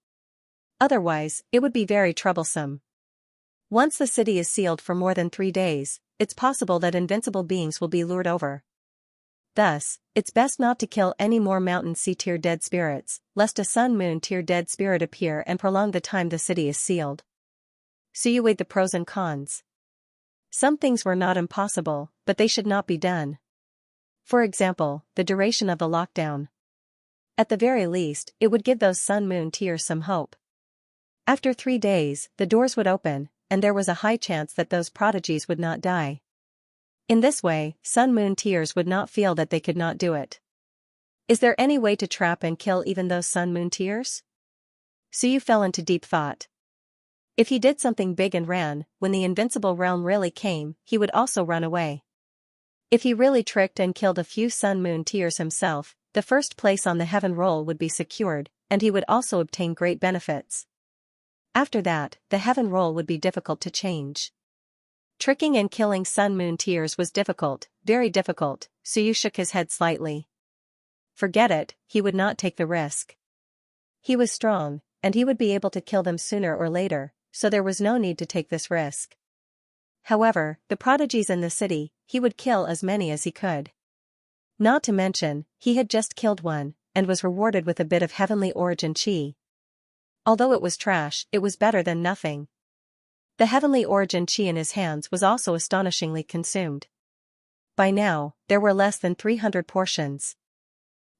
Speaker 1: Otherwise, it would be very troublesome. Once the city is sealed for more than 3 days, it's possible that invincible beings will be lured over. Thus, it's best not to kill any more Mountain Sea tier dead spirits, lest a Sun-Moon tier dead spirit appear and prolong the time the city is sealed. Suyu weighed the pros and cons. Some things were not impossible, but they should not be done. For example, the duration of the lockdown. At the very least, it would give those Sun-Moon tiers some hope. After 3 days, the doors would open, and there was a high chance that those prodigies would not die. In this way, Sun-Moon tiers would not feel that they could not do it. Is there any way to trap and kill even those Sun-Moon tiers? Suyu fell into deep thought. If he did something big and ran, when the Invincible realm really came, he would also run away. If he really tricked and killed a few Sun-Moon tiers himself, the first place on the heaven roll would be secured, and he would also obtain great benefits. After that, the heaven roll would be difficult to change. Tricking and killing Sun-Moon tiers was difficult, very difficult. Suyu shook his head slightly. Forget it, he would not take the risk. He was strong, and he would be able to kill them sooner or later, so there was no need to take this risk. However, the prodigies in the city, he would kill as many as he could. Not to mention, he had just killed one, and was rewarded with a bit of heavenly origin chi. Although it was trash, it was better than nothing. The heavenly origin chi in his hands was also astonishingly consumed. By now, there were less than 300 portions.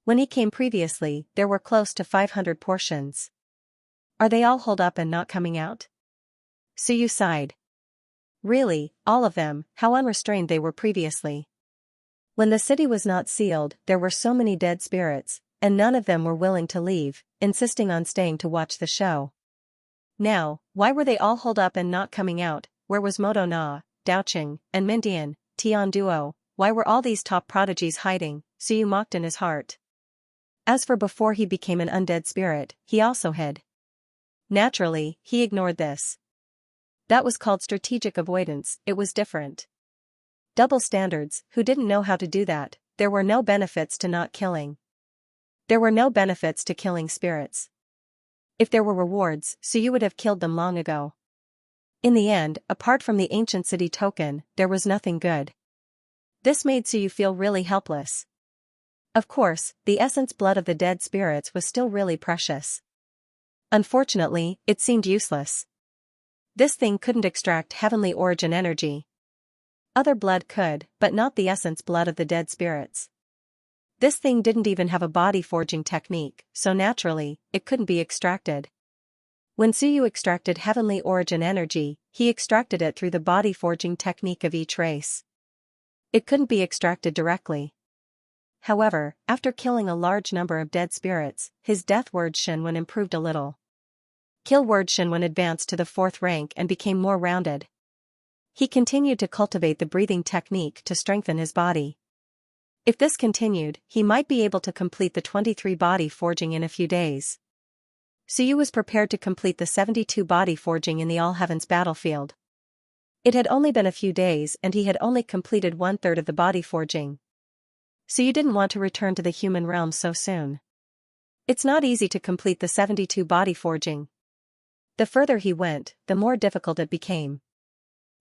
Speaker 1: When he came previously, there were close to 500 portions. Are they all holed up and not coming out? Suyu sighed. Really, all of them, how unrestrained they were previously. When the city was not sealed, there were so many dead spirits, and none of them were willing to leave, insisting on staying to watch the show. Now, why were they all holed up and not coming out? Where was Modo Na, Daocheng, and Mindian, Tian Duo? Why were all these top prodigies hiding? Suyu mocked in his heart. As for before he became an undead spirit, he also hid. Naturally, he ignored this. That was called strategic avoidance. It was different. Double standards. Who didn't know how to do that? There were no benefits to not killing. There were no benefits to killing spirits. If there were rewards, Suyu would have killed them long ago. In the end, apart from the ancient city token, there was nothing good. This made Suyu feel really helpless. Of course, the essence blood of the dead spirits was still really precious. Unfortunately, it seemed useless. This thing couldn't extract heavenly origin energy. Other blood could, but not the essence blood of the dead spirits. This thing didn't even have a body forging technique, so naturally, it couldn't be extracted. When Suyu extracted heavenly origin energy, he extracted it through the body forging technique of each race. It couldn't be extracted directly. However, after killing a large number of dead spirits, his death word Shinwen improved a little. Kill word Shinwen advanced to the 4th rank and became more rounded. He continued to cultivate the breathing technique to strengthen his body. If this continued, he might be able to complete the 23 body forging in a few days. Suyu was prepared to complete the 72 body forging in the All Heavens battlefield. It had only been a few days and he had only completed 1/3 of the body forging. Suyu didn't want to return to the human realm so soon. It's not easy to complete the 72 body forging. The further he went, the more difficult it became.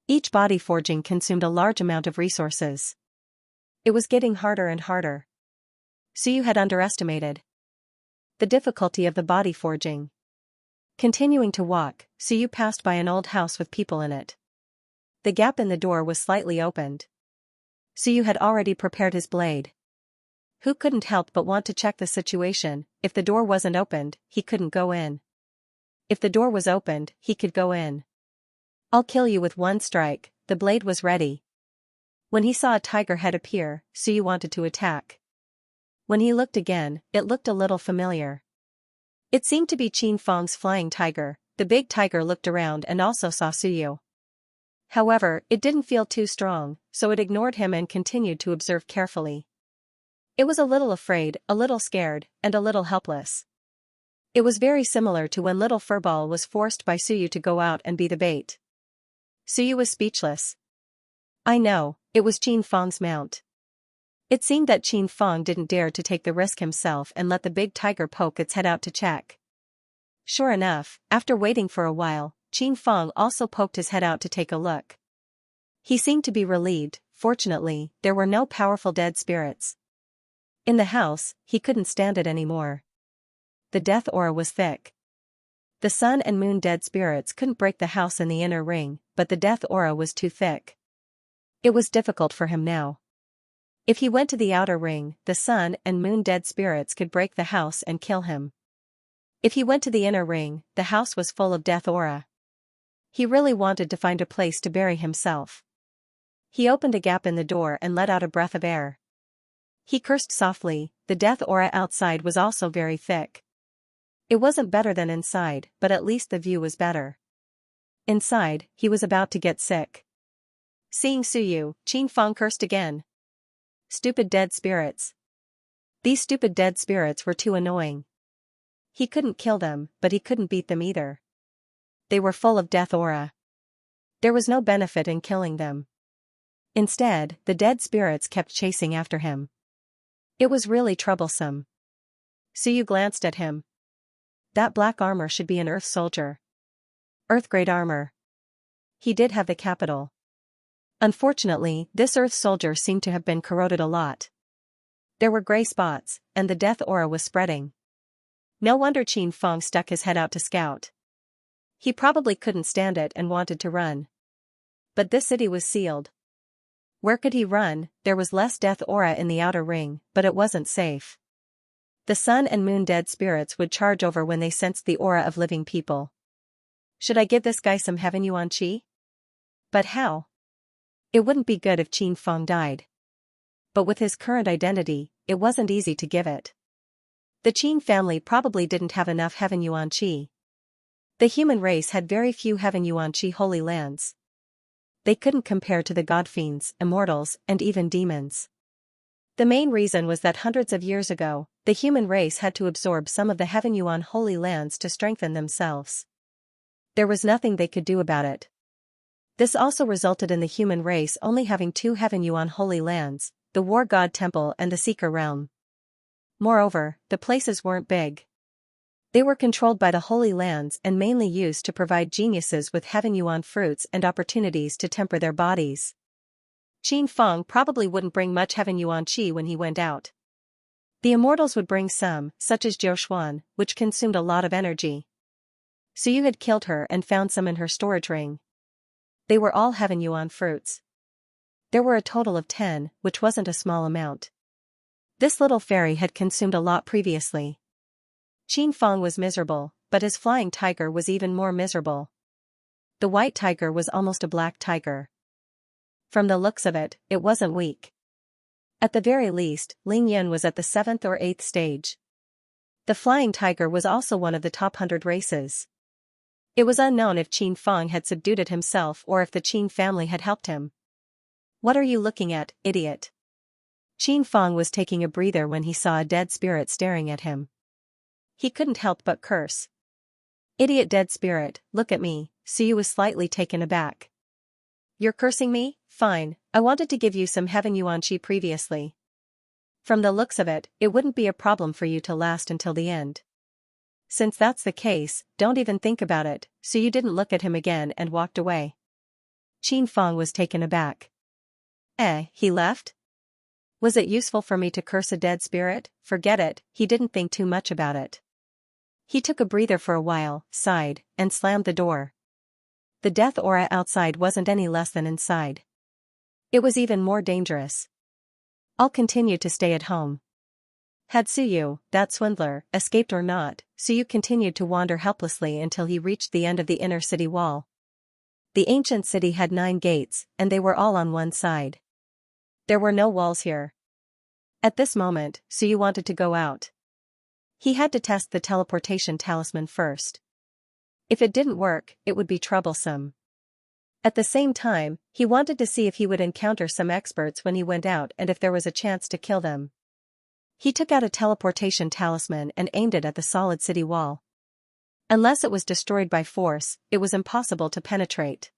Speaker 1: Each body forging consumed a large amount of resources. It was getting harder and harder. Suyu had underestimated the difficulty of the body forging. Continuing to walk, Suyu passed by an old house with people in it. The gap in the door was slightly opened. Suyu had already prepared his blade. Who couldn't help but want to check the situation? If the door wasn't opened, he couldn't go in. If the door was opened, he could go in. I'll kill you with one strike. The blade was ready. When he saw a tiger head appear, Suyu wanted to attack. When he looked again, it looked a little familiar. It seemed to be Qin Feng's flying tiger. The big tiger looked around and also saw Suyu. However, it didn't feel too strong, so it ignored him and continued to observe carefully. It was a little afraid, a little scared, and a little helpless. It was very similar to when little Furball was forced by Suyu to go out and be the bait. Suyu was speechless. I know, it was Qin Feng's mount. It seemed that Qin Feng didn't dare to take the risk himself and let the big tiger poke its head out to check. Sure enough, after waiting for a while, Qin Feng also poked his head out to take a look. He seemed to be relieved. Fortunately, there were no powerful dead spirits. In the house, he couldn't stand it anymore. The death aura was thick. The sun and moon dead spirits couldn't break the house in the inner ring, but the death aura was too thick. It was difficult for him now. If he went to the outer ring, the sun and moon dead spirits could break the house and kill him. If he went to the inner ring, the house was full of death aura. He really wanted to find a place to bury himself. He opened a gap in the door and let out a breath of air. He cursed softly. The death aura outside was also very thick. It wasn't better than inside, but at least the view was better. Inside, he was about to get sick. Seeing Suyu, Qin Feng cursed again. Stupid dead spirits. These stupid dead spirits were too annoying. He couldn't kill them, but he couldn't beat them either. They were full of death aura. There was no benefit in killing them. Instead, the dead spirits kept chasing after him. It was really troublesome. Suyu glanced at him. That black armor should be an Earth soldier. Earth-grade armor. He did have the capital. Unfortunately, this Earth soldier seemed to have been corroded a lot. There were gray spots, and the death aura was spreading. No wonder Qin Feng stuck his head out to scout. He probably couldn't stand it and wanted to run. But this city was sealed. Where could he run? There was less death aura in the outer ring, but it wasn't safe. The sun and moon dead spirits would charge over when they sensed the aura of living people. Should I give this guy some heaven yuan qi? But how? It wouldn't be good if Qin Feng died. But with his current identity, it wasn't easy to give it. The Qin family probably didn't have enough Heaven Yuan Qi. The human race had very few Heaven Yuan Qi holy lands. They couldn't compare to the god fiends, immortals, and even demons. The main reason was that hundreds of years ago, the human race had to absorb some of the Heaven Yuan holy lands to strengthen themselves. There was nothing they could do about it. This also resulted in the human race only having 2 Heaven Yuan holy lands, the War God Temple and the Seeker Realm. Moreover, the places weren't big. They were controlled by the Holy Lands and mainly used to provide geniuses with Heaven Yuan fruits and opportunities to temper their bodies. Qin Feng probably wouldn't bring much Heaven Yuan Qi when he went out. The immortals would bring some, such as Jiu Xuan, which consumed a lot of energy. So you had killed her and found some in her storage ring. They were all Heaven Yuan fruits. There were a total of 10, which wasn't a small amount. This little fairy had consumed a lot previously. Qin Feng was miserable, but his flying tiger was even more miserable. The white tiger was almost a black tiger. From the looks of it, it wasn't weak. At the very least, Ling Yun was at the 7th or 8th stage. The flying tiger was also one of the top 100 races. It was unknown if Qin Feng had subdued it himself or if the Qin family had helped him. What are you looking at, idiot? Qin Feng was taking a breather when he saw a dead spirit staring at him. He couldn't help but curse. Idiot dead spirit, look at me. Suyu was slightly taken aback. You're cursing me? Fine, I wanted to give you some Heaven Yuan Qi previously. From the looks of it, it wouldn't be a problem for you to last until the end. Since that's the case, don't even think about it. Suyu didn't look at him again and walked away. Qin Feng was taken aback. He left? Was it useful for me to curse a dead spirit? Forget it, he didn't think too much about it. He took a breather for a while, sighed, and slammed the door. The death aura outside wasn't any less than inside. It was even more dangerous. I'll continue to stay at home. Had Suyu, that swindler, escaped or not, Suyu continued to wander helplessly until he reached the end of the inner city wall. The ancient city had 9 gates, and they were all on one side. There were no walls here. At this moment, Suyu wanted to go out. He had to test the teleportation talisman first. If it didn't work, it would be troublesome. At the same time, he wanted to see if he would encounter some experts when he went out and if there was a chance to kill them. He took out a teleportation talisman and aimed it at the solid city wall. Unless it was destroyed by force, it was impossible to penetrate.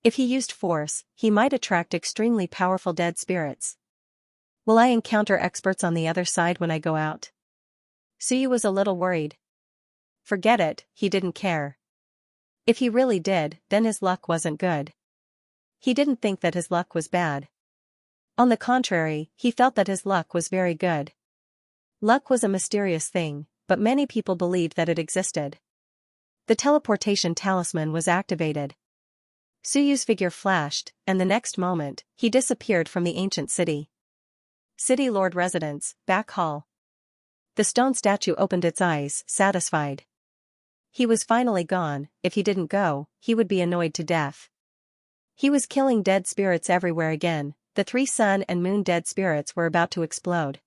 Speaker 1: If he used force, he might attract extremely powerful dead spirits. Will I encounter experts on the other side when I go out? Suyu was a little worried. Forget it, he didn't care. If he really did, then his luck wasn't good. He didn't think that his luck was bad. On the contrary, he felt that his luck was very good. Luck was a mysterious thing, but many people believed that it existed. The teleportation talisman was activated. Suyu's figure flashed, and the next moment, he disappeared from the ancient city. City Lord Residence, back hall. The stone statue opened its eyes, satisfied. He was finally gone. If he didn't go, he would be annoyed to death. He was killing dead spirits everywhere again. The 3 sun and moon dead spirits were about to explode.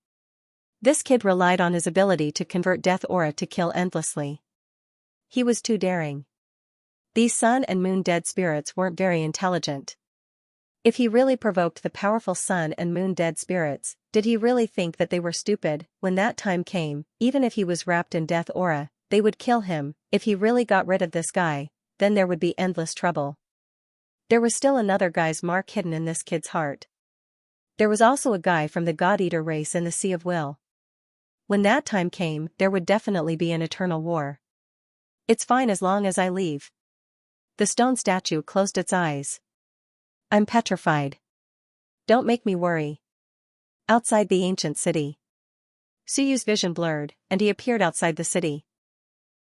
Speaker 1: This kid relied on his ability to convert death aura to kill endlessly. He was too daring. These sun and moon dead spirits weren't very intelligent. If he really provoked the powerful sun and moon dead spirits, did he really think that they were stupid? When that time came, even if he was wrapped in death aura, they would kill him. If he really got rid of this guy, then there would be endless trouble. There was still another guy's mark hidden in this kid's heart. There was also a guy from the God-Eater race in the Sea of Will. When that time came, there would definitely be an eternal war. It's fine as long as I leave. The stone statue closed its eyes. I'm petrified. Don't make me worry. Outside the ancient city. Suyu's vision blurred, and he appeared outside the city.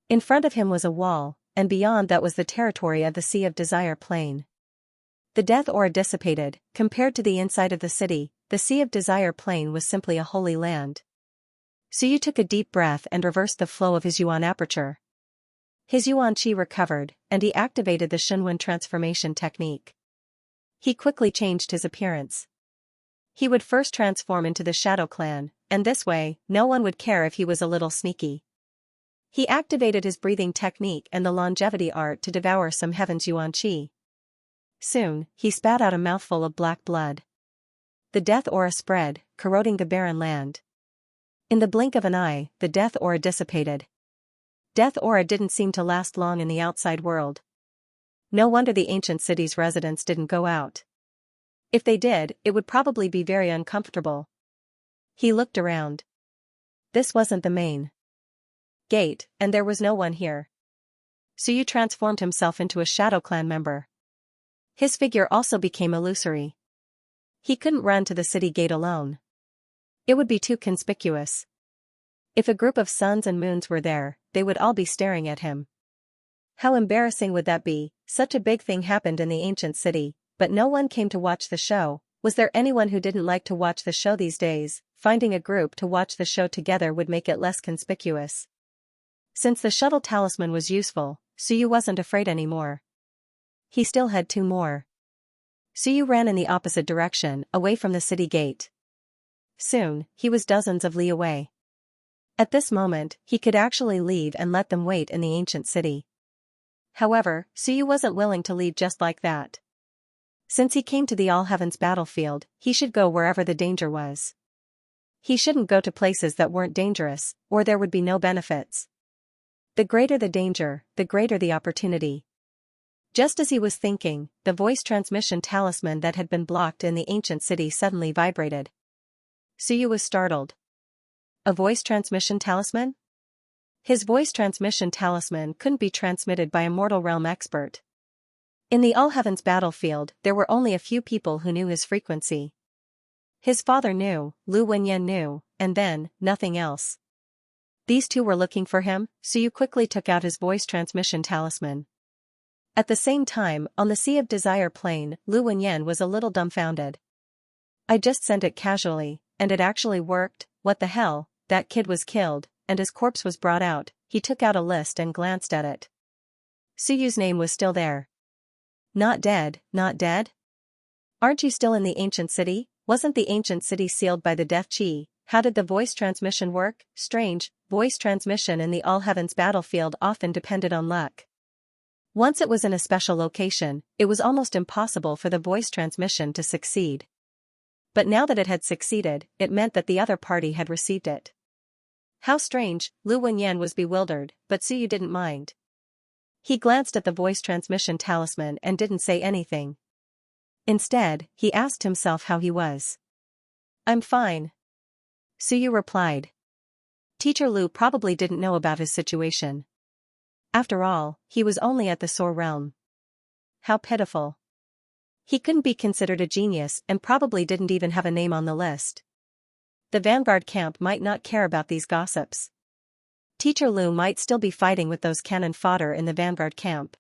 Speaker 1: In front of him was a wall, and beyond that was the territory of the Sea of Desire Plain. The death aura dissipated. Compared to the inside of the city, the Sea of Desire Plain was simply a holy land. Suyu took a deep breath and reversed the flow of his Yuan aperture. His Yuan Qi recovered, and he activated the Shenwen transformation technique. He quickly changed his appearance. He would first transform into the Shadow Clan, and this way, no one would care if he was a little sneaky. He activated his breathing technique and the longevity art to devour some heaven's Xianxia. Soon, he spat out a mouthful of black blood. The death aura spread, corroding the barren land. In the blink of an eye, the death aura dissipated. Death aura didn't seem to last long in the outside world. No wonder the ancient city's residents didn't go out. If they did, it would probably be very uncomfortable. He looked around. This wasn't the main gate, and there was no one here. Suyu transformed himself into a Shadow Clan member. His figure also became illusory. He couldn't run to the city gate alone. It would be too conspicuous. If a group of suns and moons were there, they would all be staring at him. How embarrassing would that be? Such a big thing happened in the ancient city, but no one came to watch the show. Was there anyone who didn't like to watch the show these days? Finding a group to watch the show together would make it less conspicuous. Since the shuttle talisman was useful, Suyu wasn't afraid anymore. He still had 2 more. Suyu ran in the opposite direction, away from the city gate. Soon, he was dozens of li away. At this moment, he could actually leave and let them wait in the ancient city. However, Suyu wasn't willing to leave just like that. Since he came to the All Heavens battlefield, he should go wherever the danger was. He shouldn't go to places that weren't dangerous, or there would be no benefits. The greater the danger, the greater the opportunity. Just as he was thinking, the voice transmission talisman that had been blocked in the ancient city suddenly vibrated. Suyu was startled. A voice transmission talisman? His voice transmission talisman couldn't be transmitted by a mortal realm expert. In the All Heavens battlefield, there were only a few people who knew his frequency. His father knew, Lu Wenyan knew, and then, nothing else. These 2 were looking for him. Suyu quickly took out his voice transmission talisman. At the same time, on the Sea of Desire plane, Lu Wenyan was a little dumbfounded. I just sent it casually, and it actually worked. What the hell? That kid was killed, and his corpse was brought out. He took out a list and glanced at it. Suyu's name was still there. Not dead, not dead? Aren't you still in the ancient city? Wasn't the ancient city sealed by the death chi? How did the voice transmission work? Strange, voice transmission in the All Heavens battlefield often depended on luck. Once it was in a special location, it was almost impossible for the voice transmission to succeed. But now that it had succeeded, it meant that the other party had received it. How strange, Lu Wenyan was bewildered, but Suyu didn't mind. He glanced at the voice transmission talisman and didn't say anything. Instead, he asked himself how he was. I'm fine. Suyu replied. Teacher Lu probably didn't know about his situation. After all, he was only at the Soar realm. How pitiful. He couldn't be considered a genius and probably didn't even have a name on the list. The Vanguard camp might not care about these gossips. Teacher Lu might still be fighting with those cannon fodder in the Vanguard camp.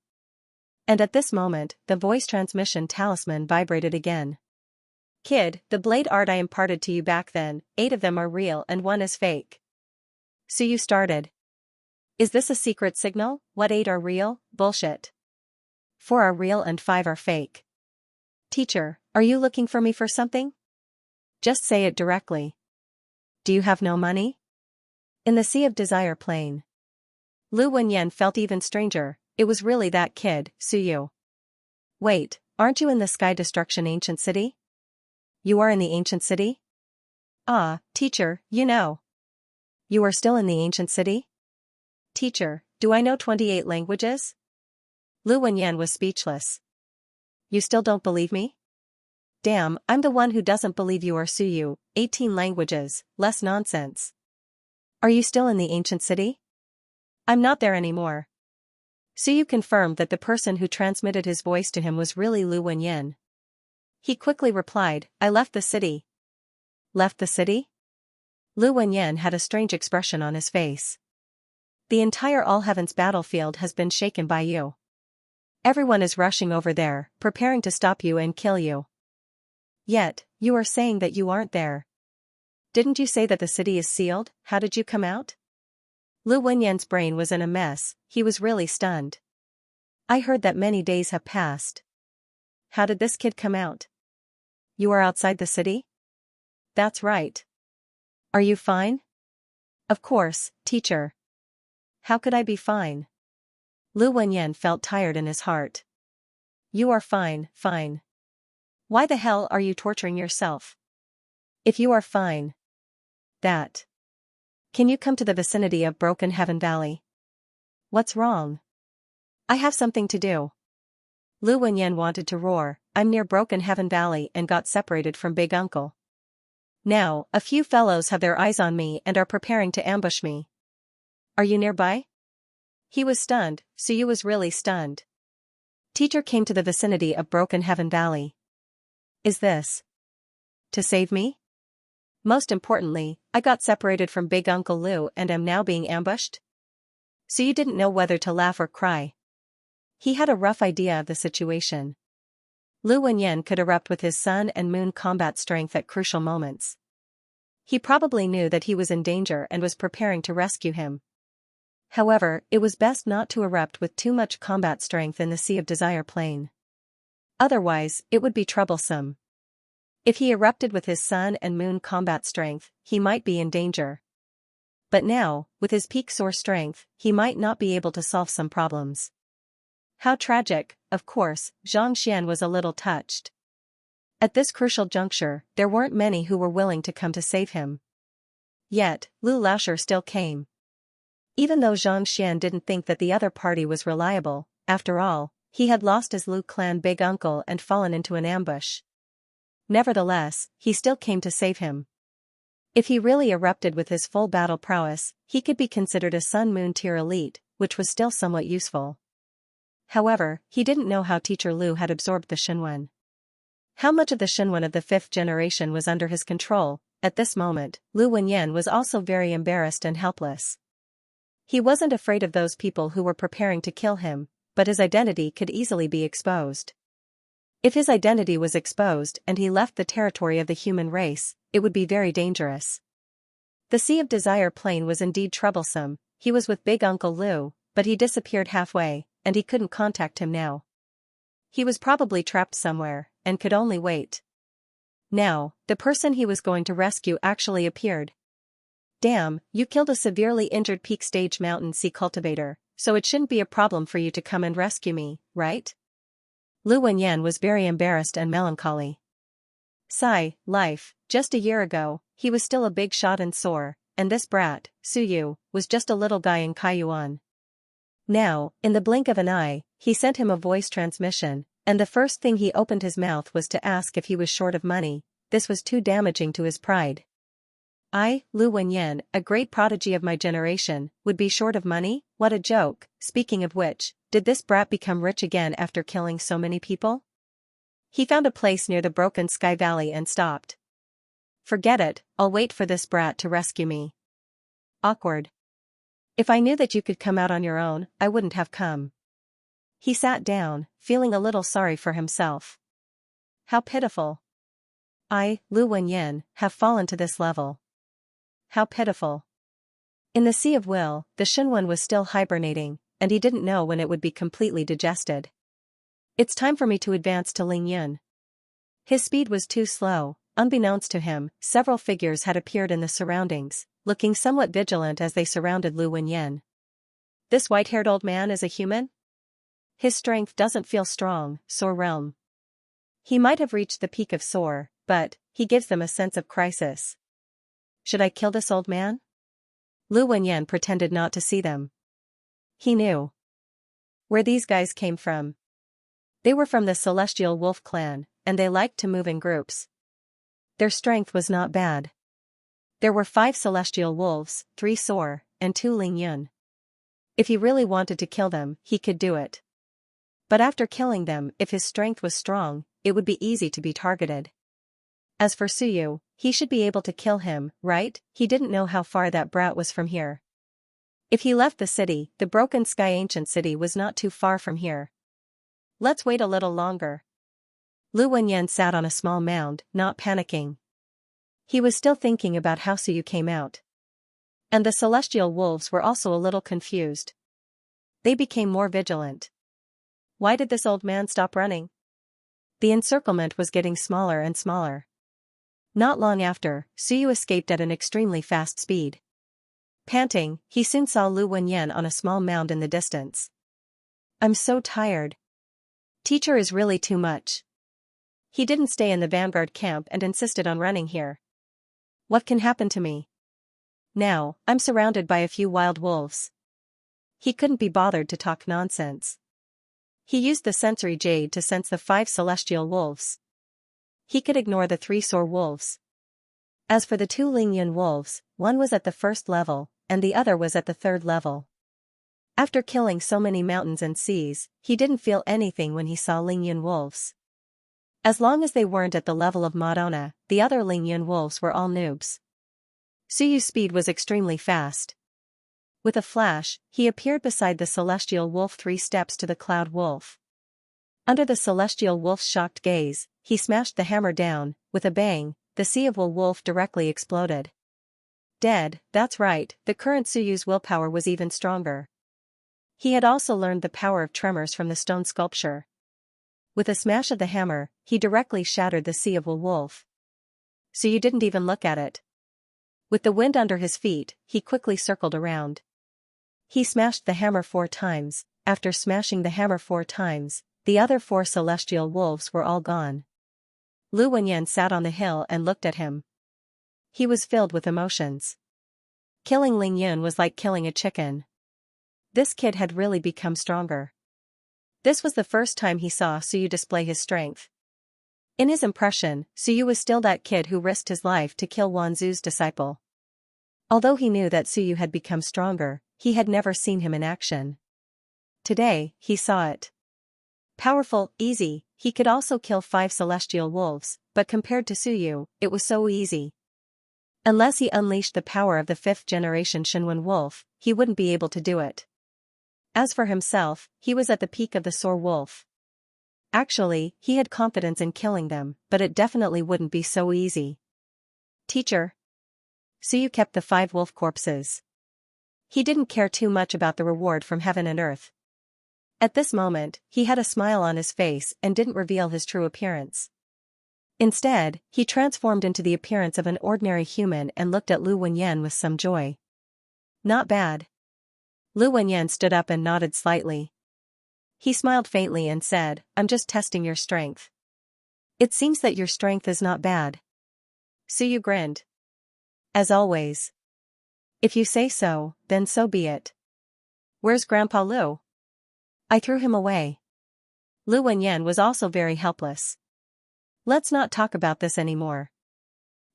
Speaker 1: And at this moment, the voice transmission talisman vibrated again. Kid, the blade art I imparted to you back then, 8 of them are real and 1 is fake. Suyu started. Is this a secret signal? What 8 are real? Bullshit. 4 are real and 5 are fake. Teacher, are you looking for me for something? Just say it directly. Do you have no money? In the Sea of Desire plane. Lu Wenyan felt even stranger. It was really that kid, Suyu. Wait, aren't you in the Sky Destruction ancient city? You are in the ancient city? Ah, teacher, you know. You are still in the ancient city? Teacher, do I know 28 languages? Lu Wenyan was speechless. You still don't believe me? Damn, I'm the one who doesn't believe you are Suyu. 18 languages, less nonsense. Are you still in the ancient city? I'm not there anymore. Suyu confirmed that the person who transmitted his voice to him was really Lu Wenyan. He quickly replied, I left the city. Left the city? Lu Wenyan had a strange expression on his face. The entire All Heavens battlefield has been shaken by you. Everyone is rushing over there, preparing to stop you and kill you. Yet, you are saying that you aren't there. Didn't you say that the city is sealed? How did you come out? Lu Wenyan's brain was in a mess. He was really stunned. I heard that many days have passed. how did this kid come out? You are outside the city? That's right. Are you fine? Of course, teacher. How could I be fine? Lu Wenyan felt tired in his heart. You are fine, fine. Why the hell are you torturing yourself? If you are fine. That. Can you come to the vicinity of Broken Heaven Valley? What's wrong? I have something to do. Lu Wenyan wanted to roar, I'm near Broken Heaven Valley and got separated from Big Uncle. Now, a few fellows have their eyes on me and are preparing to ambush me. Are you nearby? He was stunned, Suyu was really stunned. Teacher came to the vicinity of Broken Heaven Valley. Is this to save me? Most importantly, I got separated from Big Uncle Lu and am now being ambushed? Suyu didn't know whether to laugh or cry. He had a rough idea of the situation. Lu Wenyan could erupt with his sun and moon combat strength at crucial moments. He probably knew that he was in danger and was preparing to rescue him. However, it was best not to erupt with too much combat strength in the Sea of Desire plane. Otherwise, it would be troublesome. If he erupted with his sun and moon combat strength, he might be in danger. But now, with his peak soar strength, he might not be able to solve some problems. How tragic, of course, Xianxia was a little touched. At this crucial juncture, there weren't many who were willing to come to save him. Yet, Lu Laoshi still came. Even though Xianxia didn't think that the other party was reliable, after all, he had lost his Lu clan big uncle and fallen into an ambush. Nevertheless, he still came to save him. If he really erupted with his full battle prowess, he could be considered a Sun-Moon tier elite, which was still somewhat useful. However, he didn't know how Teacher Lu had absorbed the Shenwen. How much of the Shenwen of the 5th generation was under his control. At this moment, Lu Wenyan was also very embarrassed and helpless. He wasn't afraid of those people who were preparing to kill him, but his identity could easily be exposed. If his identity was exposed and he left the territory of the human race, it would be very dangerous. The Sea of Desire plane was indeed troublesome. He was with Big Uncle Lu, but he disappeared halfway, and he couldn't contact him now. He was probably trapped somewhere, and could only wait. Now, the person he was going to rescue actually appeared. Damn, you killed a severely injured peak stage mountain sea cultivator, so it shouldn't be a problem for you to come and rescue me, right? Lu Wenyan was very embarrassed and melancholy. Sigh, life, just a year ago, he was still a big shot and sore, and this brat, Suyu, was just a little guy in Kaiyuan. Now, in the blink of an eye, he sent him a voice transmission, and the first thing he opened his mouth was to ask if he was short of money. This was too damaging to his pride. I, Lu Wenyan, a great prodigy of my generation, would be short of money? What a joke. Speaking of which, did this brat become rich again after killing so many people? He found a place near the Broken Sky Valley and stopped. Forget it, I'll wait for this brat to rescue me. Awkward. If I knew that you could come out on your own, I wouldn't have come. He sat down, feeling a little sorry for himself. How pitiful. I, Lu Wenyan, have fallen to this level. How pitiful. In the Sea of Will, the Shenwen was still hibernating, and he didn't know when it would be completely digested. It's time for me to advance to Lingyun. His speed was too slow. Unbeknownst to him, several figures had appeared in the surroundings, looking somewhat vigilant as they surrounded Lu Wenyan. This white-haired old man is a human? His strength doesn't feel strong, Soar Realm. He might have reached the peak of Soar, but he gives them a sense of crisis. Should I kill this old man? Lu Wenyan pretended not to see them. He knew where these guys came from. They were from the Celestial Wolf clan, and they liked to move in groups. Their strength was not bad. There were 5 Celestial Wolves, 3 Soar, and 2 Lingyun. If he really wanted to kill them, he could do it. But after killing them, if his strength was strong, it would be easy to be targeted. As for Suyu, he should be able to kill him, right? He didn't know how far that brat was from here. If he left the city, the Broken Sky Ancient City was not too far from here. Let's wait a little longer. Lu Wenyan sat on a small mound, not panicking. He was still thinking about how Suyu came out. And the Celestial Wolves were also a little confused. They became more vigilant. Why did this old man stop running? The encirclement was getting smaller and smaller. Not long after, Suyu escaped at an extremely fast speed. Panting, he soon saw Lu Wenyan on a small mound in the distance. I'm so tired. Teacher is really too much. He didn't stay in the vanguard camp and insisted on running here. What can happen to me? Now, I'm surrounded by a few wild wolves. He couldn't be bothered to talk nonsense. He used the sensory jade to sense the 5 celestial wolves. He could ignore the 3 sore wolves. As for the 2 Lingyun wolves, one was at the 1st level, and the other was at the 3rd level. After killing so many mountains and seas, he didn't feel anything when he saw Lingyun wolves. As long as they weren't at the level of Madonna, the other Lingyun wolves were all noobs. Suyu's speed was extremely fast. With a flash, he appeared beside the celestial wolf 3 steps to the cloud wolf. Under the celestial wolf's shocked gaze, he smashed the hammer down. With a bang, the sea of wolf directly exploded. Dead, that's right, the current Suyu's willpower was even stronger. He had also learned the power of tremors from the stone sculpture. With a smash of the hammer, he directly shattered the sea of wolf. Suyu didn't even look at it. With the wind under his feet, he quickly circled around. He smashed the hammer 4 times. After smashing the hammer 4 times, the other 4 celestial wolves were all gone. Lu Wenyan sat on the hill and looked at him. He was filled with emotions. Killing Ling Yun was like killing a chicken. This kid had really become stronger. This was the first time he saw Suyu display his strength. In his impression, Suyu was still that kid who risked his life to kill Wanzu's disciple. Although he knew that Suyu had become stronger, he had never seen him in action. Today, he saw it. Powerful, easy, he could also kill 5 celestial wolves, but compared to Suyu, it was so easy. Unless he unleashed the power of the 5th generation Shenwen wolf, he wouldn't be able to do it. As for himself, he was at the peak of the sore wolf. Actually, he had confidence in killing them, but it definitely wouldn't be so easy. Teacher. Suyu kept the 5 wolf corpses. He didn't care too much about the reward from heaven and earth. At this moment, he had a smile on his face and didn't reveal his true appearance. Instead, he transformed into the appearance of an ordinary human and looked at Lu Wenyan with some joy. Not bad. Lu Wenyan stood up and nodded slightly. He smiled faintly and said, I'm just testing your strength. It seems that your strength is not bad. Suyu grinned. As always. If you say so, then so be it. Where's Grandpa Lu? I threw him away. Lu Wenyan was also very helpless. Let's not talk about this anymore.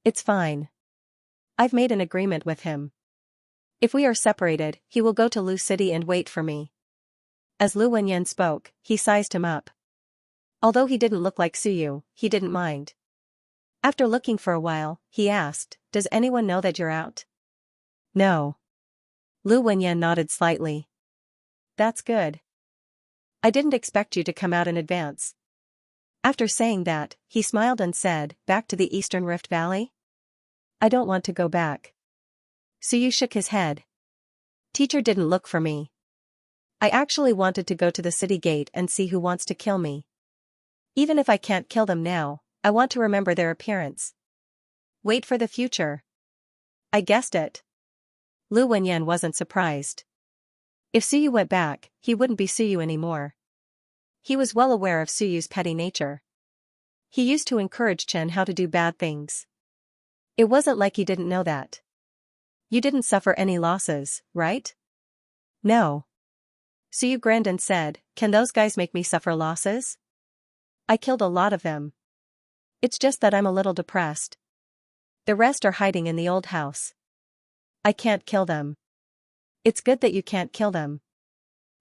Speaker 1: It's fine. I've made an agreement with him. If we are separated, he will go to Lu City and wait for me. As Lu Wenyan spoke, he sized him up. Although he didn't look like Suyu, he didn't mind. After looking for a while, he asked, Does anyone know that you're out? No. Lu Wenyan nodded slightly. That's good. I didn't expect you to come out in advance. After saying that, he smiled and said, Back to the Eastern Rift Valley? I don't want to go back. Suyu shook his head. Teacher didn't look for me. I actually wanted to go to the city gate and see who wants to kill me. Even if I can't kill them now, I want to remember their appearance. Wait for the future. I guessed it. Lu Wenyan wasn't surprised. If Suyu went back, he wouldn't be Suyu anymore. He was well aware of Suyu's petty nature. He used to encourage Chen how to do bad things. It wasn't like he didn't know that. You didn't suffer any losses, right? No. Suyu grinned and said, Can those guys make me suffer losses? I killed a lot of them. It's just that I'm a little depressed. The rest are hiding in the old house. I can't kill them. It's good that you can't kill them.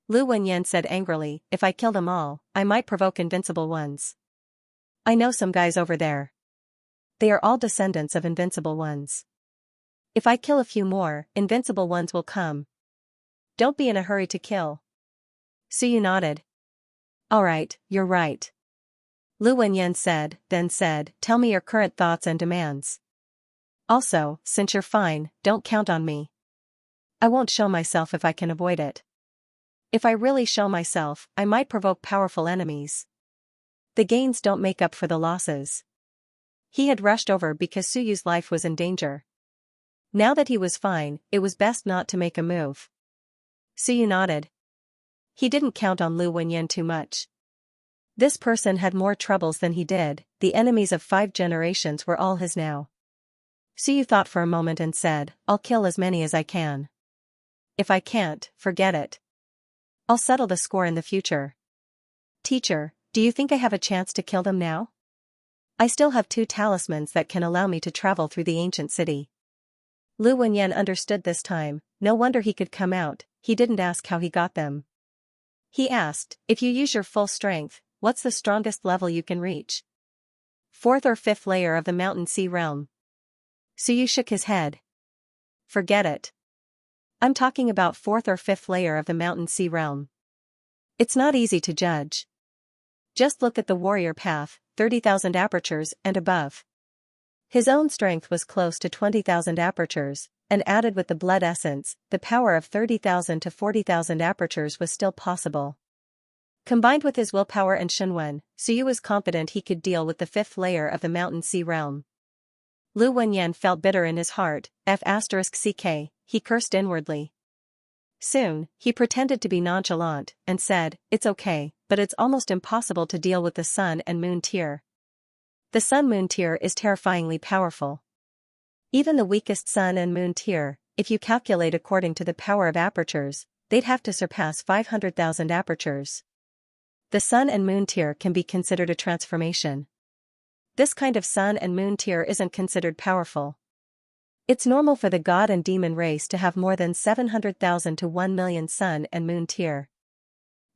Speaker 1: Lu Wenyan said angrily, If I kill them all, I might provoke invincible ones. I know some guys over there. They are all descendants of invincible ones. If I kill a few more, invincible ones will come. Don't be in a hurry to kill. Suyu nodded. Alright, you're right. Lu Wenyan then said, Tell me your current thoughts and demands. Also, since you're fine, don't count on me. I won't show myself if I can avoid it. If I really show myself, I might provoke powerful enemies. The gains don't make up for the losses. He had rushed over because Suyu's life was in danger. Now that he was fine, it was best not to make a move. Suyu nodded. He didn't count on Lu Wenyan too much. This person had more troubles than he did, the enemies of 5 generations were all his now. Suyu thought for a moment and said, I'll kill as many as I can. If I can't, forget it. I'll settle the score in the future. Teacher, do you think I have a chance to kill them now? I still have 2 talismans that can allow me to travel through the ancient city. Lu Wenyan understood this time, no wonder he could come out, he didn't ask how he got them. He asked, if you use your full strength, what's the strongest level you can reach? 4th or 5th layer of the Mountain Sea realm. Suyu shook his head. Forget it. I'm talking about 4th or 5th layer of the Mountain Sea realm. It's not easy to judge. Just look at the warrior path, 30,000 apertures and above. His own strength was close to 20,000 apertures, and added with the blood essence, the power of 30,000 to 40,000 apertures was still possible. Combined with his willpower and Shenwen, Suyu was confident he could deal with the 5th layer of the Mountain Sea realm. Lu Wenyan felt bitter in his heart, F***ck, he cursed inwardly. Soon, he pretended to be nonchalant, and said, it's okay, but it's almost impossible to deal with the Sun and Moon tier. The Sun-Moon tier is terrifyingly powerful. Even the weakest Sun and Moon tier, if you calculate according to the power of apertures, they'd have to surpass 500,000 apertures. The Sun and Moon tier can be considered a transformation. This kind of Sun and Moon tier isn't considered powerful. It's normal for the God and Demon race to have more than 700,000 to 1 million Sun and Moon tier.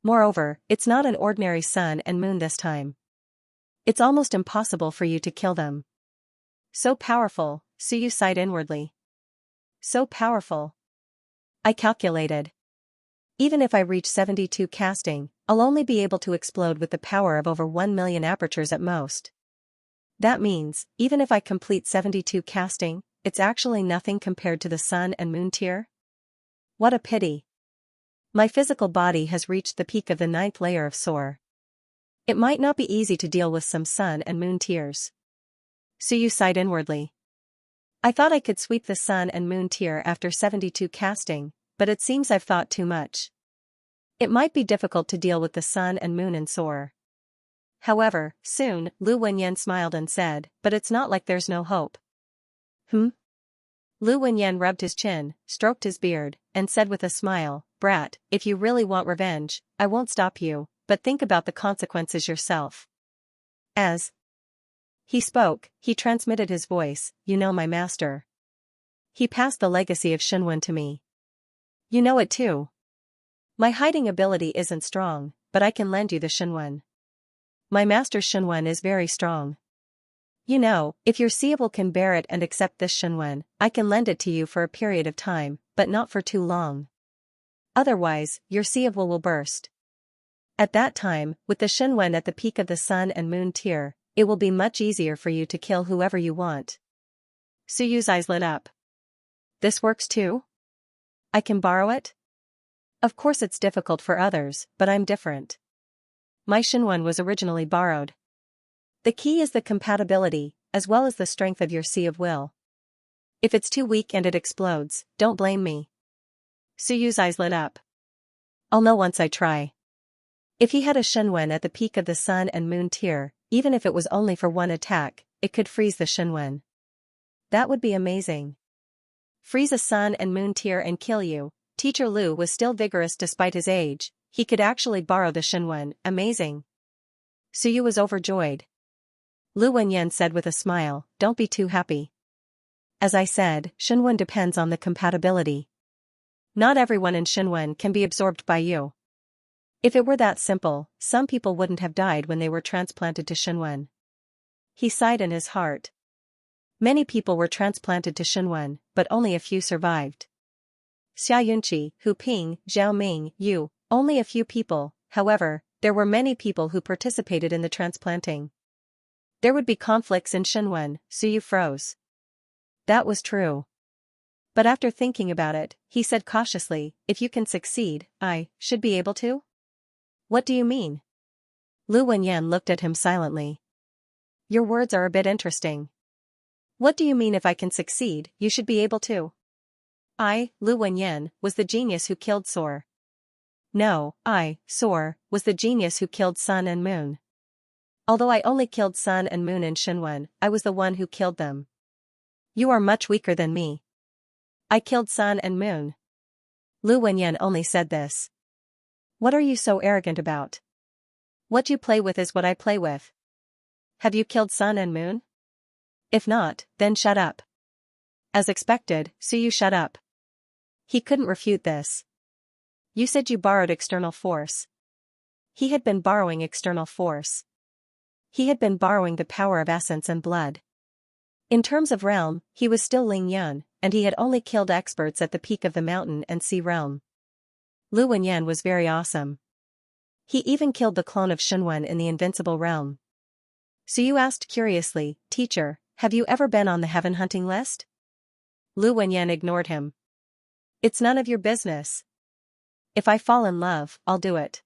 Speaker 1: Moreover, it's not an ordinary Sun and Moon this time. It's almost impossible for you to kill them. So powerful, Suyu sighed inwardly. So powerful. I calculated. Even if I reach 72 casting, I'll only be able to explode with the power of over 1 million apertures at most. That means, even if I complete 72 casting, it's actually nothing compared to the Sun and Moon tier? What a pity. My physical body has reached the peak of the 9th layer of Soar. It might not be easy to deal with some Sun and Moon tiers. Suyu sighed inwardly. I thought I could sweep the Sun and Moon tier after 72 casting, but it seems I've thought too much. It might be difficult to deal with the Sun and Moon in Soar. However, soon, Lu Wenyan smiled and said, but it's not like there's no hope. Lu Wenyan rubbed his chin, stroked his beard, and said with a smile, Brat, if you really want revenge, I won't stop you, but think about the consequences yourself. As he spoke, he transmitted his voice, you know my master. He passed the legacy of Shenwen to me. You know it too. My hiding ability isn't strong, but I can lend you the Shenwen. My master Shenwen is very strong. You know, if your Seeable can bear it and accept this Shenwen, I can lend it to you for a period of time, but not for too long. Otherwise, your Seeable will burst. At that time, with the Shenwen at the peak of the Sun and Moon tier, it will be much easier for you to kill whoever you want. Suyu's eyes lit up. This works too? I can borrow it? Of course it's difficult for others, but I'm different. My Shenwen was originally borrowed. The key is the compatibility, as well as the strength of your Sea of Will. If it's too weak and it explodes, don't blame me. Suyu's eyes lit up. I'll know once I try. If he had a Shenwen at the peak of the Sun and Moon tier, even if it was only for one attack, it could freeze the Shenwen. That would be amazing. Freeze a Sun and Moon tier and kill you. Teacher Lu was still vigorous despite his age, he could actually borrow the Shenwen, amazing. Suyu was overjoyed. Lu Wenyan said with a smile, don't be too happy. As I said, Shenwen depends on the compatibility. Not everyone in Shenwen can be absorbed by you. If it were that simple, some people wouldn't have died when they were transplanted to Shenwen. He sighed in his heart. Many people were transplanted to Shenwen, but only a few survived. Xianxia, Hu Ping, Zhao Ming, Yu, only a few people, however, there were many people who participated in the transplanting. There would be conflicts in Shenwen, Suyu froze. That was true. But after thinking about it, he said cautiously, if you can succeed, I should be able to? What do you mean? Lu Wenyan looked at him silently. Your words are a bit interesting. What do you mean if I can succeed, you should be able to? I, Lu Wenyan, was the genius who killed Sor. No, I, Sor, was the genius who killed Sun and Moon. Although I only killed Sun and Moon in Shenwen, I was the one who killed them. You are much weaker than me. I killed Sun and Moon. Lu Wenyan only said this. What are you so arrogant about? What you play with is what I play with. Have you killed Sun and Moon? If not, then shut up. As expected, Suyu shut up. He couldn't refute this. You said you borrowed external force. He had been borrowing external force. He had been borrowing the power of essence and blood. In terms of realm, he was still Ling Yun, and he had only killed experts at the peak of the mountain and sea realm. Lu Wenyan was very awesome. He even killed the clone of Shenwen in the invincible realm. Suyu asked curiously, Teacher, have you ever been on the heaven hunting list? Lu Wenyan ignored him. It's none of your business. If I fall in love, I'll do it.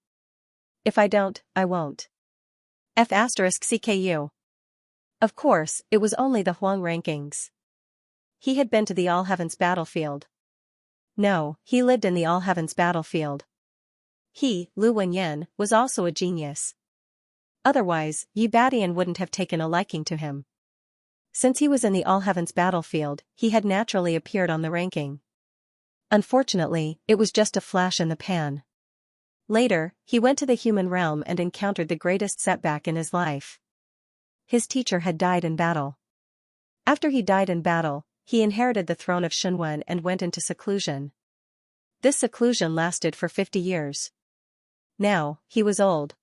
Speaker 1: If I don't, I won't. F*CKU. Of course, it was only the Huang rankings. He had been to the All Heavens battlefield. No, he lived in the All Heavens battlefield. He, Lu Wenyan, was also a genius. Otherwise, Yi Badian wouldn't have taken a liking to him. Since he was in the All Heavens battlefield, he had naturally appeared on the ranking. Unfortunately, it was just a flash in the pan. Later, he went to the human realm and encountered the greatest setback in his life. His teacher had died in battle. After he died in battle, he inherited the throne of Shenwen and went into seclusion. This seclusion lasted for 50 years. Now, he was old.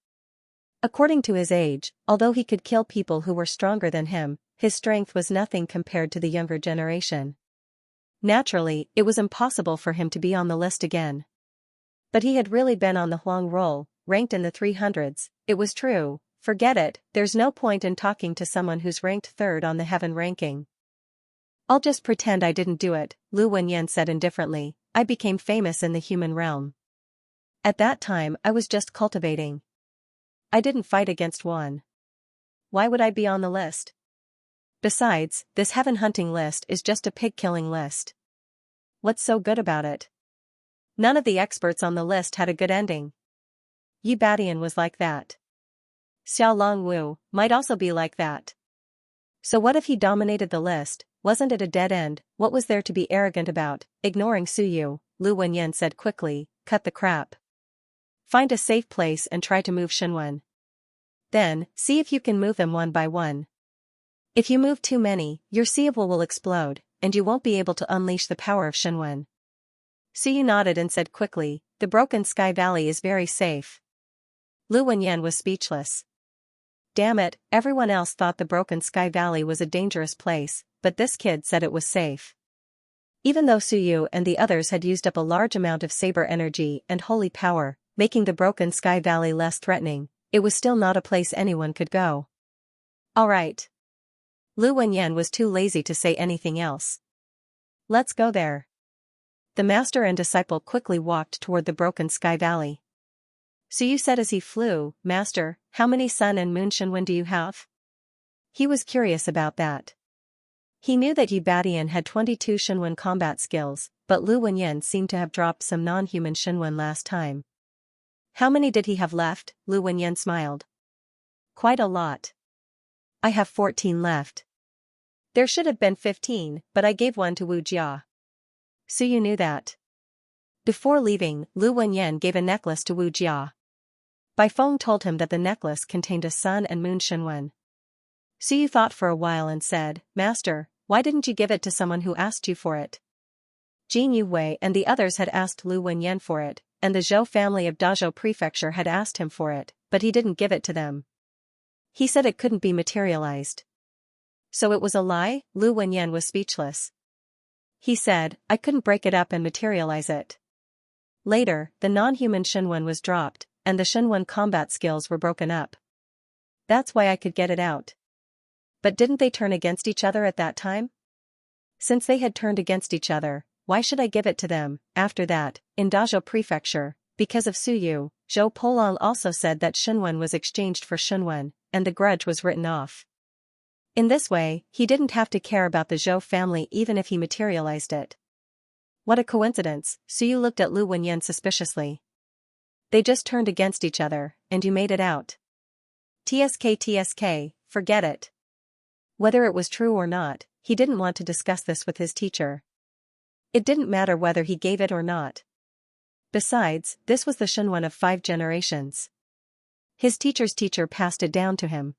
Speaker 1: According to his age, although he could kill people who were stronger than him, his strength was nothing compared to the younger generation. Naturally, it was impossible for him to be on the list again. But he had really been on the Huang roll, ranked in the 300s, it was true. Forget it, there's no point in talking to someone who's ranked third on the heaven ranking. I'll just pretend I didn't do it, Lu Wenyan said indifferently. I became famous in the human realm. At that time I was just cultivating. I didn't fight against one. Why would I be on the list? Besides, this heaven hunting list is just a pig-killing list. What's so good about it? None of the experts on the list had a good ending. Yi Badian was like that. Xiao Long Wu might also be like that. So what if he dominated the list? Wasn't it a dead end? What was there to be arrogant about? Ignoring Suyu, Lu Wenyan said quickly, cut the crap. Find a safe place and try to move Shenwen. Then, see if you can move them one by one. If you move too many, your Sievil will explode, and you won't be able to unleash the power of Shenwen. Suyu nodded and said quickly, the Broken Sky Valley is very safe. Lu Wenyan was speechless. Damn it, everyone else thought the Broken Sky Valley was a dangerous place, but this kid said it was safe. Even though Suyu and the others had used up a large amount of saber energy and holy power, making the Broken Sky Valley less threatening, it was still not a place anyone could go. All right. Lu Wenyan was too lazy to say anything else. Let's go there. The master and disciple quickly walked toward the Broken Sky Valley. Suyu said as he flew, Master, how many sun and moon Shenwen do you have? He was curious about that. He knew that Yi Badian had 22 Shenwen combat skills, but Lu Wenyan seemed to have dropped some non-human Shenwen last time. How many did he have left? Lu Wenyan smiled. Quite a lot. I have 14 left. There should have been 15, but I gave one to Wu Jia. Suyu knew that. Before leaving, Lu Wenyan gave a necklace to Wu Jia. Bai Feng told him that the necklace contained a sun and moon Shenwen. Suyu thought for a while and said, Master, why didn't you give it to someone who asked you for it? Jin Yuwei and the others had asked Lu Wenyan for it, and the Zhou family of Dazhou Prefecture had asked him for it, but he didn't give it to them. He said it couldn't be materialized. So it was a lie? Lu Wenyan was speechless. He said, I couldn't break it up and materialize it. Later, the non-human Shenwen was dropped, and the Shenwen combat skills were broken up. That's why I could get it out. But didn't they turn against each other at that time? Since they had turned against each other, why should I give it to them? After that, in Dazhou Prefecture, because of Suyu, Zhou Polong also said that Shunwen was exchanged for Shunwen, and the grudge was written off. In this way, he didn't have to care about the Zhou family even if he materialized it. What a coincidence, Suyu looked at Lu Wenyan suspiciously. They just turned against each other, and you made it out. TSK, forget it. Whether it was true or not, he didn't want to discuss this with his teacher. It didn't matter whether he gave it or not. Besides, this was the Shunwen of 5 generations. His teacher's teacher passed it down to him.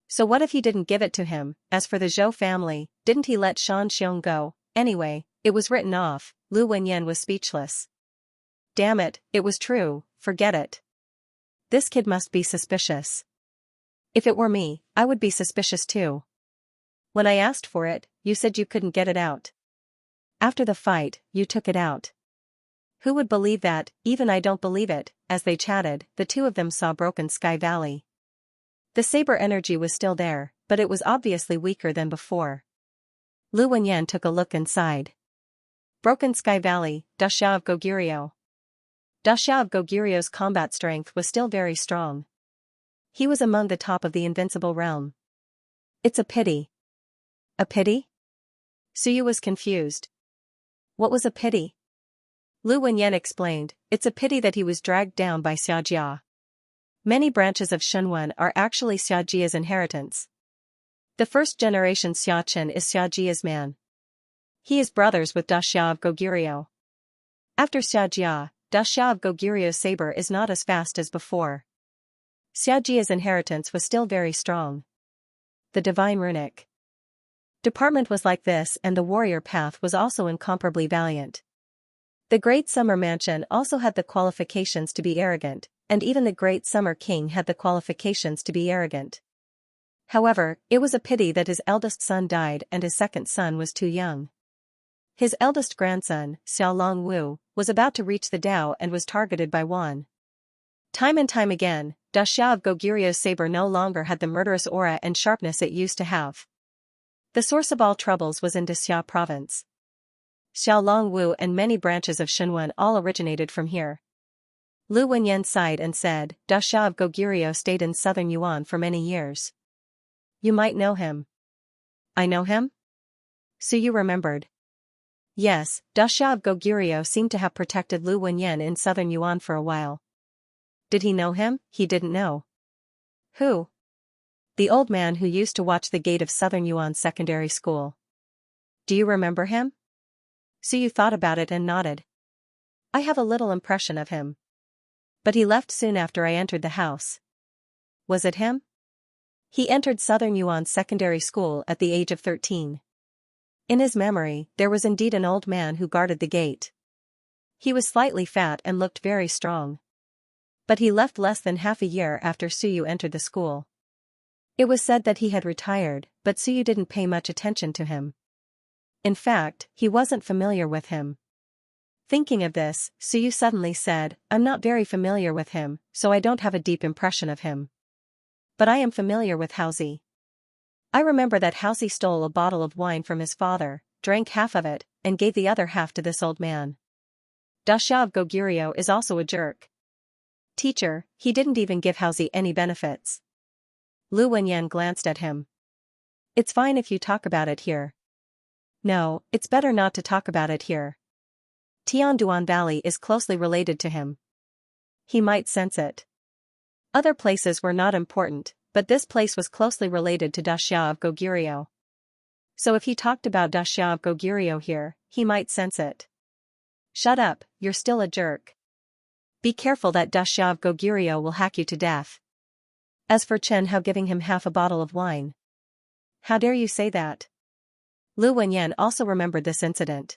Speaker 1: So what if he didn't give it to him? As for the Zhou family, didn't he let Shan Xiong go? Anyway, it was written off. Lu Wenyan was speechless. Damn it, it was true, forget it. This kid must be suspicious. If it were me, I would be suspicious too. When I asked for it, you said you couldn't get it out. After the fight, you took it out. Who would believe that? Even I don't believe it. As they chatted, the two of them saw Broken Sky Valley. The saber energy was still there, but it was obviously weaker than before. Lu Wenyan took a look inside. Broken Sky Valley, Daxia of Goguryeo. Daxia of Goguryeu's combat strength was still very strong. He was among the top of the invincible realm. It's a pity. A pity? Suyu was confused. What was a pity? Lu Wenyan explained, it's a pity that he was dragged down by Xianxia. Many branches of Shunwen are actually Xiajia's inheritance. The first generation Xiachen is Xiajia's man. He is brothers with Daxia of Goguryeo. After Xiajia, Daxia of Goguryo's saber is not as fast as before. Xiajia's inheritance was still very strong. The divine runic department was like this, and the warrior path was also incomparably valiant. The Great Summer Mansion also had the qualifications to be arrogant, and even the Great Summer King had the qualifications to be arrogant. However, it was a pity that his eldest son died and his second son was too young. His eldest grandson, Xiao Long Wu, was about to reach the Dao and was targeted by Wan. Time and time again, Daxia of Goguryo's saber no longer had the murderous aura and sharpness it used to have. The source of all troubles was in Daxia province. Xiao Long Wu and many branches of Shunwen all originated from here. Lu Wenyan sighed and said, Daxia of Goguryeo stayed in southern Yuan for many years. You might know him. I know him? Suyu remembered. Yes, Daxia of Goguryeo seemed to have protected Lu Wenyan in southern Yuan for a while. Did he know him? He didn't know. Who? The old man who used to watch the gate of southern Yuan secondary school. Do you remember him? Suyu thought about it and nodded. I have a little impression of him. But he left soon after I entered the house. Was it him? He entered Southern Yuan Secondary School at the age of 13. In his memory, there was indeed an old man who guarded the gate. He was slightly fat and looked very strong. But he left less than half a year after Suyu entered the school. It was said that he had retired, but Suyu didn't pay much attention to him. In fact, he wasn't familiar with him. Thinking of this, Suyu suddenly said, I'm not very familiar with him, so I don't have a deep impression of him. But I am familiar with Haozi. I remember that Haozi stole a bottle of wine from his father, drank half of it, and gave the other half to this old man. Daxia of Goguryeo is also a jerk. Teacher, he didn't even give Haozi any benefits. Lu Wenyan glanced at him. It's fine if you talk about it here. No, it's better not to talk about it here. Tianduan Valley is closely related to him. He might sense it. Other places were not important, but this place was closely related to Daxia of Goguryeo. So if he talked about Daxia of Goguryeo here, he might sense it. Shut up, you're still a jerk. Be careful that Daxia of Goguryeo will hack you to death. As for Chen Hao giving him half a bottle of wine. How dare you say that? Lu Wenyan also remembered this incident.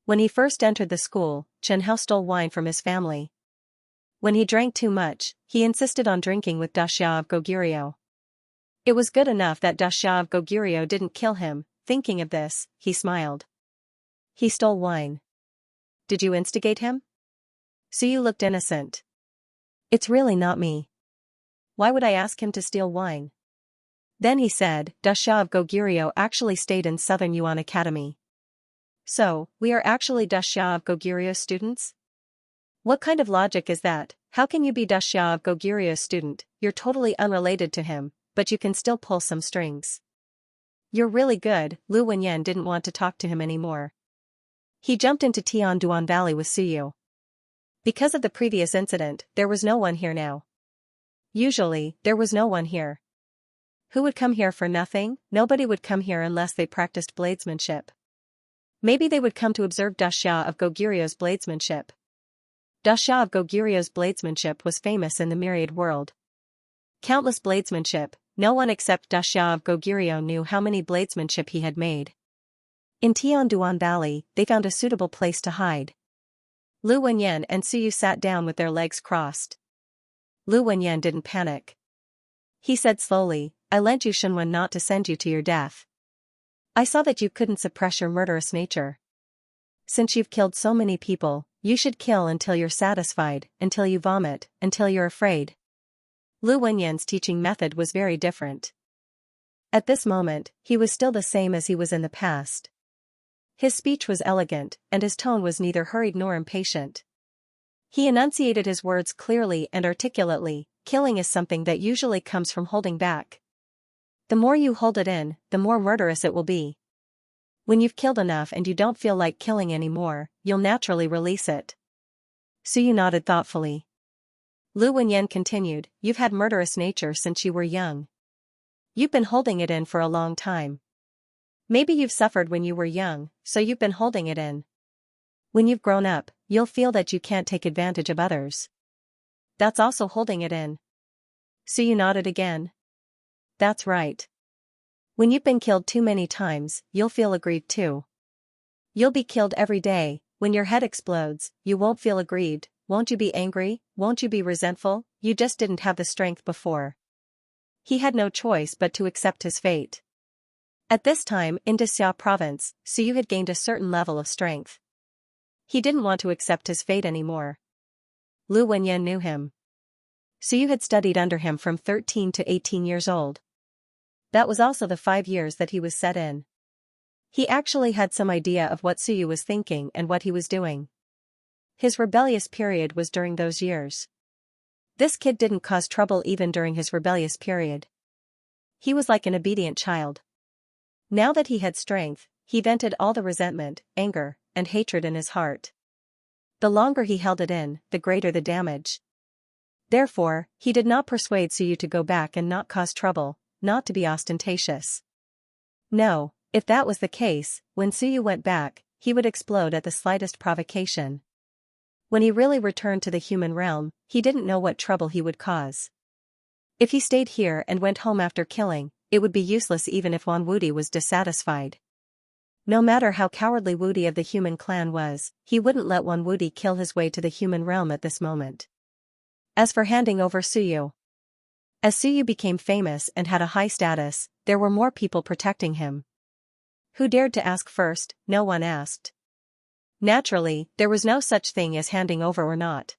Speaker 1: When he first entered the school, Chen Hao stole wine from his family. When he drank too much, he insisted on drinking with Daxia of Goguryeo. It was good enough that Daxia of Goguryeo didn't kill him. Thinking of this, he smiled. He stole wine. Did you instigate him? Suyu looked innocent. It's really not me. Why would I ask him to steal wine? Then he said, Daxia of Goguryeo actually stayed in Southern Yuan Academy. So, we are actually Daxia of Goguryeo students? What kind of logic is that? How can you be Xianxia of Goguryuo's student? You're totally unrelated to him, but you can still pull some strings. You're really good. Lu Wenyan didn't want to talk to him anymore. He jumped into Tianduan Valley with Suyu. Because of the previous incident, there was no one here now. Usually, there was no one here. Who would come here for nothing? Nobody would come here unless they practiced bladesmanship. Maybe they would come to observe Xianxia of Goguryuo's bladesmanship. Xianxia of Goguryuo's bladesmanship was famous in the Myriad world. Countless bladesmanship, no one except Xianxia of Goguryeo knew how many bladesmanship he had made. In Tianduan Valley, they found a suitable place to hide. Lu Wenyan and Suyu sat down with their legs crossed. Lu Wenyan didn't panic. He said slowly, I lent you Shenwen not to send you to your death. I saw that you couldn't suppress your murderous nature. Since you've killed so many people, you should kill until you're satisfied, until you vomit, until you're afraid. Lu Wenyan's teaching method was very different. At this moment, he was still the same as he was in the past. His speech was elegant, and his tone was neither hurried nor impatient. He enunciated his words clearly and articulately. Killing is something that usually comes from holding back. The more you hold it in, the more murderous it will be. When you've killed enough and you don't feel like killing anymore, you'll naturally release it. Suyu nodded thoughtfully. Lu Wenyan continued, you've had murderous nature since you were young. You've been holding it in for a long time. Maybe you've suffered when you were young, so you've been holding it in. When you've grown up, you'll feel that you can't take advantage of others. That's also holding it in. Suyu nodded again. That's right. When you've been killed too many times, you'll feel aggrieved too. You'll be killed every day. When your head explodes, you won't feel aggrieved. Won't you be angry? Won't you be resentful? You just didn't have the strength before. He had no choice but to accept his fate. At this time, in Xianxia province, Suyu had gained a certain level of strength. He didn't want to accept his fate anymore. Lu Wenyan knew him. Suyu had studied under him from 13 to 18 years old. That was also the 5 years that he was set in. He actually had some idea of what Suyu was thinking and what he was doing. His rebellious period was during those years. This kid didn't cause trouble even during his rebellious period. He was like an obedient child. Now that he had strength, he vented all the resentment, anger, and hatred in his heart. The longer he held it in, the greater the damage. Therefore, he did not persuade Suyu to go back and not cause trouble, not to be ostentatious. No, if that was the case, when Suyu went back, he would explode at the slightest provocation. When he really returned to the human realm, he didn't know what trouble he would cause. If he stayed here and went home after killing, it would be useless even if Wan Wudi was dissatisfied. No matter how cowardly Wudi of the human clan was, he wouldn't let Wan Wudi kill his way to the human realm at this moment. As for handing over Suyu, as Suyu became famous and had a high status, there were more people protecting him. Who dared to ask first? No one asked. Naturally, there was no such thing as handing over or not.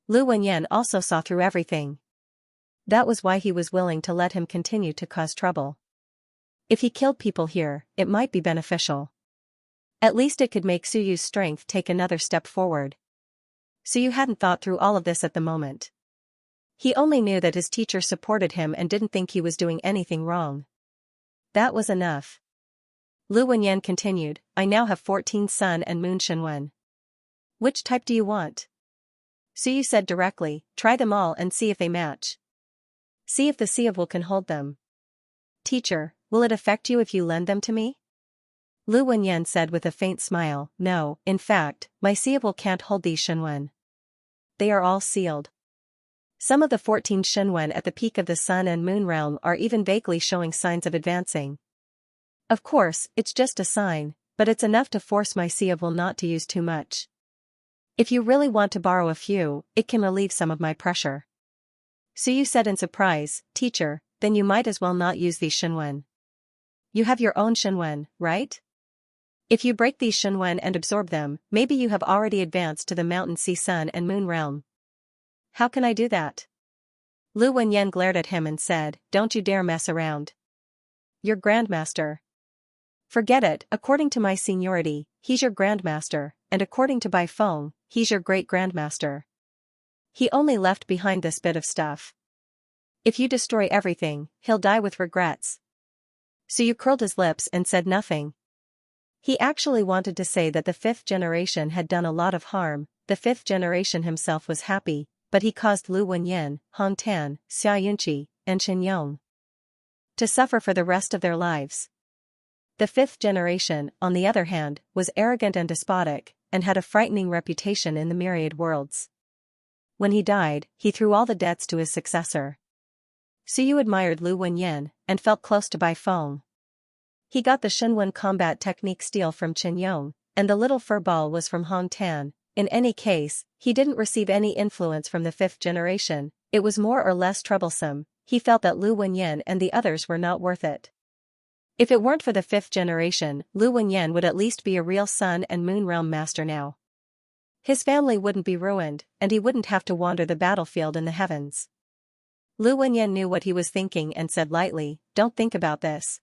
Speaker 1: Lu Wenyan also saw through everything. That was why he was willing to let him continue to cause trouble. If he killed people here, it might be beneficial. At least it could make Suyu's strength take another step forward. Suyu hadn't thought through all of this at the moment. He only knew that his teacher supported him and didn't think he was doing anything wrong. That was enough. Lu Wenyan continued, I now have 14 Sun and Moon Shenwen. Which type do you want? Suyu said directly, try them all and see if they match. See if the Sieve will can hold them. Teacher, will it affect you if you lend them to me? Lu Wenyan said with a faint smile, no, in fact, my Sieve will can't hold these Shenwen. They are all sealed. Some of the 14 Shenwen at the peak of the Sun and Moon realm are even vaguely showing signs of advancing. Of course, it's just a sign, but it's enough to force my Sieve will not to use too much. If you really want to borrow a few, it can relieve some of my pressure. Suyu said in surprise, teacher, then you might as well not use these Shenwen. You have your own Shenwen, right? If you break these Shenwen and absorb them, maybe you have already advanced to the Mountain Sea Sun and Moon realm. How can I do that? Lu Wenyan glared at him and said, don't you dare mess around. You're Grandmaster. Forget it, according to my seniority, he's your Grandmaster, and according to Bai Feng, he's your Great Grandmaster. He only left behind this bit of stuff. If you destroy everything, he'll die with regrets. Suyu curled his lips and said nothing. He actually wanted to say that the fifth generation had done a lot of harm. The fifth generation himself was happy, but he caused Lu Wenyan, Han Tan, Xianxia, and Xianyong to suffer for the rest of their lives. The fifth generation, on the other hand, was arrogant and despotic, and had a frightening reputation in the Myriad worlds. When he died, he threw all the debts to his successor. Suyu admired Lu Wenyan, and felt close to Bai Feng. He got the Shenwen combat technique steel from Qianyong, and the little fur ball was from Han Tan. In any case, he didn't receive any influence from the fifth generation. It was more or less troublesome. He felt that Lu Wenyan and the others were not worth it. If it weren't for the fifth generation, Lu Wenyan would at least be a real Sun and Moon Realm master now. His family wouldn't be ruined, and he wouldn't have to wander the battlefield in the heavens. Lu Wenyan knew what he was thinking and said lightly, "Don't think about this.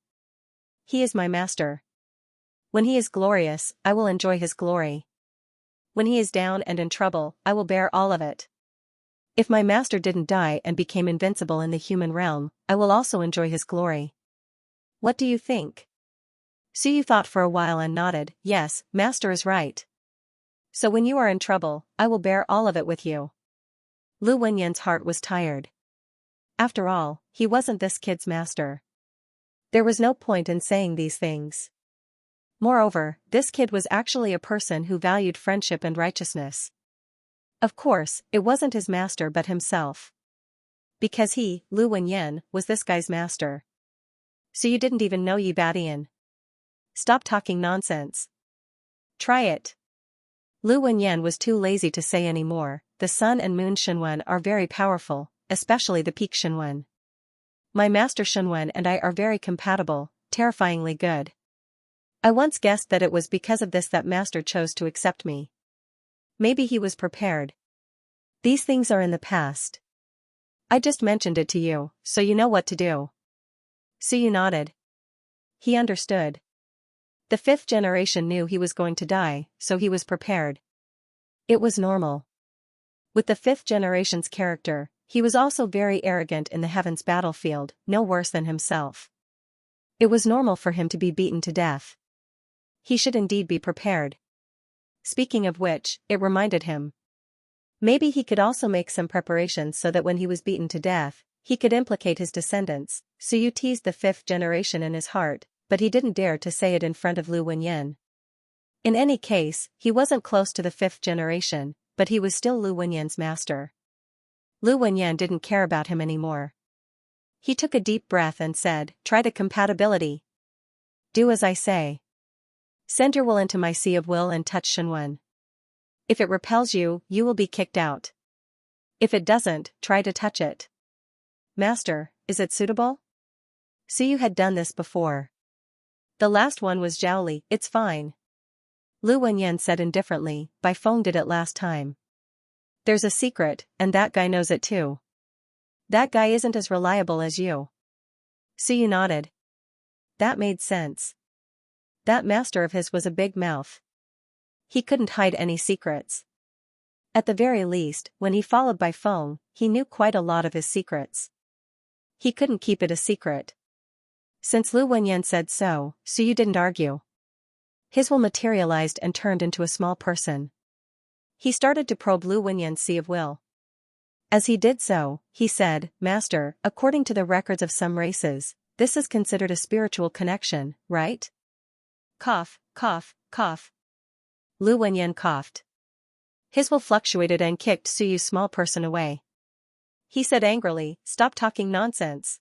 Speaker 1: He is my master. When he is glorious, I will enjoy his glory. When he is down and in trouble, I will bear all of it. If my master didn't die and became invincible in the human realm, I will also enjoy his glory. What do you think?" Suyu thought for a while and nodded. "Yes, master is right. So when you are in trouble, I will bear all of it with you." Lu Wenyan's heart was tired. After all, he wasn't this kid's master. There was no point in saying these things. Moreover, this kid was actually a person who valued friendship and righteousness. Of course, it wasn't his master but himself. Because he, Lu Wenyan, was this guy's master. "So you didn't even know Yibatian? Stop talking nonsense. Try it." Lu Wenyan was too lazy to say any more. "The Sun and Moon Shenwen are very powerful, especially the Peak Shenwen. My master Shenwen and I are very compatible, terrifyingly good. I once guessed that it was because of this that master chose to accept me. Maybe he was prepared. These things are in the past. I just mentioned it to you, so you know what to do." Suyu nodded. He understood. The fifth generation knew he was going to die, so he was prepared. It was normal. With the fifth generation's character, he was also very arrogant in the heavens battlefield, no worse than himself. It was normal for him to be beaten to death. He should indeed be prepared. Speaking of which, it reminded him. Maybe he could also make some preparations so that when he was beaten to death, he could implicate his descendants. Suyu teased the fifth generation in his heart, but he didn't dare to say it in front of Lu Wenyan. In any case, he wasn't close to the fifth generation, but he was still Lu Wenyan's master. Lu Wenyan didn't care about him anymore. He took a deep breath and said, "Try the compatibility. Do as I say. Send your will into my sea of will and touch Shenwen. If it repels you, you will be kicked out. If it doesn't, try to touch it." "Master, is it suitable?" Suyu had done this before. The last one was Zhaoli. "It's fine." Lu Wenyan said indifferently, "Bai Feng did it last time. There's a secret, and that guy knows it too. That guy isn't as reliable as you." Suyu nodded. That made sense. That master of his was a big mouth. He couldn't hide any secrets. At the very least, when he followed Bai Feng, he knew quite a lot of his secrets. He couldn't keep it a secret. Since Lu Wenyan said so, Suyu didn't argue. His will materialized and turned into a small person. He started to probe Lu Wenyan's sea of will. As he did so, he said, "Master, according to the records of some races, this is considered a spiritual connection, right?" Cough, cough, cough. Lu Wenyan coughed. His will fluctuated and kicked Suyu's small person away. He said angrily, "Stop talking nonsense.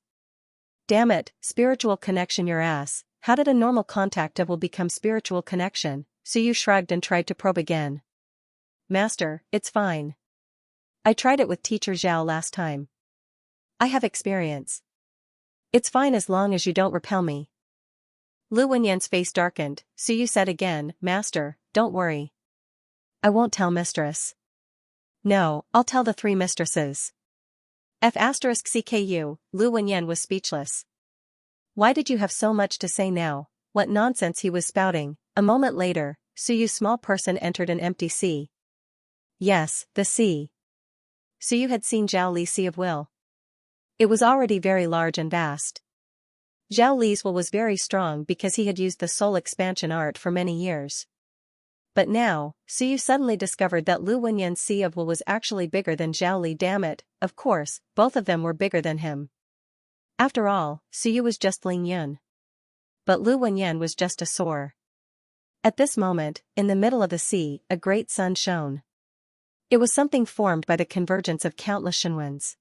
Speaker 1: Damn it, spiritual connection your ass. How did a normal contact of will become spiritual connection?" Suyu shrugged and tried to probe again. "Master, it's fine. I tried it with teacher Zhao last time. I have experience. It's fine as long as you don't repel me." Lu Wenyan's face darkened. Suyu said again, "Master, don't worry. I won't tell mistress." "No, I'll tell the three mistresses." F***CKU, Lu Wenyan was speechless. Why did you have so much to say now? What nonsense he was spouting. A moment later, Suyu's small person entered an empty sea. Yes, the sea. Su had seen Zhao Li's Sea of Will. It was already very large and vast. Zhao Li's will was very strong because he had used the soul expansion art for many years. But now, Su suddenly discovered that Lu Wenyan's Sea of Will was actually bigger than Zhao Li. Damn it, of course, both of them were bigger than him. After all, Su was just Ling Yun. But Lu Wenyan was just a soar. At this moment, in the middle of the sea, a great sun shone. It was something formed by the convergence of countless Shenwens.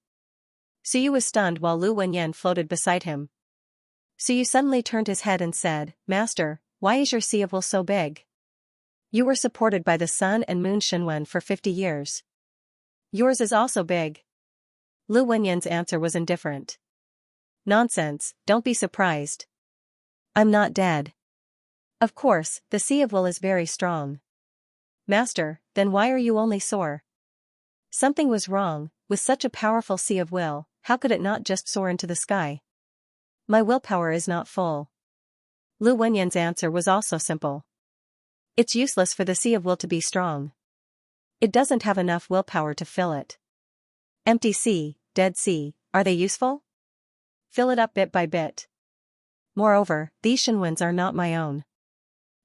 Speaker 1: Su was stunned while Lu Wenyan floated beside him. Su suddenly turned his head and said, "Master, why is your Sea of Will so big? You were supported by the sun and moon Shenwen for 50 years. Yours is also big." Lu Wenyan's answer was indifferent. "Nonsense, don't be surprised. I'm not dead. Of course, the Sea of Will is very strong." "Master, then why are you only sore?" Something was wrong. With such a powerful Sea of Will, how could it not just soar into the sky? "My willpower is not full." Lu Wenyan's answer was also simple. It's useless for the Sea of Will to be strong. It doesn't have enough willpower to fill it. Empty sea, dead sea, are they useful? Fill it up bit by bit. Moreover, these Shenwens are not my own.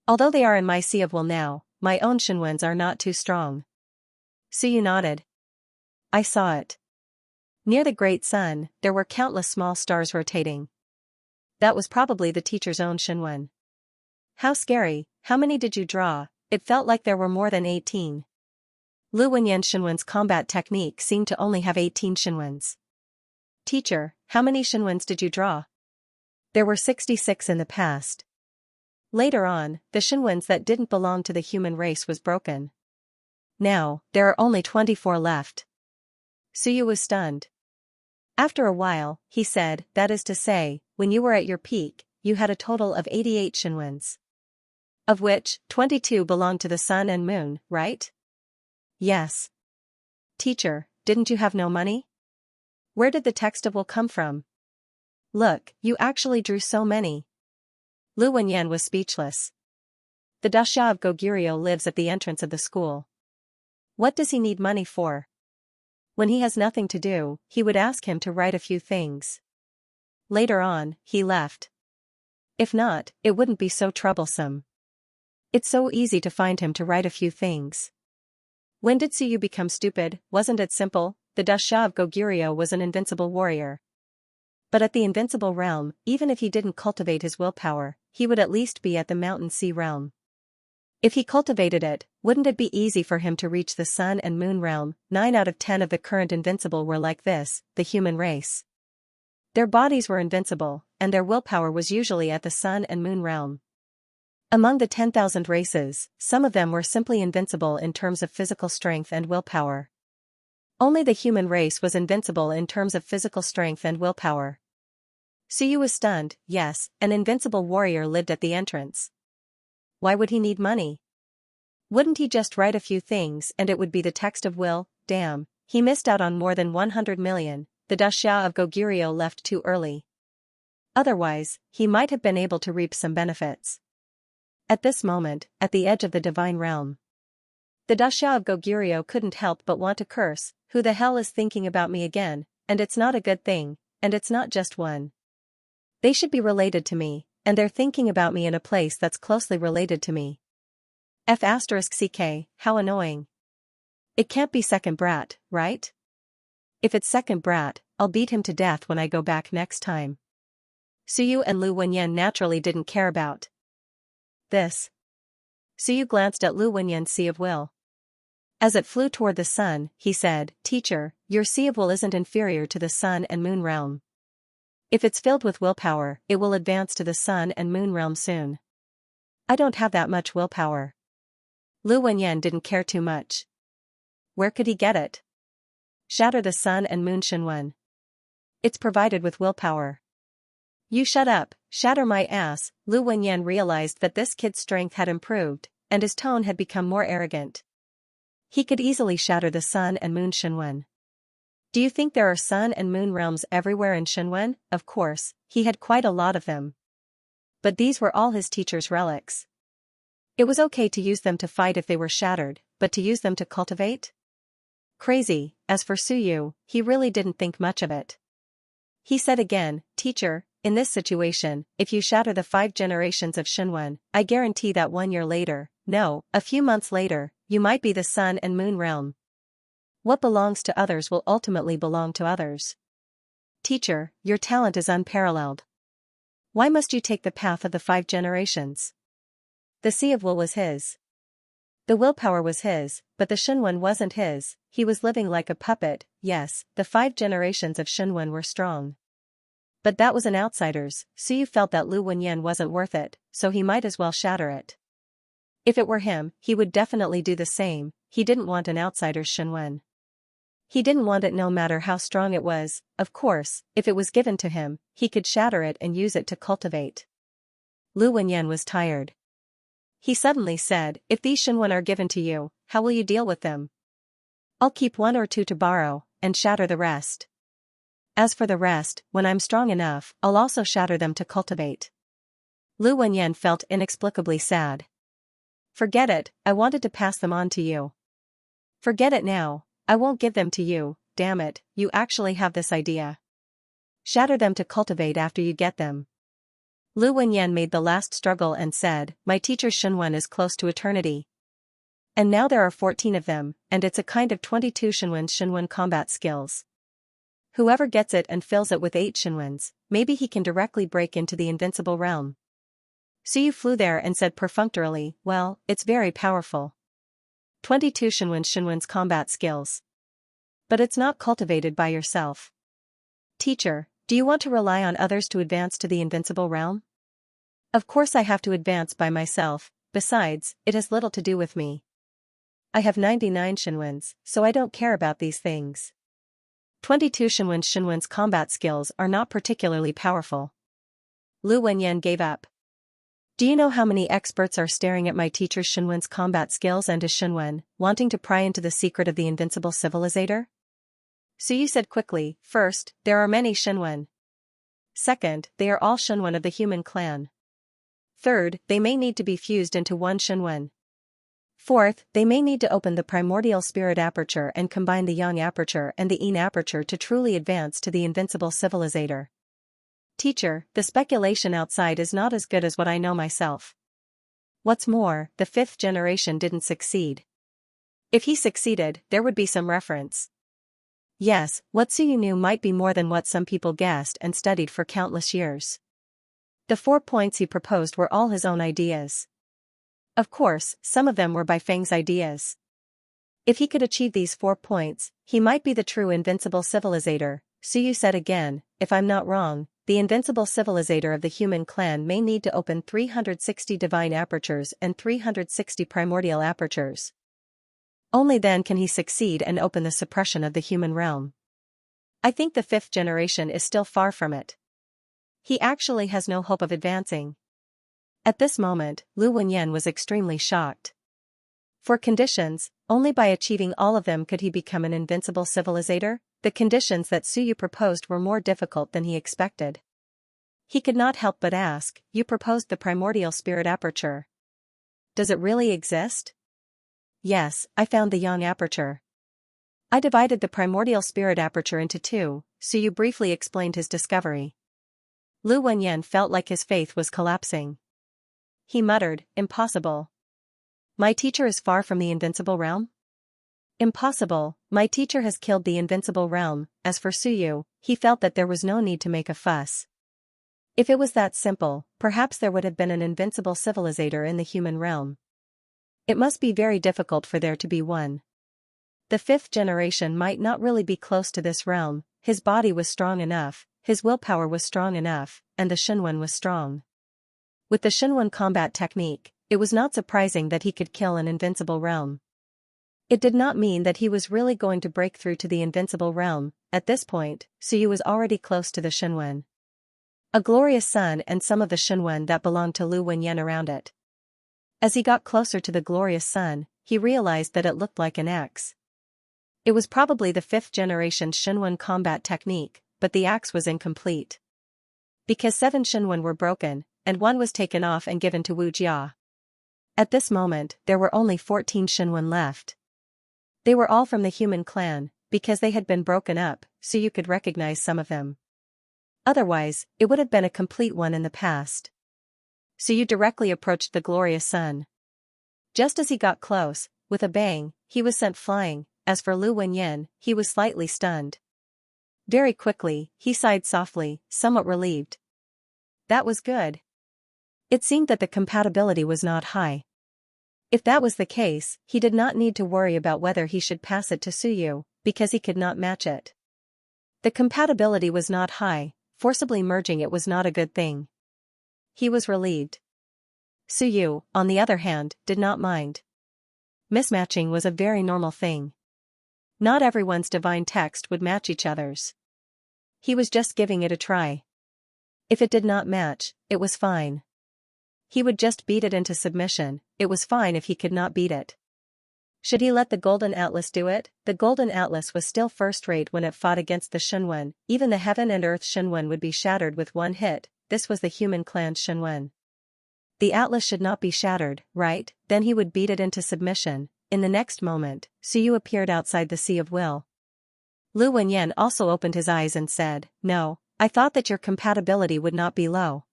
Speaker 1: Although they are in my Sea of Will now, my own Shenwens are not too strong. Su nodded. I saw it. Near the great sun, there were countless small stars rotating. That was probably the teacher's own Shenwen. How scary, how many did you draw? It felt like there were more than 18. Lu Wenyan Shenwen's combat technique seemed to only have 18 Shenwens. Teacher, how many Shenwens did you draw? There were 66 in the past. Later on, the Shenwens that didn't belong to the human race was broken. Now, there are only 24 left. Su was stunned. After a while, he said, that is to say, when you were at your peak, you had a total of 88 Shenwens. Of which, 22 belonged to the sun and moon, right? Yes. Teacher, didn't you have no money? Where did the text of will come from? Look, you actually drew so many. Lu Wenyan was speechless. The Dasha of Goguryeo lives at the entrance of the school. What does he need money for? When he has nothing to do, he would ask him to write a few things. Later on, he left. If not, it wouldn't be so troublesome. It's so easy to find him to write a few things. When did Su become stupid? Wasn't it simple? The Dasha of Goguryeo was an invincible warrior. But at the invincible realm, even if he didn't cultivate his willpower, he would at least be at the mountain sea realm. If he cultivated it, wouldn't it be easy for him to reach the sun and moon realm? 9 out of 10 of the current invincible were like this, the human race. Their bodies were invincible, and their willpower was usually at the sun and moon realm. Among the 10,000 races, some of them were simply invincible in terms of physical strength and willpower. Only the human race was invincible in terms of physical strength and willpower. Su was stunned. Yes, an invincible warrior lived at the entrance. Why would he need money? Wouldn't he just write a few things and it would be the text of will? Damn, he missed out on more than 100 million, the Dasha of Goguryeo left too early. Otherwise, he might have been able to reap some benefits. At this moment, at the edge of the divine realm, the Dasha of Goguryeo couldn't help but want to curse, who the hell is thinking about me again, and it's not a good thing, and it's not just one. They should be related to me, and they're thinking about me in a place that's closely related to me. F***ck, how annoying. It can't be second brat, right? If it's second brat, I'll beat him to death when I go back next time. Su and Lu Wenyan naturally didn't care about this. Su glanced at Lu Wenyan's Sea of Will. As it flew toward the sun, he said, Teacher, your Sea of Will isn't inferior to the sun and moon realm. If it's filled with willpower, it will advance to the sun and moon realm soon. I don't have that much willpower. Lu Wenyan didn't care too much. Where could he get it? Shatter the sun and moon Shenwen. It's provided with willpower. You shut up, shatter my ass. Lu Wenyan realized that this kid's strength had improved, and his tone had become more arrogant. He could easily shatter the sun and moon Shenwen. Do you think there are sun and moon realms everywhere in Shenwen? Of course, he had quite a lot of them. But these were all his teacher's relics. It was okay to use them to fight if they were shattered, but to use them to cultivate? Crazy. As for Suyu, he really didn't think much of it. He said again, teacher, in this situation, if you shatter the 5 generations of Shinwen, I guarantee that 1 year later, no, a few months later, you might be the sun and moon realm. What belongs to others will ultimately belong to others. Teacher, your talent is unparalleled. Why must you take the path of the 5 generations? The Sea of Will was his. The willpower was his, but the Shinwen wasn't his. He was living like a puppet. Yes, the 5 generations of Shinwen were strong. But that was an outsider's. Suyu felt that Lu Wenyan wasn't worth it, so he might as well shatter it. If it were him, he would definitely do the same. He didn't want an outsider's Shinwen. He didn't want it no matter how strong it was. Of course, if it was given to him, he could shatter it and use it to cultivate. Lu Wenyan was tired. He suddenly said, if these Shinwen are given to you, how will you deal with them? I'll keep 1 or 2 to borrow, and shatter the rest. As for the rest, when I'm strong enough, I'll also shatter them to cultivate. Lu Wenyan felt inexplicably sad. Forget it, I wanted to pass them on to you. Forget it now, I won't give them to you, damn it, you actually have this idea. Shatter them to cultivate after you get them. Lu Wenyan made the last struggle and said, my teacher's Shinwen is close to eternity. And now there are 14 of them, and it's a kind of 22 Shinwen combat skills. Whoever gets it and fills it with 8 Shinwens, maybe he can directly break into the invincible realm. Suyu flew there and said perfunctorily, well, it's very powerful. 22 Shinwen's combat skills. But it's not cultivated by yourself. Teacher, do you want to rely on others to advance to the invincible realm? Of course I have to advance by myself, besides, it has little to do with me. I have 99 Shinwens, so I don't care about these things. 22 Shinwen's combat skills are not particularly powerful. Lu Wenyan gave up. Do you know how many experts are staring at my teacher's Shinwen's combat skills and his Shinwen, wanting to pry into the secret of the invincible civilizator? Suyu said quickly, first, there are many Shinwen. Second, they are all Shinwen of the human clan. Third, they may need to be fused into one Shinwen. Fourth, they may need to open the primordial spirit aperture and combine the yang aperture and the yin aperture to truly advance to the invincible civilizator. Teacher, the speculation outside is not as good as what I know myself. What's more, the 5th generation didn't succeed. If he succeeded, there would be some reference. Yes, what Suyu knew might be more than what some people guessed and studied for countless years. The 4 points he proposed were all his own ideas. Of course, some of them were Bai Feng's ideas. If he could achieve these 4 points, he might be the true invincible civilizator. Suyu said again, if I'm not wrong, the invincible civilizator of the human clan may need to open 360 divine apertures and 360 primordial apertures. Only then can he succeed and open the suppression of the human realm. I think the 5th generation is still far from it. He actually has no hope of advancing. At this moment, Lu Wenyan was extremely shocked. For conditions, only by achieving all of them could he become an invincible civilizator. The conditions that Suyu proposed were more difficult than he expected. He could not help but ask, you proposed the primordial spirit aperture. Does it really exist? Yes, I found the yang aperture. I divided the primordial spirit aperture into 2, Suyu briefly explained his discovery. Lu Wenyan felt like his faith was collapsing. He muttered, impossible. My teacher is far from the invincible realm? Impossible, my teacher has killed the invincible realm. As for Suyu, he felt that there was no need to make a fuss. If it was that simple, perhaps there would have been an invincible civilizator in the human realm. It must be very difficult for there to be one. The 5th generation might not really be close to this realm. His body was strong enough, his willpower was strong enough, and the Shinwen was strong. With the Shinwen combat technique, it was not surprising that he could kill an invincible realm. It did not mean that he was really going to break through to the invincible realm. At this point, Suyu was already close to the Shinwen. A glorious sun and some of the Shinwen that belonged to Lu Wenyan around it. As he got closer to the glorious sun, he realized that it looked like an axe. It was probably the 5th generation Shinwen combat technique, but the axe was incomplete. Because 7 Shinwen were broken, and 1 was taken off and given to Wu Jia. At this moment, there were only 14 Shinwen left. They were all from the human clan, because they had been broken up, so you could recognize some of them. Otherwise, it would have been a complete one in the past. So you directly approached the glorious sun. Just as he got close, with a bang, he was sent flying. As for Lu Wenyan, he was slightly stunned. Very quickly, he sighed softly, somewhat relieved. That was good. It seemed that the compatibility was not high. If that was the case, he did not need to worry about whether he should pass it to Suyu, because he could not match it. The compatibility was not high, forcibly merging it was not a good thing. He was relieved. Suyu, on the other hand, did not mind. Mismatching was a very normal thing. Not everyone's divine text would match each other's. He was just giving it a try. If it did not match, it was fine. He would just beat it into submission, it was fine if he could not beat it. Should he let the Golden Atlas do it? The Golden Atlas was still first-rate when it fought against the Shenwen. Even the Heaven and Earth Shenwen would be shattered with one hit. This was the human clan's Shenwen. The Atlas should not be shattered, right? Then he would beat it into submission. In the next moment, Suyu appeared outside the Sea of Will. Lu Wenyan also opened his eyes and said, "No, I thought that your compatibility would not be low.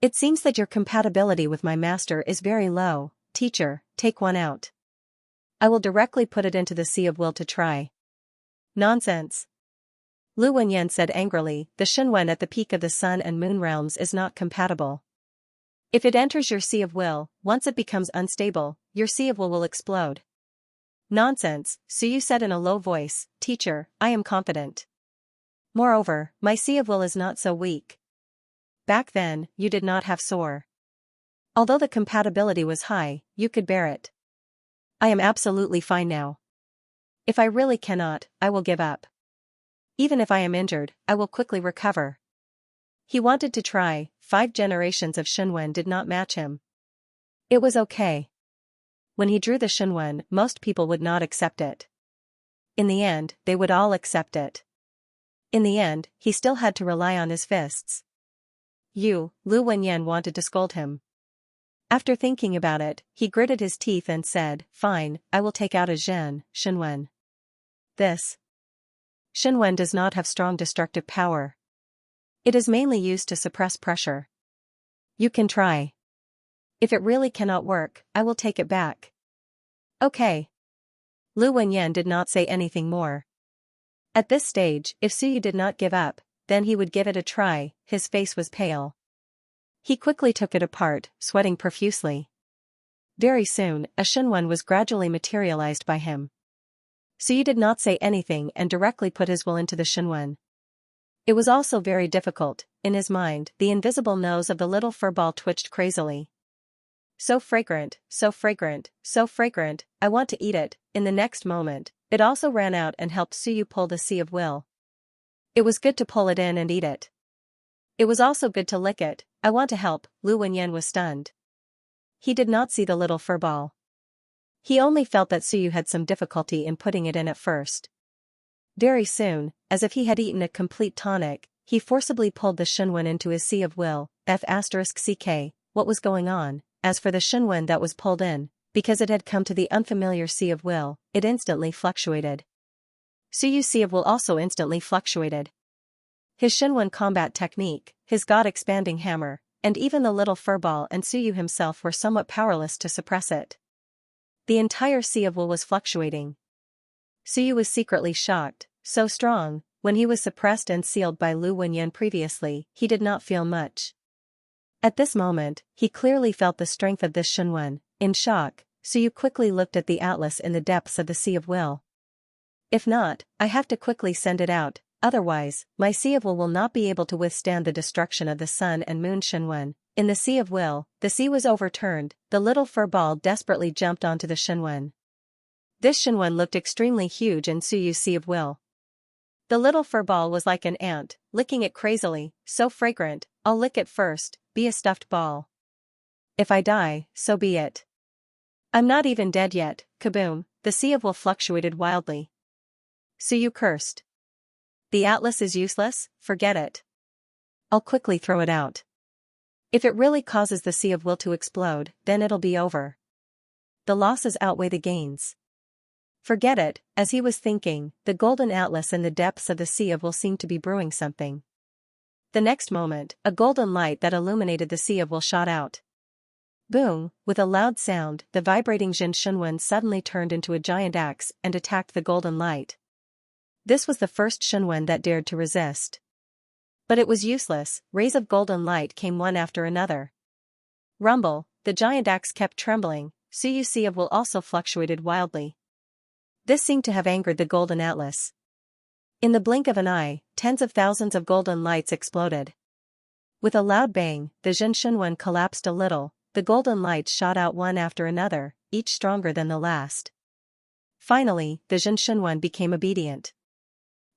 Speaker 1: It seems that your compatibility with my master is very low. Teacher, take one out. I will directly put it into the Sea of Will to try." Nonsense. Lu Wenyan said angrily, the Shenwen at the peak of the Sun and Moon realms is not compatible. If it enters your Sea of Will, once it becomes unstable, your Sea of Will explode. Nonsense, Suyu said in a low voice, "Teacher, I am confident. Moreover, my Sea of Will is not so weak. Back then, you did not have sore. Although the compatibility was high, you could bear it. I am absolutely fine now. If I really cannot, I will give up. Even if I am injured, I will quickly recover." He wanted to try. 5 generations of Shenwen did not match him. It was okay. When he drew the Shenwen, most people would not accept it. In the end, they would all accept it. In the end, he still had to rely on his fists. Lu Wenyan wanted to scold him. After thinking about it, he gritted his teeth and said, "Fine, I will take out a Shenwen. This Shenwen does not have strong destructive power. It is mainly used to suppress pressure. You can try. If it really cannot work, I will take it back." Okay. Lu Wenyan did not say anything more. At this stage, if Suyu did not give up, then he would give it a try. His face was pale. He quickly took it apart, sweating profusely. Very soon, a Shenwen was gradually materialized by him. Suyu did not say anything and directly put his will into the Shenwen. It was also very difficult. In his mind, the invisible nose of the little furball twitched crazily. So fragrant, so fragrant, so fragrant, I want to eat it. In the next moment, it also ran out and helped Suyu pull the Sea of Will. It was good to pull it in and eat it. It was also good to lick it. I want to help. Lu Wenyan was stunned. He did not see the little furball. He only felt that Suyu had some difficulty in putting it in at first. Very soon, as if he had eaten a complete tonic, he forcibly pulled the Shenwen into his Sea of Will. F***ck, what was going on? As for the Shenwen that was pulled in, because it had come to the unfamiliar Sea of Will, it instantly fluctuated. Suyu's Sea of Will also instantly fluctuated. His Shenwen combat technique, his god-expanding hammer, and even the little furball and Suyu himself were somewhat powerless to suppress it. The entire Sea of Will was fluctuating. Suyu was secretly shocked. So strong. When he was suppressed and sealed by Lu Wenyan previously, he did not feel much. At this moment, he clearly felt the strength of this Shenwen. In shock, Suyu quickly looked at the atlas in the depths of the Sea of Will. If not, I have to quickly send it out, otherwise, my Sea of Will not be able to withstand the destruction of the Sun and Moon Shenwen. In the Sea of Will, the sea was overturned. The little furball desperately jumped onto the Shenwen. This Shenwen looked extremely huge in Suyu's Sea of Will. The little furball was like an ant, licking it crazily. So fragrant, I'll lick it first. Be a stuffed ball. If I die, so be it. I'm not even dead yet. Kaboom, the Sea of Will fluctuated wildly. Suyu cursed. The atlas is useless, forget it. I'll quickly throw it out. If it really causes the Sea of Will to explode, then it'll be over. The losses outweigh the gains. Forget it, as he was thinking, the golden atlas in the depths of the sea of will seemed to be brewing something. The next moment, a golden light that illuminated the sea of will shot out. Boom, with a loud sound, the vibrating Jin Shunwen suddenly turned into a giant axe and attacked the golden light. This was the first Shunwen that dared to resist. But it was useless, rays of golden light came one after another. Rumble, the giant axe kept trembling, Suyu Sea of will also fluctuated wildly. This seemed to have angered the golden atlas. In the blink of an eye, tens of thousands of golden lights exploded. With a loud bang, the Jin Shunwen collapsed a little, the golden lights shot out one after another, each stronger than the last. Finally, the Jin Shunwen became obedient.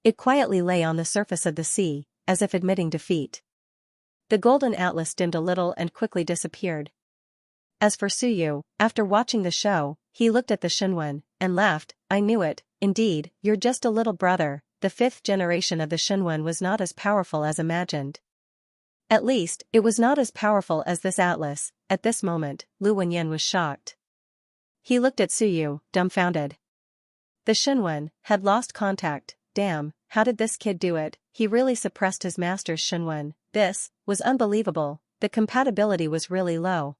Speaker 1: It quietly lay on the surface of the sea, as if admitting defeat. The golden atlas dimmed a little and quickly disappeared. As for Suyu, after watching the show, he looked at the Shunwen and laughed. I knew it, indeed, you're just a little brother. The fifth generation of the Shunwen was not as powerful as imagined. At least, it was not as powerful as this atlas. At this moment, Lu Wenyan was shocked. He looked at Suyu, dumbfounded. The Shunwen had lost contact. Damn, how did this kid do it? He really suppressed his master's Shunwen. This was unbelievable. The compatibility was really low.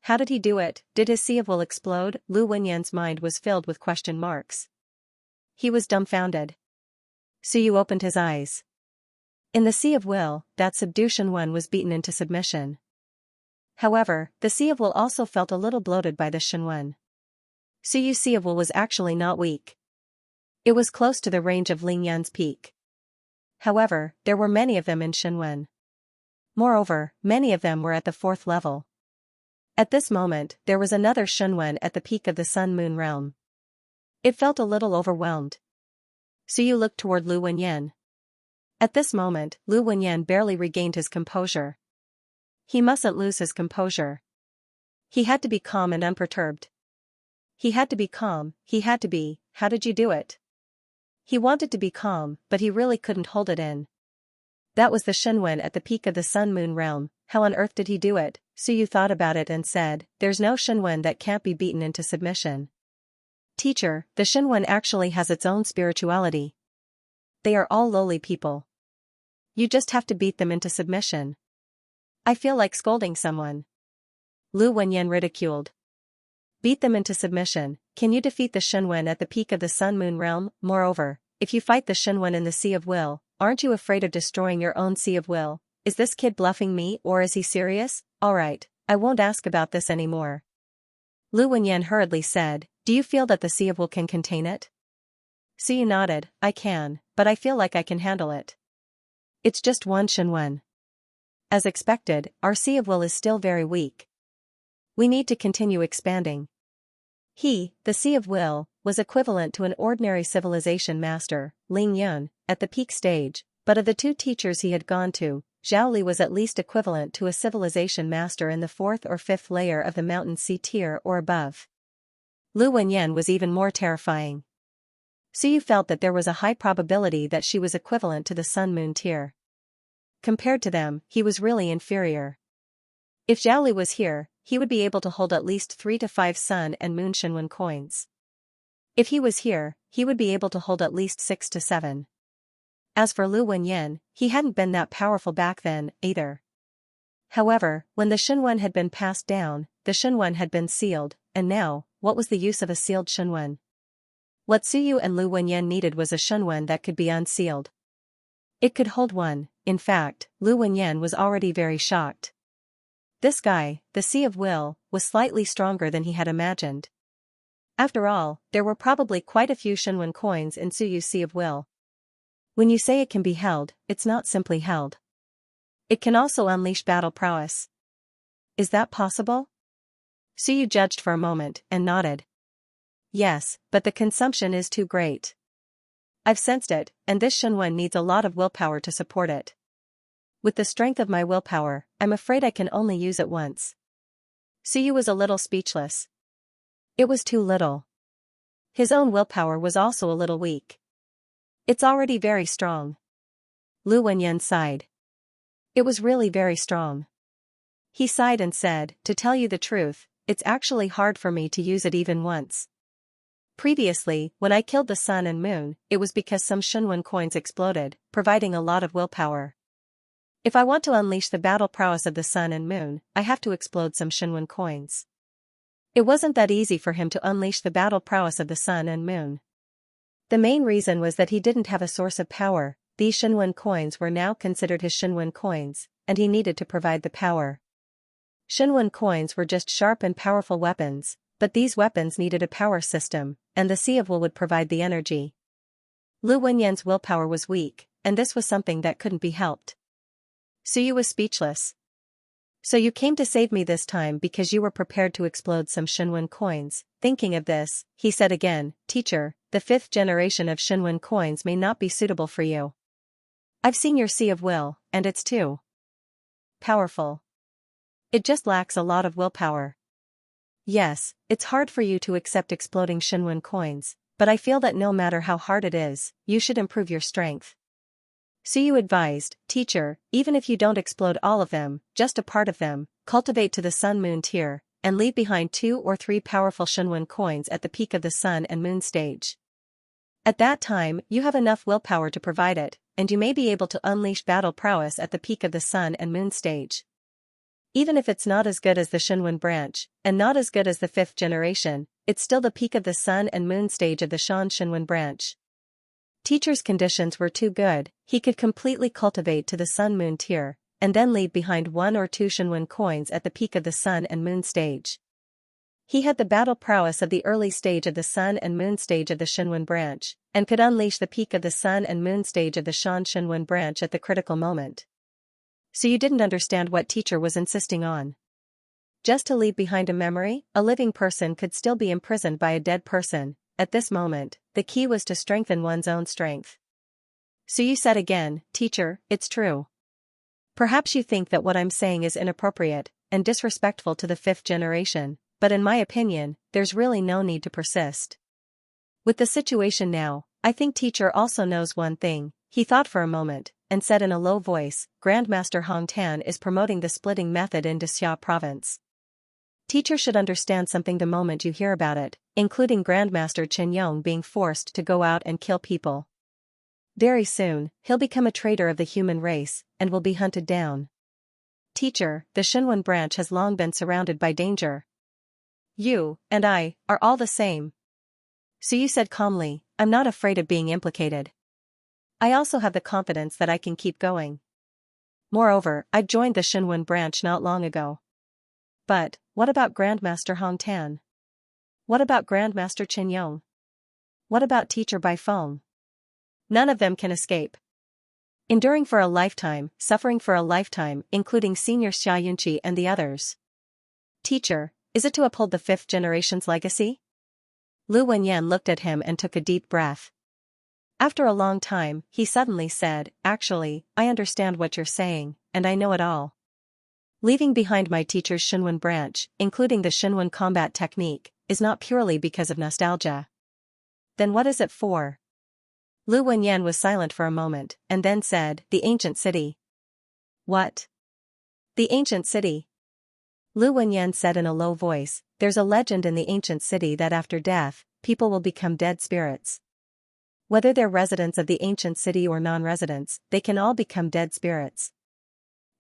Speaker 1: How did he do it? Did his sea of will explode? Lu Wenyan's mind was filled with question marks. He was dumbfounded. Suyu opened his eyes. In the sea of will, that subdued Shunwen was beaten into submission. However, the sea of will also felt a little bloated by the Shunwen. Suyu's sea of will was actually not weak. It was close to the range of Ling Yan's peak. However, there were many of them in Shunwen. Moreover, many of them were at the 4th level. At this moment, there was another Shunwen at the peak of the Sun-Moon realm. It felt a little overwhelmed. Suyu looked toward Lu Wenyan. At this moment, Lu Wenyan barely regained his composure. He mustn't lose his composure. He had to be calm and unperturbed. He had to be calm, he had to be. How did you do it? He wanted to be calm, but he really couldn't hold it in. That was the Shunwen at the peak of the Sun-Moon realm. How on earth did he do it? Suyu thought about it and said, there's no Shunwen that can't be beaten into submission. Teacher, the Shunwen actually has its own spirituality. They are all lowly people. You just have to beat them into submission. I feel like scolding someone. Lu Wenyan ridiculed. Beat them into submission. Can you defeat the Shunwen at the peak of the Sun-Moon realm? Moreover, if you fight the Shunwen in the Sea of Will, aren't you afraid of destroying your own Sea of Will? Is this kid bluffing me or is he serious? Alright, I won't ask about this anymore. Lu Wenyan hurriedly said, do you feel that the Sea of Will can contain it? Suyu nodded, I can, but I feel like I can handle it. It's just one Shunwen. As expected, our Sea of Will is still very weak. We need to continue expanding. He, the Sea of Will, was equivalent to an ordinary civilization master, Ling Yun, at the peak stage, but of the two teachers he had gone to, Zhao Li was at least equivalent to a civilization master in the 4th or 5th layer of the mountain sea tier or above. Lu Wenyan was even more terrifying. Suyu felt that there was a high probability that she was equivalent to the Sun-Moon tier. Compared to them, he was really inferior. If Zhao Li was here, he would be able to hold at least 3 to 5 Sun and Moon Shunwen coins. If he was here, he would be able to hold at least 6 to 7. As for Lu Wenyan, he hadn't been that powerful back then, either. However, when the Shunwen had been passed down, the Shunwen had been sealed, and now, what was the use of a sealed Shunwen? What Suyu and Lu Wenyan needed was a Shunwen that could be unsealed. It could hold one. In fact, Lu Wenyan was already very shocked. This guy, the Sea of Will, was slightly stronger than he had imagined. After all, there were probably quite a few Shunwen coins in Suyu's Sea of Will. When you say it can be held, it's not simply held. It can also unleash battle prowess. Is that possible? Suyu judged for a moment and nodded. Yes, but the consumption is too great. I've sensed it, and this Shunwen needs a lot of willpower to support it. With the strength of my willpower, I'm afraid I can only use it once. Suyu was a little speechless. It was too little. His own willpower was also a little weak. It's already very strong. Lu Wenyan sighed. It was really very strong. He sighed and said, to tell you the truth, it's actually hard for me to use it even once. Previously, when I killed the sun and moon, it was because some Shenwen coins exploded, providing a lot of willpower. If I want to unleash the battle prowess of the sun and moon, I have to explode some Shenwen coins. It wasn't that easy for him to unleash the battle prowess of the sun and moon. The main reason was that he didn't have a source of power. These Shenwen coins were now considered his Shenwen coins, and he needed to provide the power. Shenwen coins were just sharp and powerful weapons, but these weapons needed a power system, and the Sea of Will would provide the energy. Lu Wenyan's willpower was weak, and this was something that couldn't be helped. Suyu was speechless. So you came to save me this time because you were prepared to explode some Shenwen coins. Thinking of this, he said again, Teacher, the 5th generation of Shenwen coins may not be suitable for you. I've seen your Sea of Will, and it's too powerful. It just lacks a lot of willpower. Yes, it's hard for you to accept exploding Shenwen coins, but I feel that no matter how hard it is, you should improve your strength. Suyu advised, Teacher, even if you don't explode all of them, just a part of them, cultivate to the Sun-Moon tier, and leave behind 2 or 3 powerful Shenwen coins at the peak of the Sun and Moon stage. At that time, you have enough willpower to provide it, and you may be able to unleash battle prowess at the peak of the Sun and Moon stage. Even if it's not as good as the Shenwen branch, and not as good as the 5th generation, it's still the peak of the Sun and Moon stage of the Shenwen branch. Teacher's conditions were too good. He could completely cultivate to the Sun-Moon tier, and then leave behind 1 or 2 Shenwen coins at the peak of the Sun and Moon stage. He had the battle prowess of the early stage of the Sun and Moon stage of the Shenwen branch, and could unleash the peak of the Sun and Moon stage of the Shenwen branch at the critical moment. So you didn't understand what Teacher was insisting on. Just to leave behind a memory, a living person could still be imprisoned by a dead person. At this moment, the key was to strengthen one's own strength. Suyu said again, Teacher, it's true. Perhaps you think that what I'm saying is inappropriate and disrespectful to the 5th generation, but in my opinion, there's really no need to persist. With the situation now, I think Teacher also knows one thing. He thought for a moment, and said in a low voice, Grandmaster Hong Tan is promoting the splitting method in Xia province. Teacher should understand something the moment you hear about it, including Grandmaster Chen Yong being forced to go out and kill people. Very soon, he'll become a traitor of the human race, and will be hunted down. Teacher, the Shenwen branch has long been surrounded by danger. You, and I, are all the same. Suyu said calmly, I'm not afraid of being implicated. I also have the confidence that I can keep going. Moreover, I joined the Shenwen branch not long ago. But, what about Grandmaster Hong Tan? What about Grandmaster Chen Yong? What about Teacher Bai Feng? None of them can escape. Enduring for a lifetime, suffering for a lifetime, including Senior Xianxia and the others. Teacher, is it to uphold the 5th generation's legacy? Lu Wenyan looked at him and took a deep breath. After a long time, he suddenly said, Actually, I understand what you're saying, and I know it all. Leaving behind my teacher's Shenwen branch, including the Shenwen combat technique, is not purely because of nostalgia. Then what is it for? Lu Wenyan was silent for a moment, and then said, The ancient city. What? The ancient city. Lu Wenyan said in a low voice, There's a legend in the ancient city that after death, people will become dead spirits. Whether they're residents of the ancient city or non-residents, they can all become dead spirits.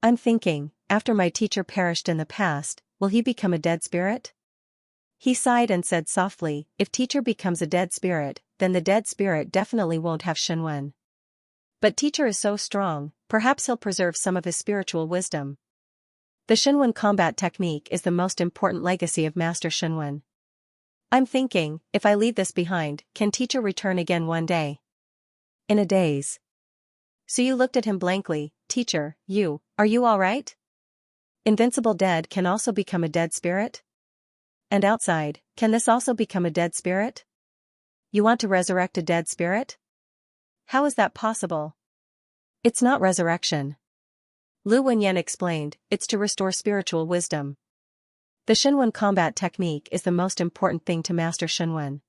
Speaker 1: I'm thinking, after my teacher perished in the past, will he become a dead spirit? He sighed and said softly, If Teacher becomes a dead spirit, then the dead spirit definitely won't have Shenwen. But Teacher is so strong, perhaps he'll preserve some of his spiritual wisdom. The Shenwen combat technique is the most important legacy of Master Shenwen. I'm thinking, if I leave this behind, can Teacher return again one day? In a daze. Suyu looked at him blankly, Teacher, are you alright? Invincible dead can also become a dead spirit? And outside, can this also become a dead spirit? You want to resurrect a dead spirit? How is that possible? It's not resurrection. Lu Wenyan explained, it's to restore spiritual wisdom. The Shenwen combat technique is the most important thing to Master Shenwen.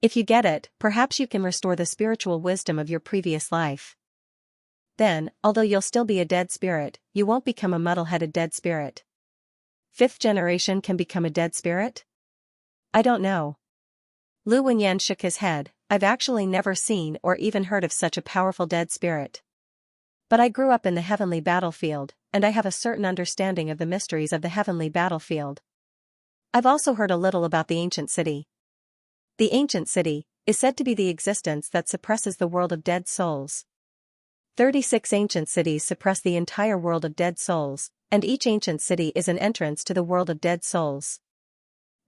Speaker 1: If you get it, perhaps you can restore the spiritual wisdom of your previous life. Then, although you'll still be a dead spirit, you won't become a muddle-headed dead spirit. 5th generation can become a dead spirit? I don't know. Lu Wenyan shook his head. I've actually never seen or even heard of such a powerful dead spirit. But I grew up in the heavenly battlefield, and I have a certain understanding of the mysteries of the heavenly battlefield. I've also heard a little about the ancient city. The ancient city is said to be the existence that suppresses the world of dead souls. 36 ancient cities suppress the entire world of dead souls, and each ancient city is an entrance to the world of dead souls.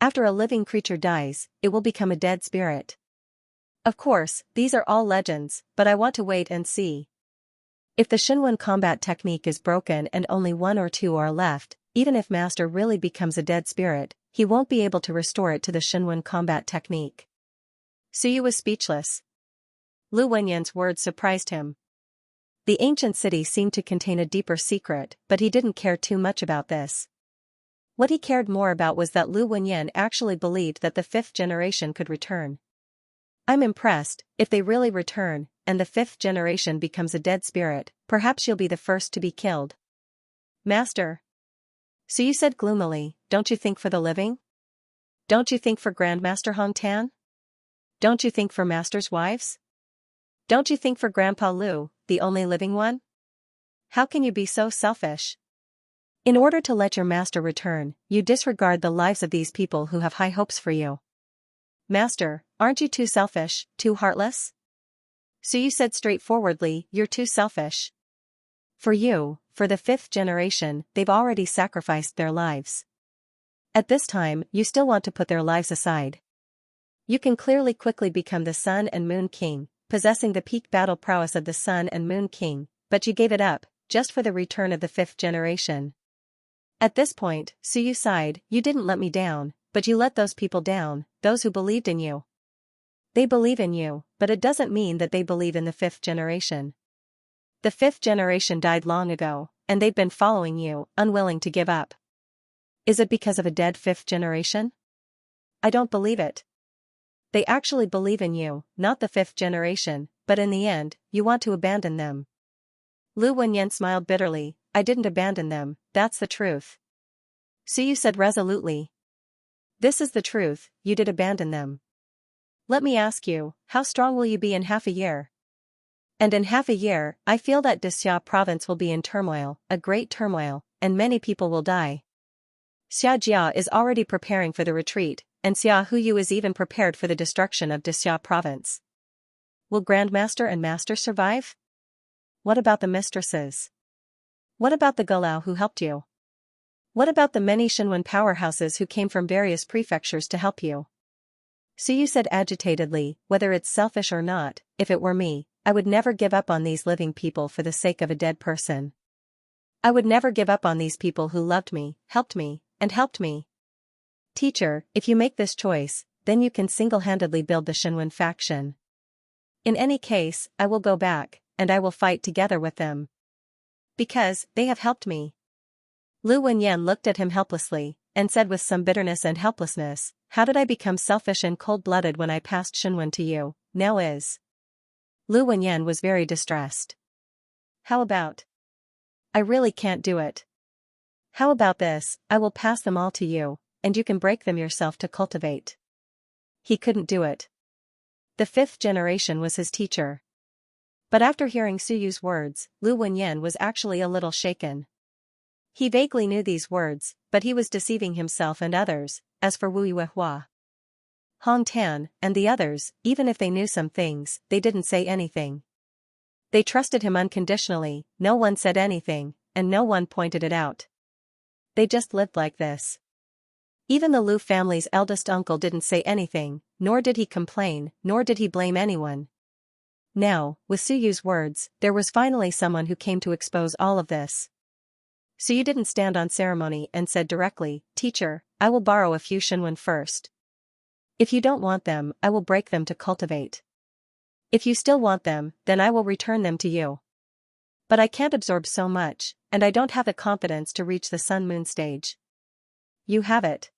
Speaker 1: After a living creature dies, it will become a dead spirit. Of course, these are all legends, but I want to wait and see. If the Xinwen combat technique is broken and only one or two are left, even if Master really becomes a dead spirit, he won't be able to restore it to the Xinwen combat technique. Suyu was speechless. Lu Wenyan's words surprised him. The ancient city seemed to contain a deeper secret, but he didn't care too much about this. What he cared more about was that Lu Wenyan actually believed that the fifth generation could return. I'm impressed. If they really return, and the fifth generation becomes a dead spirit, perhaps you'll be the first to be killed. Master. Suyu said gloomily, don't you think for the living? Don't you think for Grandmaster Hong Tan? Don't you think for Master's wives? Don't you think for Grandpa Lu, the only living one? How can you be so selfish? In order to let your master return, you disregard the lives of these people who have high hopes for you. Master, aren't you too selfish, too heartless? Suyu said straightforwardly, you're too selfish. For you, for the fifth generation, they've already sacrificed their lives. At this time, you still want to put their lives aside. You can clearly quickly become the Sun and Moon King, possessing the peak battle prowess of the Sun and Moon King, but you gave it up, just for the return of the fifth generation. At this point, Suyu sighed, you didn't let me down, but you let those people down, those who believed in you. They believe in you, but it doesn't mean that they believe in the fifth generation. The fifth generation died long ago, and they've been following you, unwilling to give up. Is it because of a dead fifth generation? I don't believe it. They actually believe in you, not the fifth generation, but in the end, you want to abandon them. Lu Wenyan smiled bitterly, I didn't abandon them, that's the truth. Suyu said resolutely. This is the truth, you did abandon them. Let me ask you, how strong will you be in half a year? And in half a year, I feel that Xia province will be in turmoil, a great turmoil, and many people will die. Xianxia is already preparing for the retreat, and Xia Huyu is even prepared for the destruction of Xia province. Will Grandmaster and Master survive? What about the mistresses? What about the Galao who helped you? What about the many Xinwen powerhouses who came from various prefectures to help you? Suyu said agitatedly, whether it's selfish or not, if it were me, I would never give up on these living people for the sake of a dead person. I would never give up on these people who loved me, and helped me. Teacher, if you make this choice, then you can single-handedly build the Xinwen faction. In any case, I will go back, and I will fight together with them. Because, they have helped me. Lu Wenyan looked at him helplessly, and said with some bitterness and helplessness, how did I become selfish and cold-blooded when I passed Xinwen to you, now is? Lu Wenyan was very distressed. How about? I really can't do it. How about this, I will pass them all to you, and you can break them yourself to cultivate. He couldn't do it. The fifth generation was his teacher. But after hearing Suyu's words, Lu Wenyan was actually a little shaken. He vaguely knew these words, but he was deceiving himself and others. As for Wu Yuehua, Hong Tan, and the others, even if they knew some things, they didn't say anything. They trusted him unconditionally, no one said anything, and no one pointed it out. They just lived like this. Even the Lu family's eldest uncle didn't say anything, nor did he complain, nor did he blame anyone. Now, with Suyu's words, there was finally someone who came to expose all of this. Suyu didn't stand on ceremony and said directly, Teacher, I will borrow a few Xinwen first. If you don't want them, I will break them to cultivate. If you still want them, then I will return them to you. But I can't absorb so much, and I don't have the confidence to reach the Sun-Moon stage. You have it.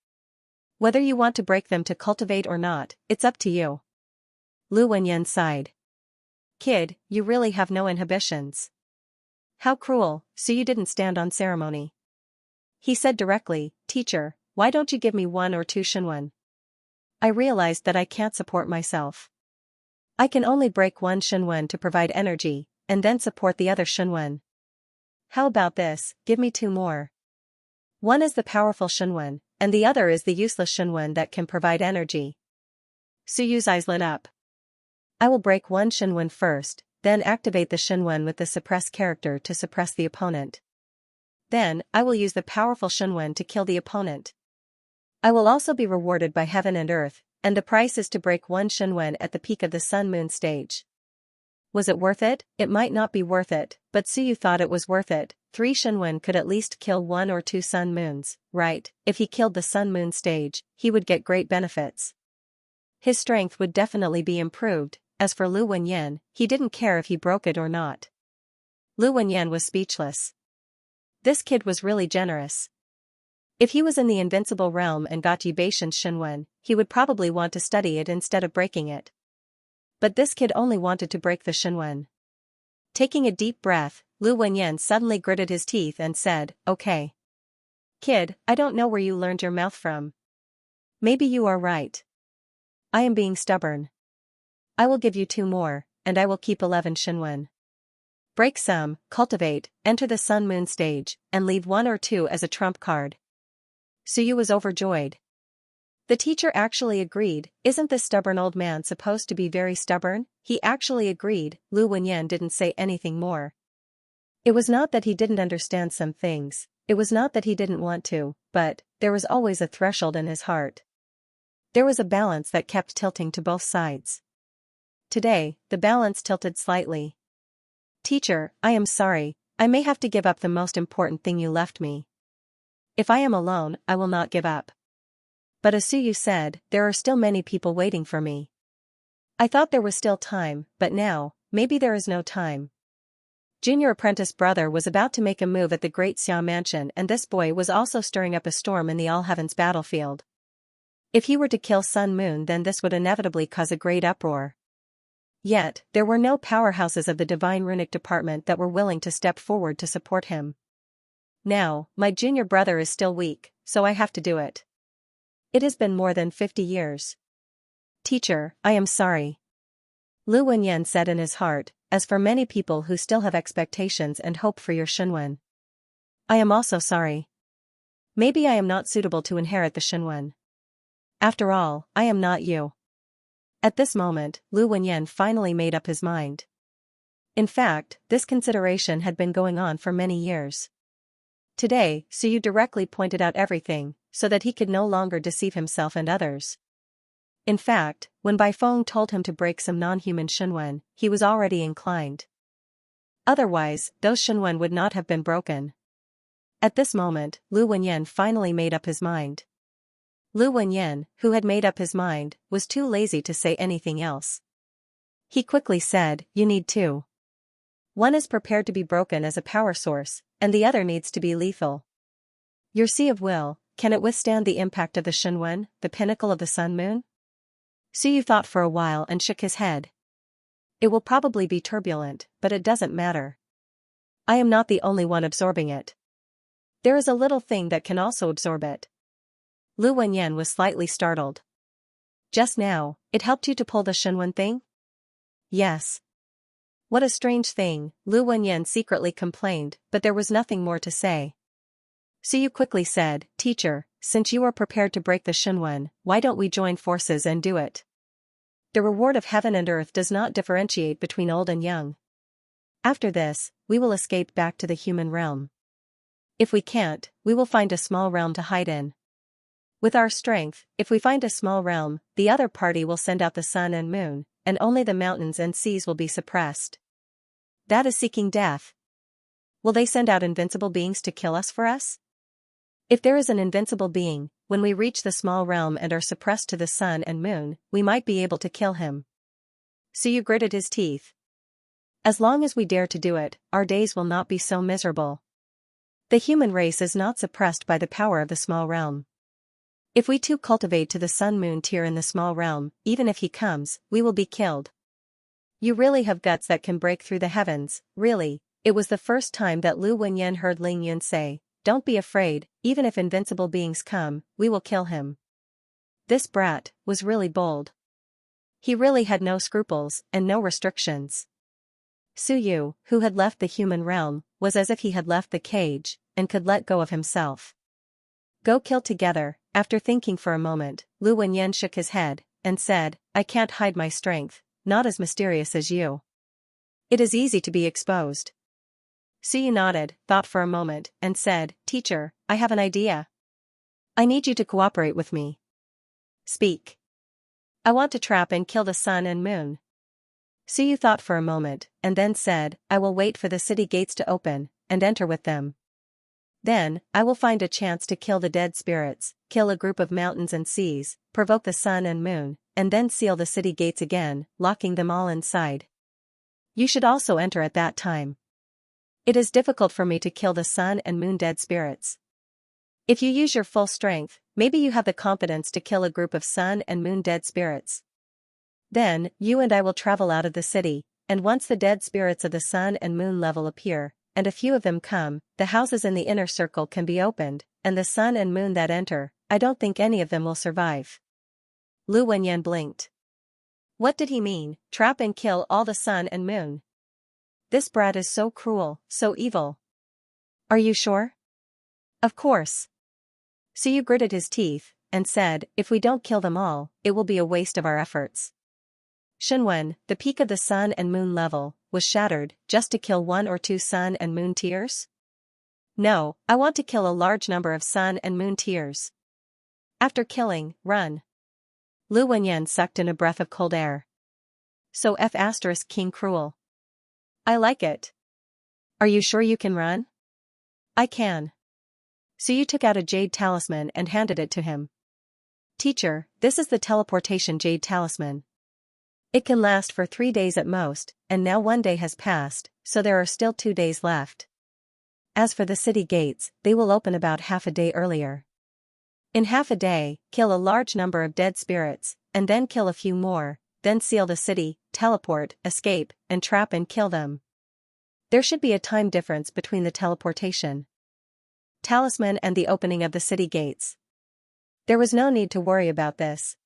Speaker 1: Whether you want to break them to cultivate or not, it's up to you. Lu Wenyan sighed. Kid, you really have no inhibitions. How cruel, Suyu didn't stand on ceremony. He said directly, Teacher, why don't you give me 1 or 2 Xinwen? I realized that I can't support myself. I can only break one Shenwen to provide energy, and then support the other Shenwen. How about this, give me two more. One is the powerful Shenwen, and the other is the useless Shenwen that can provide energy. Su Yu's eyes lit up. I will break one Shenwen first, then activate the Shenwen with the suppress character to suppress the opponent. Then, I will use the powerful Shenwen to kill the opponent. I will also be rewarded by heaven and earth, and the price is to break one Shenwen at the peak of the Sun-Moon stage. Was it worth it? It might not be worth it, but Su Yu thought it was worth it. 3 Shenwen could at least kill 1 or 2 Sun-Moons, right? If he killed the Sun-Moon stage, he would get great benefits. His strength would definitely be improved. As for Lu Wenyan, he didn't care if he broke it or not. Lu Wenyan was speechless. This kid was really generous. If he was in the invincible realm and got Yubaishan's Shenwen, he would probably want to study it instead of breaking it. But this kid only wanted to break the Shenwen. Taking a deep breath, Lu Wenyan suddenly gritted his teeth and said, "Okay. Kid, I don't know where you learned your mouth from. Maybe you are right. I am being stubborn. I will give you 2 more, and I will keep 11 Shenwen. Break some, cultivate, enter the Sun-Moon stage, and leave 1 or 2 as a trump card." Su Yu was overjoyed. The teacher actually agreed. Isn't this stubborn old man supposed to be very stubborn? He actually agreed. Lu Wenyan didn't say anything more. It was not that he didn't understand some things, it was not that he didn't want to, but there was always a threshold in his heart. There was a balance that kept tilting to both sides. Today, the balance tilted slightly. "Teacher, I am sorry, I may have to give up the most important thing you left me. If I am alone, I will not give up. But as Su Yu said, there are still many people waiting for me. I thought there was still time, but now, maybe there is no time." Junior apprentice brother was about to make a move at the Great Xia mansion, and this boy was also stirring up a storm in the All Heavens battlefield. If he were to kill Sun Moon, then this would inevitably cause a great uproar. Yet, there were no powerhouses of the Divine Runic Department that were willing to step forward to support him. Now, my junior brother is still weak, so I have to do it. It has been more than 50 years. "Teacher, I am sorry," Lu Wenyan said in his heart, "as for many people who still have expectations and hope for your Shenwen. I am also sorry. Maybe I am not suitable to inherit the Shenwen. After all, I am not you." At this moment, Lu Wenyan finally made up his mind. In fact, this consideration had been going on for many years. Today, Su Yu directly pointed out everything, so that he could no longer deceive himself and others. In fact, when Bai Feng told him to break some non-human Shenwen, he was already inclined. Otherwise, those Shenwen would not have been broken. At this moment, Lu Wenyan finally made up his mind. Lu Wenyan, who had made up his mind, was too lazy to say anything else. He quickly said, "You need 2. One is prepared to be broken as a power source, and the other needs to be lethal. Your Sea of Will, can it withstand the impact of the Shenwen, the pinnacle of the Sun-Moon?" Su Yu thought for a while and shook his head. "It will probably be turbulent, but it doesn't matter. I am not the only one absorbing it. There is a little thing that can also absorb it." Lu Wenyan was slightly startled. "Just now, it helped you to pull the Shenwen thing?" "Yes." "What a strange thing," Lu Wenyan secretly complained, but there was nothing more to say. Su Yu quickly said, "Teacher, since you are prepared to break the Shenwen, why don't we join forces and do it? The reward of heaven and earth does not differentiate between old and young. After this, we will escape back to the human realm. If we can't, we will find a small realm to hide in. With our strength, if we find a small realm, the other party will send out the sun and moon, and only the mountains and seas will be suppressed. That is seeking death. Will they send out invincible beings to kill us for us? If there is an invincible being, when we reach the small realm and are suppressed to the sun and moon, we might be able to kill him." Su Yu gritted his teeth. "As long as we dare to do it, our days will not be so miserable. The human race is not suppressed by the power of the small realm. If we too cultivate to the sun-moon tier in the small realm, even if he comes, we will be killed. You really have guts that can break through the heavens, really." It was the first time that Lu Wenyan heard Ling Yun say, "Don't be afraid, even if invincible beings come, we will kill him." This brat was really bold. He really had no scruples and no restrictions. Suyu, who had left the human realm, was as if he had left the cage and could let go of himself. Go kill together. After thinking for a moment, Lu Wenyan shook his head and said, I can't hide my strength, not as mysterious as you. It is easy to be exposed. Suyu nodded, thought for a moment, and said, Teacher, I have an idea. I need you to cooperate with me. Speak. I want to trap and kill the sun and moon. Suyu thought for a moment, and then said, I will wait for the city gates to open, and enter with them. Then, I will find a chance to kill the dead spirits, kill a group of mountains and seas, provoke the sun and moon, and then seal the city gates again, locking them all inside. You should also enter at that time. It is difficult for me to kill the sun and moon dead spirits. If you use your full strength, maybe you have the competence to kill a group of sun and moon dead spirits. Then, you and I will travel out of the city, and once the dead spirits of the sun and moon level appear, and a few of them come, the houses in the inner circle can be opened, and the sun and moon that enter, I don't think any of them will survive. Lu Wenyan blinked. What did he mean, trap and kill all the sun and moon? This brat is so cruel, so evil. Are you sure? Of course. Suyu gritted his teeth, and said, if we don't kill them all, it will be a waste of our efforts. Shunwen, the peak of the sun and moon level, was shattered, just to kill one or two sun and moon tears? No, I want to kill a large number of sun and moon tears. After killing, run. Lu Wenyan sucked in a breath of cold air. So King cruel. I like it. Are you sure you can run? I can. Suyu took out a jade talisman and handed it to him. Teacher, this is the teleportation jade talisman. It can last for 3 days at most, and now 1 day has passed, so there are still 2 days left. As for the city gates, they will open about half a day earlier. In half a day, kill a large number of dead spirits, and then kill a few more, then seal the city, teleport, escape, and trap and kill them. There should be a time difference between the teleportation talisman and the opening of the city gates. There was no need to worry about this.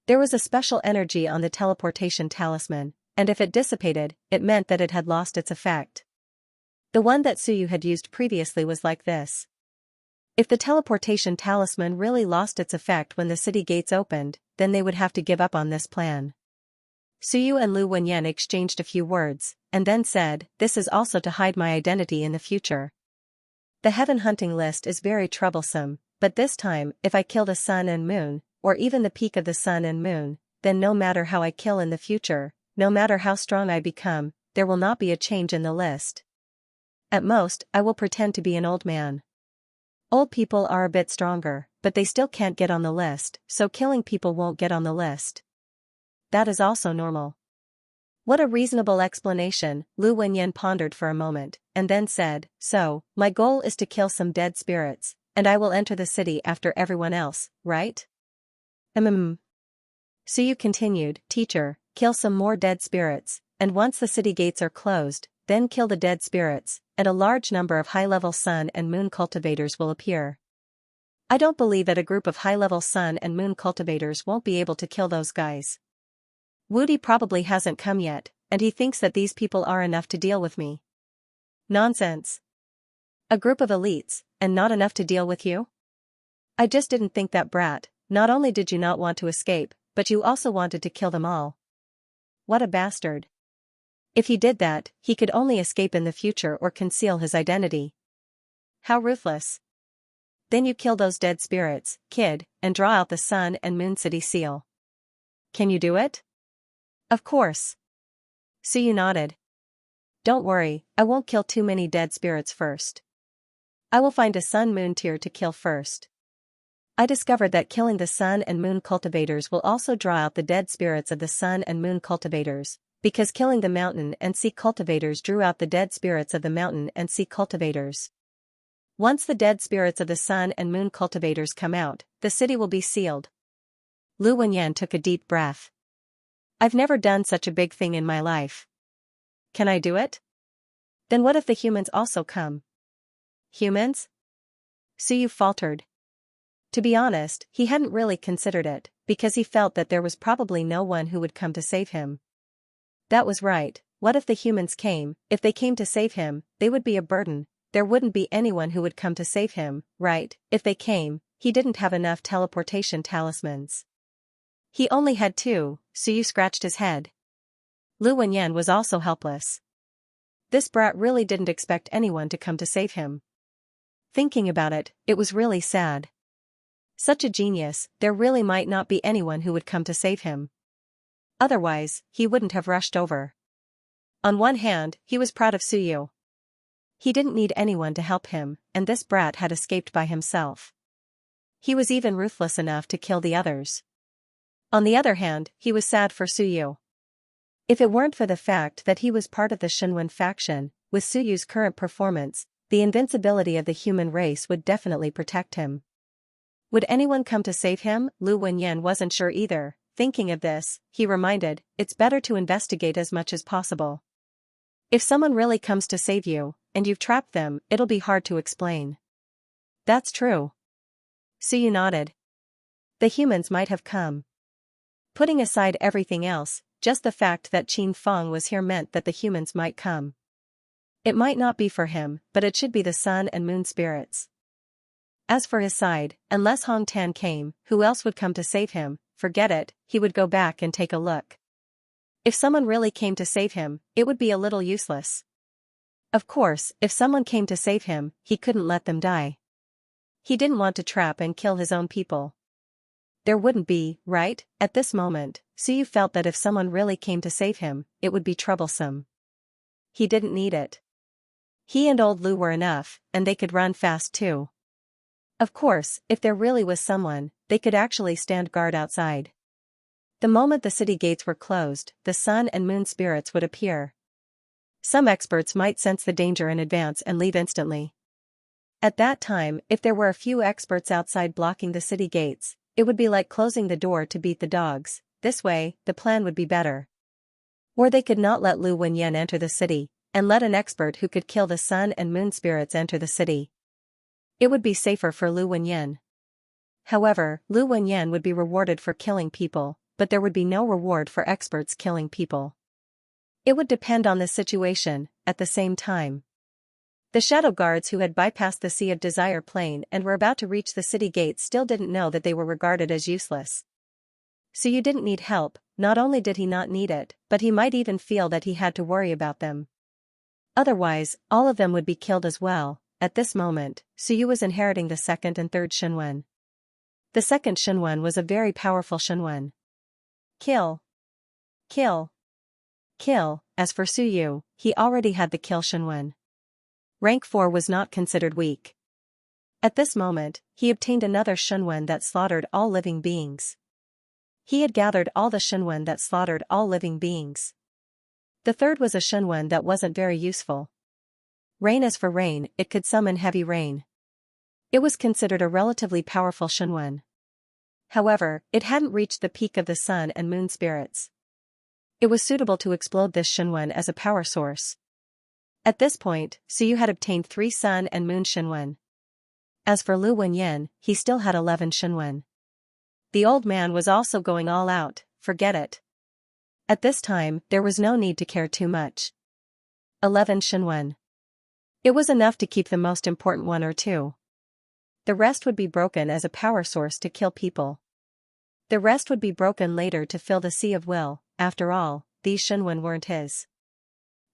Speaker 1: There was a special energy on the teleportation talisman, and if it dissipated, it meant that it had lost its effect. The one that Suyu had used previously was like this. If the teleportation talisman really lost its effect when the city gates opened, then they would have to give up on this plan. Suyu and Lu Wenyan exchanged a few words, and then said, this is also to hide my identity in the future. The heaven hunting list is very troublesome, but this time, if I kill the sun and moon, or even the peak of the sun and moon, then no matter how I kill in the future, no matter how strong I become, there will not be a change in the list. At most, I will pretend to be an old man. Old people are a bit stronger, but they still can't get on the list, so killing people won't get on the list. That is also normal. What a reasonable explanation, Lu Wenyan pondered for a moment, and then said, so, my goal is to kill some dead spirits, and I will enter the city after everyone else, right? Suyu continued, Teacher, kill some more dead spirits, and once the city gates are closed, then kill the dead spirits, and a large number of high-level sun and moon cultivators will appear. I don't believe that a group of high-level sun and moon cultivators won't be able to kill those guys. Woody probably hasn't come yet, and he thinks that these people are enough to deal with me. Nonsense. A group of elites, and not enough to deal with you? I just didn't think that brat. Not only did you not want to escape, but you also wanted to kill them all. What a bastard. If he did that, he could only escape in the future or conceal his identity. How ruthless. Then you kill those dead spirits, kid, and draw out the sun and moon city seal. Can you do it? Of course. Suyu nodded. Don't worry, I won't kill too many dead spirits first. I will find a sun-moon tier to kill first. I discovered that killing the sun and moon cultivators will also draw out the dead spirits of the sun and moon cultivators, because killing the mountain and sea cultivators drew out the dead spirits of the mountain and sea cultivators. Once the dead spirits of the sun and moon cultivators come out, the city will be sealed. Lu Wenyan took a deep breath. I've never done such a big thing in my life. Can I do it? Then what if the humans also come? Humans? Suyu faltered. To be honest, he hadn't really considered it, because he felt that there was probably no one who would come to save him. That was right. What if the humans came? If they came to save him, they would be a burden. There wouldn't be anyone who would come to save him, right? If they came, he didn't have enough teleportation talismans. He only had 2, so you scratched his head. Lu Wenyan was also helpless. This brat really didn't expect anyone to come to save him. Thinking about it, it was really sad. Such a genius, there really might not be anyone who would come to save him. Otherwise, he wouldn't have rushed over. On one hand, he was proud of Suyu. He didn't need anyone to help him, and this brat had escaped by himself. He was even ruthless enough to kill the others. On the other hand, he was sad for Suyu. If it weren't for the fact that he was part of the Shinwen faction, with Suyu's current performance, the invincibility of the human race would definitely protect him. Would anyone come to save him? Lu Wenyan wasn't sure either. Thinking of this, he reminded, it's better to investigate as much as possible. If someone really comes to save you, and you've trapped them, it'll be hard to explain. That's true. Suyu nodded. The humans might have come. Putting aside everything else, just the fact that Qin Feng was here meant that the humans might come. It might not be for him, but it should be the sun and moon spirits. As for his side, unless Hong Tan came, who else would come to save him? Forget it, he would go back and take a look. If someone really came to save him, it would be a little useless. Of course, if someone came to save him, he couldn't let them die. He didn't want to trap and kill his own people. There wouldn't be, right? At this moment, Suyu felt that if someone really came to save him, it would be troublesome. He didn't need it. He and old Lu were enough, and they could run fast too. Of course, if there really was someone, they could actually stand guard outside. The moment the city gates were closed, the sun and moon spirits would appear. Some experts might sense the danger in advance and leave instantly. At that time, if there were a few experts outside blocking the city gates, it would be like closing the door to beat the dogs. This way, the plan would be better. Or they could not let Lu Wenyan enter the city, and let an expert who could kill the sun and moon spirits enter the city. It would be safer for Lu Wenyan. However, Lu Wenyan would be rewarded for killing people, but there would be no reward for experts killing people. It would depend on the situation. At the same time, the shadow guards who had bypassed the Sea of Desire plane and were about to reach the city gates still didn't know that they were regarded as useless. So you didn't need help. Not only did he not need it, but he might even feel that he had to worry about them. Otherwise, all of them would be killed as well. At this moment, Suyu was inheriting the second and third Shinwen. The second Shinwen was a very powerful Shinwen. Kill. Kill. Kill. As for Suyu, he already had the kill Shinwen. Rank 4 was not considered weak. At this moment, he obtained another Shinwen that slaughtered all living beings. He had gathered all the Shinwen that slaughtered all living beings. The third was a Shinwen that wasn't very useful. Rain. As for rain, it could summon heavy rain. It was considered a relatively powerful Shinwen. However, it hadn't reached the peak of the sun and moon spirits. It was suitable to explode this Shinwen as a power source. At this point, Suyu had obtained 3 sun and moon Shinwen. As for Lu Wenyan, he still had 11 Shinwen. The old man was also going all out. Forget it. At this time, there was no need to care too much. 11 Shinwen. It was enough to keep the most important 1 or 2. The rest would be broken as a power source to kill people. The rest would be broken later to fill the Sea of Will. After all, these Shinwen weren't his.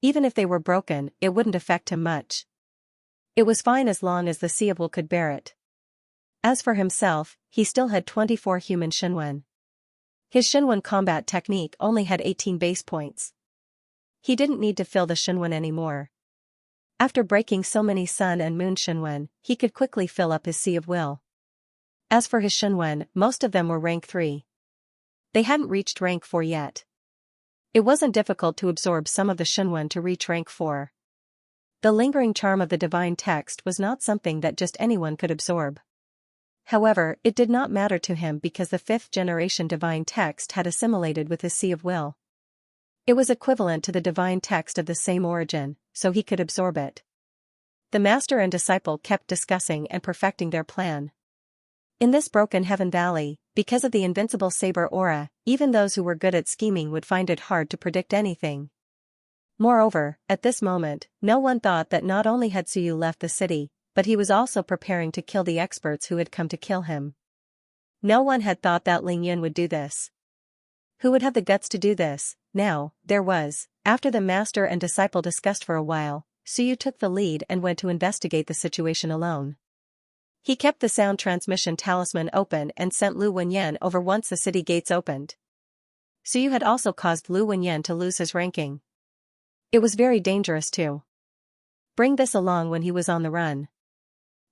Speaker 1: Even if they were broken, it wouldn't affect him much. It was fine as long as the Sea of Will could bear it. As for himself, he still had 24 human Shinwen. His Shinwen combat technique only had 18 base points. He didn't need to fill the Shinwen anymore. After breaking so many sun and moon Shinwen, he could quickly fill up his Sea of Will. As for his Shinwen, most of them were rank 3. They hadn't reached rank 4 yet. It wasn't difficult to absorb some of the Shinwen to reach rank 4. The lingering charm of the divine text was not something that just anyone could absorb. However, it did not matter to him because the 5th generation divine text had assimilated with his Sea of Will. It was equivalent to the divine text of the same origin, so he could absorb it. The master and disciple kept discussing and perfecting their plan. In this broken heaven valley, because of the invincible saber aura, even those who were good at scheming would find it hard to predict anything. Moreover, at this moment, no one thought that not only had Suyu left the city, but he was also preparing to kill the experts who had come to kill him. No one had thought that Ling Yun would do this. Who would have the guts to do this? Now, there was. After the master and disciple discussed for a while, Suyu took the lead and went to investigate the situation alone. He kept the sound transmission talisman open and sent Lu Wenyan over once the city gates opened. Suyu had also caused Lu Wenyan to lose his ranking. It was very dangerous to bring this along when he was on the run.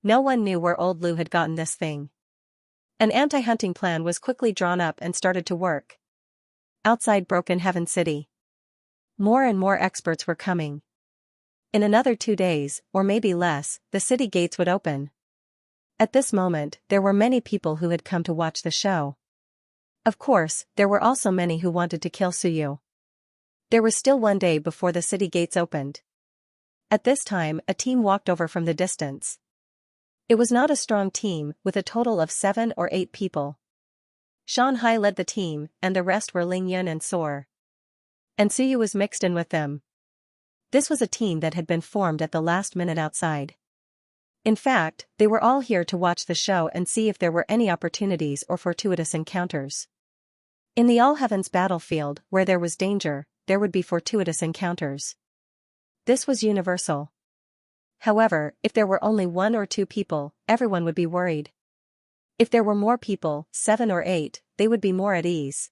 Speaker 1: No one knew where old Lu had gotten this thing. An anti-hunting plan was quickly drawn up and started to work. Outside Broken Heaven City, more and more experts were coming. In another 2 days, or maybe less, the city gates would open. At this moment, there were many people who had come to watch the show. Of course, there were also many who wanted to kill Suyu. There was still 1 day before the city gates opened. At this time, a team walked over from the distance. It was not a strong team, with a total of 7 or 8 people. Xianxia led the team, and the rest were Ling Yun and Soar. And Suyu was mixed in with them. This was a team that had been formed at the last minute outside. In fact, they were all here to watch the show and see if there were any opportunities or fortuitous encounters. In the All Heavens battlefield, where there was danger, there would be fortuitous encounters. This was universal. However, if there were only 1 or 2 people, everyone would be worried. If there were more people, 7 or 8, they would be more at ease.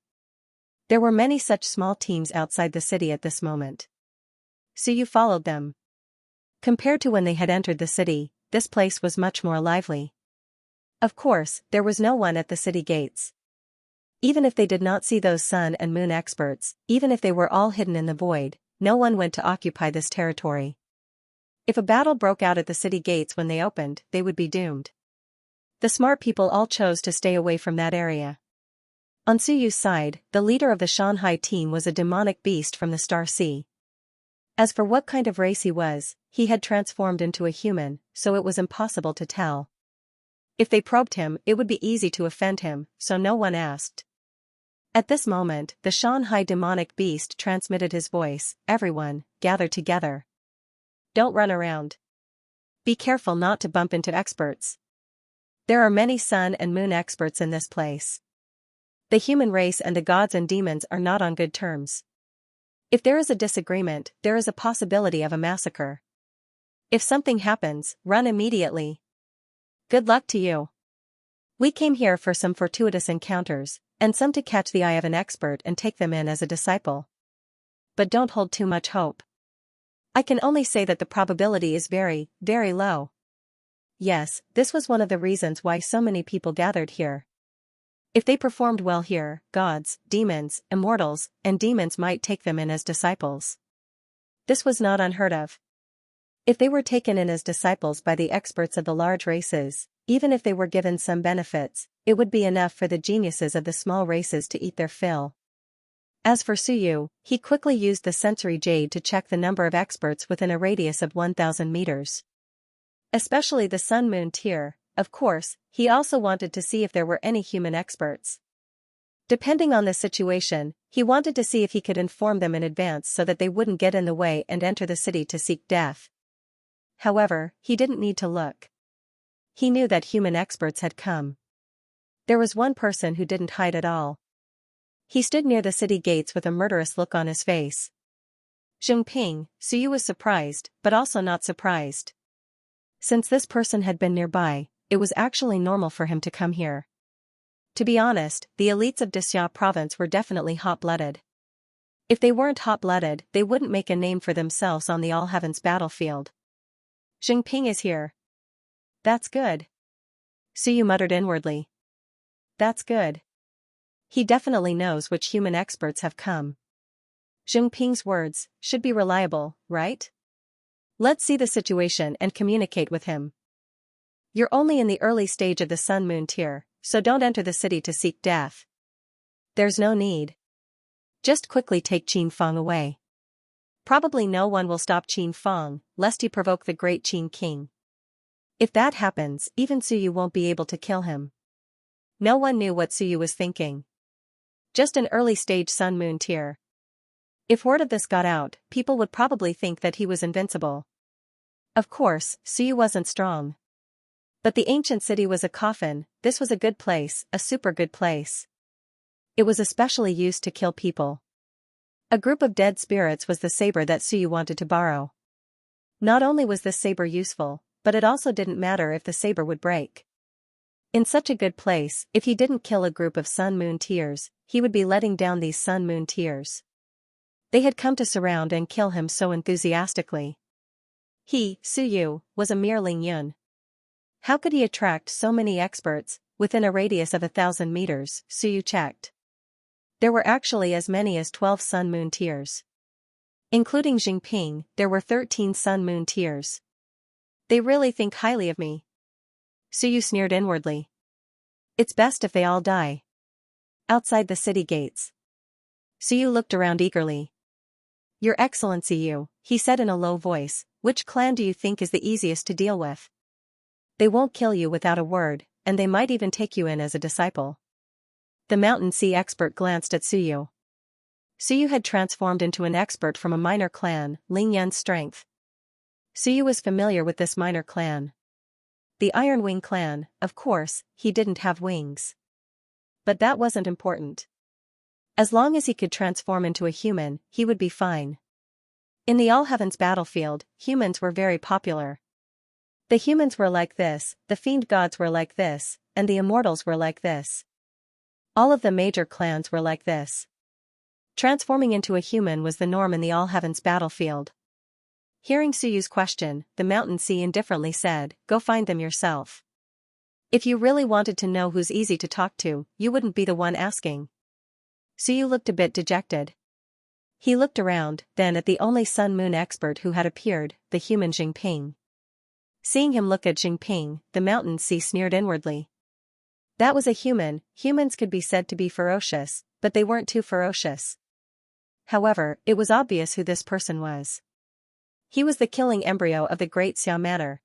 Speaker 1: There were many such small teams outside the city at this moment. Suyu followed them. Compared to when they had entered the city, this place was much more lively. Of course, there was no one at the city gates. Even if they did not see those sun and moon experts, even if they were all hidden in the void, no one went to occupy this territory. If a battle broke out at the city gates when they opened, they would be doomed. The smart people all chose to stay away from that area. On Suyu's side, the leader of the Xianxia team was a demonic beast from the Star Sea. As for what kind of race he was, he had transformed into a human, so it was impossible to tell. If they probed him, it would be easy to offend him, so no one asked. At this moment, the Xianxia demonic beast transmitted his voice, "Everyone, gather together. Don't run around. Be careful not to bump into experts. There are many sun and moon experts in this place. The human race and the gods and demons are not on good terms. If there is a disagreement, there is a possibility of a massacre. If something happens, run immediately. Good luck to you. We came here for some fortuitous encounters, and some to catch the eye of an expert and take them in as a disciple. But don't hold too much hope. I can only say that the probability is very, very low." Yes, this was one of the reasons why so many people gathered here. If they performed well here, gods, demons, immortals, and demons might take them in as disciples. This was not unheard of. If they were taken in as disciples by the experts of the large races, even if they were given some benefits, it would be enough for the geniuses of the small races to eat their fill. As for Suyu, he quickly used the sensory jade to check the number of experts within a radius of 1,000 meters. Especially the Sun-Moon tier. Of course, he also wanted to see if there were any human experts. Depending on the situation, he wanted to see if he could inform them in advance so that they wouldn't get in the way and enter the city to seek death. However, he didn't need to look. He knew that human experts had come. There was one person who didn't hide at all. He stood near the city gates with a murderous look on his face. Zhengping, Suyu was surprised, but also not surprised. Since this person had been nearby, it was actually normal for him to come here. To be honest, the elites of Dixia province were definitely hot-blooded. If they weren't hot-blooded, they wouldn't make a name for themselves on the All Heavens battlefield. Zhengping is here. That's good. Suyu muttered inwardly. That's good. He definitely knows which human experts have come. Zhengping's words should be reliable, right? Let's see the situation and communicate with him. You're only in the early stage of the Sun-Moon tier, so don't enter the city to seek death. There's no need. Just quickly take Qin Feng away. Probably no one will stop Qin Feng, lest he provoke the great Qin King. If that happens, even Suyu won't be able to kill him. No one knew what Suyu was thinking. Just an early-stage sun-moon tear. If word of this got out, people would probably think that he was invincible. Of course, Suyu wasn't strong. But the ancient city was a coffin. This was a good place, a super good place. It was especially used to kill people. A group of dead spirits was the saber that Suyu wanted to borrow. Not only was this saber useful, but it also didn't matter if the saber would break. In such a good place, if he didn't kill a group of sun-moon tears, he would be letting down these sun-moon tears. They had come to surround and kill him so enthusiastically. He, Suyu, was a mere Ling Yun. How could he attract so many experts, within a radius of 1,000 meters? Suyu checked. There were actually as many as 12 sun-moon tears. Including Jingping, there were 13 sun-moon tears. They really think highly of me. Suyu sneered inwardly. It's best if they all die. Outside the city gates. Suyu looked around eagerly. Your Excellency, he said in a low voice, which clan do you think is the easiest to deal with? They won't kill you without a word, and they might even take you in as a disciple. The Mountain Sea expert glanced at Suyu. Suyu had transformed into an expert from a minor clan, Ling Yun's strength. Suyu was familiar with this minor clan. The Iron Wing clan, of course, he didn't have wings. But that wasn't important. As long as he could transform into a human, he would be fine. In the All Heavens battlefield, humans were very popular. The humans were like this, the fiend gods were like this, and the immortals were like this. All of the major clans were like this. Transforming into a human was the norm in the All Heavens battlefield. Hearing Suyu's question, the Mountain Sea indifferently said, go find them yourself. If you really wanted to know who's easy to talk to, you wouldn't be the one asking. Suyu looked a bit dejected. He looked around, then at the only sun-moon expert who had appeared, the human Jingping. Seeing him look at Jingping, the Mountain Sea sneered inwardly. That was a human. Humans could be said to be ferocious, but they weren't too ferocious. However, it was obvious who this person was. He was the killing embryo of the great Xia manor.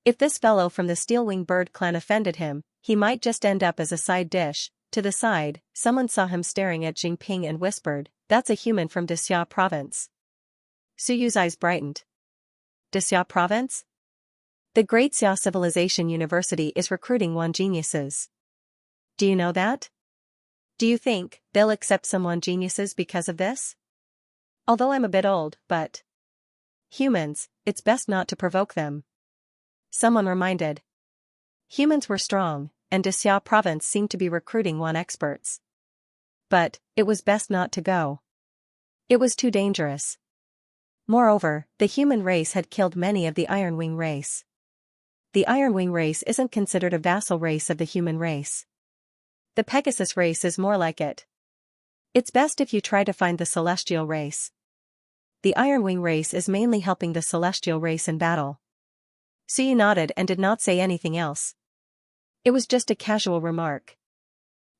Speaker 1: If this fellow from the Steel-Wing Bird clan offended him, he might just end up as a side dish. To the side, someone saw him staring at Jingping and whispered, that's a human from Xia province. Suyu's eyes brightened. Xia province? The Great Xia Civilization University is recruiting one geniuses. Do you know that? Do you think they'll accept someone geniuses because of this? Although I'm a bit old, but... Humans, it's best not to provoke them. Someone reminded. Humans were strong, and Xia province seemed to be recruiting one experts. But, it was best not to go. It was too dangerous. Moreover, the human race had killed many of the Iron Wing race. The Iron Wing race isn't considered a vassal race of the human race. The Pegasus race is more like it. It's best if you try to find the celestial race. The Iron Wing race is mainly helping the celestial race in battle. Suyu nodded and did not say anything else. It was just a casual remark.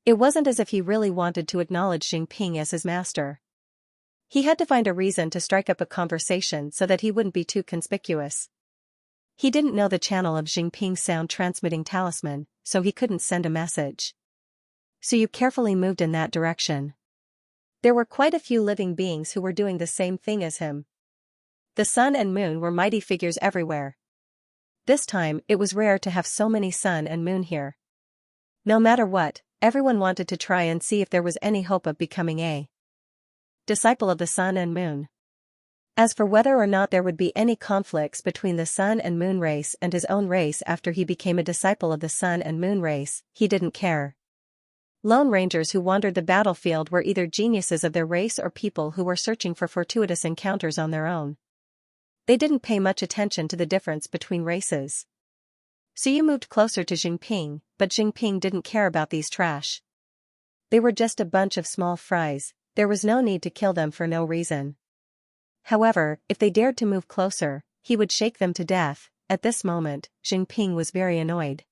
Speaker 1: It wasn't as if he really wanted to acknowledge Jingping as his master. He had to find a reason to strike up a conversation so that he wouldn't be too conspicuous. He didn't know the channel of Jingping's sound-transmitting talisman, so he couldn't send a message. Suyu carefully moved in that direction. There were quite a few living beings who were doing the same thing as him. The sun and moon were mighty figures everywhere. This time, it was rare to have so many sun and moon here. No matter what, everyone wanted to try and see if there was any hope of becoming a disciple of the sun and moon. As for whether or not there would be any conflicts between the sun and moon race and his own race after he became a disciple of the sun and moon race, he didn't care. Lone Rangers who wandered the battlefield were either geniuses of their race or people who were searching for fortuitous encounters on their own. They didn't pay much attention to the difference between races. Suyu moved closer to Jingping, but Jingping didn't care about these trash. They were just a bunch of small fries, there was no need to kill them for no reason. However, if they dared to move closer, he would shake them to death. At this moment, Jingping was very annoyed.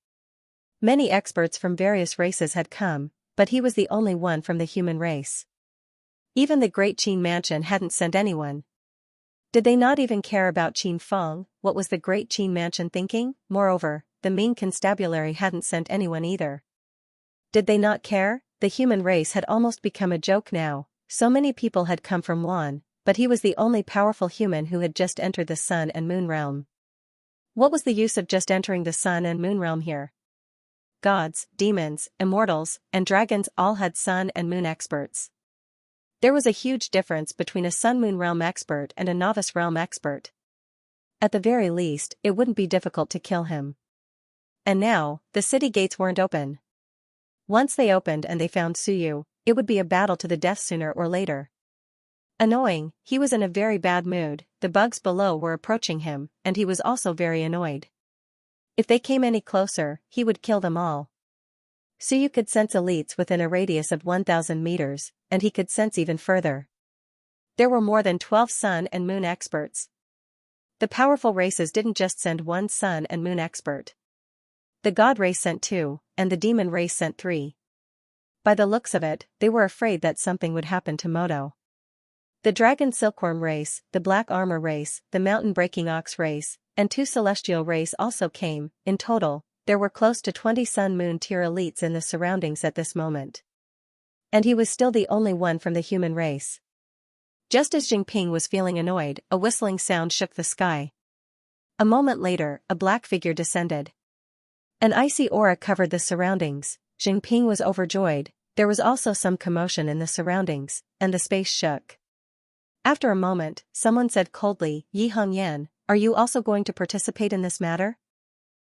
Speaker 1: Many experts from various races had come, but he was the only one from the human race. Even the Great Qin Mansion hadn't sent anyone. Did they not even care about Qin Feng? What was the Great Qin Mansion thinking? Moreover, the Ming Constabulary hadn't sent anyone either. Did they not care? The human race had almost become a joke now. So many people had come from Wan, but he was the only powerful human who had just entered the sun and moon realm. What was the use of just entering the sun and moon realm here? Gods, demons, immortals, and dragons all had sun and moon experts. There was a huge difference between a sun-moon realm expert and a novice realm expert. At the very least, it wouldn't be difficult to kill him. And now, the city gates weren't open. Once they opened and they found Suyu, it would be a battle to the death sooner or later. Annoying, he was in a very bad mood, the bugs below were approaching him, and he was also very annoyed. If they came any closer, he would kill them all. Suyu could sense elites within a radius of 1,000 meters, and he could sense even further. There were more than 12 sun and moon experts. The powerful races didn't just send one sun and moon expert. The god race sent 2, and the demon race sent 3. By the looks of it, they were afraid that something would happen to Moto. The dragon silkworm race, the black armor race, the mountain-breaking ox race, and 2 celestial race also came. In total, there were close to 20 sun-moon tier elites in the surroundings at this moment. And he was still the only one from the human race. Just as Jinping was feeling annoyed, a whistling sound shook the sky. A moment later, a black figure descended. An icy aura covered the surroundings. Jinping was overjoyed. There was also some commotion in the surroundings, and the space shook. After a moment, someone said coldly, "Yi Hongyan, are you also going to participate in this matter?"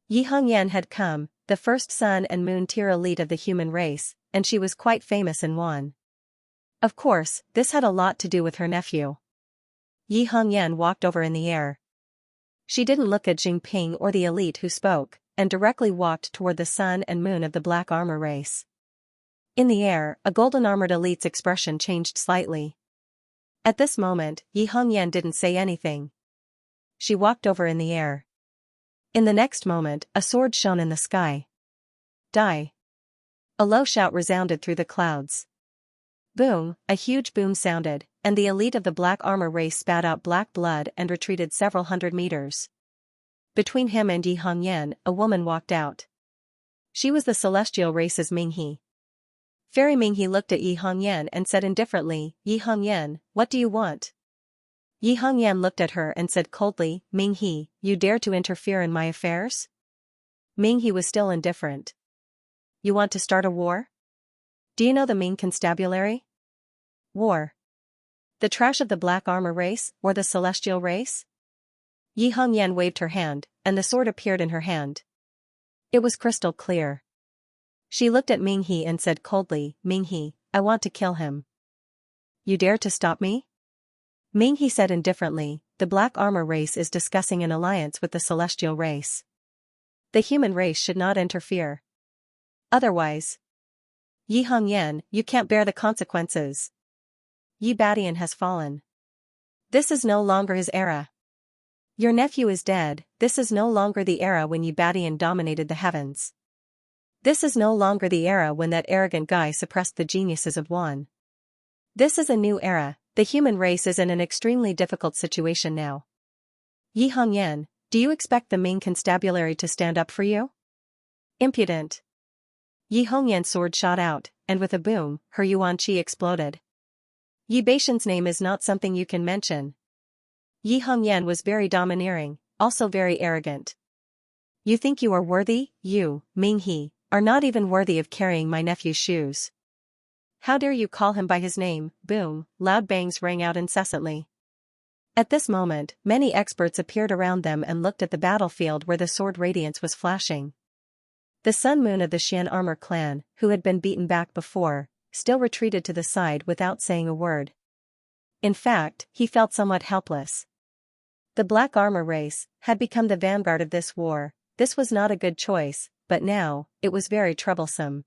Speaker 1: Yi Hongyan had come, the first sun and moon tier elite of the human race, and she was quite famous in Wan. Of course, this had a lot to do with her nephew. Yi Hongyan walked over in the air. She didn't look at Jinping or the elite who spoke, and directly walked toward the sun and moon of the black armor race. In the air, a golden-armored elite's expression changed slightly. At this moment, Yi Hongyan didn't say anything. She walked over in the air. In the next moment, a sword shone in the sky. Die! A low shout resounded through the clouds. Boom, a huge boom sounded, and the elite of the black armor race spat out black blood and retreated several hundred meters. Between him and Yi Hongyan, a woman walked out. She was the celestial race's Minghe. Fairy Minghe looked at Yi Hongyan and said indifferently, "Yi Hongyan, what do you want?" Yi Hongyan looked at her and said coldly, "Minghe, you dare to interfere in my affairs?" Minghe was still indifferent. "You want to start a war? Do you know the Ming constabulary? War. The trash of the black armor race, or the celestial race?" Yi Hongyan waved her hand, and the sword appeared in her hand. It was crystal clear. She looked at Minghe and said coldly, "Minghe, I want to kill him." "You dare to stop me?" Minghe said indifferently, "The black armor race is discussing an alliance with the celestial race. The human race should not interfere. Otherwise, Yi Hongyan, you can't bear the consequences. Yi Badian has fallen. This is no longer his era. Your nephew is dead. This is no longer the era when Yi Badian dominated the heavens. This is no longer the era when that arrogant guy suppressed the geniuses of Wan. This is a new era. The human race is in an extremely difficult situation now. Yi Hongyan, do you expect the Ming constabulary to stand up for you? Impudent." Yi Hongyan's sword shot out, and with a boom, her yuan qi exploded. Yi Baishan's name is not something you can mention. Yi Hongyan was very domineering, also very arrogant. "You think you are worthy? You, Minghe, are not even worthy of carrying my nephew's shoes. How dare you call him by his name?" Boom, loud bangs rang out incessantly. At this moment, many experts appeared around them and looked at the battlefield where the sword radiance was flashing. The Sun Moon of the Xian armor clan, who had been beaten back before, still retreated to the side without saying a word. In fact, he felt somewhat helpless. The black armor race had become the vanguard of this war. This was not a good choice, but now, it was very troublesome.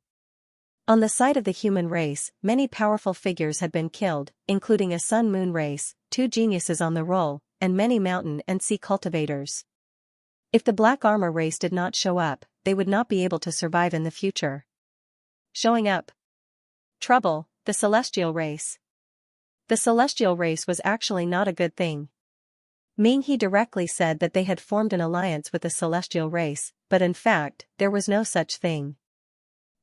Speaker 1: On the side of the human race, many powerful figures had been killed, including a sun-moon race, 2 geniuses on the roll, and many mountain and sea cultivators. If the black armor race did not show up, they would not be able to survive in the future. Showing up. Trouble, the celestial race. The celestial race was actually not a good thing. Minghe directly said that they had formed an alliance with the celestial race, but in fact, there was no such thing.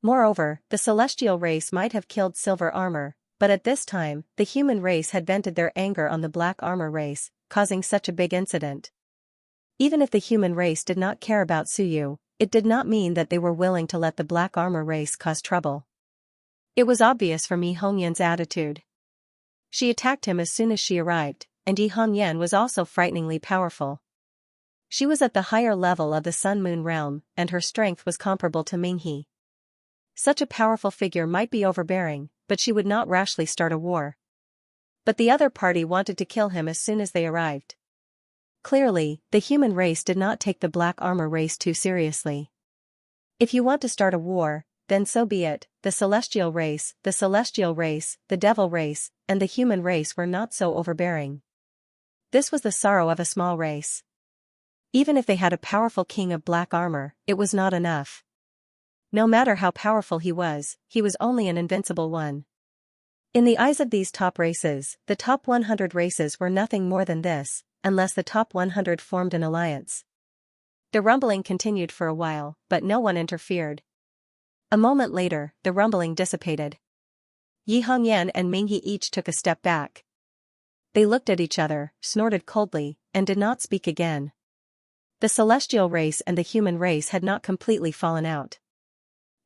Speaker 1: Moreover, the celestial race might have killed silver armor, but at this time, the human race had vented their anger on the black armor race, causing such a big incident. Even if the human race did not care about Suyu, it did not mean that they were willing to let the black armor race cause trouble. It was obvious from Yi Hongyan's attitude. She attacked him as soon as she arrived, and Yi Hongyan was also frighteningly powerful. She was at the higher level of the Sun-Moon realm, and her strength was comparable to Minghe. Such a powerful figure might be overbearing, but she would not rashly start a war. But the other party wanted to kill him as soon as they arrived. Clearly, the human race did not take the black armor race too seriously. If you want to start a war, then so be it. The celestial race, the devil race, and the human race were not so overbearing. This was the sorrow of a small race. Even if they had a powerful king of black armor, it was not enough. No matter how powerful he was only an invincible one. In the eyes of these top races, the top 100 races were nothing more than this, unless the top 100 formed an alliance. The rumbling continued for a while, but no one interfered. A moment later, the rumbling dissipated. Yi Hongyan and Minghe each took a step back. They looked at each other, snorted coldly, and did not speak again. The celestial race and the human race had not completely fallen out.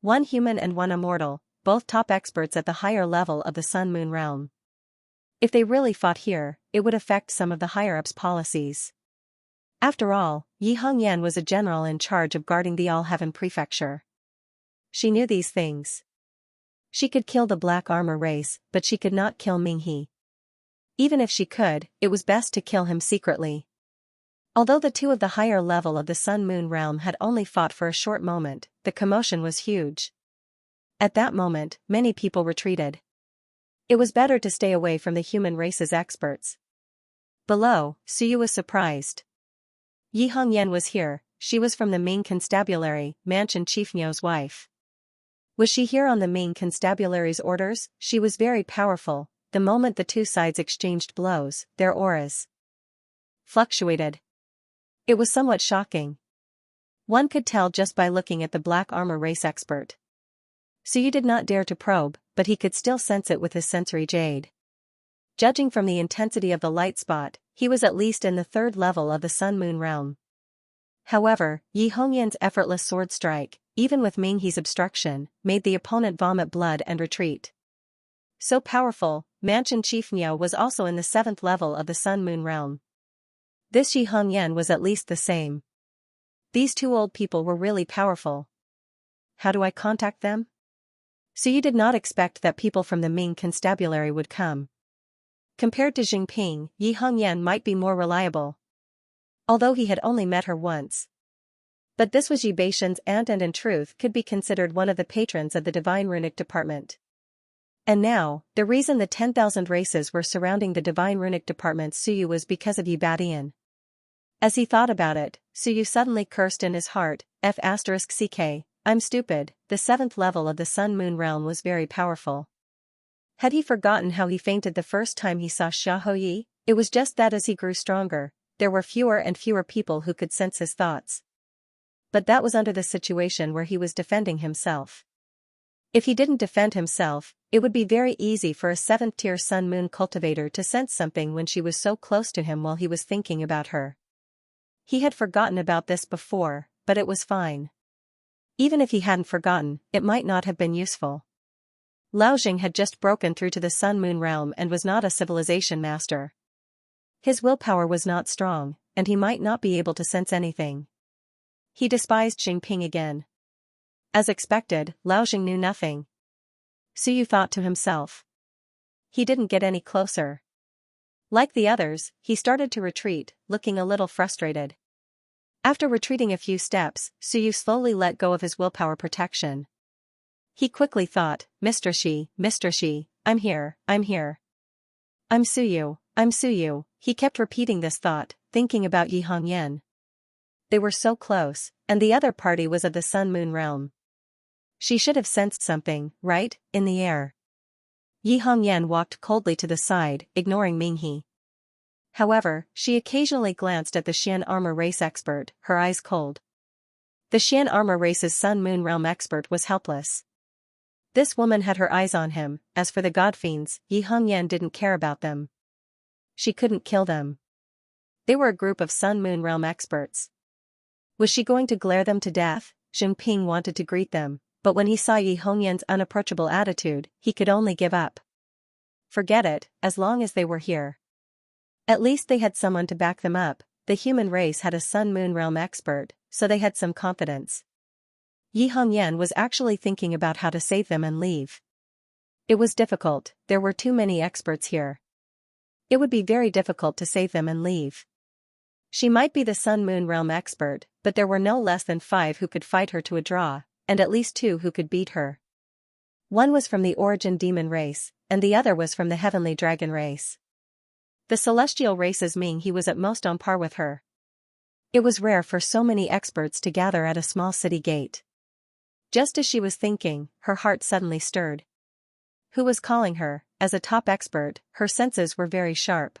Speaker 1: One human and one immortal, both top experts at the higher level of the Sun-Moon realm. If they really fought here, it would affect some of the higher-ups' policies. After all, Yi Hongyan was a general in charge of guarding the All-Heaven Prefecture. She knew these things. She could kill the black armor race, but she could not kill Minghe. Even if she could, it was best to kill him secretly. Although the two of the higher level of the Sun-Moon realm had only fought for a short moment, the commotion was huge. At that moment, many people retreated. It was better to stay away from the human race's experts. Below, Suyu was surprised. Yi Hongyan was here. She was from the Ming Constabulary, Mansion Chief Miao's wife. Was she here on the Ming Constabulary's orders? She was very powerful. The moment the two sides exchanged blows, their auras fluctuated. It was somewhat shocking. One could tell just by looking at the black armor race expert. Suyu did not dare to probe, but he could still sense it with his sensory jade. Judging from the intensity of the light spot, he was at least in the third level of the Sun-Moon realm. However, Yi Hongyan's effortless sword strike, even with Minghe's obstruction, made the opponent vomit blood and retreat. So powerful, Mansion Chief Miao was also in the 7th level of the Sun-Moon realm. This Yi Hongyan was at least the same. These two old people were really powerful. How do I contact them? Suyu did not expect that people from the Ming Constabulary would come. Compared to Jinping, Yi Hongyan might be more reliable. Although he had only met her once. But this was Yi Beishan's aunt and in truth could be considered one of the patrons of the Divine Runic Department. And now, the reason the 10,000 races were surrounding the Divine Runic Department Suyu was because of Yi Badian. As he thought about it, Suyu suddenly cursed in his heart, F***ck, I'm stupid. The 7th level of the Sun-Moon realm was very powerful. Had he forgotten how he fainted the first time he saw Xiaoyi? It was just that as he grew stronger, there were fewer and fewer people who could sense his thoughts. But that was under the situation where he was defending himself. If he didn't defend himself, it would be very easy for a 7th-tier Sun-Moon cultivator to sense something when she was so close to him while he was thinking about her. He had forgotten about this before, but it was fine. Even if he hadn't forgotten, it might not have been useful. Lao Jing had just broken through to the Sun-Moon realm and was not a civilization master. His willpower was not strong, and he might not be able to sense anything. He despised Jinping again. As expected, Lao Jing knew nothing. Suyu thought to himself. He didn't get any closer. Like the others, he started to retreat, looking a little frustrated. After retreating a few steps, Suyu slowly let go of his willpower protection. He quickly thought, Mr. Shi, I'm here. I'm Suyu. He kept repeating this thought, thinking about Yi Hongyan. They were so close, and the other party was of the Sun-Moon realm. She should have sensed something, right, in the air. Yi Hongyan walked coldly to the side, ignoring Minghe. However, she occasionally glanced at the Xian armor race expert, her eyes cold. The Xian armor race's Sun-Moon realm expert was helpless. This woman had her eyes on him. As for the god fiends, Yi Hongyan didn't care about them. She couldn't kill them. They were a group of Sun-Moon realm experts. Was she going to glare them to death? Xun Ping wanted to greet them, but when he saw Yi Hongyan's unapproachable attitude, he could only give up. Forget it, as long as they were here. At least they had someone to back them up. The human race had a Sun-Moon realm expert, so they had some confidence. Yi Hongyan was actually thinking about how to save them and leave. It was difficult, there were too many experts here. It would be very difficult to save them and leave. She might be the Sun-Moon realm expert, but there were no less than 5 who could fight her to a draw, and at least 2 who could beat her. One was from the origin demon race, and the other was from the heavenly dragon race. The celestial races mean he was at most on par with her. It was rare for so many experts to gather at a small city gate. Just as she was thinking, her heart suddenly stirred. Who was calling her? As a top expert, her senses were very sharp.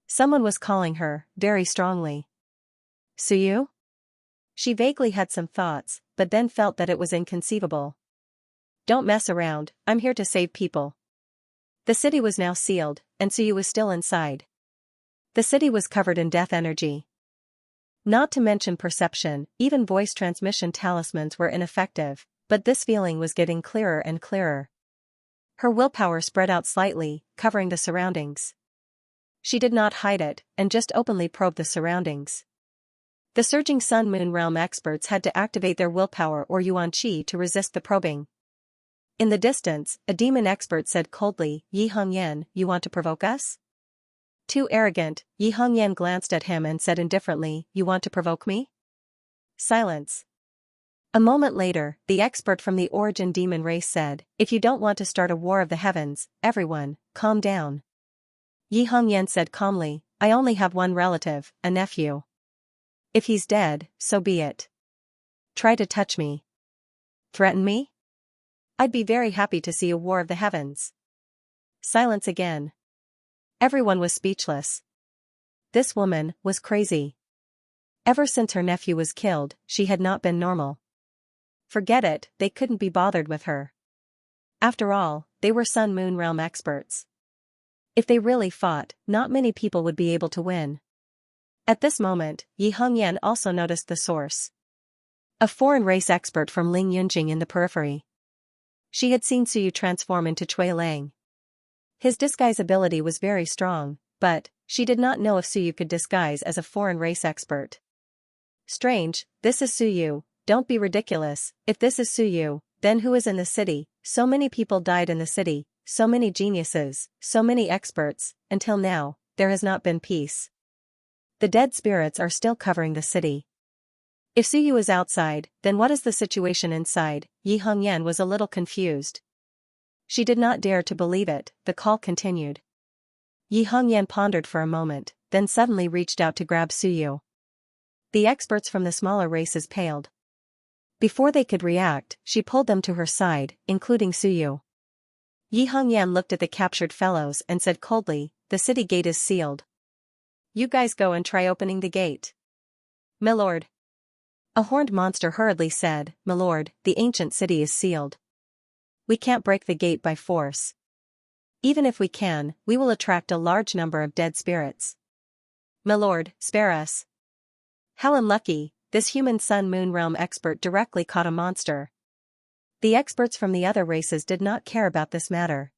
Speaker 1: Someone was calling her, very strongly. Suyu? She vaguely had some thoughts, but then felt that it was inconceivable. Don't mess around, I'm here to save people. The city was now sealed, and Suyu was still inside. The city was covered in death energy. Not to mention perception, even voice transmission talismans were ineffective, but this feeling was getting clearer and clearer. Her willpower spread out slightly, covering the surroundings. She did not hide it, and just openly probed the surroundings. The surging Sun-Moon realm experts had to activate their willpower or Yuan Qi to resist the probing. In the distance, a demon expert said coldly, Yi Hongyan, you want to provoke us? Too arrogant, Yi Hongyan glanced at him and said indifferently, you want to provoke me? Silence. A moment later, the expert from the origin demon race said, if you don't want to start a war of the heavens, everyone, calm down. Yi Hongyan said calmly, I only have one relative, a nephew. If he's dead, so be it. Try to touch me. Threaten me? I'd be very happy to see a war of the heavens. Silence again. Everyone was speechless. This woman was crazy. Ever since her nephew was killed, she had not been normal. Forget it, they couldn't be bothered with her. After all, they were Sun-Moon realm experts. If they really fought, not many people would be able to win. At this moment, Yi Hongyan also noticed the source. A foreign race expert from Ling Yunjing in the periphery. She had seen Suyu transform into Cui Lang. His disguise ability was very strong, but she did not know if Suyu could disguise as a foreign race expert. Strange, this is Suyu, don't be ridiculous, if this is Suyu, then who is in the city? So many people died in the city, so many geniuses, so many experts, until now, there has not been peace. The dead spirits are still covering the city. If Suyu is outside, then what is the situation inside? Yi Hongyan was a little confused. She did not dare to believe it, the call continued. Yi Hongyan pondered for a moment, then suddenly reached out to grab Suyu. The experts from the smaller races paled. Before they could react, she pulled them to her side, including Suyu. Yi Hongyan looked at the captured fellows and said coldly, the city gate is sealed. You guys go and try opening the gate. Milord. A horned monster hurriedly said, Milord, the ancient city is sealed. We can't break the gate by force. Even if we can, we will attract a large number of dead spirits. Milord, spare us. How unlucky, this human Sun-Moon realm expert directly caught a monster. The experts from the other races did not care about this matter.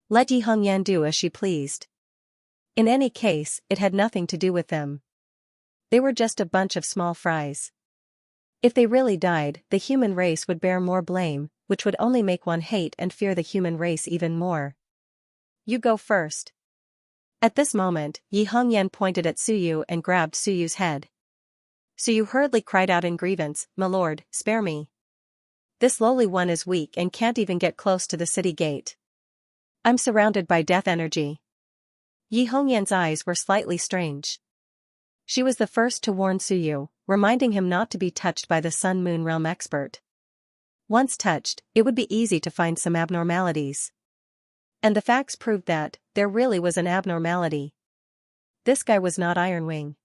Speaker 1: Let Yi Hongyan do as she pleased. In any case, it had nothing to do with them. They were just a bunch of small fries. If they really died, the human race would bear more blame, which would only make one hate and fear the human race even more. You go first. At this moment, Yi Hongyan pointed at Suyu and grabbed Suyu's head. Suyu hurriedly cried out in grievance, Milord, spare me. This lowly one is weak and can't even get close to the city gate. I'm surrounded by death energy. Yi Hongyan's eyes were slightly strange. She was the first to warn Suyu, reminding him not to be touched by the Sun-Moon realm expert. Once touched, it would be easy to find some abnormalities. And the facts proved that there really was an abnormality. This guy was not Ironwing.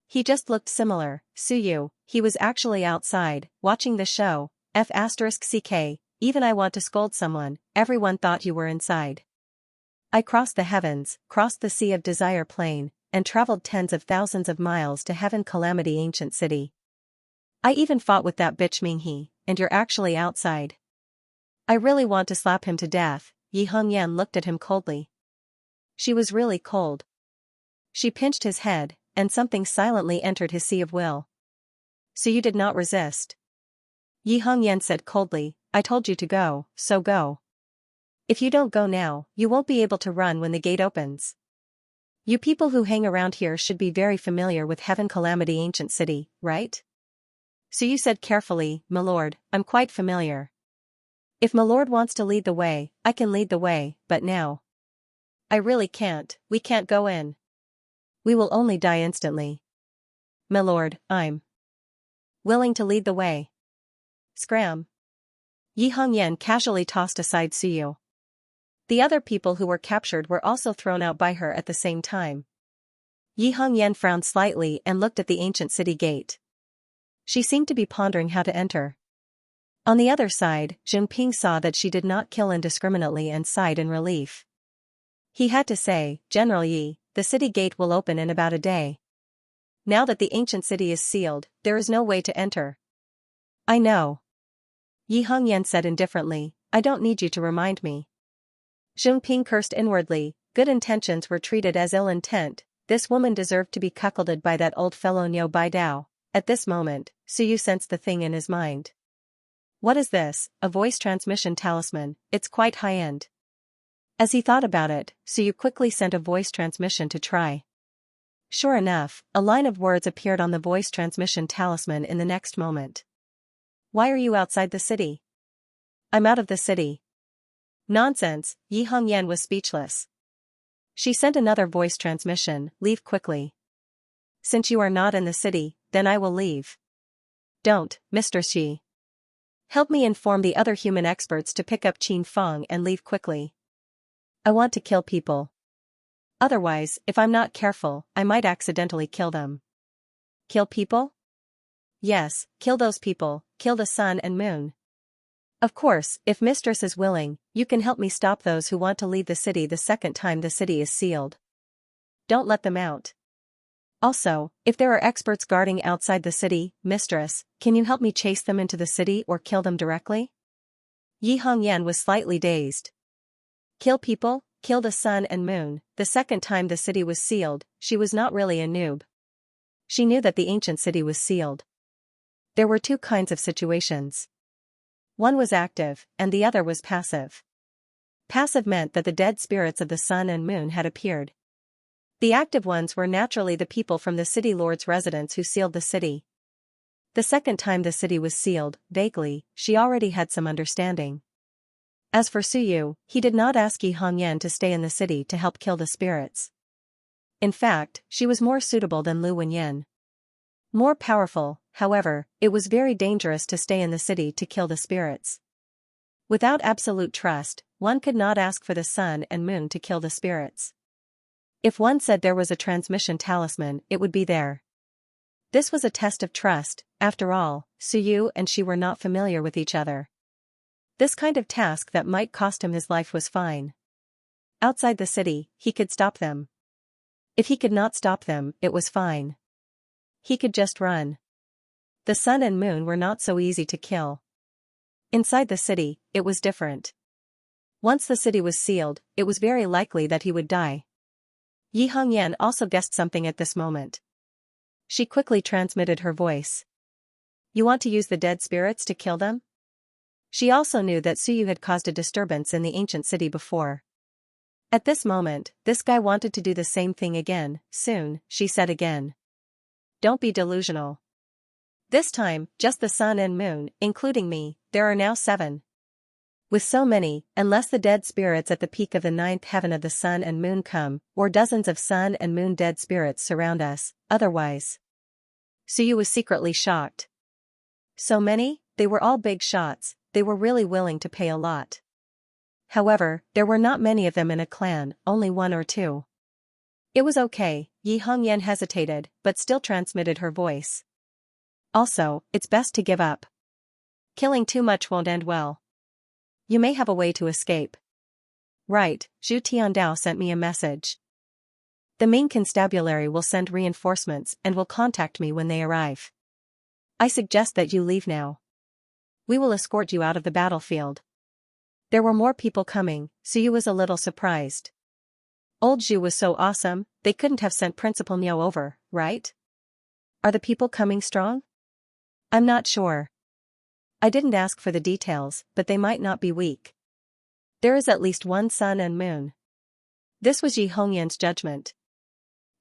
Speaker 1: He just looked similar. Suyu, he was actually outside, watching the show, F*CK, even I want to scold someone, everyone thought you were inside. I crossed the heavens, crossed the sea of desire plain, and traveled tens of thousands of miles to heaven calamity ancient city. I even fought with that bitch Minghe, and you're actually outside. I really want to slap him to death. Yi Hongyan looked at him coldly. She was really cold. She pinched his head, and something silently entered his sea of will. So you did not resist. Yi Hongyan said coldly, I told you to go, so go. If you don't go now, you won't be able to run when the gate opens. You people who hang around here should be very familiar with Heaven Calamity Ancient City, right? So you said carefully, "Milord, I'm quite familiar. If Milord wants to lead the way, I can lead the way, but now. I really can't, we can't go in. We will only die instantly. Milord, I'm willing to lead the way." Scram. Yi Hongyan casually tossed aside Suyu. The other people who were captured were also thrown out by her at the same time. Yi Hongyan frowned slightly and looked at the ancient city gate. She seemed to be pondering how to enter. On the other side, Jinping saw that she did not kill indiscriminately and sighed in relief. He had to say, General Yi, the city gate will open in about a day. Now that the ancient city is sealed, there is no way to enter. I know. Yi Hongyan said indifferently, I don't need you to remind me. Jinping cursed inwardly, good intentions were treated as ill intent, this woman deserved to be cuckolded by that old fellow Niu Baidao. At this moment, Suyu sensed the thing in his mind. What is this, a voice transmission talisman, it's quite high-end. As he thought about it, Suyu quickly sent a voice transmission to try. Sure enough, a line of words appeared on the voice transmission talisman in the next moment. Why are you outside the city? I'm out of the city. Nonsense, Yi Hongyan was speechless. She sent another voice transmission, leave quickly. Since you are not in the city, then I will leave. Don't, Mr. Xi. Help me inform the other human experts to pick up Qin Feng and leave quickly. I want to kill people. Otherwise, if I'm not careful, I might accidentally kill them. Kill people? Yes, kill those people, kill the sun and moon. Of course, if Mistress is willing, you can help me stop those who want to leave the city the second time the city is sealed. Don't let them out. Also, if there are experts guarding outside the city, Mistress, can you help me chase them into the city or kill them directly? Yi Hongyan was slightly dazed. Kill people, kill the sun and moon, the second time the city was sealed, she was not really a noob. She knew that the ancient city was sealed. There were two kinds of situations. One was active, and the other was passive. Passive meant that the dead spirits of the sun and moon had appeared. The active ones were naturally the people from the city lord's residence who sealed the city. The second time the city was sealed, vaguely, she already had some understanding. As for Suyu, he did not ask Yi Hongyan to stay in the city to help kill the spirits. In fact, she was more suitable than Lu Wenyan. More powerful, however, it was very dangerous to stay in the city to kill the spirits. Without absolute trust, one could not ask for the sun and moon to kill the spirits. If one said there was a transmission talisman, it would be there. This was a test of trust, after all, Suyu and she were not familiar with each other. This kind of task that might cost him his life was fine. Outside the city, he could stop them. If he could not stop them, it was fine. He could just run. The sun and moon were not so easy to kill. Inside the city, it was different. Once the city was sealed, it was very likely that he would die. Yi Hongyan also guessed something at this moment. She quickly transmitted her voice. You want to use the dead spirits to kill them? She also knew that Suyu had caused a disturbance in the ancient city before. At this moment, this guy wanted to do the same thing again, soon, she said again. Don't be delusional. This time, just the sun and moon, including me, there are now 7. With so many, unless the dead spirits at the peak of the 9th heaven of the sun and moon come, or dozens of sun and moon dead spirits surround us, otherwise. Suyu was secretly shocked. So many? They were all big shots, they were really willing to pay a lot. However, there were not many of them in a clan, only 1 or 2. It was okay, Yi Hongyan hesitated, but still transmitted her voice. Also, it's best to give up. Killing too much won't end well. You may have a way to escape. Right, Zhu Tiandao sent me a message. The Ming Constabulary will send reinforcements and will contact me when they arrive. I suggest that you leave now. We will escort you out of the battlefield. There were more people coming, so Yu was a little surprised. Old Zhu was so awesome, they couldn't have sent Principal Miao over, right? Are the people coming strong? I'm not sure. I didn't ask for the details, but they might not be weak. There is at least one sun and moon. This was Yi Hongyan's judgment.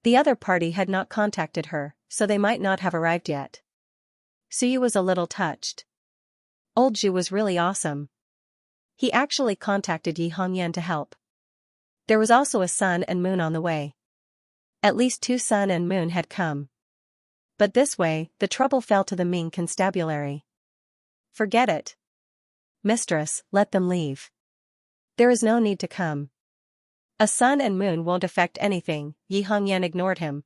Speaker 1: The other party had not contacted her, so they might not have arrived yet. Suyu was a little touched. Old Zhu was really awesome. He actually contacted Yi Hongyan to help. There was also a sun and moon on the way. At least 2 sun and moon had come. But this way, the trouble fell to the Ming Constabulary. Forget it. Mistress, let them leave. There is no need to come. A sun and moon won't affect anything, Yi Hongyan ignored him.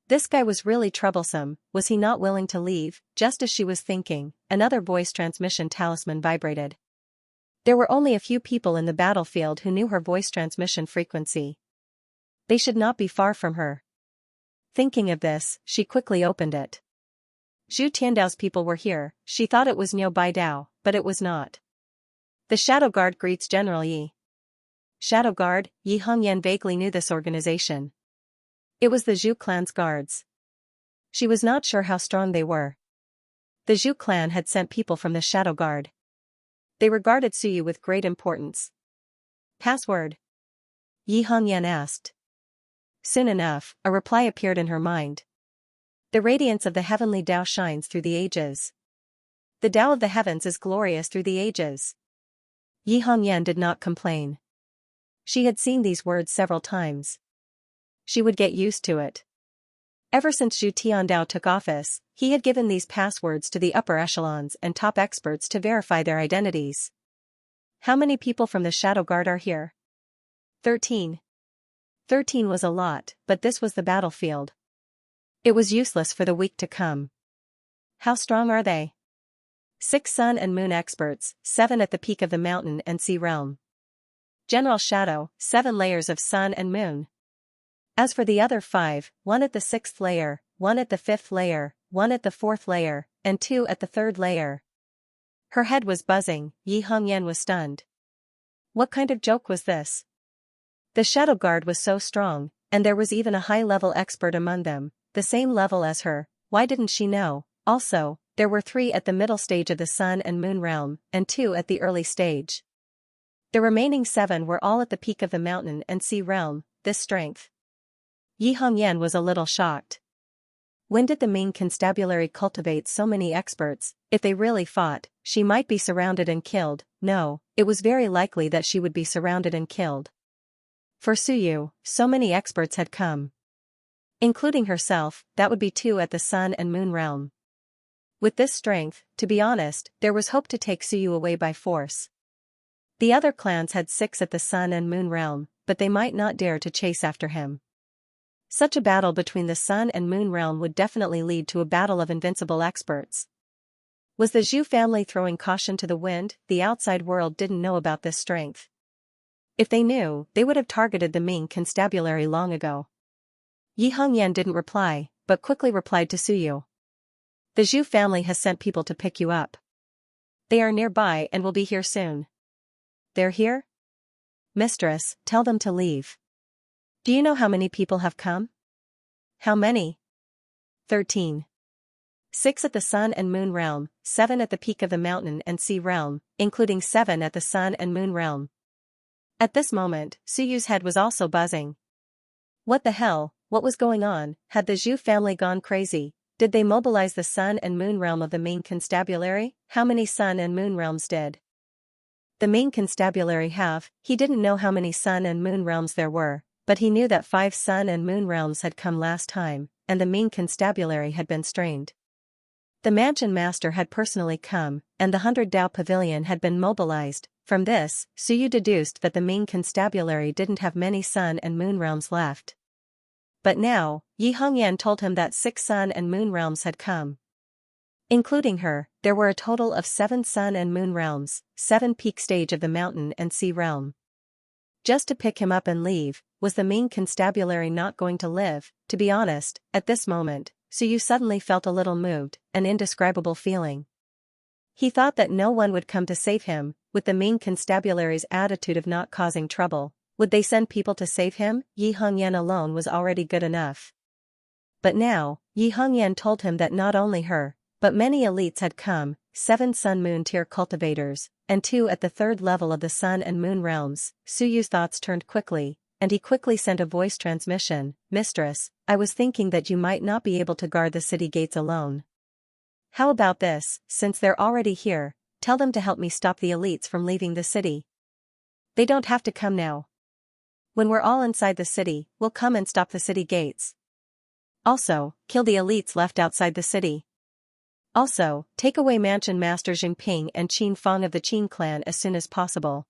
Speaker 1: This guy was really troublesome, was he not willing to leave? Just as she was thinking, another voice transmission talisman vibrated. There were only a few people in the battlefield who knew her voice transmission frequency. They should not be far from her. Thinking of this, she quickly opened it. Zhu Tiandao's people were here. She thought it was Niu Baidao, but it was not. The Shadow Guard greets General Yi. Shadow Guard, Yi Hongyan vaguely knew this organization. It was the Zhu clan's guards. She was not sure how strong they were. The Zhu clan had sent people from the Shadow Guard. They regarded Suyu with great importance. Password? Yi Hongyan asked. Soon enough, a reply appeared in her mind. The radiance of the heavenly Tao shines through the ages. The Tao of the heavens is glorious through the ages. Yi Hongyan did not complain. She had seen these words several times. She would get used to it. Ever since Zhu Tiandao took office, he had given these passwords to the upper echelons and top experts to verify their identities. How many people from the Shadow Guard are here? 13. 13 was a lot, but this was the battlefield. It was useless for the week to come. How strong are they? 6 sun and moon experts, 7 at the peak of the mountain and sea realm. General Shadow, 7 layers of sun and moon. As for the other 5, 1 at the 6th layer, 1 at the 5th layer, 1 at the 4th layer, and 2 at the 3rd layer. Her head was buzzing, Yi Hongyan was stunned. What kind of joke was this? The Shadow Guard was so strong, and there was even a high-level expert among them, the same level as her. Why didn't she know? Also, there were 3 at the middle stage of the sun and moon realm, and 2 at the early stage. The remaining 7 were all at the peak of the mountain and sea realm. This strength. Yi Hongyan was a little shocked. When did the Ming Constabulary cultivate so many experts? If they really fought, she might be surrounded and killed. No, it was very likely that she would be surrounded and killed. For Suyu, so many experts had come. Including herself, that would be 2 at the sun and moon realm. With this strength, to be honest, there was hope to take Suyu away by force. The other clans had 6 at the sun and moon realm, but they might not dare to chase after him. Such a battle between the sun and moon realm would definitely lead to a battle of invincible experts. Was the Zhu family throwing caution to the wind? The outside world didn't know about this strength. If they knew, they would have targeted the Ming Constabulary long ago. Yi Hongyan didn't reply, but quickly replied to Suyu. The Zhu family has sent people to pick you up. They are nearby and will be here soon. They're here? Mistress, tell them to leave. Do you know how many people have come? How many? 13. 6 at the sun and moon realm, 7 at the peak of the mountain and sea realm, including 7 at the sun and moon realm. At this moment, Suyu's head was also buzzing. What the hell? What was going on? Had the Zhu family gone crazy? Did they mobilize the sun and moon realm of the Ming Constabulary? How many sun and moon realms did the Ming Constabulary have? He didn't know how many sun and moon realms there were, but he knew that 5 sun and moon realms had come last time, and the Ming Constabulary had been strained. The Mansion Master had personally come, and the 100 Dao Pavilion had been mobilized. From this, Suyu deduced that the Ming Constabulary didn't have many sun and moon realms left. But now, Yi Hongyan told him that 6 sun and moon realms had come. Including her, there were a total of 7 sun and moon realms, 7 peak stage of the mountain and sea realm. Just to pick him up and leave, was the main constabulary not going to live? To be honest, at this moment, Suyu suddenly felt a little moved, an indescribable feeling. He thought that no one would come to save him, with the main constabulary's attitude of not causing trouble. Would they send people to save him? Yi Hongyan alone was already good enough. But now, Yi Hongyan told him that not only her, but many elites had come, 7 sun-moon tier cultivators, and 2 at the 3rd level of the sun and moon realms. Suyu's thoughts turned quickly, and he quickly sent a voice transmission. Mistress, I was thinking that you might not be able to guard the city gates alone. How about this? Since they're already here, tell them to help me stop the elites from leaving the city. They don't have to come now. When we're all inside the city, we'll come and stop the city gates. Also, kill the elites left outside the city. Also, take away Mansion Master Jinping and Qin Feng of the Qin clan as soon as possible.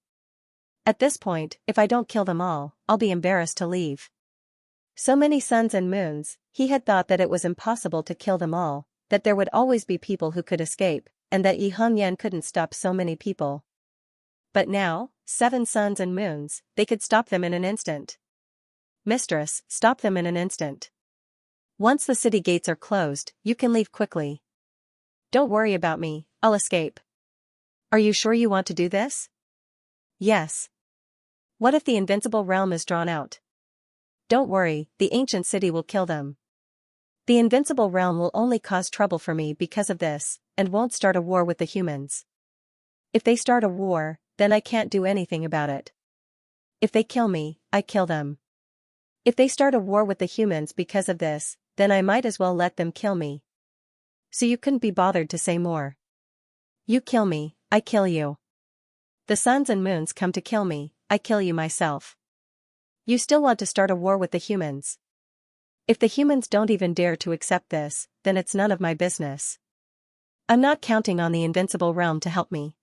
Speaker 1: At this point, if I don't kill them all, I'll be embarrassed to leave. So many suns and moons, he had thought that it was impossible to kill them all, that there would always be people who could escape, and that Yi Hongyan couldn't stop so many people. But now, 7 suns and moons, they could stop them in an instant. Mistress, stop them in an instant. Once the city gates are closed, you can leave quickly. Don't worry about me, I'll escape. Are you sure you want to do this? Yes. What if the invincible realm is drawn out? Don't worry, the ancient city will kill them. The invincible realm will only cause trouble for me because of this, and won't start a war with the humans. If they start a war, then I can't do anything about it. If they kill me, I kill them. If they start a war with the humans because of this, then I might as well let them kill me. So you couldn't be bothered to say more. You kill me, I kill you. The suns and moons come to kill me, I kill you myself. You still want to start a war with the humans. If the humans don't even dare to accept this, then it's none of my business. I'm not counting on the invincible realm to help me.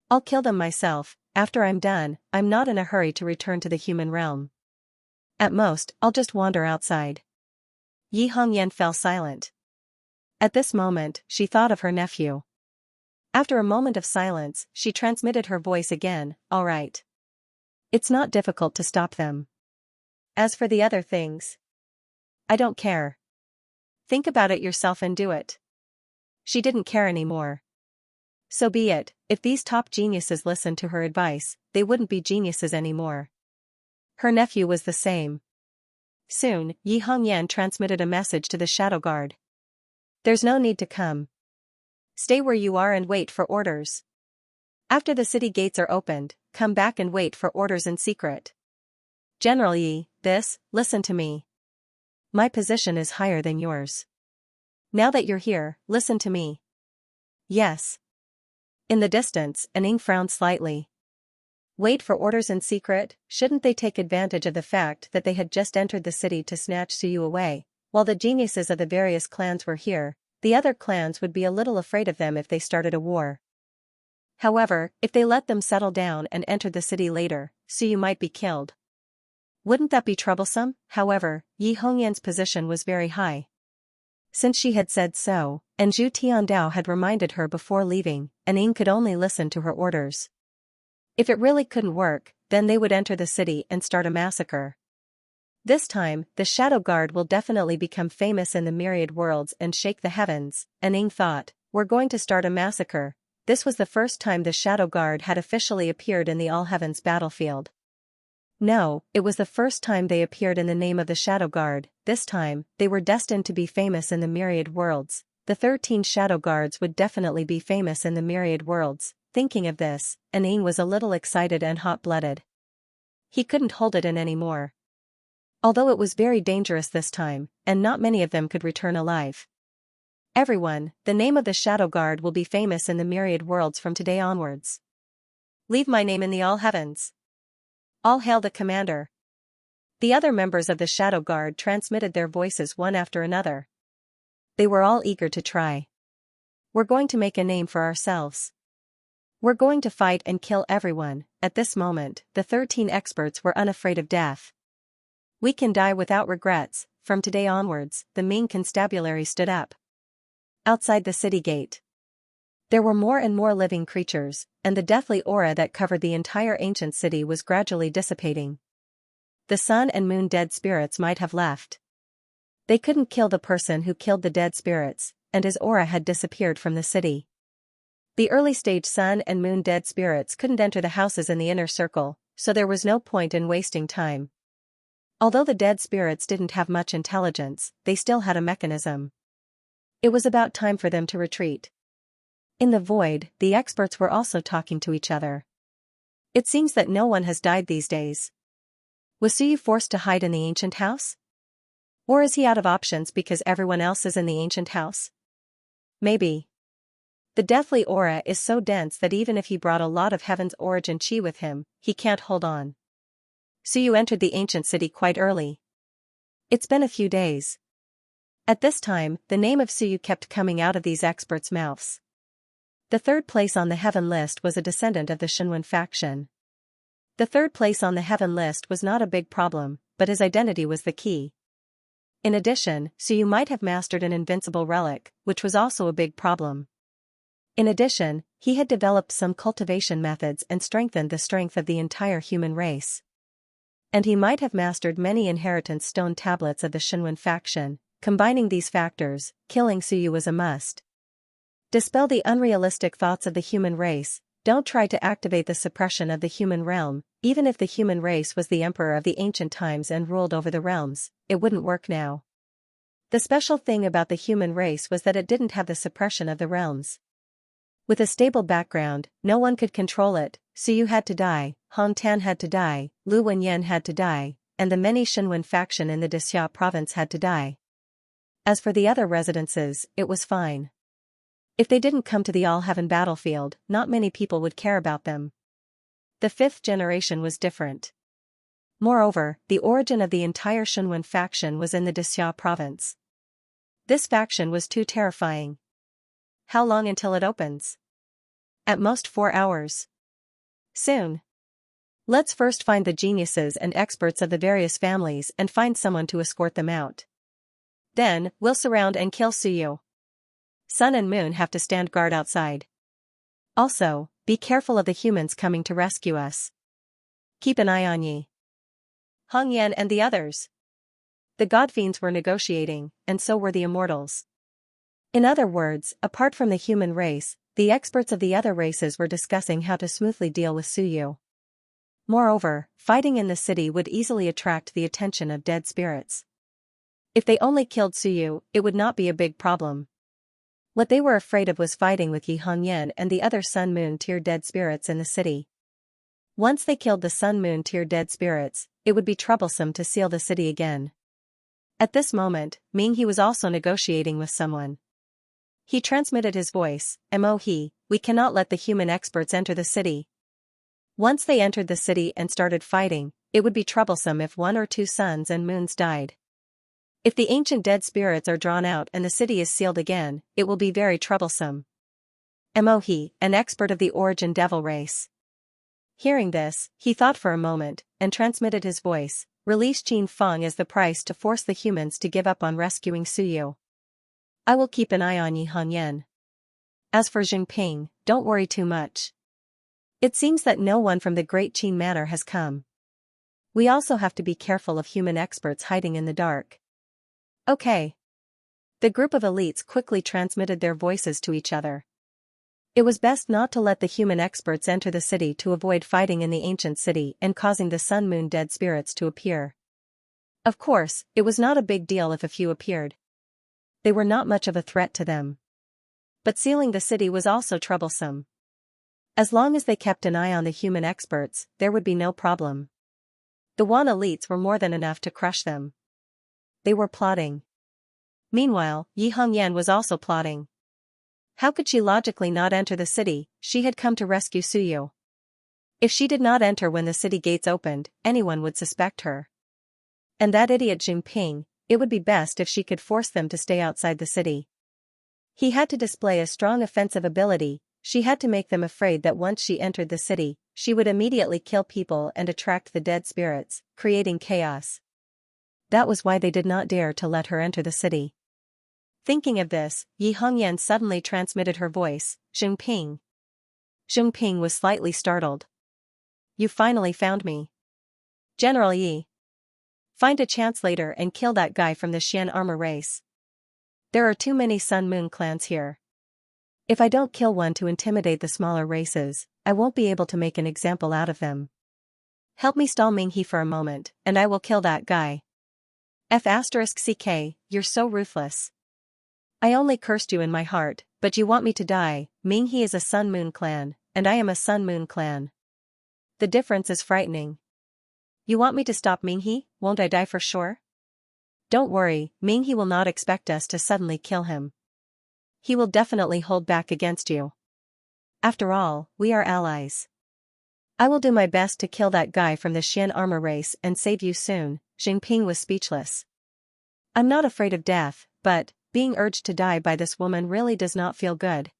Speaker 1: I'll kill them myself. After I'm done, I'm not in a hurry to return to the human realm. At most, I'll just wander outside. Yi Hongyan fell silent. At this moment, she thought of her nephew. After a moment of silence, she transmitted her voice again. All right. It's not difficult to stop them. As for the other things, I don't care. Think about it yourself and do it. She didn't care anymore. So be it, if these top geniuses listened to her advice, they wouldn't be geniuses anymore. Her nephew was the same. Soon, Yi Hongyan transmitted a message to the Shadow Guard. There's no need to come. Stay where you are and wait for orders. After the city gates are opened, come back and wait for orders in secret. General Yi, listen to me. My position is higher than yours. Now that you're here, listen to me. Yes. In the distance, Aning frowned slightly. Wait for orders in secret? Shouldn't they take advantage of the fact that they had just entered the city to snatch Suyu away? While the geniuses of the various clans were here, the other clans would be a little afraid of them if they started a war. However, if they let them settle down and entered the city later, Suyu might be killed. Wouldn't that be troublesome? However, Yi Hongyan's position was very high. Since she had said so, and Zhu Tiandao had reminded her before leaving, Aning could only listen to her orders. If it really couldn't work, then they would enter the city and start a massacre. This time, the Shadow Guard will definitely become famous in the Myriad worlds and shake the heavens, Aning thought. We're going to start a massacre. This was the first time the Shadow Guard had officially appeared in the All Heavens battlefield. No, it was the first time they appeared in the name of the Shadow Guard. This time, they were destined to be famous in the Myriad worlds. The 13 Shadow Guards would definitely be famous in the Myriad worlds. Thinking of this, Aning was a little excited and hot-blooded. He couldn't hold it in anymore. Although it was very dangerous this time, and not many of them could return alive. Everyone, the name of the Shadow Guard will be famous in the Myriad worlds from today onwards. Leave my name in the All Heavens. All hail the commander. The other members of the Shadow Guard transmitted their voices one after another. They were all eager to try. We're going to make a name for ourselves. We're going to fight and kill everyone. At this moment, the 13 experts were unafraid of death. We can die without regrets. From today onwards, the main constabulary stood up. Outside the city gate, there were more and more living creatures, and the deathly aura that covered the entire ancient city was gradually dissipating. The sun and moon dead spirits might have left. They couldn't kill the person who killed the dead spirits, and his aura had disappeared from the city. The early-stage sun and moon dead spirits couldn't enter the houses in the inner circle, so there was no point in wasting time. Although the dead spirits didn't have much intelligence, they still had a mechanism. It was about time for them to retreat. In the void, the experts were also talking to each other. It seems that no one has died these days. Was Suyu forced to hide in the ancient house? Or is he out of options because everyone else is in the ancient house? Maybe. The deathly aura is so dense that even if he brought a lot of heaven's origin chi with him, he can't hold on. Suyu entered the ancient city quite early. It's been a few days. At this time, the name of Suyu kept coming out of these experts' mouths. The third place on the heaven list was a descendant of the Shinwen faction. The third place on the heaven list was not a big problem, but his identity was the key. In addition, Suyu might have mastered an invincible relic, which was also a big problem. In addition, he had developed some cultivation methods and strengthened the strength of the entire human race. And he might have mastered many inheritance stone tablets of the Shinwen faction. Combining these factors, killing Suyu was a must. Dispel the unrealistic thoughts of the human race. Don't try to activate the suppression of the human realm. Even if the human race was the emperor of the ancient times and ruled over the realms, it wouldn't work now. The special thing about the human race was that it didn't have the suppression of the realms. With a stable background, no one could control it. Suyu had to die, Hong Tan had to die, Lu Wenyan had to die, and the many Shinwen faction in the Dixia province had to die. As for the other residences, it was fine. If they didn't come to the All-Heaven battlefield, not many people would care about them. The fifth generation was different. Moreover, the origin of the entire Shinwen faction was in the Dixia province. This faction was too terrifying. How long until it opens? At most 4 hours. Soon. Let's first find the geniuses and experts of the various families and find someone to escort them out. Then, we'll surround and kill Suyu. Sun and Moon have to stand guard outside. Also, be careful of the humans coming to rescue us. Keep an eye on Yi, Hong Yan and the others. The godfiends were negotiating, and so were the immortals. In other words, apart from the human race, the experts of the other races were discussing how to smoothly deal with Suyu. Moreover, fighting in the city would easily attract the attention of dead spirits. If they only killed Suyu, it would not be a big problem. What they were afraid of was fighting with Yi Hongyan and the other Sun-Moon tier dead spirits in the city. Once they killed the Sun-Moon tier dead spirits, it would be troublesome to seal the city again. At this moment, Ming-He was also negotiating with someone. He transmitted his voice, "Mo-He, we cannot let the human experts enter the city. Once they entered the city and started fighting, it would be troublesome if 1 or 2 suns and moons died. If the ancient dead spirits are drawn out and the city is sealed again, it will be very troublesome." Mo-He, an expert of the origin devil race. Hearing this, he thought for a moment, and transmitted his voice, "Release Qin Feng as the price to force the humans to give up on rescuing Suyu. I will keep an eye on Yi Hongyan. As for Jinping, don't worry too much. It seems that no one from the Great Qin Manor has come. We also have to be careful of human experts hiding in the dark." Okay. The group of elites quickly transmitted their voices to each other. It was best not to let the human experts enter the city to avoid fighting in the ancient city and causing the Sun-Moon dead spirits to appear. Of course, it was not a big deal if a few appeared. They were not much of a threat to them. But sealing the city was also troublesome. As long as they kept an eye on the human experts, there would be no problem. The Wan elites were more than enough to crush them. They were plotting. Meanwhile, Yi Hongyan was also plotting. How could she logically not enter the city? She had come to rescue Suyu. If she did not enter when the city gates opened, anyone would suspect her. And that idiot Jinping, it would be best if she could force them to stay outside the city. He had to display a strong offensive ability. She had to make them afraid that once she entered the city, she would immediately kill people and attract the dead spirits, creating chaos. That was why they did not dare to let her enter the city. Thinking of this, Yi Hongyan suddenly transmitted her voice, Zhengping. Zhengping was slightly startled. You finally found me. General Yi. Find a chance later and kill that guy from the Xian armor race. There are too many Sun Moon clans here. If I don't kill one to intimidate the smaller races, I won't be able to make an example out of them. Help me stall Minghe for a moment, and I will kill that guy. F***ck, you're so ruthless. I only cursed you in my heart, but you want me to die. Minghe is a Sun Moon clan, and I am a Sun Moon clan. The difference is frightening. You want me to stop Minghe? Won't I die for sure? Don't worry, Minghe will not expect us to suddenly kill him. He will definitely hold back against you. After all, we are allies. I will do my best to kill that guy from the Xian armor race and save you soon. Zhengping was speechless. I'm not afraid of death, but being urged to die by this woman really does not feel good.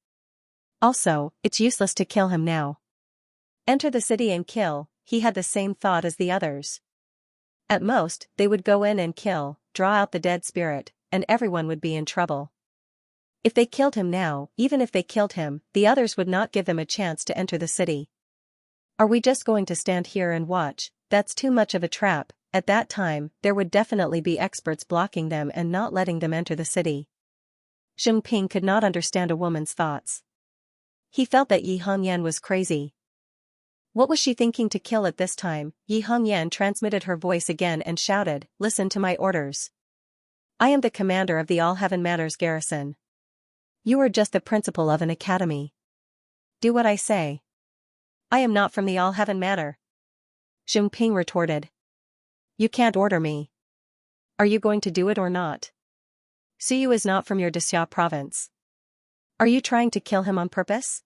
Speaker 1: Also, it's useless to kill him now. Enter the city and kill, he had the same thought as the others. At most, they would go in and kill, draw out the dead spirit, and everyone would be in trouble. If they killed him now, even if they killed him, the others would not give them a chance to enter the city. Are we just going to stand here and watch? That's too much of a trap. At that time, there would definitely be experts blocking them and not letting them enter the city. Zhengping could not understand a woman's thoughts. He felt that Yi Hongyan was crazy. What was she thinking to kill at this time? Yi Hongyan transmitted her voice again and shouted, Listen to my orders. I am the commander of the All Heaven Matters garrison. You are just the principal of an academy. Do what I say. I am not from the All Heaven Matter. Zhengping retorted. You can't order me. Are you going to do it or not? Suyu is not from your Dixia province. Are you trying to kill him on purpose?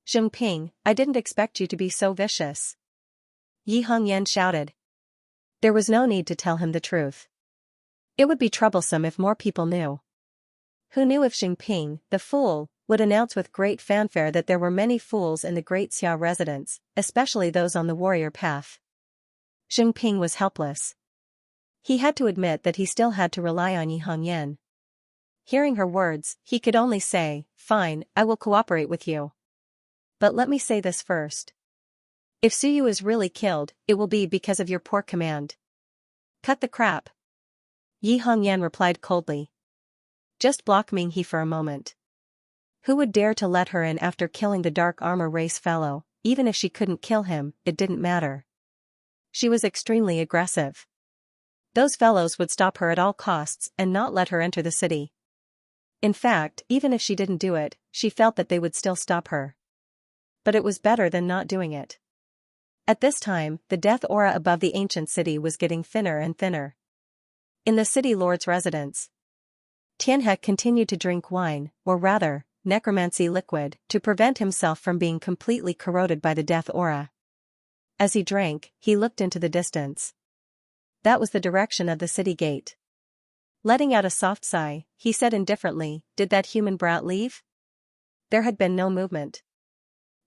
Speaker 1: Zhengping, I didn't expect you to be so vicious. Yi Hongyan shouted. There was no need to tell him the truth. It would be troublesome if more people knew. Who knew if Zhengping, the fool, would announce with great fanfare that there were many fools in the Great Xia residence, especially those on the warrior path. Zhengping was helpless. He had to admit that he still had to rely on Yi Hongyan. Hearing her words, he could only say, Fine, I will cooperate with you. But let me say this first. If Suyu is really killed, it will be because of your poor command. Cut the crap. Yi Hongyan replied coldly. Just block Minghe for a moment. Who would dare to let her in after killing the dark armor race fellow? Even if she couldn't kill him, it didn't matter. She was extremely aggressive. Those fellows would stop her at all costs and not let her enter the city. In fact, even if she didn't do it, she felt that they would still stop her. But it was better than not doing it. At this time, the death aura above the ancient city was getting thinner and thinner. In the city lord's residence, Tianhe continued to drink wine, or rather, necromancy liquid, to prevent himself from being completely corroded by the death aura. As he drank, he looked into the distance. That was the direction of the city gate. Letting out a soft sigh, he said indifferently, Did that human brat leave? There had been no movement.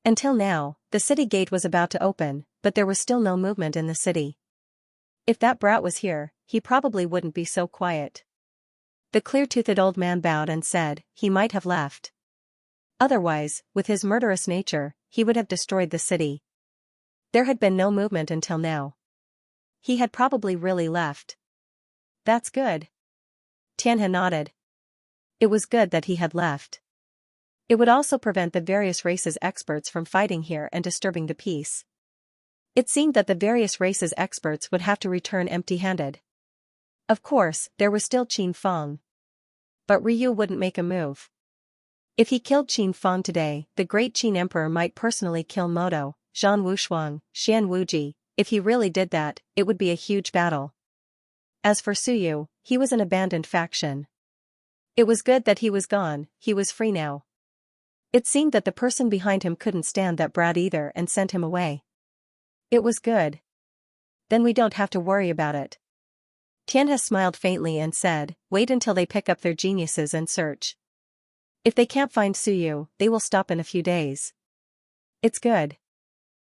Speaker 1: Until now, the city gate was about to open, but there was still no movement in the city. If that brat was here, he probably wouldn't be so quiet. The clear-toothed old man bowed and said, He might have left. Otherwise, with his murderous nature, he would have destroyed the city. There had been no movement until now. He had probably really left. That's good. Tianhe nodded. It was good that he had left. It would also prevent the various races' experts from fighting here and disturbing the peace. It seemed that the various races' experts would have to return empty-handed. Of course, there was still Qin Feng. But Ryu wouldn't make a move. If he killed Qin Feng today, the great Qin Emperor might personally kill Moto, Zhan Wushuang, Xian Wuji. If he really did that, it would be a huge battle. As for Suyu, he was an abandoned faction. It was good that he was gone, he was free now. It seemed that the person behind him couldn't stand that brat either and sent him away. It was good. Then we don't have to worry about it. Tianhe smiled faintly and said, Wait until they pick up their geniuses and search. If they can't find Suyu, they will stop in a few days. It's good.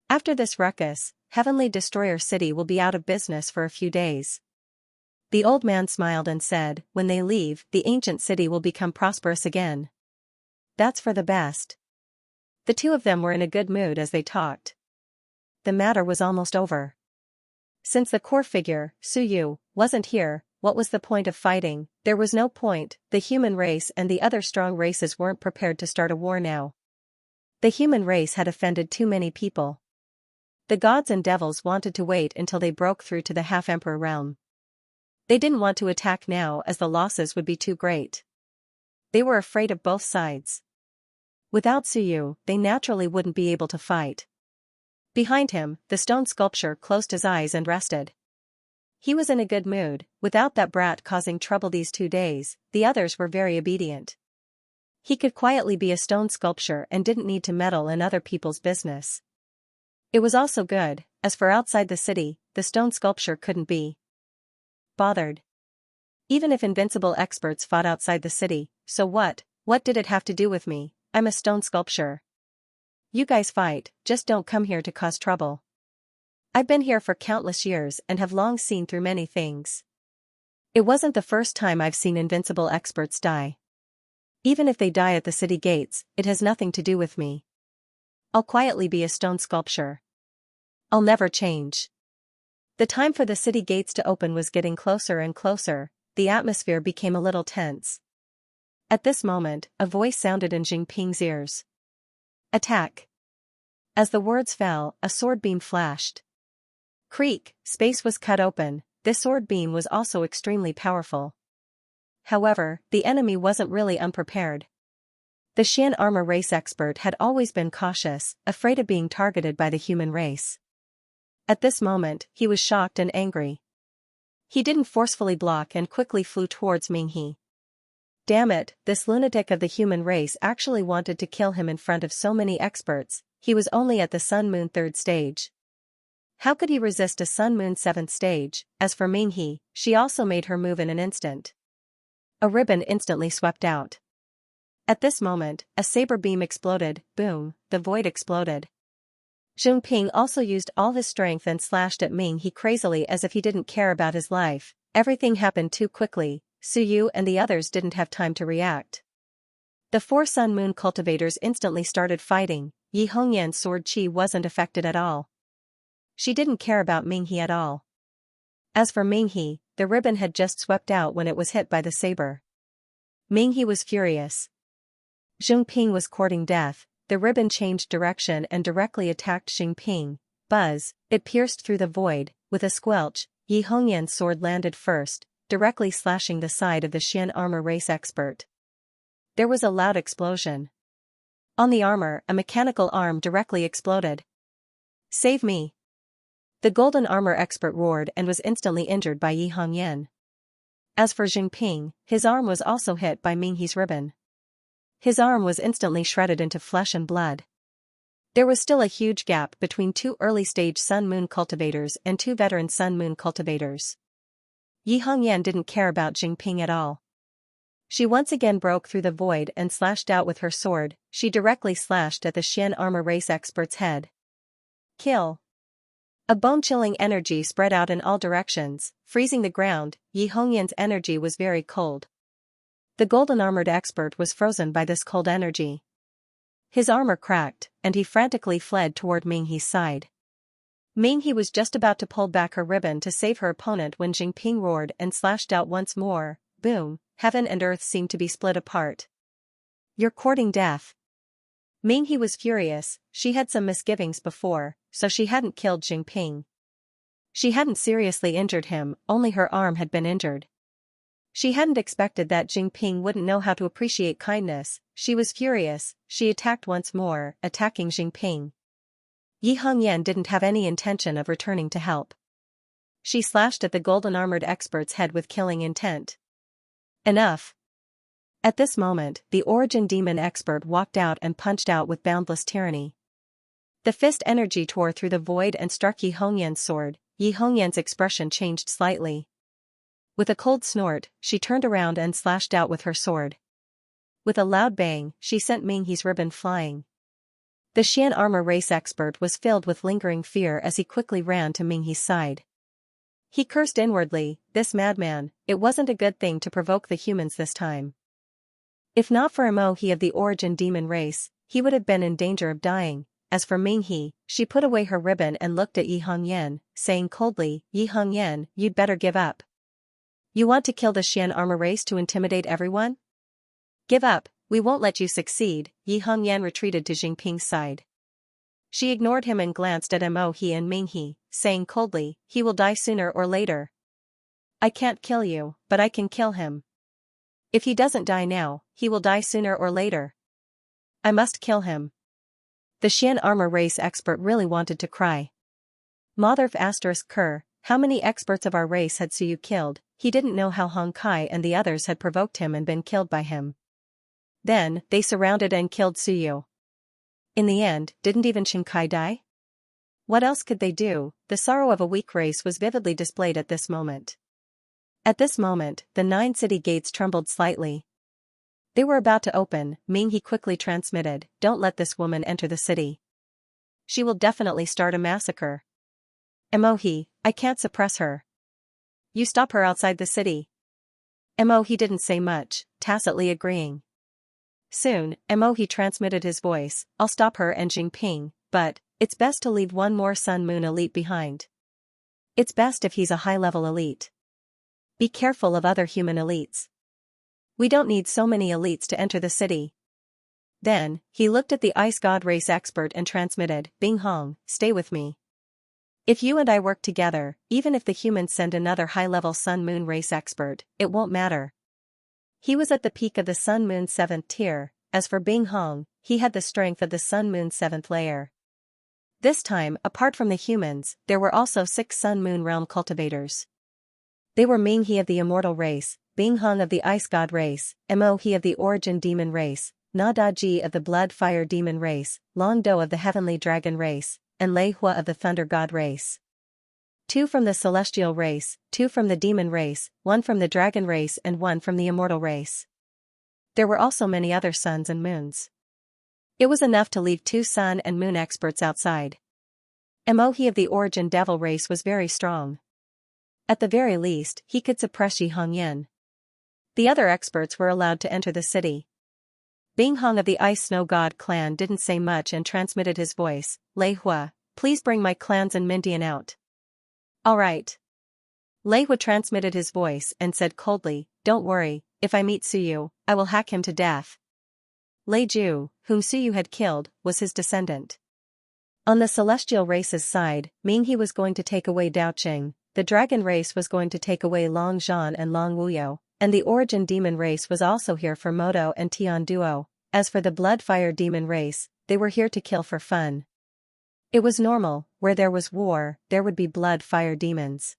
Speaker 1: After this ruckus, Heavenly Destroyer City will be out of business for a few days. The old man smiled and said, when they leave, the ancient city will become prosperous again. That's for the best. The two of them were in a good mood as they talked. The matter was almost over. Since the core figure, Suyu, wasn't here, what was the point of fighting? There was no point. The human race and the other strong races weren't prepared to start a war now. The human race had offended too many people. The gods and devils wanted to wait until they broke through to the half-emperor realm. They didn't want to attack now as the losses would be too great. They were afraid of both sides. Without Suyu, they naturally wouldn't be able to fight. Behind him, the stone sculpture closed his eyes and rested. He was in a good mood. Without that brat causing trouble these 2 days, the others were very obedient. He could quietly be a stone sculpture and didn't need to meddle in other people's business. It was also good. As for outside the city, the stone sculpture couldn't be bothered. Even if invincible experts fought outside the city, so what? What did it have to do with me? I'm a stone sculpture. You guys fight, just don't come here to cause trouble. I've been here for countless years and have long seen through many things. It wasn't the first time I've seen invincible experts die. Even if they die at the city gates, it has nothing to do with me. I'll quietly be a stone sculpture. I'll never change. The time for the city gates to open was getting closer and closer. The atmosphere became a little tense. At this moment, a voice sounded in Jinping's ears. Attack. As the words fell, a sword beam flashed. Creak, space was cut open. This sword beam was also extremely powerful. However, the enemy wasn't really unprepared. The Xian armor race expert had always been cautious, afraid of being targeted by the human race. At this moment, he was shocked and angry. He didn't forcefully block and quickly flew towards Minghe. Damn it, this lunatic of the human race actually wanted to kill him in front of so many experts. He was only at the Sun-Moon 3rd stage. How could he resist a Sun-Moon 7th stage? As for Minghe, she also made her move in an instant. A ribbon instantly swept out. At this moment, a saber beam exploded. Boom, the void exploded. Jinping also used all his strength and slashed at Minghe crazily as if he didn't care about his life. Everything happened too quickly. Suyu and the others didn't have time to react. The 4 Sun-Moon cultivators instantly started fighting. Yi Hongyan's sword chi wasn't affected at all. She didn't care about Minghe at all. As for Minghe, the ribbon had just swept out when it was hit by the saber. Minghe was furious. Jinping was courting death. The ribbon changed direction and directly attacked Jinping. Buzz, it pierced through the void. With a squelch, Yi Hongyan's sword landed first, directly slashing the side of the Xian armor race expert. There was a loud explosion. On the armor, a mechanical arm directly exploded. Save me! The golden armor expert roared and was instantly injured by Yi Hongyan. As for Jinping, his arm was also hit by Minghe's ribbon. His arm was instantly shredded into flesh and blood. There was still a huge gap between 2 early-stage Sun-Moon cultivators and 2 veteran Sun-Moon cultivators. Yi Hongyan didn't care about Jinping at all. She once again broke through the void and slashed out with her sword. She directly slashed at the Xian armor race expert's head. Kill. A bone-chilling energy spread out in all directions, freezing the ground. Yi Hongyan's energy was very cold. The golden-armored expert was frozen by this cold energy. His armor cracked, and he frantically fled toward Minghe's side. Minghe was just about to pull back her ribbon to save her opponent when Jinping roared and slashed out once more. Boom, heaven and earth seemed to be split apart. You're courting death. Minghe was furious. She had some misgivings before, so she hadn't killed Jinping. She hadn't seriously injured him, only her arm had been injured. She hadn't expected that Jinping wouldn't know how to appreciate kindness. She was furious. She attacked once more, attacking Jinping. Yi Hongyan didn't have any intention of returning to help. She slashed at the golden-armored expert's head with killing intent. Enough. At this moment, the origin demon expert walked out and punched out with boundless tyranny. The fist energy tore through the void and struck Yi Hongyan's sword. Yi Hongyan's expression changed slightly. With a cold snort, she turned around and slashed out with her sword. With a loud bang, she sent Minghe's ribbon flying. The Xian armor race expert was filled with lingering fear as he quickly ran to Minghe's side. He cursed inwardly, this madman, it wasn't a good thing to provoke the humans this time. If not for Imo-he of the origin demon race, he would have been in danger of dying. As for Ming-he, she put away her ribbon and looked at Yi Hongyan, saying coldly, Yi Hongyan, you'd better give up. You want to kill the Xian armor race to intimidate everyone? Give up, we won't let you succeed. Yi Hongyan retreated to Jingping's side. She ignored him and glanced at Imo-he and Ming-he, saying coldly, he will die sooner or later. I can't kill you, but I can kill him. If he doesn't die now, he will die sooner or later. I must kill him. The Xian armor race expert really wanted to cry. Motherf *Ker, how many experts of our race had Suyu killed? He didn't know how Hong Kai and the others had provoked him and been killed by him. Then, they surrounded and killed Suyu. In the end, didn't even Xingkai die? What else could they do? The sorrow of a weak race was vividly displayed at this moment. At this moment, the 9 city gates trembled slightly. They were about to open. Ming-he quickly transmitted, don't let this woman enter the city. She will definitely start a massacre. Imo-he, I can't suppress her. You stop her outside the city. Imo-he didn't say much, tacitly agreeing. Soon, Imo-he transmitted his voice, I'll stop her and Jingping, but, it's best to leave one more Sun Moon elite behind. It's best if he's a high-level elite. Be careful of other human elites. We don't need so many elites to enter the city. Then, he looked at the Ice God race expert and transmitted, Bing Hong, stay with me. If you and I work together, even if the humans send another high-level Sun Moon race expert, it won't matter. He was at the peak of the Sun Moon 7th tier, as for Bing Hong, he had the strength of the Sun Moon 7th layer. This time, apart from the humans, there were also 6 Sun Moon realm cultivators. They were Ming-he of the immortal race, Bing Hong of the ice god race, Mo-he of the origin demon race, Na Da-ji of the blood fire demon race, Long Do of the heavenly dragon race, and Lei Hua of the thunder god race. 2 from the celestial race, 2 from the demon race, 1 from the dragon race and 1 from the immortal race. There were also many other suns and moons. It was enough to leave 2 sun and moon experts outside. Mo-he of the origin devil race was very strong. At the very least, he could suppress Yi Hongyan. The other experts were allowed to enter the city. Bing Hong of the Ice Snow God clan didn't say much and transmitted his voice, Lei Hua, please bring my clans and Mindian out. Alright. Lei Hua transmitted his voice and said coldly, don't worry, if I meet Suyu, I will hack him to death. Lei Ju, whom Suyu had killed, was his descendant. On the celestial race's side, Ming-he was going to take away Dao Qing, the dragon race was going to take away Long Zhan and Long Wuyo, and the origin demon race was also here for Moto and Tian Duo. As for the blood fire demon race, they were here to kill for fun. It was normal, where there was war, there would be blood fire demons.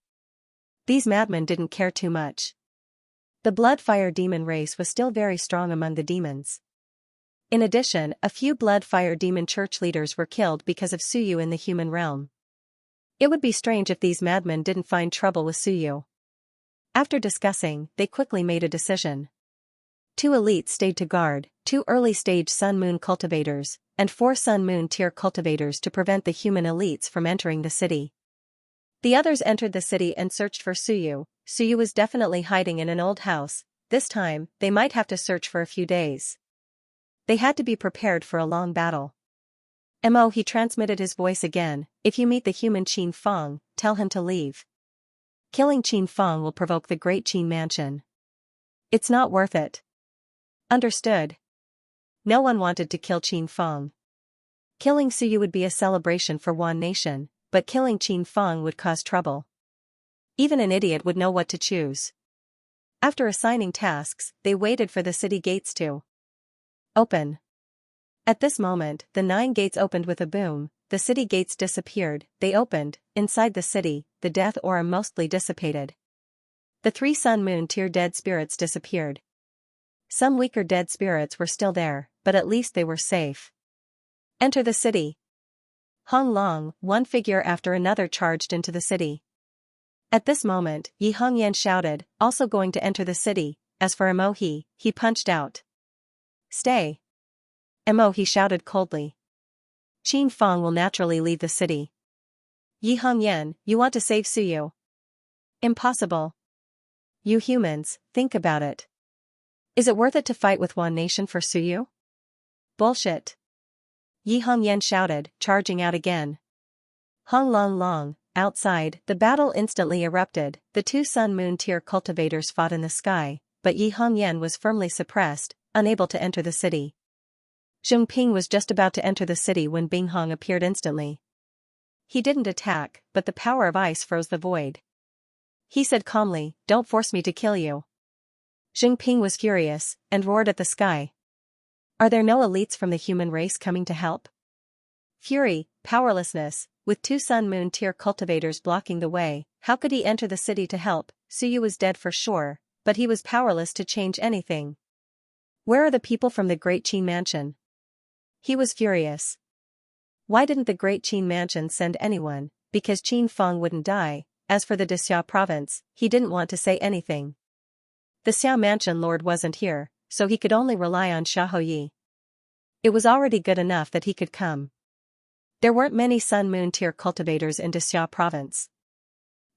Speaker 1: These madmen didn't care too much. The blood fire demon race was still very strong among the demons. In addition, a few blood fire demon church leaders were killed because of Suyu in the human realm. It would be strange if these madmen didn't find trouble with Suyu. After discussing, they quickly made a decision. 2 elites stayed to guard, 2 early-stage Sun Moon cultivators, and 4 Sun Moon tier cultivators to prevent the human elites from entering the city. The others entered the city and searched for Suyu. Suyu was definitely hiding in an old house. This time, they might have to search for a few days. They had to be prepared for a long battle. Mo-he transmitted his voice again, if you meet the human Qin Feng, tell him to leave. Killing Qin Feng will provoke the great Qin mansion. It's not worth it. Understood. No one wanted to kill Qin Feng. Killing Suyu would be a celebration for one nation, but killing Qin Feng would cause trouble. Even an idiot would know what to choose. After assigning tasks, they waited for the city gates to open. At this moment, the 9 gates opened with a boom, the city gates disappeared, they opened, inside the city, the death aura mostly dissipated. The 3 Sun Moon tier dead spirits disappeared. Some weaker dead spirits were still there, but at least they were safe. Enter the city. Hong Long, one figure after another charged into the city. At this moment, Yi Hongyan shouted, also going to enter the city. As for Mo-he, he punched out. Stay. Mo-he shouted coldly. Qin Feng will naturally leave the city. Yi Hongyan, you want to save Suyu? Impossible. You humans, think about it. Is it worth it to fight with one nation for Suyu? Bullshit. Yi Hongyan shouted, charging out again. Hong Long Long, outside, the battle instantly erupted. The two sun-moon tier cultivators fought in the sky, but Yi Hongyan was firmly suppressed, unable to enter the city. Zheng Ping was just about to enter the city when Bing Hong appeared instantly. He didn't attack, but the power of ice froze the void. He said calmly, "Don't force me to kill you." Zheng Ping was furious, and roared at the sky. Are there no elites from the human race coming to help? Fury, powerlessness, with two sun-moon tier cultivators blocking the way, how could he enter the city to help? Suyu was dead for sure, but he was powerless to change anything. Where are the people from the Great Qin Mansion? He was furious. Why didn't the Great Qin Mansion send anyone? Because Qin Feng wouldn't die. As for the Xia province, he didn't want to say anything. The Xia Mansion Lord wasn't here, so he could only rely on Xiaoyi. It was already good enough that he could come. There weren't many sun-moon tier cultivators in Xia province.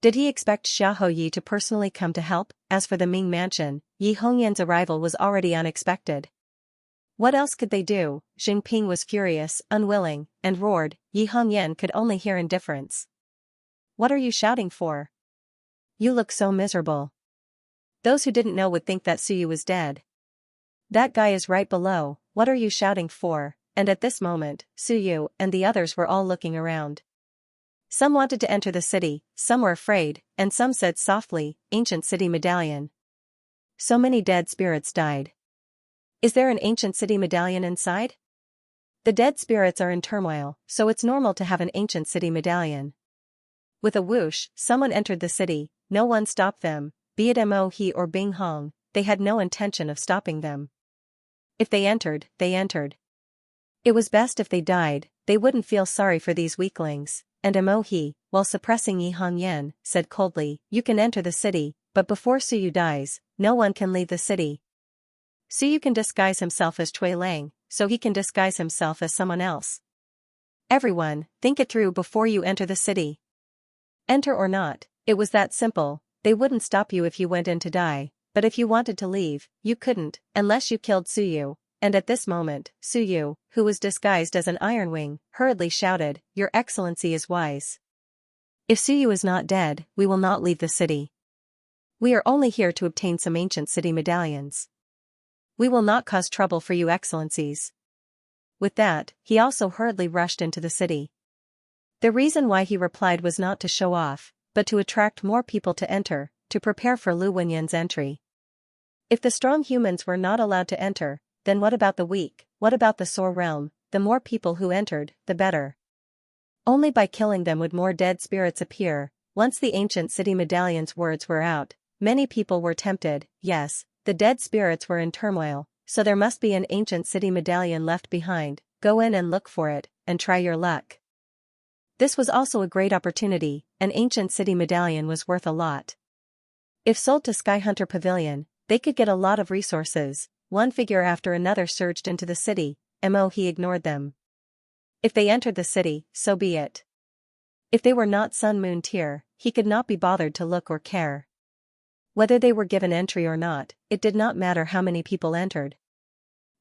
Speaker 1: Did he expect Xiaoyi to personally come to help? As for the Ming Mansion, Yi Hongyan's arrival was already unexpected. What else could they do? Zheng Ping was furious, unwilling, and roared. Yi Hongyan could only hear indifference. What are you shouting for? You look so miserable. Those who didn't know would think that Suyu was dead. That guy is right below, what are you shouting for? And at this moment, Suyu and the others were all looking around. Some wanted to enter the city, some were afraid, and some said softly, "Ancient city medallion." So many dead spirits died. Is there an ancient city medallion inside? The dead spirits are in turmoil, so it's normal to have an ancient city medallion. With a whoosh, someone entered the city, no one stopped them, be it Mo He or Bing Hong, they had no intention of stopping them. If they entered, they entered. It was best if they died, they wouldn't feel sorry for these weaklings, and Mo He, while suppressing Yi Hongyan, said coldly, "You can enter the city, but before Suyu dies, no one can leave the city. Suyu can disguise himself as Cui Lang, so he can disguise himself as someone else. Everyone, think it through before you enter the city. Enter or not, it was that simple, they wouldn't stop you if you went in to die, but if you wanted to leave, you couldn't, unless you killed Suyu." And at this moment, Suyu, who was disguised as an Iron Wing, hurriedly shouted, "Your Excellency is wise. If Suyu is not dead, we will not leave the city. We are only here to obtain some ancient city medallions. We will not cause trouble for you excellencies." With that, he also hurriedly rushed into the city. The reason why he replied was not to show off, but to attract more people to enter, to prepare for Lu Wenyan's entry. If the strong humans were not allowed to enter, then what about the weak, what about the Soar realm? The more people who entered, the better. Only by killing them would more dead spirits appear. Once the ancient city medallion's words were out, many people were tempted. Yes, the dead spirits were in turmoil, so there must be an ancient city medallion left behind. Go in and look for it, and try your luck. This was also a great opportunity, an ancient city medallion was worth a lot. If sold to Sky Hunter Pavilion, they could get a lot of resources. One figure after another surged into the city, Mo He ignored them. If they entered the city, so be it. If they were not Sun Moon tier, he could not be bothered to look or care. Whether they were given entry or not, it did not matter how many people entered.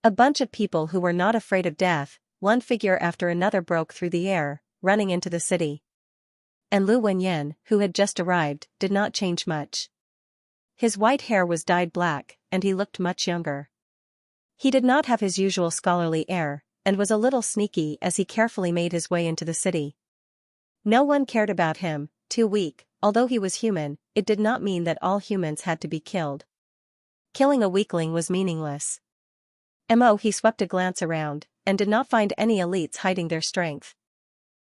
Speaker 1: A bunch of people who were not afraid of death, one figure after another broke through the air, running into the city. And Lu Wenyan, who had just arrived, did not change much. His white hair was dyed black, and he looked much younger. He did not have his usual scholarly air, and was a little sneaky as he carefully made his way into the city. No one cared about him, too weak. Although he was human, it did not mean that all humans had to be killed. Killing a weakling was meaningless. He swept a glance around, and did not find any elites hiding their strength.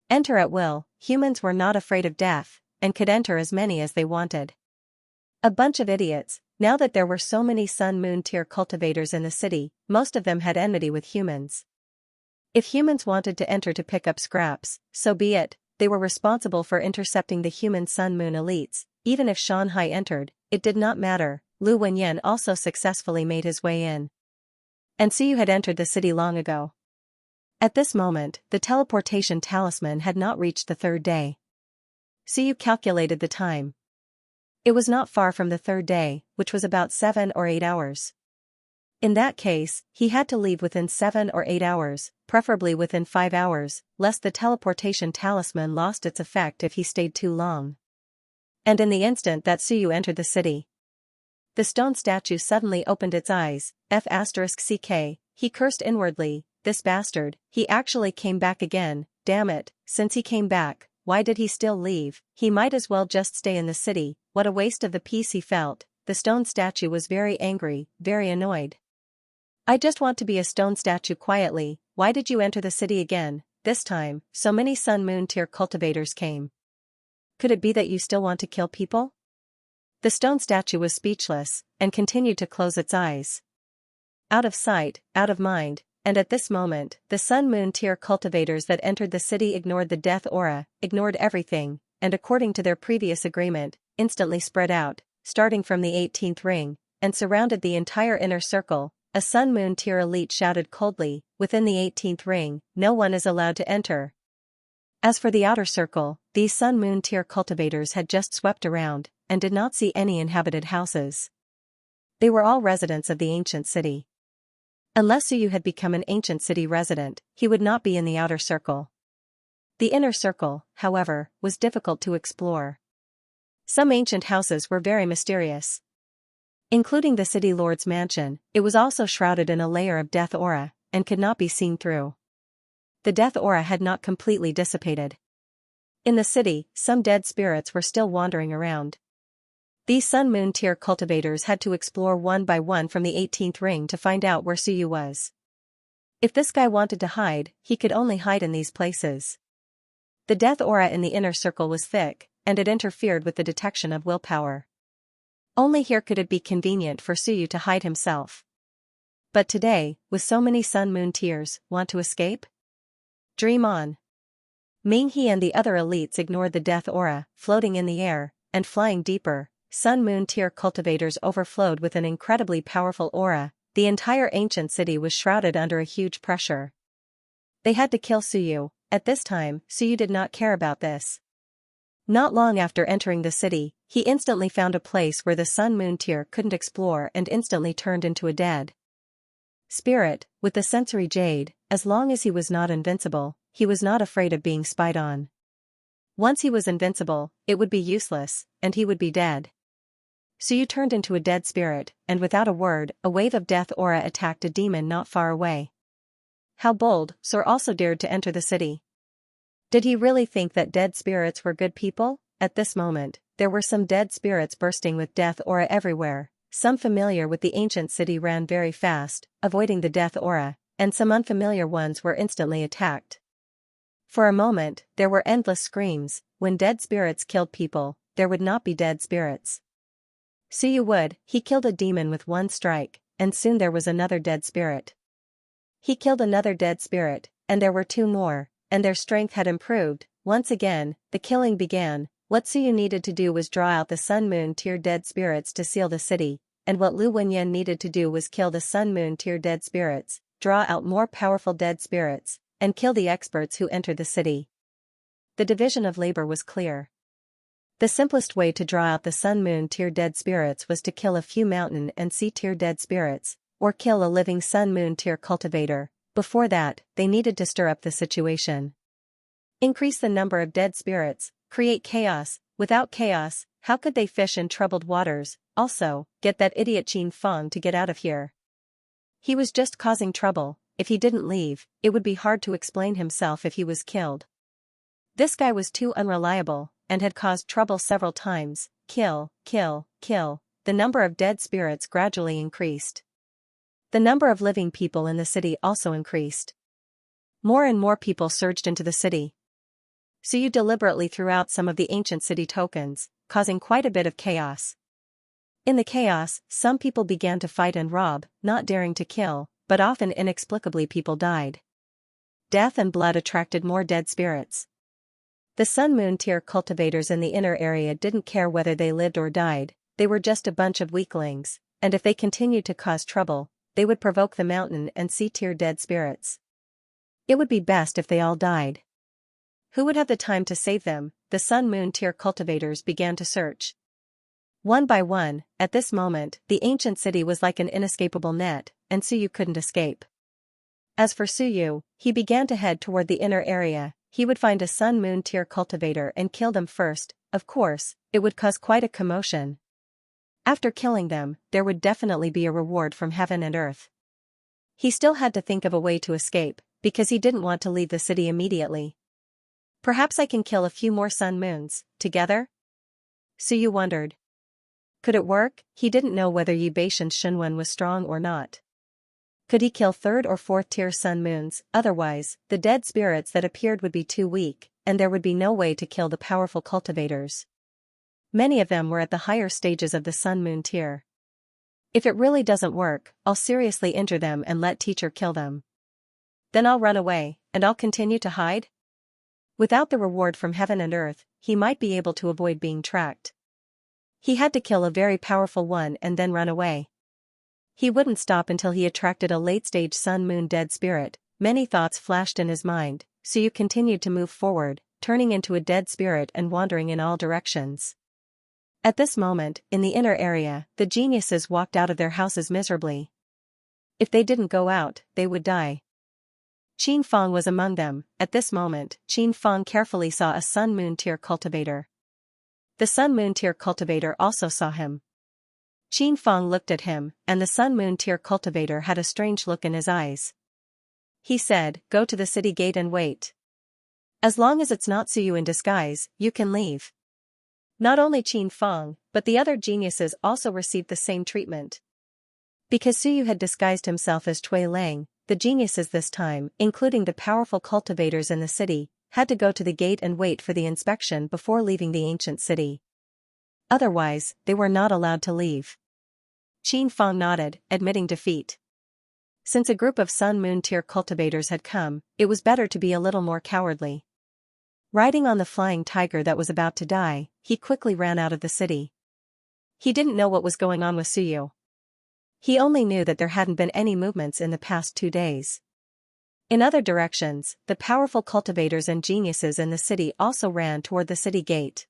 Speaker 1: Enter at will, humans were not afraid of death, and could enter as many as they wanted. A bunch of idiots. Now that there were so many Sun Moon tier cultivators in the city, most of them had enmity with humans. If humans wanted to enter to pick up scraps, so be it, they were responsible for intercepting the human Sun Moon elites. Even if Shanghai entered, it did not matter. Lu Wenyan also successfully made his way in. And Suyu had entered the city long ago. At this moment, the teleportation talisman had not reached the third day. Suyu calculated the time. It was not far from the third day, which was about 7 or 8 hours. In that case, he had to leave within 7 or 8 hours, preferably within 5 hours, lest the teleportation talisman lost its effect if he stayed too long. And in the instant that Suyu entered the city, the stone statue suddenly opened its eyes. F***ck, he cursed inwardly, this bastard, he actually came back again, damn it, since he came back, why did he still leave? He might as well just stay in the city. What a waste of the peace he felt. The stone statue was very angry, very annoyed. I just want to be a stone statue quietly. Why did you enter the city again? This time, so many Sun Moon tier cultivators came. Could it be that you still want to kill people? The stone statue was speechless, and continued to close its eyes. Out of sight, out of mind, and at this moment, the Sun Moon tier cultivators that entered the city ignored the death aura, ignored everything, and according to their previous agreement, instantly spread out, starting from the 18th ring, and surrounded the entire inner circle. A Sun Moon tier elite shouted coldly, within the 18th ring, no one is allowed to enter. As for the outer circle, these Sun Moon tier cultivators had just swept around, and did not see any inhabited houses. They were all residents of the ancient city. Unless Suyu had become an ancient city resident, he would not be in the outer circle. The inner circle, however, was difficult to explore. Some ancient houses were very mysterious. Including the city lord's mansion, it was also shrouded in a layer of death aura, and could not be seen through. The death aura had not completely dissipated. In the city, some dead spirits were still wandering around. These Sun Moon tier cultivators had to explore one by one from the 18th ring to find out where Suyu was. If this guy wanted to hide, he could only hide in these places. The death aura in the inner circle was thick, and it interfered with the detection of willpower. Only here could it be convenient for Suyu to hide himself. But today, with so many Sun Moon tiers, want to escape? Dream on. Minghe and the other elites ignored the death aura, floating in the air, and flying deeper. Sun Moon tier cultivators overflowed with an incredibly powerful aura. The entire ancient city was shrouded under a huge pressure. They had to kill Suyu. At this time, Suyu did not care about this. Not long after entering the city, he instantly found a place where the Sun Moon tier couldn't explore and instantly turned into a dead spirit, with the sensory jade. As long as he was not invincible, he was not afraid of being spied on. Once he was invincible, it would be useless, and he would be dead. Suyu turned into a dead spirit, and without a word, a wave of death aura attacked a demon not far away. How bold, Sor also dared to enter the city. Did he really think that dead spirits were good people? At this moment, there were some dead spirits bursting with death aura everywhere. Some familiar with the ancient city ran very fast, avoiding the death aura, and some unfamiliar ones were instantly attacked. For a moment, there were endless screams. When dead spirits killed people, there would not be dead spirits. Suyu would. He killed a demon with one strike, and soon there was another dead spirit. He killed another dead spirit, and there were 2 more, and their strength had improved. Once again, the killing began. What Suyu needed to do was draw out the Sun Moon tier dead spirits to seal the city, and what Lu Wenyan needed to do was kill the Sun Moon tier dead spirits, draw out more powerful dead spirits, and kill the experts who entered the city. The division of labor was clear. The simplest way to draw out the Sun Moon tier dead spirits was to kill a few Mountain and Sea tier dead spirits, or kill a living Sun Moon tier cultivator. Before that, they needed to stir up the situation. Increase the number of dead spirits, create chaos. Without chaos, how could they fish in troubled waters? Also, get that idiot Qin Feng to get out of here. He was just causing trouble. If he didn't leave, it would be hard to explain himself if he was killed. This guy was too unreliable, and had caused trouble several times. Kill, kill, kill. The number of dead spirits gradually increased. The number of living people in the city also increased. More and more people surged into the city. Suyu deliberately threw out some of the ancient city tokens, causing quite a bit of chaos. In the chaos, some people began to fight and rob, not daring to kill, but often inexplicably people died. Death and blood attracted more dead spirits. The Sun Moon tier cultivators in the inner area didn't care whether they lived or died. They were just a bunch of weaklings, and if they continued to cause trouble, they would provoke the Mountain and Sea tier dead spirits. It would be best if they all died. Who would have the time to save them? The Sun Moon tier cultivators began to search. One by one, at this moment, the ancient city was like an inescapable net, and Suyu couldn't escape. As for Suyu, he began to head toward the inner area. He would find a sun-moon tier cultivator and kill them first. Of course, it would cause quite a commotion. After killing them, there would definitely be a reward from heaven and earth. He still had to think of a way to escape, because he didn't want to leave the city immediately. Perhaps I can kill a few more sun-moons, together? Suyu wondered. Could it work? He didn't know whether Yi Baishan's Shunwen was strong or not. Could he kill third or fourth tier sun-moons? Otherwise, the dead spirits that appeared would be too weak, and there would be no way to kill the powerful cultivators. Many of them were at the higher stages of the sun-moon tier. If it really doesn't work, I'll seriously injure them and let teacher kill them. Then I'll run away, and I'll continue to hide? Without the reward from heaven and earth, he might be able to avoid being tracked. He had to kill a very powerful one and then run away. He wouldn't stop until he attracted a late-stage sun-moon dead spirit. Many thoughts flashed in his mind, so you continued to move forward, turning into a dead spirit and wandering in all directions. At this moment, in the inner area, the geniuses walked out of their houses miserably. If they didn't go out, they would die. Qin Feng was among them. At this moment, Qin Feng carefully saw a sun-moon tier cultivator. The sun-moon tier cultivator also saw him. Qin Feng looked at him, and the sun-moon tier cultivator had a strange look in his eyes. He said, "Go to the city gate and wait. As long as it's not Suyu in disguise, you can leave." Not only Qin Feng, but the other geniuses also received the same treatment. Because Suyu had disguised himself as Cui Lang, the geniuses this time, including the powerful cultivators in the city, had to go to the gate and wait for the inspection before leaving the ancient city. Otherwise, they were not allowed to leave. Qin Feng nodded, admitting defeat. Since a group of sun-moon tier cultivators had come, it was better to be a little more cowardly. Riding on the flying tiger that was about to die, he quickly ran out of the city. He didn't know what was going on with Suyu. He only knew that there hadn't been any movements in the past 2 days. In other directions, the powerful cultivators and geniuses in the city also ran toward the city gate.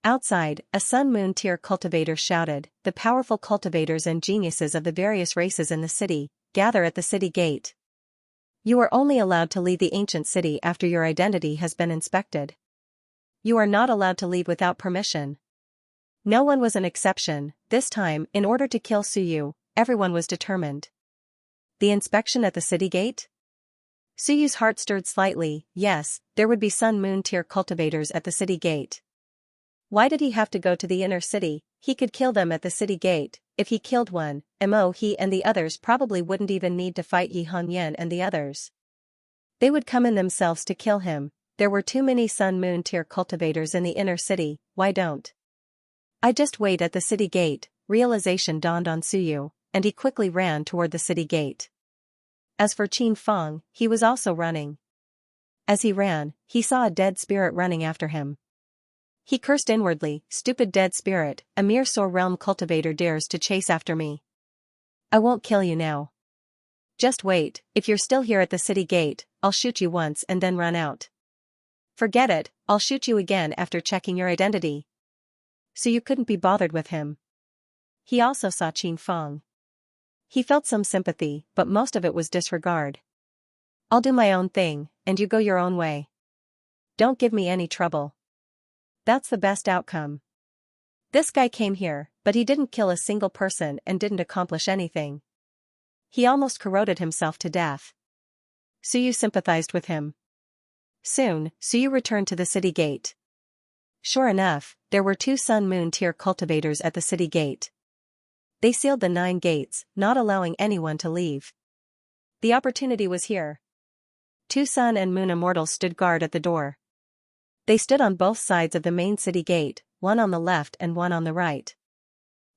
Speaker 1: Outside, a sun-moon tier cultivator shouted, "The powerful cultivators and geniuses of the various races in the city, gather at the city gate. You are only allowed to leave the ancient city after your identity has been inspected. You are not allowed to leave without permission." No one was an exception. This time, in order to kill Suyu, everyone was determined. The inspection at the city gate? Suyu's heart stirred slightly. Yes, there would be sun-moon tier cultivators at the city gate. Why did he have to go to the inner city? He could kill them at the city gate. If he killed one, he and the others probably wouldn't even need to fight Yi Hongyan and the others. They would come in themselves to kill him. There were too many sun-moon tier cultivators in the inner city. Why don't I just wait at the city gate? Realization dawned on Suyu, and he quickly ran toward the city gate. As for Qin Feng, he was also running. As he ran, he saw a dead spirit running after him. He cursed inwardly, "Stupid dead spirit, a mere Soul Realm cultivator dares to chase after me. I won't kill you now. Just wait, if you're still here at the city gate, I'll shoot you once and then run out. Forget it, I'll shoot you again after checking your identity." So you couldn't be bothered with him. He also saw Qin Feng. He felt some sympathy, but most of it was disregard. "I'll do my own thing, and you go your own way. Don't give me any trouble. That's the best outcome. This guy came here, but he didn't kill a single person and didn't accomplish anything. He almost corroded himself to death." Suyu sympathized with him. Soon, Suyu returned to the city gate. Sure enough, there were 2 sun-moon tier cultivators at the city gate. They sealed the 9 gates, not allowing anyone to leave. The opportunity was here. 2 sun and moon immortals stood guard at the door. They stood on both sides of the main city gate, one on the left and one on the right.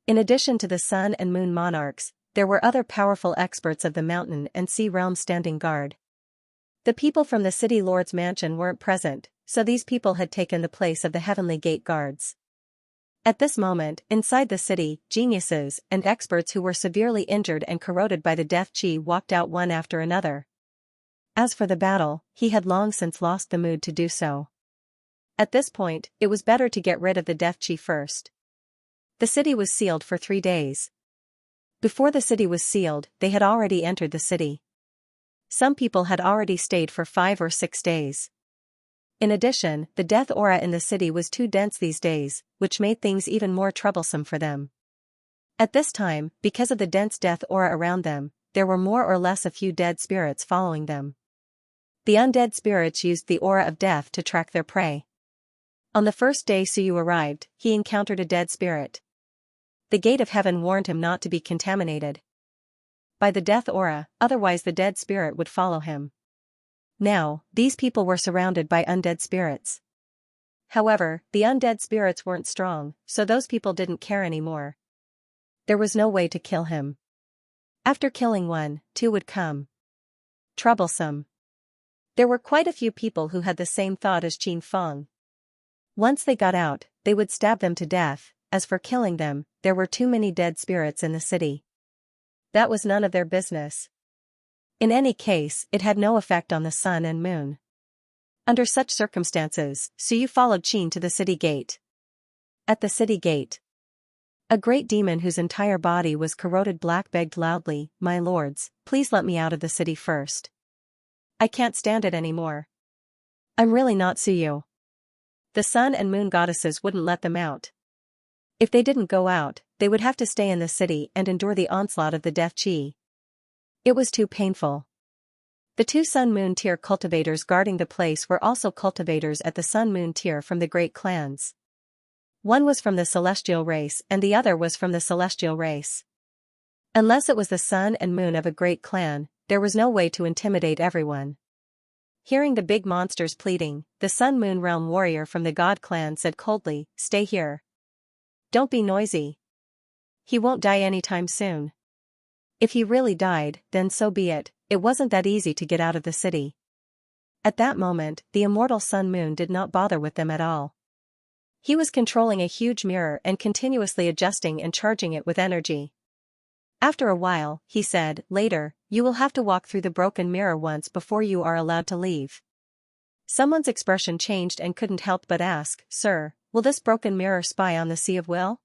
Speaker 1: In addition to the sun and moon monarchs, there were other powerful experts of the mountain and sea realm standing guard. The people from the city lord's mansion weren't present, so these people had taken the place of the heavenly gate guards. At this moment, inside the city, geniuses and experts who were severely injured and corroded by the death chi walked out one after another. As for the battle, he had long since lost the mood to do so. At this point, it was better to get rid of the death chi first. The city was sealed for 3 days. Before the city was sealed, they had already entered the city. Some people had already stayed for 5 or 6 days. In addition, the death aura in the city was too dense these days, which made things even more troublesome for them. At this time, because of the dense death aura around them, there were more or less a few dead spirits following them. The undead spirits used the aura of death to track their prey. On the first day Suyu arrived, he encountered a dead spirit. The gate of heaven warned him not to be contaminated by the death aura, otherwise the dead spirit would follow him. Now, these people were surrounded by undead spirits. However, the undead spirits weren't strong, so those people didn't care anymore. There was no way to kill him. After killing one, 2 would come. Troublesome. There were quite a few people who had the same thought as Qin Feng. Once they got out, they would stab them to death. As for killing them, there were too many dead spirits in the city. That was none of their business. In any case, it had no effect on the sun and moon. Under such circumstances, Suyu followed Qin to the city gate. At the city gate, a great demon whose entire body was corroded black begged loudly, "My lords, please let me out of the city first. I can't stand it anymore. I'm really not Suyu." The sun and moon goddesses wouldn't let them out. If they didn't go out, they would have to stay in the city and endure the onslaught of the death chi. It was too painful. The 2 Sun-Moon tier cultivators guarding the place were also cultivators at the Sun-Moon tier from the great clans. One was from the celestial race and the other was from the celestial race. Unless it was the sun and moon of a great clan, there was no way to intimidate everyone. Hearing the big monsters pleading, the Sun-Moon realm warrior from the God clan said coldly, "Stay here. Don't be noisy. He won't die anytime soon. If he really died, then so be it. It wasn't that easy to get out of the city." At that moment, the immortal Sun-Moon did not bother with them at all. He was controlling a huge mirror and continuously adjusting and charging it with energy. After a while, he said, "Later, you will have to walk through the broken mirror once before you are allowed to leave." Someone's expression changed and couldn't help but ask, "Sir, will this broken mirror spy on the Sea of Will?"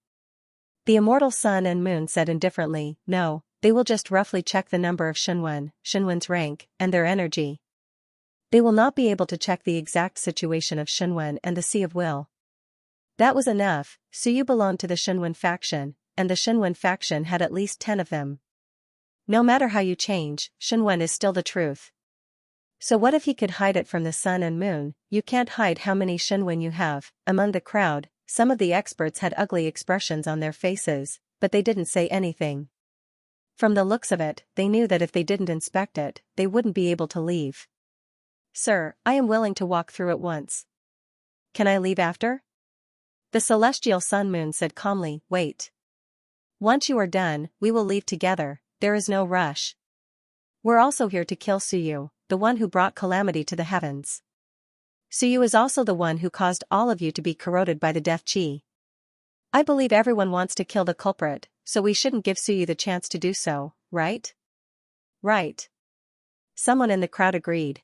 Speaker 1: The immortal sun and moon said indifferently, "No, they will just roughly check the number of Shenwen's rank, and their energy. They will not be able to check the exact situation of Shenwen and the Sea of Will." That was enough. Suyu belonged to the Shenwen faction, and the Shenwen faction had at least 10 of them. No matter how you change, Shenwen is still the truth. So what if he could hide it from the sun and moon? You can't hide how many Shenwen you have. Among the crowd, some of the experts had ugly expressions on their faces, but they didn't say anything. From the looks of it, they knew that if they didn't inspect it, they wouldn't be able to leave. "Sir, I am willing to walk through it once. Can I leave after?" The celestial Sun-Moon said calmly, "Wait. Once you are done, we will leave together, there is no rush. We're also here to kill Suyu, the one who brought calamity to the heavens. Suyu is also the one who caused all of you to be corroded by the death chi. I believe everyone wants to kill the culprit, so we shouldn't give Suyu the chance to do so, right?" "Right." Someone in the crowd agreed.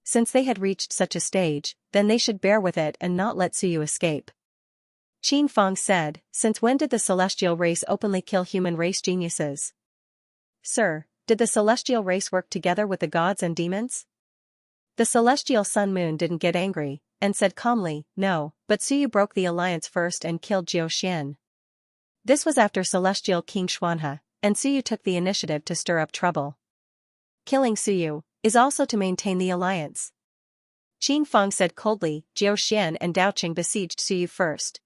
Speaker 1: Since they had reached such a stage, then they should bear with it and not let Suyu escape. Qin Feng said, "Since when did the celestial race openly kill human race geniuses?" "Sir, did the celestial race work together with the gods and demons?" The celestial Sun-Moon didn't get angry, and said calmly, "No, but Suyu broke the alliance first and killed Jiuxian. This was after celestial King Xuanhe, and Suyu took the initiative to stir up trouble. Killing Suyu is also to maintain the alliance." Qin Feng said coldly, "Jiuxian and Daoqing besieged Suyu first.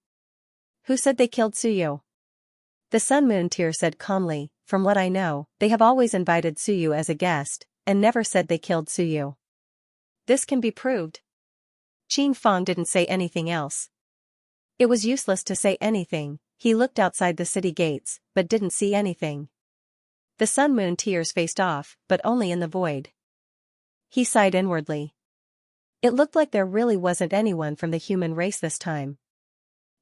Speaker 1: Who said they killed Suyu?" The Sun-Moon tier said calmly, "From what I know, they have always invited Suyu as a guest, and never said they killed Suyu. This can be proved." Qin Feng didn't say anything else. It was useless to say anything. He looked outside the city gates, but didn't see anything. The Sun-Moon tiers faced off, but only in the void. He sighed inwardly. It looked like there really wasn't anyone from the human race this time.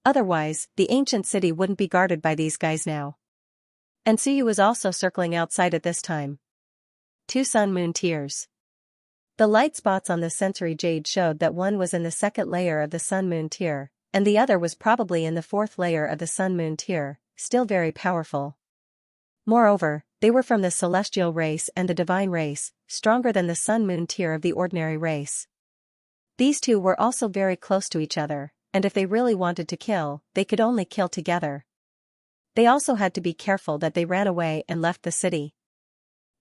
Speaker 1: Otherwise, the ancient city wouldn't be guarded by these guys now. And Suyu was also circling outside at this time. 2 Sun-Moon tiers. The light spots on the sensory jade showed that one was in the second layer of the Sun-Moon tier, and the other was probably in the fourth layer of the sun-moon tier, still very powerful. Moreover, they were from the celestial race and the divine race, stronger than the sun-moon tier of the ordinary race. These two were also very close to each other, and if they really wanted to kill, they could only kill together. They also had to be careful that they ran away and left the city.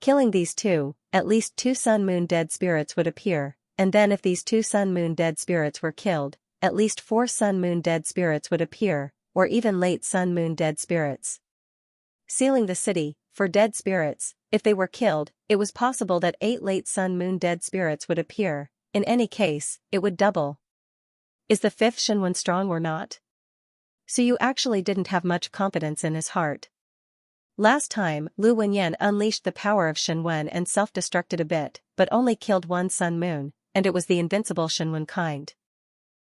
Speaker 1: Killing these two, at least 2 sun-moon dead spirits would appear, and then if these 2 sun-moon dead spirits were killed, at least 4 sun-moon dead spirits would appear, or even late sun-moon dead spirits. Sealing the city, for dead spirits, if they were killed, it was possible that 8 late sun-moon dead spirits would appear. In any case, it would double. Is the 5th Shenwen strong or not? So you actually didn't have much confidence in his heart. Last time, Lu Wenyan unleashed the power of Shenwen and self-destructed a bit, but only killed 1 sun-moon, and it was the invincible Shenwen kind.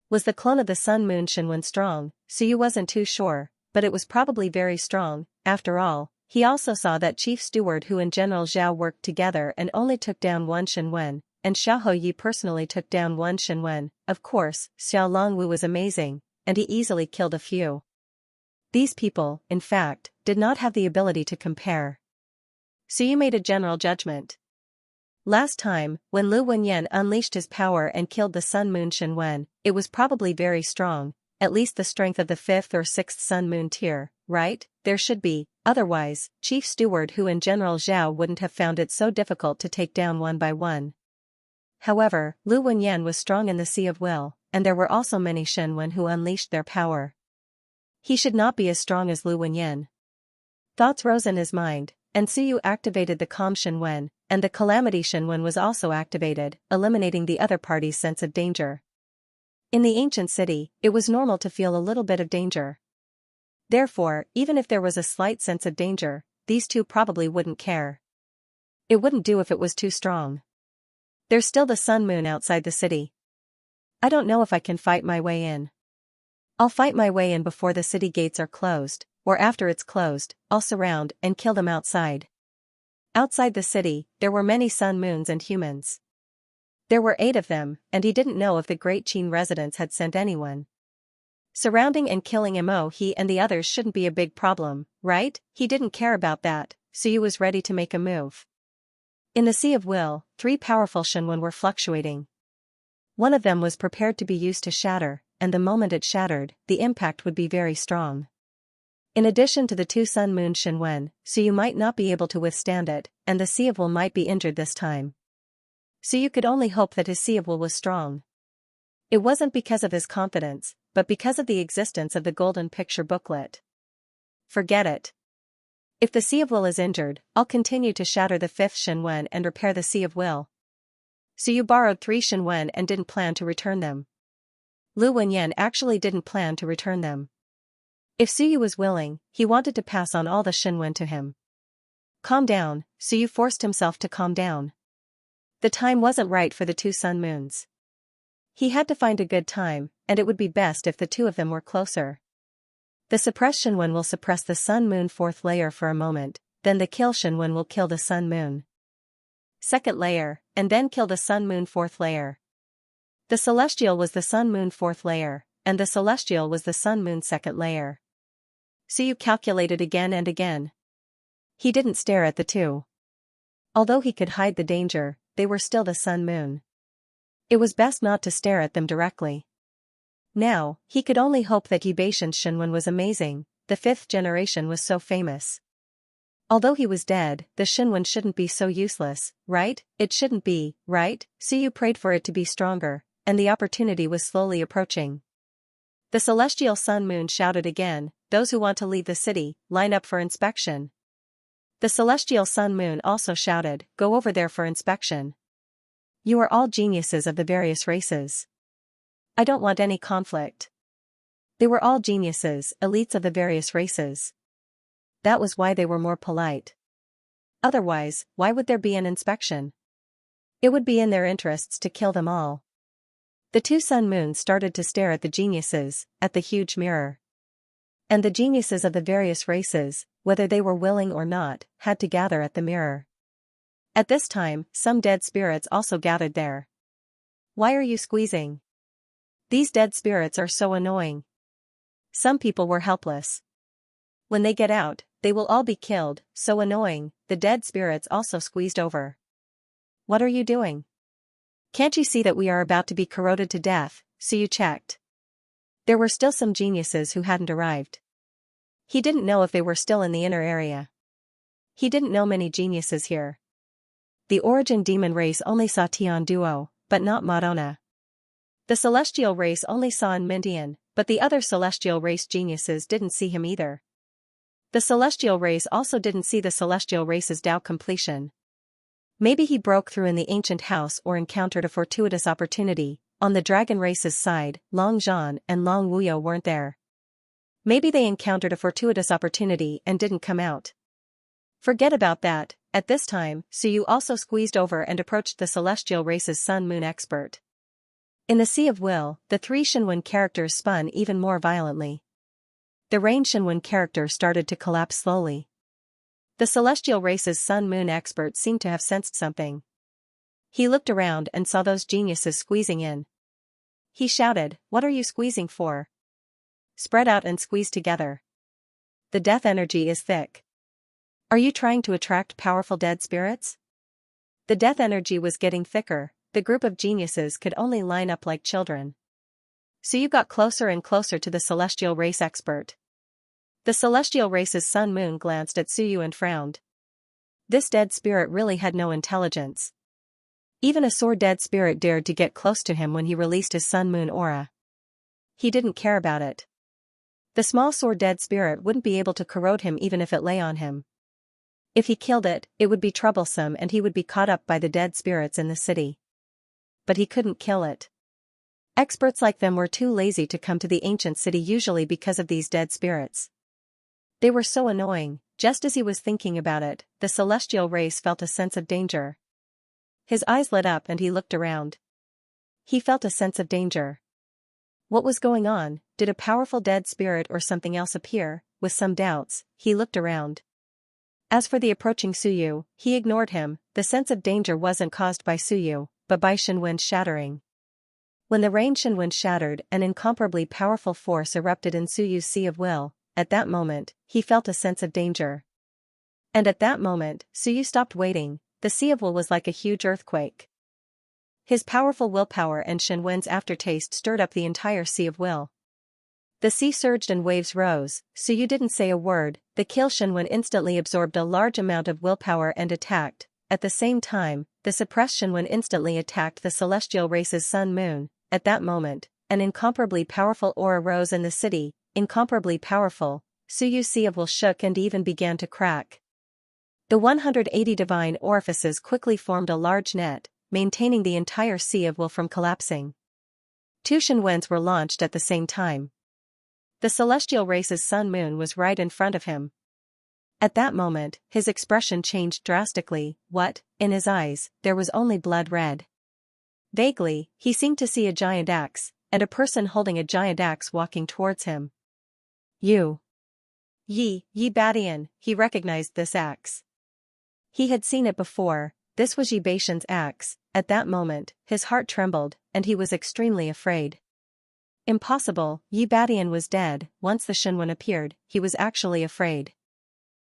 Speaker 1: Was the clone of the sun-moon Shenwen strong? Suyu wasn't too sure, but it was probably very strong. After all, he also saw that Chief Steward Hu and General Zhao worked together and only took down 1 Shenwen, and Xiao Yi personally took down 1 Shenwen. Of course, Xiao Longwu was amazing, and he easily killed a few. These people, in fact, did not have the ability to compare. Suyu made a general judgment. Last time, when Lu Wenyan unleashed his power and killed the sun-moon Shenwen, it was probably very strong, at least the strength of the 5th or 6th sun-moon tier, right? There should be, otherwise, Chief Steward Hu and General Zhao wouldn't have found it so difficult to take down one by one. However, Lu Wenyan was strong in the Sea of Will, and there were also many Shenwen who unleashed their power. He should not be as strong as Lu Wenyan. Thoughts rose in his mind, and Suyu activated the Calm Shenwen, and the Calamity Shenwen was also activated, eliminating the other party's sense of danger. In the ancient city, it was normal to feel a little bit of danger. Therefore, even if there was a slight sense of danger, these two probably wouldn't care. It wouldn't do if it was too strong. There's still the sun-moon outside the city. I don't know if I can fight my way in. I'll fight my way in before the city gates are closed, or after it's closed, I'll surround and kill them outside. Outside the city, there were many sun-moons and humans. There were 8 of them, and he didn't know if the Great Qin residents had sent anyone. Surrounding and killing he and the others shouldn't be a big problem, right? He didn't care about that, Suyu was ready to make a move. In the Sea of Will, 3 powerful Shenwen were fluctuating. One of them was prepared to be used to shatter, and the moment it shattered, the impact would be very strong. In addition to the 2 sun-moon Shenwen, Suyu might not be able to withstand it, and the Sea of Will might be injured this time. Suyu could only hope that his Sea of Will was strong. It wasn't because of his confidence, but because of the existence of the Golden Picture booklet. Forget it. If the Sea of Will is injured, I'll continue to shatter the 5th Shenwen and repair the Sea of Will. Suyu borrowed 3 Shenwen and didn't plan to return them. Lu Wenyan actually didn't plan to return them. If Suyu was willing, he wanted to pass on all the Shenwen to him. Calm down, Suyu forced himself to calm down. The time wasn't right for the 2 sun-moons. He had to find a good time, and it would be best if the 2 of them were closer. The suppressed Shenwen will suppress the sun-moon 4th layer for a moment, then the kill Shenwen will kill the sun-moon 2nd layer, and then kill the sun-moon 4th layer. The celestial was the sun-moon 4th layer, and the celestial was the sun-moon 2nd layer. Suyu calculated again and again. He didn't stare at the 2. Although he could hide the danger, they were still the sun-moon. It was best not to stare at them directly. Now, he could only hope that Yubatian's Shenwen was amazing, the 5th generation was so famous. Although he was dead, the Shenwen shouldn't be so useless, right? It shouldn't be, right? Suyu prayed for it to be stronger, and the opportunity was slowly approaching. The celestial sun-moon shouted again, "Those who want to leave the city, line up for inspection." The celestial sun-moon also shouted, "Go over there for inspection. You are all geniuses of the various races. I don't want any conflict." They were all geniuses, elites of the various races. That was why they were more polite. Otherwise, why would there be an inspection? It would be in their interests to kill them all. The 2 sun-moons started to stare at the geniuses, at the huge mirror. And the geniuses of the various races, whether they were willing or not, had to gather at the mirror. At this time, some dead spirits also gathered there. "Why are you squeezing? These dead spirits are so annoying," Some people were helpless. When they get out, they will all be killed, so annoying, the dead spirits also squeezed over. What are you doing? Can't you see that we are about to be corroded to death? Suyu checked. There were still some geniuses who hadn't arrived. He didn't know if they were still in the inner area. He didn't know many geniuses here. The origin demon race only saw Tian Duo, but not Madonna. The celestial race only saw An Mintian, but the other celestial race geniuses didn't see him either. The celestial race also didn't see the celestial race's Tao completion. Maybe he broke through in the ancient house or encountered a fortuitous opportunity. On the dragon race's side, Long Zhan and Long Wuyo weren't there. Maybe they encountered a fortuitous opportunity and didn't come out. Forget about that. At this time, Suyu also squeezed over and approached the celestial race's sun-moon expert. In the Sea of Will, the three Shinwen characters spun even more violently. The Rain Shinwen character started to collapse slowly. The celestial race's sun-moon expert seemed to have sensed something. He looked around and saw those geniuses squeezing in. He shouted, "What are you squeezing for? Spread out and squeeze together. The death energy is thick. Are you trying to attract powerful dead spirits?" The death energy was getting thicker. The group of geniuses could only line up like children. Suyu got closer and closer to the celestial race expert. The celestial race's sun-moon glanced at Suyu and frowned. This dead spirit really had no intelligence. Even a sore dead spirit dared to get close to him when he released his sun-moon aura. He didn't care about it. The small sore dead spirit wouldn't be able to corrode him even if it lay on him. If he killed it, it would be troublesome and he would be caught up by the dead spirits in the city. But he couldn't kill it. Experts like them were too lazy to come to the ancient city usually because of these dead spirits. They were so annoying. Just as he was thinking about it, the celestial race felt a sense of danger. His eyes lit up and he looked around. He felt a sense of danger. What was going on? Did a powerful dead spirit or something else appear? With some doubts, he looked around. As for the approaching Suyu, he ignored him. The sense of danger wasn't caused by Suyu, but by Shinwen's shattering. When the rain Shinwen shattered, an incomparably powerful force erupted in Suyu's Sea of Will. At that moment, he felt a sense of danger. And at that moment, Suyu stopped waiting. The Sea of Will was like a huge earthquake. His powerful willpower and Shinwen's aftertaste stirred up the entire Sea of Will. The sea surged and waves rose. Suyu didn't say a word. The kill Shinwen instantly absorbed a large amount of willpower and attacked. At the same time, the suppressed Shinwen instantly attacked the celestial race's sun-moon. At that moment, an incomparably powerful aura rose in the city. Incomparably powerful. Suyu's Sea of Will shook and even began to crack. The 180 divine orifices quickly formed a large net, maintaining the entire Sea of Will from collapsing. Two Shinwens were launched at the same time. The celestial race's sun-moon was right in front of him. At that moment, his expression changed drastically. What? In his eyes, there was only blood red. Vaguely, he seemed to see a giant axe, and a person holding a giant axe walking towards him. You. Yi Badian, he recognized this axe. He had seen it before. This was Yi Badian's axe. At that moment, his heart trembled, and he was extremely afraid. Impossible, Yi Badian was dead. Once the Shinwen appeared, he was actually afraid.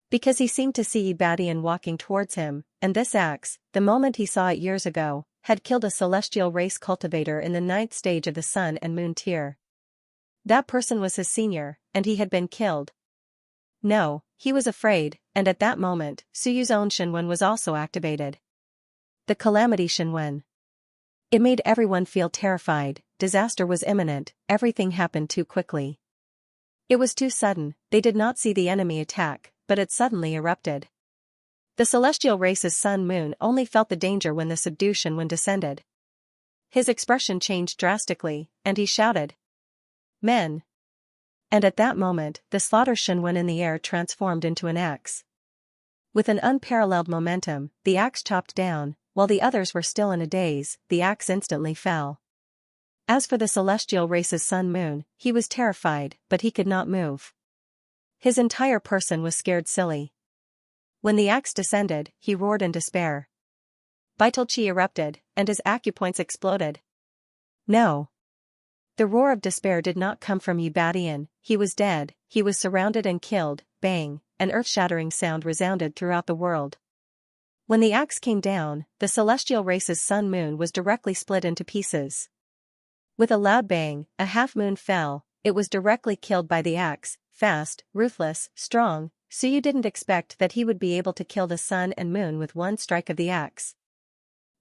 Speaker 1: Because he seemed to see Yi Badian walking towards him, and this axe, the moment he saw it years ago, had killed a celestial race cultivator in the 9th stage of the Sun and Moon tier. That person was his senior, and he had been killed. No, he was afraid, and at that moment, Suyu's own Shinwen was also activated. The Calamity Shinwen. It made everyone feel terrified. Disaster was imminent. Everything happened too quickly. It was too sudden. They did not see the enemy attack, but it suddenly erupted. The celestial race's sun-moon only felt the danger when the subdued Shinwen descended. His expression changed drastically, and he shouted, "Men!" And at that moment, the slaughter Shinwen in the air transformed into an axe. With an unparalleled momentum, the axe chopped down. While the others were still in a daze, the axe instantly fell. As for the celestial race's sun-moon, he was terrified, but he could not move. His entire person was scared silly. When the axe descended, he roared in despair. Vital chi erupted, and his acupoints exploded. No! The roar of despair did not come from Ubadian. He was dead, he was surrounded and killed. Bang, an earth-shattering sound resounded throughout the world. When the axe came down, the celestial race's sun-moon was directly split into pieces. With a loud bang, a half-moon fell. It was directly killed by the axe, fast, ruthless, strong, so you didn't expect that he would be able to kill the sun and moon with one strike of the axe.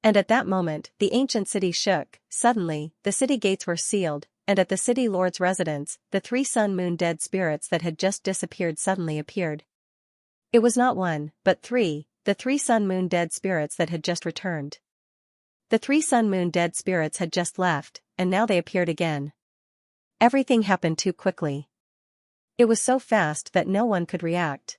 Speaker 1: And at that moment, the ancient city shook. Suddenly, the city gates were sealed, and at the city lord's residence, the 3 sun-moon dead spirits that had just disappeared suddenly appeared. It was not 1, but 3, the 3 sun-moon dead spirits that had just returned. The 3 sun-moon dead spirits had just left, and now they appeared again. Everything happened too quickly. It was so fast that no one could react.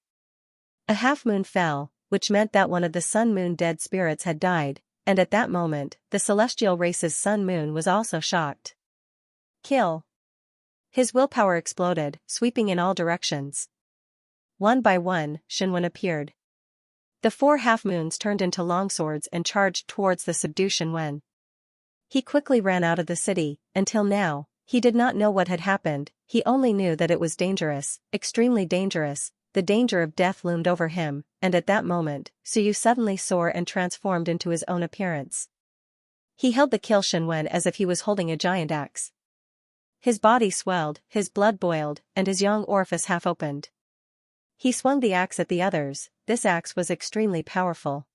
Speaker 1: A half-moon fell, which meant that one of the sun-moon dead spirits had died, and at that moment, the celestial race's sun-moon was also shocked. Kill. His willpower exploded, sweeping in all directions. One by one, Xianxia appeared. The 4 half-moons turned into longswords and charged towards the subdued Xianxia. He quickly ran out of the city. Until now, he did not know what had happened, he only knew that it was dangerous, extremely dangerous. The danger of death loomed over him, and at that moment, Suyu suddenly soared and transformed into his own appearance. He held the kill Xianxia as if he was holding a giant axe. His body swelled, his blood boiled, and his young orifice half opened. He swung the axe at the others. This axe was extremely powerful.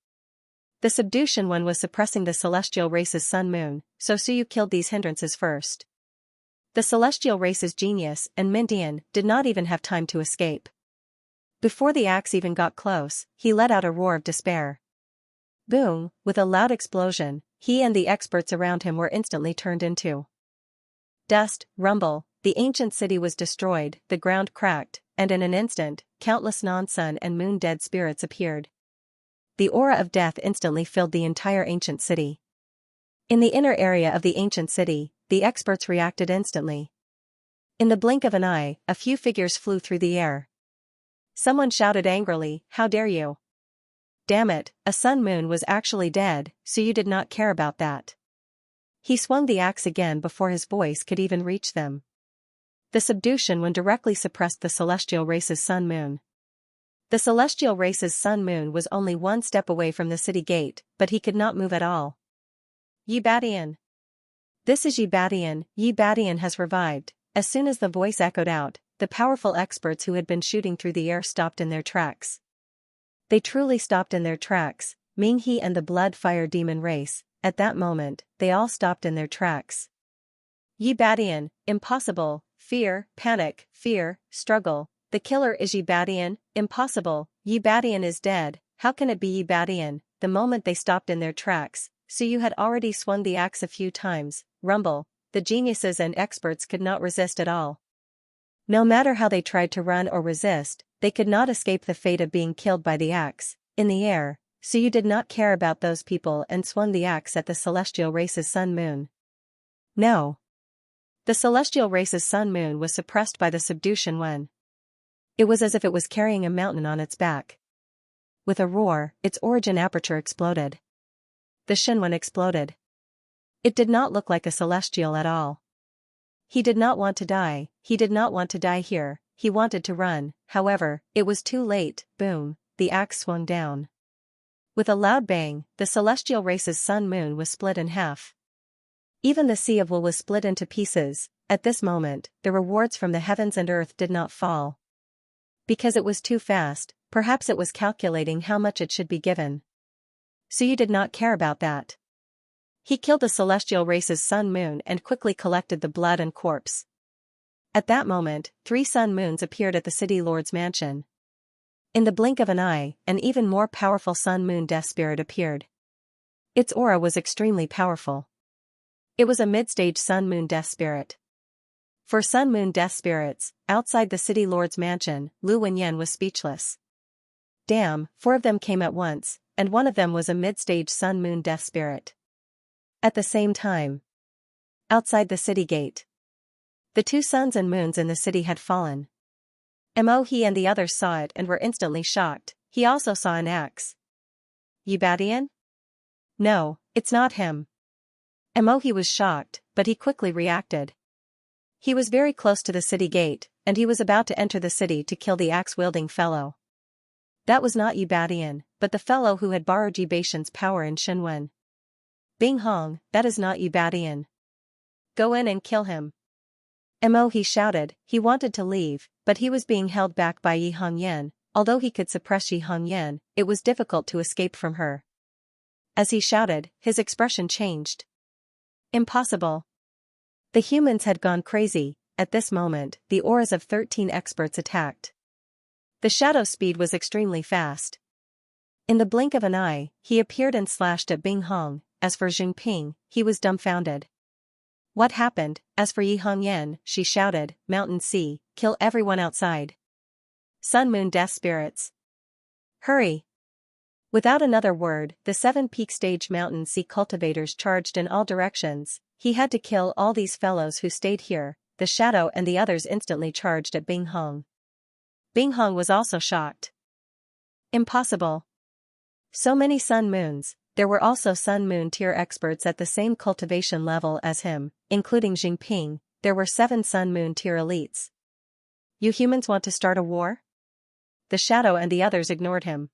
Speaker 1: The subdued Xianxia was suppressing the celestial race's sun-moon, so Suyu killed these hindrances first. The celestial race's genius and Mintian did not even have time to escape. Before the axe even got close, he let out a roar of despair. Boom, with a loud explosion, he and the experts around him were instantly turned into dust. Rumble, the ancient city was destroyed, the ground cracked, and in an instant, countless non-sun and moon dead spirits appeared. The aura of death instantly filled the entire ancient city. In the inner area of the ancient city, the experts reacted instantly. In the blink of an eye, a few figures flew through the air. Someone shouted angrily, "How dare you!" Damn it, a sun-moon was actually dead, so you did not care about that. He swung the axe again before his voice could even reach them. The subdued Xianxia directly suppressed the celestial race's sun-moon. The celestial race's sun-moon was only 1 step away from the city gate, but he could not move at all. Ubadian! This is Ubadian, Ubadian has revived. As soon as the voice echoed out, the powerful experts who had been shooting through the air stopped in their tracks. They truly stopped in their tracks, Minghe and the blood fire demon race. At that moment, they all stopped in their tracks. Ubadian, impossible, fear, panic, fear, struggle. The killer is Ubadian, impossible, Ubadian is dead, how can it be Ubadian? The moment they stopped in their tracks, Suyu had already swung the axe a few times. Rumble, the geniuses and experts could not resist at all. No matter how they tried to run or resist, they could not escape the fate of being killed by the axe. In the air, Suyu did not care about those people and swung the axe at the celestial race's sun-moon. No. The celestial race's sun-moon was suppressed by the subdued Xianxia. It was as if it was carrying a mountain on its back. With a roar, its origin aperture exploded. The Xianxia exploded. It did not look like a celestial at all. He did not want to die, he did not want to die here, he wanted to run, however, it was too late. Boom, the axe swung down. With a loud bang, the celestial race's sun-moon was split in half. Even the Sea of Will was split into pieces. At this moment, the rewards from the heavens and earth did not fall. Because it was too fast, perhaps it was calculating how much it should be given. Suyu did not care about that. He killed the celestial race's sun-moon and quickly collected the blood and corpse. At that moment, 3 sun-moons appeared at the city lord's mansion. In the blink of an eye, an even more powerful sun-moon death spirit appeared. Its aura was extremely powerful. It was a mid-stage sun-moon death spirit. For sun-moon death spirits, outside the city lord's mansion, Lu Wenyan was speechless. Damn, 4 of them came at once, and one of them was a mid-stage sun-moon death spirit. At the same time, outside the city gate, the 2 suns and moons in the city had fallen. Mohe and the others saw it and were instantly shocked. He also saw an axe. Ubadian? No, it's not him. Mohe was shocked, but he quickly reacted. He was very close to the city gate, and he was about to enter the city to kill the axe-wielding fellow. That was not Yi Badian, but the fellow who had borrowed Yi Batian's power in Shenwen. Bing Hong, that is not Yi Badian. Go in and kill him. Mo, he shouted. He wanted to leave, but he was being held back by Yi Hongyan. Although he could suppress Yi Hongyan, it was difficult to escape from her. As he shouted, his expression changed. Impossible. The humans had gone crazy. At this moment, the auras of 13 experts attacked. The shadow speed was extremely fast. In the blink of an eye, he appeared and slashed at Bing Hong. As for Jinping, he was dumbfounded. What happened? As for Yi Hongyan, she shouted, Mountain Sea, kill everyone outside. Sun Moon Death Spirits. Hurry! Without another word, the 7 peak stage Mountain Sea cultivators charged in all directions. He had to kill all these fellows who stayed here. The shadow and the others instantly charged at Bing Hong. Bing Hong was also shocked. Impossible. So many Sun Moons. There were also Sun Moon tier experts at the same cultivation level as him, including Jinping. There were 7 Sun Moon tier elites. You humans want to start a war? The shadow and the others ignored him.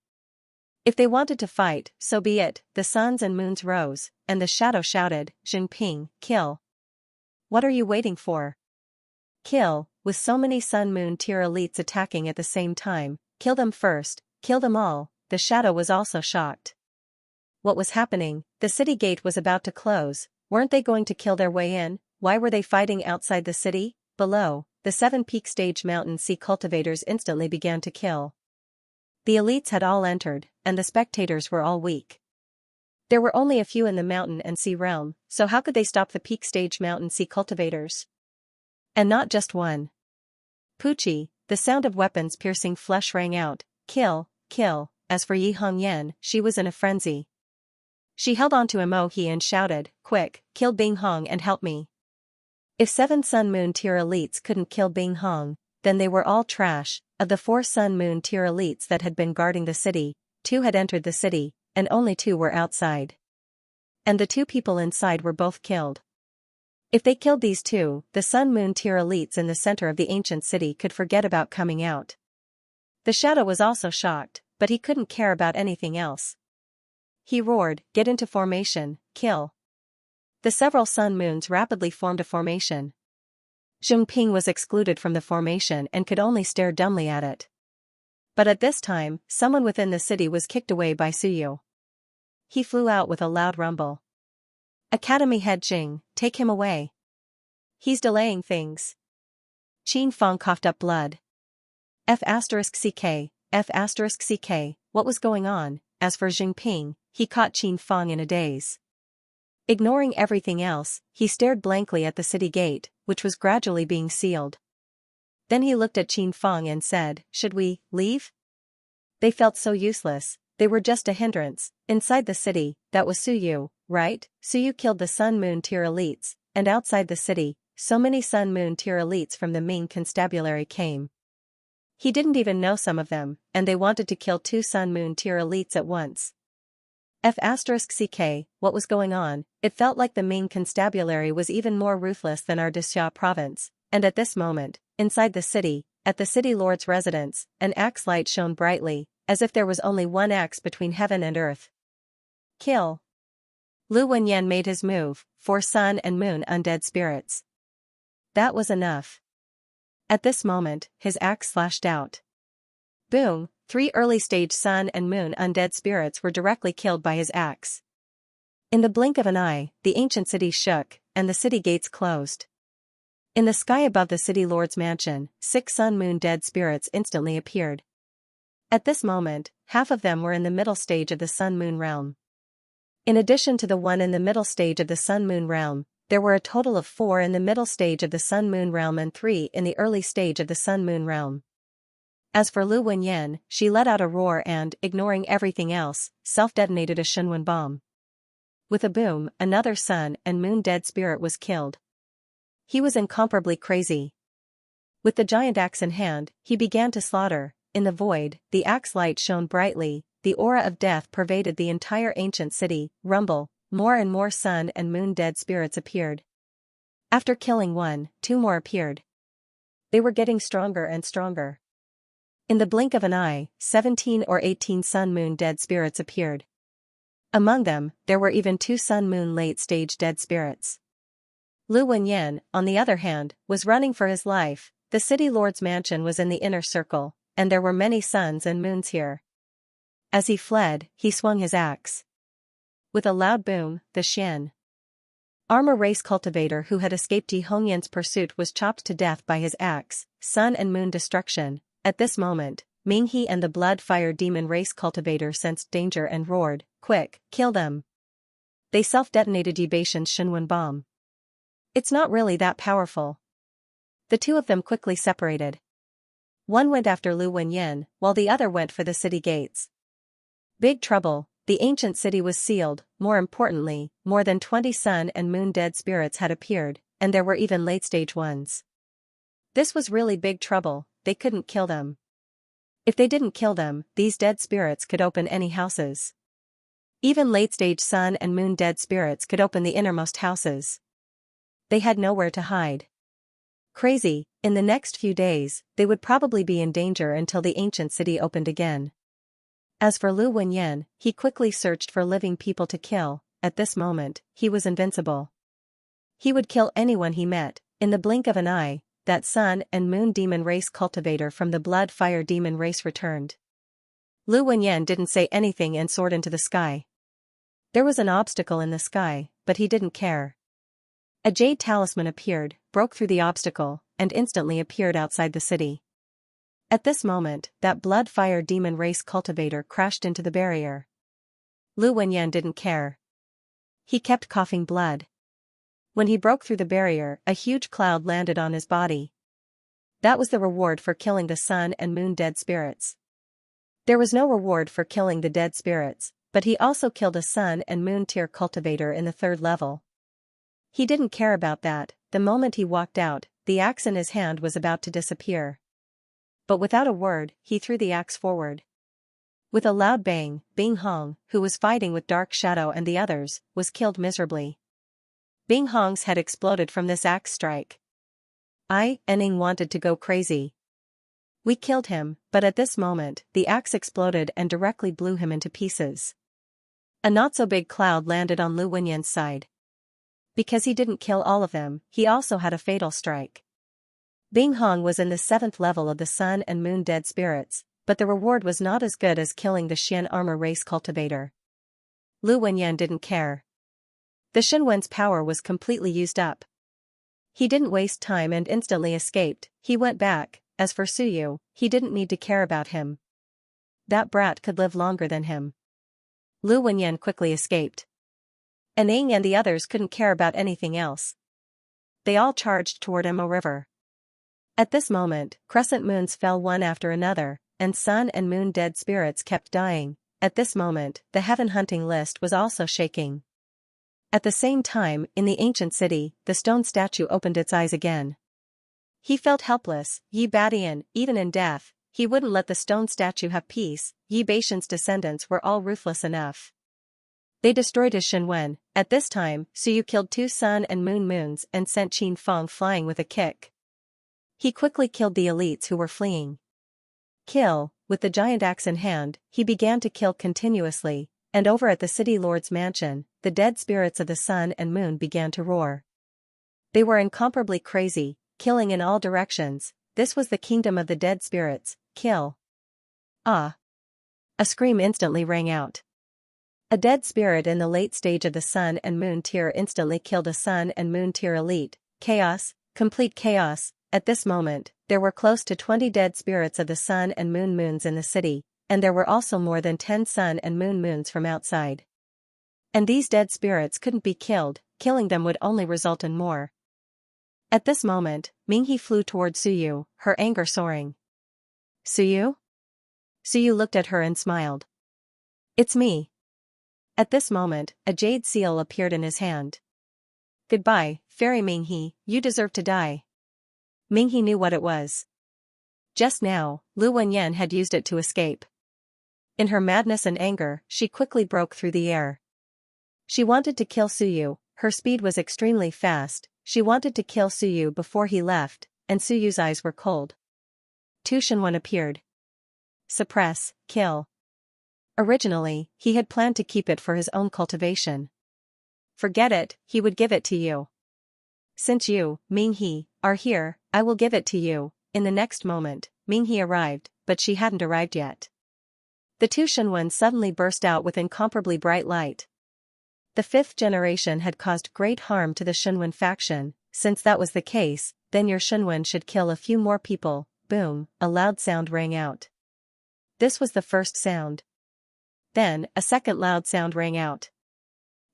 Speaker 1: If they wanted to fight, so be it. The suns and moons rose, and the shadow shouted, Jinping, kill. What are you waiting for? Kill. With so many Sun Moon tier elites attacking at the same time, kill them first, kill them all. The shadow was also shocked. What was happening? The city gate was about to close. Weren't they going to kill their way in? Why were they fighting outside the city? Below, the 7 peak stage Mountain Sea cultivators instantly began to kill. The elites had all entered, and the spectators were all weak. There were only a few in the mountain and sea realm, so how could they stop the peak stage Mountain Sea cultivators? And not just one. Poochie, the sound of weapons piercing flesh rang out, kill, kill. As for Yi Hongyan, she was in a frenzy. She held on to Mo He and shouted, quick, kill Bing Hong and help me. If 7 Sun Moon tier elites couldn't kill Bing Hong, then they were all trash. Of the 4 Sun Moon tier elites that had been guarding the city, 2 had entered the city, and only 2 were outside. And the 2 people inside were both killed. If they killed these 2, the Sun Moon tier elites in the center of the ancient city could forget about coming out. The shadow was also shocked, but he couldn't care about anything else. He roared, get into formation, kill. The several Sun Moons rapidly formed a formation. Jinping was excluded from the formation and could only stare dumbly at it. But at this time, someone within the city was kicked away by Suyu. He flew out with a loud rumble. Academy head Jing, take him away. He's delaying things. Qin Feng coughed up blood. F***ck, F***ck, what was going on? As for Jinping, he caught Qin Feng in a daze. Ignoring everything else, he stared blankly at the city gate, which was gradually being sealed. Then he looked at Qin Feng and said, should we leave? They felt so useless, they were just a hindrance. Inside the city, that was Suyu, right? Suyu killed the Sun Moon tier elites, and outside the city, so many Sun Moon tier elites from the Ming constabulary came. He didn't even know some of them, and they wanted to kill 2 Sun Moon tier elites at once. F***ck, what was going on? It felt like the Ming constabulary was even more ruthless than our Dixia province, and at this moment, inside the city, at the city lord's residence, an axe light shone brightly, as if there was only one axe between heaven and earth. Kill. Lu Wenyan made his move, 4 Sun and Moon undead spirits. That was enough. At this moment, his axe slashed out. Boom, 3 early-stage Sun and Moon undead spirits were directly killed by his axe. In the blink of an eye, the ancient city shook, and the city gates closed. In the sky above the city lord's mansion, 6 Sun Moon dead spirits instantly appeared. At this moment, half of them were in the middle stage of the Sun Moon realm. In addition to the one in the middle stage of the Sun Moon realm, there were a total of 4 in the middle stage of the Sun Moon realm and 3 in the early stage of the Sun Moon realm. As for Lu Wenyan, she let out a roar and, ignoring everything else, self-detonated a Shenwen bomb. With a boom, another Sun and Moon dead spirit was killed. He was incomparably crazy. With the giant axe in hand, he began to slaughter. In the void, the axe light shone brightly, the aura of death pervaded the entire ancient city. Rumble, more and more Sun and Moon dead spirits appeared. After killing one, two more appeared. They were getting stronger and stronger. In the blink of an eye, 17 or 18 sun-moon dead spirits appeared. Among them, there were even 2 sun-moon late-stage dead spirits. Lu Wenyan, on the other hand, was running for his life. The city lord's mansion was in the inner circle, and there were many suns and moons here. As he fled, he swung his axe. With a loud boom, the Xian armor race cultivator who had escaped Yi Hongyan's pursuit was chopped to death by his axe. Sun and moon destruction. At this moment, Minghe and the blood-fire demon race cultivator sensed danger and roared, "Quick, kill them!" They self-detonated Yi Baishan's Shenwen bomb. It's not really that powerful. The two of them quickly separated. One went after Lu Wenyan, while the other went for the city gates. Big trouble. The ancient city was sealed. More importantly, more than 20 sun and moon dead spirits had appeared, and there were even late-stage ones. This was really big trouble. They couldn't kill them. If they didn't kill them, these dead spirits could open any houses. Even late-stage sun and moon dead spirits could open the innermost houses. They had nowhere to hide. Crazy. In the next few days, they would probably be in danger until the ancient city opened again. As for Lu Wenyan, he quickly searched for living people to kill. At this moment, he was invincible. He would kill anyone he met. In the blink of an eye, that sun and moon demon race cultivator from the blood-fire demon race returned. Lu Wenyan didn't say anything and soared into the sky. There was an obstacle in the sky, but he didn't care. A jade talisman appeared, broke through the obstacle, and instantly appeared outside the city. At this moment, that blood-fire demon race cultivator crashed into the barrier. Lu Wenyan didn't care. He kept coughing blood. When he broke through the barrier, a huge cloud landed on his body. That was the reward for killing the sun and moon dead spirits. There was no reward for killing the dead spirits, but he also killed a sun and moon tier cultivator in the 3rd level. He didn't care about that. The moment he walked out, the axe in his hand was about to disappear. But without a word, he threw the axe forward. With a loud bang, Bing Hong, who was fighting with Dark Shadow and the others, was killed miserably. Bing Hong's head exploded from this axe strike. Ning wanted to go crazy. We killed him, but at this moment, the axe exploded and directly blew him into pieces. A not-so-big cloud landed on Lu Wenyan's side. Because he didn't kill all of them, he also had a fatal strike. Bing Hong was in the 7th level of the sun and moon dead spirits, but the reward was not as good as killing the Xian armor race cultivator. Lu Wenyan didn't care. The Shenwen's power was completely used up. He didn't waste time and instantly escaped. He went back. As for Suyu, he didn't need to care about him. That brat could live longer than him. Lu Wenyan quickly escaped. Ning and the others couldn't care about anything else. They all charged toward Mo River. At this moment, crescent moons fell one after another, and sun and moon dead spirits kept dying. At this moment, the heaven hunting list was also shaking. At the same time, in the ancient city, the stone statue opened its eyes again. He felt helpless. Yi Badian, even in death, he wouldn't let the stone statue have peace. Yi Baishan's descendants were all ruthless enough. They destroyed his Shenwen. At this time, Suyu killed 2 sun and moon moons and sent Qin Feng flying with a kick. He quickly killed the elites who were fleeing. Kill. With the giant axe in hand, he began to kill continuously, and over at the city lord's mansion, the dead spirits of the sun and moon began to roar. They were incomparably crazy, killing in all directions. This was the kingdom of the dead spirits. Kill. Ah! A scream instantly rang out. A dead spirit in the late stage of the sun and moon tier instantly killed a sun and moon tier elite. Chaos, complete chaos. At this moment, there were close to 20 dead spirits of the sun and moon moons in the city, and there were also more than 10 sun and moon moons from outside. And these dead spirits couldn't be killed. Killing them would only result in more. At this moment, Minghe flew toward Suyu, her anger soaring. Suyu? Suyu looked at her and smiled. It's me. At this moment, a jade seal appeared in his hand. Goodbye, Fairy Minghe, you deserve to die. Minghe knew what it was. Just now, Lu Wenyan had used it to escape. In her madness and anger, she quickly broke through the air. She wanted to kill Suyu. Her speed was extremely fast. she wanted to kill Suyu before he left, and Suyu's eyes were cold. Tu Shenwen appeared. Suppress, kill. Originally, he had planned to keep it for his own cultivation. Forget it, he would give it to you. Since you, Minghe, are here, I will give it to you. In the next moment, Minghe arrived, but she hadn't arrived yet. The Tu Shenwen suddenly burst out with incomparably bright light. The fifth generation had caused great harm to the Shenwen faction. Since that was the case, then your Shenwen should kill a few more people. Boom, a loud sound rang out. This was the first sound. Then, a second loud sound rang out.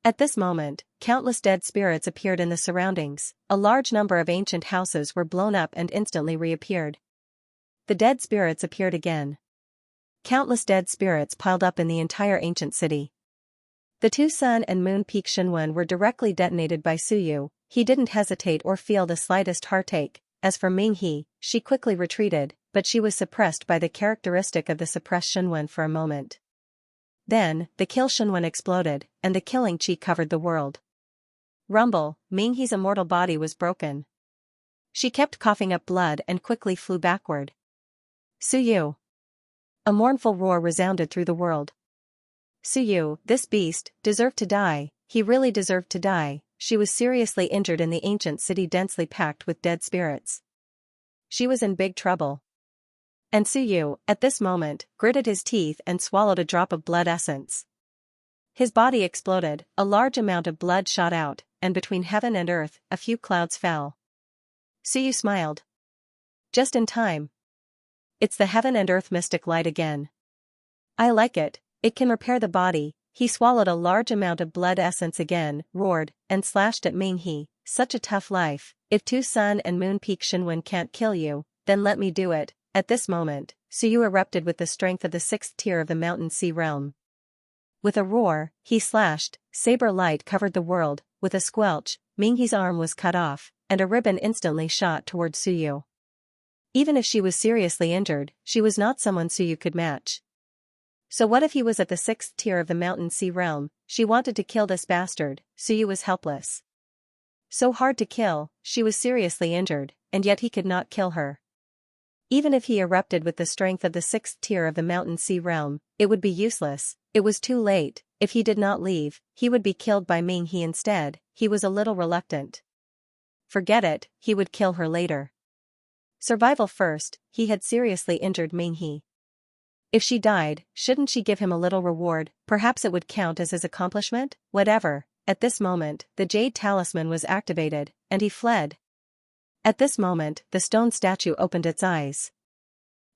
Speaker 1: At this moment, countless dead spirits appeared in the surroundings. A large number of ancient houses were blown up and instantly reappeared. The dead spirits appeared again. Countless dead spirits piled up in the entire ancient city. The two Sun and Moon Peak Shenwen were directly detonated by Suyu. He didn't hesitate or feel the slightest heartache. As for Minghe, she quickly retreated, but she was suppressed by the characteristic of the suppressed Shenwen for a moment. Then, the kill Shenwen exploded, and the killing chi covered the world. Rumble, Minghe's immortal body was broken. She kept coughing up blood and quickly flew backward. Suyu! A mournful roar resounded through the world. Suyu, this beast, deserved to die. He really deserved to die. She was seriously injured in the ancient city densely packed with dead spirits. She was in big trouble. And Suyu, at this moment, gritted his teeth and swallowed a drop of blood essence. His body exploded, a large amount of blood shot out, and between heaven and earth, a few clouds fell. Suyu smiled. Just in time. It's the heaven and earth mystic light again. I like it, it can repair the body. He swallowed a large amount of blood essence again, roared, and slashed at Minghe. Such a tough life. If two Sun and Moon Peak Shenwen can't kill you, then let me do it. At this moment, Suyu erupted with the strength of the sixth tier of the Mountain Sea realm. With a roar, he slashed, saber light covered the world. With a squelch, Minghe's arm was cut off, and a ribbon instantly shot toward Suyu. Even if she was seriously injured, she was not someone Suyu could match. So what if he was at the sixth tier of the Mountain Sea realm? She wanted to kill this bastard. Suyu was helpless. So hard to kill, she was seriously injured, and yet he could not kill her. Even if he erupted with the strength of the sixth tier of the Mountain Sea realm, it would be useless. It was too late. If he did not leave, he would be killed by Minghe instead. He was a little reluctant. Forget it, he would kill her later. Survival first. He had seriously injured Minghe. If she died, shouldn't she give him a little reward? Perhaps it would count as his accomplishment? Whatever. At this moment, the Jade Talisman was activated, and he fled. At this moment, the stone statue opened its eyes.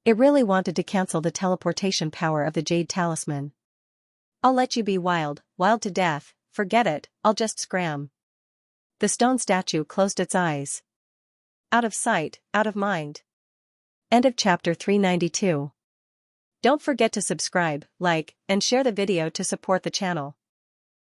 Speaker 1: It really wanted to cancel the teleportation power of the Jade Talisman. I'll let you be wild, wild to death. Forget it, I'll just scram. The stone statue closed its eyes. Out of sight, out of mind. End of chapter 392. Don't forget to subscribe, like, and share the video to support the channel.